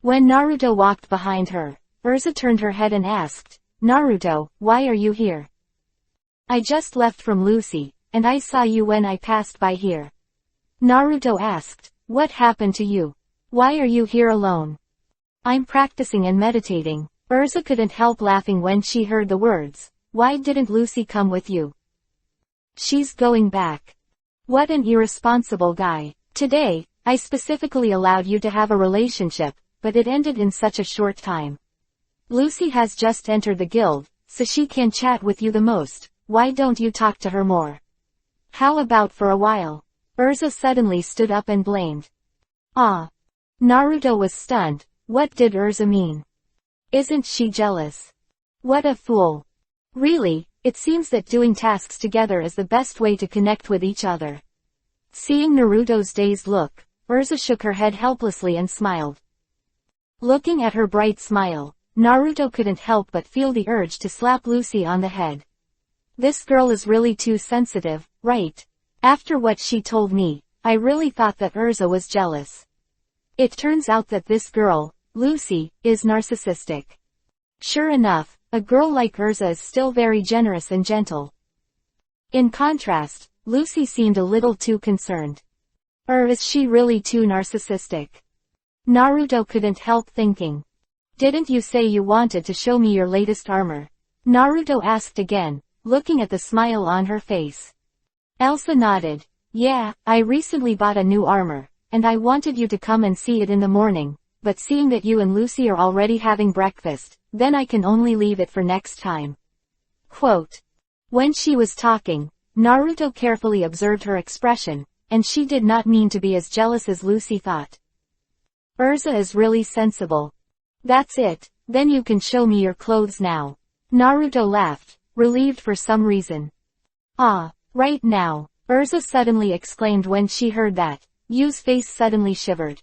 When Naruto walked behind her, Urza turned her head and asked, Naruto, why are you here? I just left from Lucy, and I saw you when I passed by here. Naruto asked, what happened to you? Why are you here alone? I'm practicing and meditating. Urza couldn't help laughing when she heard the words. Why didn't Lucy come with you? She's going back. What an irresponsible guy. Today, I specifically allowed you to have a relationship, but it ended in such a short time. Lucy has just entered the guild, so she can chat with you the most. Why don't you talk to her more? How about for a while? Urza suddenly stood up and blamed. Ah. Naruto was stunned. What did Urza mean? Isn't she jealous? What a fool. Really, it seems that doing tasks together is the best way to connect with each other. Seeing Naruto's dazed look, Urza shook her head helplessly and smiled. Looking at her bright smile, Naruto couldn't help but feel the urge to slap Lucy on the head. This girl is really too sensitive, right? After what she told me, I really thought that Urza was jealous. It turns out that this girl, Lucy, is narcissistic. Sure enough, a girl like Urza is still very generous and gentle. In contrast, Lucy seemed a little too concerned. Or is she really too narcissistic? Naruto couldn't help thinking. Didn't you say you wanted to show me your latest armor? Naruto asked again, looking at the smile on her face. Elsa nodded. Yeah, I recently bought a new armor, and I wanted you to come and see it in the morning, but seeing that you and Lucy are already having breakfast, then I can only leave it for next time. Quote. When she was talking, Naruto carefully observed her expression, and she did not mean to be as jealous as Lucy thought. Urza is really sensible. That's it, then you can show me your clothes now. Naruto laughed, relieved for some reason. Ah, right now, Urza suddenly exclaimed when she heard that. Yu's face suddenly shivered.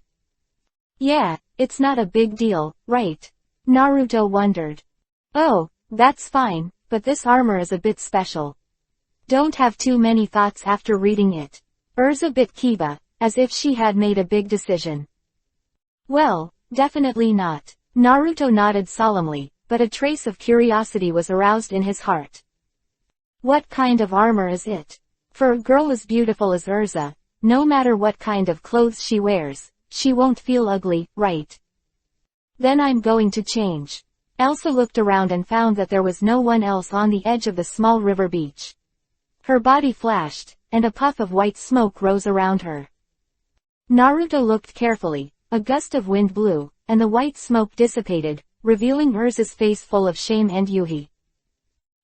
Yeah, it's not a big deal, right? Naruto wondered. Oh, that's fine, but this armor is a bit special. Don't have too many thoughts after reading it. Urza bit Kiba, as if she had made a big decision. Well, definitely not. Naruto nodded solemnly, but a trace of curiosity was aroused in his heart. What kind of armor is it? For a girl as beautiful as Urza, no matter what kind of clothes she wears, she won't feel ugly, right? Then I'm going to change. Elsa looked around and found that there was no one else on the edge of the small river beach. Her body flashed, and a puff of white smoke rose around her. Naruto looked carefully, a gust of wind blew, and the white smoke dissipated, revealing Urza's face full of shame and yuhi.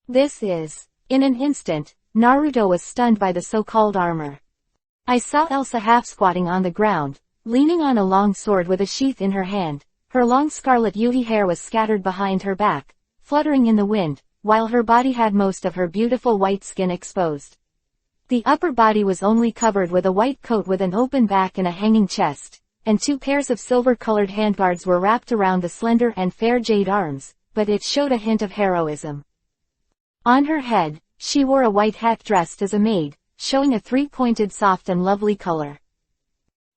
This is... In an instant, Naruto was stunned by the so-called armor. I saw Elsa half-squatting on the ground, leaning on a long sword with a sheath in her hand. Her long scarlet yuhi hair was scattered behind her back, fluttering in the wind, while her body had most of her beautiful white skin exposed. The upper body was only covered with a white coat with an open back and a hanging chest, and 2 pairs of silver-colored handguards were wrapped around the slender and fair jade arms, but it showed a hint of heroism. On her head, she wore a white hat dressed as a maid, showing a 3-pointed soft and lovely color.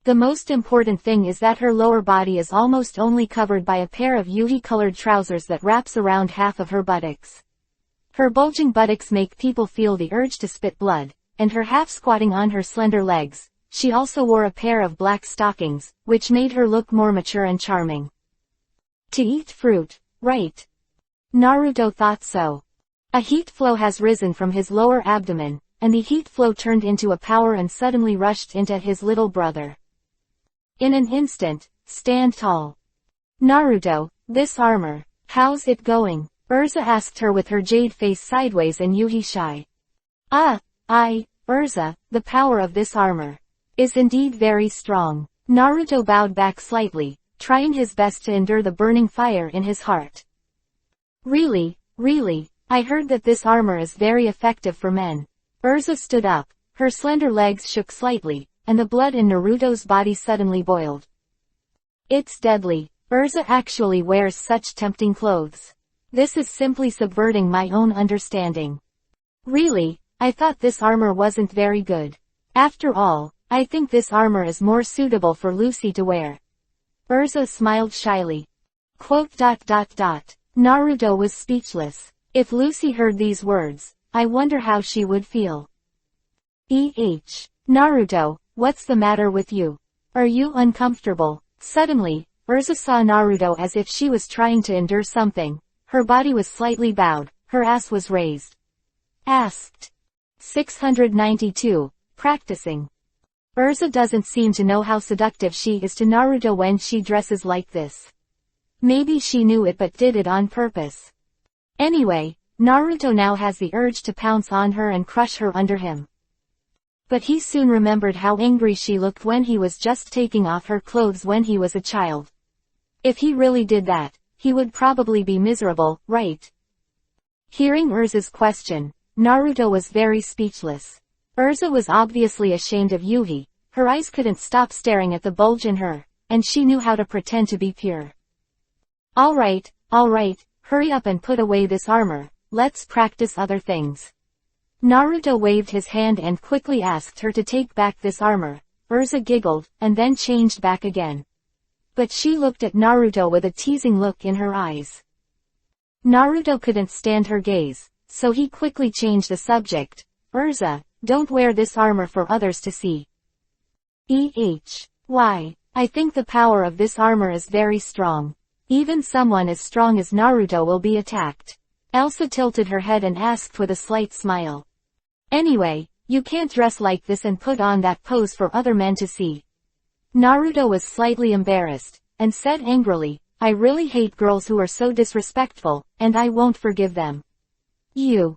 The most important thing is that her lower body is almost only covered by a pair of yuhi-colored trousers that wraps around half of her buttocks. Her bulging buttocks make people feel the urge to spit blood, and her half-squatting on her slender legs. She also wore a pair of black stockings, which made her look more mature and charming. To eat fruit, right? Naruto thought so. A heat flow has risen from his lower abdomen, and the heat flow turned into a power and suddenly rushed into his little brother. In an instant, stand tall. Naruto, this armor, how's it going? Urza asked her with her jade face sideways and yuhi shy. Urza, the power of this armor is indeed very strong. Naruto bowed back slightly, trying his best to endure the burning fire in his heart. Really, I heard that this armor is very effective for men. Urza stood up, her slender legs shook slightly, and the blood in Naruto's body suddenly boiled. It's deadly. Urza actually wears such tempting clothes. This is simply subverting my own understanding. Really, I thought this armor wasn't very good. After all, I think this armor is more suitable for Lucy to wear. Urza smiled shyly. ... Naruto was speechless. If Lucy heard these words, I wonder how she would feel. Naruto, what's the matter with you? Are you uncomfortable? Suddenly, Urza saw Naruto as if she was trying to endure something. Her body was slightly bowed, her ass was raised. Asked. 692. Practicing. Urza doesn't seem to know how seductive she is to Naruto when she dresses like this. Maybe she knew it but did it on purpose. Anyway, Naruto now has the urge to pounce on her and crush her under him. But he soon remembered how angry she looked when he was just taking off her clothes when he was a child. If he really did that, he would probably be miserable, right? Hearing Urza's question, Naruto was very speechless. Urza was obviously ashamed of Yuhi, her eyes couldn't stop staring at the bulge in her, and she knew how to pretend to be pure. Alright, hurry up and put away this armor, let's practice other things. Naruto waved his hand and quickly asked her to take back this armor. Urza giggled, and then changed back again. But she looked at Naruto with a teasing look in her eyes. Naruto couldn't stand her gaze, so he quickly changed the subject. Urza, don't wear this armor for others to see. Why? I think the power of this armor is very strong. Even someone as strong as Naruto will be attacked. Elsa tilted her head and asked with a slight smile. Anyway, you can't dress like this and put on that pose for other men to see. Naruto was slightly embarrassed, and said angrily, I really hate girls who are so disrespectful, and I won't forgive them. You.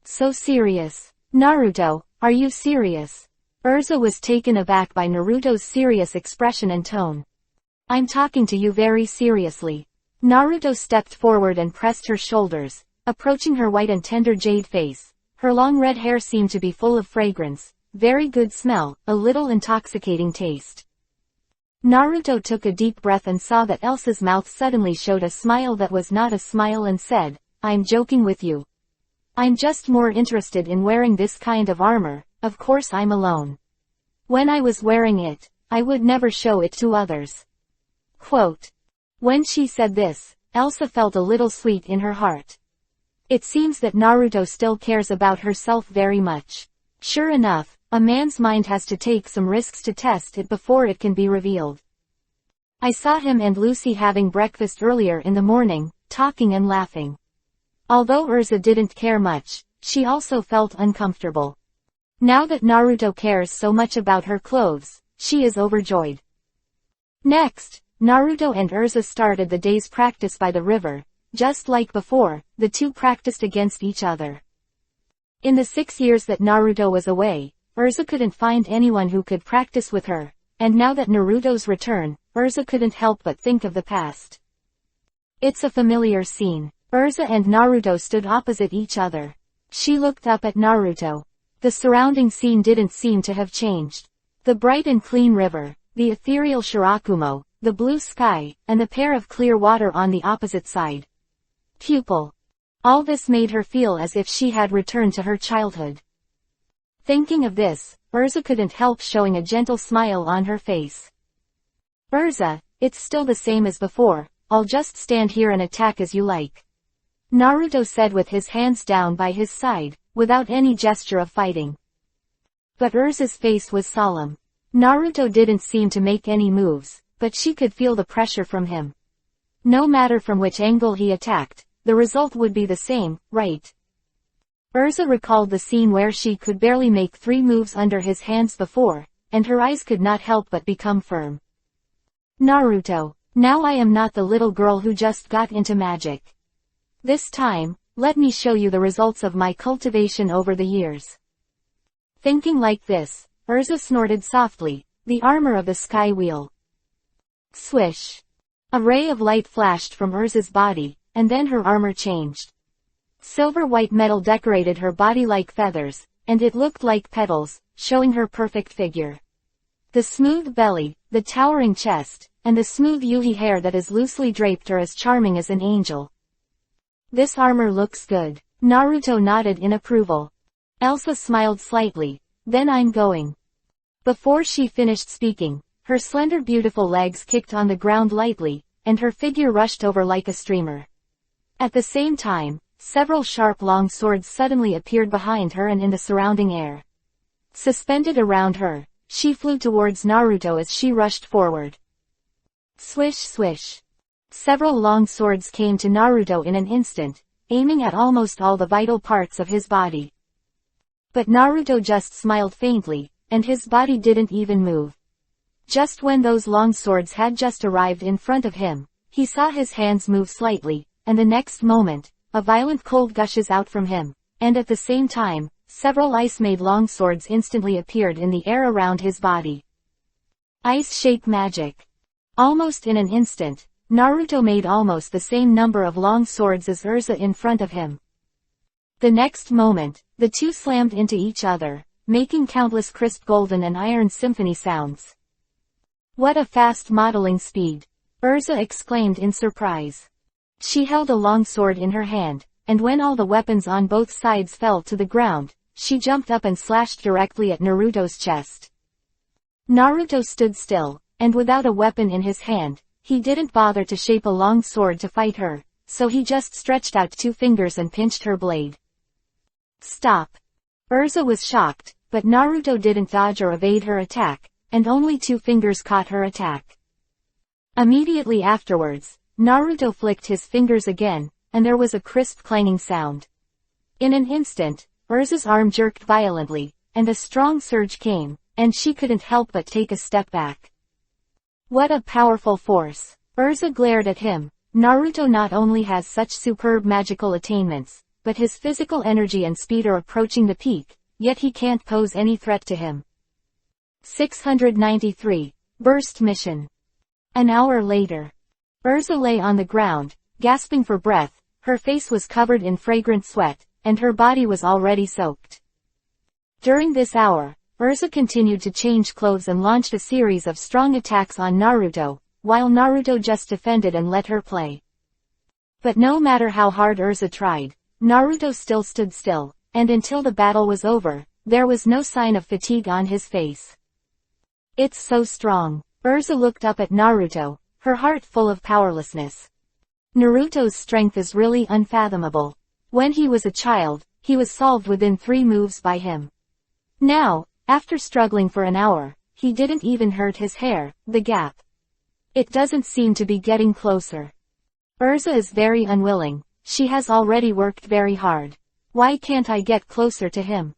So serious. Naruto, are you serious? Urza was taken aback by Naruto's serious expression and tone. I'm talking to you very seriously. Naruto stepped forward and pressed her shoulders, approaching her white and tender jade face. Her long red hair seemed to be full of fragrance, very good smell, a little intoxicating taste. Naruto took a deep breath and saw that Elsa's mouth suddenly showed a smile that was not a smile and said, "I'm joking with you. I'm just more interested in wearing this kind of armor, of course I'm alone. When I was wearing it, I would never show it to others." Quote. When she said this, Elsa felt a little sweet in her heart. It seems that Naruto still cares about herself very much. Sure enough, a man's mind has to take some risks to test it before it can be revealed. I saw him and Lucy having breakfast earlier in the morning, talking and laughing. Although Erza didn't care much, she also felt uncomfortable. Now that Naruto cares so much about her clothes, she is overjoyed. Next, Naruto and Erza started the day's practice by the river. Just like before, the two practiced against each other. In the 6 years that Naruto was away, Erza couldn't find anyone who could practice with her, and now that Naruto's return, Erza couldn't help but think of the past. It's a familiar scene. Erza and Naruto stood opposite each other. She looked up at Naruto. The surrounding scene didn't seem to have changed. The bright and clean river, the ethereal Shirakumo, the blue sky, and the pair of clear water on the opposite side. Pupil. All this made her feel as if she had returned to her childhood. Thinking of this, Erza couldn't help showing a gentle smile on her face. Erza, it's still the same as before, I'll just stand here and attack as you like. Naruto said with his hands down by his side, without any gesture of fighting. But Erza's face was solemn. Naruto didn't seem to make any moves, but she could feel the pressure from him. No matter from which angle he attacked, the result would be the same, right? Erza recalled the scene where she could barely make 3 moves under his hands before, and her eyes could not help but become firm. Naruto, now I am not the little girl who just got into magic. This time, let me show you the results of my cultivation over the years. Thinking like this, Erza snorted softly, the armor of the sky wheel. Swish. A ray of light flashed from Erza's body, and then her armor changed. Silver-white metal decorated her body like feathers, and it looked like petals, showing her perfect figure. The smooth belly, the towering chest, and the smooth Yuhi hair that is loosely draped are as charming as an angel. This armor looks good. Naruto nodded in approval. Elsa smiled slightly. Then I'm going. Before she finished speaking, her slender beautiful legs kicked on the ground lightly, and her figure rushed over like a streamer. At the same time, several sharp long swords suddenly appeared behind her and in the surrounding air. Suspended around her, she flew towards Naruto as she rushed forward. Swish swish. Several long swords came to Naruto in an instant, aiming at almost all the vital parts of his body. But Naruto just smiled faintly, and his body didn't even move. Just when those long swords had just arrived in front of him, he saw his hands move slightly, and the next moment, a violent cold gushes out from him, and at the same time, several ice-made long swords instantly appeared in the air around his body. Ice-shape magic. Almost in an instant, Naruto made almost the same number of long swords as Erza in front of him. The next moment, the two slammed into each other, making countless crisp golden and iron symphony sounds. What a fast modeling speed! Erza exclaimed in surprise. She held a long sword in her hand, and when all the weapons on both sides fell to the ground, she jumped up and slashed directly at Naruto's chest. Naruto stood still, and without a weapon in his hand, he didn't bother to shape a long sword to fight her, so he just stretched out 2 fingers and pinched her blade. Stop! Erza was shocked, but Naruto didn't dodge or evade her attack, and only 2 fingers caught her attack. Immediately afterwards, Naruto flicked his fingers again, and there was a crisp clanging sound. In an instant, Erza's arm jerked violently, and a strong surge came, and she couldn't help but take a step back. What a powerful force! Erza glared at him. Naruto not only has such superb magical attainments, but his physical energy and speed are approaching the peak, yet he can't pose any threat to him. 693. Burst Mission. An hour later. Erza lay on the ground, gasping for breath, her face was covered in fragrant sweat, and her body was already soaked. During this hour, Urza continued to change clothes and launched a series of strong attacks on Naruto, while Naruto just defended and let her play. But no matter how hard Urza tried, Naruto still stood still, and until the battle was over, there was no sign of fatigue on his face. It's so strong. Urza looked up at Naruto, her heart full of powerlessness. Naruto's strength is really unfathomable. When he was a child, he was solved within 3 moves by him. Now, after struggling for an hour, he didn't even hurt his hair, the gap. It doesn't seem to be getting closer. Urza is very unwilling, she has already worked very hard. Why can't I get closer to him?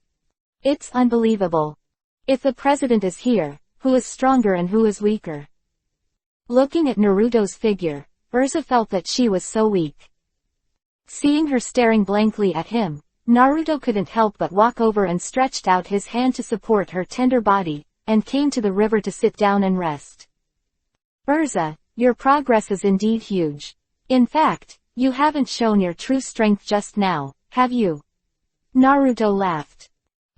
It's unbelievable. If the president is here, who is stronger and who is weaker? Looking at Naruto's figure, Urza felt that she was so weak. Seeing her staring blankly at him, Naruto couldn't help but walk over and stretched out his hand to support her tender body, and came to the river to sit down and rest. Urza, your progress is indeed huge. In fact, you haven't shown your true strength just now, have you? Naruto laughed.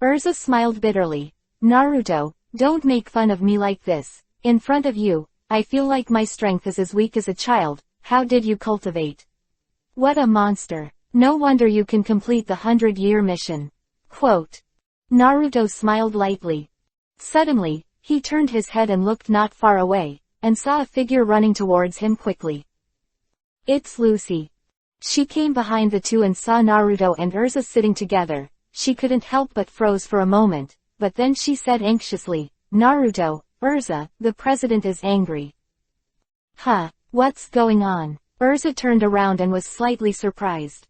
Urza smiled bitterly. Naruto, don't make fun of me like this. In front of you, I feel like my strength is as weak as a child. How did you cultivate? What a monster. No wonder you can complete the 100-year mission. Quote. Naruto smiled lightly. Suddenly, he turned his head and looked not far away, and saw a figure running towards him quickly. It's Lucy. She came behind the two and saw Naruto and Urza sitting together. She couldn't help but froze for a moment, but then she said anxiously, Naruto, Urza, the president is angry. Huh, what's going on? Urza turned around and was slightly surprised.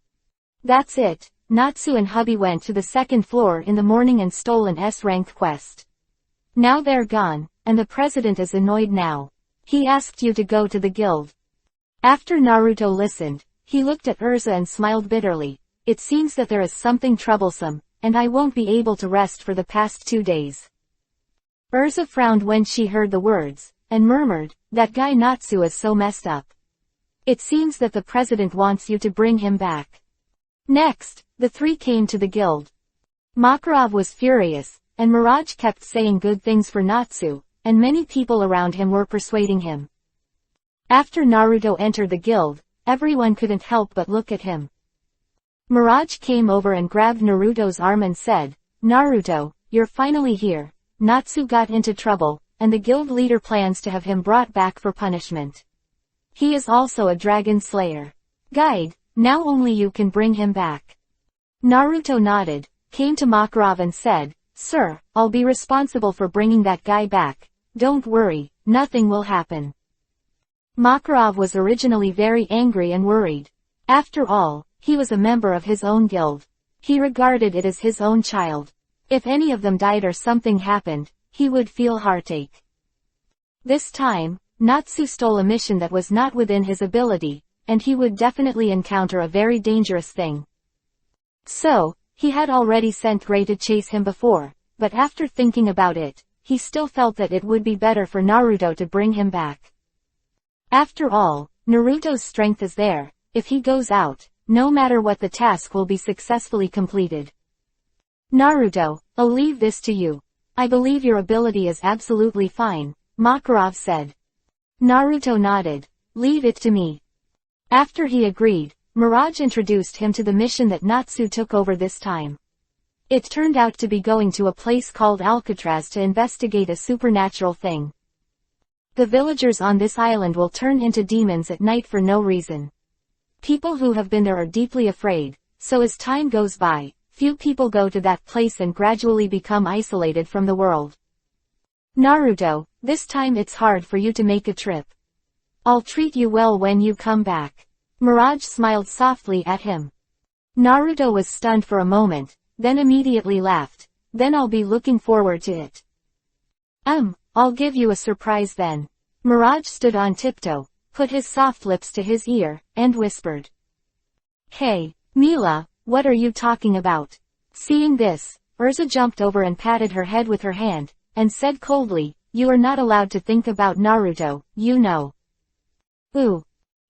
That's it, Natsu and hubby went to the 2nd floor in the morning and stole an S-rank quest. Now they're gone, and the president is annoyed now. He asked you to go to the guild. After Naruto listened, he looked at Urza and smiled bitterly. It seems that there is something troublesome, and I won't be able to rest for the past 2 days. Urza frowned when she heard the words, and murmured, that guy Natsu is so messed up. It seems that the president wants you to bring him back. Next, the 3 came to the guild. Makarov was furious, and Mirage kept saying good things for Natsu, and many people around him were persuading him. After Naruto entered the guild, everyone couldn't help but look at him. Mirage came over and grabbed Naruto's arm and said, Naruto, you're finally here. Natsu got into trouble, and the guild leader plans to have him brought back for punishment. He is also a dragon slayer. Guide, now only you can bring him back. Naruto nodded, came to Makarov and said, Sir, I'll be responsible for bringing that guy back. Don't worry, nothing will happen. Makarov was originally very angry and worried. After all, he was a member of his own guild. He regarded it as his own child. If any of them died or something happened, he would feel heartache. This time, Natsu stole a mission that was not within his ability, and he would definitely encounter a very dangerous thing. So, he had already sent Gray to chase him before, but after thinking about it, he still felt that it would be better for Naruto to bring him back. After all, Naruto's strength is there. If he goes out, no matter what the task will be successfully completed. Naruto, I'll leave this to you. I believe your ability is absolutely fine, Makarov said. Naruto nodded. Leave it to me. After he agreed, Mirage introduced him to the mission that Natsu took over this time. It turned out to be going to a place called Alcatraz to investigate a supernatural thing. The villagers on this island will turn into demons at night for no reason. People who have been there are deeply afraid, so as time goes by, few people go to that place and gradually become isolated from the world. Naruto, this time it's hard for you to make a trip. I'll treat you well when you come back. Mirage smiled softly at him. Naruto was stunned for a moment, then immediately laughed. Then I'll be looking forward to it. I'll give you a surprise then. Mirage stood on tiptoe, put his soft lips to his ear, and whispered. Hey, Mila, what are you talking about? Seeing this, Urza jumped over and patted her head with her hand, and said coldly, you are not allowed to think about Naruto, you know. Ooh.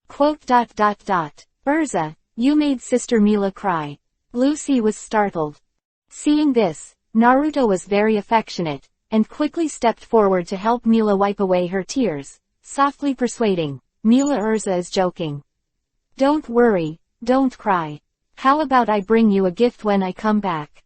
Quote. Urza, you made Sister Mila cry. Lucy was startled. Seeing this, Naruto was very affectionate, and quickly stepped forward to help Mila wipe away her tears, softly persuading, Mila, Urza is joking. Don't worry, don't cry. How about I bring you a gift when I come back?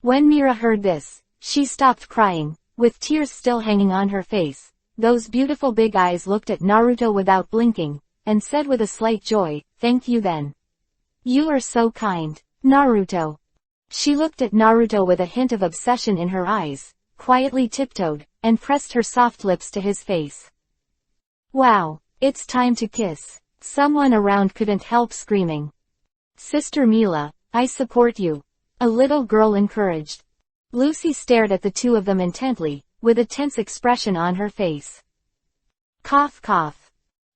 When Mira heard this, she stopped crying, with tears still hanging on her face. Those beautiful big eyes looked at Naruto without blinking, and said with a slight joy, thank you then. You are so kind, Naruto. She looked at Naruto with a hint of obsession in her eyes, quietly tiptoed, and pressed her soft lips to his face. Wow, it's time to kiss. Someone around couldn't help screaming. Sister Mila, I support you. A little girl encouraged. Lucy stared at the two of them intently, with a tense expression on her face. Cough cough.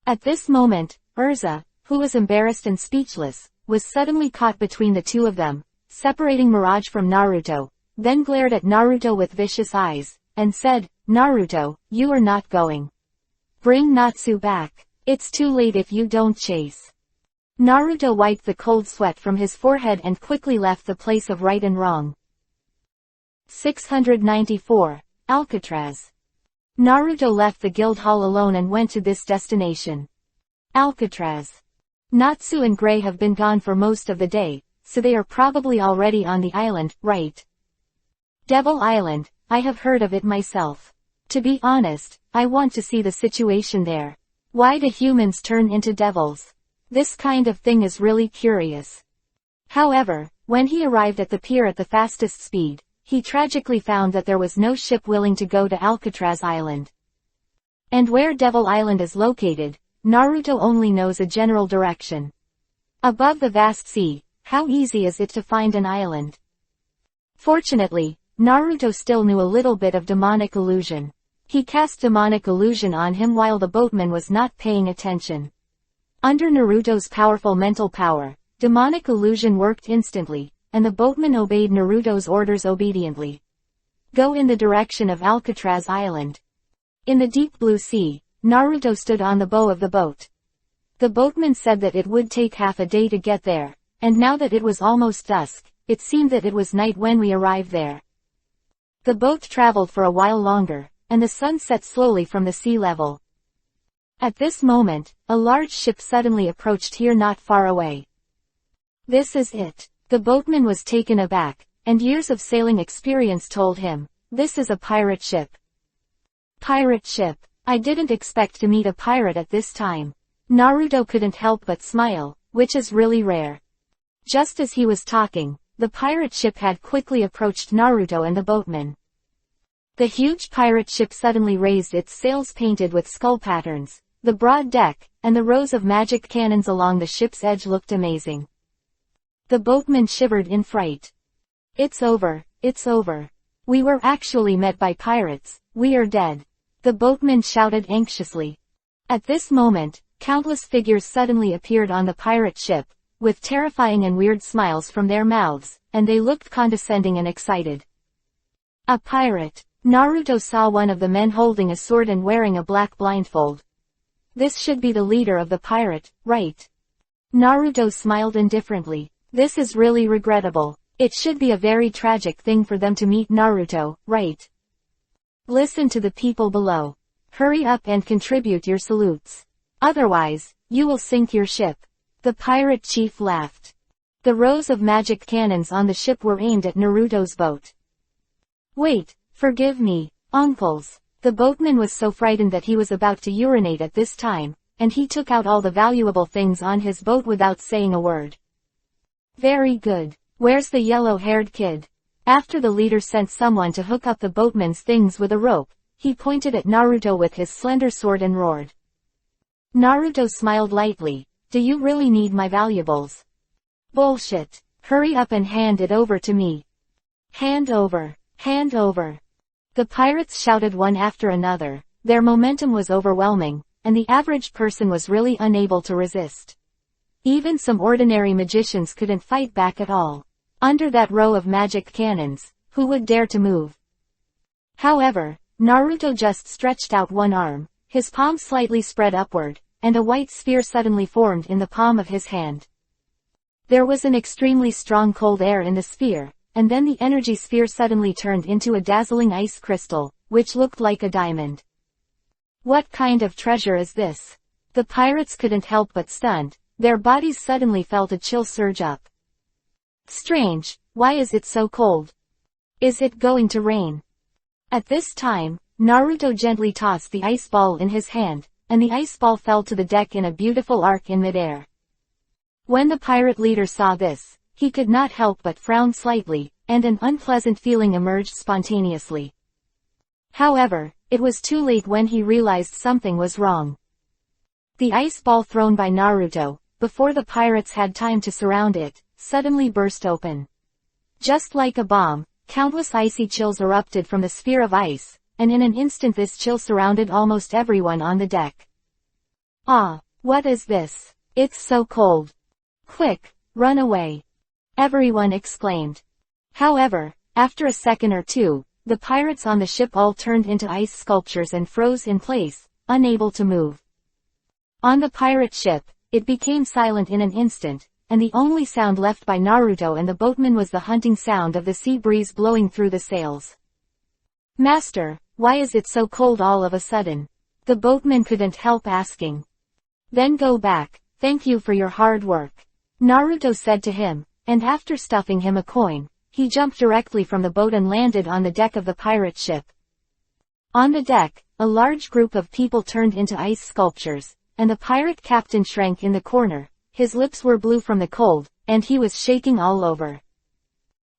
At this moment, Urza, who was embarrassed and speechless, was suddenly caught between the two of them, separating Mirage from Naruto, then glared at Naruto with vicious eyes, and said, Naruto, you are not going. Bring Natsu back. It's too late if you don't chase. Naruto wiped the cold sweat from his forehead and quickly left the place of right and wrong. 694. Alcatraz. Naruto left the guild hall alone and went to this destination. Alcatraz. Natsu and Gray have been gone for most of the day, so they are probably already on the island, right? Devil Island, I have heard of it myself. To be honest, I want to see the situation there. Why do humans turn into devils? This kind of thing is really curious. However, when he arrived at the pier at the fastest speed, he tragically found that there was no ship willing to go to Alcatraz Island. And where Devil Island is located, Naruto only knows a general direction. Above the vast sea, how easy is it to find an island? Fortunately, Naruto still knew a little bit of demonic illusion. He cast demonic illusion on him while the boatman was not paying attention. Under Naruto's powerful mental power, demonic illusion worked instantly, and the boatman obeyed Naruto's orders obediently. Go in the direction of Alcatraz Island. In the deep blue sea, Naruto stood on the bow of the boat. The boatman said that it would take half a day to get there, and now that it was almost dusk, it seemed that it was night when we arrived there. The boat traveled for a while longer, and the sun set slowly from the sea level. At this moment, a large ship suddenly approached here not far away. This is it. The boatman was taken aback, and years of sailing experience told him, this is a pirate ship. Pirate ship. I didn't expect to meet a pirate at this time. Naruto couldn't help but smile, which is really rare. Just as he was talking, the pirate ship had quickly approached Naruto and the boatman. The huge pirate ship suddenly raised its sails painted with skull patterns. The broad deck, and the rows of magic cannons along the ship's edge looked amazing. The boatman shivered in fright. It's over, it's over. We were actually met by pirates, we are dead. The boatman shouted anxiously. At this moment, countless figures suddenly appeared on the pirate ship, with terrifying and weird smiles from their mouths, and they looked condescending and excited. A pirate. Naruto saw one of the men holding a sword and wearing a black blindfold. This should be the leader of the pirate, right? Naruto smiled indifferently. This is really regrettable. It should be a very tragic thing for them to meet Naruto, right? Listen to the people below. Hurry up and contribute your salutes. Otherwise, you will sink your ship. The pirate chief laughed. The rows of magic cannons on the ship were aimed at Naruto's boat. Wait, forgive me, uncles. The boatman was so frightened that he was about to urinate at this time, and he took out all the valuable things on his boat without saying a word. Very good. Where's the yellow-haired kid? After the leader sent someone to hook up the boatman's things with a rope, he pointed at Naruto with his slender sword and roared. Naruto smiled lightly. Do you really need my valuables? Bullshit. Hurry up and hand it over to me. Hand over. Hand over. The pirates shouted one after another. Their momentum was overwhelming, and the average person was really unable to resist. Even some ordinary magicians couldn't fight back at all. Under that row of magic cannons, who would dare to move? However, Naruto just stretched out one arm, his palm slightly spread upward, and a white sphere suddenly formed in the palm of his hand. There was an extremely strong cold air in the sphere, and then the energy sphere suddenly turned into a dazzling ice crystal, which looked like a diamond. What kind of treasure is this? The pirates couldn't help but stunned. Their bodies suddenly felt a chill surge up. Strange, why is it so cold? Is it going to rain? At this time, Naruto gently tossed the ice ball in his hand, and the ice ball fell to the deck in a beautiful arc in midair. When the pirate leader saw this, he could not help but frown slightly, and an unpleasant feeling emerged spontaneously. However, it was too late when he realized something was wrong. The ice ball thrown by Naruto, before the pirates had time to surround it, suddenly burst open. Just like a bomb, countless icy chills erupted from the sphere of ice, and in an instant this chill surrounded almost everyone on the deck. Ah, what is this? It's so cold. Quick, run away! Everyone exclaimed. However, after a second or two, the pirates on the ship all turned into ice sculptures and froze in place, unable to move. On the pirate ship, it became silent in an instant, and the only sound left by Naruto and the boatman was the hunting sound of the sea breeze blowing through the sails. Master, why is it so cold all of a sudden? The boatman couldn't help asking. Then go back, thank you for your hard work, Naruto said to him, and after stuffing him a coin, he jumped directly from the boat and landed on the deck of the pirate ship. On the deck, a large group of people turned into ice sculptures, and the pirate captain shrank in the corner. His lips were blue from the cold, and he was shaking all over.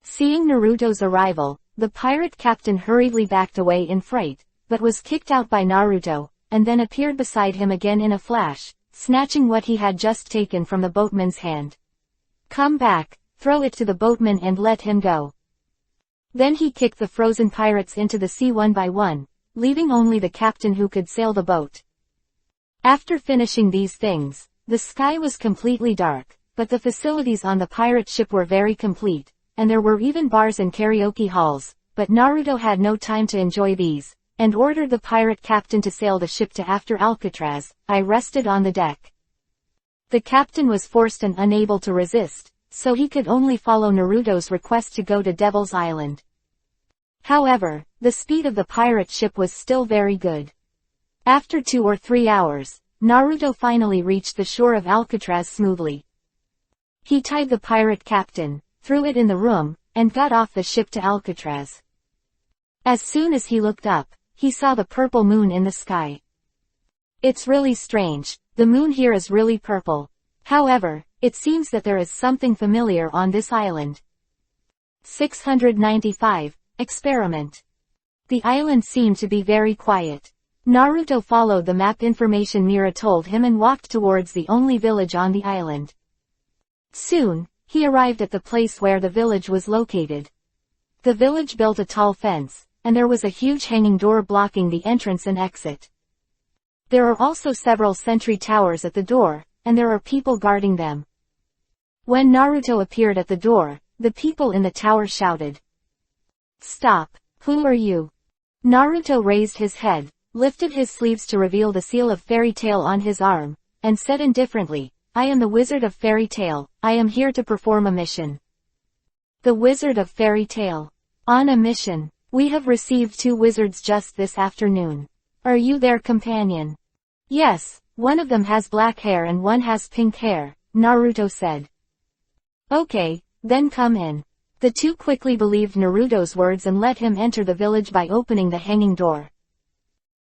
Seeing Naruto's arrival, the pirate captain hurriedly backed away in fright, but was kicked out by Naruto, and then appeared beside him again in a flash, snatching what he had just taken from the boatman's hand. Come back, throw it to the boatman and let him go. Then he kicked the frozen pirates into the sea one by one, leaving only the captain who could sail the boat. After finishing these things, the sky was completely dark, but the facilities on the pirate ship were very complete, and there were even bars and karaoke halls, but Naruto had no time to enjoy these, and ordered the pirate captain to sail the ship to after Alcatraz. I rested on the deck. The captain was forced and unable to resist, so he could only follow Naruto's request to go to Devil's Island. However, the speed of the pirate ship was still very good. After 2 or 3 hours, Naruto finally reached the shore of Alcatraz smoothly. He tied the pirate captain, threw it in the room, and got off the ship to Alcatraz. As soon as he looked up, he saw the purple moon in the sky. It's really strange, the moon here is really purple. However, it seems that there is something familiar on this island. 695. Experiment. The island seemed to be very quiet. Naruto followed the map information Mira told him and walked towards the only village on the island. Soon, he arrived at the place where the village was located. The village built a tall fence, and there was a huge hanging door blocking the entrance and exit. There are also several sentry towers at the door, and there are people guarding them. When Naruto appeared at the door, the people in the tower shouted. Stop, who are you? Naruto raised his head, lifted his sleeves to reveal the seal of Fairy Tail on his arm, and said indifferently, I am the Wizard of Fairy Tail, I am here to perform a mission. The Wizard of Fairy Tail. On a mission. We have received 2 wizards just this afternoon. Are you their companion? Yes, one of them has black hair and one has pink hair, Naruto said. Okay, then come in. The 2 quickly believed Naruto's words and let him enter the village by opening the hanging door.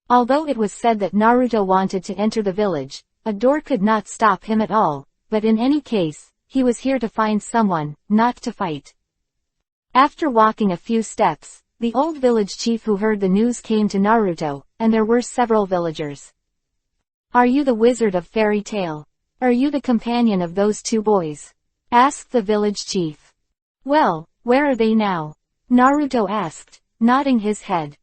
Although it was said that Naruto wanted to enter the village, a door could not stop him at all, but in any case, he was here to find someone, not to fight. After walking a few steps, the old village chief who heard the news came to Naruto, and there were several villagers. Are you the Wizard of Fairy Tail? Are you the companion of those 2 boys? Asked the village chief. Well, where are they now? Naruto asked, nodding his head.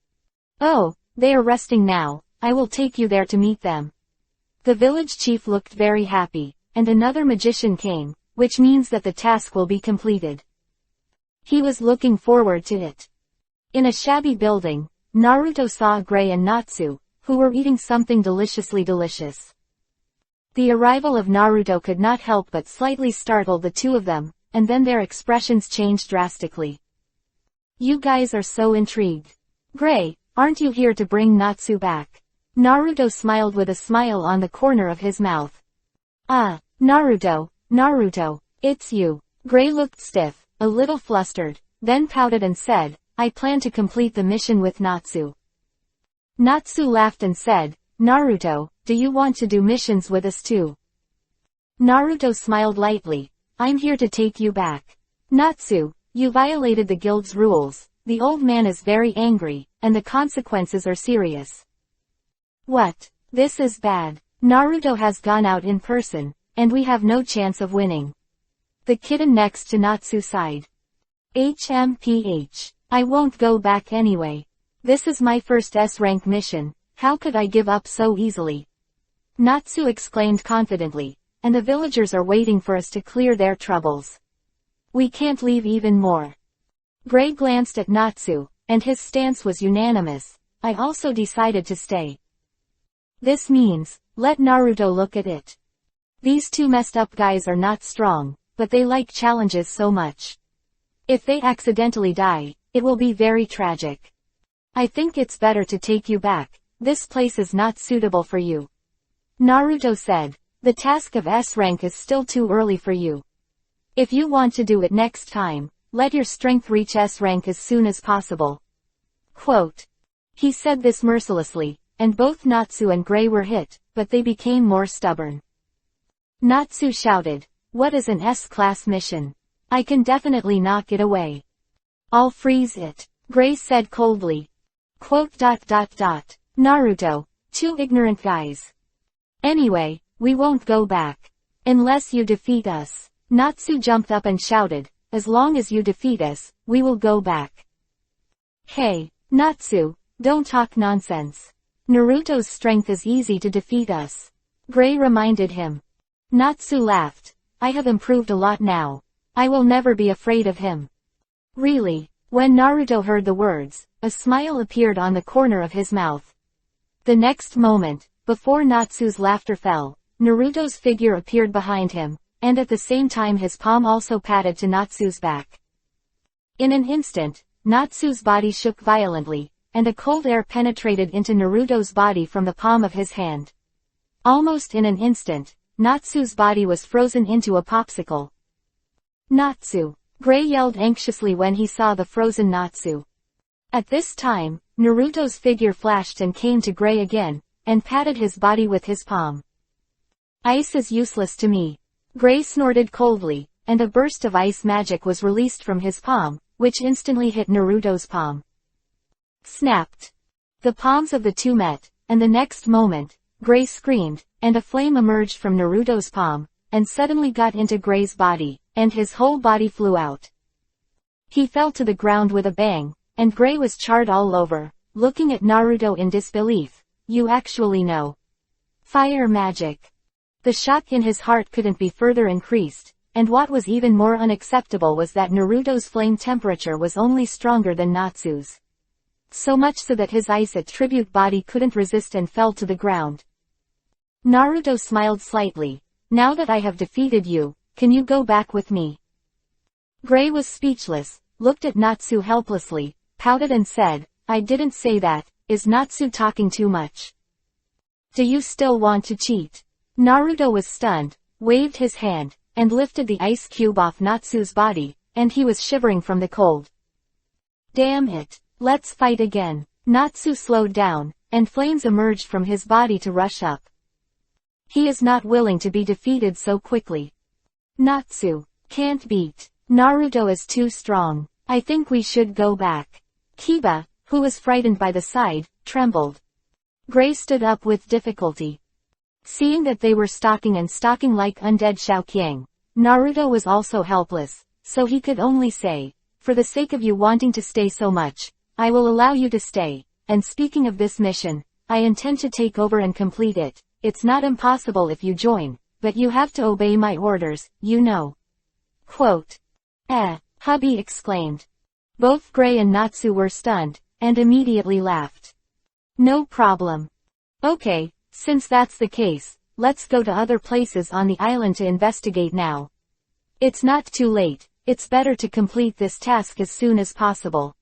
Oh, they are resting now, I will take you there to meet them. The village chief looked very happy, and another magician came, which means that the task will be completed. He was looking forward to it. In a shabby building, Naruto saw Gray and Natsu, who were eating something deliciously delicious. The arrival of Naruto could not help but slightly startle the 2 of them, and then their expressions changed drastically. You guys are so intrigued. Gray, aren't you here to bring Natsu back? Naruto smiled with a smile on the corner of his mouth. Ah, Naruto, it's you. Gray looked stiff, a little flustered, then pouted and said, I plan to complete the mission with Natsu. Natsu laughed and said, Naruto, do you want to do missions with us too? Naruto smiled lightly. I'm here to take you back. Natsu, you violated the guild's rules. The old man is very angry, and the consequences are serious. What? This is bad. Naruto has gone out in person, and we have no chance of winning. The kitten next to Natsu sighed. HMPH. I won't go back anyway. This is my first S-rank mission. How could I give up so easily? Natsu exclaimed confidently, and the villagers are waiting for us to clear their troubles. We can't leave even more. Gray glanced at Natsu, and his stance was unanimous. I also decided to stay. This means, let Naruto look at it. These two messed up guys are not strong, but they like challenges so much. If they accidentally die, it will be very tragic. I think it's better to take you back. This place is not suitable for you. Naruto said, the task of S rank is still too early for you. If you want to do it next time, let your strength reach S rank as soon as possible. Quote. He said this mercilessly, and both Natsu and Gray were hit, but they became more stubborn. Natsu shouted, what is an S-class mission? I can definitely knock it away. I'll freeze it, Gray said coldly. Quote. Naruto, two ignorant guys. Anyway, we won't go back. Unless you defeat us. Natsu jumped up and shouted, as long as you defeat us, we will go back. Hey, Natsu, don't talk nonsense. Naruto's strength is easy to defeat us. Gray reminded him. Natsu laughed. I have improved a lot now. I will never be afraid of him. Really? When Naruto heard the words, a smile appeared on the corner of his mouth. The next moment, before Natsu's laughter fell, Naruto's figure appeared behind him, and at the same time his palm also patted to Natsu's back. In an instant, Natsu's body shook violently, and a cold air penetrated into Naruto's body from the palm of his hand. Almost in an instant, Natsu's body was frozen into a popsicle. Natsu! Gray yelled anxiously when he saw the frozen Natsu. At this time, Naruto's figure flashed and came to Gray again, and patted his body with his palm. Ice is useless to me. Gray snorted coldly, and a burst of ice magic was released from his palm, which instantly hit Naruto's palm. Snapped. The palms of the two met, and the next moment, Gray screamed, and a flame emerged from Naruto's palm, and suddenly got into Gray's body, and his whole body flew out. He fell to the ground with a bang, and Gray was charred all over, looking at Naruto in disbelief. You actually know fire magic. The shock in his heart couldn't be further increased, and what was even more unacceptable was that Naruto's flame temperature was only stronger than Natsu's. So much so that his ice attribute body couldn't resist and fell to the ground. Naruto smiled slightly. Now that I have defeated you, can you go back with me? Gray was speechless, looked at Natsu helplessly, pouted and said, I didn't say that. Is Natsu talking too much? Do you still want to cheat? Naruto was stunned, waved his hand, and lifted the ice cube off Natsu's body, and he was shivering from the cold. Damn it. Let's fight again. Natsu slowed down, and flames emerged from his body to rush up. He is not willing to be defeated so quickly. Natsu can't beat. Naruto is too strong. I think we should go back. Kiba, who was frightened by the sight, trembled. Gray stood up with difficulty. Seeing that they were stalking like undead Xiaoqiang, Naruto was also helpless, so he could only say, for the sake of you wanting to stay so much, I will allow you to stay, and speaking of this mission, I intend to take over and complete it. It's not impossible if you join, but you have to obey my orders, you know. Quote. Hubby exclaimed. Both Gray and Natsu were stunned, and immediately laughed. No problem. Okay, since that's the case, let's go to other places on the island to investigate now. It's not too late, it's better to complete this task as soon as possible.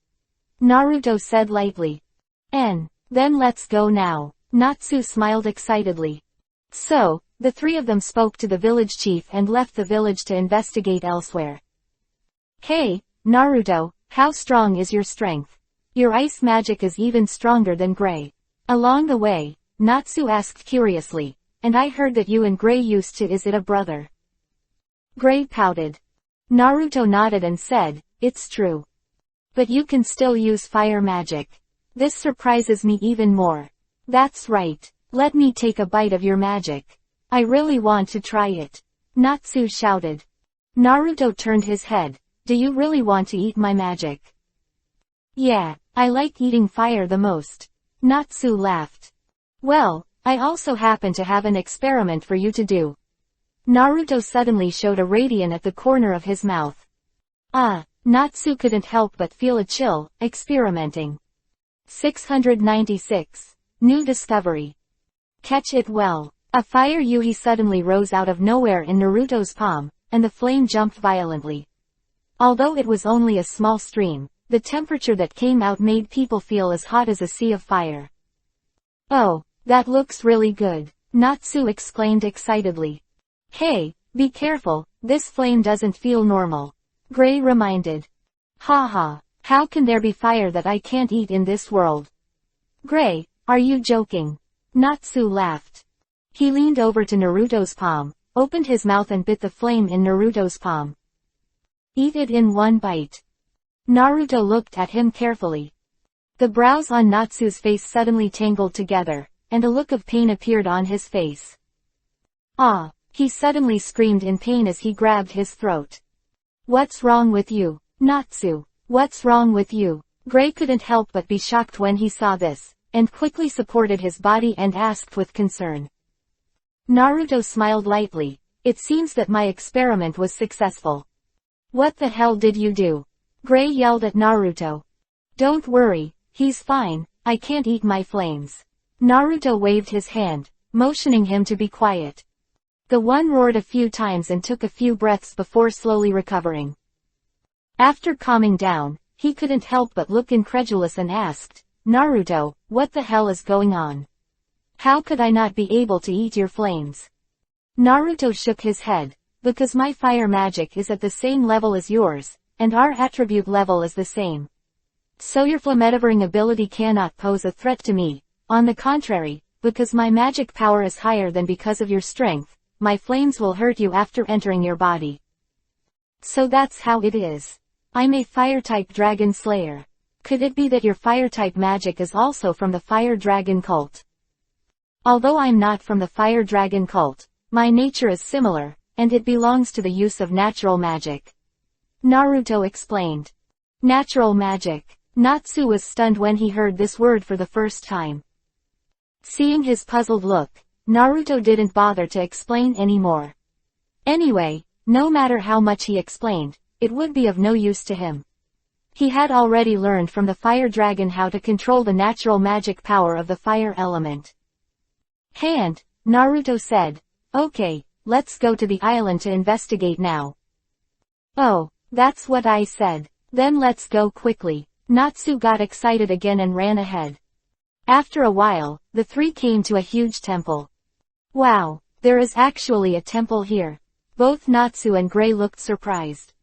Naruto said lightly. Then let's go now. Natsu smiled excitedly. So, the three of them spoke to the village chief and left the village to investigate elsewhere. Hey, Naruto, how strong is your strength? Your ice magic is even stronger than Gray. Along the way, Natsu asked curiously, and I heard that you and Gray used to is it a brother? Gray pouted. Naruto nodded and said, it's true. But you can still use fire magic. This surprises me even more. That's right. Let me take a bite of your magic. I really want to try it. Natsu shouted. Naruto turned his head. Do you really want to eat my magic? Yeah, I like eating fire the most. Natsu laughed. Well, I also happen to have an experiment for you to do. Naruto suddenly showed a radian at the corner of his mouth. Natsu couldn't help but feel a chill, experimenting. 696. New discovery. Catch it well. A fire yuhi suddenly rose out of nowhere in Naruto's palm, and the flame jumped violently. Although it was only a small stream, the temperature that came out made people feel as hot as a sea of fire. Oh, that looks really good, Natsu exclaimed excitedly. Hey, be careful, this flame doesn't feel normal. Gray reminded. Haha, how can there be fire that I can't eat in this world? Gray, are you joking? Natsu laughed. He leaned over to Naruto's palm, opened his mouth and bit the flame in Naruto's palm. Eat it in one bite. Naruto looked at him carefully. The brows on Natsu's face suddenly tangled together, and a look of pain appeared on his face. Ah! He suddenly screamed in pain as he grabbed his throat. What's wrong with you, Natsu? What's wrong with you? Gray couldn't help but be shocked when he saw this, and quickly supported his body and asked with concern. Naruto smiled lightly. It seems that my experiment was successful. What the hell did you do? Gray yelled at Naruto. Don't worry, he's fine, I can't eat my flames. Naruto waved his hand, motioning him to be quiet. The one roared a few times and took a few breaths before slowly recovering. After calming down, he couldn't help but look incredulous and asked, Naruto, what the hell is going on? How could I not be able to eat your flames? Naruto shook his head, because my fire magic is at the same level as yours, and our attribute level is the same. So your flametivaring ability cannot pose a threat to me. On the contrary, because my magic power is higher than because of your strength, my flames will hurt you after entering your body. So that's how it is. I'm a fire-type dragon slayer. Could it be that your fire-type magic is also from the fire dragon cult? Although I'm not from the fire dragon cult, my nature is similar, and it belongs to the use of natural magic. Naruto explained. Natural magic. Natsu was stunned when he heard this word for the first time. Seeing his puzzled look, Naruto didn't bother to explain anymore. Anyway, no matter how much he explained, it would be of no use to him. He had already learned from the fire dragon how to control the natural magic power of the fire element. And, Naruto said, okay, let's go to the island to investigate now. Oh, that's what I said. Then let's go quickly. Natsu got excited again and ran ahead. After a while, the three came to a huge temple. Wow, there is actually a temple here. Both Natsu and Gray looked surprised.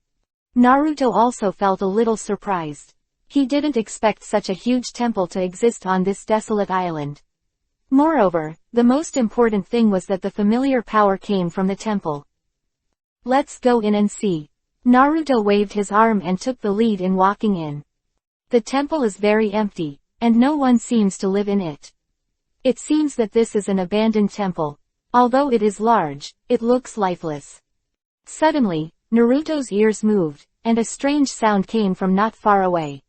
Naruto also felt a little surprised. He didn't expect such a huge temple to exist on this desolate island. Moreover, the most important thing was that the familiar power came from the temple. Let's go in and see. Naruto waved his arm and took the lead in walking in. The temple is very empty, and no one seems to live in it. It seems that this is an abandoned temple. Although it is large, it looks lifeless. Suddenly, Naruto's ears moved, and a strange sound came from not far away.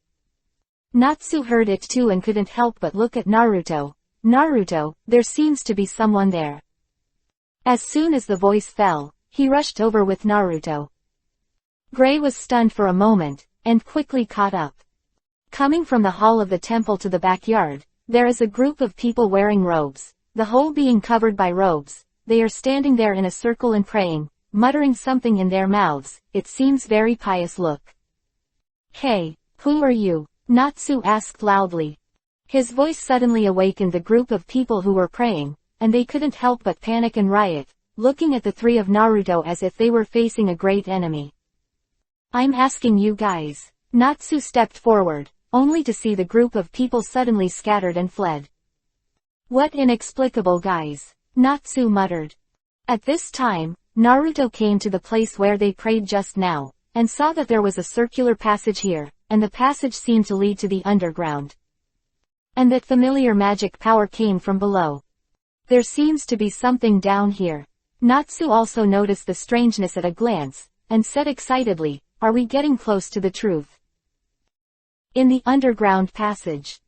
Natsu heard it too and couldn't help but look at Naruto. Naruto, there seems to be someone there. As soon as the voice fell, he rushed over with Naruto. Gray was stunned for a moment, and quickly caught up. Coming from the hall of the temple to the backyard, there is a group of people wearing robes, the whole being covered by robes. They are standing there in a circle and praying, muttering something in their mouths. It seems very pious look. Hey, who are you? Natsu asked loudly. His voice suddenly awakened the group of people who were praying, and they couldn't help but panic and riot, looking at the three of Naruto as if they were facing a great enemy. I'm asking you guys. Natsu stepped forward, only to see the group of people suddenly scattered and fled. What inexplicable guys, Natsu muttered. At this time, Naruto came to the place where they prayed just now, and saw that there was a circular passage here, and the passage seemed to lead to the underground. And that familiar magic power came from below. There seems to be something down here. Natsu also noticed the strangeness at a glance, and said excitedly, are we getting close to the truth? In the underground passage,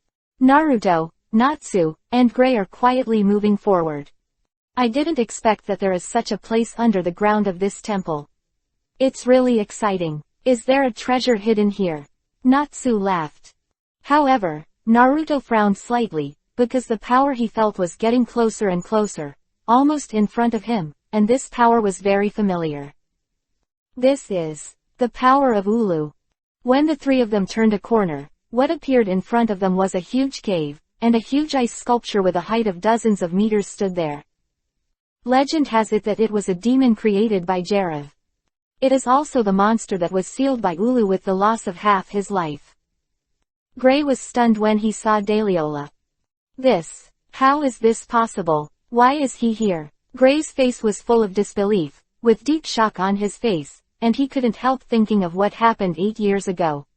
Naruto, Natsu, and Gray are quietly moving forward. I didn't expect that there is such a place under the ground of this temple. It's really exciting. Is there a treasure hidden here? Natsu laughed. However, Naruto frowned slightly, because the power he felt was getting closer and closer, almost in front of him, and this power was very familiar. This is the power of Ulu. When the three of them turned a corner, what appeared in front of them was a huge cave, and a huge ice sculpture with a height of dozens of meters stood there. Legend has it that it was a demon created by Jarav. It is also the monster that was sealed by Ulu with the loss of half his life. Gray was stunned when he saw Daliola. How is this possible? Why is he here? Gray's face was full of disbelief, with deep shock on his face, and he couldn't help thinking of what happened 8 years ago.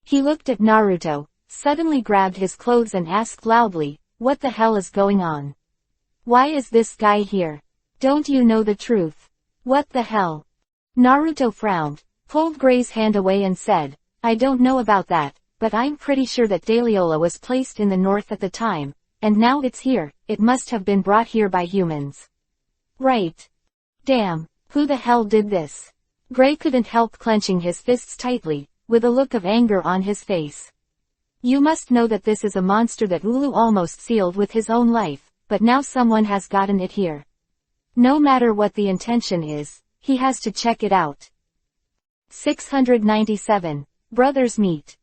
He looked at Naruto, suddenly grabbed his clothes and asked loudly, what the hell is going on? Why is this guy here? Don't you know the truth? What the hell? Naruto frowned, pulled Gray's hand away and said, I don't know about that, but I'm pretty sure that Daliola was placed in the north at the time, and now it's here. It must have been brought here by humans. Right. Damn, who the hell did this? Gray couldn't help clenching his fists tightly, with a look of anger on his face. You must know that this is a monster that Ulu almost sealed with his own life, but now someone has gotten it here. No matter what the intention is, he has to check it out. 697. Brothers meet.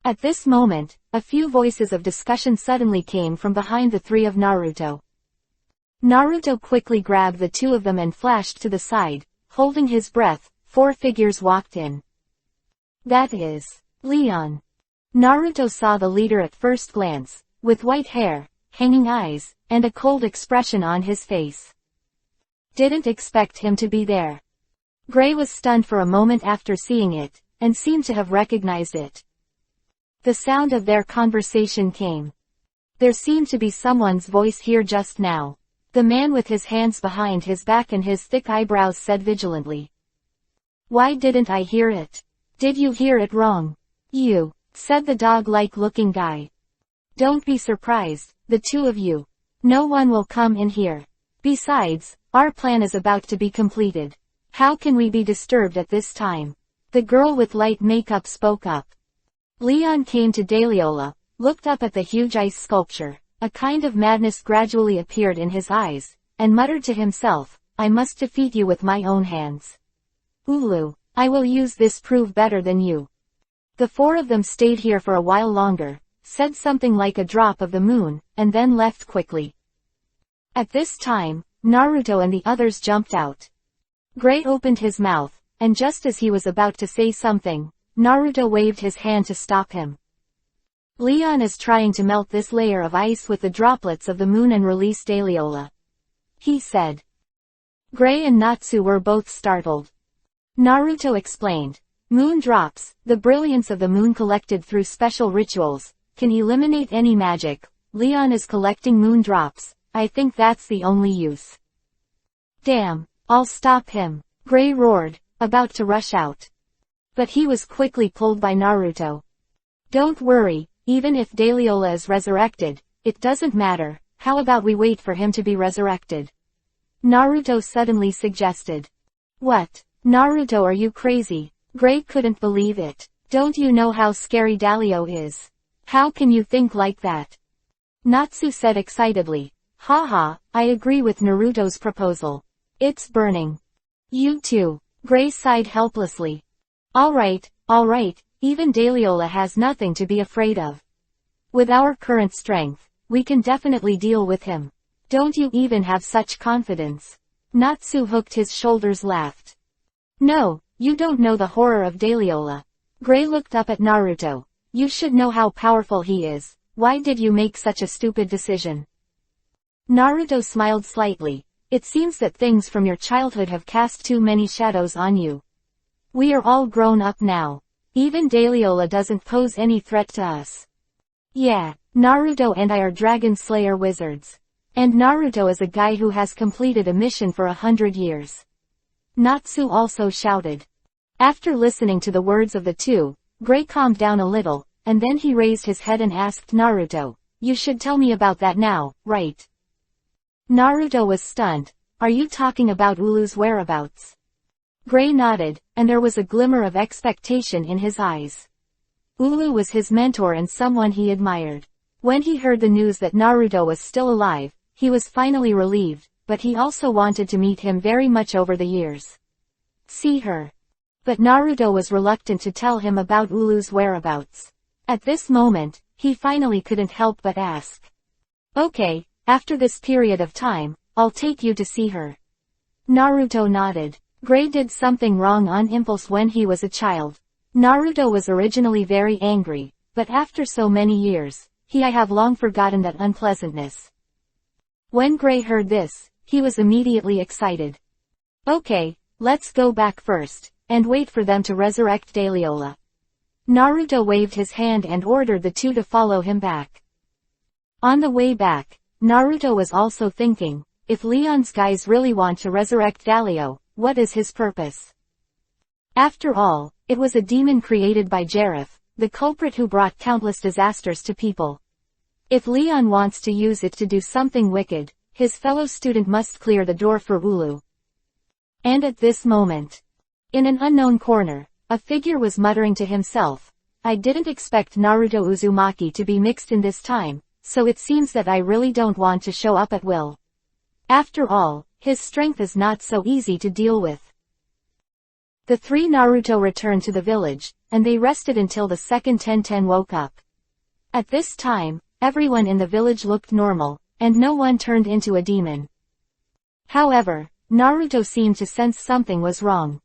At this moment, a few voices of discussion suddenly came from behind the three of Naruto. Naruto quickly grabbed the two of them and flashed to the side, holding his breath. 4 figures walked in. That is Leon. Naruto saw the leader at first glance, with white hair, hanging eyes, and a cold expression on his face. Didn't expect him to be there. Gray was stunned for a moment after seeing it, and seemed to have recognized it. The sound of their conversation came. There seemed to be someone's voice here just now. The man with his hands behind his back and his thick eyebrows said vigilantly. Why didn't I hear it? Did you hear it wrong? You, said the dog-like looking guy. Don't be surprised, the two of you. No one will come in here. Besides, our plan is about to be completed. How can we be disturbed at this time? The girl with light makeup spoke up. Leon came to Daliola, looked up at the huge ice sculpture. A kind of madness gradually appeared in his eyes, and muttered to himself, I must defeat you with my own hands. Ulu, I will use this prove better than you. The 4 of them stayed here for a while longer, said something like a drop of the moon, and then left quickly. At this time, Naruto and the others jumped out. Gray opened his mouth, and just as he was about to say something, Naruto waved his hand to stop him. Leon is trying to melt this layer of ice with the droplets of the moon and release Daliola, he said. Gray and Natsu were both startled. Naruto explained. Moon drops, the brilliance of the moon collected through special rituals, can eliminate any magic. Leon is collecting moon drops. I think that's the only use. Damn, I'll stop him, Gray roared, about to rush out. But he was quickly pulled by Naruto. Don't worry, even if Daliola is resurrected, it doesn't matter. How about we wait for him to be resurrected? Naruto suddenly suggested. What? Naruto, are you crazy? Gray couldn't believe it. Don't you know how scary Dalio is? How can you think like that? Natsu said excitedly. Haha, I agree with Naruto's proposal. It's burning. You too. Gray sighed helplessly. Alright, Even Daliola has nothing to be afraid of. With our current strength, we can definitely deal with him. Don't you even have such confidence? Natsu hooked his shoulders, laughed. No, you don't know the horror of Daliola. Gray looked up at Naruto. You should know how powerful he is. Why did you make such a stupid decision? Naruto smiled slightly. It seems that things from your childhood have cast too many shadows on you. We are all grown up now. Even Daliola doesn't pose any threat to us. Yeah, Naruto and I are Dragon Slayer wizards. And Naruto is a guy who has completed a mission for 100 years. Natsu also shouted. After listening to the words of the two, Gray calmed down a little, and then he raised his head and asked Naruto, you should tell me about that now, right? Naruto was stunned. Are you talking about Ulu's whereabouts? Gray nodded, and there was a glimmer of expectation in his eyes. Ulu was his mentor and someone he admired. When he heard the news that Naruto was still alive, he was finally relieved, but he also wanted to meet him very much over the years. See her. But Naruto was reluctant to tell him about Ulu's whereabouts. At this moment, he finally couldn't help but ask. Okay, after this period of time, I'll take you to see her. Naruto nodded. Gray did something wrong on impulse when he was a child. Naruto was originally very angry, but after so many years, I have long forgotten that unpleasantness. When Gray heard this, he was immediately excited. Okay, let's go back first, and wait for them to resurrect Daliola. Naruto waved his hand and ordered the two to follow him back. On the way back, Naruto was also thinking, if Leon's guys really want to resurrect Dalio, what is his purpose? After all, it was a demon created by Jareth, the culprit who brought countless disasters to people. If Leon wants to use it to do something wicked, his fellow student must clear the door for Ulu. And at this moment, in an unknown corner, a figure was muttering to himself, I didn't expect Naruto Uzumaki to be mixed in this time, so it seems that I really don't want to show up at will. After all, his strength is not so easy to deal with. The three Naruto returned to the village, and they rested until the second Tenten woke up. At this time, everyone in the village looked normal, and no one turned into a demon. However, Naruto seemed to sense something was wrong.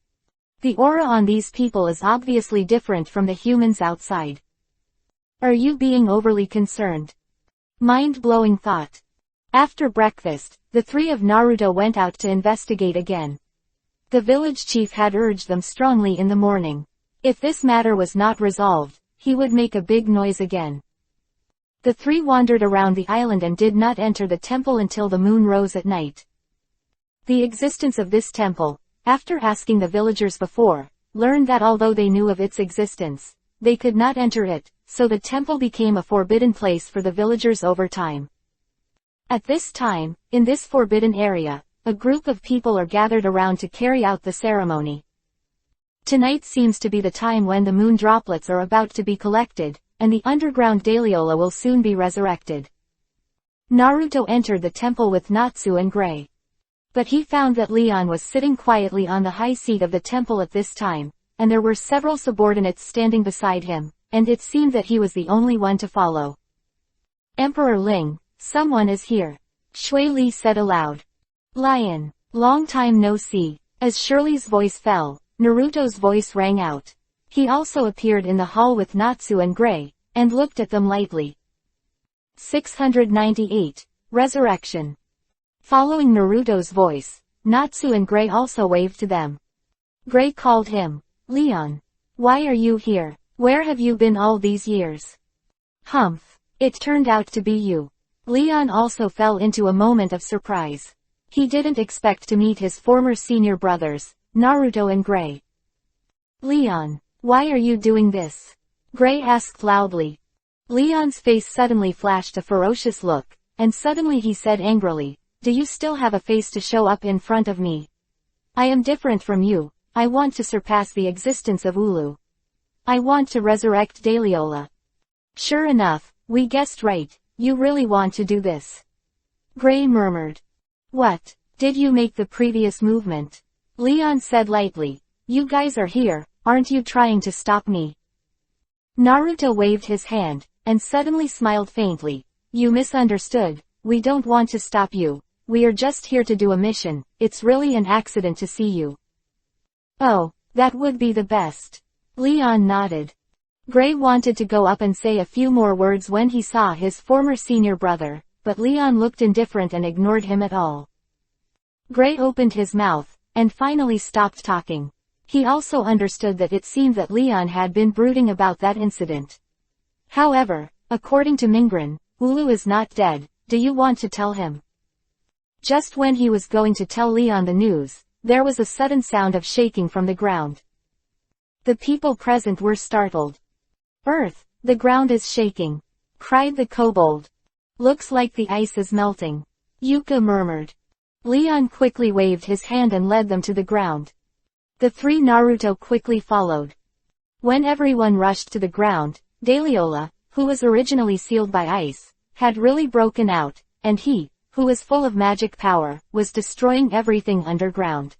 The aura on these people is obviously different from the humans outside. Are you being overly concerned? Mind-blowing thought. After breakfast, the three of Naruto went out to investigate again. The village chief had urged them strongly in the morning. If this matter was not resolved, he would make a big noise again. The three wandered around the island and did not enter the temple until the moon rose at night. The existence of this temple, after asking the villagers before, learned that although they knew of its existence, they could not enter it, so the temple became a forbidden place for the villagers over time. At this time, in this forbidden area, a group of people are gathered around to carry out the ceremony. Tonight seems to be the time when the moon droplets are about to be collected, and the underground Daliola will soon be resurrected. Naruto entered the temple with Natsu and Gray. But he found that Leon was sitting quietly on the high seat of the temple at this time, and there were several subordinates standing beside him, and it seemed that he was the only one to follow. Emperor Ling, someone is here. Shui Li said aloud. Lion, long time no see. As Shirley's voice fell, Naruto's voice rang out. He also appeared in the hall with Natsu and Gray, and looked at them lightly. 698. Resurrection. Following Naruto's voice, Natsu and Gray also waved to them. Gray called him, Leon. Why are you here? Where have you been all these years? Humph. It turned out to be you. Leon also fell into a moment of surprise. He didn't expect to meet his former senior brothers, Naruto and Gray. Leon, why are you doing this? Gray asked loudly. Leon's face suddenly flashed a ferocious look, and suddenly he said angrily, do you still have a face to show up in front of me? I am different from you. I want to surpass the existence of Ulu. I want to resurrect Daliola. Sure enough, we guessed right, you really want to do this. Gray murmured. What? Did you make the previous movement? Leon said lightly. You guys are here, aren't you trying to stop me? Naruto waved his hand, and suddenly smiled faintly. You misunderstood, we don't want to stop you. We are just here to do a mission, it's really an accident to see you. Oh, that would be the best. Leon nodded. Gray wanted to go up and say a few more words when he saw his former senior brother, but Leon looked indifferent and ignored him at all. Gray opened his mouth, and finally stopped talking. He also understood that it seemed that Leon had been brooding about that incident. However, according to Mingren, Ulu is not dead, do you want to tell him? Just when he was going to tell Leon the news, there was a sudden sound of shaking from the ground. The people present were startled. Earth, the ground is shaking, cried the kobold. Looks like the ice is melting, Yuka murmured. Leon quickly waved his hand and led them to the ground. The three Naruto quickly followed. When everyone rushed to the ground, Daliola, who was originally sealed by ice, had really broken out, and he, who was full of magic power, was destroying everything underground.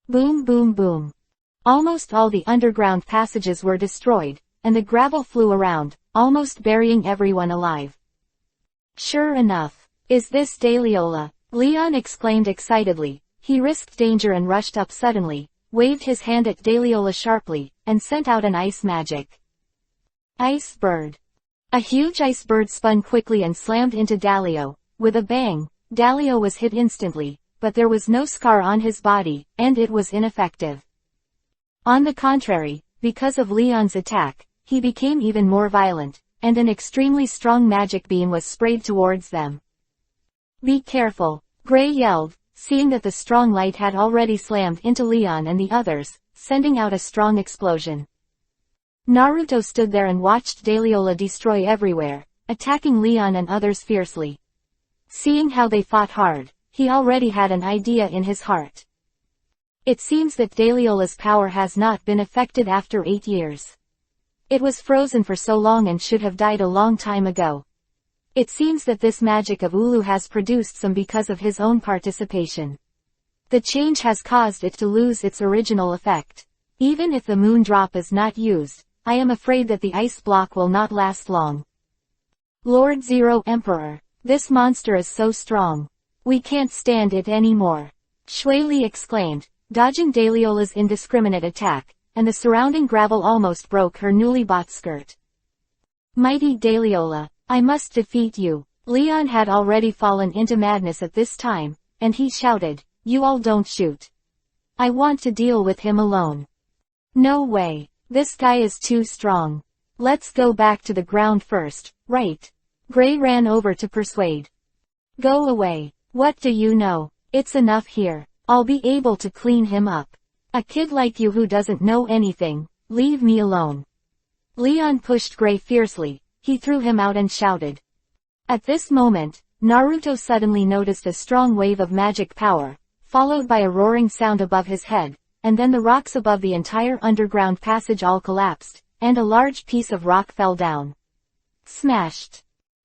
Boom boom boom. Almost all the underground passages were destroyed, and the gravel flew around, almost burying everyone alive. Sure enough. Is this Daliola? Leon exclaimed excitedly. He risked danger and rushed up suddenly, waved his hand at Daliola sharply, and sent out an ice magic. Ice bird. A huge ice bird spun quickly and slammed into Dalio. With a bang, Dalio was hit instantly, but there was no scar on his body, and it was ineffective. On the contrary, because of Leon's attack, he became even more violent, and an extremely strong magic beam was sprayed towards them. Be careful, Gray yelled, seeing that the strong light had already slammed into Leon and the others, sending out a strong explosion. Naruto stood there and watched Daliola destroy everywhere, attacking Leon and others fiercely. Seeing how they fought hard, he already had an idea in his heart. It seems that Daliola's power has not been affected after 8 years. It was frozen for so long and should have died a long time ago. It seems that this magic of Ulu has produced some because of his own participation. The change has caused it to lose its original effect. Even if the moon drop is not used, I am afraid that the ice block will not last long. Lord Zero Emperor, this monster is so strong. We can't stand it anymore. Shui Li exclaimed, dodging Daliola's indiscriminate attack, and the surrounding gravel almost broke her newly bought skirt. Mighty Daliola, I must defeat you. Leon had already fallen into madness at this time, and he shouted, you all don't shoot. I want to deal with him alone. No way. This guy is too strong. Let's go back to the ground first, right? Gray ran over to persuade. Go away. What do you know? It's enough here. I'll be able to clean him up. A kid like you who doesn't know anything, leave me alone. Leon pushed Gray fiercely. He threw him out and shouted. At this moment, Naruto suddenly noticed a strong wave of magic power, followed by a roaring sound above his head, and then the rocks above the entire underground passage all collapsed, and a large piece of rock fell down. Smashed.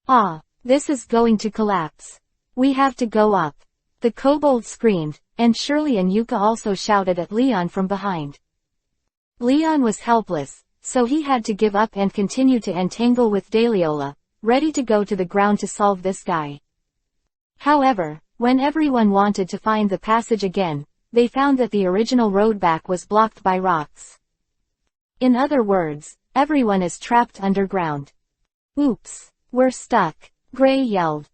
Ah, this is going to collapse. We have to go up. The kobold screamed, and Shirley and Yuka also shouted at Leon from behind. Leon was helpless, so he had to give up and continue to entangle with Daliola, ready to go to the ground to solve this guy. However, when everyone wanted to find the passage again, they found that the original road back was blocked by rocks. In other words, everyone is trapped underground. Oops, we're stuck, Gray yelled.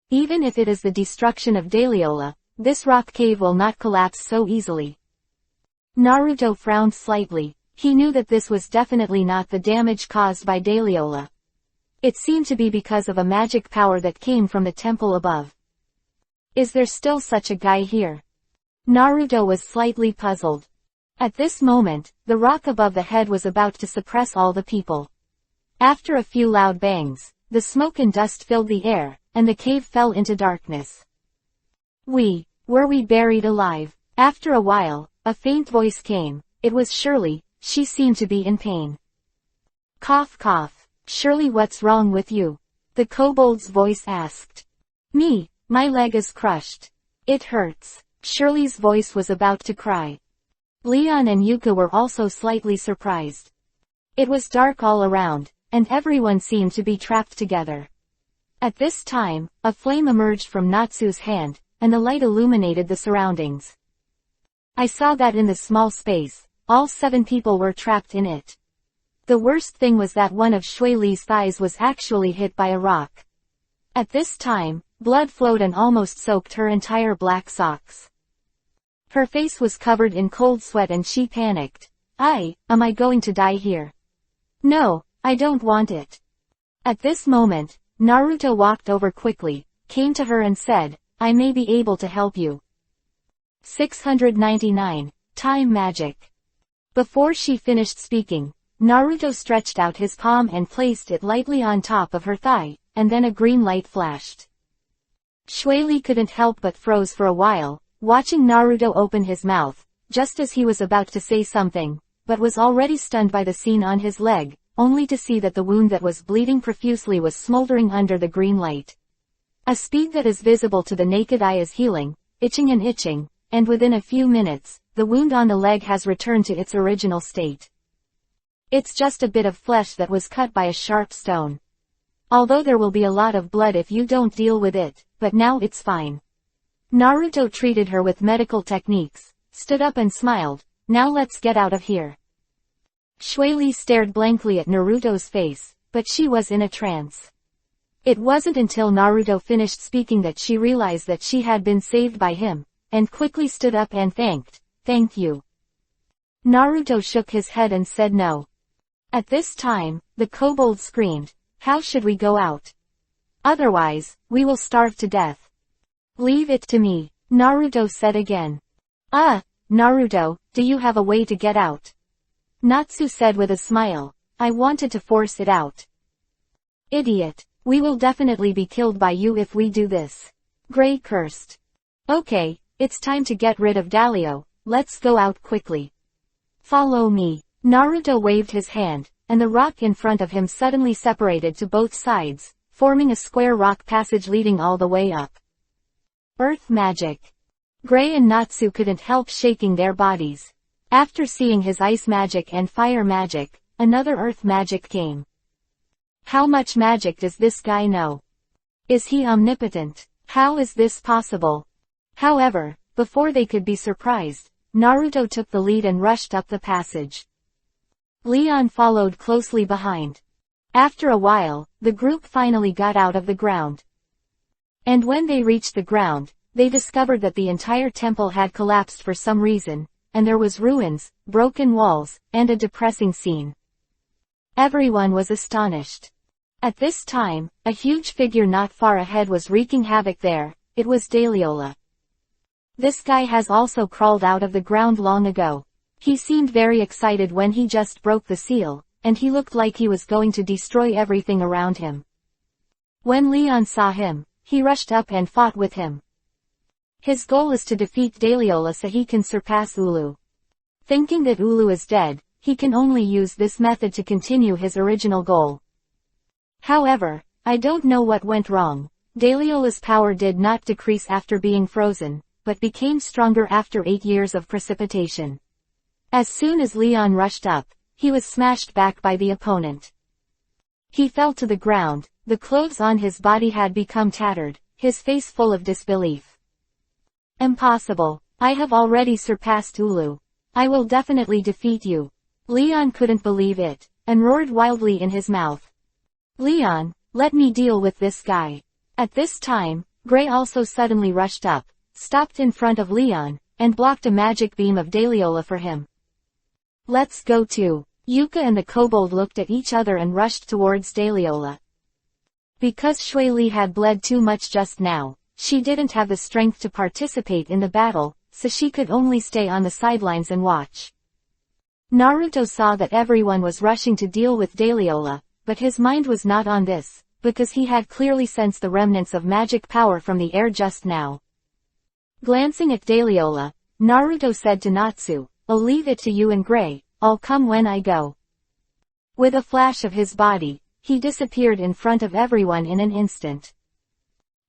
Even if it is the destruction of Daliola, this rock cave will not collapse so easily. Naruto frowned slightly. He knew that this was definitely not the damage caused by Daliola. It seemed to be because of a magic power that came from the temple above. Is there still such a guy here? Naruto was slightly puzzled. At this moment, the rock above the head was about to suppress all the people. After a few loud bangs, the smoke and dust filled the air, and the cave fell into darkness. Were we buried alive? After a while, a faint voice came. It was Shirley. She seemed to be in pain. Cough cough. Shirley, what's wrong with you? The kobold's voice asked. Me, my leg is crushed. It hurts. Shirley's voice was about to cry. Leon and Yuka were also slightly surprised. It was dark all around, and everyone seemed to be trapped together. At this time, a flame emerged from Natsu's hand, and the light illuminated the surroundings. I saw that in the small space, all 7 people were trapped in it. The worst thing was that one of Shui Li's thighs was actually hit by a rock. At this time, blood flowed and almost soaked her entire black socks. Her face was covered in cold sweat and she panicked. Am I going to die here? No, I don't want it. At this moment, Naruto walked over quickly, came to her and said, I may be able to help you. 699. Time Magic. Before she finished speaking, Naruto stretched out his palm and placed it lightly on top of her thigh, and then a green light flashed. Shui Li couldn't help but froze for a while, watching Naruto open his mouth, just as he was about to say something, but was already stunned by the scene on his leg, only to see that the wound that was bleeding profusely was smoldering under the green light. A speed that is visible to the naked eye is healing, itching, and within a few minutes, the wound on the leg has returned to its original state. It's just a bit of flesh that was cut by a sharp stone. Although there will be a lot of blood if you don't deal with it, but now it's fine. Naruto treated her with medical techniques, stood up and smiled. Now let's get out of here. Shui Li stared blankly at Naruto's face, but she was in a trance. It wasn't until Naruto finished speaking that she realized that she had been saved by him, and quickly stood up and thank you. Naruto shook his head and said no. At this time, the kobold screamed, how should we go out? Otherwise, we will starve to death. Leave it to me, Naruto said again. Naruto, do you have a way to get out? Natsu said with a smile. I wanted to force it out. Idiot, we will definitely be killed by you if we do this. Gray cursed. Okay, it's time to get rid of Dalio, let's go out quickly. Follow me. Naruto waved his hand, and the rock in front of him suddenly separated to both sides, forming a square rock passage leading all the way up. Earth Magic. Gray and Natsu couldn't help shaking their bodies. After seeing his ice magic and fire magic, another earth magic came. How much magic does this guy know? Is he omnipotent? How is this possible? However, before they could be surprised, Naruto took the lead and rushed up the passage. Leon followed closely behind. After a while, the group finally got out of the ground. And when they reached the ground, they discovered that the entire temple had collapsed for some reason, and there was ruins, broken walls, and a depressing scene. Everyone was astonished. At this time, a huge figure not far ahead was wreaking havoc there. It was Daliola. This guy has also crawled out of the ground long ago. He seemed very excited when he just broke the seal, and he looked like he was going to destroy everything around him. When Leon saw him, he rushed up and fought with him. His goal is to defeat Daliola so he can surpass Ulu. Thinking that Ulu is dead, he can only use this method to continue his original goal. However, I don't know what went wrong. Daliola's power did not decrease after being frozen, but became stronger after 8 years of precipitation. As soon as Leon rushed up, he was smashed back by the opponent. He fell to the ground, the clothes on his body had become tattered, his face full of disbelief. Impossible. I have already surpassed Ulu. I will definitely defeat you. Leon couldn't believe it, and roared wildly in his mouth. Leon, let me deal with this guy. At this time, Gray also suddenly rushed up, stopped in front of Leon, and blocked a magic beam of Daliola for him. Let's go too. Yuka and the kobold looked at each other and rushed towards Daliola. Because Shui Li had bled too much just now, she didn't have the strength to participate in the battle, so she could only stay on the sidelines and watch. Naruto saw that everyone was rushing to deal with Daliola, but his mind was not on this, because he had clearly sensed the remnants of magic power from the air just now. Glancing at Daliola, Naruto said to Natsu, I'll leave it to you and Gray, I'll come when I go. With a flash of his body, he disappeared in front of everyone in an instant.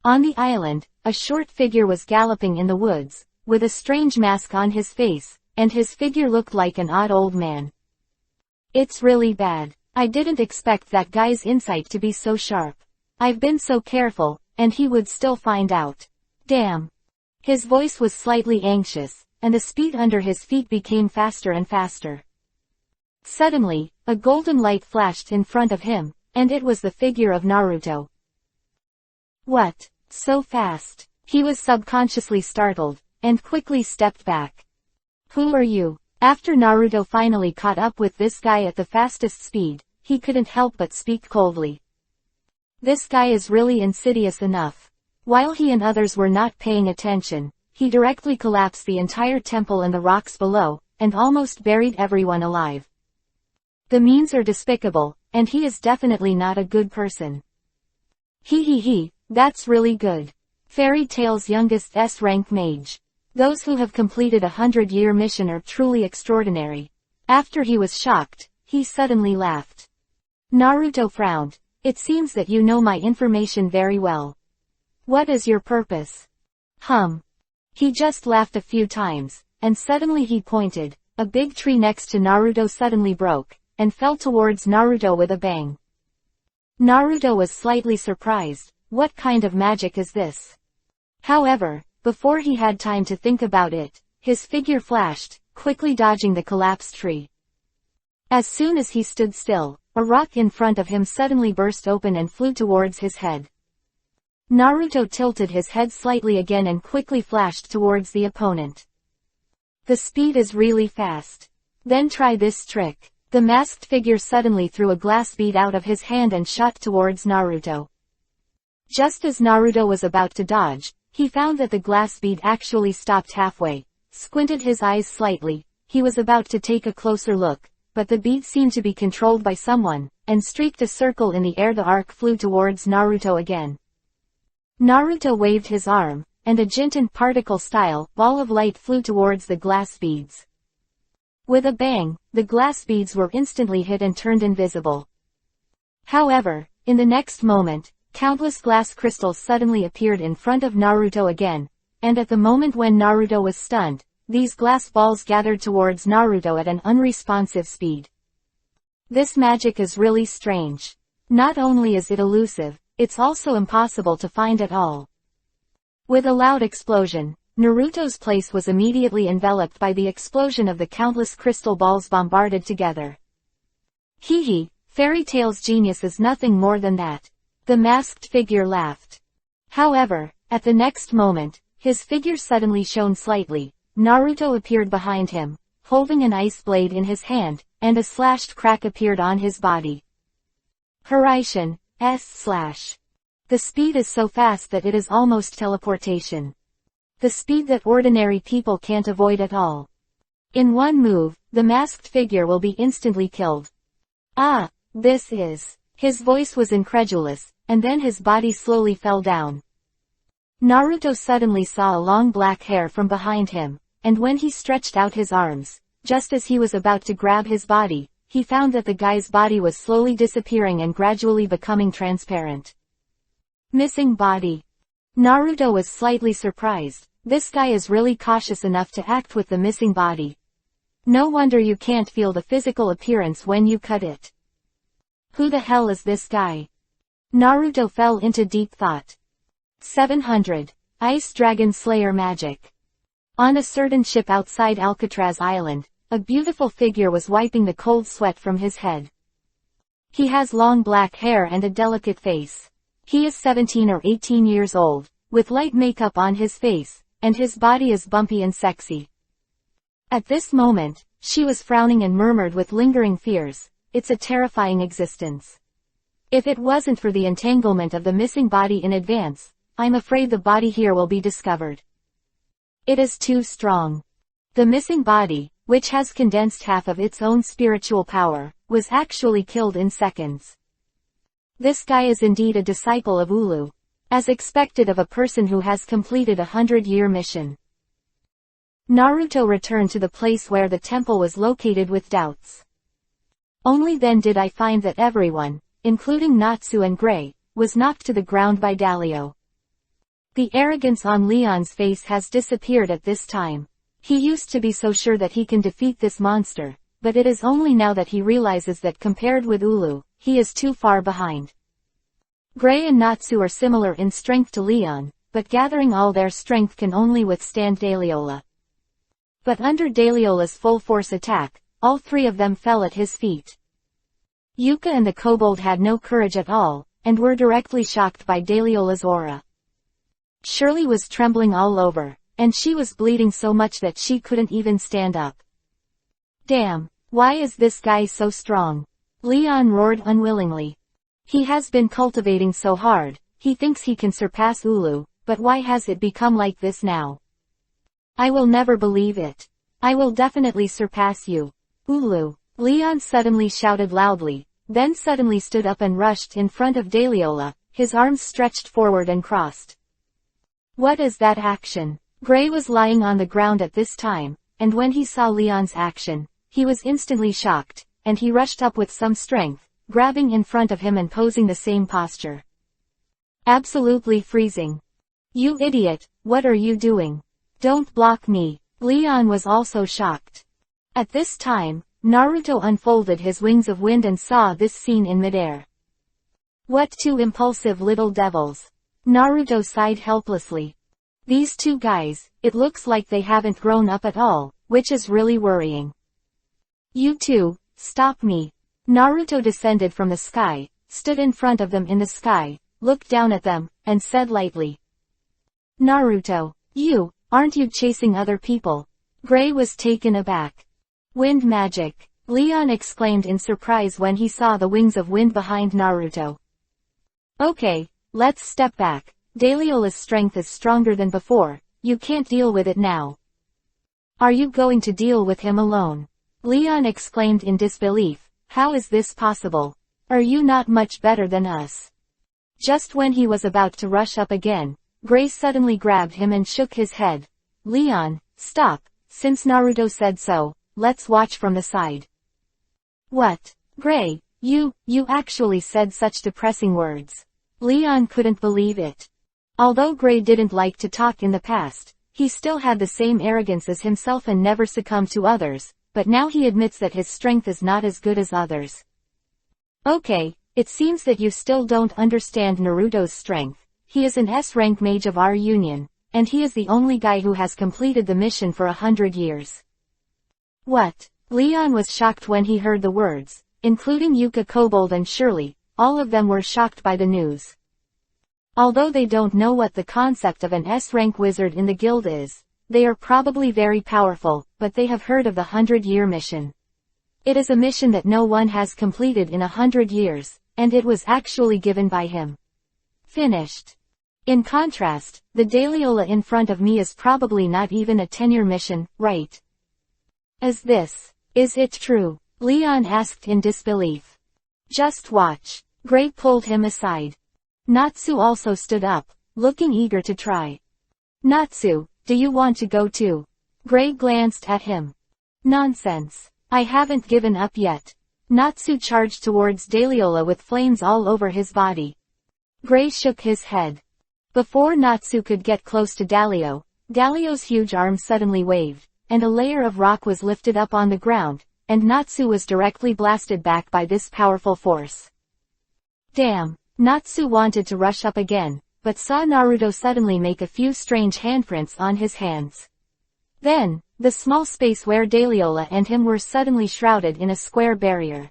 On the island, a short figure was galloping in the woods, with a strange mask on his face, and his figure looked like an odd old man. It's really bad. I didn't expect that guy's insight to be so sharp. I've been so careful, and he would still find out. Damn. His voice was slightly anxious, and the speed under his feet became faster and faster. Suddenly, a golden light flashed in front of him, and it was the figure of Naruto. What? So fast? He was subconsciously startled, and quickly stepped back. Who are you? After Naruto finally caught up with this guy at the fastest speed, he couldn't help but speak coldly. This guy is really insidious enough. While he and others were not paying attention, he directly collapsed the entire temple and the rocks below, and almost buried everyone alive. The means are despicable, and he is definitely not a good person. He, that's really good. Fairy Tail's youngest S-rank mage. Those who have completed a 100-year mission are truly extraordinary. After he was shocked, he suddenly laughed. Naruto frowned. It seems that you know my information very well. What is your purpose? He just laughed a few times, and suddenly he pointed. A big tree next to Naruto suddenly broke, and fell towards Naruto with a bang. Naruto was slightly surprised. What kind of magic is this? However, before he had time to think about it, his figure flashed, quickly dodging the collapsed tree. As soon as he stood still, a rock in front of him suddenly burst open and flew towards his head. Naruto tilted his head slightly again and quickly flashed towards the opponent. The speed is really fast. Then try this trick. The masked figure suddenly threw a glass bead out of his hand and shot towards Naruto. Just as Naruto was about to dodge, he found that the glass bead actually stopped halfway, squinted his eyes slightly. He was about to take a closer look, but the bead seemed to be controlled by someone, and streaked a circle in the air. The arc flew towards Naruto again. Naruto waved his arm, and a Jinten particle-style ball of light flew towards the glass beads. With a bang, the glass beads were instantly hit and turned invisible. However, in the next moment, countless glass crystals suddenly appeared in front of Naruto again, and at the moment when Naruto was stunned, these glass balls gathered towards Naruto at an unresponsive speed. This magic is really strange. Not only is it elusive, it's also impossible to find at all. With a loud explosion, Naruto's place was immediately enveloped by the explosion of the countless crystal balls bombarded together. Fairy Tail's genius is nothing more than that. The masked figure laughed. However, at the next moment, his figure suddenly shone slightly. Naruto appeared behind him, holding an ice blade in his hand, and a slashed crack appeared on his body. Hiraishin, S/. The speed is so fast that it is almost teleportation. The speed that ordinary people can't avoid at all. In one move, the masked figure will be instantly killed. This is... His voice was incredulous, and then his body slowly fell down. Naruto suddenly saw a long black hair from behind him, and when he stretched out his arms, just as he was about to grab his body, he found that the guy's body was slowly disappearing and gradually becoming transparent. Missing body. Naruto was slightly surprised. This guy is really cautious enough to act with the missing body. No wonder you can't feel the physical appearance when you cut it. Who the hell is this guy? Naruto fell into deep thought. 700. Ice Dragon Slayer Magic. On a certain ship outside Alcatraz Island, a beautiful figure was wiping the cold sweat from his head. He has long black hair and a delicate face. He is 17 or 18 years old, with light makeup on his face, and his body is bumpy and sexy. At this moment, she was frowning and murmured with lingering fears, "It's a terrifying existence. If it wasn't for the entanglement of the missing body in advance, I'm afraid the body here will be discovered. It is too strong." The missing body, which has condensed half of its own spiritual power, was actually killed in seconds. This guy is indeed a disciple of Ulu, as expected of a person who has completed a 100-year mission. Naruto returned to the place where the temple was located with doubts. Only then did I find that everyone, including Natsu and Gray, was knocked to the ground by Dalio. The arrogance on Leon's face has disappeared at this time. He used to be so sure that he can defeat this monster, but it is only now that he realizes that compared with Ulu, he is too far behind. Gray and Natsu are similar in strength to Leon, but gathering all their strength can only withstand Daliola. But under Daliola's full force attack, all three of them fell at his feet. Yuka and the kobold had no courage at all, and were directly shocked by Daliola's aura. Shirley was trembling all over, and she was bleeding so much that she couldn't even stand up. Damn, why is this guy so strong? Leon roared unwillingly. He has been cultivating so hard, he thinks he can surpass Ulu, but why has it become like this now? I will never believe it. I will definitely surpass you. Ulu. Leon suddenly shouted loudly, then suddenly stood up and rushed in front of Daliola, his arms stretched forward and crossed. What is that action? Gray was lying on the ground at this time, and when he saw Leon's action, he was instantly shocked, and he rushed up with some strength, grabbing in front of him and posing the same posture. Absolutely freezing. You idiot, what are you doing? Don't block me. Leon was also shocked. At this time, Naruto unfolded his wings of wind and saw this scene in midair. What two impulsive little devils. Naruto sighed helplessly. These two guys, it looks like they haven't grown up at all, which is really worrying. You two, stop me. Naruto descended from the sky, stood in front of them in the sky, looked down at them, and said lightly. Naruto, aren't you chasing other people? Gray was taken aback. Wind magic, Leon exclaimed in surprise when he saw the wings of wind behind Naruto. Okay, let's step back. Daliola's strength is stronger than before, you can't deal with it now. Are you going to deal with him alone? Leon exclaimed in disbelief, how is this possible? Are you not much better than us? Just when he was about to rush up again, Gray suddenly grabbed him and shook his head. Leon, stop, since Naruto said so. Let's watch from the side. What? Gray, you actually said such depressing words. Leon couldn't believe it. Although Gray didn't like to talk in the past, he still had the same arrogance as himself and never succumbed to others, but now he admits that his strength is not as good as others. Okay, it seems that you still don't understand Naruto's strength. He is an S-rank mage of our union, and he is the only guy who has completed the mission for 100 years. What? Leon was shocked when he heard the words, including Yuka, Kobold and Shirley. All of them were shocked by the news. Although they don't know what the concept of an S-rank wizard in the guild is, they are probably very powerful, but they have heard of the 100-year mission. It is a mission that no one has completed in 100 years, and it was actually given by him. Finished. In contrast, the Daliola in front of me is probably not even a 10-year mission, right? Is it true? Leon asked in disbelief. Just watch. Gray pulled him aside. Natsu also stood up, looking eager to try. Natsu, do you want to go too? Gray glanced at him. Nonsense. I haven't given up yet. Natsu charged towards Daliola with flames all over his body. Gray shook his head. Before Natsu could get close to Dalio's huge arm suddenly waved, and a layer of rock was lifted up on the ground, and Natsu was directly blasted back by this powerful force. Damn! Natsu wanted to rush up again, but saw Naruto suddenly make a few strange handprints on his hands. Then, the small space where Daliola and him were suddenly shrouded in a square barrier.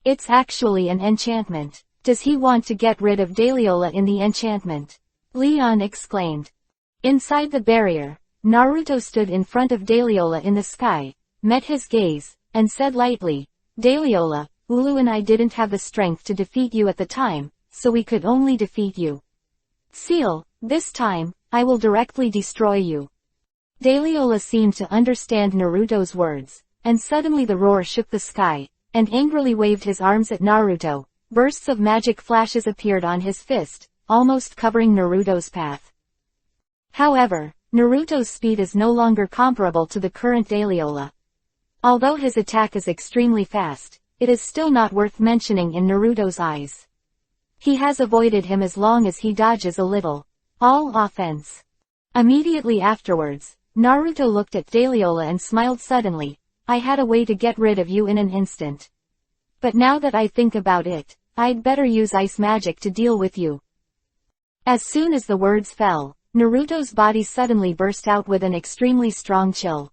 It's actually an enchantment. Does he want to get rid of Daliola in the enchantment? Leon exclaimed. Inside the barrier, Naruto stood in front of Daliola in the sky, met his gaze, and said lightly, Daliola, Ulu and I didn't have the strength to defeat you at the time, so we could only defeat you. Seal, this time, I will directly destroy you. Daliola seemed to understand Naruto's words, and suddenly the roar shook the sky, and angrily waved his arms at Naruto. Bursts of magic flashes appeared on his fist, almost covering Naruto's path. However, Naruto's speed is no longer comparable to the current Daliola. Although his attack is extremely fast, it is still not worth mentioning in Naruto's eyes. He has avoided him as long as he dodges a little. All offense. Immediately afterwards, Naruto looked at Daliola and smiled suddenly, I had a way to get rid of you in an instant. But now that I think about it, I'd better use ice magic to deal with you. As soon as the words fell, Naruto's body suddenly burst out with an extremely strong chill.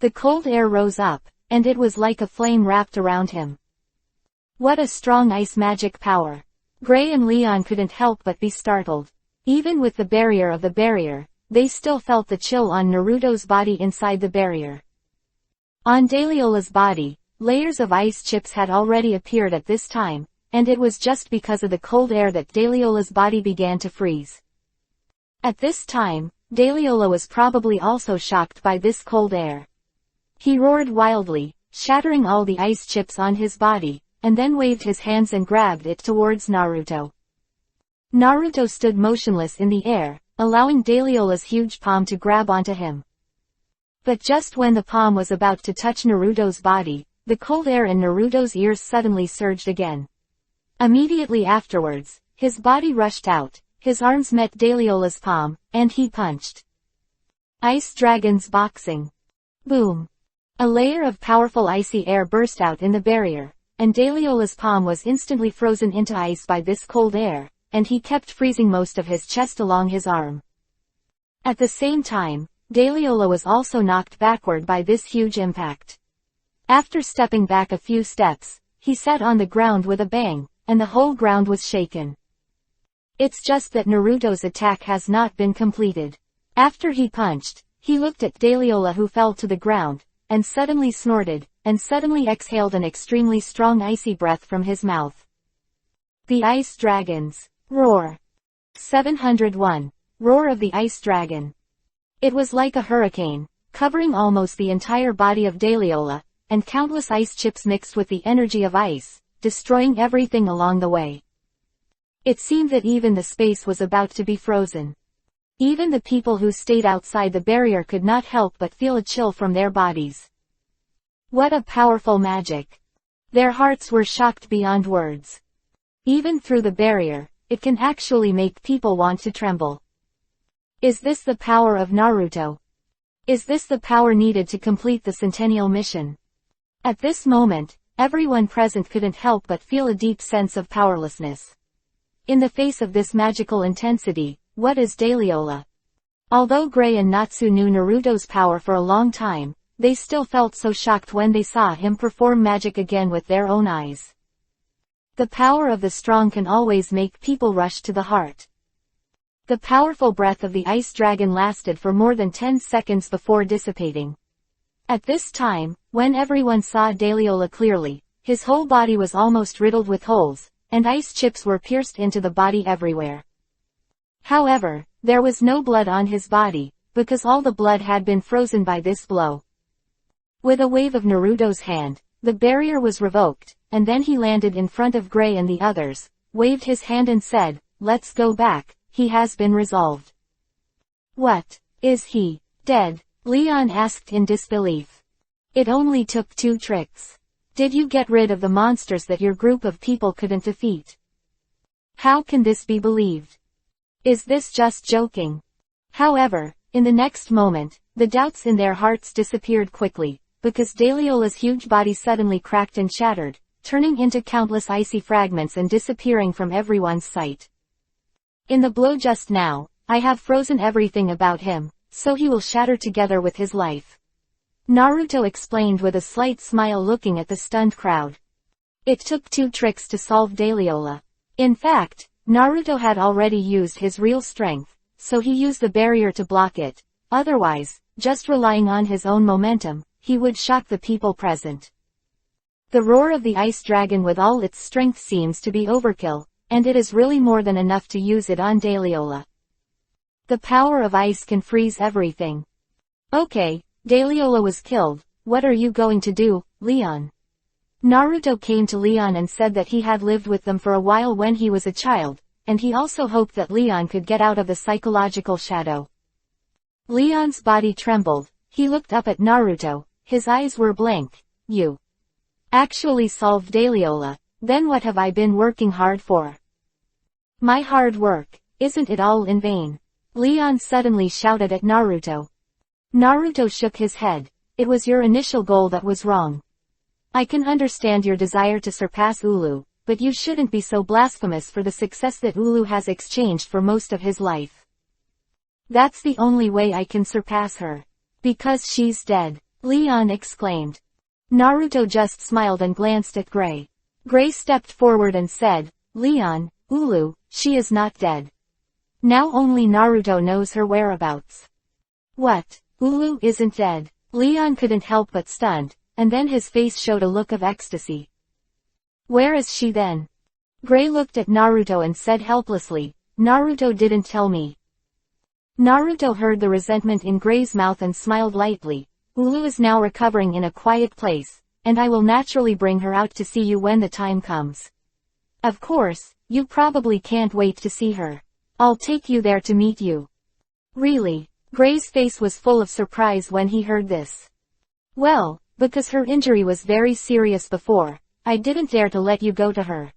The cold air rose up, and it was like a flame wrapped around him. What a strong ice magic power! Gray and Leon couldn't help but be startled. Even with the barrier, they still felt the chill on Naruto's body inside the barrier. On Daliola's body, layers of ice chips had already appeared at this time, and it was just because of the cold air that Daliola's body began to freeze. At this time, Daliola was probably also shocked by this cold air. He roared wildly, shattering all the ice chips on his body, and then waved his hands and grabbed it towards Naruto. Naruto stood motionless in the air, allowing Daliola's huge palm to grab onto him. But just when the palm was about to touch Naruto's body, the cold air in Naruto's ears suddenly surged again. Immediately afterwards, his body rushed out, his arms met Daliola's palm, and he punched. Ice Dragons Boxing. Boom! A layer of powerful icy air burst out in the barrier, and Daliola's palm was instantly frozen into ice by this cold air, and he kept freezing most of his chest along his arm. At the same time, Daliola was also knocked backward by this huge impact. After stepping back a few steps, he sat on the ground with a bang, and the whole ground was shaken. It's just that Naruto's attack has not been completed. After he punched, he looked at Daliola, who fell to the ground, and suddenly snorted, and suddenly exhaled an extremely strong icy breath from his mouth. The Ice Dragons. Roar. 701. Roar of the Ice Dragon. It was like a hurricane, covering almost the entire body of Daliola, and countless ice chips mixed with the energy of ice, destroying everything along the way. It seemed that even the space was about to be frozen. Even the people who stayed outside the barrier could not help but feel a chill from their bodies. What a powerful magic! Their hearts were shocked beyond words. Even through the barrier, it can actually make people want to tremble. Is this the power of Naruto? Is this the power needed to complete the Centennial mission? At this moment, everyone present couldn't help but feel a deep sense of powerlessness. In the face of this magical intensity, what is Daliola? Although Gray and Natsu knew Naruto's power for a long time, they still felt so shocked when they saw him perform magic again with their own eyes. The power of the strong can always make people rush to the heart. The powerful breath of the ice dragon lasted for more than 10 seconds before dissipating. At this time, when everyone saw Daliola clearly, his whole body was almost riddled with holes, and ice chips were pierced into the body everywhere. However, there was no blood on his body, because all the blood had been frozen by this blow. With a wave of Naruto's hand, the barrier was revoked, and then he landed in front of Gray and the others, waved his hand and said, "Let's go back, he has been resolved." What? Is he dead? Leon asked in disbelief. It only took 2 tricks. Did you get rid of the monsters that your group of people couldn't defeat? How can this be believed? Is this just joking? However, in the next moment, the doubts in their hearts disappeared quickly, because Daliola's huge body suddenly cracked and shattered, turning into countless icy fragments and disappearing from everyone's sight. In the blow just now, I have frozen everything about him, so he will shatter together with his life. Naruto explained with a slight smile, looking at the stunned crowd. It took 2 tricks to solve Daliola. In fact, Naruto had already used his real strength, so he used the barrier to block it. Otherwise, just relying on his own momentum, he would shock the people present. The roar of the ice dragon with all its strength seems to be overkill, and it is really more than enough to use it on Daliola. The power of ice can freeze everything. Okay, Daliola was killed, what are you going to do, Leon? Naruto came to Leon and said that he had lived with them for a while when he was a child, and he also hoped that Leon could get out of the psychological shadow. Leon's body trembled, he looked up at Naruto, his eyes were blank. You actually solved Daliola, then what have I been working hard for? My hard work, isn't it all in vain? Leon suddenly shouted at Naruto. Naruto shook his head. it was your initial goal that was wrong. I can understand your desire to surpass Ulu, but you shouldn't be so blasphemous for the success that Ulu has exchanged for most of his life. That's the only way I can surpass her. Because she's dead, Leon exclaimed. Naruto just smiled and glanced at Gray. Gray stepped forward and said, Leon, Ulu, she is not dead. Now only Naruto knows her whereabouts. What? Ulu isn't dead? Leon couldn't help but stunned, and then his face showed a look of ecstasy. Where is she then? Gray looked at Naruto and said helplessly, Naruto didn't tell me. Naruto heard the resentment in Gray's mouth and smiled lightly. Ulu is now recovering in a quiet place, and I will naturally bring her out to see you when the time comes. Of course, you probably can't wait to see her. I'll take you there to meet you. Really? Gray's face was full of surprise when he heard this. Well, because her injury was very serious before, I didn't dare to let you go to her.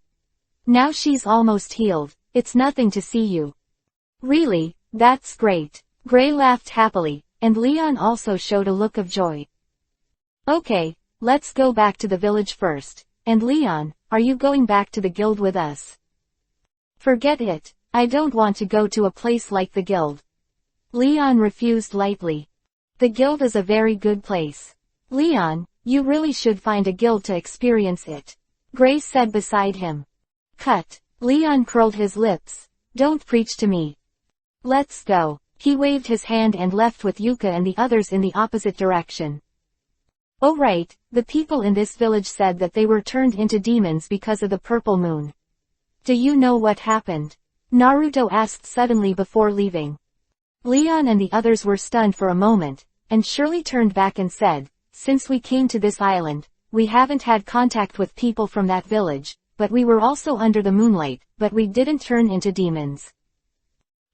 Now she's almost healed, it's nothing to see you. Really, that's great. Gray laughed happily, and Leon also showed a look of joy. Okay, let's go back to the village first. And Leon, are you going back to the guild with us? Forget it, I don't want to go to a place like the guild. Leon refused lightly. The guild is a very good place. Leon, you really should find a guild to experience it. Gray said beside him. Cut. Leon curled his lips. Don't preach to me. Let's go. He waved his hand and left with Yuka and the others in the opposite direction. Oh right, the people in this village said that they were turned into demons because of the purple moon. Do you know what happened? Naruto asked suddenly before leaving. Leon and the others were stunned for a moment, and Shirley turned back and said, since we came to this island, we haven't had contact with people from that village, but we were also under the moonlight, but we didn't turn into demons.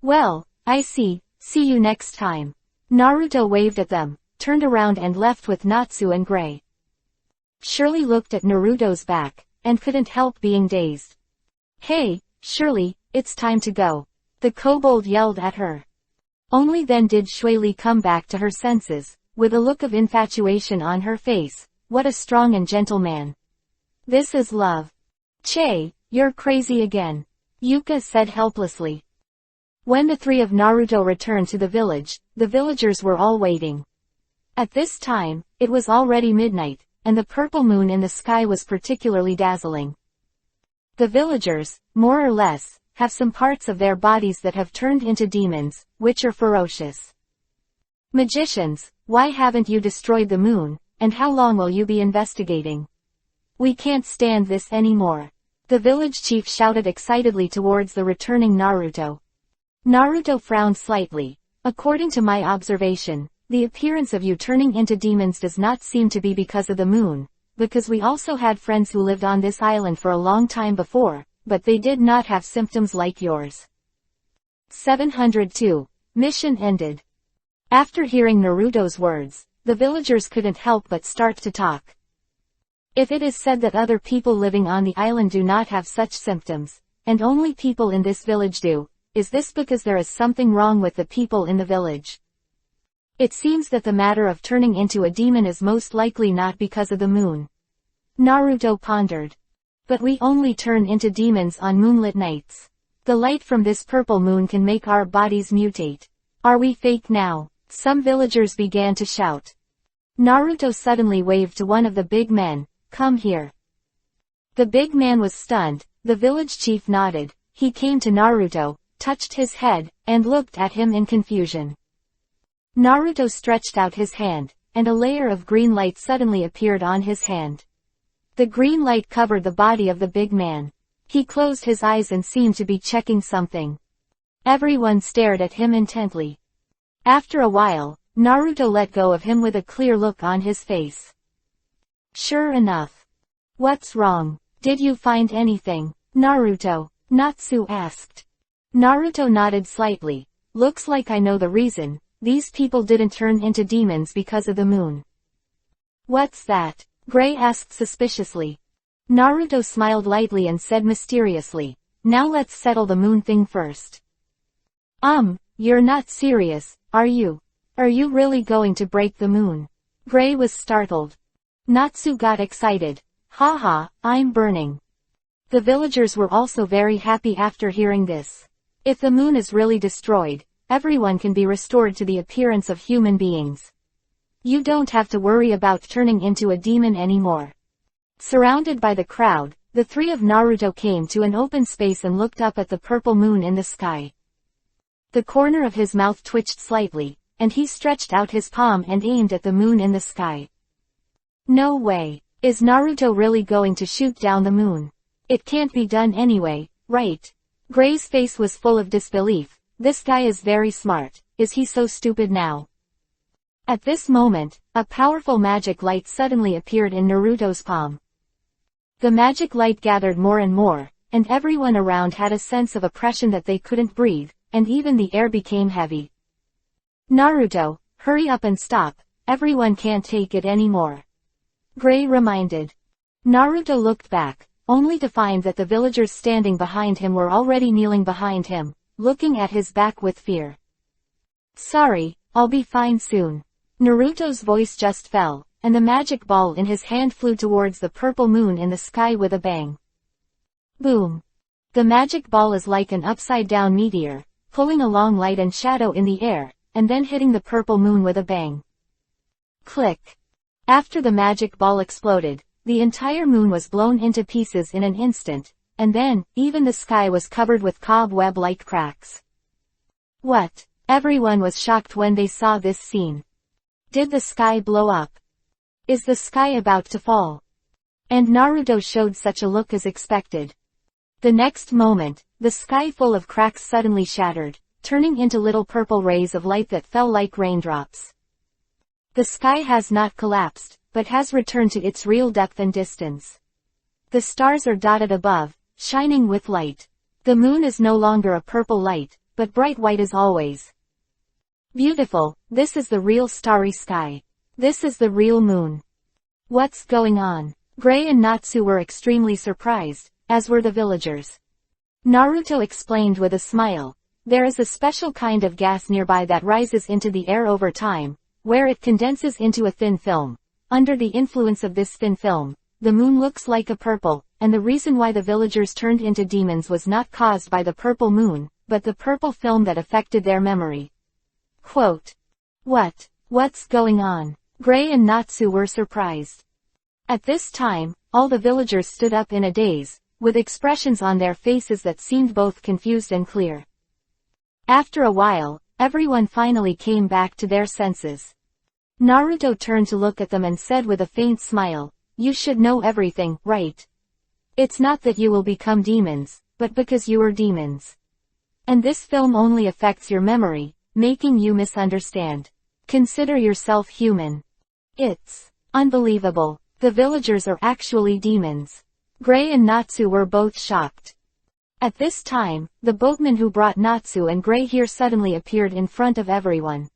Well, I see you next time. Naruto waved at them, turned around and left with Natsu and Gray. Shirley looked at Naruto's back, and couldn't help being dazed. Hey, Shirley, it's time to go. The kobold yelled at her. Only then did Shueli come back to her senses, with a look of infatuation on her face. What a strong and gentle man. This is love. Che, you're crazy again. Yuka said helplessly. When the three of Naruto returned to the village, the villagers were all waiting. At this time, it was already midnight, and the purple moon in the sky was particularly dazzling. The villagers, more or less, have some parts of their bodies that have turned into demons, which are ferocious. Magicians, why haven't you destroyed the moon, and how long will you be investigating? We can't stand this anymore. The village chief shouted excitedly towards the returning Naruto. Naruto frowned slightly. According to my observation, the appearance of you turning into demons does not seem to be because of the moon, because we also had friends who lived on this island for a long time before, but they did not have symptoms like yours. 702. Mission ended. After hearing Naruto's words, the villagers couldn't help but start to talk. If it is said that other people living on the island do not have such symptoms, and only people in this village do, is this because there is something wrong with the people in the village? It seems that the matter of turning into a demon is most likely not because of the moon. Naruto pondered. But we only turn into demons on moonlit nights. The light from this purple moon can make our bodies mutate. Are we fake now? Some villagers began to shout. Naruto suddenly waved to one of the big men, come here. The big man was stunned. The village chief nodded. He came to Naruto, touched his head, and looked at him in confusion. Naruto stretched out his hand, and a layer of green light suddenly appeared on his hand. The green light covered the body of the big man. He closed his eyes and seemed to be checking something. Everyone stared at him intently. After a while, Naruto let go of him with a clear look on his face. Sure enough. What's wrong? Did you find anything, Naruto? Natsu asked. Naruto nodded slightly. Looks like I know the reason. These people didn't turn into demons because of the moon. What's that? Gray asked suspiciously. Naruto smiled lightly and said mysteriously, now let's settle the moon thing first. You're not serious, are you? Are you really going to break the moon? Gray was startled. Natsu got excited. Haha, I'm burning. The villagers were also very happy after hearing this. If the moon is really destroyed, everyone can be restored to the appearance of human beings. You don't have to worry about turning into a demon anymore. Surrounded by the crowd, the three of Naruto came to an open space and looked up at the purple moon in the sky. The corner of his mouth twitched slightly, and he stretched out his palm and aimed at the moon in the sky. No way. Is Naruto really going to shoot down the moon? It can't be done anyway, right? Gray's face was full of disbelief. This guy is very smart. Is he so stupid now? At this moment, a powerful magic light suddenly appeared in Naruto's palm. The magic light gathered more and more, and everyone around had a sense of oppression that they couldn't breathe, and even the air became heavy. Naruto, hurry up and stop, everyone can't take it anymore. Gray reminded. Naruto looked back, only to find that the villagers standing behind him were already kneeling behind him, looking at his back with fear. Sorry, I'll be fine soon. Naruto's voice just fell, and the magic ball in his hand flew towards the purple moon in the sky with a bang. Boom. The magic ball is like an upside-down meteor, pulling along light and shadow in the air, and then hitting the purple moon with a bang. Click. After the magic ball exploded, the entire moon was blown into pieces in an instant, and then, even the sky was covered with cobweb-like cracks. What? Everyone was shocked when they saw this scene. Did the sky blow up? Is the sky about to fall? And Naruto showed such a look as expected. The next moment, the sky full of cracks suddenly shattered, turning into little purple rays of light that fell like raindrops. The sky has not collapsed, but has returned to its real depth and distance. The stars are dotted above, shining with light. The moon is no longer a purple light, but bright white as always. Beautiful, this is the real starry sky. This is the real moon. What's going on? Gray and Natsu were extremely surprised, as were the villagers. Naruto explained with a smile. There is a special kind of gas nearby that rises into the air over time, where it condenses into a thin film. Under the influence of this thin film, the moon looks like a purple, and the reason why the villagers turned into demons was not caused by the purple moon, but the purple film that affected their memory. Quote. What's going on? Gray and Natsu were surprised. At this time, all the villagers stood up in a daze, with expressions on their faces that seemed both confused and clear. After a while, everyone finally came back to their senses. Naruto turned to look at them and said with a faint smile, "You should know everything, right? It's not that you will become demons, but because you are demons. And this film only affects your memory, making you misunderstand. Consider yourself human." It's unbelievable. The villagers are actually demons. Gray and Natsu were both shocked. At this time, the boatman who brought Natsu and Gray here suddenly appeared in front of everyone.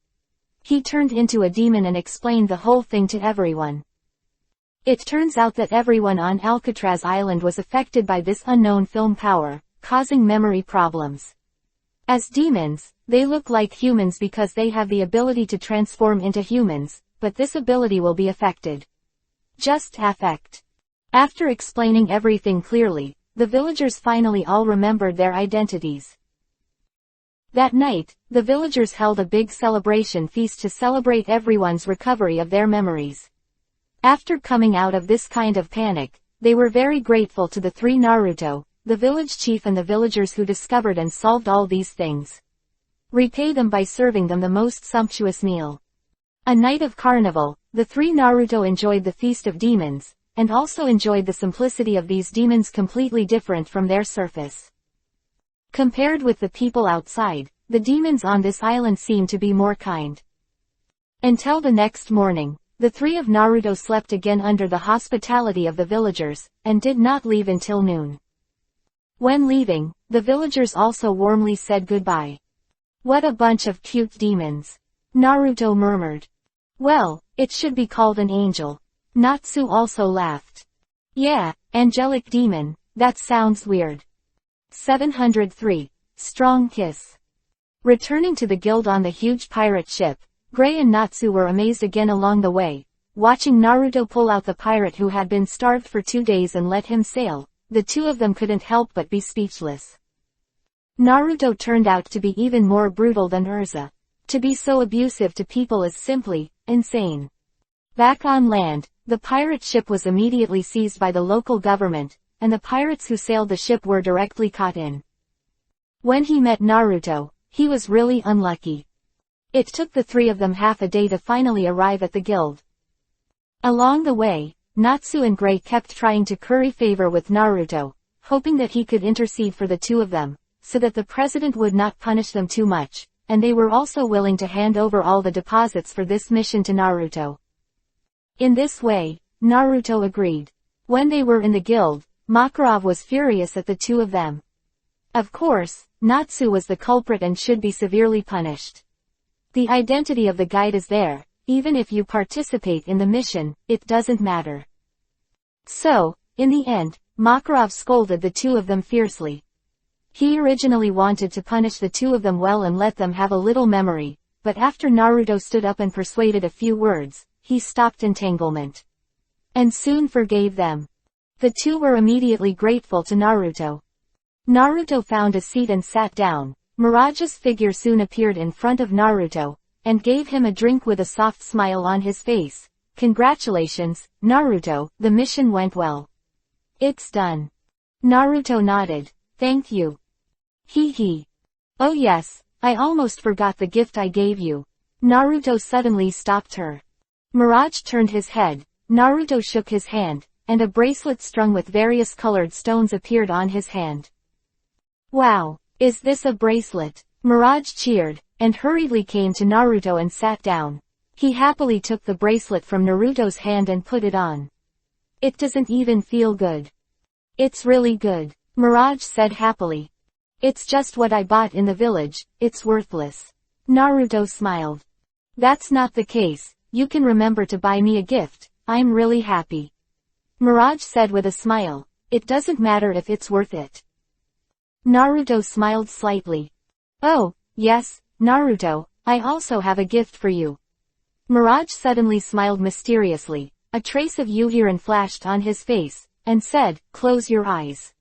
He turned into a demon and explained the whole thing to everyone. It turns out that everyone on Alcatraz Island was affected by this unknown film power, causing memory problems. As demons, they look like humans because they have the ability to transform into humans, but this ability will be affected. Just affect. After explaining everything clearly, the villagers finally all remembered their identities. That night, the villagers held a big celebration feast to celebrate everyone's recovery of their memories. After coming out of this kind of panic, they were very grateful to the three Naruto, the village chief and the villagers who discovered and solved all these things. Repay them by serving them the most sumptuous meal. A night of carnival, the three Naruto enjoyed the feast of demons, and also enjoyed the simplicity of these demons completely different from their surface. Compared with the people outside, the demons on this island seemed to be more kind. Until the next morning, the three of Naruto slept again under the hospitality of the villagers, and did not leave until noon. When leaving, the villagers also warmly said goodbye. What a bunch of cute demons. Naruto murmured. Well, it should be called an angel. Natsu also laughed. Yeah, angelic demon, that sounds weird. 703. Strong Kiss. Returning to the guild on the huge pirate ship, Gray and Natsu were amazed again along the way, watching Naruto pull out the pirate who had been starved for 2 days and let him sail, the two of them couldn't help but be speechless. Naruto turned out to be even more brutal than Urza. To be so abusive to people is simply insane. Back on land, the pirate ship was immediately seized by the local government, and the pirates who sailed the ship were directly caught in. When he met Naruto, he was really unlucky. It took the three of them half a day to finally arrive at the guild. Along the way, Natsu and Gray kept trying to curry favor with Naruto, hoping that he could intercede for the two of them, so that the president would not punish them too much, and they were also willing to hand over all the deposits for this mission to Naruto. In this way, Naruto agreed. When they were in the guild, Makarov was furious at the two of them. Of course, Natsu was the culprit and should be severely punished. The identity of the guide is there, even if you participate in the mission, it doesn't matter. So, in the end, Makarov scolded the two of them fiercely. He originally wanted to punish the two of them well and let them have a little memory, but after Naruto stood up and persuaded a few words, he stopped entanglement. And soon forgave them. The two were immediately grateful to Naruto. Naruto found a seat and sat down. Mirage's figure soon appeared in front of Naruto, and gave him a drink with a soft smile on his face. Congratulations, Naruto, the mission went well. It's done. Naruto nodded. Thank you. Hee hee. Oh yes, I almost forgot the gift I gave you. Naruto suddenly stopped her. Mirage turned his head, Naruto shook his hand, and a bracelet strung with various colored stones appeared on his hand. Wow, is this a bracelet? Mirage cheered, and hurriedly came to Naruto and sat down. He happily took the bracelet from Naruto's hand and put it on. It doesn't even feel good. It's really good, Mirage said happily. It's just what I bought in the village, it's worthless. Naruto smiled. That's not the case, you can remember to buy me a gift, I'm really happy. Mirage said with a smile, it doesn't matter if it's worth it. Naruto smiled slightly. Oh, yes, Naruto, I also have a gift for you. Mirage suddenly smiled mysteriously, a trace of Yuhiran flashed on his face, and said, close your eyes.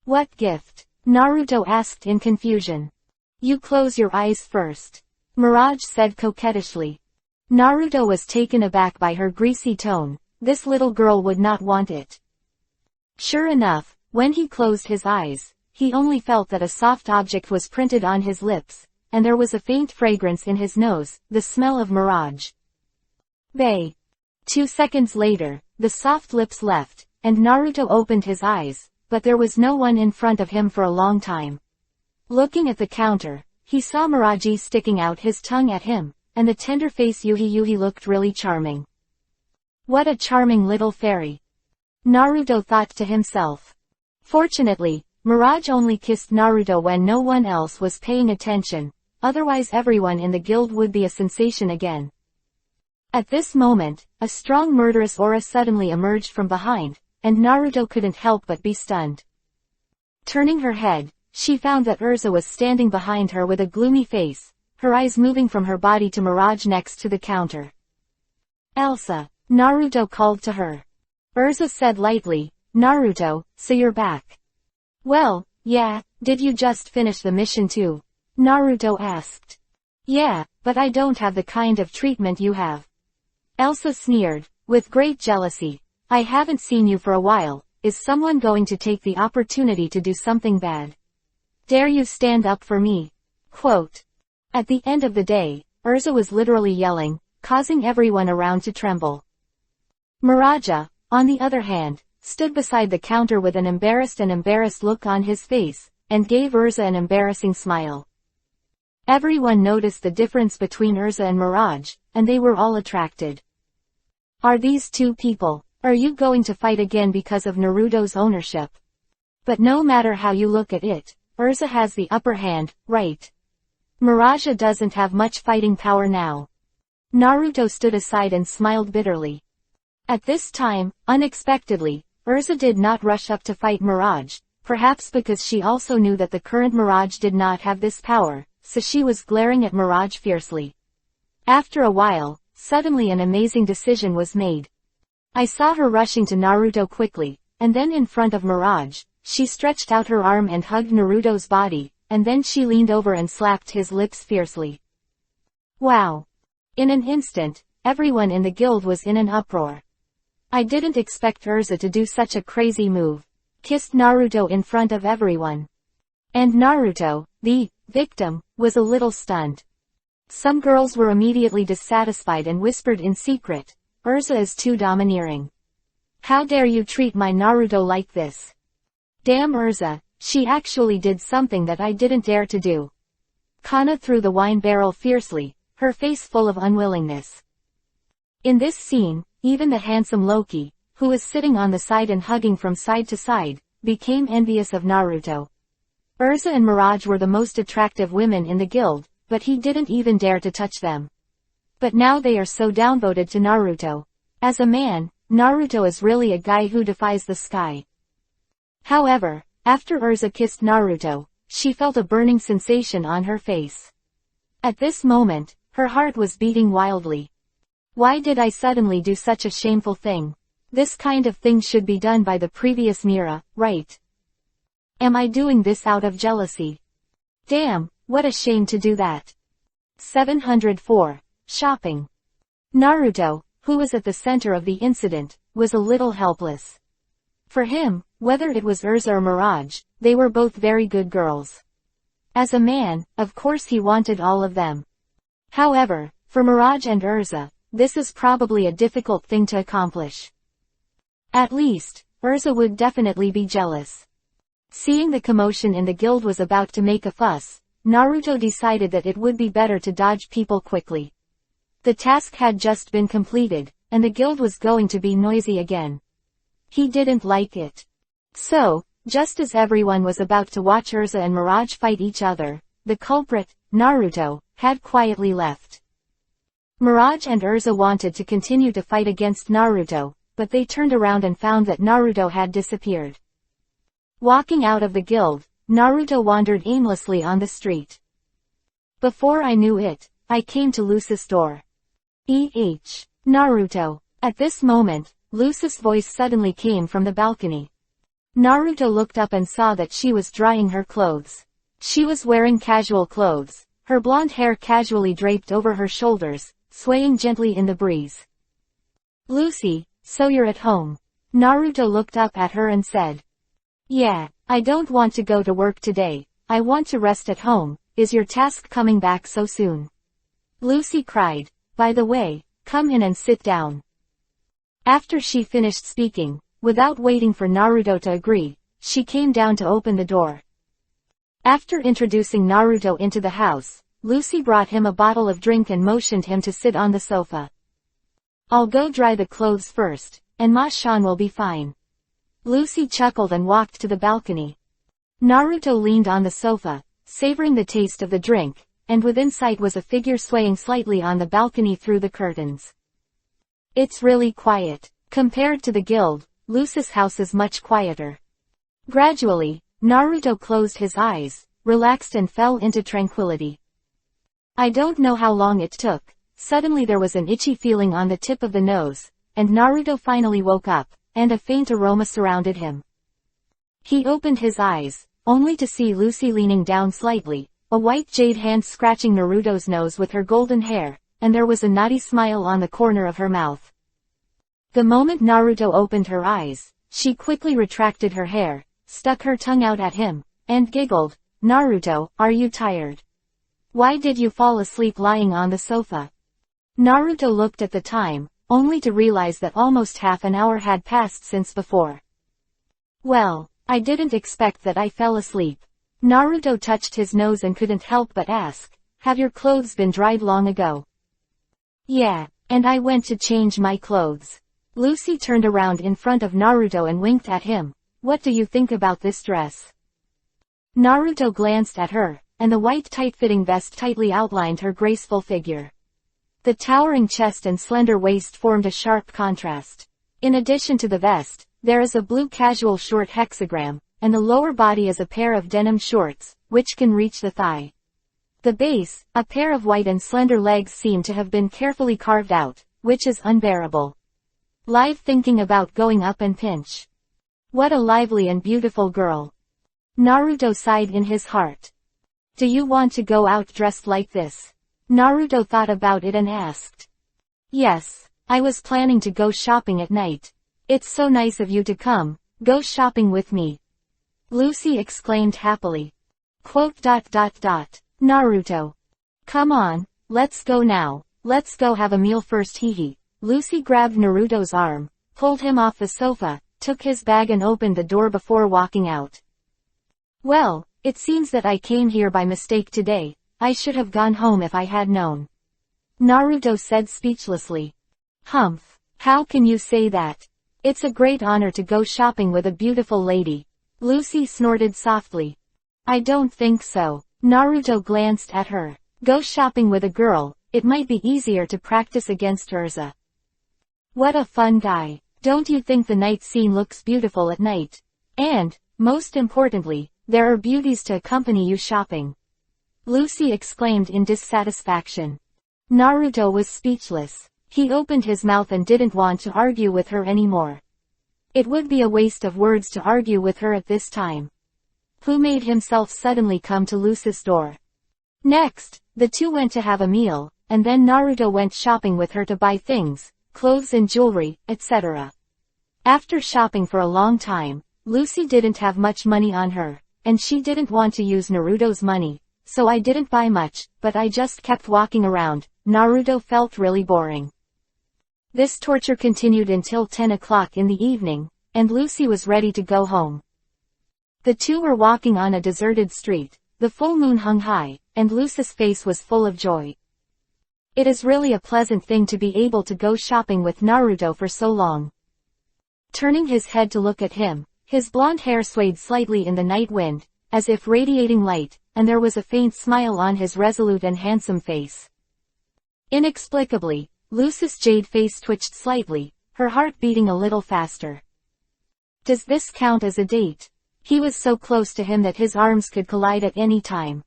What gift? Naruto asked in confusion. You close your eyes first. Mirage said coquettishly. Naruto was taken aback by her greasy tone, this little girl would not want it. Sure enough, when he closed his eyes, he only felt that a soft object was printed on his lips, and there was a faint fragrance in his nose, the smell of Mirage. Bae. 2 seconds later, the soft lips left, and Naruto opened his eyes, but there was no one in front of him for a long time. Looking at the counter, he saw Mirage sticking out his tongue at him, and the tender face Yuhi looked really charming. What a charming little fairy. Naruto thought to himself. Fortunately, Mirage only kissed Naruto when no one else was paying attention, otherwise everyone in the guild would be a sensation again. At this moment, a strong murderous aura suddenly emerged from behind, and Naruto couldn't help but be stunned. Turning her head, she found that Urza was standing behind her with a gloomy face, her eyes moving from her body to Mirage next to the counter. Elsa, Naruto called to her. Urza said lightly, Naruto, so you're back. Well, yeah, did you just finish the mission too? Naruto asked. Yeah, but I don't have the kind of treatment you have. Elsa sneered, with great jealousy. I haven't seen you for a while, is someone going to take the opportunity to do something bad? Dare you stand up for me? Quote. At the end of the day, Urza was literally yelling, causing everyone around to tremble. Miraja, on the other hand, stood beside the counter with an embarrassed look on his face, and gave Urza an embarrassing smile. Everyone noticed the difference between Urza and Mirage, and they were all attracted. Are these two people? Are you going to fight again because of Naruto's ownership? But no matter how you look at it, Urza has the upper hand, right? Miraja doesn't have much fighting power now. Naruto stood aside and smiled bitterly. At this time, unexpectedly, Urza did not rush up to fight Mirage, perhaps because she also knew that the current Mirage did not have this power, so she was glaring at Mirage fiercely. After a while, suddenly an amazing decision was made. I saw her rushing to Naruto quickly, and then in front of Mirage, she stretched out her arm and hugged Naruto's body, and then she leaned over and slapped his lips fiercely. Wow! In an instant, everyone in the guild was in an uproar. I didn't expect Urza to do such a crazy move. Kissed Naruto in front of everyone. And Naruto, the victim, was a little stunned. Some girls were immediately dissatisfied and whispered in secret, "Urza is too domineering. How dare you treat my Naruto like this? Damn Urza, she actually did something that I didn't dare to do." Kana threw the wine barrel fiercely, her face full of unwillingness. In this scene, even the handsome Loki, who was sitting on the side and hugging from side to side, became envious of Naruto. Urza and Mirage were the most attractive women in the guild, but he didn't even dare to touch them. But now they are so downvoted to Naruto. As a man, Naruto is really a guy who defies the sky. However, after Urza kissed Naruto, she felt a burning sensation on her face. At this moment, her heart was beating wildly. Why did I suddenly do such a shameful thing? This kind of thing should be done by the previous Mira, right? Am I doing this out of jealousy? Damn, what a shame to do that. 704. Shopping. Naruto, who was at the center of the incident, was a little helpless. For him, whether it was Urza or Mirage, they were both very good girls. As a man, of course he wanted all of them. However, for Mirage and Urza, this is probably a difficult thing to accomplish. At least, Urza would definitely be jealous. Seeing the commotion in the guild was about to make a fuss, Naruto decided that it would be better to dodge people quickly. The task had just been completed, and the guild was going to be noisy again. He didn't like it. So, just as everyone was about to watch Urza and Mirage fight each other, the culprit, Naruto, had quietly left. Mirage and Urza wanted to continue to fight against Naruto, but they turned around and found that Naruto had disappeared. Walking out of the guild, Naruto wandered aimlessly on the street. Before I knew it, I came to Lucis' door. Naruto. At this moment, Lucis' voice suddenly came from the balcony. Naruto looked up and saw that she was drying her clothes. She was wearing casual clothes, her blonde hair casually draped over her shoulders, swaying gently in the breeze. "Lucy, so you're at home." Naruto looked up at her and said. "Yeah, I don't want to go to work today, I want to rest at home. Is your task coming back so soon?" Lucy cried. "By the way, come in and sit down." After she finished speaking, without waiting for Naruto to agree, she came down to open the door. After introducing Naruto into the house, Lucy brought him a bottle of drink and motioned him to sit on the sofa. "I'll go dry the clothes first, and Ma-chan will be fine." Lucy chuckled and walked to the balcony. Naruto leaned on the sofa, savoring the taste of the drink, and within sight was a figure swaying slightly on the balcony through the curtains. It's really quiet. Compared to the guild, Lucis' house is much quieter. Gradually, Naruto closed his eyes, relaxed and fell into tranquility. I don't know how long it took. Suddenly there was an itchy feeling on the tip of the nose, and Naruto finally woke up, and a faint aroma surrounded him. He opened his eyes, only to see Lucy leaning down slightly, a white jade hand scratching Naruto's nose with her golden hair, and there was a naughty smile on the corner of her mouth. The moment Naruto opened her eyes, she quickly retracted her hair, stuck her tongue out at him, and giggled. "Naruto, are you tired? Why did you fall asleep lying on the sofa?" Naruto looked at the time, only to realize that almost half an hour had passed since before. "Well, I didn't expect that I fell asleep." Naruto touched his nose and couldn't help but ask, "Have your clothes been dried long ago?" "Yeah, and I went to change my clothes." Lucy turned around in front of Naruto and winked at him. "What do you think about this dress?" Naruto glanced at her, and the white tight-fitting vest tightly outlined her graceful figure. The towering chest and slender waist formed a sharp contrast. In addition to the vest, there is a blue casual short hexagram, and the lower body is a pair of denim shorts, which can reach the thigh. The base, a pair of white and slender legs seem to have been carefully carved out, which is unbearable. Live thinking about going up and pinch. What a lively and beautiful girl. Naruto sighed in his heart. Do you want to go out dressed like this? Naruto thought about it and asked. Yes, I was planning to go shopping at night. It's so nice of you to come, go shopping with me. Lucy exclaimed happily. Naruto. Come on, let's go now, let's go have a meal first hehe. Lucy grabbed Naruto's arm, pulled him off the sofa, took his bag and opened the door before walking out. Well, it seems that I came here by mistake today, I should have gone home if I had known. Naruto said speechlessly. Humph, how can you say that? It's a great honor to go shopping with a beautiful lady. Lucy snorted softly. I don't think so. Naruto glanced at her. Go shopping with a girl, it might be easier to practice against Urza. What a fun guy. Don't you think the night scene looks beautiful at night? And, most importantly, there are beauties to accompany you shopping. Lucy exclaimed in dissatisfaction. Naruto was speechless. He opened his mouth and didn't want to argue with her anymore. It would be a waste of words to argue with her at this time. Who made himself suddenly come to Lucy's door. Next, the two went to have a meal, and then Naruto went shopping with her to buy things, clothes and jewelry, etc. After shopping for a long time, Lucy didn't have much money on her, and she didn't want to use Naruto's money, so I didn't buy much, but I just kept walking around. Naruto felt really boring. This torture continued until 10 o'clock in the evening, and Lucy was ready to go home. The two were walking on a deserted street, the full moon hung high, and Lucy's face was full of joy. It is really a pleasant thing to be able to go shopping with Naruto for so long. Turning his head to look at him, his blonde hair swayed slightly in the night wind, as if radiating light, and there was a faint smile on his resolute and handsome face. Inexplicably, Lucy's jade face twitched slightly, her heart beating a little faster. Does this count as a date? He was so close to him that his arms could collide at any time.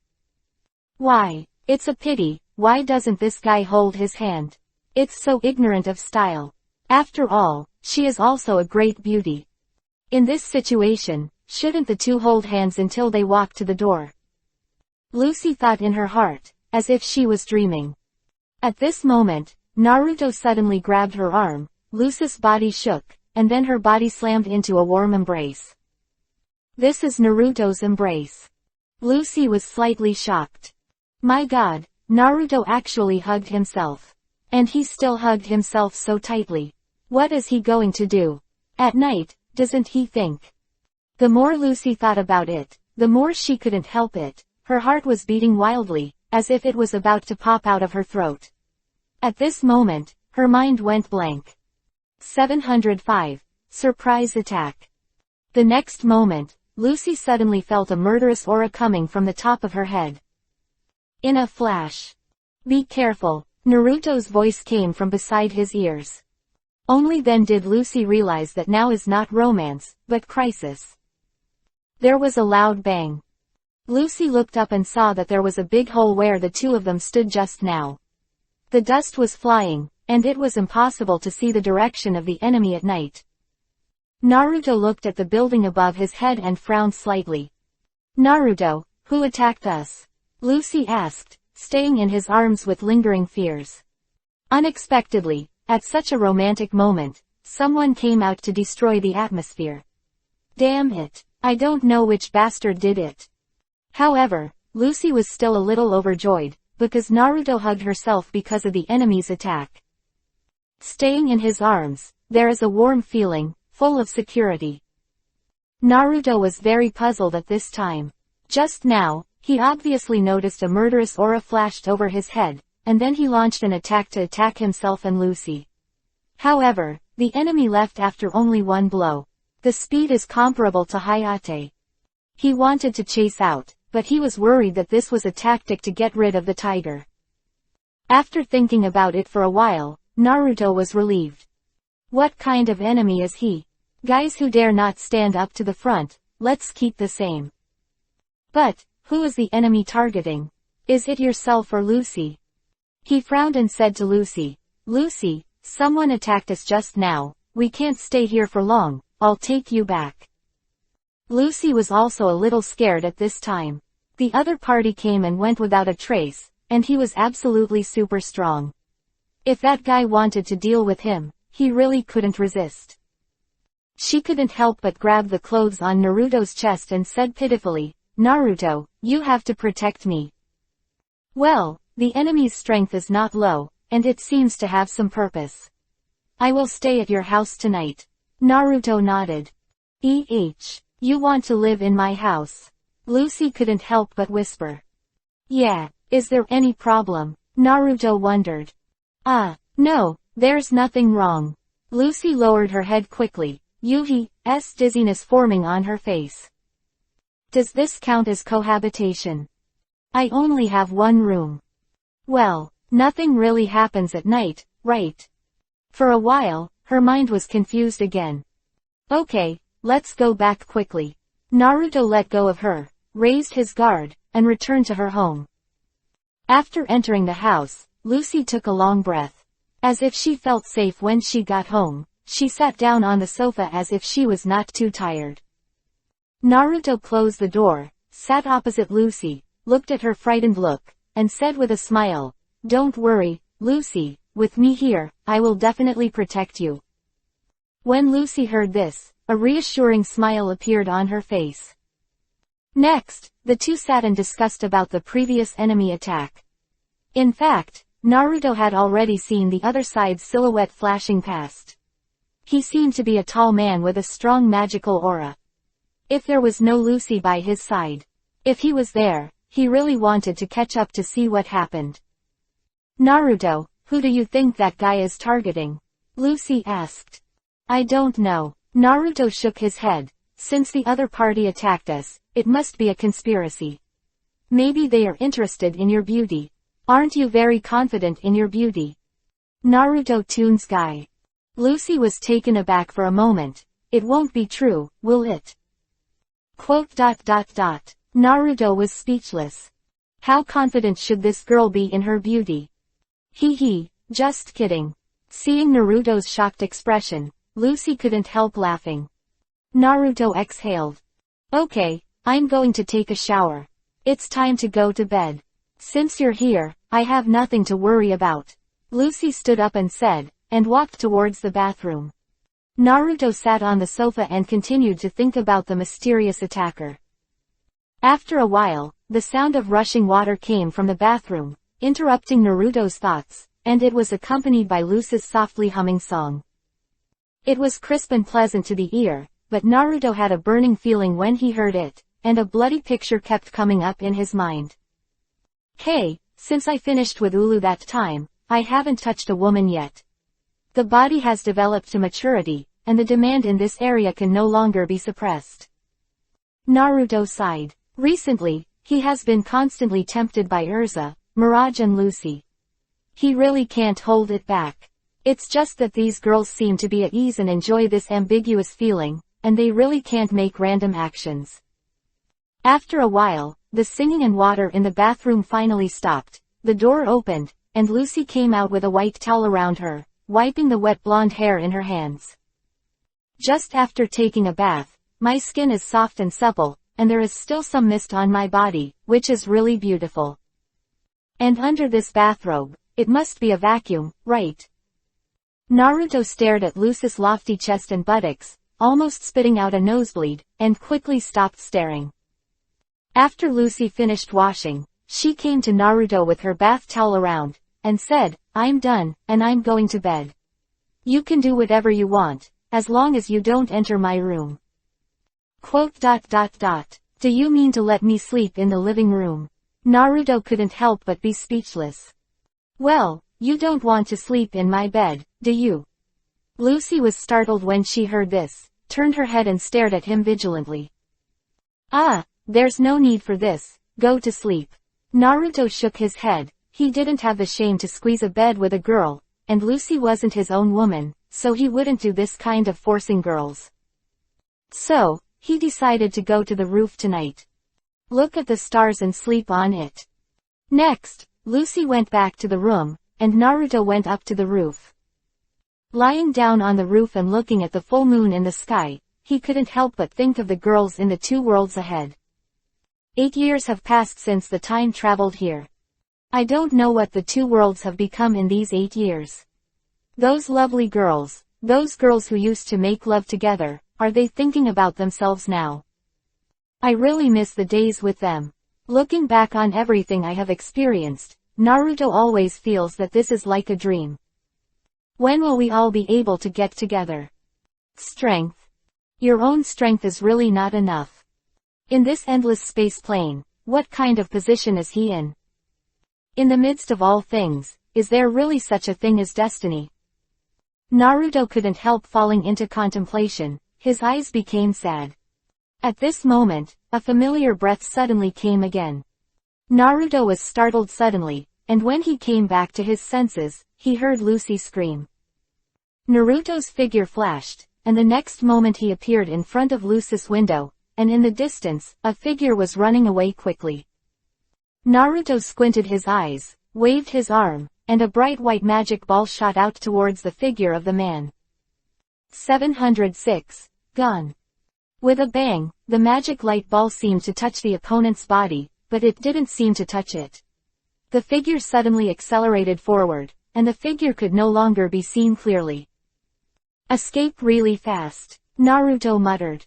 Why, it's a pity, why doesn't this guy hold his hand? It's so ignorant of style. After all, she is also a great beauty. In this situation, shouldn't the two hold hands until they walk to the door? Lucy thought in her heart, as if she was dreaming. At this moment, Naruto suddenly grabbed her arm, Lucy's body shook, and then her body slammed into a warm embrace. This is Naruto's embrace. Lucy was slightly shocked. My god, Naruto actually hugged himself. And he still hugged himself so tightly. What is he going to do? At night, doesn't he think? The more Lucy thought about it, the more she couldn't help it. Her heart was beating wildly, as if it was about to pop out of her throat. At this moment, her mind went blank. 705. Surprise attack. The next moment, Lucy suddenly felt a murderous aura coming from the top of her head. In a flash. Be careful, Naruto's voice came from beside his ears. Only then did Lucy realize that now is not romance, but crisis. There was a loud bang. Lucy looked up and saw that there was a big hole where the two of them stood just now. The dust was flying, and it was impossible to see the direction of the enemy at night. Naruto looked at the building above his head and frowned slightly. Naruto, who attacked us? Lucy asked, staying in his arms with lingering fears. Unexpectedly, at such a romantic moment, someone came out to destroy the atmosphere. Damn it, I don't know which bastard did it. However, Lucy was still a little overjoyed, because Naruto hugged herself because of the enemy's attack. Staying in his arms, there is a warm feeling, full of security. Naruto was very puzzled at this time. Just now, he obviously noticed a murderous aura flashed over his head, and then he launched an attack to attack himself and Lucy. However, the enemy left after only one blow. The speed is comparable to Hayate. He wanted to chase out, but he was worried that this was a tactic to get rid of the tiger. After thinking about it for a while, Naruto was relieved. What kind of enemy is he? Guys who dare not stand up to the front, let's keep the same. But, who is the enemy targeting? Is it yourself or Lucy? He frowned and said to Lucy, Lucy, someone attacked us just now, we can't stay here for long, I'll take you back. Lucy was also a little scared at this time. The other party came and went without a trace, and he was absolutely super strong. If that guy wanted to deal with him, he really couldn't resist. She couldn't help but grab the clothes on Naruto's chest and said pitifully, Naruto, you have to protect me. Well, the enemy's strength is not low, and it seems to have some purpose. I will stay at your house tonight. Naruto nodded. You want to live in my house? Lucy couldn't help but whisper. Yeah, is there any problem? Naruto wondered. No, there's nothing wrong. Lucy lowered her head quickly, Yuhi's dizziness forming on her face. Does this count as cohabitation? I only have one room. Well, nothing really happens at night, right? For a while, her mind was confused again. Okay, let's go back quickly. Naruto let go of her, raised his guard, and returned to her home. After entering the house, Lucy took a long breath. As if she felt safe when she got home, she sat down on the sofa as if she was not too tired. Naruto closed the door, sat opposite Lucy, looked at her frightened look, and said with a smile, Don't worry, Lucy, with me here, I will definitely protect you. When Lucy heard this, a reassuring smile appeared on her face. Next, the two sat and discussed about the previous enemy attack. In fact, Naruto had already seen the other side's silhouette flashing past. He seemed to be a tall man with a strong magical aura. If there was no Lucy by his side, if he was there, he really wanted to catch up to see what happened. Naruto, who do you think that guy is targeting? Lucy asked. I don't know. Naruto shook his head. Since the other party attacked us, it must be a conspiracy. Maybe they are interested in your beauty. Aren't you very confident in your beauty? Naruto Toon's guy. Lucy was taken aback for a moment. It won't be true, will it? Naruto was speechless. How confident should this girl be in her beauty? Just kidding. Seeing Naruto's shocked expression, Lucy couldn't help laughing. Naruto exhaled. Okay, I'm going to take a shower. It's time to go to bed. Since you're here, I have nothing to worry about. Lucy stood up and said, and walked towards the bathroom. Naruto sat on the sofa and continued to think about the mysterious attacker. After a while, the sound of rushing water came from the bathroom, interrupting Naruto's thoughts, and it was accompanied by Lucy's softly humming song. It was crisp and pleasant to the ear, but Naruto had a burning feeling when he heard it, and a bloody picture kept coming up in his mind. Hey, since I finished with Ulu that time, I haven't touched a woman yet. The body has developed to maturity, and the demand in this area can no longer be suppressed. Naruto sighed. Recently, he has been constantly tempted by Urza, Mirage and Lucy. He really can't hold it back. It's just that these girls seem to be at ease and enjoy this ambiguous feeling, and they really can't make random actions. After a while, the singing and water in the bathroom finally stopped, the door opened, and Lucy came out with a white towel around her, wiping the wet blonde hair in her hands. Just after taking a bath, my skin is soft and supple, and there is still some mist on my body, which is really beautiful. And under this bathrobe, it must be a vacuum, right? Naruto stared at Lucy's lofty chest and buttocks, almost spitting out a nosebleed, and quickly stopped staring. After Lucy finished washing, she came to Naruto with her bath towel around, and said, I'm done, and I'm going to bed. You can do whatever you want, as long as you don't enter my room. Do you mean to let me sleep in the living room? Naruto couldn't help but be speechless. Well, you don't want to sleep in my bed, do you? Lucy was startled when she heard this, turned her head and stared at him vigilantly. There's no need for this, go to sleep. Naruto shook his head. He didn't have the shame to squeeze a bed with a girl, and Lucy wasn't his own woman, so he wouldn't do this kind of forcing girls. So, he decided to go to the roof tonight. Look at the stars and sleep on it. Next, Lucy went back to the room, and Naruto went up to the roof. Lying down on the roof and looking at the full moon in the sky, he couldn't help but think of the girls in the 2 worlds ahead. 8 years have passed since the time traveled here. I don't know what the 2 worlds have become in these 8 years. Those lovely girls, those girls who used to make love together, are they thinking about themselves now? I really miss the days with them. Looking back on everything I have experienced, Naruto always feels that this is like a dream. When will we all be able to get together? Strength. Your own strength is really not enough. In this endless space plane, what kind of position is he in? In the midst of all things, is there really such a thing as destiny? Naruto couldn't help falling into contemplation, his eyes became sad. At this moment, a familiar breath suddenly came again. Naruto was startled suddenly, and when he came back to his senses, he heard Lucy scream. Naruto's figure flashed, and the next moment he appeared in front of Lucy's window, and in the distance, a figure was running away quickly. Naruto squinted his eyes, waved his arm, and a bright white magic ball shot out towards the figure of the man. 706. Gone. With a bang, the magic light ball seemed to touch the opponent's body, but it didn't seem to touch it. The figure suddenly accelerated forward, and the figure could no longer be seen clearly. Escape really fast, Naruto muttered.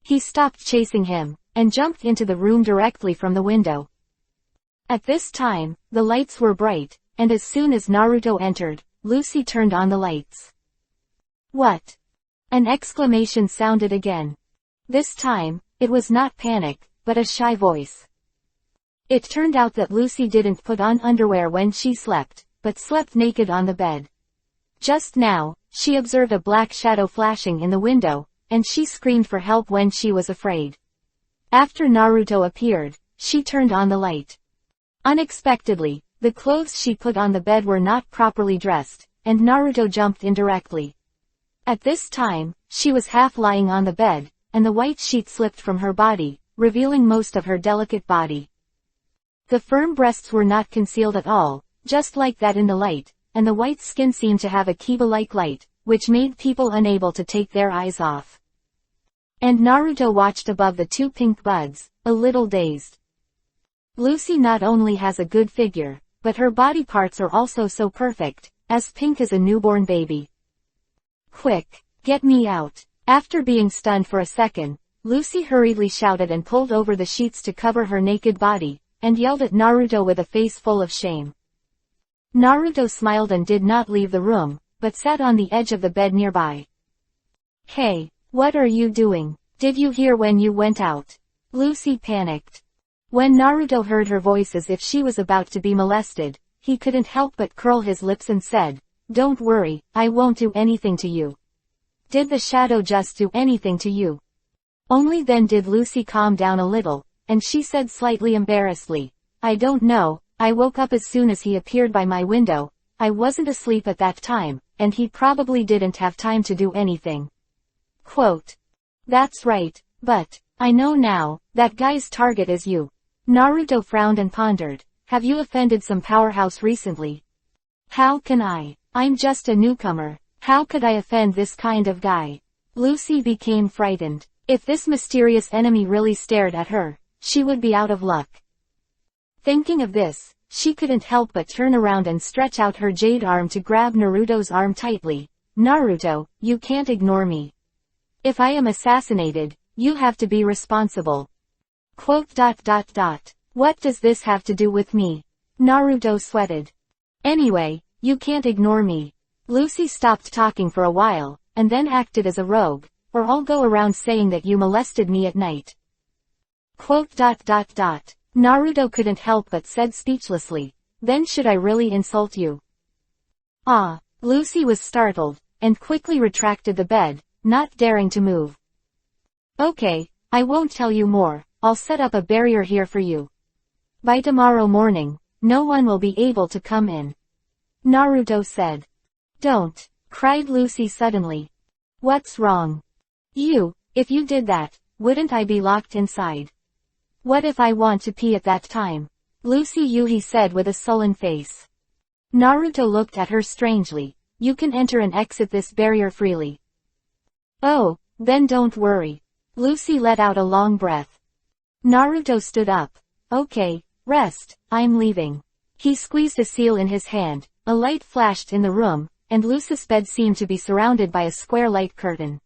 He stopped chasing him, and jumped into the room directly from the window. At this time, the lights were bright, and as soon as Naruto entered, Lucy turned on the lights. What? An exclamation sounded again. This time, it was not panic, but a shy voice. It turned out that Lucy didn't put on underwear when she slept, but slept naked on the bed. Just now, she observed a black shadow flashing in the window, and she screamed for help when she was afraid. After Naruto appeared, she turned on the light. Unexpectedly, the clothes she put on the bed were not properly dressed, and Naruto jumped in directly. At this time, she was half lying on the bed, and the white sheet slipped from her body, revealing most of her delicate body. The firm breasts were not concealed at all, just like that in the light, and the white skin seemed to have a Kobo-like light, which made people unable to take their eyes off. And Naruto watched above the 2 pink buds, a little dazed. Lucy not only has a good figure, but her body parts are also so perfect, as pink as a newborn baby. Quick, get me out. After being stunned for a second, Lucy hurriedly shouted and pulled over the sheets to cover her naked body, and yelled at Naruto with a face full of shame. Naruto smiled and did not leave the room, but sat on the edge of the bed nearby. Hey, what are you doing? Did you hear when you went out? Lucy panicked. When Naruto heard her voice as if she was about to be molested, he couldn't help but curl his lips and said, "Don't worry, I won't do anything to you." Did the shadow just do anything to you? Only then did Lucy calm down a little, and she said slightly embarrassedly, "I don't know, I woke up as soon as he appeared by my window. I wasn't asleep at that time, and he probably didn't have time to do anything." Quote. That's right, but, I know now, that guy's target is you. Naruto frowned and pondered, have you offended some powerhouse recently? How can I? I'm just a newcomer. How could I offend this kind of guy? Lucy became frightened. If this mysterious enemy really stared at her, she would be out of luck. Thinking of this, she couldn't help but turn around and stretch out her jade arm to grab Naruto's arm tightly. Naruto, you can't ignore me. If I am assassinated, you have to be responsible. Quote. What does this have to do with me? Naruto sweated. Anyway, you can't ignore me. Lucy stopped talking for a while, and then acted as a rogue, or I'll go around saying that you molested me at night. Quote. Naruto couldn't help but said speechlessly, then should I really insult you? Ah, Lucy was startled, and quickly retracted the bed, not daring to move. Okay, I won't tell you more, I'll set up a barrier here for you. By tomorrow morning, no one will be able to come in. Naruto said. Don't, cried Lucy suddenly. What's wrong? If you did that, wouldn't I be locked inside? What if I want to pee at that time? Lucy Yuhi said with a sullen face. Naruto looked at her strangely. You can enter and exit this barrier freely. Oh, then don't worry. Lucy let out a long breath. Naruto stood up. Okay, rest, I'm leaving. He squeezed a seal in his hand, a light flashed in the room, and Lucy's bed seemed to be surrounded by a square light curtain.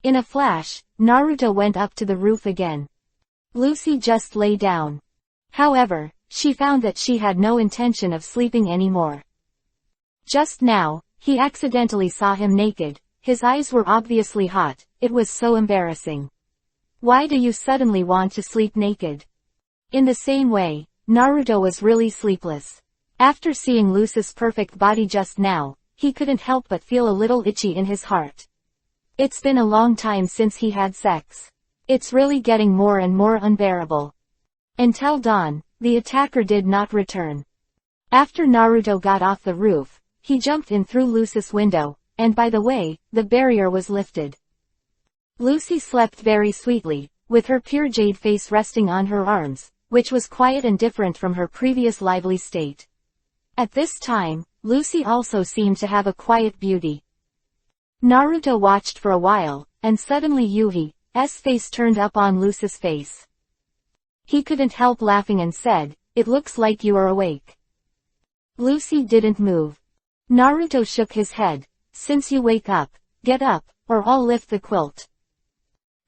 In a flash, Naruto went up to the roof again. Lucy just lay down. However, she found that she had no intention of sleeping anymore. Just now, he accidentally saw him naked. His eyes were obviously hot. It was so embarrassing. Why do you suddenly want to sleep naked? In the same way, Naruto was really sleepless. After seeing Lucy's perfect body just now, he couldn't help but feel a little itchy in his heart. It's been a long time since he had sex. It's really getting more and more unbearable. Until dawn, the attacker did not return. After Naruto got off the roof, he jumped in through Lucy's window, and by the way, the barrier was lifted. Lucy slept very sweetly, with her pure jade face resting on her arms, which was quiet and different from her previous lively state. At this time, Lucy also seemed to have a quiet beauty. Naruto watched for a while, and suddenly Yuhi's face turned up on Lucy's face. He couldn't help laughing and said, "It looks like you are awake." Lucy didn't move. Naruto shook his head. "Since you wake up, get up, or I'll lift the quilt."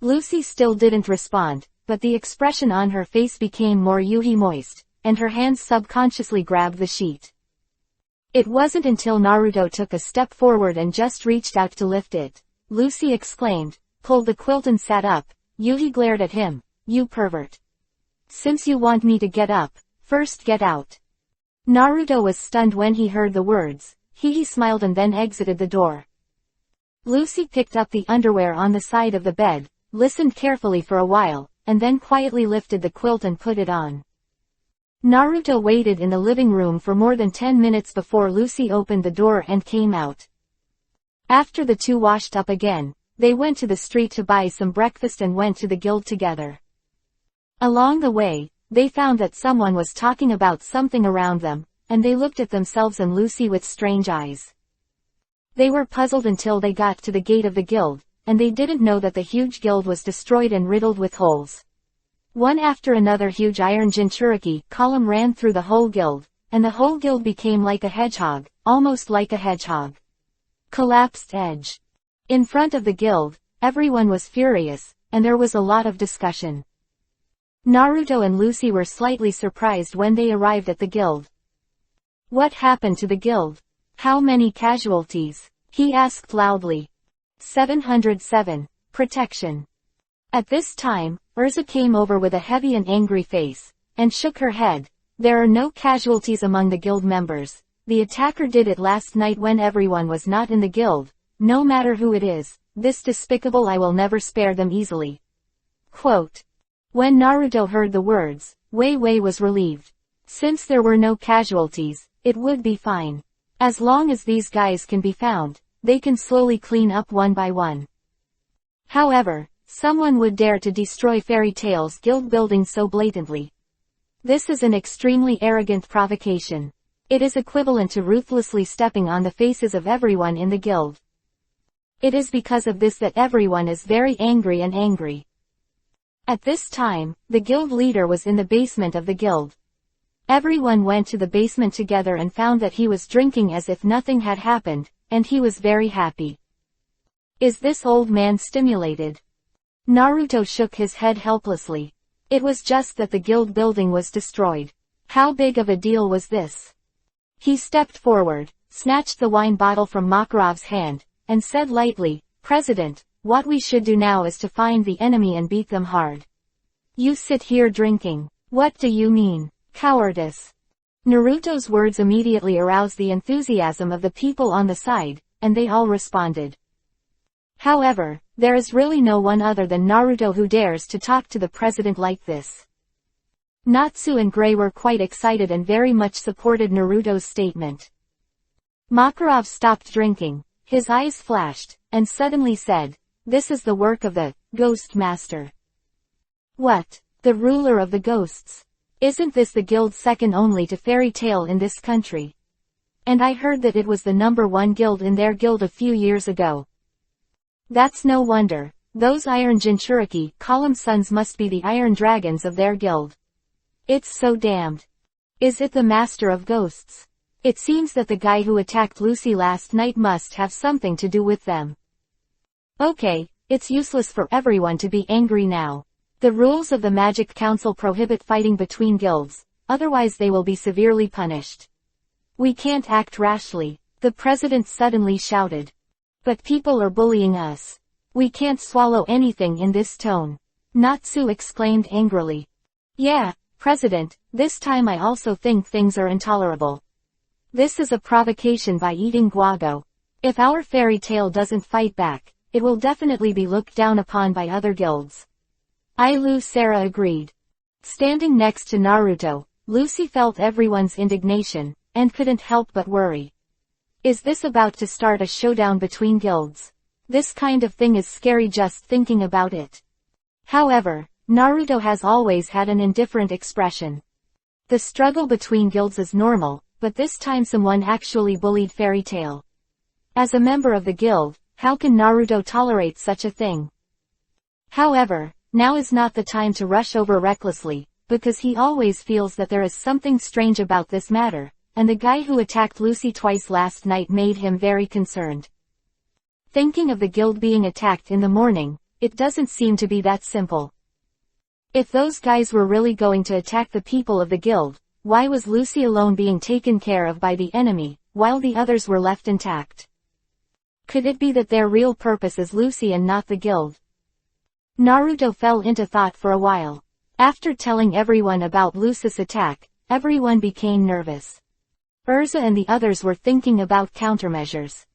Lucy still didn't respond, but the expression on her face became more moist, and her hands subconsciously grabbed the sheet. It wasn't until Naruto took a step forward and just reached out to lift it. Lucy exclaimed, pulled the quilt and sat up. Yuhi glared at him. "You pervert. Since you want me to get up, first get out." Naruto was stunned when he heard the words. He smiled and then exited the door. Lucy picked up the underwear on the side of the bed, listened carefully for a while, and then quietly lifted the quilt and put it on. Naruto waited in the living room for more than 10 minutes before Lucy opened the door and came out. After the two washed up again, they went to the street to buy some breakfast and went to the guild together. Along the way, they found that someone was talking about something around them, and they looked at themselves and Lucy with strange eyes. They were puzzled until they got to the gate of the guild, and they didn't know that the huge guild was destroyed and riddled with holes. One after another huge iron Jinchuriki column ran through the whole guild, and the whole guild became like a hedgehog, almost like a hedgehog. Collapsed edge. In front of the guild, everyone was furious, and there was a lot of discussion. Naruto and Lucy were slightly surprised when they arrived at the guild. "What happened to the guild? How many casualties?" he asked loudly. 707. Protection. At this time, Urza came over with a heavy and angry face, and shook her head. "There are no casualties among the guild members. The attacker did it last night when everyone was not in the guild. No matter who it is, this despicable I will never spare them easily." Quote. When Naruto heard the words, Wei Wei was relieved. Since there were no casualties, it would be fine. As long as these guys can be found, they can slowly clean up one by one. However, someone would dare to destroy Fairy Tail's guild building so blatantly. This is an extremely arrogant provocation. It is equivalent to ruthlessly stepping on the faces of everyone in the guild. It is because of this that everyone is very angry. At this time, the guild leader was in the basement of the guild. Everyone went to the basement together and found that he was drinking as if nothing had happened, and he was very happy. Is this old man stimulated? Naruto shook his head helplessly. It was just that the guild building was destroyed. How big of a deal was this? He stepped forward, snatched the wine bottle from Makarov's hand, and said lightly, "President, what we should do now is to find the enemy and beat them hard. You sit here drinking. What do you mean? Cowardice." Naruto's words immediately aroused the enthusiasm of the people on the side, and they all responded. However, there is really no one other than Naruto who dares to talk to the president like this. Natsu and Gray were quite excited and very much supported Naruto's statement. Makarov stopped drinking, his eyes flashed, and suddenly said, "This is the work of the Ghost Master." What? The ruler of the ghosts? Isn't this the guild second only to Fairy Tail in this country? And I heard that it was the #1 guild in their guild a few years ago. That's no wonder. Those Iron Jinchuriki column sons must be the Iron Dragons of their guild. It's so damned. Is it the Master of Ghosts? It seems that the guy who attacked Lucy last night must have something to do with them. Okay, it's useless for everyone to be angry now. The rules of the Magic Council prohibit fighting between guilds, otherwise they will be severely punished. We can't act rashly, the president suddenly shouted. But people are bullying us. We can't swallow anything in this tone. Natsu exclaimed angrily. Yeah, President, this time I also think things are intolerable. This is a provocation by eating guago. If our Fairy Tail doesn't fight back, it will definitely be looked down upon by other guilds. Sarah agreed. Standing next to Naruto, Lucy felt everyone's indignation, and couldn't help but worry. Is this about to start a showdown between guilds? This kind of thing is scary just thinking about it. However, Naruto has always had an indifferent expression. The struggle between guilds is normal, but this time someone actually bullied Fairy Tail. As a member of the guild, how can Naruto tolerate such a thing? However, now is not the time to rush over recklessly, because he always feels that there is something strange about this matter, and the guy who attacked Lucy twice last night made him very concerned. Thinking of the guild being attacked in the morning, it doesn't seem to be that simple. If those guys were really going to attack the people of the guild, why was Lucy alone being taken care of by the enemy, while the others were left intact? Could it be that their real purpose is Lucy and not the guild? Naruto fell into thought for a while. After telling everyone about Lucy's attack, everyone became nervous. Urza and the others were thinking about countermeasures.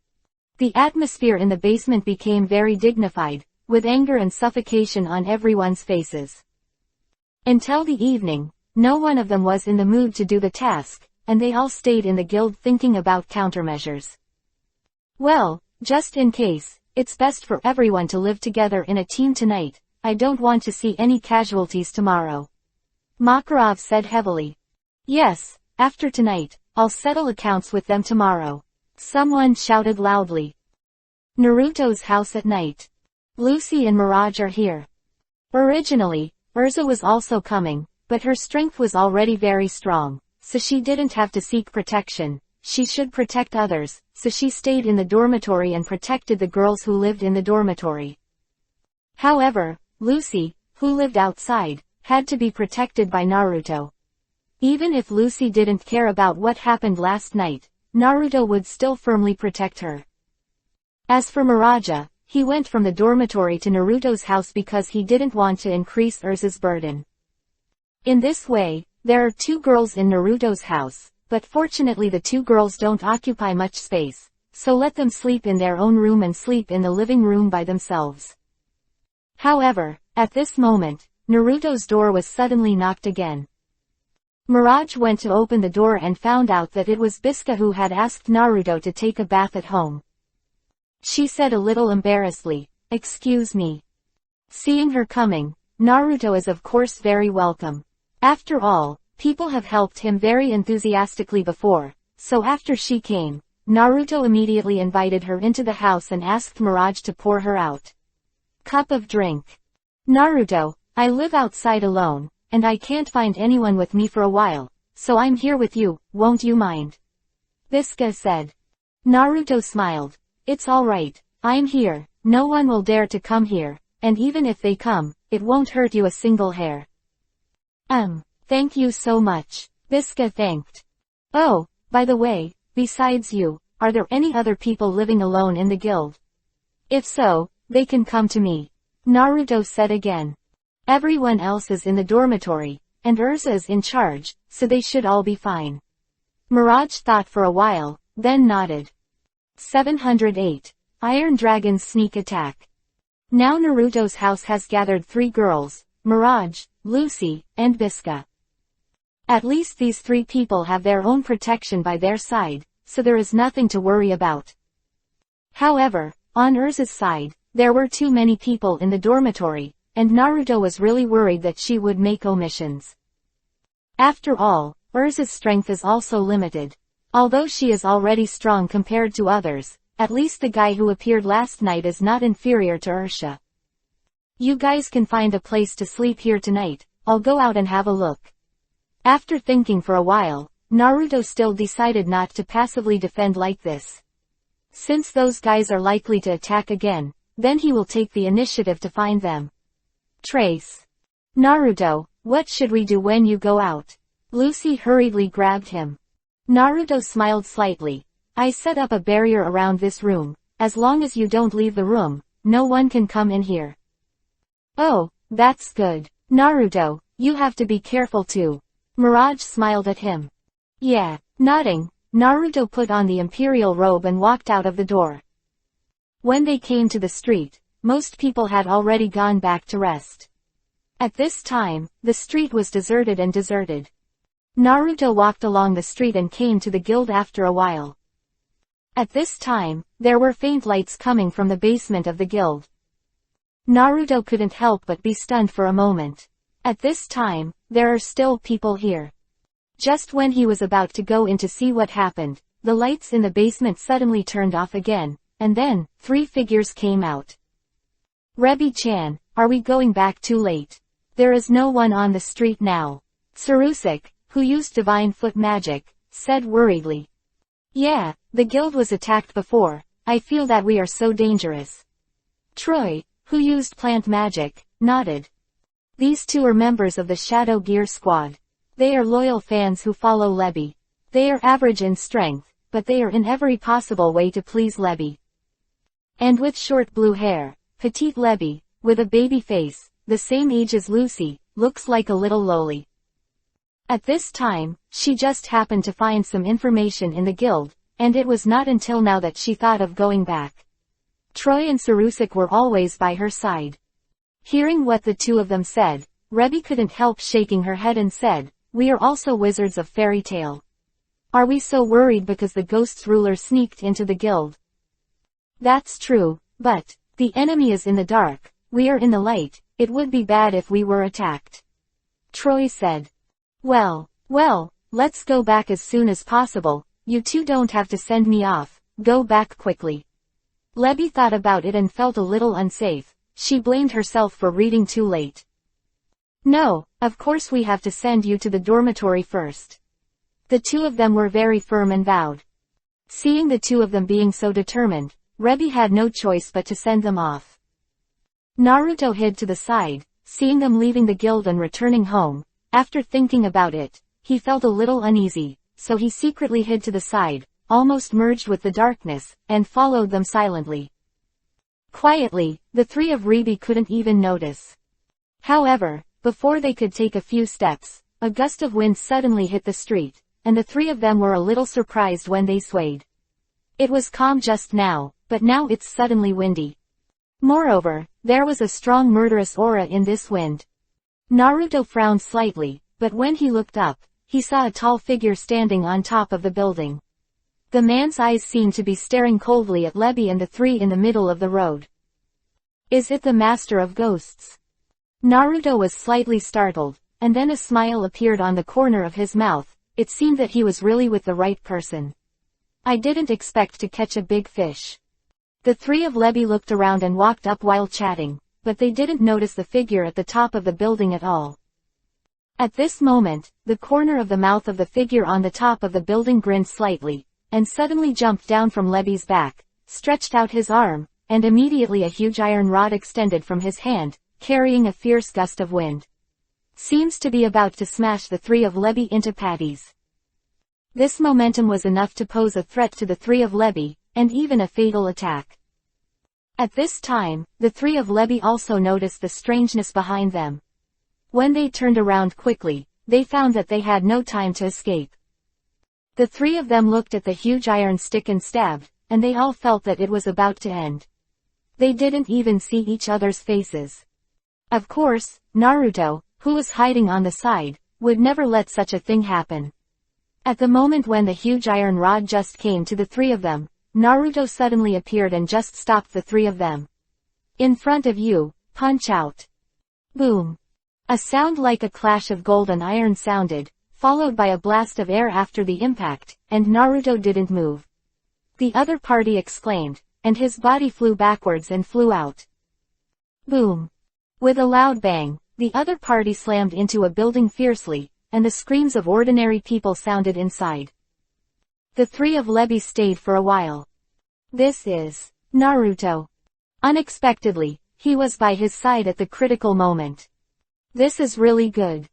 The atmosphere in the basement became very dignified, with anger and suffocation on everyone's faces. Until the evening, no one of them was in the mood to do the task, and they all stayed in the guild thinking about countermeasures. Well, just in case, it's best for everyone to live together in a team tonight. I don't want to see any casualties tomorrow. Makarov said heavily. Yes, after tonight, I'll settle accounts with them tomorrow. Someone shouted loudly. Naruto's house at night. Lucy and Mirage are here. Originally, Urza was also coming, but her strength was already very strong, so she didn't have to seek protection. She should protect others, so she stayed in the dormitory and protected the girls who lived in the dormitory. However, Lucy, who lived outside, had to be protected by Naruto. Even if Lucy didn't care about what happened last night, Naruto would still firmly protect her. As for Miraja, he went from the dormitory to Naruto's house because he didn't want to increase Urza's burden. In this way, there are 2 girls in Naruto's house, but fortunately the 2 girls don't occupy much space, so let them sleep in their own room and sleep in the living room by themselves. However, at this moment, Naruto's door was suddenly knocked again. Mirage went to open the door and found out that it was Biska who had asked Naruto to take a bath at home. She said a little embarrassedly, "Excuse me." Seeing her coming, Naruto is of course very welcome. After all, people have helped him very enthusiastically before, so after she came, Naruto immediately invited her into the house and asked Mirage to pour her out cup of drink. Naruto, I live outside alone, and I can't find anyone with me for a while, so I'm here with you, won't you mind? Biska said. Naruto smiled. It's alright, I'm here, no one will dare to come here, and even if they come, it won't hurt you a single hair. Thank you so much, Biska thanked. Oh, by the way, besides you, are there any other people living alone in the guild? If so, they can come to me. Naruto said again. Everyone else is in the dormitory, and Urza is in charge, so they should all be fine. Mirage thought for a while, then nodded. 708. Iron Dragon's Sneak Attack. Now Naruto's house has gathered 3 girls, Mirage, Lucy, and Biska. At least these 3 people have their own protection by their side, so there is nothing to worry about. However, on Urza's side, there were too many people in the dormitory, and Naruto was really worried that she would make omissions. After all, Urza's strength is also limited. Although she is already strong compared to others, at least the guy who appeared last night is not inferior to Ursha. You guys can find a place to sleep here tonight, I'll go out and have a look. After thinking for a while, Naruto still decided not to passively defend like this. Since those guys are likely to attack again, then he will take the initiative to find them. Trace. Naruto, what should we do when you go out? Lucy hurriedly grabbed him. Naruto smiled slightly. I set up a barrier around this room. As long as you don't leave the room, no one can come in here. Oh, that's good. Naruto, you have to be careful too. Mirage smiled at him. Yeah. Nodding, Naruto put on the imperial robe and walked out of the door. When they came to the street, most people had already gone back to rest. At this time, the street was deserted. Naruto walked along the street and came to the guild after a while. At this time, there were faint lights coming from the basement of the guild. Naruto couldn't help but be stunned for a moment. At this time, there are still people here. Just when he was about to go in to see what happened, the lights in the basement suddenly turned off again, and then, 3 figures came out. Rebi-chan, are we going back too late? There is no one on the street now. Tsurusuke, who used divine foot magic, said worriedly. Yeah, the guild was attacked before, I feel that we are so dangerous. Troy, who used plant magic, nodded. These two are members of the Shadow Gear Squad. They are loyal fans who follow Lebi. They are average in strength, but they are in every possible way to please Lebi. And with short blue hair, petite Lebi, with a baby face, the same age as Lucy, looks like a little loli. At this time, she just happened to find some information in the guild, and it was not until now that she thought of going back. Troy and Tsurusuke were always by her side. Hearing what the two of them said, Rebi couldn't help shaking her head and said, we are also wizards of fairy tale. Are we so worried because the ghost's ruler sneaked into the guild? That's true, but, the enemy is in the dark, we are in the light, it would be bad if we were attacked. Troy said. Well, let's go back as soon as possible, you two don't have to send me off, go back quickly. Lebi thought about it and felt a little unsafe. She blamed herself for reading too late. No, of course we have to send you to the dormitory first. The two of them were very firm and vowed. Seeing the two of them being so determined, Rebi had no choice but to send them off. Naruto hid to the side, seeing them leaving the guild and returning home. After thinking about it, he felt a little uneasy, so he secretly hid to the side, almost merged with the darkness, and followed them silently. Quietly, the 3 of Rebi couldn't even notice. However, before they could take a few steps, a gust of wind suddenly hit the street, and the 3 of them were a little surprised when they swayed. It was calm just now, but now it's suddenly windy. Moreover, there was a strong murderous aura in this wind. Naruto frowned slightly, but when he looked up, he saw a tall figure standing on top of the building. The man's eyes seemed to be staring coldly at Lebi and the 3 in the middle of the road. Is it the Master of Ghosts? Naruto was slightly startled, and then a smile appeared on the corner of his mouth. It seemed that he was really with the right person. I didn't expect to catch a big fish. The 3 of Lebi looked around and walked up while chatting, but they didn't notice the figure at the top of the building at all. At this moment, the corner of the mouth of the figure on the top of the building grinned slightly, and suddenly jumped down from Lebi's back, stretched out his arm, and immediately a huge iron rod extended from his hand, carrying a fierce gust of wind. Seems to be about to smash the 3 of Lebi into patties. This momentum was enough to pose a threat to the 3 of Lebi, and even a fatal attack. At this time, the 3 of Lebi also noticed the strangeness behind them. When they turned around quickly, they found that they had no time to escape. The 3 of them looked at the huge iron stick and stabbed, and they all felt that it was about to end. They didn't even see each other's faces. Of course, Naruto, who was hiding on the side, would never let such a thing happen. At the moment when the huge iron rod just came to the 3 of them, Naruto suddenly appeared and just stopped the 3 of them. In front of you, punch out. Boom. A sound like a clash of gold and iron sounded, followed by a blast of air after the impact, and Naruto didn't move. The other party exclaimed, and his body flew backwards and flew out. Boom! With a loud bang, the other party slammed into a building fiercely, and the screams of ordinary people sounded inside. The three of Lebi stayed for a while. This is Naruto. Unexpectedly, he was by his side at the critical moment. This is really good.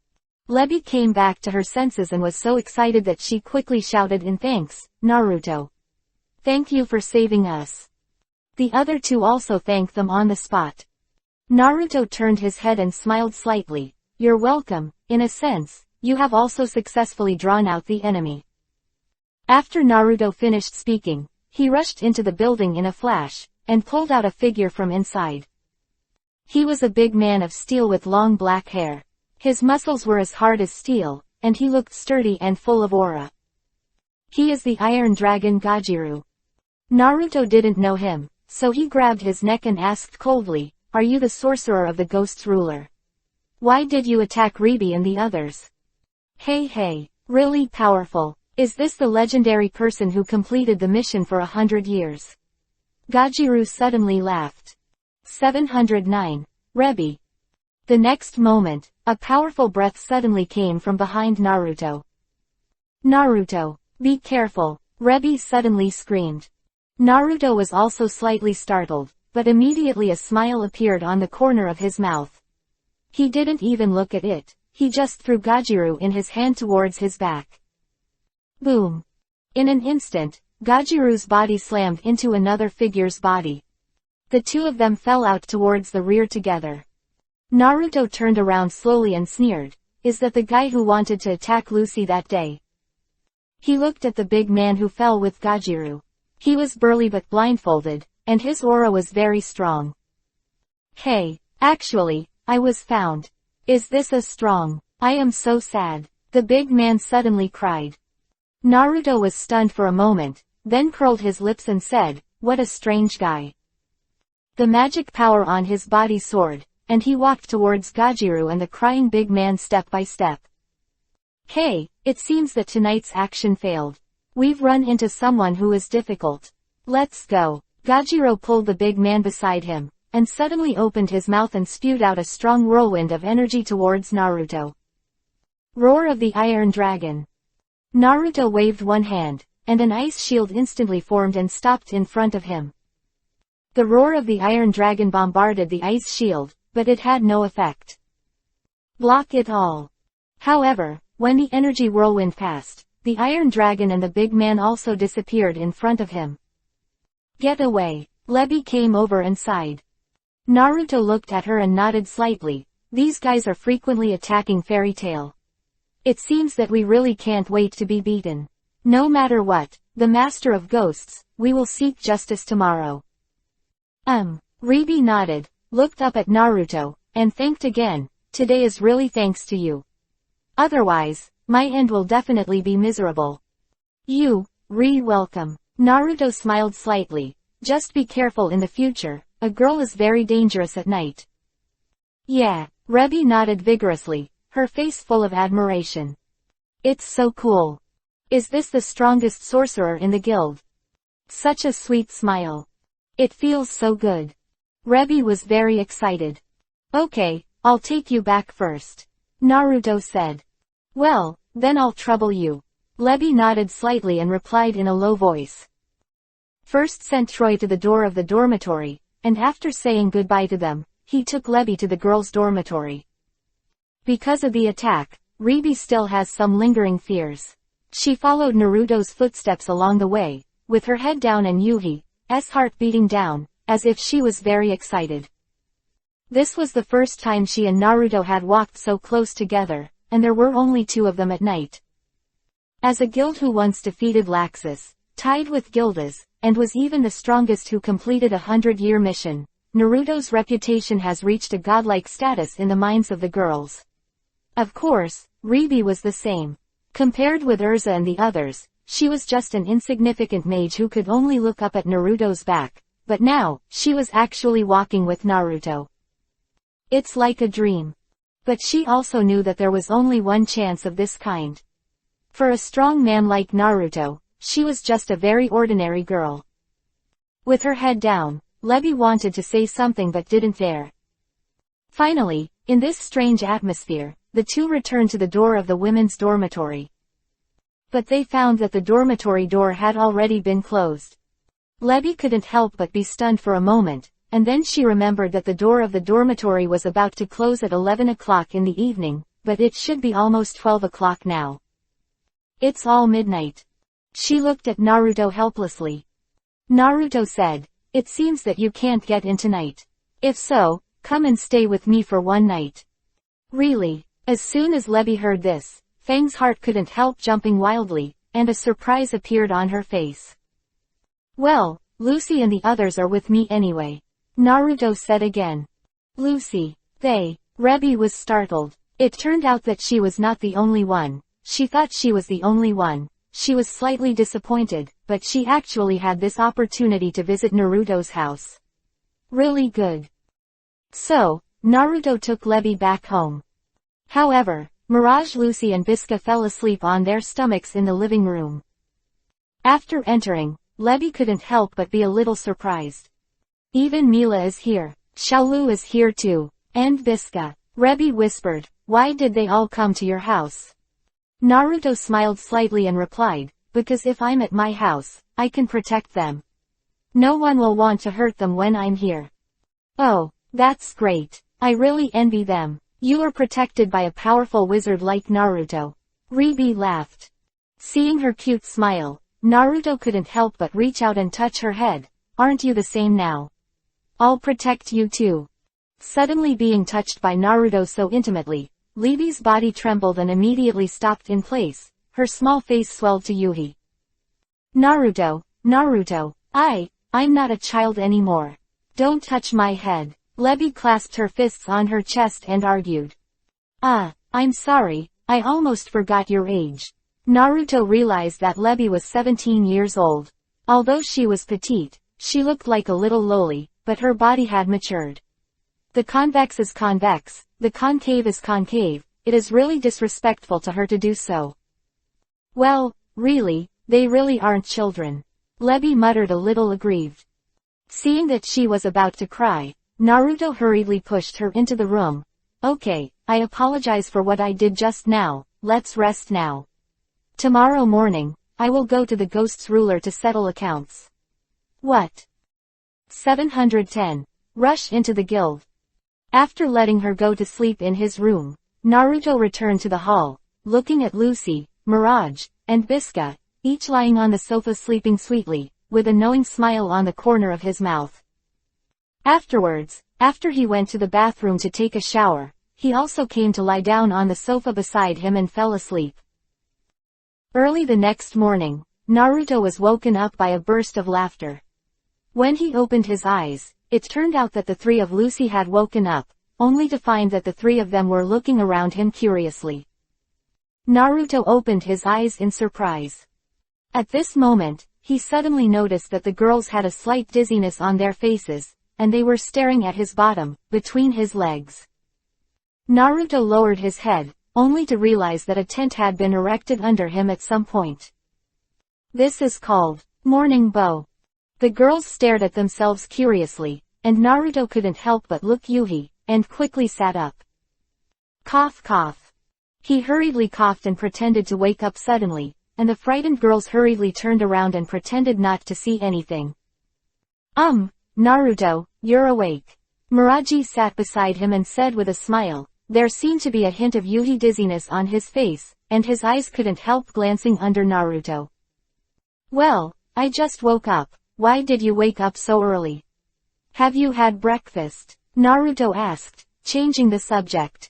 Lebi came back to her senses and was so excited that she quickly shouted in thanks, Naruto. Thank you for saving us. The other two also thanked them on the spot. Naruto turned his head and smiled slightly. You're welcome, in a sense, you have also successfully drawn out the enemy. After Naruto finished speaking, he rushed into the building in a flash, and pulled out a figure from inside. He was a big man of steel with long black hair. His muscles were as hard as steel, and he looked sturdy and full of aura. He is the Iron Dragon Gajiru. Naruto didn't know him, so he grabbed his neck and asked coldly, are you the sorcerer of the ghosts ruler? Why did you attack Ribi and the others? Hey, really powerful. Is this the legendary person who completed the mission for 100 years? Gajiru suddenly laughed. 709. Rebi. The next moment, a powerful breath suddenly came from behind Naruto. Naruto, be careful, Rebi suddenly screamed. Naruto was also slightly startled, but immediately a smile appeared on the corner of his mouth. He didn't even look at it, he just threw Gajiru in his hand towards his back. Boom! In an instant, Gajiru's body slammed into another figure's body. The two of them fell out towards the rear together. Naruto turned around slowly and sneered, is that the guy who wanted to attack Lucy that day? He looked at the big man who fell with Gajiru. He was burly but blindfolded, and his aura was very strong. Hey, actually, I was found. Is this a strong? I am so sad. The big man suddenly cried. Naruto was stunned for a moment, then curled his lips and said, what a strange guy. The magic power on his body soared, and he walked towards Gajiru and the crying big man step by step. Hey, it seems that tonight's action failed. We've run into someone who is difficult. Let's go. Gajiru pulled the big man beside him, and suddenly opened his mouth and spewed out a strong whirlwind of energy towards Naruto. Roar of the Iron Dragon. Naruto waved one hand, and an ice shield instantly formed and stopped in front of him. The roar of the Iron Dragon bombarded the ice shield, but it had no effect. Block it all. However, when the energy whirlwind passed, the Iron Dragon and the big man also disappeared in front of him. Get away. Lebi came over and sighed. Naruto looked at her and nodded slightly. These guys are frequently attacking Fairy Tail. It seems that we really can't wait to be beaten. No matter what, the Master of Ghosts, we will seek justice tomorrow. Ribi nodded, looked up at Naruto, and thanked again. Today is really thanks to you. Otherwise, my end will definitely be miserable. You, welcome. Naruto smiled slightly. Just be careful in the future, a girl is very dangerous at night. Yeah, Rebi nodded vigorously, her face full of admiration. It's so cool. Is this the strongest sorcerer in the guild? Such a sweet smile. It feels so good. Rebi was very excited. Okay, I'll take you back first. Naruto said. Well, then I'll trouble you. Lebi nodded slightly and replied in a low voice. First sent Troy to the door of the dormitory, and after saying goodbye to them, he took Lebi to the girls' dormitory. Because of the attack, Ribi still has some lingering fears. She followed Naruto's footsteps along the way, with her head down and Yuhi's heart beating down, as if she was very excited. This was the first time she and Naruto had walked so close together, and there were only two of them at night. As a guild who once defeated Laxus, tied with Gildas, and was even the strongest who completed a 100-year mission, Naruto's reputation has reached a godlike status in the minds of the girls. Of course, Ribi was the same. Compared with Urza and the others, she was just an insignificant mage who could only look up at Naruto's back, but now, she was actually walking with Naruto. It's like a dream. But she also knew that there was only one chance of this kind. For a strong man like Naruto, she was just a very ordinary girl. With her head down, Lebi wanted to say something but didn't dare. Finally, in this strange atmosphere, the two returned to the door of the women's dormitory. But they found that the dormitory door had already been closed. Lebi couldn't help but be stunned for a moment, and then she remembered that the door of the dormitory was about to close at 11 o'clock in the evening, but it should be almost 12 o'clock now. It's all midnight. She looked at Naruto helplessly. Naruto said, "It seems that you can't get in tonight. If so, come and stay with me for one night." Really? As soon as Lebi heard this, Fang's heart couldn't help jumping wildly, and a surprise appeared on her face. "Well, Lucy and the others are with me anyway," Naruto said again. Lucy. Rebi was startled. It turned out that she was not the only one. She thought she was the only one. She was slightly disappointed, but she actually had this opportunity to visit Naruto's house. Really good. So, Naruto took Lebi back home. However, Mirage, Lucy and Bisca fell asleep on their stomachs in the living room. After entering, Lebi couldn't help but be a little surprised. Even Mila is here. Xiaolu is here too. And Bisca. Rebi whispered, "Why did they all come to your house?" Naruto smiled slightly and replied, "Because if I'm at my house, I can protect them. No one will want to hurt them when I'm here." "Oh, that's great. I really envy them. You are protected by a powerful wizard like Naruto." Rebi laughed. Seeing her cute smile, Naruto couldn't help but reach out and touch her head. "Aren't you the same now? I'll protect you too." Suddenly being touched by Naruto so intimately, Lebi's body trembled and immediately stopped in place. Her small face swelled to Yuhi. Naruto, I'm not a child anymore. Don't touch my head." Lebi clasped her fists on her chest and argued. I'm sorry, I almost forgot your age." Naruto realized that Lebi was 17 years old. Although she was petite, she looked like a little loli, but her body had matured. The convex is convex, the concave is concave, it is really disrespectful to her to do so. "Well, really, they really aren't children." Lebi muttered a little aggrieved. Seeing that she was about to cry, Naruto hurriedly pushed her into the room. "Okay, I apologize for what I did just now, let's rest now. Tomorrow morning, I will go to the ghost's ruler to settle accounts." What? 710. Rush into the guild. After letting her go to sleep in his room, Naruto returned to the hall, looking at Lucy, Mirage, and Bisca, each lying on the sofa sleeping sweetly, with a knowing smile on the corner of his mouth. Afterwards, after he went to the bathroom to take a shower, he also came to lie down on the sofa beside him and fell asleep. Early the next morning, Naruto was woken up by a burst of laughter. When he opened his eyes, it turned out that the three of Lucy had woken up, only to find that the three of them were looking around him curiously. Naruto opened his eyes in surprise. At this moment, he suddenly noticed that the girls had a slight dizziness on their faces, and they were staring at his bottom, between his legs. Naruto lowered his head, only to realize that a tent had been erected under him at some point. This is called morning bow. The girls stared at themselves curiously, and Naruto couldn't help but look Yuhi, and quickly sat up. Cough cough. He hurriedly coughed and pretended to wake up suddenly, and the frightened girls hurriedly turned around and pretended not to see anything. Naruto, you're awake. Mirage sat beside him and said with a smile. There seemed to be a hint of Yuhi dizziness on his face, and his eyes couldn't help glancing under Naruto. Well, I just woke up. Why did you wake up so early? Have you had breakfast? Naruto asked, changing the subject.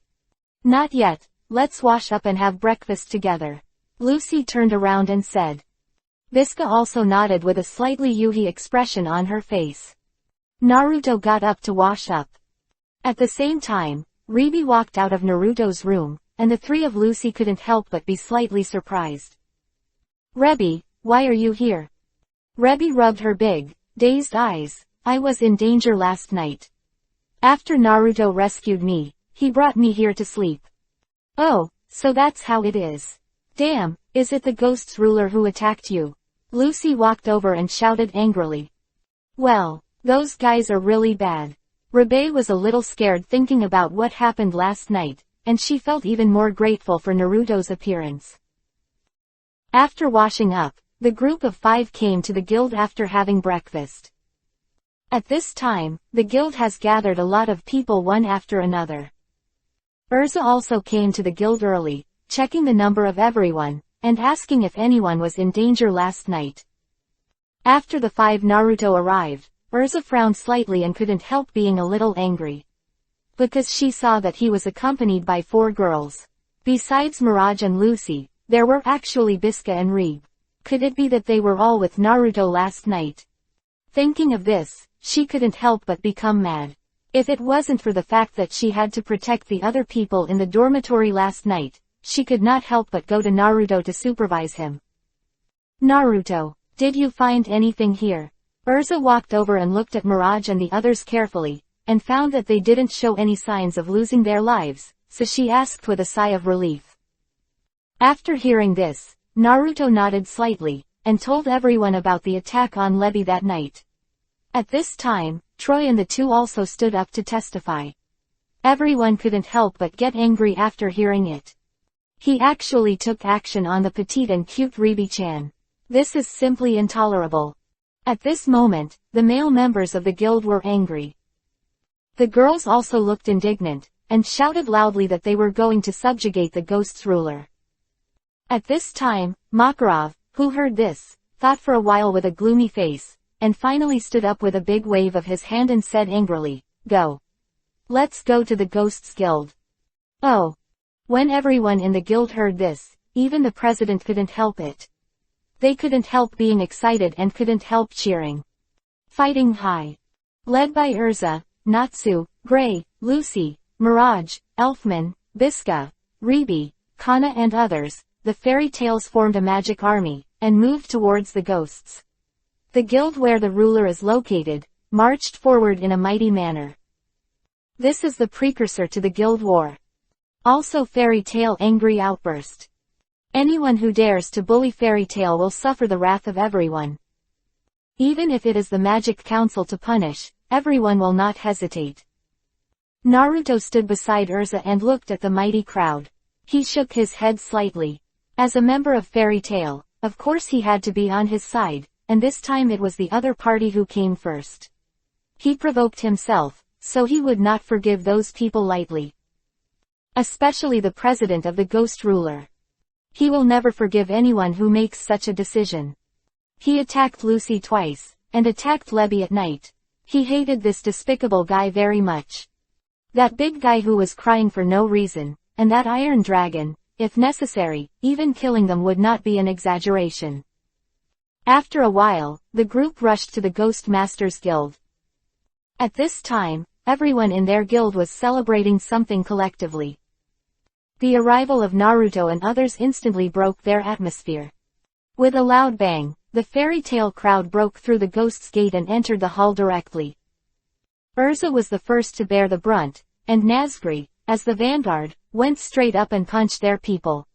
Not yet, let's wash up and have breakfast together. Lucy turned around and said. Bisca also nodded with a slightly Yuhi expression on her face. Naruto got up to wash up. At the same time, Rebi walked out of Naruto's room, and the three of Lucy couldn't help but be slightly surprised. Rebi, why are you here? Rebi rubbed her big, dazed eyes. I was in danger last night. After Naruto rescued me, he brought me here to sleep. Oh, so that's how it is. Damn, Is it the ghost's ruler who attacked you? Lucy walked over and shouted angrily. Well, those guys are really bad. Rebay was a little scared thinking about what happened last night, and she felt even more grateful for Naruto's appearance. After washing up, the group of 5 came to the guild after having breakfast. At this time, the guild has gathered a lot of people one after another. Urza also came to the guild early, checking the number of everyone, and asking if anyone was in danger last night. After the 5 Naruto arrived, Urza frowned slightly and couldn't help being a little angry. Because she saw that he was accompanied by 4 girls. Besides Mirage and Lucy, there were actually Bisca and Reeb. Could it be that they were all with Naruto last night? Thinking of this, she couldn't help but become mad. If it wasn't for the fact that she had to protect the other people in the dormitory last night, she could not help but go to Naruto to supervise him. Naruto, did you find anything here? Urza walked over and looked at Mirage and the others carefully, and found that they didn't show any signs of losing their lives, so she asked with a sigh of relief. After hearing this, Naruto nodded slightly, and told everyone about the attack on Lebi that night. At this time, Troy and the 2 also stood up to testify. Everyone couldn't help but get angry after hearing it. He actually took action on the petite and cute Ribi-chan. This is simply intolerable. At this moment, the male members of the guild were angry. The girls also looked indignant, and shouted loudly that they were going to subjugate the ghost's ruler. At this time, Makarov, who heard this, thought for a while with a gloomy face, and finally stood up with a big wave of his hand and said angrily, "Go. Let's go to the Ghosts Guild." Oh. When everyone in the guild heard this, even the president couldn't help it. They couldn't help being excited and couldn't help cheering. Fighting high. Led by Urza, Natsu, Gray, Lucy, Mirage, Elfman, Bisca, Ribi, Kana and others, the fairy tales formed a magic army, and moved towards the ghosts. The guild where the ruler is located, marched forward in a mighty manner. This is the precursor to the guild war. Also fairy tale angry outburst. Anyone who dares to bully fairy tale will suffer the wrath of everyone. Even if it is the magic council to punish, everyone will not hesitate. Naruto stood beside Urza and looked at the mighty crowd. He shook his head slightly. As a member of fairy tale, of course he had to be on his side, and this time it was the other party who came first. He provoked himself, so he would not forgive those people lightly. Especially the president of the ghost ruler. He will never forgive anyone who makes such a decision. He attacked Lucy twice, and attacked Lebi at night. He hated this despicable guy very much. That big guy who was crying for no reason, and that iron dragon, if necessary, even killing them would not be an exaggeration. After a while, the group rushed to the Ghost Masters Guild. At this time, everyone in their guild was celebrating something collectively. The arrival of Naruto and others instantly broke their atmosphere. With a loud bang, the fairy tale crowd broke through the ghost's gate and entered the hall directly. Urza was the first to bear the brunt, and Nazgri, as the vanguard, went straight up and punched their people.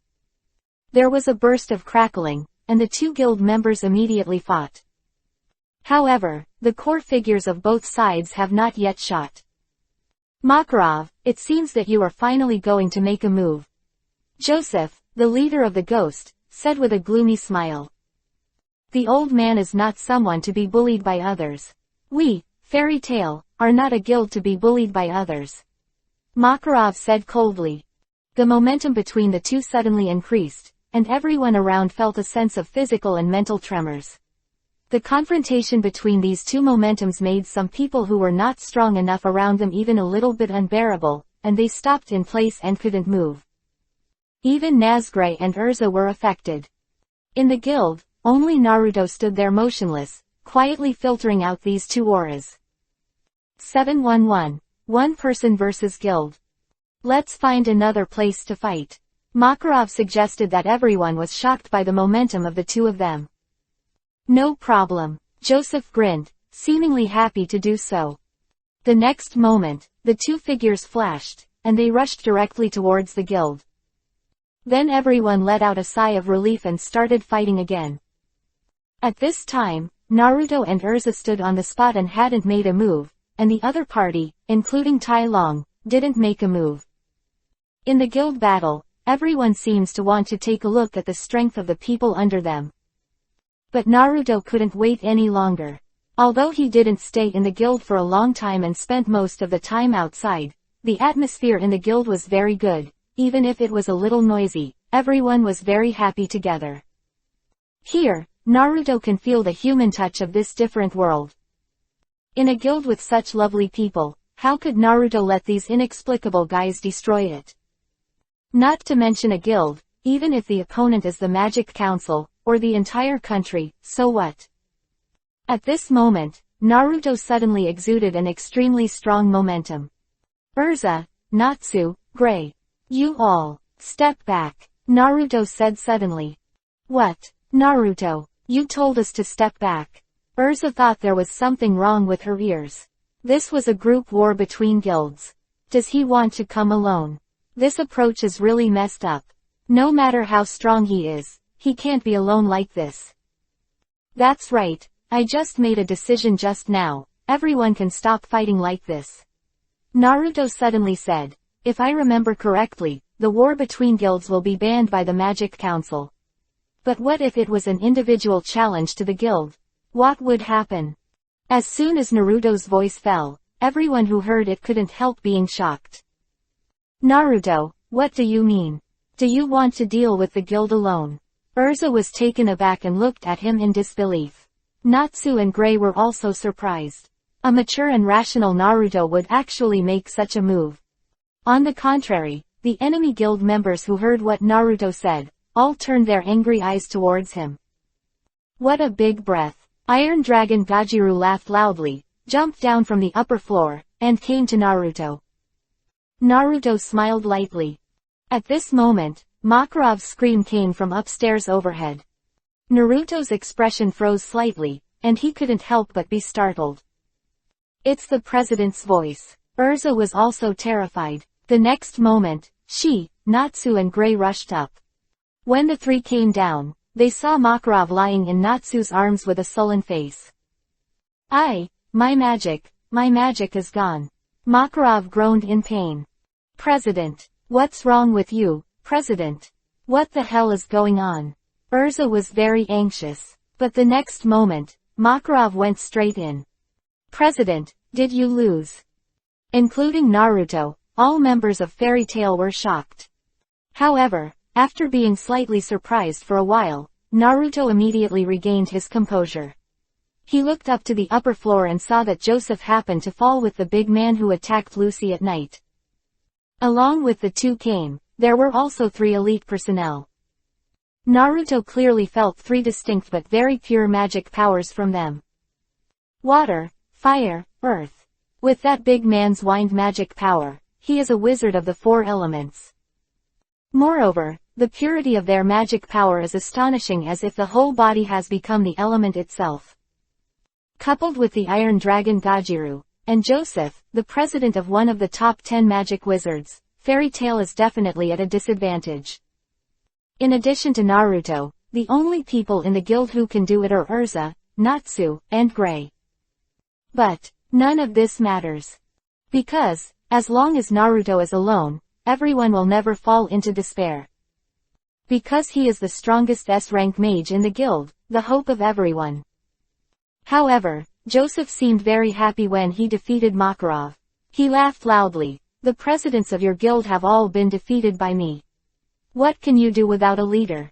There was a burst of crackling, and the 2 guild members immediately fought. However, the core figures of both sides have not yet shot. Makarov, it seems that you are finally going to make a move. Joseph, the leader of the ghost, said with a gloomy smile. The old man is not someone to be bullied by others. We, fairy tale, are not a guild to be bullied by others. Makarov said coldly. The momentum between the 2 suddenly increased, and everyone around felt a sense of physical and mental tremors. The confrontation between these 2 momentums made some people who were not strong enough around them even a little bit unbearable, and they stopped in place and couldn't move. Even Nazgray and Urza were affected. In the guild, only Naruto stood there motionless, quietly filtering out these 2 auras. 711. One person versus guild. Let's find another place to fight. Makarov suggested that everyone was shocked by the momentum of the 2 of them. No problem. Joseph grinned, seemingly happy to do so. The next moment, the 2 figures flashed, and they rushed directly towards the guild. Then everyone let out a sigh of relief and started fighting again. At this time, Naruto and Erza stood on the spot and hadn't made a move, and the other party, including Tai Long, didn't make a move. In the guild battle, everyone seems to want to take a look at the strength of the people under them. But Naruto couldn't wait any longer. Although he didn't stay in the guild for a long time and spent most of the time outside, the atmosphere in the guild was very good. Even if it was a little noisy, everyone was very happy together. Here, Naruto can feel the human touch of this different world. In a guild with such lovely people, how could Naruto let these inexplicable guys destroy it? Not to mention a guild, even if the opponent is the Magic Council, or the entire country, so what? At this moment, Naruto suddenly exuded an extremely strong momentum. Erza, Natsu, Gray. You all, step back, Naruto said suddenly. What? Naruto, you told us to step back. Erza thought there was something wrong with her ears. This was a group war between guilds. Does he want to come alone? This approach is really messed up. No matter how strong he is, he can't be alone like this. That's right, I just made a decision just now. Everyone can stop fighting like this. Naruto suddenly said. If I remember correctly, the war between guilds will be banned by the Magic Council. But what if it was an individual challenge to the guild? What would happen? As soon as Naruto's voice fell, everyone who heard it couldn't help being shocked. Naruto, what do you mean? Do you want to deal with the guild alone? Erza was taken aback and looked at him in disbelief. Natsu and Gray were also surprised. A mature and rational Naruto would actually make such a move. On the contrary, the enemy guild members who heard what Naruto said, all turned their angry eyes towards him. What a big breath. Iron Dragon Gajiru laughed loudly, jumped down from the upper floor, and came to Naruto. Naruto smiled lightly. At this moment, Makarov's scream came from upstairs overhead. Naruto's expression froze slightly, and he couldn't help but be startled. It's the president's voice. Erza was also terrified. The next moment, she, Natsu and Gray rushed up. When the three came down, they saw Makarov lying in Natsu's arms with a sullen face. My magic is gone. Makarov groaned in pain. President, what's wrong with you, President? What the hell is going on? Erza was very anxious, but the next moment, Makarov went straight in. President, did you lose? Including Naruto, all members of Fairy Tail were shocked. However, after being slightly surprised for a while, Naruto immediately regained his composure. He looked up to the upper floor and saw that Joseph happened to fall with the big man who attacked Lucy at night. Along with the two there were also 3 elite personnel. Naruto clearly felt 3 distinct but very pure magic powers from them. Water, fire, earth. With that big man's wind magic power, he is a wizard of the 4 elements. Moreover, the purity of their magic power is astonishing, as if the whole body has become the element itself. Coupled with the Iron Dragon Gajiru, and Joseph, the president of one of the top 10 magic wizards, Fairy Tail is definitely at a disadvantage. In addition to Naruto, the only people in the guild who can do it are Erza, Natsu, and Gray. But none of this matters. Because, as long as Naruto is alone, everyone will never fall into despair. Because he is the strongest S-rank mage in the guild, the hope of everyone. However, Joseph seemed very happy when he defeated Makarov. He laughed loudly. The presidents of your guild have all been defeated by me. What can you do without a leader?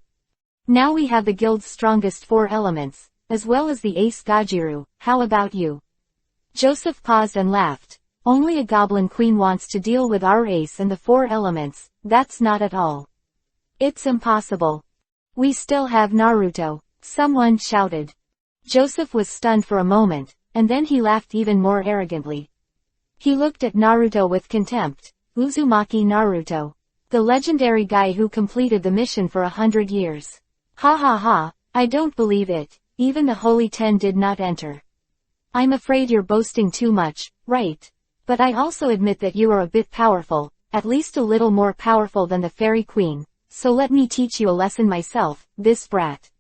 Now we have the guild's strongest 4 elements, as well as the ace Gajiru. How about you? Joseph paused and laughed. Only a goblin queen wants to deal with our ace and the 4 elements. That's not at all. It's impossible. We still have Naruto, someone shouted. Joseph was stunned for a moment, and then he laughed even more arrogantly. He looked at Naruto with contempt. Uzumaki Naruto. The legendary guy who completed the mission for 100 years. Ha ha ha, I don't believe it. Even the Holy 10 did not enter. I'm afraid you're boasting too much, right? But I also admit that you are a bit powerful, at least a little more powerful than the Fairy Queen. so let me teach you a lesson myself, this brat.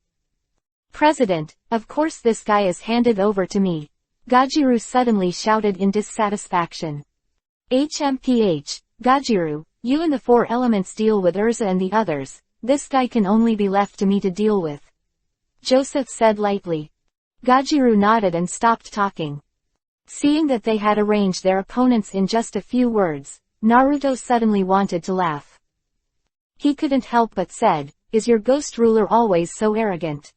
President, of course this guy is handed over to me. Gajiru suddenly shouted in dissatisfaction. HMPH, Gajiru, you and the four elements deal with Urza and the others, this guy can only be left to me to deal with. Joseph said lightly. Gajiru nodded and stopped talking. Seeing that they had arranged their opponents in just a few words, Naruto suddenly wanted to laugh. He couldn't help but said, "Is your ghost ruler always so arrogant?"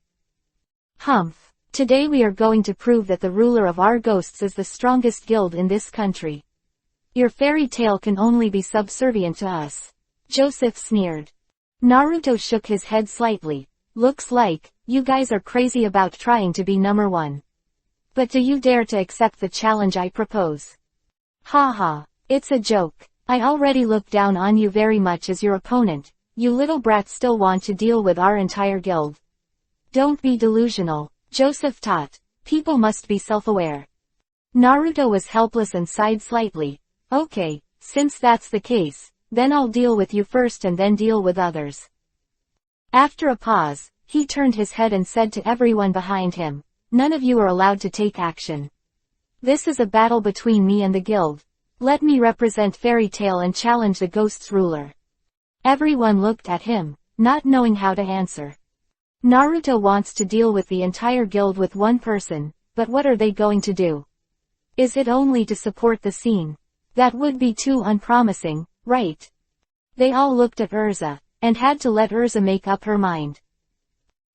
Humph. Today we are going to prove that the ruler of our ghosts is the strongest guild in this country. Your fairy tale can only be subservient to us. Joseph sneered. Naruto shook his head slightly. Looks like, you guys are crazy about trying to be number one. But do you dare to accept the challenge I propose? Ha ha. It's a joke. I already look down on you very much as your opponent. You little brats still want to deal with our entire guild. Don't be delusional. Joseph taught. People must be self-aware. Naruto was helpless and sighed slightly. Okay, since that's the case, then I'll deal with you first and then deal with others. After a pause, he turned his head and said to everyone behind him, none of you are allowed to take action. This is a battle between me and the guild. Let me represent Fairy Tail and challenge the ghost's ruler. Everyone looked at him, not knowing how to answer. Naruto wants to deal with the entire guild with one person, but what are they going to do? Is it only to support the scene? That would be too unpromising, right? They all looked at Urza, and had to let Urza make up her mind.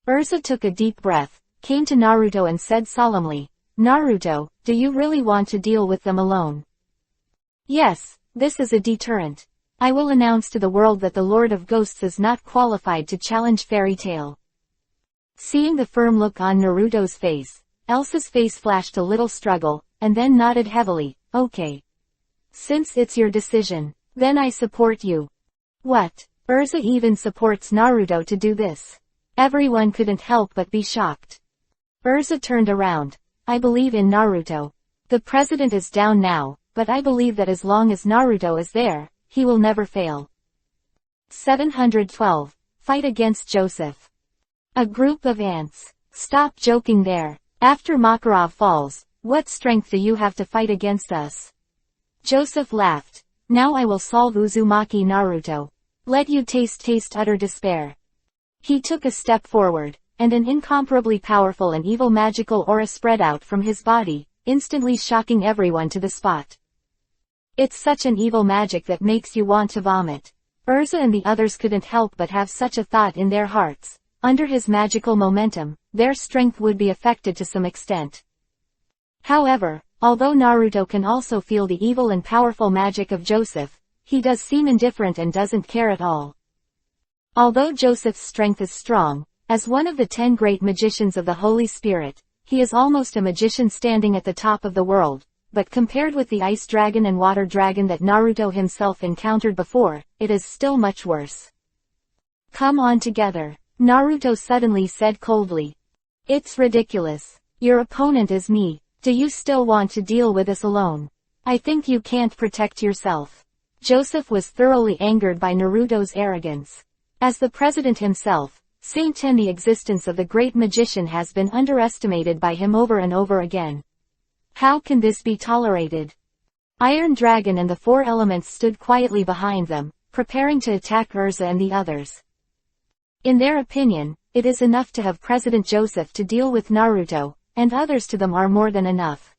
Urza took a deep breath, came to Naruto and said solemnly, Naruto, do you really want to deal with them alone? Yes, this is a deterrent. I will announce to the world that the Lord of Ghosts is not qualified to challenge Fairy Tail. Seeing the firm look on Naruto's face, Elsa's face flashed a little struggle, and then nodded heavily, okay. Since it's your decision, then I support you. What? Urza even supports Naruto to do this. Everyone couldn't help but be shocked. Urza turned around. I believe in Naruto. The president is down now, but I believe that as long as Naruto is there, he will never fail. 712. Fight against Joseph. A group of ants. Stop joking there. After Makarov falls, what strength do you have to fight against us? Joseph laughed. Now I will solve Uzumaki Naruto. Let you taste utter despair. He took a step forward, and an incomparably powerful and evil magical aura spread out from his body, instantly shocking everyone to the spot. It's such an evil magic that makes you want to vomit. Urza and the others couldn't help but have such a thought in their hearts. Under his magical momentum, their strength would be affected to some extent. However, although Naruto can also feel the evil and powerful magic of Joseph, he does seem indifferent and doesn't care at all. Although Joseph's strength is strong, as one of the 10 great magicians of the Holy Spirit, he is almost a magician standing at the top of the world, but compared with the ice dragon and water dragon that Naruto himself encountered before, it is still much worse. Come on together. Naruto suddenly said coldly. It's ridiculous. Your opponent is me. Do you still want to deal with us alone? I think you can't protect yourself. Joseph was thoroughly angered by Naruto's arrogance. As the president himself, Saint Ten, the existence of the great magician has been underestimated by him over and over again. How can this be tolerated? Iron Dragon and the four elements stood quietly behind them, preparing to attack Urza and the others. In their opinion, it is enough to have President Joseph to deal with Naruto, and others to them are more than enough.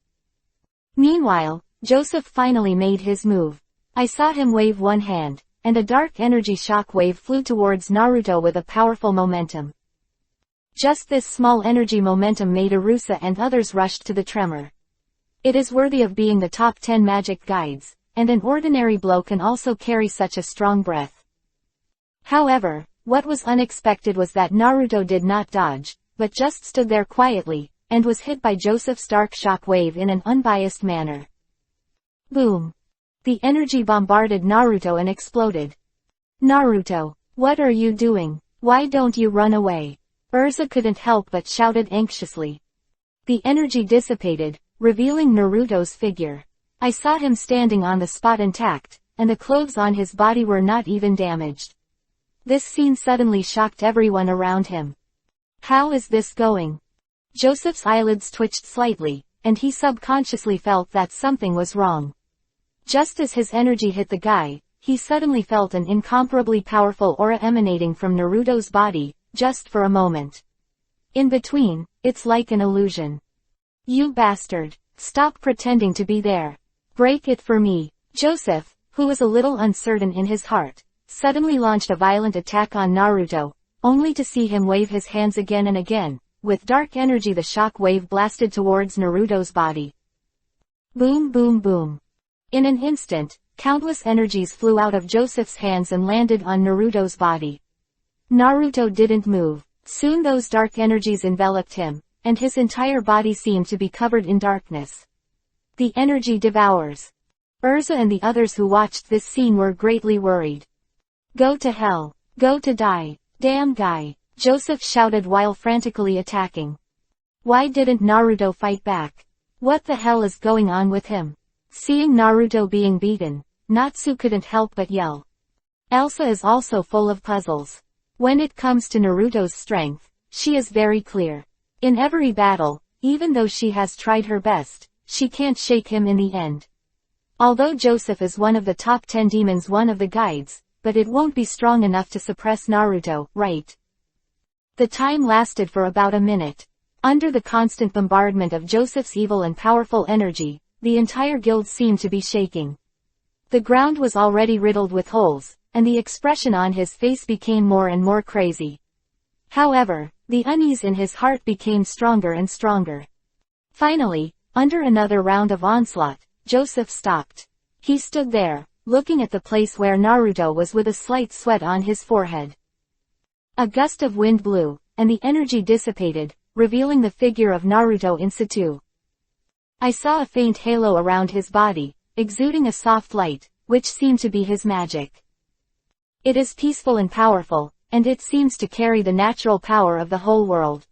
Meanwhile, Joseph finally made his move. I saw him wave one hand, and a dark energy shock wave flew towards Naruto with a powerful momentum. Just this small energy momentum made Arusa and others rushed to the tremor. It is worthy of being the top 10 magic guides, and an ordinary blow can also carry such a strong breath. However, what was unexpected was that Naruto did not dodge, but just stood there quietly, and was hit by Joseph's dark shock wave in an unbiased manner. Boom! The energy bombarded Naruto and exploded. Naruto, what are you doing? Why don't you run away? Urza couldn't help but shouted anxiously. The energy dissipated, revealing Naruto's figure. I saw him standing on the spot intact, and the clothes on his body were not even damaged. This scene suddenly shocked everyone around him. How is this going? Joseph's eyelids twitched slightly, and he subconsciously felt that something was wrong. Just as his energy hit the guy, he suddenly felt an incomparably powerful aura emanating from Naruto's body, just for a moment. In between, it's like an illusion. You bastard. Stop pretending to be there. Break it for me. Joseph, who was a little uncertain in his heart, suddenly launched a violent attack on Naruto, only to see him wave his hands again and again. With dark energy, the shock wave blasted towards Naruto's body. Boom, boom, boom. In an instant, countless energies flew out of Joseph's hands and landed on Naruto's body. Naruto didn't move. Soon those dark energies enveloped him, and his entire body seemed to be covered in darkness. The energy devours. Urza and the others who watched this scene were greatly worried. Go to hell. Go to die. Damn guy. Joseph shouted while frantically attacking. Why didn't Naruto fight back? What the hell is going on with him? Seeing Naruto being beaten, Natsu couldn't help but yell. Elsa is also full of puzzles. When it comes to Naruto's strength, she is very clear. In every battle, even though she has tried her best, she can't shake him in the end. Although Joseph is one of the top 10 demons, one of the guides, but it won't be strong enough to suppress Naruto, right? The time lasted for about a minute. Under the constant bombardment of Joseph's evil and powerful energy, the entire guild seemed to be shaking. The ground was already riddled with holes, and the expression on his face became more and more crazy. However, the unease in his heart became stronger and stronger. Finally, under another round of onslaught, Joseph stopped. He stood there, looking at the place where Naruto was with a slight sweat on his forehead. A gust of wind blew, and the energy dissipated, revealing the figure of Naruto in situ. I saw a faint halo around his body, exuding a soft light, which seemed to be his magic. It is peaceful and powerful, and it seems to carry the natural power of the whole world.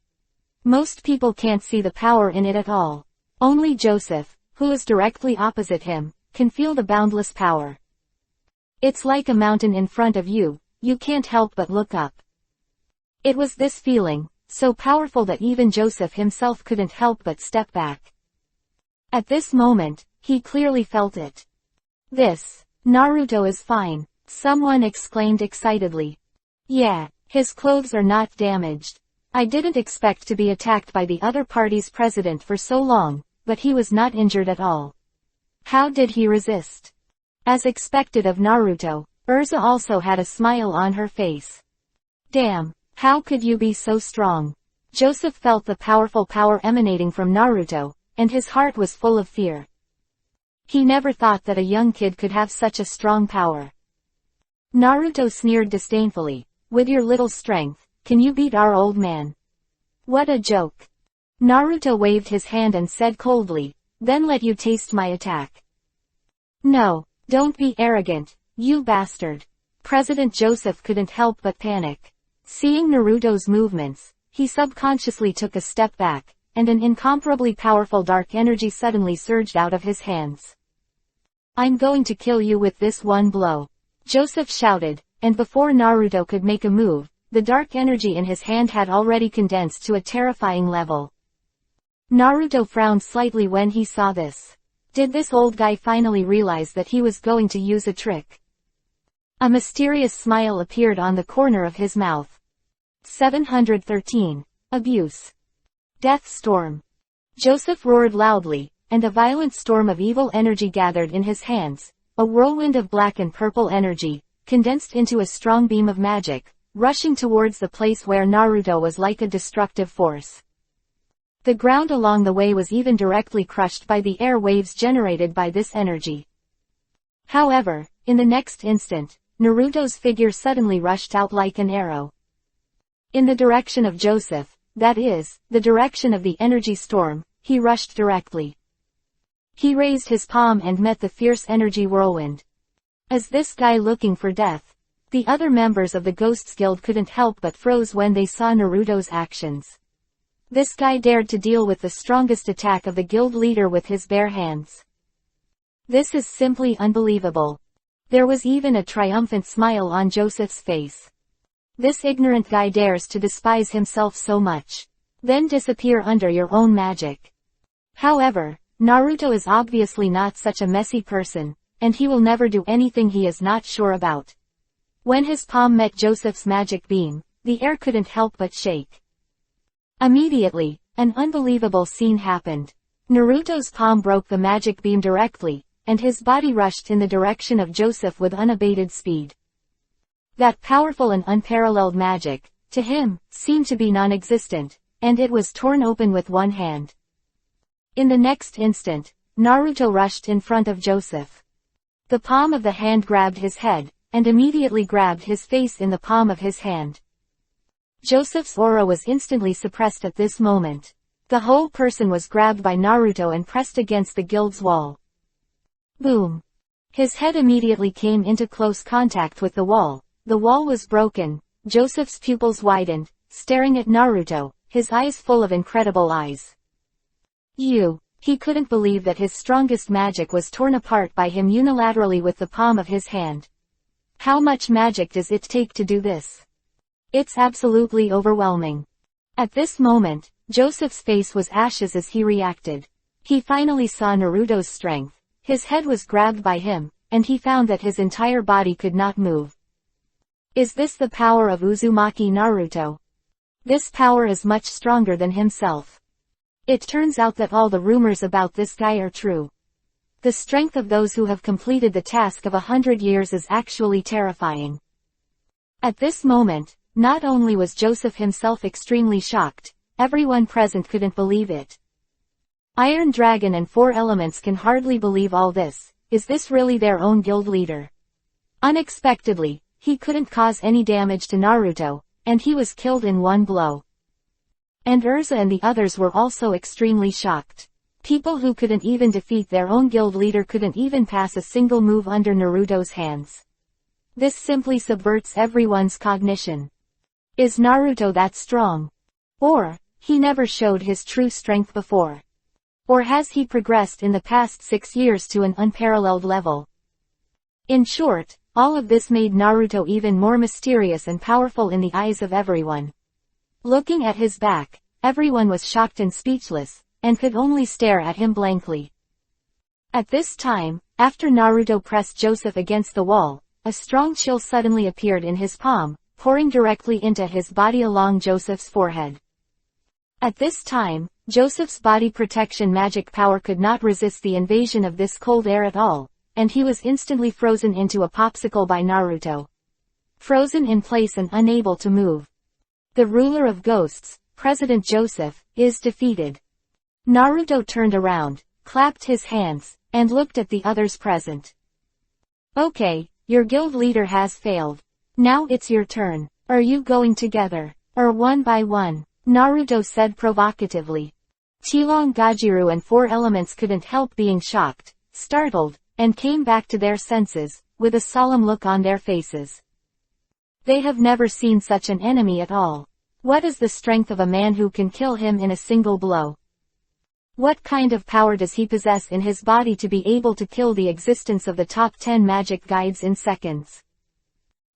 Most people can't see the power in it at all. Only Joseph, who is directly opposite him, can feel the boundless power. It's like a mountain in front of you, you can't help but look up. It was this feeling, so powerful that even Joseph himself couldn't help but step back. At this moment, he clearly felt it. Naruto is fine, someone exclaimed excitedly. Yeah, his clothes are not damaged. I didn't expect to be attacked by the other party's president for so long, but he was not injured at all. How did he resist? As expected of Naruto, Urza also had a smile on her face. Damn, how could you be so strong? Joseph felt the powerful power emanating from Naruto, and his heart was full of fear. He never thought that a young kid could have such a strong power. Naruto sneered disdainfully. With your little strength, can you beat our old man? What a joke. Naruto waved his hand and said coldly, then let you taste my attack. No, don't be arrogant, you bastard. President Joseph couldn't help but panic. Seeing Naruto's movements, he subconsciously took a step back, and an incomparably powerful dark energy suddenly surged out of his hands. I'm going to kill you with this one blow. Joseph shouted, and before Naruto could make a move, the dark energy in his hand had already condensed to a terrifying level. Naruto frowned slightly when he saw this. Did this old guy finally realize that he was going to use a trick? A mysterious smile appeared on the corner of his mouth. 713. Abuse. Death Storm. Joseph roared loudly, and a violent storm of evil energy gathered in his hands, a whirlwind of black and purple energy, condensed into a strong beam of magic, rushing towards the place where Naruto was like a destructive force. The ground along the way was even directly crushed by the air waves generated by this energy. However, in the next instant, Naruto's figure suddenly rushed out like an arrow. In the direction of Joseph, that is, the direction of the energy storm, he rushed directly. He raised his palm and met the fierce energy whirlwind. As this guy looking for death? The other members of the Ghosts Guild couldn't help but froze when they saw Naruto's actions. This guy dared to deal with the strongest attack of the guild leader with his bare hands. This is simply unbelievable. There was even a triumphant smile on Joseph's face. This ignorant guy dares to despise himself so much. Then disappear under your own magic. However, Naruto is obviously not such a messy person, and he will never do anything he is not sure about. When his palm met Joseph's magic beam, the air couldn't help but shake. Immediately, an unbelievable scene happened. Naruto's palm broke the magic beam directly, and his body rushed in the direction of Joseph with unabated speed. That powerful and unparalleled magic, to him, seemed to be non-existent, and it was torn open with one hand. In the next instant, Naruto rushed in front of Joseph. The palm of the hand grabbed his head, and immediately grabbed his face in the palm of his hand. Joseph's aura was instantly suppressed at this moment. The whole person was grabbed by Naruto and pressed against the guild's wall. Boom! His head immediately came into close contact with the wall. The wall was broken. Joseph's pupils widened, staring at Naruto, his eyes full of incredible eyes. He couldn't believe that his strongest magic was torn apart by him unilaterally with the palm of his hand. How much magic does it take to do this? It's absolutely overwhelming. At this moment, Joseph's face was ashes as he reacted. He finally saw Naruto's strength. His head was grabbed by him, and he found that his entire body could not move. Is this the power of Uzumaki Naruto? This power is much stronger than himself. It turns out that all the rumors about this guy are true. The strength of those who have completed the task of 100 years is actually terrifying. At this moment, not only was Joseph himself extremely shocked, everyone present couldn't believe it. Iron Dragon and 4 Elements can hardly believe all this. Is this really their own guild leader? Unexpectedly, he couldn't cause any damage to Naruto, and he was killed in one blow. And Urza and the others were also extremely shocked. People who couldn't even defeat their own guild leader couldn't even pass a single move under Naruto's hands. This simply subverts everyone's cognition. Is Naruto that strong? Or, he never showed his true strength before? Or has he progressed in the past 6 years to an unparalleled level? In short, all of this made Naruto even more mysterious and powerful in the eyes of everyone. Looking at his back, everyone was shocked and speechless, and could only stare at him blankly. At this time, after Naruto pressed Joseph against the wall, a strong chill suddenly appeared in his palm, pouring directly into his body along Joseph's forehead. At this time, Joseph's body protection magic power could not resist the invasion of this cold air at all, and he was instantly frozen into a popsicle by Naruto. Frozen in place and unable to move. The ruler of ghosts, President Joseph, is defeated. Naruto turned around, clapped his hands, and looked at the others present. Okay, your guild leader has failed. Now it's your turn. Are you going together, or one by one? Naruto said provocatively. Chilong Gajiru and 4 Elements couldn't help being shocked, startled, and came back to their senses, with a solemn look on their faces. They have never seen such an enemy at all. What is the strength of a man who can kill him in a single blow? What kind of power does he possess in his body to be able to kill the existence of the top 10 magic guides in seconds?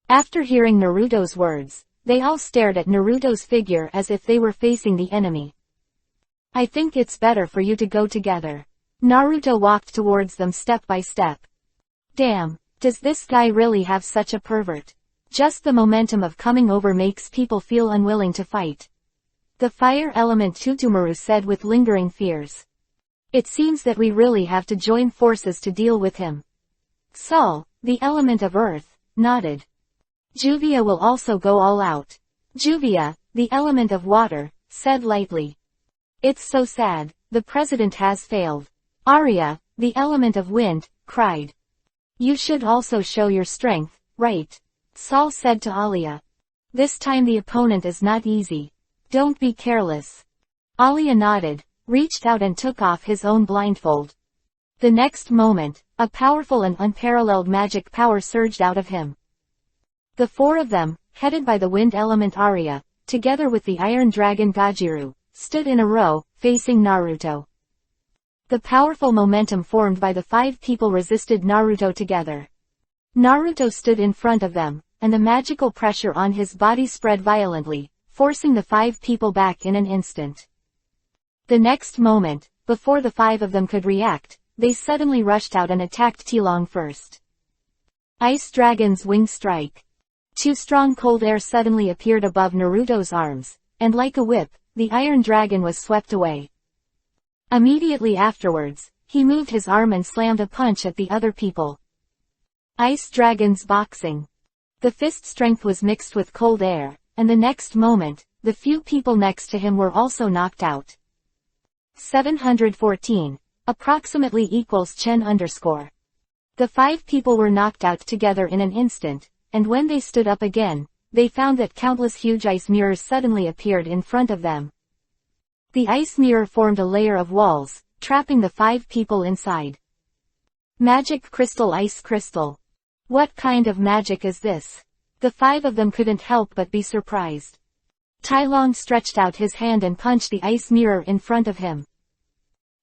After hearing Naruto's words, they all stared at Naruto's figure as if they were facing the enemy. I think it's better for you to go together. Naruto walked towards them step by step. Damn, does this guy really have such a pervert? Just the momentum of coming over makes people feel unwilling to fight. The fire element Tutumaru said with lingering fears. It seems that we really have to join forces to deal with him. Sol, the element of earth, nodded. Juvia will also go all out. Juvia, the element of water, said lightly. It's so sad, the president has failed. Arya, the element of wind, cried. You should also show your strength, right? Sol said to Alia. This time the opponent is not easy. Don't be careless. Alia nodded, reached out and took off his own blindfold. The next moment, a powerful and unparalleled magic power surged out of him. The 4 of them, headed by the wind element Arya, together with the iron dragon Gajiru, stood in a row, facing Naruto. The powerful momentum formed by the 5 people resisted Naruto together. Naruto stood in front of them, and the magical pressure on his body spread violently, forcing the 5 people back in an instant. The next moment, before the 5 of them could react, they suddenly rushed out and attacked Tilong first. Ice Dragon's Wing Strike. 2 strong cold air suddenly appeared above Naruto's arms, and like a whip, the Iron Dragon was swept away. Immediately afterwards, he moved his arm and slammed a punch at the other people. Ice Dragon's Boxing. The fist strength was mixed with cold air, and the next moment, the few people next to him were also knocked out. 714, approximately equals Chen underscore. The 5 people were knocked out together in an instant, and when they stood up again, they found that countless huge ice mirrors suddenly appeared in front of them. The ice mirror formed a layer of walls, trapping the 5 people inside. Magic Crystal Ice Crystal. What kind of magic is this? The 5 of them couldn't help but be surprised. Tilong stretched out his hand and punched the ice mirror in front of him.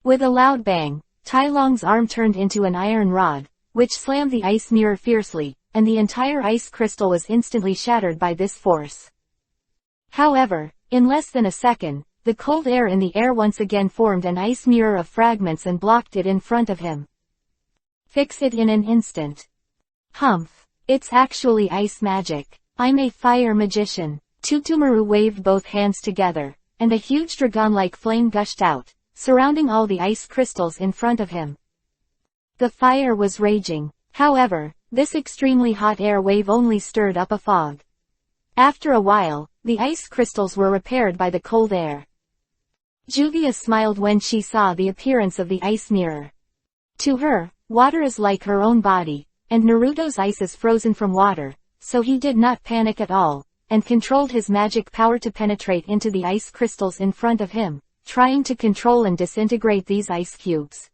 With a loud bang, Tilong's arm turned into an iron rod, which slammed the ice mirror fiercely, and the entire ice crystal was instantly shattered by this force. However, in less than a second, the cold air in the air once again formed an ice mirror of fragments and blocked it in front of him. Fix it in an instant. Humph. It's actually ice magic. I'm a fire magician. Tutumaru waved both hands together, and a huge dragon-like flame gushed out, surrounding all the ice crystals in front of him. The fire was raging. However, this extremely hot air wave only stirred up a fog. After a while, the ice crystals were repaired by the cold air. Juvia smiled when she saw the appearance of the ice mirror. To her, water is like her own body, and Naruto's ice is frozen from water, so he did not panic at all, and controlled his magic power to penetrate into the ice crystals in front of him, trying to control and disintegrate these ice cubes.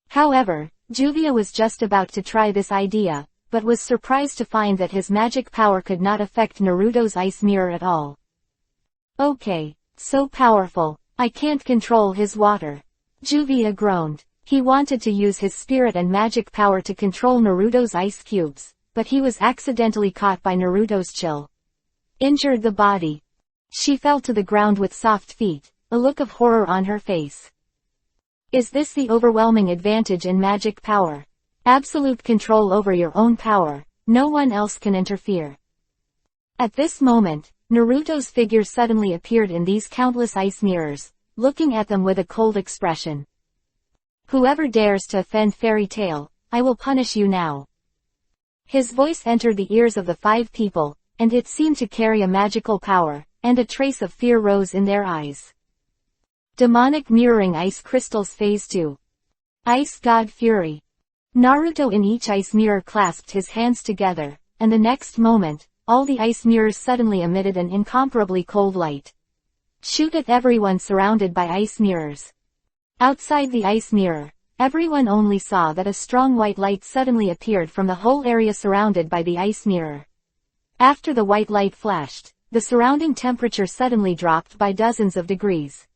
However, Juvia was just about to try this idea, but was surprised to find that his magic power could not affect Naruto's ice mirror at all. Okay, so powerful, I can't control his water. Juvia groaned. He wanted to use his spirit and magic power to control Naruto's ice cubes, but he was accidentally caught by Naruto's chill. Injured the body. She fell to the ground with soft feet, a look of horror on her face. Is this the overwhelming advantage in magic power? Absolute control over your own power, no one else can interfere. At this moment, Naruto's figure suddenly appeared in these countless ice mirrors, looking at them with a cold expression. Whoever dares to offend Fairy Tail, I will punish you now. His voice entered the ears of the 5 people, and it seemed to carry a magical power, and a trace of fear rose in their eyes. Demonic Mirroring Ice Crystals Phase 2. Ice God Fury. Naruto in each ice mirror clasped his hands together, and the next moment, all the ice mirrors suddenly emitted an incomparably cold light. Shoot at everyone surrounded by ice mirrors. Outside the ice mirror, everyone only saw that a strong white light suddenly appeared from the whole area surrounded by the ice mirror. After the white light flashed, the surrounding temperature suddenly dropped by dozens of degrees.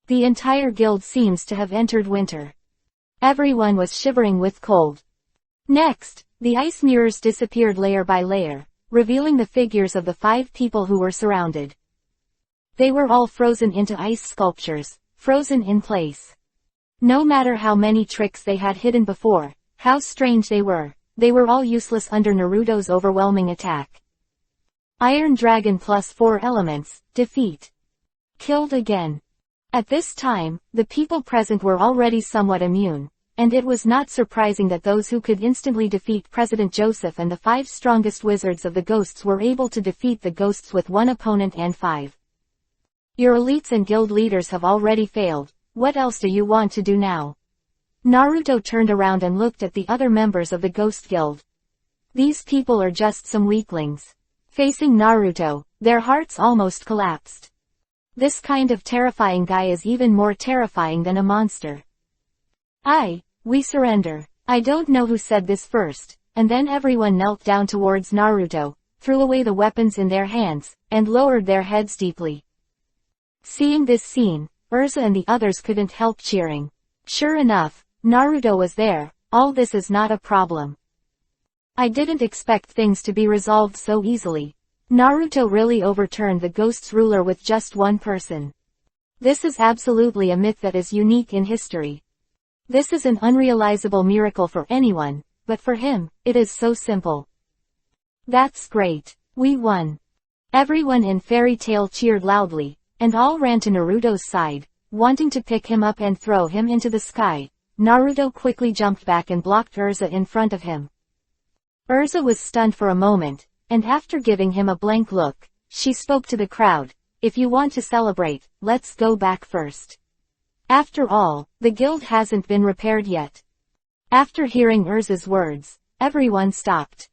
The entire guild seems to have entered winter. Everyone was shivering with cold. Next, the ice mirrors disappeared layer by layer, revealing the figures of the 5 people who were surrounded. They were all frozen into ice sculptures, frozen in place. No matter how many tricks they had hidden before, how strange they were all useless under Naruto's overwhelming attack. Iron Dragon plus 4 elements, defeat. Killed again. At this time, the people present were already somewhat immune, and it was not surprising that those who could instantly defeat President Joseph and the 5 strongest wizards of the ghosts were able to defeat the ghosts with 1 opponent and 5. Your elites and guild leaders have already failed, what else do you want to do now? Naruto turned around and looked at the other members of the Ghost Guild. These people are just some weaklings. Facing Naruto, their hearts almost collapsed. This kind of terrifying guy is even more terrifying than a monster. We surrender. I don't know who said this first, and then everyone knelt down towards Naruto, threw away the weapons in their hands, and lowered their heads deeply. Seeing this scene, Urza and the others couldn't help cheering. Sure enough, Naruto was there, all this is not a problem. I didn't expect things to be resolved so easily. Naruto really overturned the ghost's ruler with just one person. This is absolutely a myth that is unique in history. This is an unrealizable miracle for anyone, but for him, it is so simple. That's great. We won. Everyone in Fairy Tail cheered loudly, and all ran to Naruto's side, wanting to pick him up and throw him into the sky. Naruto quickly jumped back and blocked Urza in front of him. Urza was stunned for a moment, and after giving him a blank look, she spoke to the crowd, "If you want to celebrate, let's go back first. After all, the guild hasn't been repaired yet." After hearing Urza's words, everyone stopped.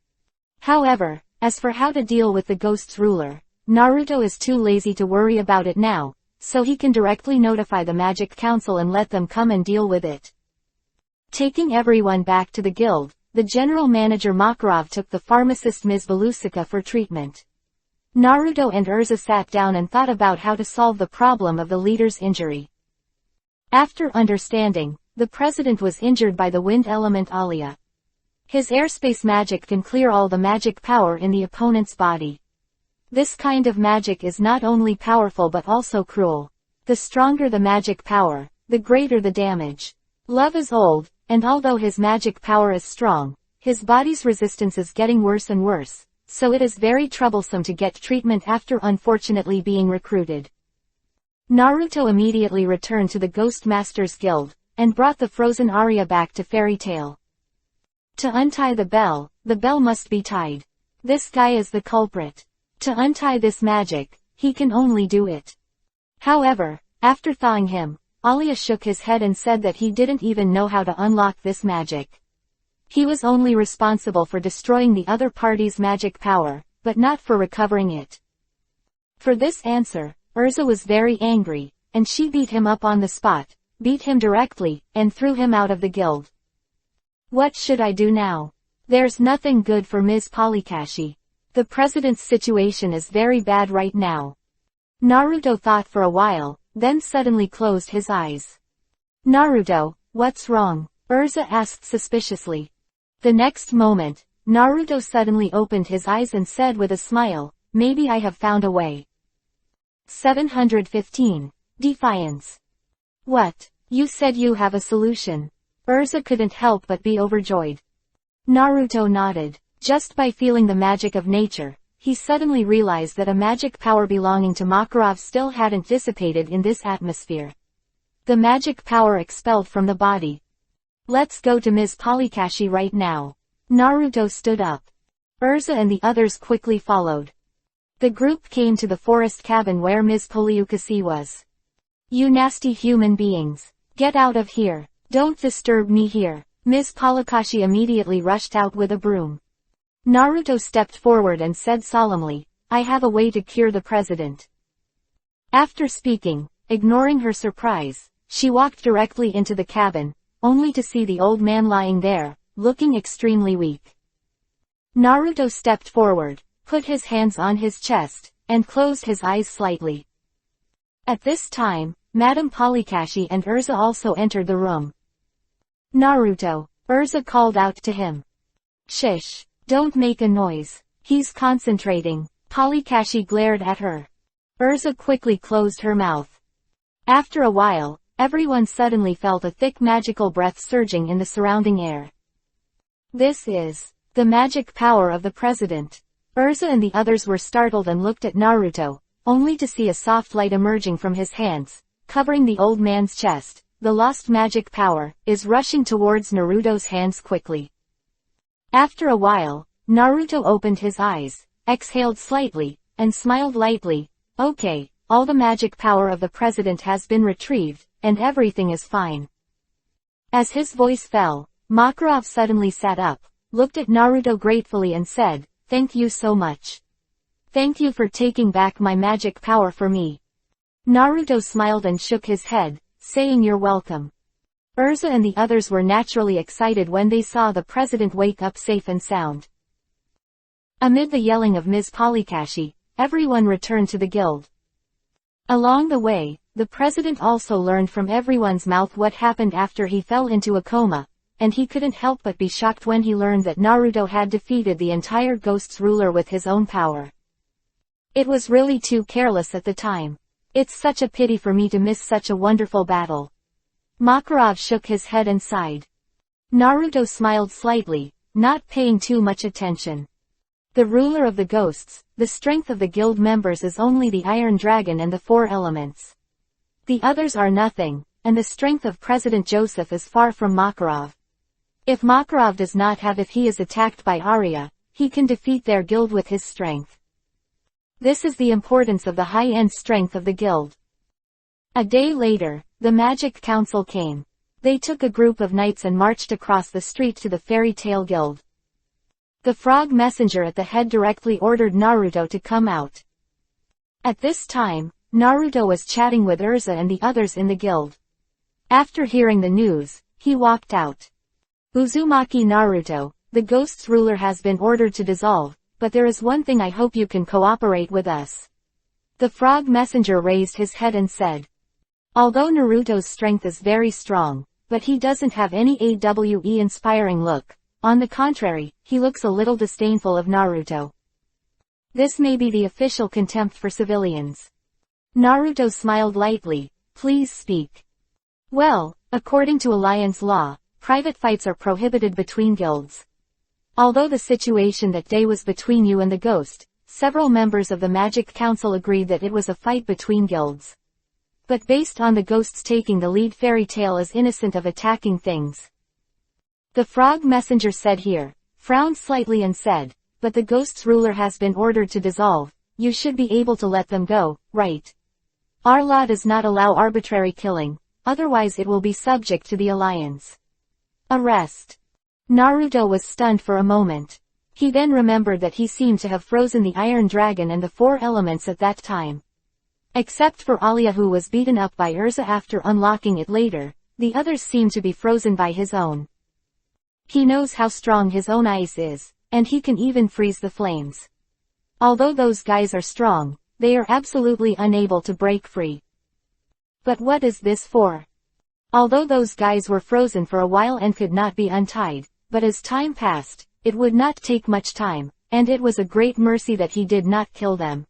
However, as for how to deal with the ghost's ruler, Naruto is too lazy to worry about it now, so he can directly notify the Magic Council and let them come and deal with it. Taking everyone back to the guild, the general manager Makarov took the pharmacist Ms. Belusika for treatment. Naruto and Urza sat down and thought about how to solve the problem of the leader's injury. After understanding, the president was injured by the wind element Alia. His airspace magic can clear all the magic power in the opponent's body. This kind of magic is not only powerful but also cruel. The stronger the magic power, the greater the damage. Love is old, and although his magic power is strong, his body's resistance is getting worse and worse, so it is very troublesome to get treatment after unfortunately being recruited. Naruto immediately returned to the Ghost Masters Guild, and brought the frozen Arya back to Fairy Tail. To untie the bell must be tied. This guy is the culprit. To untie this magic, he can only do it. However, after thawing him, Alia shook his head and said that he didn't even know how to unlock this magic. He was only responsible for destroying the other party's magic power, but not for recovering it. For this answer, Urza was very angry, and she beat him up on the spot, beat him directly, and threw him out of the guild. What should I do now? There's nothing good for Ms. Polikashi. The president's situation is very bad right now. Naruto thought for a while, then suddenly closed his eyes. Naruto, what's wrong? Urza asked suspiciously. The next moment, Naruto suddenly opened his eyes and said with a smile, "Maybe I have found a way." 715. Defiance. What? You said you have a solution. Urza couldn't help but be overjoyed. Naruto nodded. Just by feeling the magic of nature, he suddenly realized that a magic power belonging to Makarov still hadn't dissipated in this atmosphere. The magic power expelled from the body. Let's go to Ms. Polikashi right now. Naruto stood up. Urza and the others quickly followed. The group came to the forest cabin where Ms. Polikashi was. You nasty human beings. Get out of here. Don't disturb me here. Ms. Polikashi immediately rushed out with a broom. Naruto stepped forward and said solemnly, "I have a way to cure the president." After speaking, ignoring her surprise, she walked directly into the cabin, only to see the old man lying there, looking extremely weak. Naruto stepped forward, put his hands on his chest, and closed his eyes slightly. At this time, Madame Polikashi and Urza also entered the room. Naruto, Urza called out to him. Shish, don't make a noise. He's concentrating. Polikashi glared at her. Urza quickly closed her mouth. After a while, everyone suddenly felt a thick magical breath surging in the surrounding air. This is the magic power of the president. Urza and the others were startled and looked at Naruto, only to see a soft light emerging from his hands, covering the old man's chest. The lost magic power is rushing towards Naruto's hands quickly. After a while, Naruto opened his eyes, exhaled slightly, and smiled lightly. Okay, all the magic power of the president has been retrieved, and everything is fine. As his voice fell, Makarov suddenly sat up, looked at Naruto gratefully and said, "Thank you so much. Thank you for taking back my magic power for me." Naruto smiled and shook his head, saying you're welcome. Urza and the others were naturally excited when they saw the president wake up safe and sound. Amid the yelling of Ms. Polikashi, everyone returned to the guild. Along the way, the president also learned from everyone's mouth what happened after he fell into a coma, and he couldn't help but be shocked when he learned that Naruto had defeated the entire Ghosts ruler with his own power. It was really too careless at the time. It's such a pity for me to miss such a wonderful battle. Makarov shook his head and sighed. Naruto smiled slightly, not paying too much attention. The ruler of the ghosts, the strength of the guild members is only the Iron Dragon and the 4 elements. The others are nothing, and the strength of President Joseph is far from Makarov. If Makarov does not have if he is attacked by Arya, he can defeat their guild with his strength. This is the importance of the high-end strength of the guild. A day later, the Magic Council came. They took a group of knights and marched across the street to the Fairy Tail Guild. The frog messenger at the head directly ordered Naruto to come out. At this time, Naruto was chatting with Urza and the others in the guild. After hearing the news, he walked out. Uzumaki Naruto, the Ghosts ruler has been ordered to dissolve, but there is one thing I hope you can cooperate with us. The frog messenger raised his head and said. Although Naruto's strength is very strong, but he doesn't have any AWE-inspiring look. On the contrary, he looks a little disdainful of Naruto. This may be the official contempt for civilians. Naruto smiled lightly. Please speak. Well, according to alliance law, private fights are prohibited between guilds. Although the situation that day was between you and the ghost, several members of the Magic Council agreed that it was a fight between guilds. But based on the ghosts taking the lead, Fairy Tail is innocent of attacking things. The frog messenger said here, frowned slightly and said, but the ghosts ruler has been ordered to dissolve, you should be able to let them go, right? Our law does not allow arbitrary killing, otherwise it will be subject to the alliance. Arrest. Naruto was stunned for a moment. He then remembered that he seemed to have frozen the Iron Dragon and the 4 elements at that time. Except for Alia, who was beaten up by Urza after unlocking it later, the others seemed to be frozen by his own. He knows how strong his own ice is, and he can even freeze the flames. Although those guys are strong, they are absolutely unable to break free. But what is this for? Although those guys were frozen for a while and could not be untied, but as time passed, it would not take much time, and it was a great mercy that he did not kill them.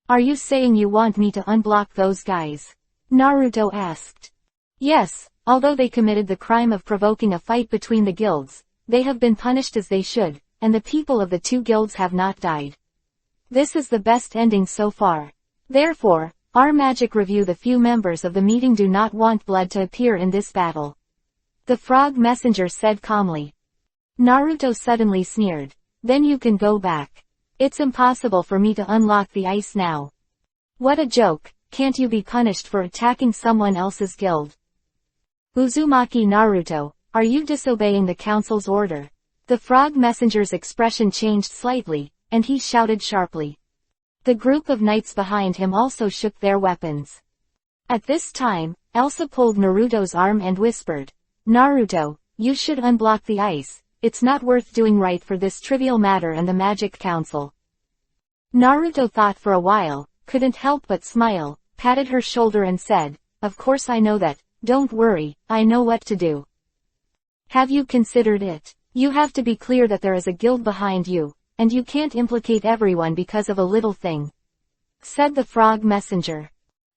Are you saying you want me to unblock those guys? Naruto asked. Yes, although they committed the crime of provoking a fight between the guilds, they have been punished as they should, and the people of the 2 guilds have not died. This is the best ending so far. Therefore, our magic review, the few members of the meeting do not want blood to appear in this battle. The frog messenger said calmly. Naruto suddenly sneered. Then you can go back. It's impossible for me to unlock the ice now. What a joke, can't you be punished for attacking someone else's guild? Uzumaki Naruto, are you disobeying the council's order? The frog messenger's expression changed slightly, and he shouted sharply. The group of knights behind him also shook their weapons. At this time, Elsa pulled Naruto's arm and whispered, Naruto, you should unblock the ice, it's not worth doing right for this trivial matter and the Magic Council. Naruto thought for a while, couldn't help but smile, patted her shoulder and said, of course I know that, don't worry, I know what to do. Have you considered it? You have to be clear that there is a guild behind you, and you can't implicate everyone because of a little thing. Said the frog messenger.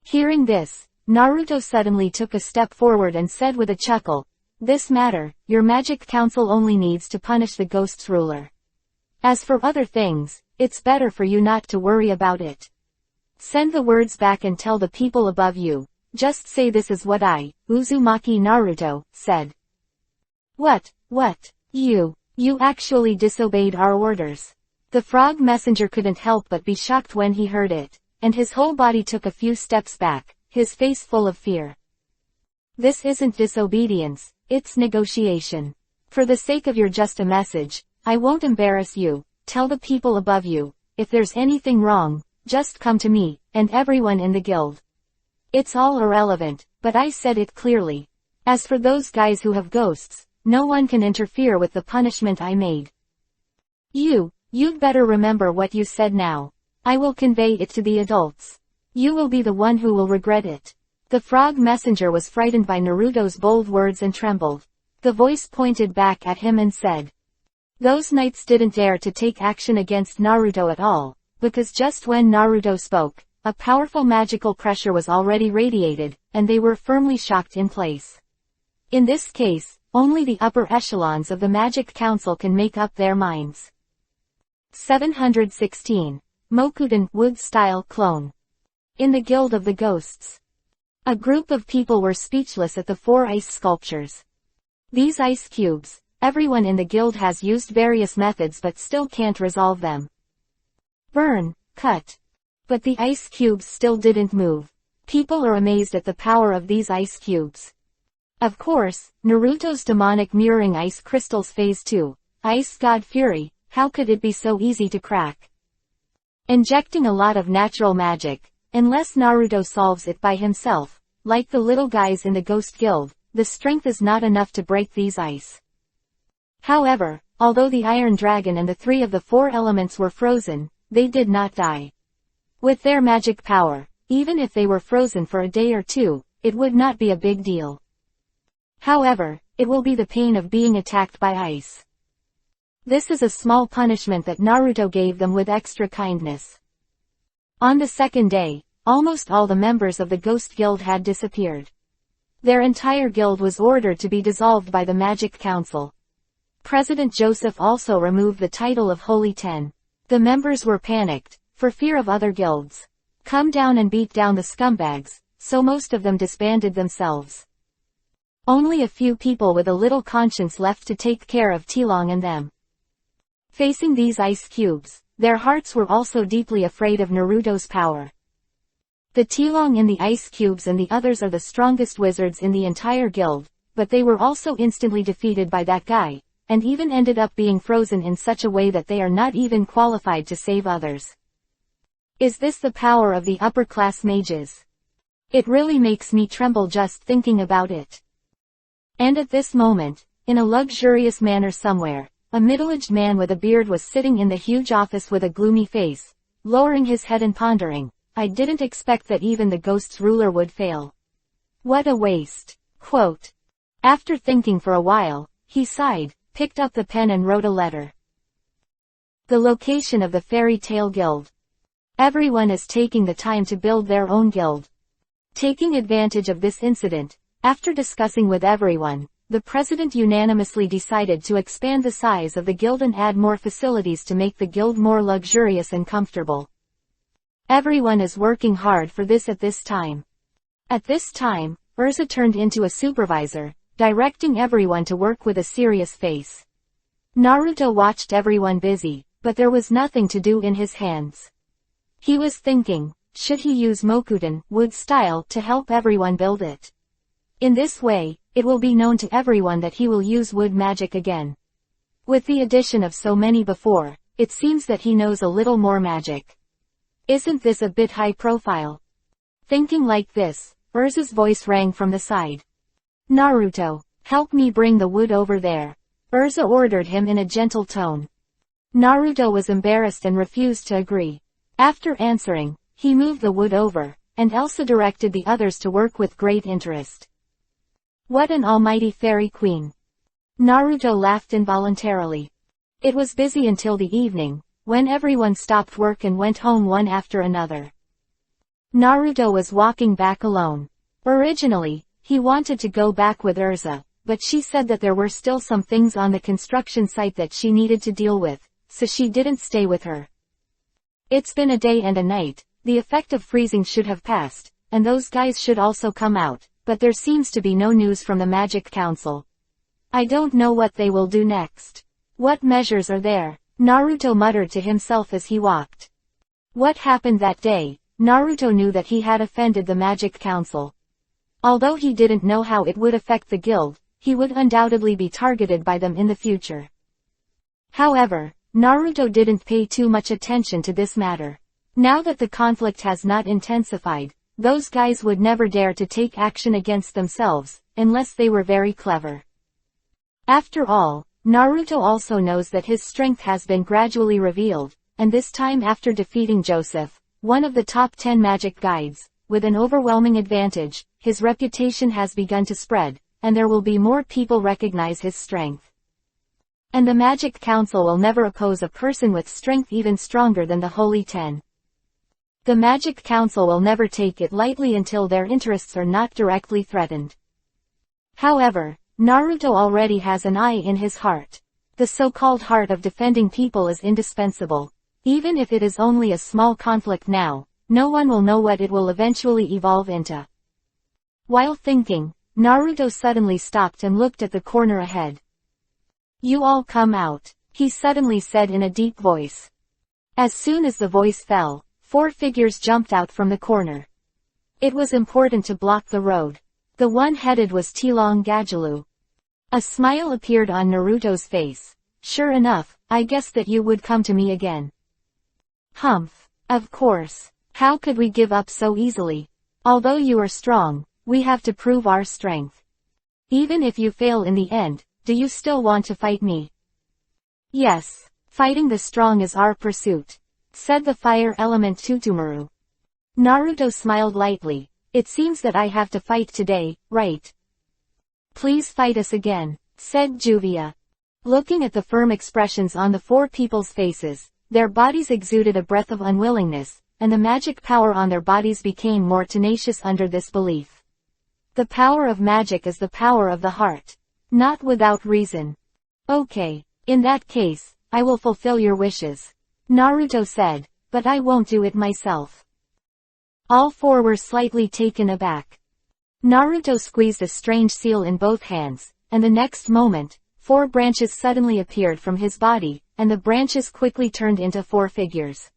Hearing this, Naruto suddenly took a step forward and said with a chuckle, this matter, your Magic Council only needs to punish the Ghosts ruler. As for other things, it's better for you not to worry about it. Send the words back and tell the people above you, just say this is what I, Uzumaki Naruto, said. What, you actually disobeyed our orders. The frog messenger couldn't help but be shocked when he heard it, and his whole body took a few steps back, his face full of fear. This isn't disobedience, it's negotiation. For the sake of your just a message, I won't embarrass you, tell the people above you, if there's anything wrong, just come to me, and everyone in the guild. It's all irrelevant, but I said it clearly. As for those guys who have ghosts, no one can interfere with the punishment I made. You'd better remember what you said now. I will convey it to the adults. You will be the one who will regret it. The frog messenger was frightened by Naruto's bold words and trembled. The voice pointed back at him and said. Those knights didn't dare to take action against Naruto at all, because just when Naruto spoke, a powerful magical pressure was already radiated, and they were firmly shocked in place. In this case, only the upper echelons of the Magic Council can make up their minds. 716. Mokuden Wood-style clone. In the Guild of the Ghosts. A group of people were speechless at the 4 ice sculptures. These ice cubes, everyone in the guild has used various methods but still can't resolve them. Burn, cut. But the ice cubes still didn't move. People are amazed at the power of these ice cubes. Of course, Naruto's demonic mirroring ice crystals phase 2, Ice God Fury, how could it be so easy to crack? Injecting a lot of natural magic, unless Naruto solves it by himself, like the little guys in the Ghost Guild, the strength is not enough to break these ice. However, although the Iron Dragon and the 3 of the 4 elements were frozen, they did not die. With their magic power, even if they were frozen for a day or 2, it would not be a big deal. However, it will be the pain of being attacked by ice. This is a small punishment that Naruto gave them with extra kindness. On the second day, almost all the members of the Ghost Guild had disappeared. Their entire guild was ordered to be dissolved by the Magic Council. President Joseph also removed the title of Holy Ten. The members were panicked, for fear of other guilds. Come down and beat down the scumbags, so most of them disbanded themselves. Only a few people with a little conscience left to take care of Tilong and them. Facing these ice cubes, their hearts were also deeply afraid of Naruto's power. The Tilong in the ice cubes and the others are the strongest wizards in the entire guild, but they were also instantly defeated by that guy, and even ended up being frozen in such a way that they are not even qualified to save others. Is this the power of the upper-class mages? It really makes me tremble just thinking about it. And at this moment, in a luxurious manner somewhere, a middle-aged man with a beard was sitting in the huge office with a gloomy face, lowering his head and pondering, I didn't expect that even the ghost's ruler would fail. What a waste. Quote. After thinking for a while, he sighed, picked up the pen and wrote a letter. The location of the Fairy Tale Guild. Everyone is taking the time to build their own guild. Taking advantage of this incident, after discussing with everyone, the president unanimously decided to expand the size of the guild and add more facilities to make the guild more luxurious and comfortable. Everyone is working hard for this at this time. At this time, Urza turned into a supervisor, directing everyone to work with a serious face. Naruto watched everyone busy, but there was nothing to do in his hands. He was thinking, should he use Mokuden, wood style, to help everyone build it? In this way, it will be known to everyone that he will use wood magic again. With the addition of so many before, it seems that he knows a little more magic. Isn't this a bit high profile? Thinking like this, Urza's voice rang from the side. Naruto, help me bring the wood over there. Urza ordered him in a gentle tone. Naruto was embarrassed and refused to agree. After answering, he moved the wood over, and Elsa directed the others to work with great interest. What an almighty fairy queen. Naruto laughed involuntarily. It was busy until the evening, when everyone stopped work and went home one after another. Naruto was walking back alone. Originally, he wanted to go back with Urza, but she said that there were still some things on the construction site that she needed to deal with, so she didn't stay with her. It's been a day and a night, the effect of freezing should have passed, and those guys should also come out, but there seems to be no news from the Magic Council. I don't know what they will do next. What measures are there? Naruto muttered to himself as he walked. What happened that day? Naruto knew that he had offended the Magic Council. Although he didn't know how it would affect the guild, he would undoubtedly be targeted by them in the future. However, Naruto didn't pay too much attention to this matter. Now that the conflict has not intensified, those guys would never dare to take action against themselves, unless they were very clever. After all, Naruto also knows that his strength has been gradually revealed, and this time after defeating Joseph, one of the top 10 magic guides, with an overwhelming advantage, his reputation has begun to spread, and there will be more people recognize his strength. And the Magic Council will never oppose a person with strength even stronger than the Holy Ten. The Magic Council will never take it lightly until their interests are not directly threatened. However, Naruto already has an eye in his heart. The so-called heart of defending people is indispensable. Even if it is only a small conflict now, no one will know what it will eventually evolve into. While thinking, Naruto suddenly stopped and looked at the corner ahead. "You all come out," he suddenly said in a deep voice. As soon as the voice fell, 4 figures jumped out from the corner. It was important to block the road. The one headed was Tilong Gajalu. A smile appeared on Naruto's face. "Sure enough, I guessed that you would come to me again." "Humph. Of course. How could we give up so easily? Although you are strong, we have to prove our strength. Even if you fail in the end, do you still want to fight me?" "Yes. Fighting the strong is our pursuit," said the fire element Tutumaru. Naruto smiled lightly. "It seems that I have to fight today, right?" "Please fight us again," said Juvia. Looking at the firm expressions on the 4 people's faces, their bodies exuded a breath of unwillingness, and the magic power on their bodies became more tenacious under this belief. The power of magic is the power of the heart. Not without reason. "Okay. In that case, I will fulfill your wishes," Naruto said, "but I won't do it myself." All 4 were slightly taken aback. Naruto squeezed a strange seal in both hands, and the next moment, 4 branches suddenly appeared from his body, and the branches quickly turned into 4 figures.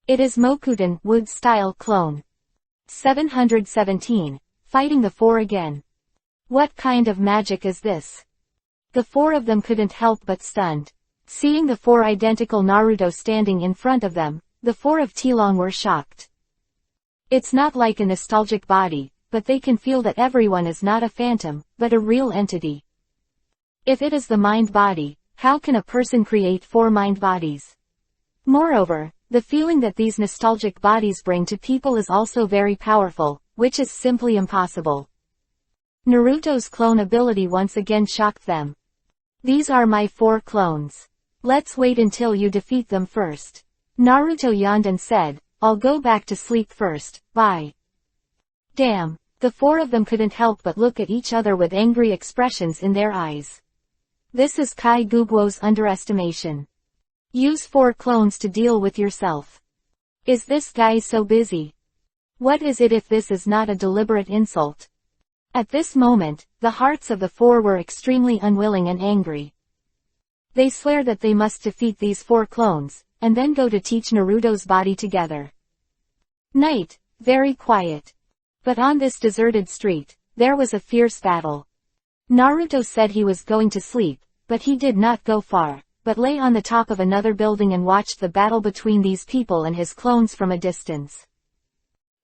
It is Mokuten, wood-style clone. 717. Fighting the 4 again. What kind of magic is this? The 4 of them couldn't help but stunned. Seeing the 4 identical Naruto standing in front of them, the 4 of Tilong were shocked. It's not like a nostalgic body, but they can feel that everyone is not a phantom, but a real entity. If it is the mind body, how can a person create 4 mind bodies? Moreover, the feeling that these nostalgic bodies bring to people is also very powerful, which is simply impossible. Naruto's clone ability once again shocked them. "These are my 4 clones. Let's wait until you defeat them first." Naruto yawned and said, "I'll go back to sleep first, bye." Damn, the 4 of them couldn't help but look at each other with angry expressions in their eyes. This is Kai Gugwo's underestimation. Use 4 clones to deal with yourself. Is this guy so busy? What is it if this is not a deliberate insult? At this moment, the hearts of the 4 were extremely unwilling and angry. They swear that they must defeat these 4 clones, and then go to teach Naruto's body together. Night, very quiet. But on this deserted street, there was a fierce battle. Naruto said he was going to sleep, but he did not go far, but lay on the top of another building and watched the battle between these people and his clones from a distance.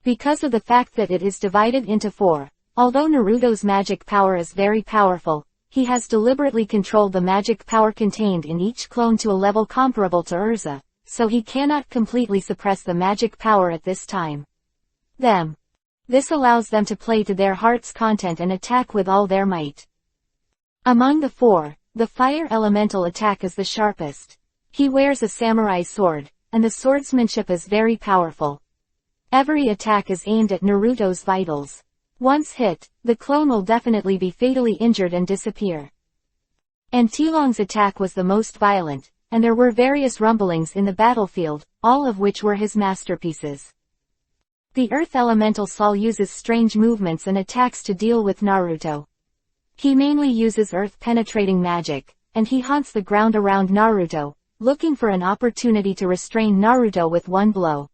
Because of the fact that it is divided into 4, although Naruto's magic power is very powerful, he has deliberately controlled the magic power contained in each clone to a level comparable to Urza, so he cannot completely suppress the magic power at this time. This allows them to play to their heart's content and attack with all their might. Among the 4, the fire elemental attack is the sharpest. He wears a samurai sword, and the swordsmanship is very powerful. Every attack is aimed at Naruto's vitals. Once hit, the clone will definitely be fatally injured and disappear. And Tilong's attack was the most violent, and there were various rumblings in the battlefield, all of which were his masterpieces. The earth elemental Sol uses strange movements and attacks to deal with Naruto. He mainly uses earth-penetrating magic, and he haunts the ground around Naruto, looking for an opportunity to restrain Naruto with one blow.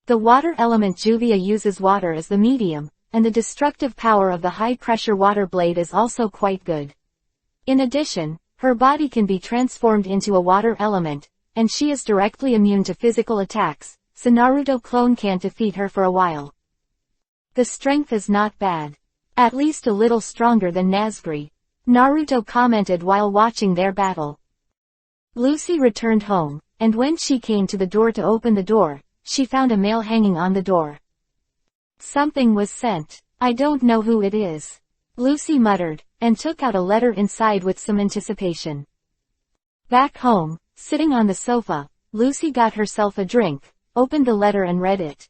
The water element Juvia uses water as the medium, and the destructive power of the high-pressure water blade is also quite good. In addition, her body can be transformed into a water element, and she is directly immune to physical attacks, so Naruto clone can't defeat her for a while. The strength is not bad. At least a little stronger than Nazguri, Naruto commented while watching their battle. Lucy returned home, and when she came to the door to open the door, she found a mail hanging on the door. Something was sent. I don't know who it is. Lucy muttered, and took out a letter inside with some anticipation. Back home, sitting on the sofa, Lucy got herself a drink, opened the letter and read it.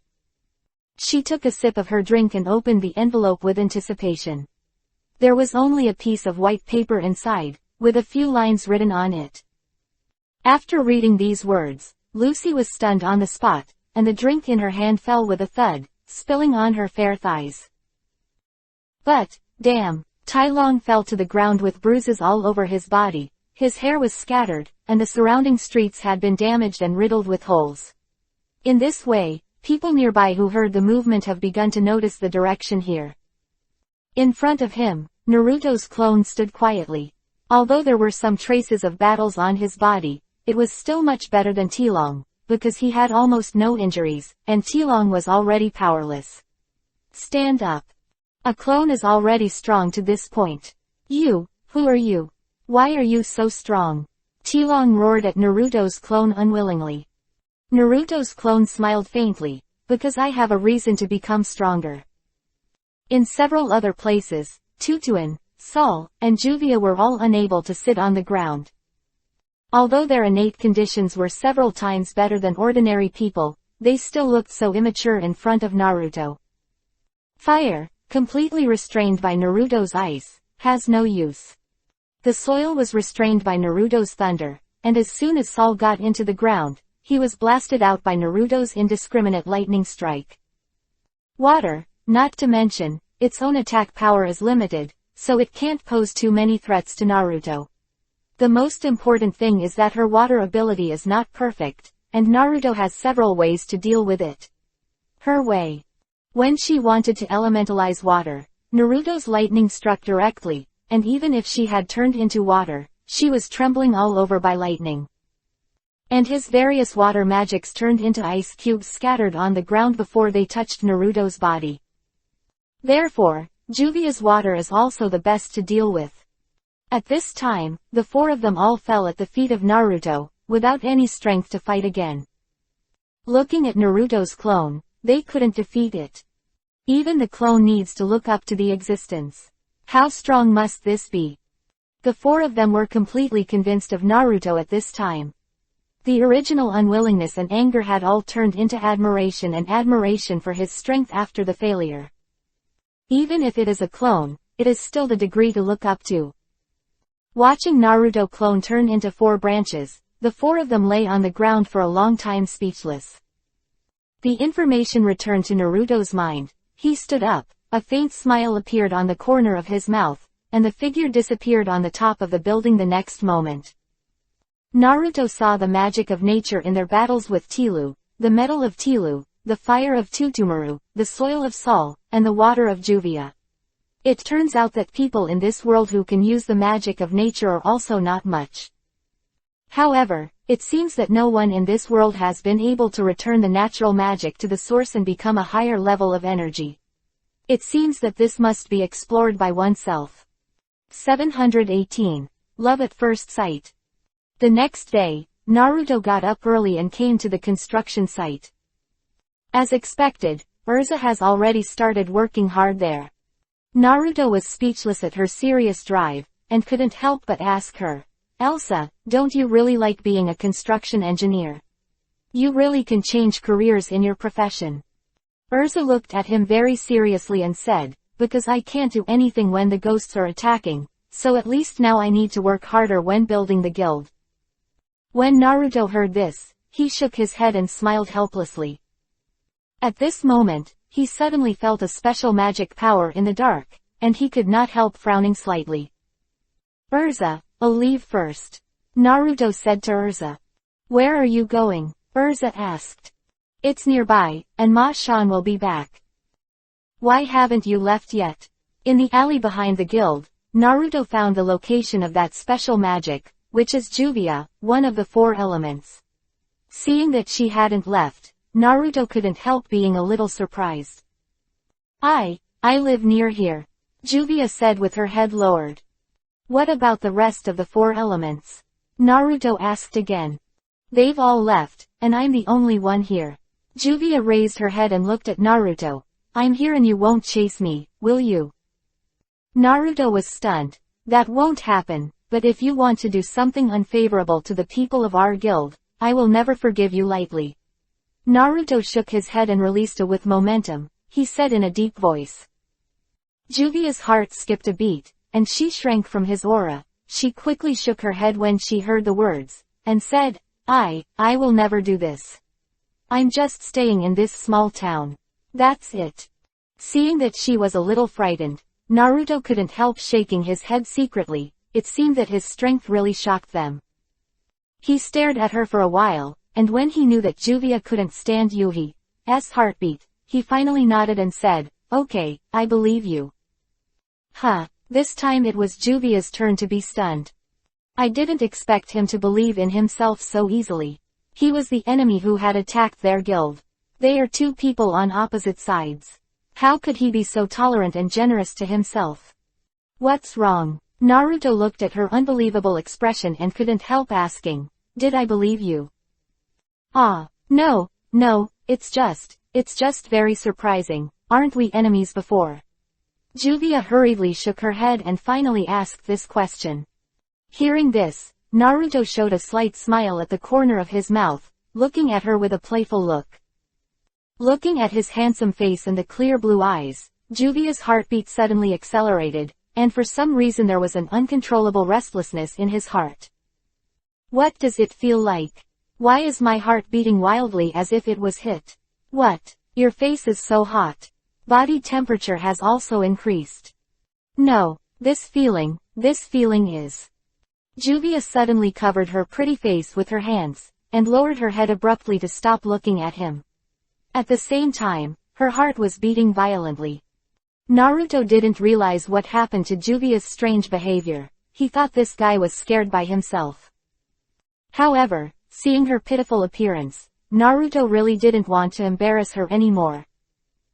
She took a sip of her drink and opened the envelope with anticipation. There was only a piece of white paper inside, with a few lines written on it. After reading these words, Lucy was stunned on the spot, and the drink in her hand fell with a thud, spilling on her fair thighs. But, damn, Tai Long fell to the ground with bruises all over his body, his hair was scattered, and the surrounding streets had been damaged and riddled with holes. In this way, people nearby who heard the movement have begun to notice the direction here. In front of him, Naruto's clone stood quietly. Although there were some traces of battles on his body, it was still much better than Tilong, because he had almost no injuries, and Tilong was already powerless. Stand up. A clone is already strong to this point. You, who are you? Why are you so strong? Tilong roared at Naruto's clone unwillingly. Naruto's clone smiled faintly, because I have a reason to become stronger. In several other places, Tutuin, Sol, and Juvia were all unable to sit on the ground. Although their innate conditions were several times better than ordinary people, they still looked so immature in front of Naruto. Fire, completely restrained by Naruto's ice, has no use. The soil was restrained by Naruto's thunder, and as soon as Sol got into the ground, he was blasted out by Naruto's indiscriminate lightning strike. Water, not to mention, its own attack power is limited, so it can't pose too many threats to Naruto. The most important thing is that her water ability is not perfect, and Naruto has several ways to deal with it. Her way. When she wanted to elementalize water, Naruto's lightning struck directly, and even if she had turned into water, she was trembling all over by lightning. And his various water magics turned into ice cubes scattered on the ground before they touched Naruto's body. Therefore, Juvia's water is also the best to deal with. At this time, the four of them all fell at the feet of Naruto, without any strength to fight again. Looking at Naruto's clone, they couldn't defeat it. Even the clone needs to look up to the existence. How strong must this be? The four of them were completely convinced of Naruto at this time. The original unwillingness and anger had all turned into admiration and admiration for his strength after the failure. Even if it is a clone, it is still the degree to look up to. Watching Naruto clone turn into four branches, the four of them lay on the ground for a long time speechless. The information returned to Naruto's mind. He stood up, a faint smile appeared on the corner of his mouth, and the figure disappeared on the top of the building the next moment. Naruto saw the magic of nature in their battles with Tilu, the metal of Tilu, the fire of Tutumaru, the soil of Sol, and the water of Juvia. It turns out that people in this world who can use the magic of nature are also not much. However, it seems that no one in this world has been able to return the natural magic to the source and become a higher level of energy. It seems that this must be explored by oneself. 718. Love at First Sight. The next day, Naruto got up early and came to the construction site. As expected, Erza has already started working hard there. Naruto was speechless at her serious drive, and couldn't help but ask her, "Elsa, don't you really like being a construction engineer? You really can change careers in your profession." Erza looked at him very seriously and said, "Because I can't do anything when the ghosts are attacking, so at least now I need to work harder when building the guild." When Naruto heard this, he shook his head and smiled helplessly. At this moment, he suddenly felt a special magic power in the dark, and he could not help frowning slightly. "Erza, I'll leave first," Naruto said to Erza. "Where are you going?" Erza asked. "It's nearby, and Ma-chan will be back." "Why haven't you left yet?" In the alley behind the guild, Naruto found the location of that special magic, which is Juvia, one of the four elements. Seeing that she hadn't left, Naruto couldn't help being a little surprised. I live near here," Juvia said with her head lowered. "What about the rest of the four elements?" Naruto asked again. "They've all left, and I'm the only one here." Juvia raised her head and looked at Naruto. "I'm here and you won't chase me, will you?" Naruto was stunned. That won't happen, but if you want to do something unfavorable to the people of our guild, I will never forgive you lightly. Naruto shook his head and released a with momentum, he said in a deep voice. Juvia's heart skipped a beat, and she shrank from his aura. She quickly shook her head when she heard the words, and said, I will never do this. I'm just staying in this small town. That's it. Seeing that she was a little frightened, Naruto couldn't help shaking his head secretly. It seemed that his strength really shocked them. He stared at her for a while, and when he knew that Juvia couldn't stand Yuhi's heartbeat, he finally nodded and said, okay, I believe you. This time it was Juvia's turn to be stunned. I didn't expect him to believe in himself so easily. He was the enemy who had attacked their guild. They are two people on opposite sides. How could he be so tolerant and generous to himself? What's wrong? Naruto looked at her unbelievable expression and couldn't help asking, did I believe you? No, it's just very surprising. Aren't we enemies before? Juvia hurriedly shook her head and finally asked this question. Hearing this, Naruto showed a slight smile at the corner of his mouth, looking at her with a playful look. Looking at his handsome face and the clear blue eyes, Juvia's heartbeat suddenly accelerated, and for some reason there was an uncontrollable restlessness in his heart. What does it feel like? Why is my heart beating wildly as if it was hit? What? Your face is so hot. Body temperature has also increased. No, this feeling is. Juvia suddenly covered her pretty face with her hands, and lowered her head abruptly to stop looking at him. At the same time, her heart was beating violently. Naruto didn't realize what happened to Juvia's strange behavior. He thought this guy was scared by himself. However, seeing her pitiful appearance, Naruto really didn't want to embarrass her anymore.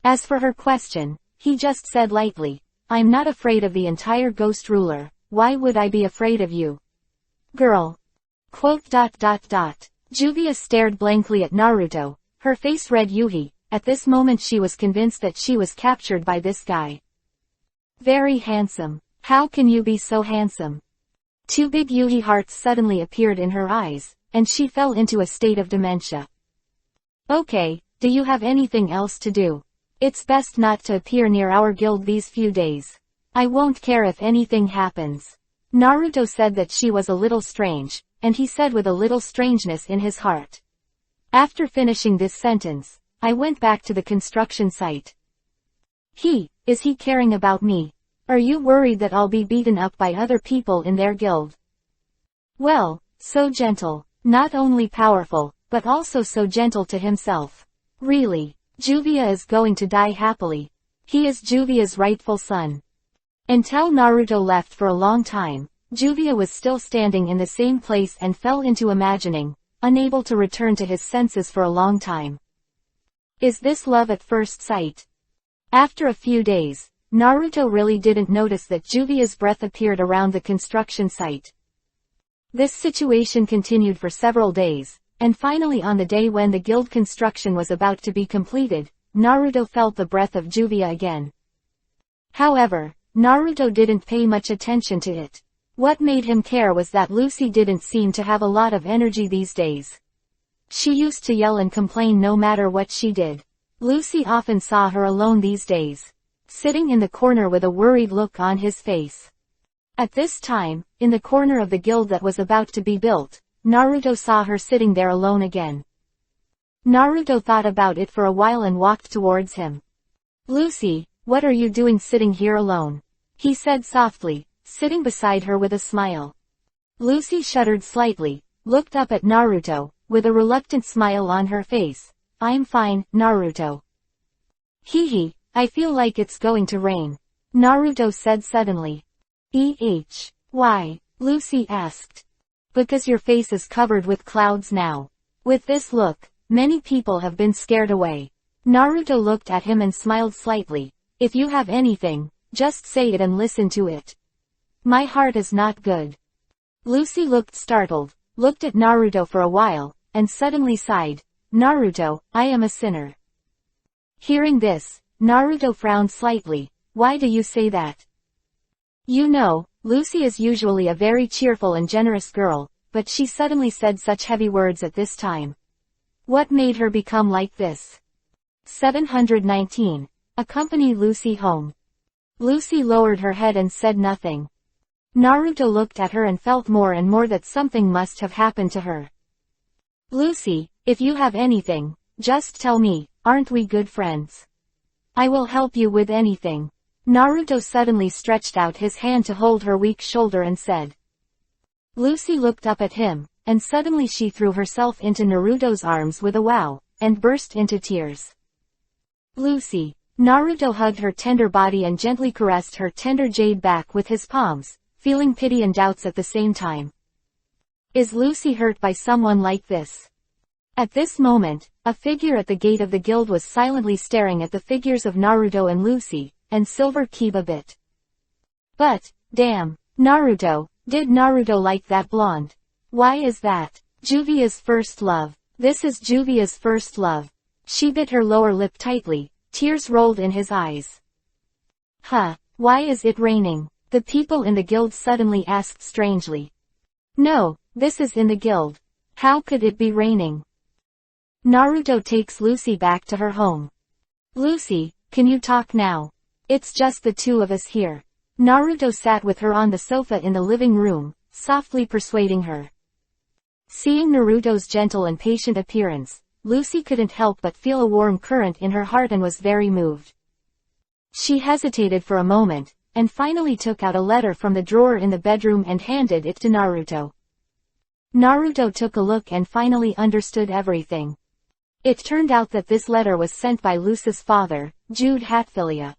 As for her question, he just said lightly, I'm not afraid of the entire ghost ruler, why would I be afraid of you? Girl. Juvia stared blankly at Naruto, her face read Yuhi. At this moment she was convinced that she was captured by this guy. Very handsome. How can you be so handsome? Two big Yuhi hearts suddenly appeared in her eyes, and she fell into a state of dementia. Okay, do you have anything else to do? It's best not to appear near our guild these few days. I won't care if anything happens. Naruto said that she was a little strange, and he said with a little strangeness in his heart. After finishing this sentence, I went back to the construction site. Is he caring about me? Are you worried that I'll be beaten up by other people in their guild? Well, so gentle, not only powerful, but also so gentle to himself. Really, Juvia is going to die happily. He is Juvia's rightful son. Until Naruto left for a long time, Juvia was still standing in the same place and fell into imagining, unable to return to his senses for a long time. Is this love at first sight? After a few days, Naruto really didn't notice that Juvia's breath appeared around the construction site. This situation continued for several days, and finally on the day when the guild construction was about to be completed, Naruto felt the breath of Juvia again. However, Naruto didn't pay much attention to it. What made him care was that Lucy didn't seem to have a lot of energy these days. She used to yell and complain no matter what she did. Lucy often saw her alone these days, sitting in the corner with a worried look on his face. At this time, in the corner of the guild that was about to be built, Naruto saw her sitting there alone again. Naruto thought about it for a while and walked towards him. Lucy, what are you doing sitting here alone? He said softly, sitting beside her with a smile. Lucy shuddered slightly, looked up at Naruto, with a reluctant smile on her face. I'm fine, Naruto. I feel like it's going to rain. Naruto said suddenly. Why? Lucy asked. Because your face is covered with clouds now. With this look, many people have been scared away. Naruto looked at him and smiled slightly. If you have anything, just say it and listen to it. My heart is not good. Lucy looked startled, looked at Naruto for a while, and suddenly sighed. Naruto, I am a sinner. Hearing this, Naruto frowned slightly. Why do you say that? You know, Lucy is usually a very cheerful and generous girl, but she suddenly said such heavy words at this time. What made her become like this? 719. Accompany Lucy home. Lucy lowered her head and said nothing. Naruto looked at her and felt more and more that something must have happened to her. Lucy, if you have anything, just tell me, aren't we good friends? I will help you with anything. Naruto suddenly stretched out his hand to hold her weak shoulder and said. Lucy looked up at him, and suddenly she threw herself into Naruto's arms with a wow, and burst into tears. Lucy. Naruto hugged her tender body and gently caressed her tender jade back with his palms, feeling pity and doubts at the same time. Is Lucy hurt by someone like this? At this moment, a figure at the gate of the guild was silently staring at the figures of Naruto and Lucy, and Silver Kiba bit. But, damn, Naruto, did Naruto like that blonde? Why is that? Juvia's first love. This is Juvia's first love. She bit her lower lip tightly, tears rolled in his eyes. Why is it raining? The people in the guild suddenly asked strangely. No, this is in the guild. How could it be raining? Naruto takes Lucy back to her home. Lucy, can you talk now? It's just the two of us here. Naruto sat with her on the sofa in the living room, softly persuading her. Seeing Naruto's gentle and patient appearance, Lucy couldn't help but feel a warm current in her heart and was very moved. She hesitated for a moment, and finally took out a letter from the drawer in the bedroom and handed it to Naruto. Naruto took a look and finally understood everything. It turned out that this letter was sent by Lucy's father, Jude Hatfilia.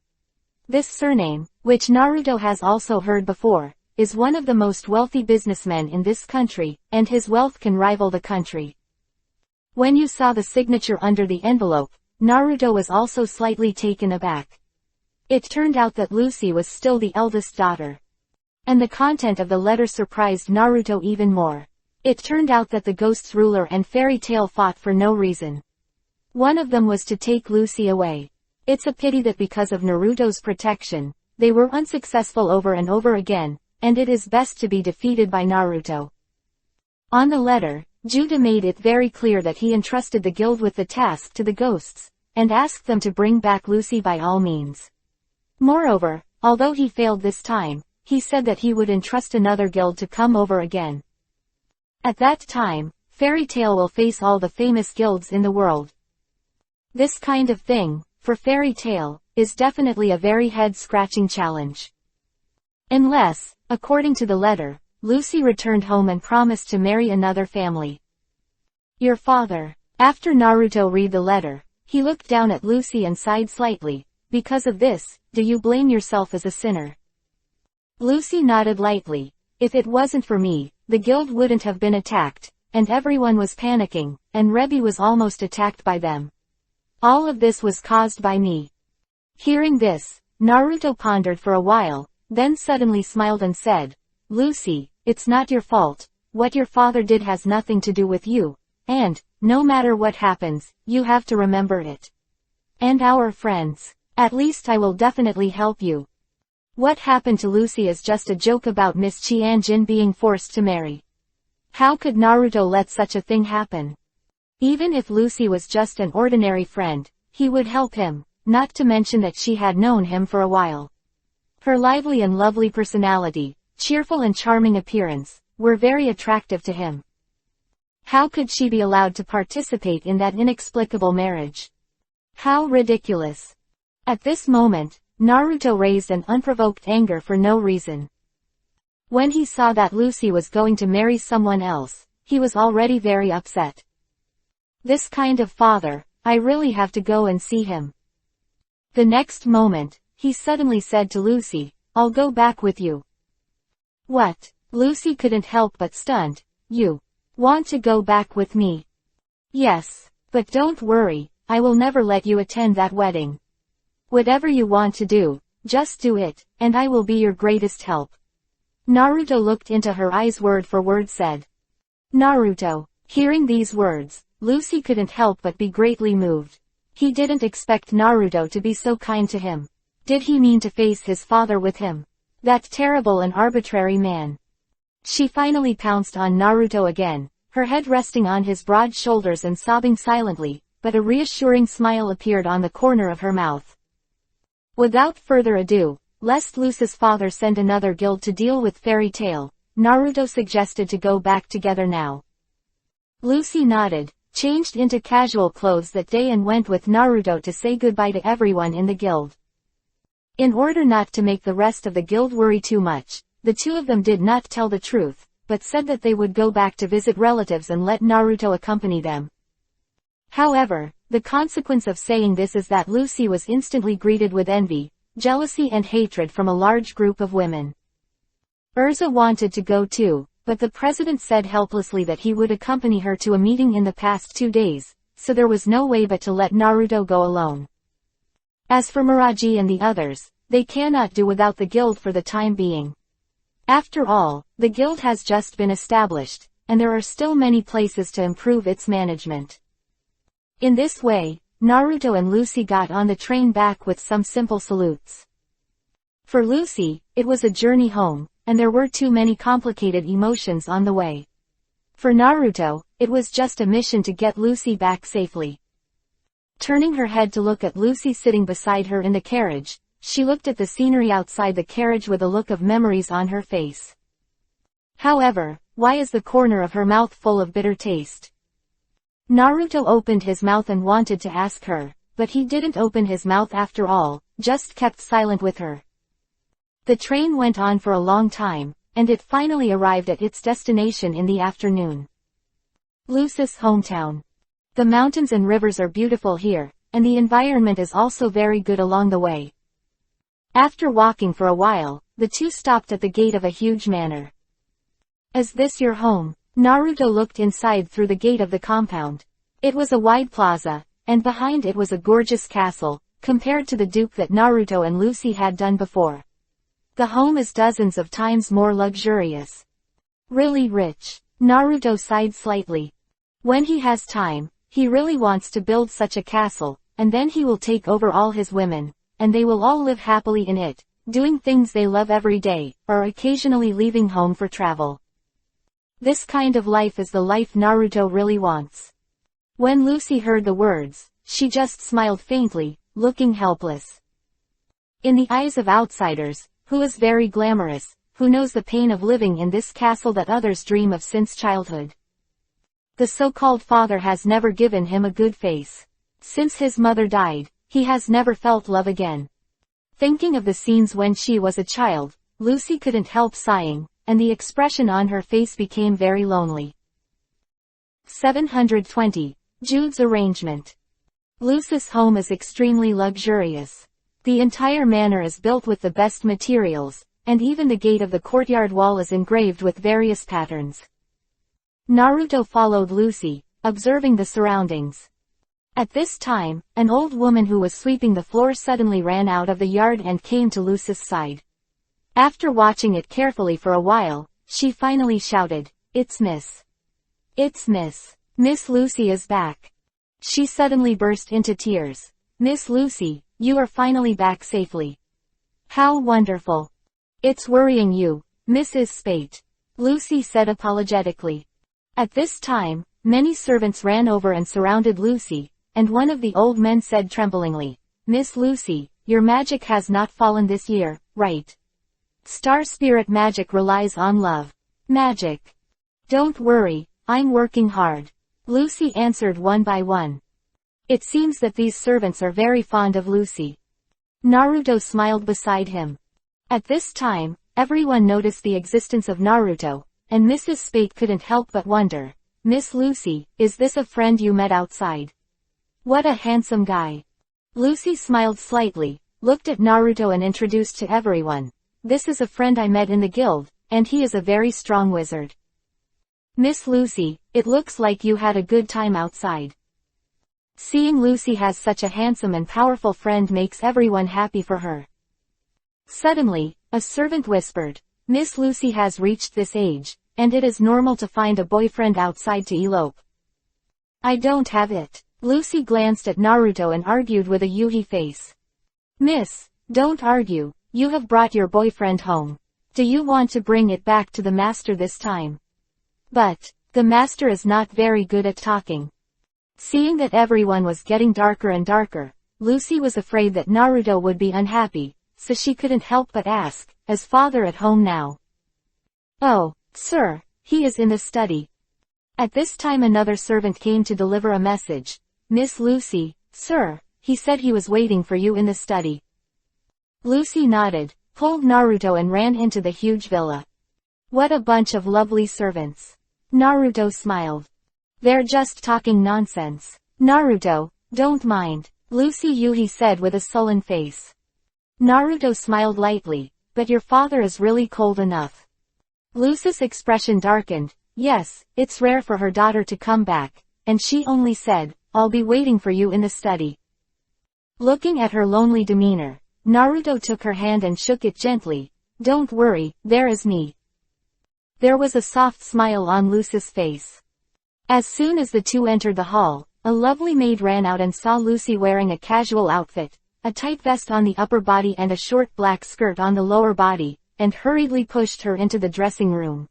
This surname, which Naruto has also heard before, is one of the most wealthy businessmen in this country, and his wealth can rival the country. When you saw the signature under the envelope, Naruto was also slightly taken aback. It turned out that Lucy was still the eldest daughter. And the content of the letter surprised Naruto even more. It turned out that the Ghosts ruler and Fairy Tail fought for no reason. One of them was to take Lucy away. It's a pity that because of Naruto's protection, they were unsuccessful over and over again, and it is best to be defeated by Naruto. On the letter, Jude made it very clear that he entrusted the guild with the task to the Ghosts, and asked them to bring back Lucy by all means. Moreover, although he failed this time, he said that he would entrust another guild to come over again. At that time, Fairy Tail will face all the famous guilds in the world. This kind of thing, for Fairy Tail, is definitely a very head-scratching challenge. Unless, according to the letter, Lucy returned home and promised to marry another family. Your father. After Naruto read the letter, he looked down at Lucy and sighed slightly. Because of this, do you blame yourself as a sinner? Lucy nodded lightly. If it wasn't for me, the guild wouldn't have been attacked, and everyone was panicking, and Rebi was almost attacked by them. All of this was caused by me. Hearing this, Naruto pondered for a while, then suddenly smiled and said, Lucy, it's not your fault. What your father did has nothing to do with you, and, no matter what happens, you have to remember it. And our friends. At least I will definitely help you. What happened to Lucy is just a joke about Miss Qianjin being forced to marry. How could Naruto let such a thing happen? Even if Lucy was just an ordinary friend, he would help him, not to mention that she had known him for a while. Her lively and lovely personality, cheerful and charming appearance, were very attractive to him. How could she be allowed to participate in that inexplicable marriage? How ridiculous. At this moment, Naruto raised an unprovoked anger for no reason. When he saw that Lucy was going to marry someone else, he was already very upset. This kind of father, I really have to go and see him. The next moment, he suddenly said to Lucy, I'll go back with you. What? Lucy couldn't help but stunned. You want to go back with me? Yes, but don't worry, I will never let you attend that wedding. Whatever you want to do, just do it, and I will be your greatest help. Naruto looked into her eyes, word for word said. Naruto. Hearing these words, Lucy couldn't help but be greatly moved. He didn't expect Naruto to be so kind to him. Did he mean to face his father with him? That terrible and arbitrary man. She finally pounced on Naruto again, her head resting on his broad shoulders and sobbing silently, but a reassuring smile appeared on the corner of her mouth. Without further ado, lest Lucy's father send another guild to deal with Fairy Tail, Naruto suggested to go back together now. Lucy nodded, changed into casual clothes that day and went with Naruto to say goodbye to everyone in the guild. In order not to make the rest of the guild worry too much, the two of them did not tell the truth, but said that they would go back to visit relatives and let Naruto accompany them. However, the consequence of saying this is that Lucy was instantly greeted with envy, jealousy and hatred from a large group of women. Urza wanted to go too, but the president said helplessly that he would accompany her to a meeting in the past 2 days, so there was no way but to let Naruto go alone. As for Miraji and the others, they cannot do without the guild for the time being. After all, the guild has just been established, and there are still many places to improve its management. In this way, Naruto and Lucy got on the train back with some simple salutes. For Lucy, it was a journey home, and there were too many complicated emotions on the way. For Naruto, it was just a mission to get Lucy back safely. Turning her head to look at Lucy sitting beside her in the carriage, she looked at the scenery outside the carriage with a look of memories on her face. However, why is the corner of her mouth full of bitter taste? Naruto opened his mouth and wanted to ask her, but he didn't open his mouth after all, just kept silent with her. The train went on for a long time, and it finally arrived at its destination in the afternoon. Lucy's hometown. The mountains and rivers are beautiful here, and the environment is also very good along the way. After walking for a while, the two stopped at the gate of a huge manor. Is this your home? Naruto looked inside through the gate of the compound. It was a wide plaza, and behind it was a gorgeous castle, compared to the dupe that Naruto and Lucy had done before. The home is dozens of times more luxurious. Really rich. Naruto sighed slightly. When he has time, he really wants to build such a castle, and then he will take over all his women, and they will all live happily in it, doing things they love every day, or occasionally leaving home for travel. This kind of life is the life Naruto really wants. When Lucy heard the words, she just smiled faintly, looking helpless. In the eyes of outsiders, who is very glamorous, who knows the pain of living in this castle that others dream of since childhood. The so-called father has never given him a good face. Since his mother died, he has never felt love again. Thinking of the scenes when she was a child, Lucy couldn't help sighing, and the expression on her face became very lonely. 720. Jude's arrangement. Lucy's home is extremely luxurious. The entire manor is built with the best materials, and even the gate of the courtyard wall is engraved with various patterns. Naruto followed Lucy, observing the surroundings. At this time, an old woman who was sweeping the floor suddenly ran out of the yard and came to Lucy's side. After watching it carefully for a while, she finally shouted, "It's Miss. It's Miss. Miss Lucy is back." She suddenly burst into tears. "Miss Lucy, you are finally back safely. How wonderful. It's worrying you, Mrs. Spate," Lucy said apologetically. At this time, many servants ran over and surrounded Lucy, and one of the old men said tremblingly, "Miss Lucy, your magic has not fallen this year, right? Star spirit magic relies on love. Magic. Don't worry, I'm working hard," Lucy answered one by one. It seems that these servants are very fond of Lucy. Naruto smiled beside him. At this time, everyone noticed the existence of Naruto, and Mrs. Spate couldn't help but wonder, "Miss Lucy, is this a friend you met outside? What a handsome guy." Lucy smiled slightly, looked at Naruto and introduced to everyone, "This is a friend I met in the guild, and he is a very strong wizard. Miss Lucy, it looks like you had a good time outside." Seeing Lucy has such a handsome and powerful friend makes everyone happy for her. Suddenly, a servant whispered, "Miss Lucy has reached this age, and it is normal to find a boyfriend outside to elope." "I don't have it." Lucy glanced at Naruto and argued with a Yuhi face. "Miss, don't argue, you have brought your boyfriend home. Do you want to bring it back to the master this time? But, the master is not very good at talking. Seeing that everyone was getting darker and darker, Lucy was afraid that Naruto would be unhappy, so she couldn't help but ask, is father at home now? Oh, sir, he is in the study. At this time another servant came to deliver a message. Miss Lucy, sir, he said he was waiting for you in the study. Lucy nodded, pulled Naruto and ran into the huge villa. What a bunch of lovely servants. Naruto smiled. They're just talking nonsense. Naruto, don't mind. Lucy he said with a sullen face. Naruto smiled lightly, but your father is really cold enough. Lucy's expression darkened. Yes, it's rare for her daughter to come back, and she only said, I'll be waiting for you in the study. Looking at her lonely demeanor, Naruto took her hand and shook it gently. Don't worry, there is me. There was a soft smile on Lucy's face. As soon as the two entered the hall, a lovely maid ran out and saw Lucy wearing a casual outfit, a tight vest on the upper body and a short black skirt on the lower body, and hurriedly pushed her into the dressing room.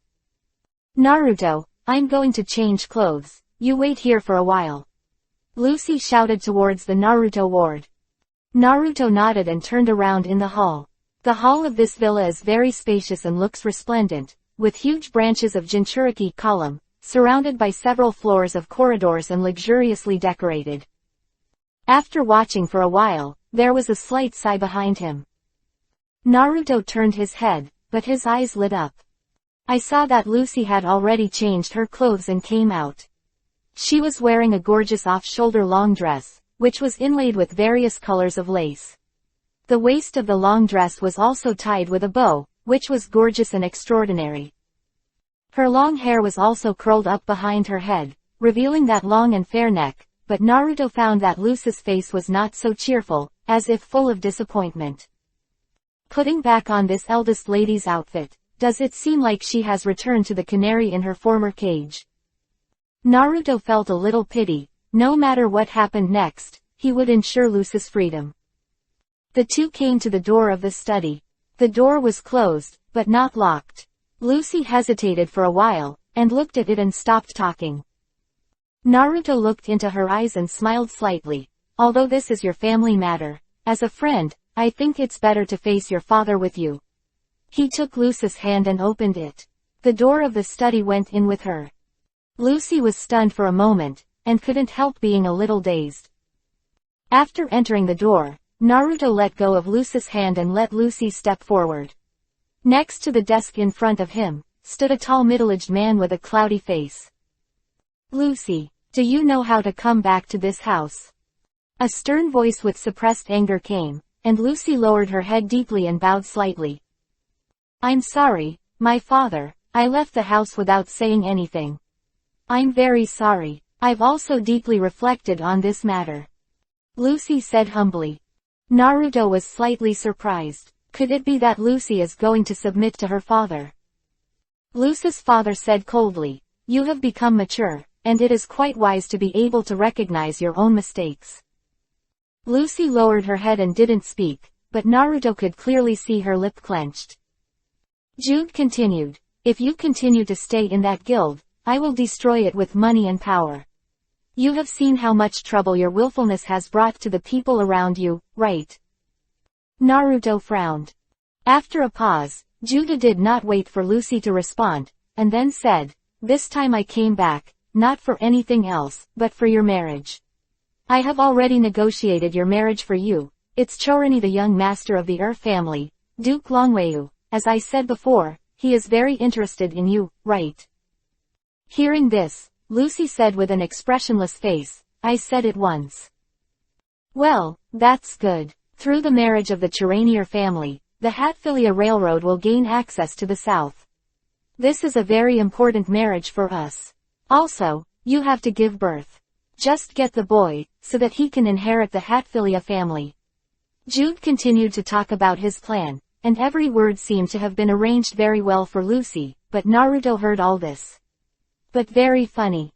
Naruto, I'm going to change clothes, you wait here for a while. Lucy shouted towards the Naruto ward. Naruto nodded and turned around in the hall. The hall of this villa is very spacious and looks resplendent, with huge branches of Jinchuriki column, surrounded by several floors of corridors and luxuriously decorated. After watching for a while, there was a slight sigh behind him. Naruto turned his head, but his eyes lit up. I saw that Lucy had already changed her clothes and came out. She was wearing a gorgeous off-shoulder long dress, which was inlaid with various colors of lace. The waist of the long dress was also tied with a bow, which was gorgeous and extraordinary. Her long hair was also curled up behind her head, revealing that long and fair neck, but Naruto found that Lucy's face was not so cheerful, as if full of disappointment. Putting back on this eldest lady's outfit, does it seem like she has returned to the canary in her former cage? Naruto felt a little pity. No matter what happened next, he would ensure Lucy's freedom. The two came to the door of the study. The door was closed, but not locked. Lucy hesitated for a while, and looked at it and stopped talking. Naruto looked into her eyes and smiled slightly. Although this is your family matter, as a friend, I think it's better to face your father with you. He took Lucy's hand and opened it. The door of the study went in with her. Lucy was stunned for a moment, and couldn't help being a little dazed. After entering the door, Naruto let go of Lucy's hand and let Lucy step forward. Next to the desk in front of him, stood a tall middle-aged man with a cloudy face. Lucy, do you know how to come back to this house? A stern voice with suppressed anger came, and Lucy lowered her head deeply and bowed slightly. I'm sorry, my father, I left the house without saying anything. I'm very sorry. I've also deeply reflected on this matter. Lucy said humbly. Naruto was slightly surprised. Could it be that Lucy is going to submit to her father? Lucy's father said coldly, you have become mature, and it is quite wise to be able to recognize your own mistakes. Lucy lowered her head and didn't speak, but Naruto could clearly see her lip clenched. Jude continued, if you continue to stay in that guild, I will destroy it with money and power. You have seen how much trouble your willfulness has brought to the people around you, right? Naruto frowned. After a pause, Jude did not wait for Lucy to respond, and then said, this time I came back, not for anything else, but for your marriage. I have already negotiated your marriage for you. It's Chorani, the young master of the Earth family, Duke Longweu. As I said before, he is very interested in you, right? Hearing this, Lucy said with an expressionless face, I said it once. Well, that's good. Through the marriage of the Choranier family, the Hatfilia Railroad will gain access to the south. This is a very important marriage for us. Also, you have to give birth. Just get the boy, so that he can inherit the Hatfilia family. Jude continued to talk about his plan, and every word seemed to have been arranged very well for Lucy, but Naruto heard all this. But very funny.